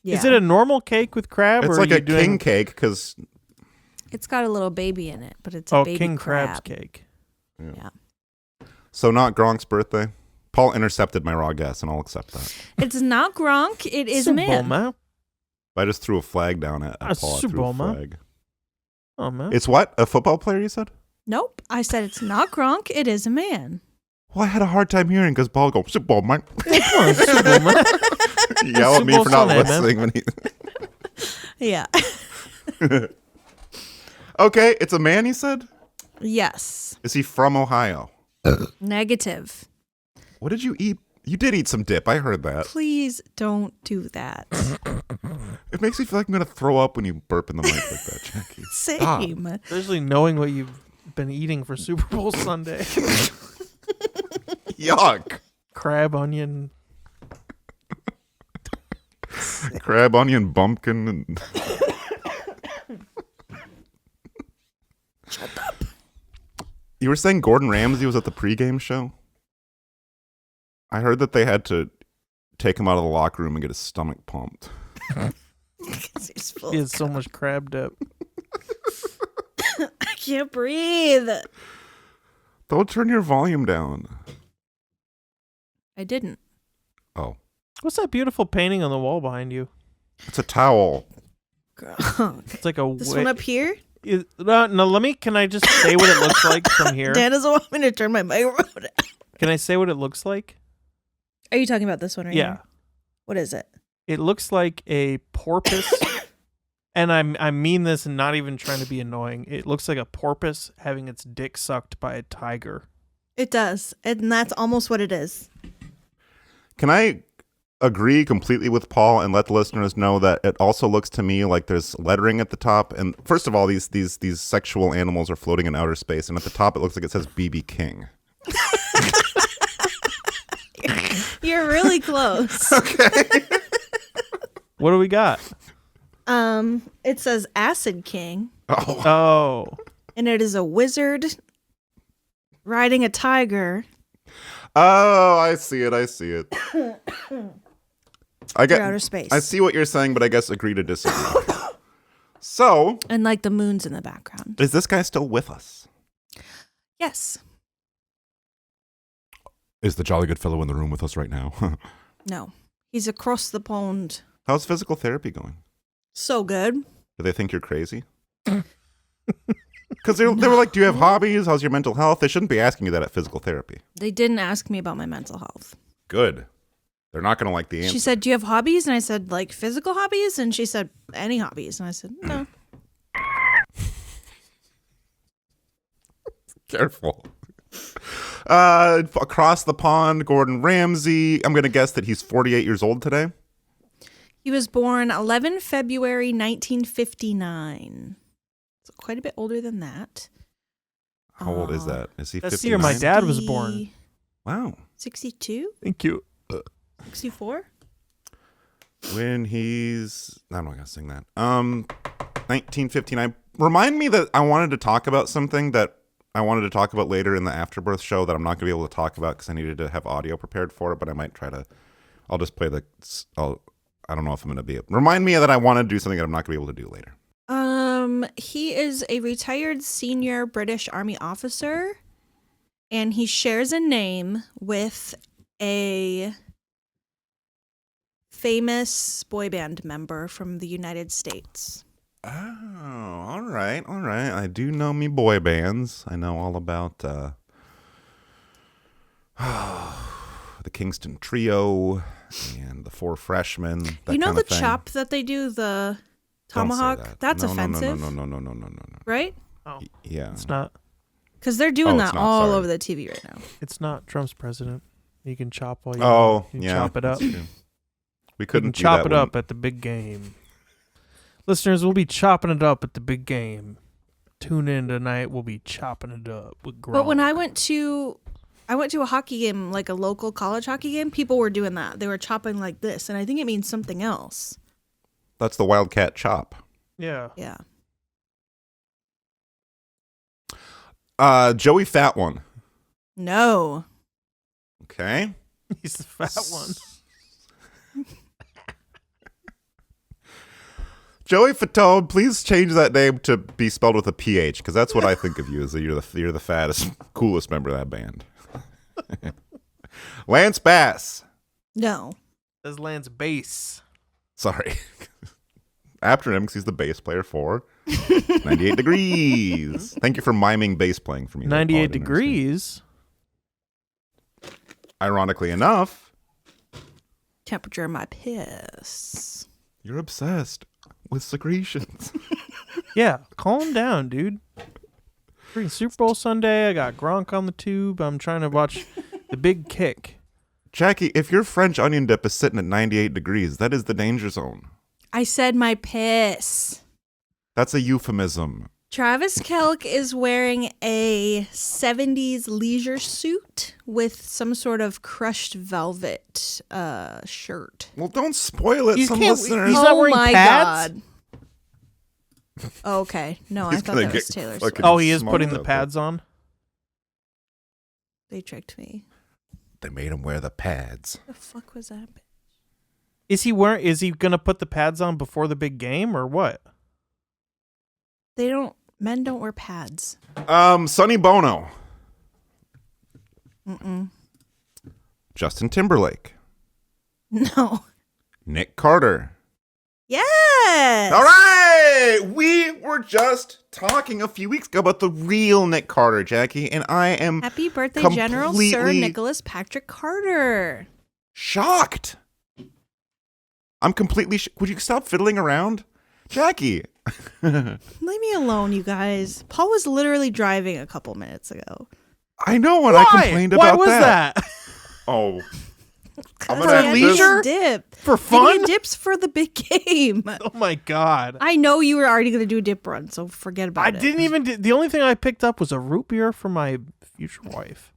Yeah. Is it a normal cake with crab? It's or like are a you doing... king cake because... It's got a little baby in it, but it's a baby king crab. crab's cake. Yeah. So not Gronk's birthday. Paul intercepted my raw guess, and I'll accept that. It's not Gronk. It is a Super man. Bowl, man. I just threw a flag down at Paul. I Super threw a Bowl, man. flag. Oh, man. It's what? A football player, you said? Nope. I said it's not Gronk. It is a man. Well, I had a hard time hearing because Paul goes, Super Bowl, man. Super Bowl, man. Yell at me Super for Bowl not Sunday, man. listening when he... Yeah. Okay, it's a man, you said? Yes. Is he from Ohio? Negative. What did you eat? You did eat some dip. I heard that. Please don't do that. It makes me feel like I'm going to throw up when you burp in the mic like that, Jackie. Same. Especially knowing what you've been eating for Super Bowl Sunday. Yuck. Crab, onion. Crab, onion, bumpkin. And... Shut up. You were saying Gordon Ramsay was at the pregame show? I heard that they had to take him out of the locker room and get his stomach pumped. He has so much crab dip. I can't breathe. Don't turn your volume down. I didn't. Oh. What's that beautiful painting on the wall behind you? It's a towel. It's like a... This one up here? No, can I just say what it looks like from here? Dan doesn't want me to turn my microphone. Can I say what it looks like? Are you talking about this one right Yeah. here? What is it? It looks like a porpoise, and I mean this and not even trying to be annoying. It looks like a porpoise having its dick sucked by a tiger. It does. And that's almost what it is. Can I agree completely with Paul and let the listeners know that it also looks to me like there's lettering at the top? And first of all, these sexual animals are floating in outer space, and at the top it looks like it says BB King. You're really close. Okay. What do we got? It says Acid King. Oh. And it is a wizard riding a tiger. Oh, I see it. I get outer space. I see what you're saying, but I guess agree to disagree. So, And like the moon's in the background. is this guy still with us? Yes. Is the jolly good fellow in the room with us right now? No. He's across the pond. How's physical therapy going? So good. Do they think you're crazy? Because they were like, do you have hobbies? How's your mental health? They shouldn't be asking you that at physical therapy. They didn't ask me about my mental health. Good. They're not going to like the answer. She said, do you have hobbies? And I said, like physical hobbies? And she said, any hobbies? And I said, no. Careful. Across the pond, Gordon Ramsay. I'm going to guess that he's 48 years old today. He was born 11 February 1959. So quite a bit older than that. How old is that? Is he 59? That's the year my dad was born. Wow. 62? Thank you. 64? When he's... I'm not going to sing that. 1959. Remind me that I wanted to talk about something that I wanted to talk about later in the Afterbirth show that I'm not going to be able to talk about because I needed to have audio prepared for it, but I might try to... I'll just play the... I don't know if I'm going to be able... Remind me that I want to do something that I'm not going to be able to do later. He is a retired senior British Army officer, and he shares a name with a famous boy band member from the United States. Oh, all right. I do know me boy bands. I know all about the Kingston Trio and the Four Freshmen. You know the chop that they do, the tomahawk? That's offensive. No. Right? Oh, yeah. It's not. Because they're doing that all over the TV right now. It's not Trump's president. You can chop while you chop it up. We couldn't chop it up at the big game. Listeners, we'll be chopping it up at the big game. Tune in tonight. We'll be chopping it up with Grohl. But when I went to a hockey game, like a local college hockey game, people were doing that. They were chopping like this, and I think it means something else. That's the Wildcat chop. Yeah. Yeah. Joey Fat One. No. Okay. He's the fat one. Joey Fatone, please change that name to be spelled with a PH, because that's what I think of you as. You're the fattest, coolest member of that band. Lance Bass. No. That's Lance Bass. Sorry. After him, because he's the bass player for 98 Degrees. Thank you for miming bass playing for me. 98 Degrees? Ironically enough. Temperature of my piss. You're obsessed with secretions. Yeah, calm down, dude. Freaking Super Bowl Sunday. I got Gronk on the tube. I'm trying to watch The Big Kick. Jackie, if your French onion dip is sitting at 98 degrees, that is the danger zone. I said my piss. That's a euphemism. Travis Kelce is wearing a 70s leisure suit with some sort of crushed velvet shirt. Well, don't spoil it. Some listeners. He's not wearing pads? God. Oh, okay. No, I thought that was Taylor Swift. Oh, he is putting the pads on? They tricked me. They made him wear the pads. What the fuck was that? Is he gonna put the pads on before the big game or what? Men don't wear pads. Sonny Bono. Mm-mm. Justin Timberlake. No. Nick Carter. Yes. All right. We were just talking a few weeks ago about the real Nick Carter, Jackie, and I am Happy birthday, General Sir Nicholas Patrick Carter. Shocked. I'm completely... Would you stop fiddling around? Jackie. Leave me alone, you guys. Paul was literally driving a couple minutes ago. I know, and I complained about that. Why was that? Oh. I'm gonna leisure dip. For fun? He dips for the big game. Oh my God. I know you were already going to do a dip run, so forget about it. I didn't even... The only thing I picked up was a root beer for my future wife.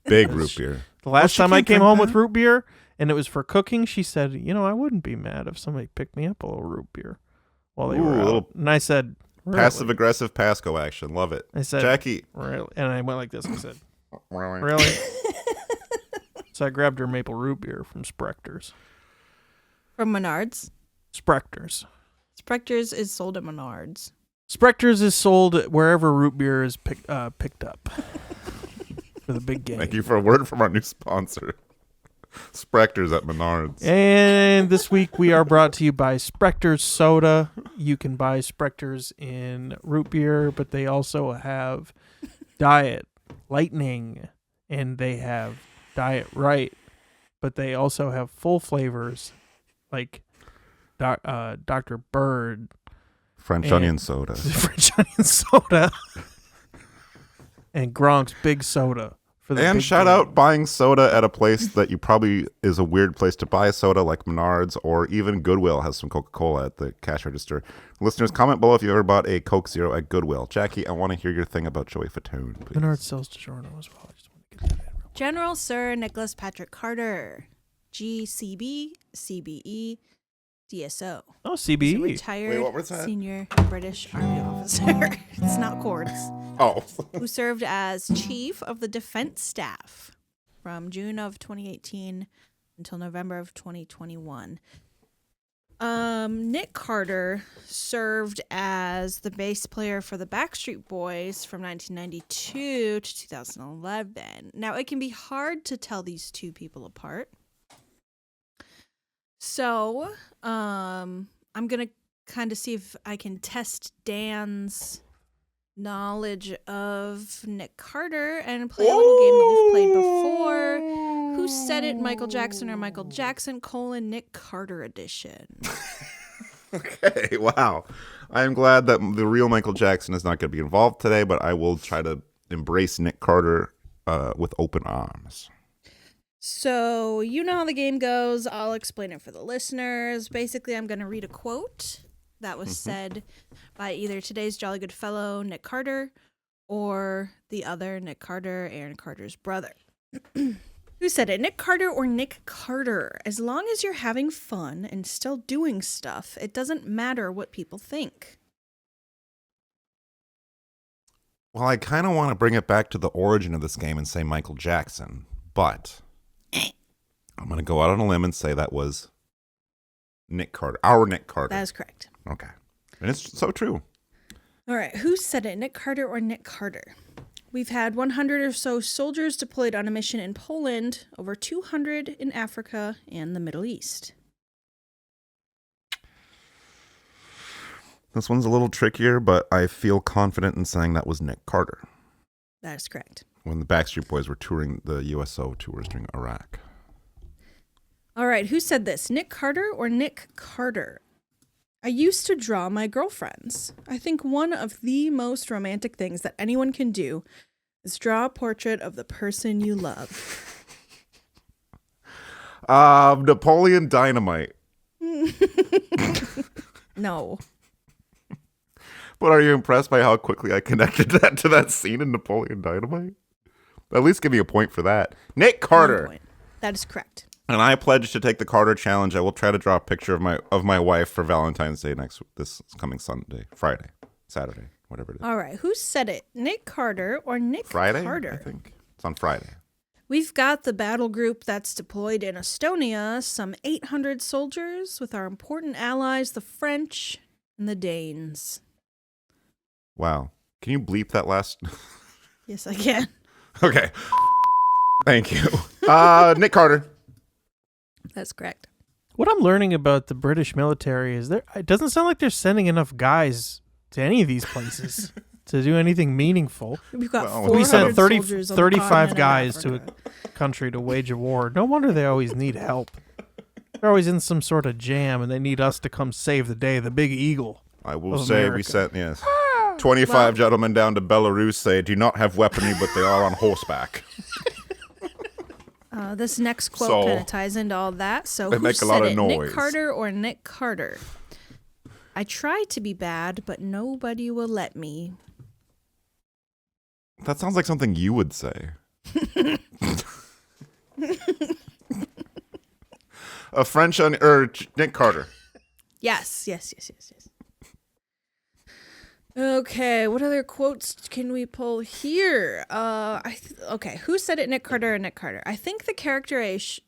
Big root beer. The last time I came home with root beer, and it was for cooking, she said, I wouldn't be mad if somebody picked me up a little root beer while they were out. And I said, really? Passive-aggressive Pasco action. Love it. I said, Jackie. Really? And I went like this. I said, really? So I grabbed her maple root beer from Sprector's. From Menards? Sprector's. Sprector's is sold at Menards. Sprector's is sold wherever root beer is picked up for the big game. Thank you for a word from our new sponsor. Sprector's at Menards. And this week we are brought to you by Sprector's Soda. You can buy Sprector's in root beer, but they also have Diet Lightning, and they have Diet Right, but they also have full flavors like Dr. Bird. French onion soda. French onion soda. And Gronk's Big Soda for the And big shout game. out buying soda at a place that you probably is a weird place to buy soda, like Menards, or even Goodwill has some Coca-Cola at the cash register. Listeners, comment below if you ever bought a Coke Zero at Goodwill. Jackie, I want to hear your thing about Joey Fatone, please. Menard sells DiGiorno as well. I just want to get that in. General Sir Nicholas Patrick Carter, GCB, CBE, DSO. Oh, He's a CBE. retired Wait, what was that? senior British Army officer. It's not chords. Oh. Who served as Chief of the Defense Staff from June of 2018 until November of 2021. Nick Carter served as the bass player for the Backstreet Boys from 1992 to 2011. Now, it can be hard to tell these two people apart. So, I'm going to kind of see if I can test Dan's knowledge of Nick Carter and play a little game that we've played before. Who said it, Michael Jackson or Michael Jackson, Nick Carter edition? Okay, wow. I am glad that the real Michael Jackson is not going to be involved today, but I will try to embrace Nick Carter with open arms. So, you know how the game goes. I'll explain it for the listeners. Basically, I'm going to read a quote that was said by either today's jolly good fellow, Nick Carter, or the other Nick Carter, Aaron Carter's brother. Who said it? Nick Carter or Nick Carter? As long as you're having fun and still doing stuff, it doesn't matter what people think. Well, I kind of want to bring it back to the origin of this game and say Michael Jackson, but I'm going to go out on a limb and say that was Nick Carter, our Nick Carter. That is correct. Okay. And it's so true. All right, who said it? Nick Carter or Nick Carter? We've had 100 or so soldiers deployed on a mission in Poland, over 200 in Africa and the Middle East. This one's a little trickier, but I feel confident in saying that was Nick Carter. That is correct. When the Backstreet Boys were touring the USO tours during Iraq. All right, who said this? Nick Carter or Nick Carter? I used to draw my girlfriends. I think one of the most romantic things that anyone can do is draw a portrait of the person you love. Napoleon Dynamite. No. But are you impressed by how quickly I connected that to that scene in Napoleon Dynamite? At least give me a point for that. Nick Carter. 1 point. That is correct. And I pledge to take the Carter challenge. I will try to draw a picture of my wife for Valentine's Day this coming Saturday, whatever it is. All right, who said it? Nick Carter or Nick Friday, Carter? I think. It's on Friday. We've got the battle group that's deployed in Estonia, some 800 soldiers with our important allies, the French and the Danes. Wow. Can you bleep that last? Yes, I can. Okay. Thank you. Nick Carter. That's correct. What I'm learning about the British military is it doesn't sound like they're sending enough guys to any of these places to do anything meaningful. We've got we sent 400 soldiers on the 35 continent of guys to Africa. a country to wage a war. No wonder they always need help. They're always in some sort of jam, and they need us to come save the day. The big eagle. I will of say America. we sent, yes. 25 gentlemen down to Belarus. They do not have weaponry, but they are on horseback. This next quote So, kind of ties into all that. So they who make a said lot of it? noise. Nick Carter or Nick Carter? I try to be bad, but nobody will let me. That sounds like something you would say. A French Nick Carter. Yes. Okay, what other quotes can we pull here? Okay, who said it? Nick Carter or Nick Carter? I think the characterization.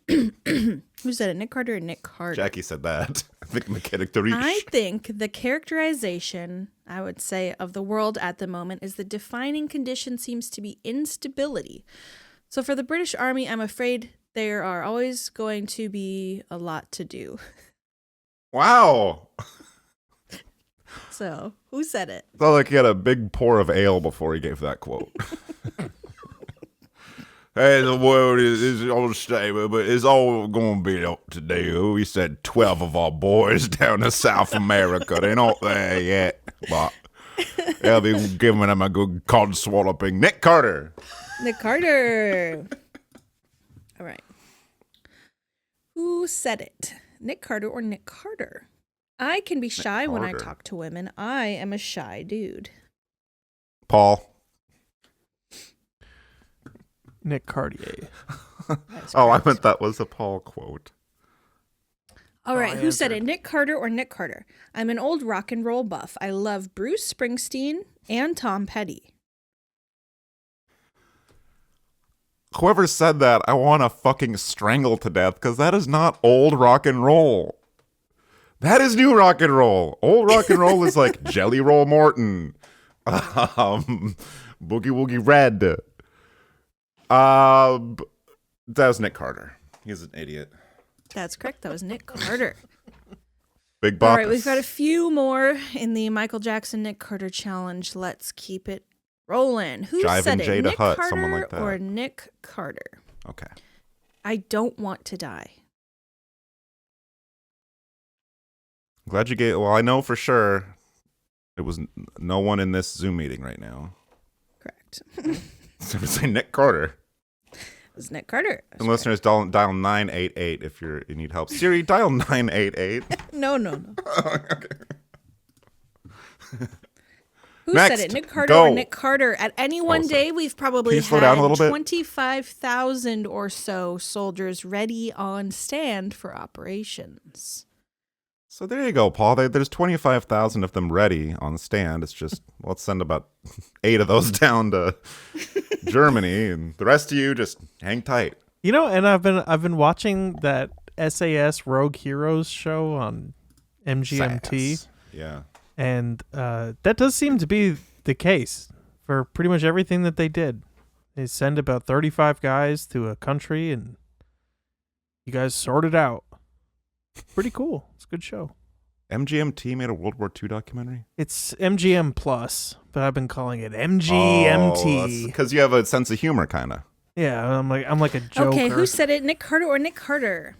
Who said it? Nick Carter or Nick Carter? Jackie said that. I think the characterization. I think the characterization, I would say, of the world at the moment is the defining condition seems to be instability. So for the British Army, I'm afraid there are always going to be a lot to do. Wow. So, who said it? Felt like he had a big pour of ale before he gave that quote. Hey, the world is unstable, but it's all going to be up to do. We said 12 of our boys down to South America. They're not there yet, but I'll be giving him a good cod swallowing. Nick Carter. Nick Carter. All right. Who said it? Nick Carter or Nick Carter? I can be shy when I talk to women. I am a shy dude. Paul. Nick Cartier. Oh, I meant that was a Paul quote. All right, who said it? Nick Carter or Nick Carter? I'm an old rock and roll buff. I love Bruce Springsteen and Tom Petty. Whoever said that, I want to fucking strangle to death because that is not old rock and roll. That is new rock and roll. Old rock and roll is like Jelly Roll Morton, Boogie Woogie Red. That was Nick Carter. He's an idiot. That's correct. That was Nick Carter. Big boss. All right, we've got a few more in the Michael Jackson Nick Carter challenge. Let's keep it rolling. Who said it? Jada Nick Hutt, Carter someone like that. or Nick Carter? Okay. I don't want to die. Glad you gave. Well, I know for sure it was no one in this Zoom meeting right now. Correct. So we say Nick Carter. It was Nick Carter. And listeners, dial 988 if you need help. Siri, dial 988. No. Okay. Who Next, said it? Nick Carter go. or Nick Carter? At any one day, we've probably slow down a little had bit? 25,000 or so soldiers ready on stand for operations. So there you go, Paul. There's 25,000 of them ready on the stand. It's just, let's send about 8 of those down to Germany, and the rest of you just hang tight. You know, and I've been watching that SAS Rogue Heroes show on MGMT. SAS. Yeah. And that does seem to be the case for pretty much everything that they did. They send about 35 guys to a country, and you guys sort it out. Pretty cool. It's a good show. MGMT made a World War II documentary? It's MGM Plus, but I've been calling it MGMT. Because you have a sense of humor, kind of. Yeah, I'm like a joker. Okay, who said it? Nick Carter or Nick Carter?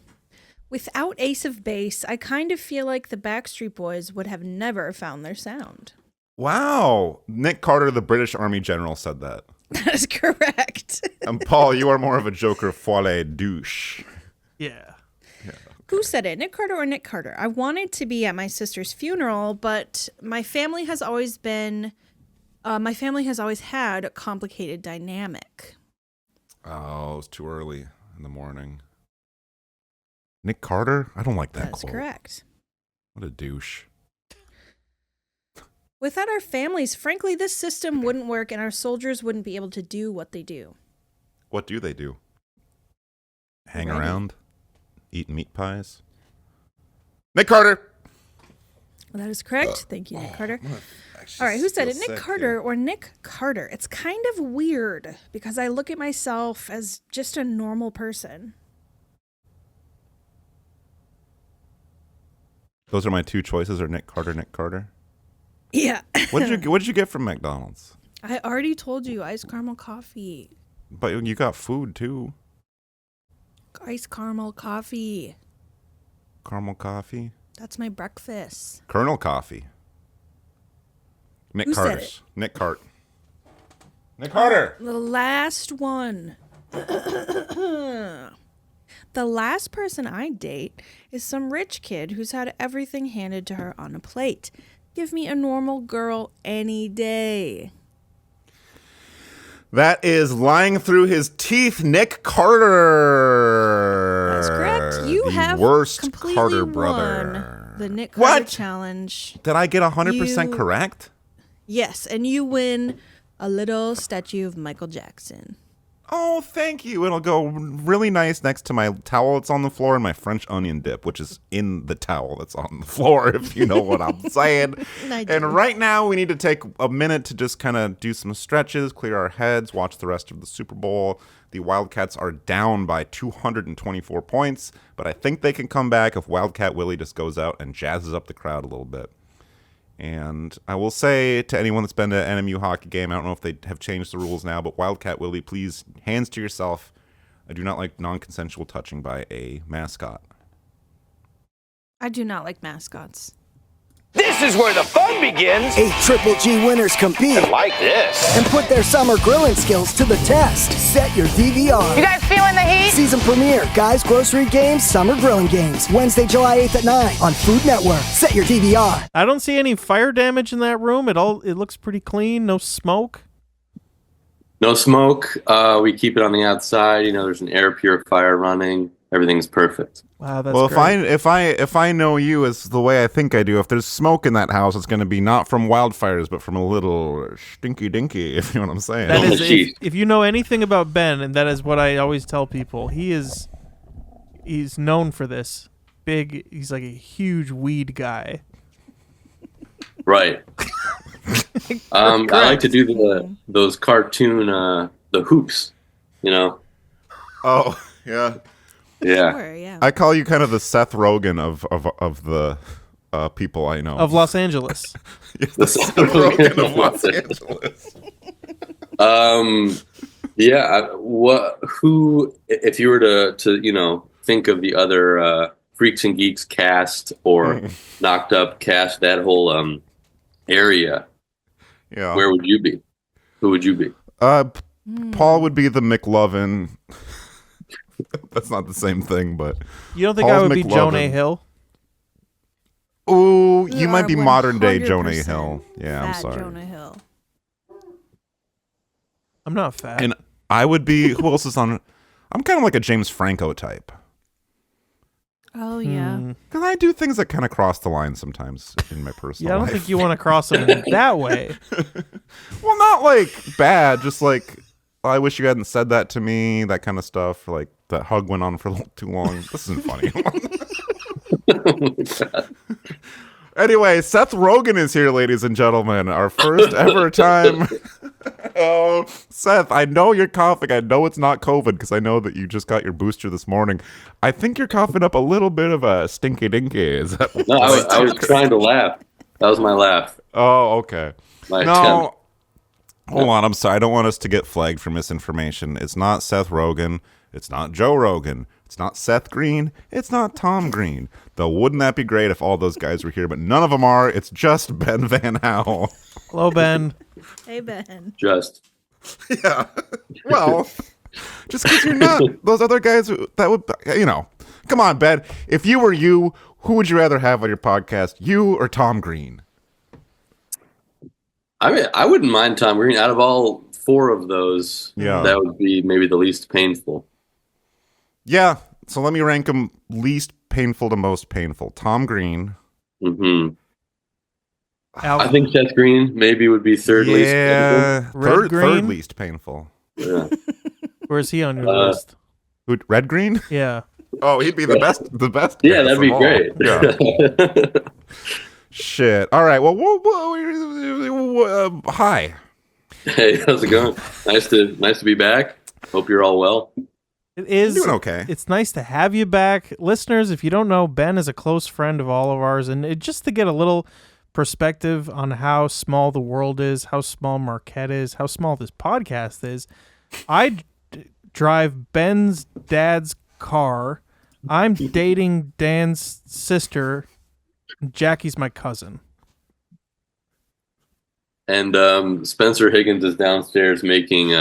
Without Ace of Base, I kind of feel like the Backstreet Boys would have never found their sound. Wow. Nick Carter, the British Army general, said that. That is correct. And Paul, you are more of a joker folle douche. Yeah. Who said it? Nick Carter or Nick Carter? I wanted to be at my sister's funeral, but my family has always had a complicated dynamic. Oh, it was too early in the morning. Nick Carter? I don't like that That's quote. correct. What a douche. Without our families, frankly, this system wouldn't work and our soldiers wouldn't be able to do what they do. What do they do? Hang Ready. around? Eat meat pies? Nick Carter! Well, that is correct. Thank you, Nick Carter. All right, who said it? Nick Carter or Nick Carter? It's kind of weird because I look at myself as just a normal person. Those are my two choices, are Nick Carter, Nick Carter. Yeah. What did you get from McDonald's? I already told you, iced caramel coffee. But you got food too. Iced caramel coffee. Caramel coffee. That's my breakfast. Colonel coffee. Nick Who said Carter's. it? Nick Cart. Nick Carter. The last one. The last person I date is some rich kid who's had everything handed to her on a plate. Give me a normal girl any day. That is lying through his teeth, Nick Carter. That's correct. You the have worst completely Carter won brother. the Nick Carter What? challenge. Did I get 100% You- correct? Yes, and you win a little statue of Michael Jackson. Oh, thank you. It'll go really nice next to my towel that's on the floor and my French onion dip, which is in the towel that's on the floor, if you know what I'm saying. I do. And right now, we need to take a minute to just kind of do some stretches, clear our heads, watch the rest of the Super Bowl. The Wildcats are down by 224 points, but I think they can come back if Wildcat Willie just goes out and jazzes up the crowd a little bit. And I will say to anyone that's been to an NMU hockey game, I don't know if they have changed the rules now, but Wildcat Willie, please, hands to yourself. I do not like non-consensual touching by a mascot. I do not like mascots. This is where the fun begins. 8 Triple G winners compete. I like this. And put their summer grilling skills to the test. Set your DVR. You guys feeling the heat? Season premiere, Guys Grocery Games, Summer Grilling Games. Wednesday, July 8th at 9 on Food Network. Set your DVR. I don't see any fire damage in that room. It looks pretty clean. No smoke. No smoke. We keep it on the outside. There's an air purifier running. Everything's perfect. Wow, that's well, great. if I know you as the way I think I do, if there's smoke in that house, it's going to be not from wildfires, but from a little stinky dinky. If you know what I'm saying. That is, if you know anything about Ben, and that is what I always tell people, he's known for this. He's like a huge weed guy. Right. I like to do those cartoon the hoops. Oh yeah. Yeah. Sure, yeah. I call you kind of the Seth Rogen of the people I know. Of Los Angeles. Yes, the Seth Rogen of Los Angeles. Yeah. Who, if you were to think of the other Freaks and Geeks cast or Knocked Up cast, that whole area, yeah, where would you be? Who would you be? Paul would be the McLovin. That's not the same thing, but you don't think Paul's I would be McLovin. Jonah Hill? Ooh, you might be modern day Jonah Hill. Yeah, I'm sorry. Jonah Hill. I'm not fat. And I would be. Who else is on? I'm kind of like a James Franco type. Oh yeah. Because I do things that kind of cross the line sometimes in my personal Yeah, I don't life. think you want to cross them that way. Well, not like bad, just like I wish you hadn't said that to me, that kind of stuff. Like that hug went on for a little too long. This isn't funny. Anyway, Seth Rogen is here, ladies and gentlemen. Our first ever time. Oh, Seth, I know you're coughing. I know it's not COVID because I know that you just got your booster this morning. I think you're coughing up a little bit of a stinky dinky. Is that? No, I was trying to laugh. That was my laugh. Oh, okay. My no, attempt. hold on. I'm sorry. I don't want us to get flagged for misinformation. It's not Seth Rogen. It's not Joe Rogan. It's not Seth Green. It's not Tom Green. Though wouldn't that be great if all those guys were here? But none of them are. It's just Ben Van Howell. Hello, Ben. Hey, Ben. Just. Yeah. Well, just because you're not those other guys that would, Come on, Ben. If you were you, who would you rather have on your podcast? You or Tom Green? I mean, I wouldn't mind Tom Green. Out of all 4 of those, that would be maybe the least painful. Yeah. So let me rank them least painful to most painful. Tom Green. Mm-hmm. I think Seth Green maybe would be third least painful. Third least painful. Yeah. Where's he on your list? Who, Red Green? Yeah. Oh, he'd be the best. The best. Yeah, that'd be great. Yeah. Shit. All right. Well, hi. Hey, how's it going? Nice to be back. Hope you're all well. It is doing okay. It's nice to have you back, listeners. If you don't know, Ben is a close friend of all of ours, and just to get a little perspective on how small the world is, how small Marquette is, how small this podcast is. I drive Ben's dad's car. I'm dating Dan's sister. Jackie's my cousin. And Spencer Higgins is downstairs making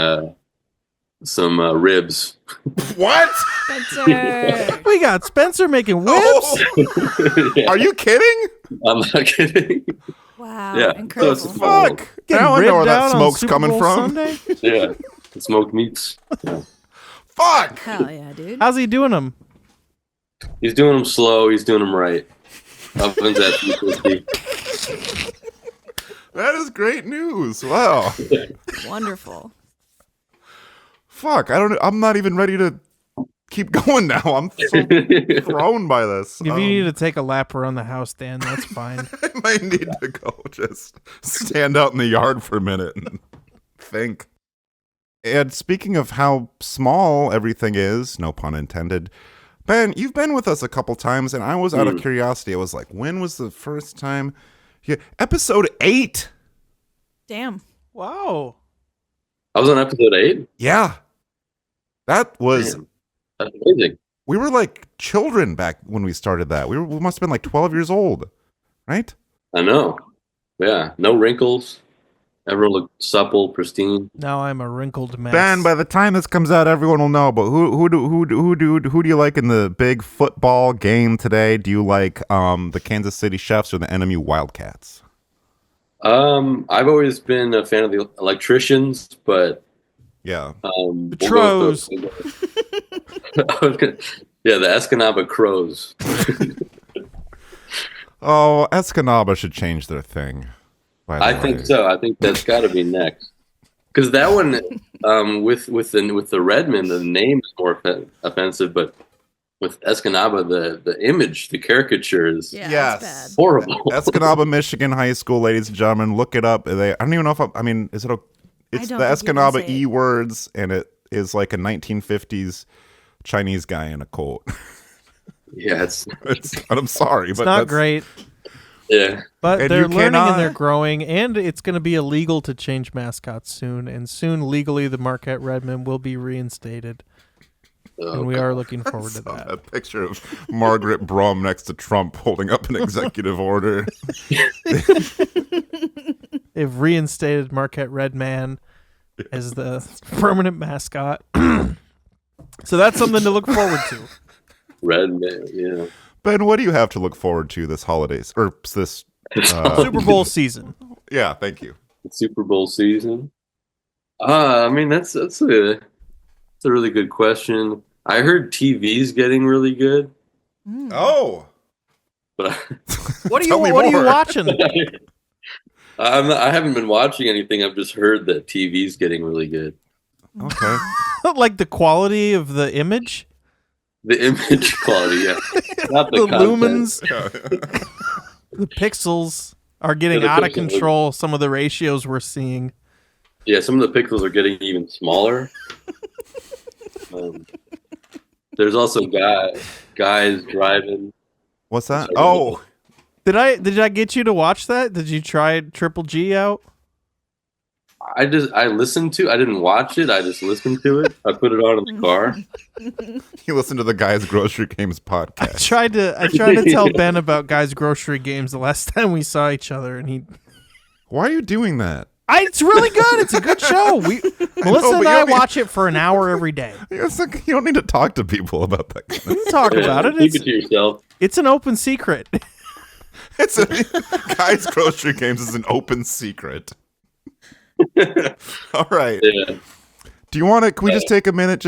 some ribs. What? Spencer. We got Spencer making whips. Yeah. Are you kidding? I'm not kidding. Wow. Yeah. Incredible. So it's Fuck. Now I know where that smoke's coming from. Yeah. Smoked meats. Yeah. Fuck. Hell yeah, dude. How's he doing them? He's doing them slow. He's doing them right. Ovens at 250. That is great news. Wow. Wonderful. Fuck. I'm not even ready to keep going now. I'm so thrown by this. If you need to take a lap around the house, Dan, that's fine. I might need to go just stand out in the yard for a minute and think. And speaking of how small everything is, no pun intended, Ben, you've been with us a couple times, and I was out of curiosity. I was like, when was the first time? Yeah, episode 8. Damn. Wow. I was on episode 8? Yeah. That was... Damn. That's amazing. We were like children back when we started that. We must have been like 12 years old, right? I know. Yeah, no wrinkles. Everyone looked supple, pristine. Now I'm a wrinkled mess. Ben, by the time this comes out, everyone will know. But who do you like in the big football game today? Do you like the Kansas City Chiefs or the NMU Wildcats? I've always been a fan of the electricians, but yeah, the Tros. Yeah, the Escanaba Crows. Oh, Escanaba should change their thing. I think so. I think that's got to be next. Because that one, with the Redmond, the name is more offensive, but with Escanaba, the image, the caricature is horrible. Escanaba, Michigan High School, ladies and gentlemen, look it up. I don't even know if is it? It's the Escanaba E words, and it is like a 1950s Chinese guy in a coat. Yeah, I'm sorry, it's but not great. Yeah, but and they're learning and they're growing, and it's going to be illegal to change mascots soon. And soon, legally, the Marquette Redmen will be reinstated. And we are looking forward to that. A picture of Margaret Brum next to Trump holding up an executive order. They've reinstated Marquette Redman as the permanent mascot. So that's something to look forward to. Redman, yeah. Ben, what do you have to look forward to this holidays or this Super Bowl season? Yeah, thank you. Super Bowl season. I mean that's a really good question. I heard TV's getting really good. Oh, but what are you watching? I haven't been watching anything. I've just heard that TV's getting really good. Okay, like the quality of the image. The image quality, yeah. Not the lumens. The pixels are getting out of control. Some of the ratios we're seeing. Yeah, some of the pixels are getting even smaller. There's also guys driving. What's that? Oh, did I get you to watch that? Did you try Triple G out? I listened to. I didn't watch it. I just listened to it. I put it on in the car. You listened to the Guys Grocery Games podcast. I tried to tell Ben about Guys Grocery Games the last time we saw each other, and he. Why are you doing that? It's really good. It's a good show. Melissa and I watch it for an hour every day. You don't need to talk to people about that. You can talk about it. Keep it to yourself. It's an open secret. Guys Grocery Games is an open secret. All right. Yeah. Do you want to? Can we just take a minute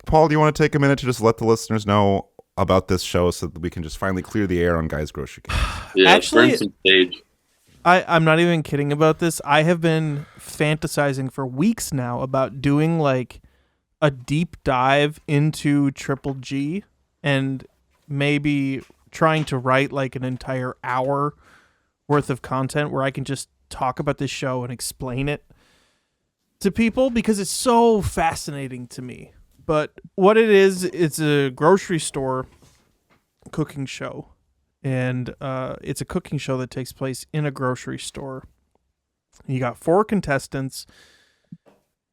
Paul? Do you want to take a minute to just let the listeners know about this show so that we can just finally clear the air on Guys Grocery Games? Yeah, actually, some stage. I'm not even kidding about this. I have been fantasizing for weeks now about doing like a deep dive into Triple G and maybe trying to write like an entire hour worth of content where I can just talk about this show and explain it to people because it's so fascinating to me. But what it is, it's a grocery store cooking show. And it's a cooking show that takes place in a grocery store. You got 4 contestants,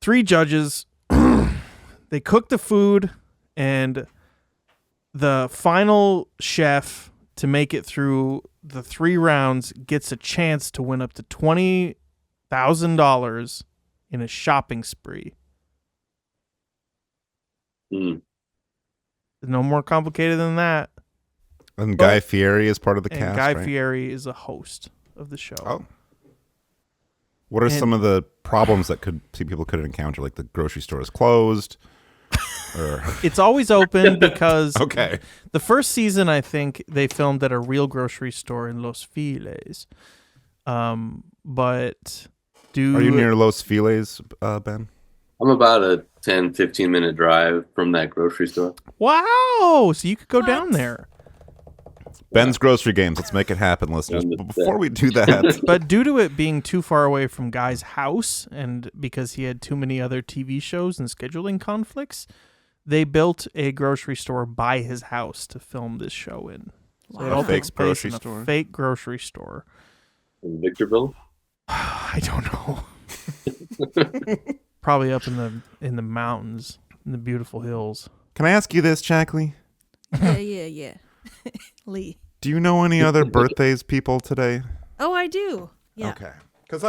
3 judges. They cook the food, and the final chef to make it through the 3 rounds gets a chance to win up to $20,000 in a shopping spree. Mm. No more complicated than that. And Guy Fieri is part of the cast, Guy right? Fieri is a host of the show. Oh. What are some of the problems that people could encounter? Like the grocery store is closed? Or It's always open because okay. The first season, I think, they filmed at a real grocery store in Los Feliz. But Are you near Los Feliz, Ben? I'm about a 10, 15-minute drive from that grocery store. Wow! So you could go down there. Ben's Grocery Games. Let's make it happen, listeners. But before we do that... But due to it being too far away from Guy's house, and because he had too many other TV shows and scheduling conflicts, they built a grocery store by his house to film this show in. So it all takes place in a fake grocery store. In Victorville? I don't know. Probably up in the mountains, in the beautiful hills. Can I ask you this, Jackie? Yeah. Lee. Do you know any other birthdays people today? Oh, I do. Yeah. Okay. Because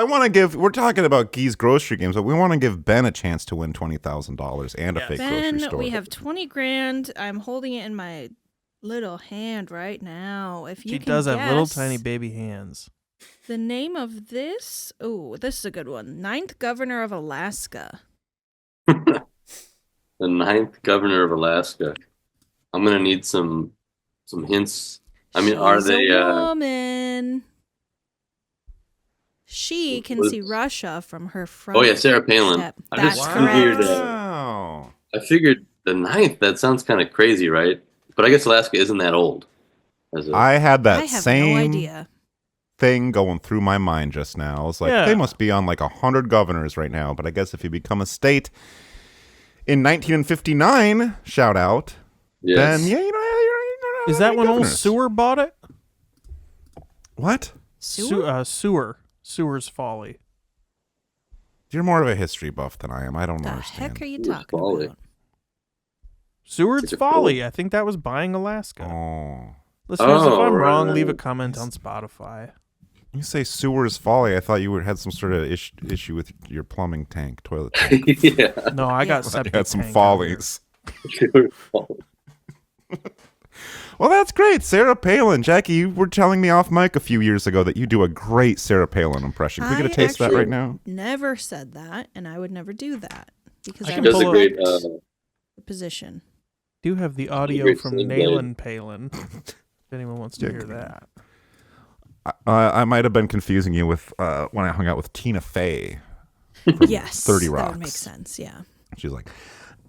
we're talking about Guy's grocery games, but we want to give Ben a chance to win $20,000 and a fake grocery store. We have 20 grand. I'm holding it in my little hand right now. If you She can does have little guess tiny baby hands. the name of this. Oh, this is a good one. 9th Governor of Alaska. The 9th Governor of Alaska. I'm gonna need some hints. I mean, are She's they? a woman. She can see Russia from her front. Oh yeah, Sarah Palin. step. I That's just correct. figured. I figured the 9th. That sounds kind of crazy, right? But I guess Alaska isn't that old. I had that I have same no idea. thing going through my mind just now. I was like, Yeah. they must be on like 100 governors right now. But I guess if you become a state in 1959, shout out, then yeah, you know, Is that when old governors. Sewer bought it? What? Sewer. Sewer's Folly. You're more of a history buff than I am. I don't The understand. heck are you talking about? Seward's Folly. I think that was buying Alaska. Oh. Listeners, if I'm wrong, leave a comment on Spotify. You say Sewer's Folly. I thought you had some sort of issue with your plumbing tank, toilet tank. Yeah. No, I got You septic had some tank follies. Well, that's great. Sarah Palin. Jackie, you were telling me off mic a few years ago that you do a great Sarah Palin impression. Can we get a taste of that actually right now? Never said that, and I would never do that because I I can pull respect up- the position. Do have the audio Great from Slim Nayland Palin. If anyone wants to hear that. I might have been confusing you with when I hung out with Tina Fey. From Yes, 30 that Rocks. would make sense. Yeah. She's like,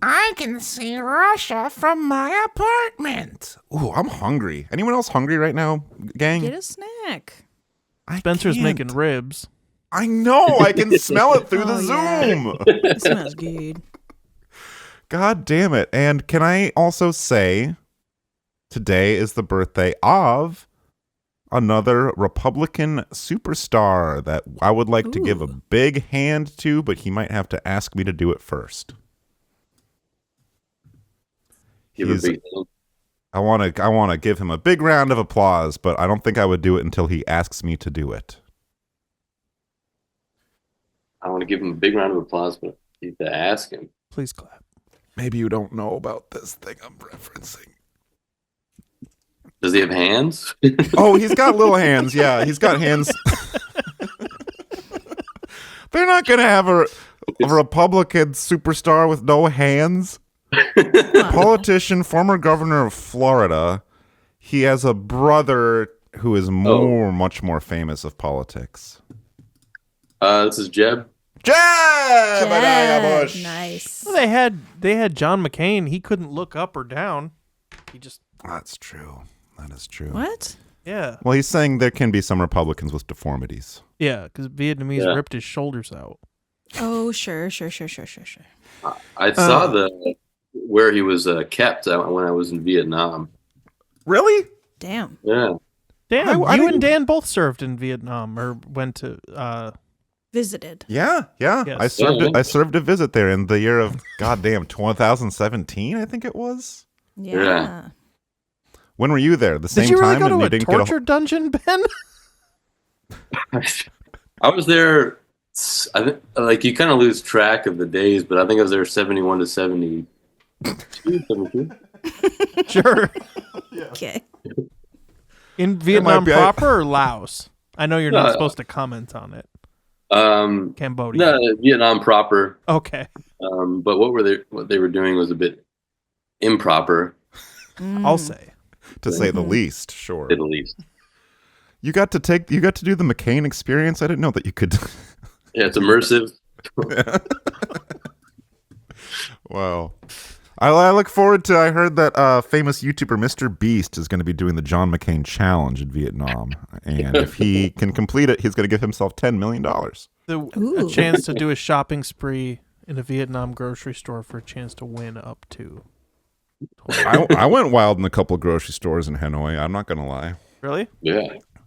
I can see Russia from my apartment. ooh, I'm hungry. Anyone else hungry right now, gang? Get a snack. Spencer's can't. making ribs. I know. I can smell it through the Oh, yeah. Zoom. It smells good. God damn it. And can I also say today is the birthday of another Republican superstar that I would like to give a big hand to, but he might have to ask me to do it first. I want to give him a big round of applause, but I don't think I would do it until he asks me to do it. I want to give him a big round of applause, but you have to ask him. Please clap. Maybe you don't know about this thing I'm referencing. Does he have hands? Oh, he's got little hands. Yeah, he's got hands. They're not going to have a Republican superstar with no hands. Politician, former governor of Florida. He has a brother who is much more famous of politics. This is Jeb. Jeb! Bush. Nice. Well, they had John McCain. He couldn't look up or down. He just. That's true. That is true. What? Yeah. Well, he's saying there can be some Republicans with deformities. Yeah, because Vietnamese ripped his shoulders out. Oh, sure. I saw where he was kept when I was in Vietnam. Really? Damn. Yeah. Damn, you and Dan both served in Vietnam or went to Visited. Yeah. Yes. I served a visit there in the year of goddamn 2017, I think it was. Yeah. When were you there? The same Did you really time? go and to you a didn't torture dungeon, Ben? I was there. I think, like, you kind of lose track of the days, but I think I was there 71 to 72. 72. Sure. Okay. In Vietnam proper or Laos? I know you're not supposed to comment on it. Cambodia. No, Vietnam proper. Okay. But what they were doing was a bit improper. I'll say. To say the least, sure. Say the least. You got to do the McCain experience? I didn't know that you could. Yeah, it's immersive. Wow. I look forward to, I heard that famous YouTuber Mr. Beast is going to be doing the John McCain challenge in Vietnam. And if he can complete it, he's going to give himself $10 million. A chance to do a shopping spree in a Vietnam grocery store for a chance to win up to. I went wild in a couple of grocery stores in Hanoi. I'm not going to lie. Really? Yeah.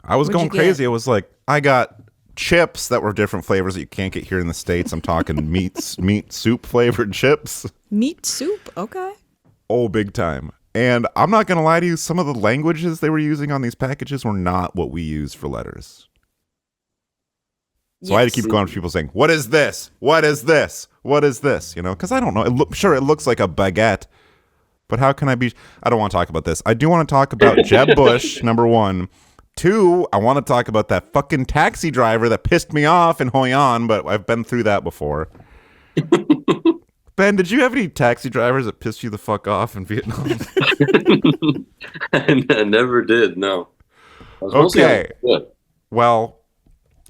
I was What'd going you crazy. get? I was like, I got chips that were different flavors that you can't get here in the States. I'm talking meat soup flavored chips. Meat soup? Okay. Oh, big time. And I'm not going to lie to you, some of the languages they were using on these packages were not what we use for letters. So I had to keep going to people saying, what is this? What is this? What is this? You know, because I don't know. Sure, it looks like a baguette, but how can I be? I don't want to talk about this. I do want to talk about Jeb Bush, number one. 2, I want to talk about that fucking taxi driver that pissed me off in Hoi An, but I've been through that before. Ben, did you have any taxi drivers that pissed you the fuck off in Vietnam? I never did, no. Okay. Well,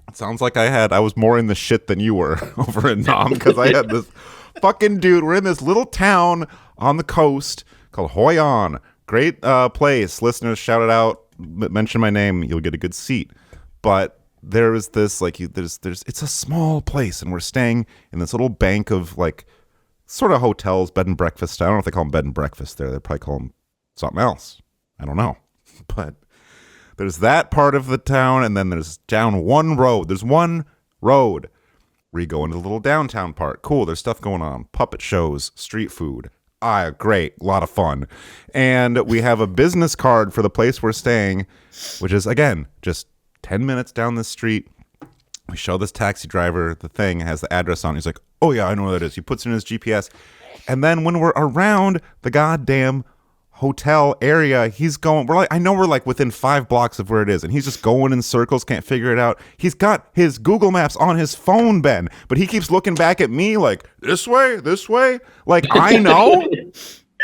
it sounds like I was more in the shit than you were over in Nam, because I had this fucking dude. We're in this little town on the coast called Hoi An. Great place. Listeners, shout it out. Mention my name. You'll get a good seat. But there is this, like, it's a small place, and we're staying in this little bank of, like, sort of hotels, bed and breakfast. I don't know if they call them bed and breakfast there. They probably call them something else. I don't know. But there's that part of the town, and then there's down one road. There's one road where you go into the little downtown part. Cool, there's stuff going on. Puppet shows, street food. Great, a lot of fun. And we have a business card for the place we're staying, which is, again, just 10 minutes down the street. We show this taxi driver the thing, has the address on. He's like, oh yeah, I know where that is. He puts it in his GPS. And then when we're around the goddamn hotel area, I know we're like within 5 blocks of where it is, and he's just going in circles, can't figure it out. He's got his Google Maps on his phone, Ben, but he keeps looking back at me like, this way. Like, I know.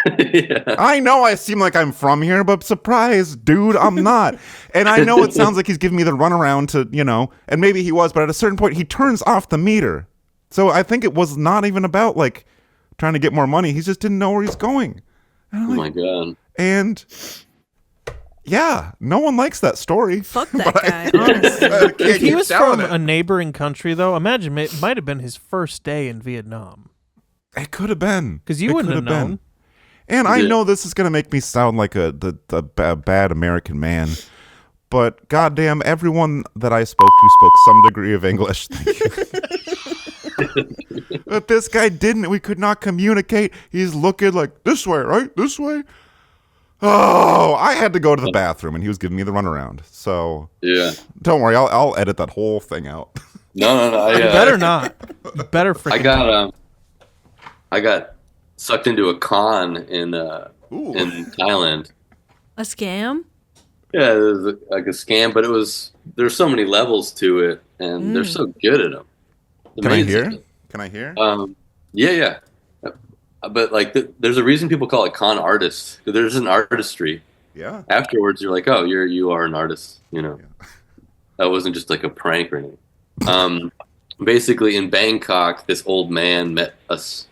Yeah. I know I seem like I'm from here, but surprise, dude, I'm not. And I know it sounds like he's giving me the runaround to, you know, and maybe he was, but at a certain point, he turns off the meter. So I think it was not even about, like, trying to get more money. He just didn't know where he's going. Oh my God. And yeah, no one likes that story. Fuck that guy, honestly. If he was from a neighboring country, though, imagine it might have been his first day in Vietnam. It could have been. Because you wouldn't have known. And I know this is going to make me sound like a bad American man, but goddamn, everyone that I spoke to spoke some degree of English. Thank you. But this guy didn't. We could not communicate. He's looking like, this way, right? This way? Oh, I had to go to the bathroom, and he was giving me the runaround. So yeah, don't worry. I'll edit that whole thing out. No. You better not. You better freaking. I got sucked into a con in Thailand. A scam? Yeah, it was like a scam, but there's so many levels to it, and they're so good at them. Can I hear? Yeah. But like, there's a reason people call it con artist. There's an artistry. Yeah. Afterwards, you're like, oh, you are an artist. You know, that wasn't just like a prank or anything. Basically, in Bangkok, this old man met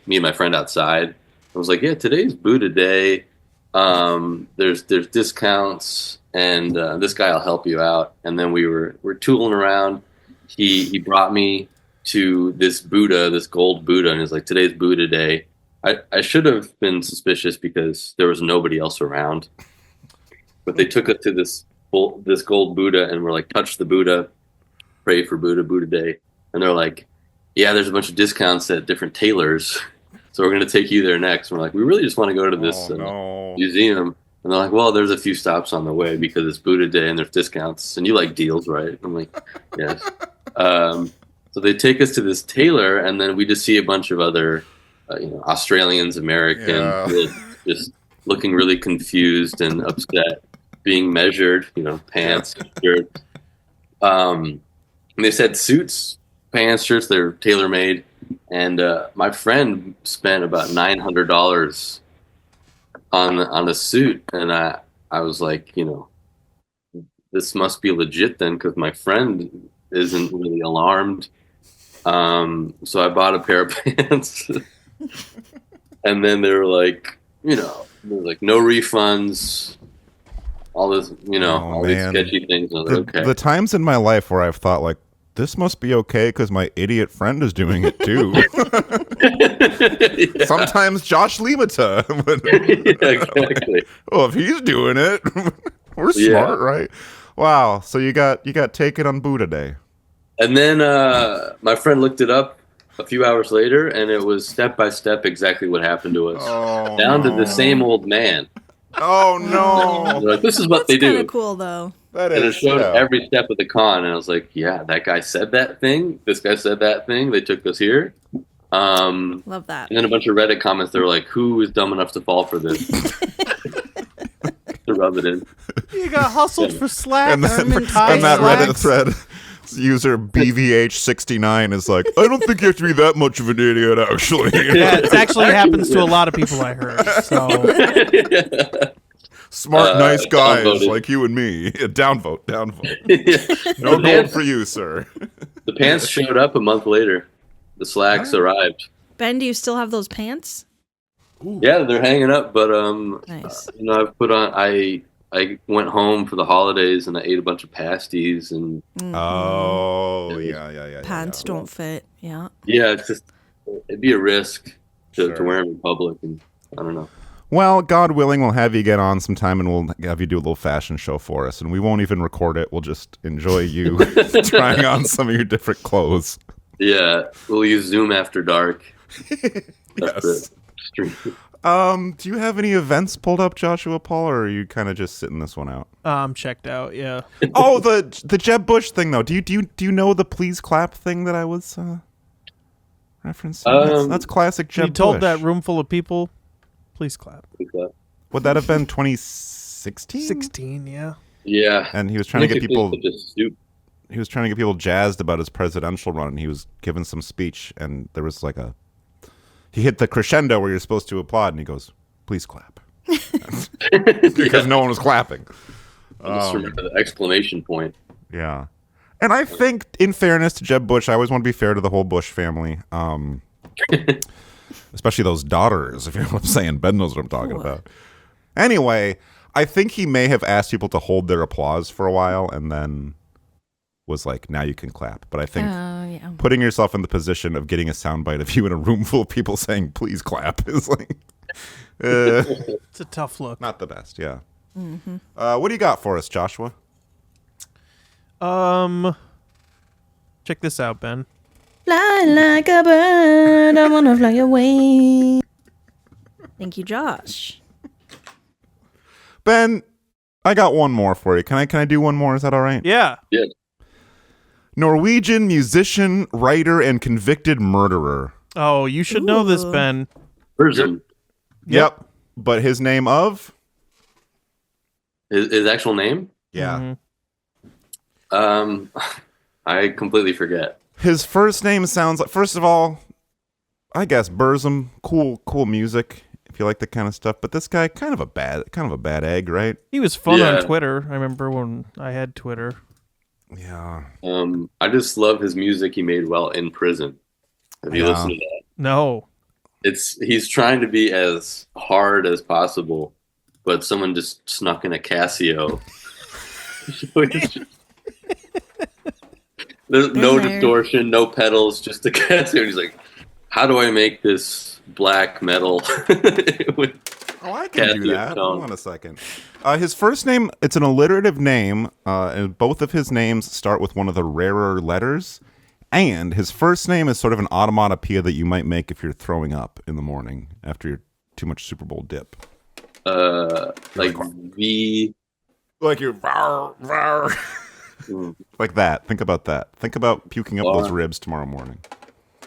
me and my friend outside. I was like, yeah, today's Buddha Day. There's discounts, and this guy will help you out. And then we're tooling around. He brought me to this Buddha, this gold Buddha, and he's like, today's Buddha Day. I should have been suspicious because there was nobody else around. But they took us to this gold Buddha, and we're like, touch the Buddha, pray for Buddha Day. And they're like, yeah, there's a bunch of discounts at different tailors, so we're going to take you there next. And we're like, we really just want to go to this museum. And they're like, well, there's a few stops on the way because it's Buddha Day and there's discounts. And you like deals, right? I'm like, yes. So they take us to this tailor, and then we just see a bunch of other, Australians, Americans, just looking really confused and upset, being measured, pants, shirt. And they said suits, pants, shirts, they're tailor-made. And my friend spent about $900 on a suit. And I was like, this must be legit then, because my friend isn't really alarmed. So I bought a pair of pants. And then they were like, there was like no refunds, all this, all these sketchy things. I was like, okay. The times in my life where I've thought like, this must be okay because my idiot friend is doing it too. Yeah. Sometimes Josh Limata. Yeah, exactly. Well, if he's doing it, we're smart, right? Wow. So you got taken on Buddha Day. And then my friend looked it up a few hours later, and it was step by step exactly what happened to us, down to the same old man. Oh no! Like, this is what they do. That's kind of cool, though. That And it is, showed yeah. every step of the con, and I was like, yeah, that guy said that thing. This guy said that thing. They took us here. Love that. And then a bunch of Reddit comments. They were like, "Who is dumb enough to fall for this?" To rub it in. You got hustled for slack. And that Reddit thread, user BVH69 is like, I don't think you have to be that much of an idiot, actually. Yeah, it actually happens to a lot of people, I heard. So smart, nice guys downvoted. like you and me. Downvote. No gold for you, sir. The pants showed up a month later. The slacks arrived. Ben, do you still have those pants? Yeah, they're hanging up, but Nice. I've put on. I went home for the holidays and I ate a bunch of pasties and. Pants don't fit. Yeah. Yeah, it's just it'd be a risk to wear them in public, and I don't know. Well, God willing, we'll have you get on sometime and we'll have you do a little fashion show for us. And we won't even record it. We'll just enjoy you trying on some of your different clothes. Yeah, we'll use Zoom after dark. Yes. Do you have any events pulled up, Joshua, Paul, or are you kind of just sitting this one out? Checked out, yeah. Oh, the Jeb Bush thing though. Do you know the please clap thing that I was referencing? That's classic Jeb Bush. You told that room full of people, please clap. Would that have been 2016? 16, yeah. Yeah. And he was trying to get people. He was trying to get people jazzed about his presidential run, and he was giving some speech, and there was like he hit the crescendo where you're supposed to applaud, and he goes, "Please clap," because no one was clapping. I just remember the exclamation point. Yeah, and I think, in fairness to Jeb Bush, I always want to be fair to the whole Bush family, especially those daughters. If you know what I'm saying, Ben knows what I'm talking about. Anyway, I think he may have asked people to hold their applause for a while, and then was like, now you can clap. But I think putting yourself in the position of getting a soundbite of you in a room full of people saying, please clap, is like... it's a tough look. Not the best, yeah. Mm-hmm. What do you got for us, Joshua? Check this out, Ben. Fly like a bird, I wanna fly away. Thank you, Josh. Ben, I got one more for you. Can I do one more? Is that all right? Yeah. Yeah. Norwegian musician, writer, and convicted murderer. Oh, you should know this, Ben. Prison. Yep. But his name of? His actual name? Yeah. I completely forget. His first name sounds like, first of all, I guess Burzum, cool music if you like that kind of stuff. But this guy, kind of a bad egg, right? He was fun on Twitter. I remember when I had Twitter. Yeah. I just love his music he made while in prison. Have you listened to that? No. He's trying to be as hard as possible, but someone just snuck in a Casio. There's no distortion, no pedals, just a Casio. And he's like, how do I make this black metal? I can do that. Hold on a second. His first name, it's an alliterative name, and both of his names start with one of the rarer letters. And his first name is sort of an onomatopoeia that you might make if you're throwing up in the morning after your too much Super Bowl dip. Like V. Like you're like that. Think about that. Think about puking up those ribs tomorrow morning.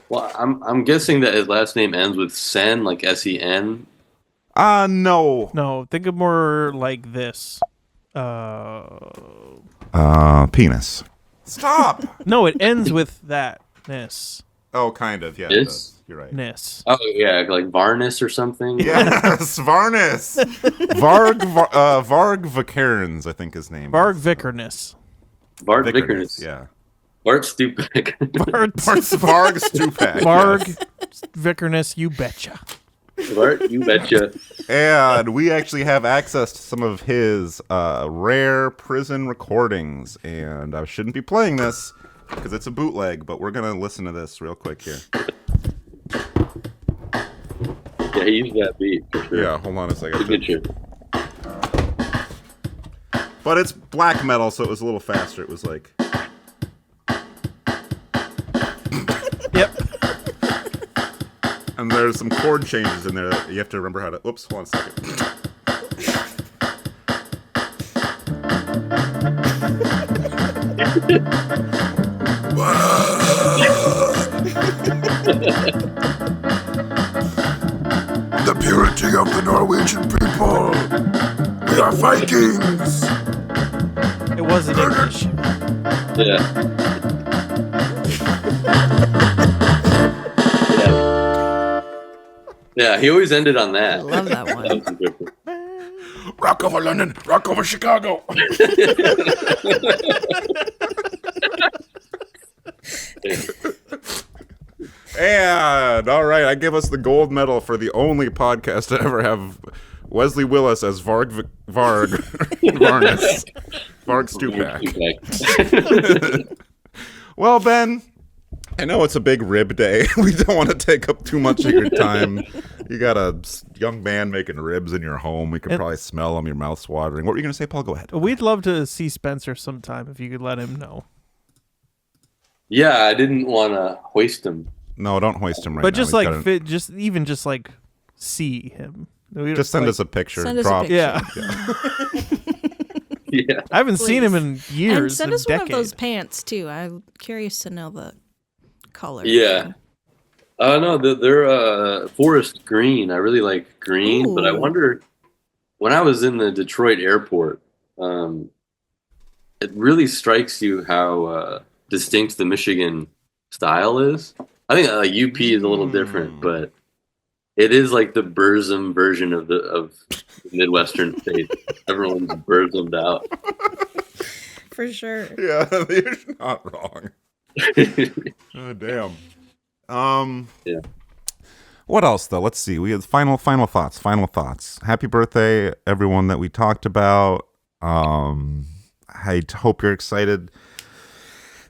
Well, I'm guessing that his last name ends with Sen, like S-E-N. No. No, think of more like this. Penis. Stop. No, it ends with that. Ness. Oh, kind of. Yeah. This? You're right. Ness. Oh, yeah, like Varnis or something. Yes, Varnis. Varg Vikernes, I think his name. Varg Vikernes. Varg Vikernes. Yeah. Bart Stupak. Varg Stupak. Varg Vikernes, you betcha. Bart, you betcha. And we actually have access to some of his rare prison recordings. And I shouldn't be playing this because it's a bootleg, but we're going to listen to this real quick here. Yeah, he used that beat for sure. Yeah, hold on a second. Signature. But it's black metal, so it was a little faster. It was like... Yep. And there's some chord changes in there that you have to remember how to... Oops, hold on a second. The purity of the Norwegian people. We are Vikings. It wasn't English. Yeah. Yeah, he always ended on that. I love that one. Rock over London, rock over Chicago. And all right, I give us the gold medal for the only podcast to ever have Wesley Willis as Varg Varnus. Varg Stupak. Well, Ben, I know it's a big rib day. We don't want to take up too much of your time. You got a young man making ribs in your home. We could probably smell them. Your mouth's watering. What were you going to say, Paul? Go ahead. We'd love to see Spencer sometime if you could let him know. Yeah, I didn't want to hoist him. No, don't hoist him right but now. Just like just like see him. Just send us a picture. Send us a picture. Yeah. Yeah. I haven't seen him in years. And send us decade. one of those pants too. I'm curious to know the color. Yeah. No, they're forest green. I really like green, Ooh. but I wonder, when I was in the Detroit airport, it really strikes you how distinct the Michigan style is. I think UP is a little different, but it is like the Burzum version of the Midwestern states. Everyone's Burzumed out. For sure. Yeah, you're not wrong. Oh, damn. Yeah. What else though? Let's see. We have final thoughts. Happy birthday, everyone that we talked about. I hope you're excited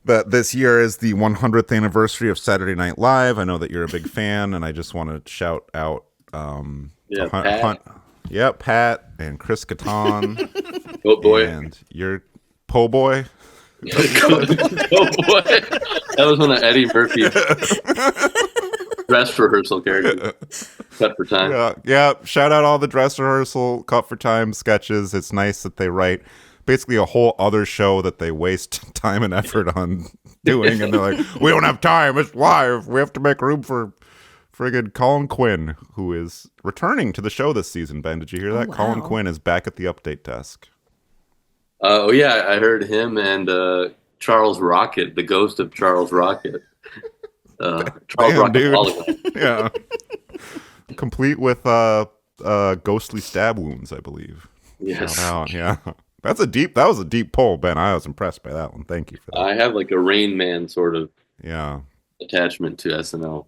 that this year is the 100th anniversary of Saturday Night Live. I know that you're a big fan, and I just want to shout out Pat and Chris Kattan. Oh boy. And your po boy. Oh boy. That was one of Eddie Murphy's dress rehearsal characters. Cut for time. Yeah. Shout out all the dress rehearsal, cut for time sketches. It's nice that they write basically a whole other show that they waste time and effort on doing, and they're like, we don't have time, it's live, we have to make room for friggin' Colin Quinn, who is returning to the show this season. Ben, did you hear that? wow. Colin Quinn is back at the update desk. Oh yeah, I heard him and Charles Rocket, the ghost of Charles Rocket. Charles Rocket dude. hologram. Yeah. Complete with ghostly stab wounds, I believe. Yes. Shout out. Yeah. That was a deep pull, Ben. I was impressed by that one. Thank you for that. I have like a Rain Man sort of attachment to SNL.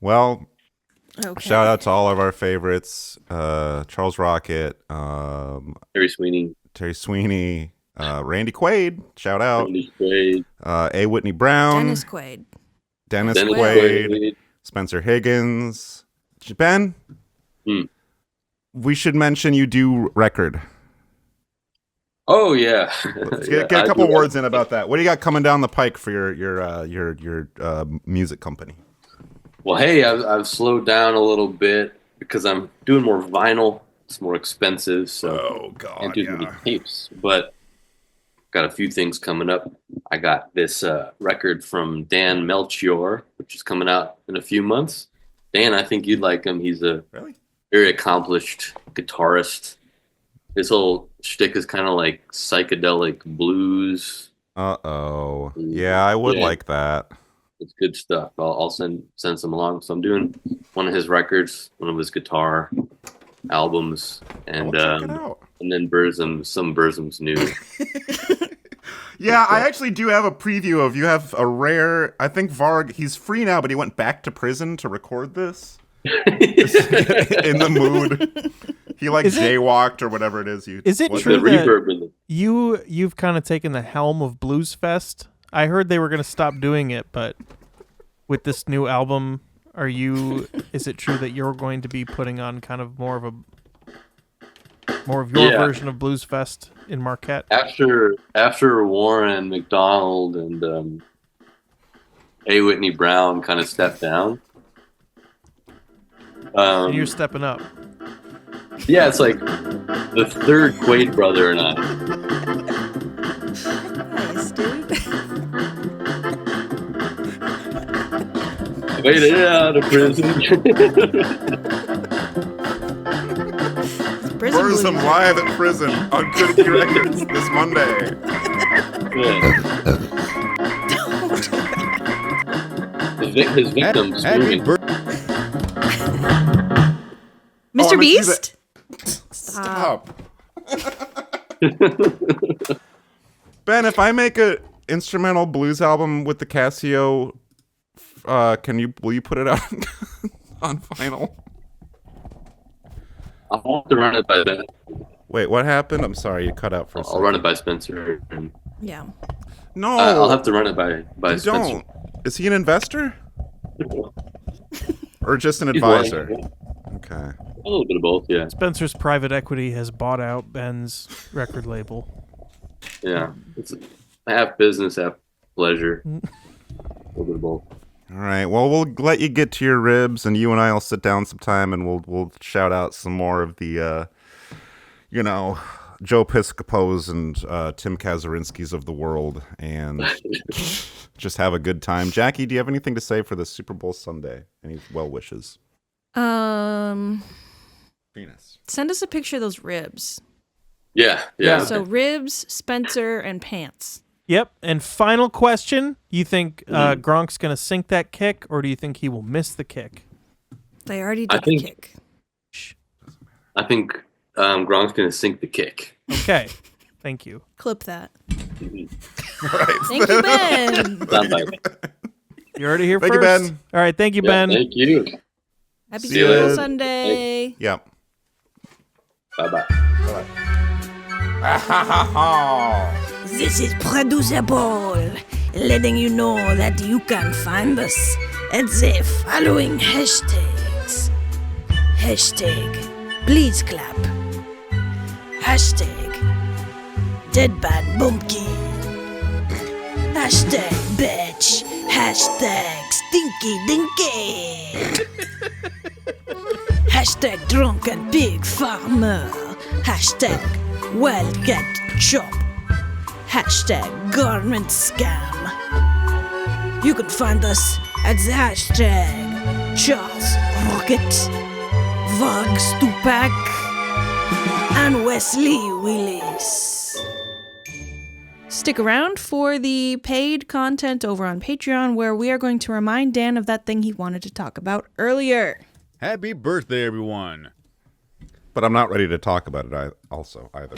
Well, okay. Shout out to all of our favorites. Charles Rocket, Terry Sweeney, Randy Quaid, shout out. Randy Quaid. A. Whitney Brown. Dennis Quaid. Quaid. Spencer Higgins. Ben, we should mention you do record. Oh yeah. Let's get a couple words in about that. What do you got coming down the pike for your music company? Well, hey, I've slowed down a little bit because I'm doing more vinyl. It's more expensive, so I can't do many tapes. But got a few things coming up. I got this record from Dan Melchior, which is coming out in a few months. Dan, I think you'd like him. He's a very accomplished guitarist. His whole shtick is kind of like psychedelic blues. Yeah, I would like that. It's good stuff. I'll send some along. So I'm doing one of his records, one of his guitar albums, and then some Burzum's new. Yeah, I actually do have a preview of you have a rare. I think Varg, he's free now, but he went back to prison to record this. In the mood. He jaywalked or whatever it is. Is it true that you've kind of taken the helm of Blues Fest? I heard they were going to stop doing it, but with this new album, is it true that you're going to be putting on kind of more of your version of Blues Fest in Marquette? After Warren McDonald and A. Whitney Brown kind of stepped down. And you're stepping up. Yeah, it's like the third Quaid brother and I. Made it out of prison. Burzum live at prison on Good Key Records this Monday. His victims. Mr. Beast? Stop. Ben, if I make a instrumental blues album with the Casio, will you put it out on vinyl? I'll have to run it by Ben. Wait, what happened? I'm sorry, you cut out for a second. I'll run it by Spencer. Yeah. No. I'll have to run it by Spencer. Don't. Is he an investor? Or just an advisor? Okay. A little bit of both, yeah. Spencer's private equity has bought out Ben's record label. Yeah. It's half business, half pleasure. A little bit of both. All right. Well, we'll let you get to your ribs, and you and I will sit down sometime, and we'll shout out some more of the, Joe Piscopos and Tim Kaczynski's of the world, and just have a good time. Jackie, do you have anything to say for the Super Bowl Sunday? Any well wishes? Penis. Send us a picture of those ribs. Yeah. So ribs, Spencer, and pants. Yep. And final question: you think Gronk's going to sink that kick, or do you think he will miss the kick? They already did the kick. I think Gronk's going to sink the kick. Okay. Thank you. Clip that. Right. Thank you, Ben. You already here Thank first. you, Ben. All right. Thank you, Ben. Thank you. Happy See you Super Bowl later. Sunday. Yep. Bye-bye. This is Producer Paul, letting you know that you can find us at the following hashtags. Hashtag please clap. Hashtag deadpan bumpkin. Hashtag bitch. Hashtag stinky dinky. Hashtag drunken pig farmer. Hashtag wildcat chop. Hashtag garment scam. You can find us at the hashtag Charles Rocket, Varg Stupak, and Wesley Willis. Stick around for the paid content over on Patreon, where we are going to remind Dan of that thing he wanted to talk about earlier. Happy birthday, everyone. But I'm not ready to talk about it either.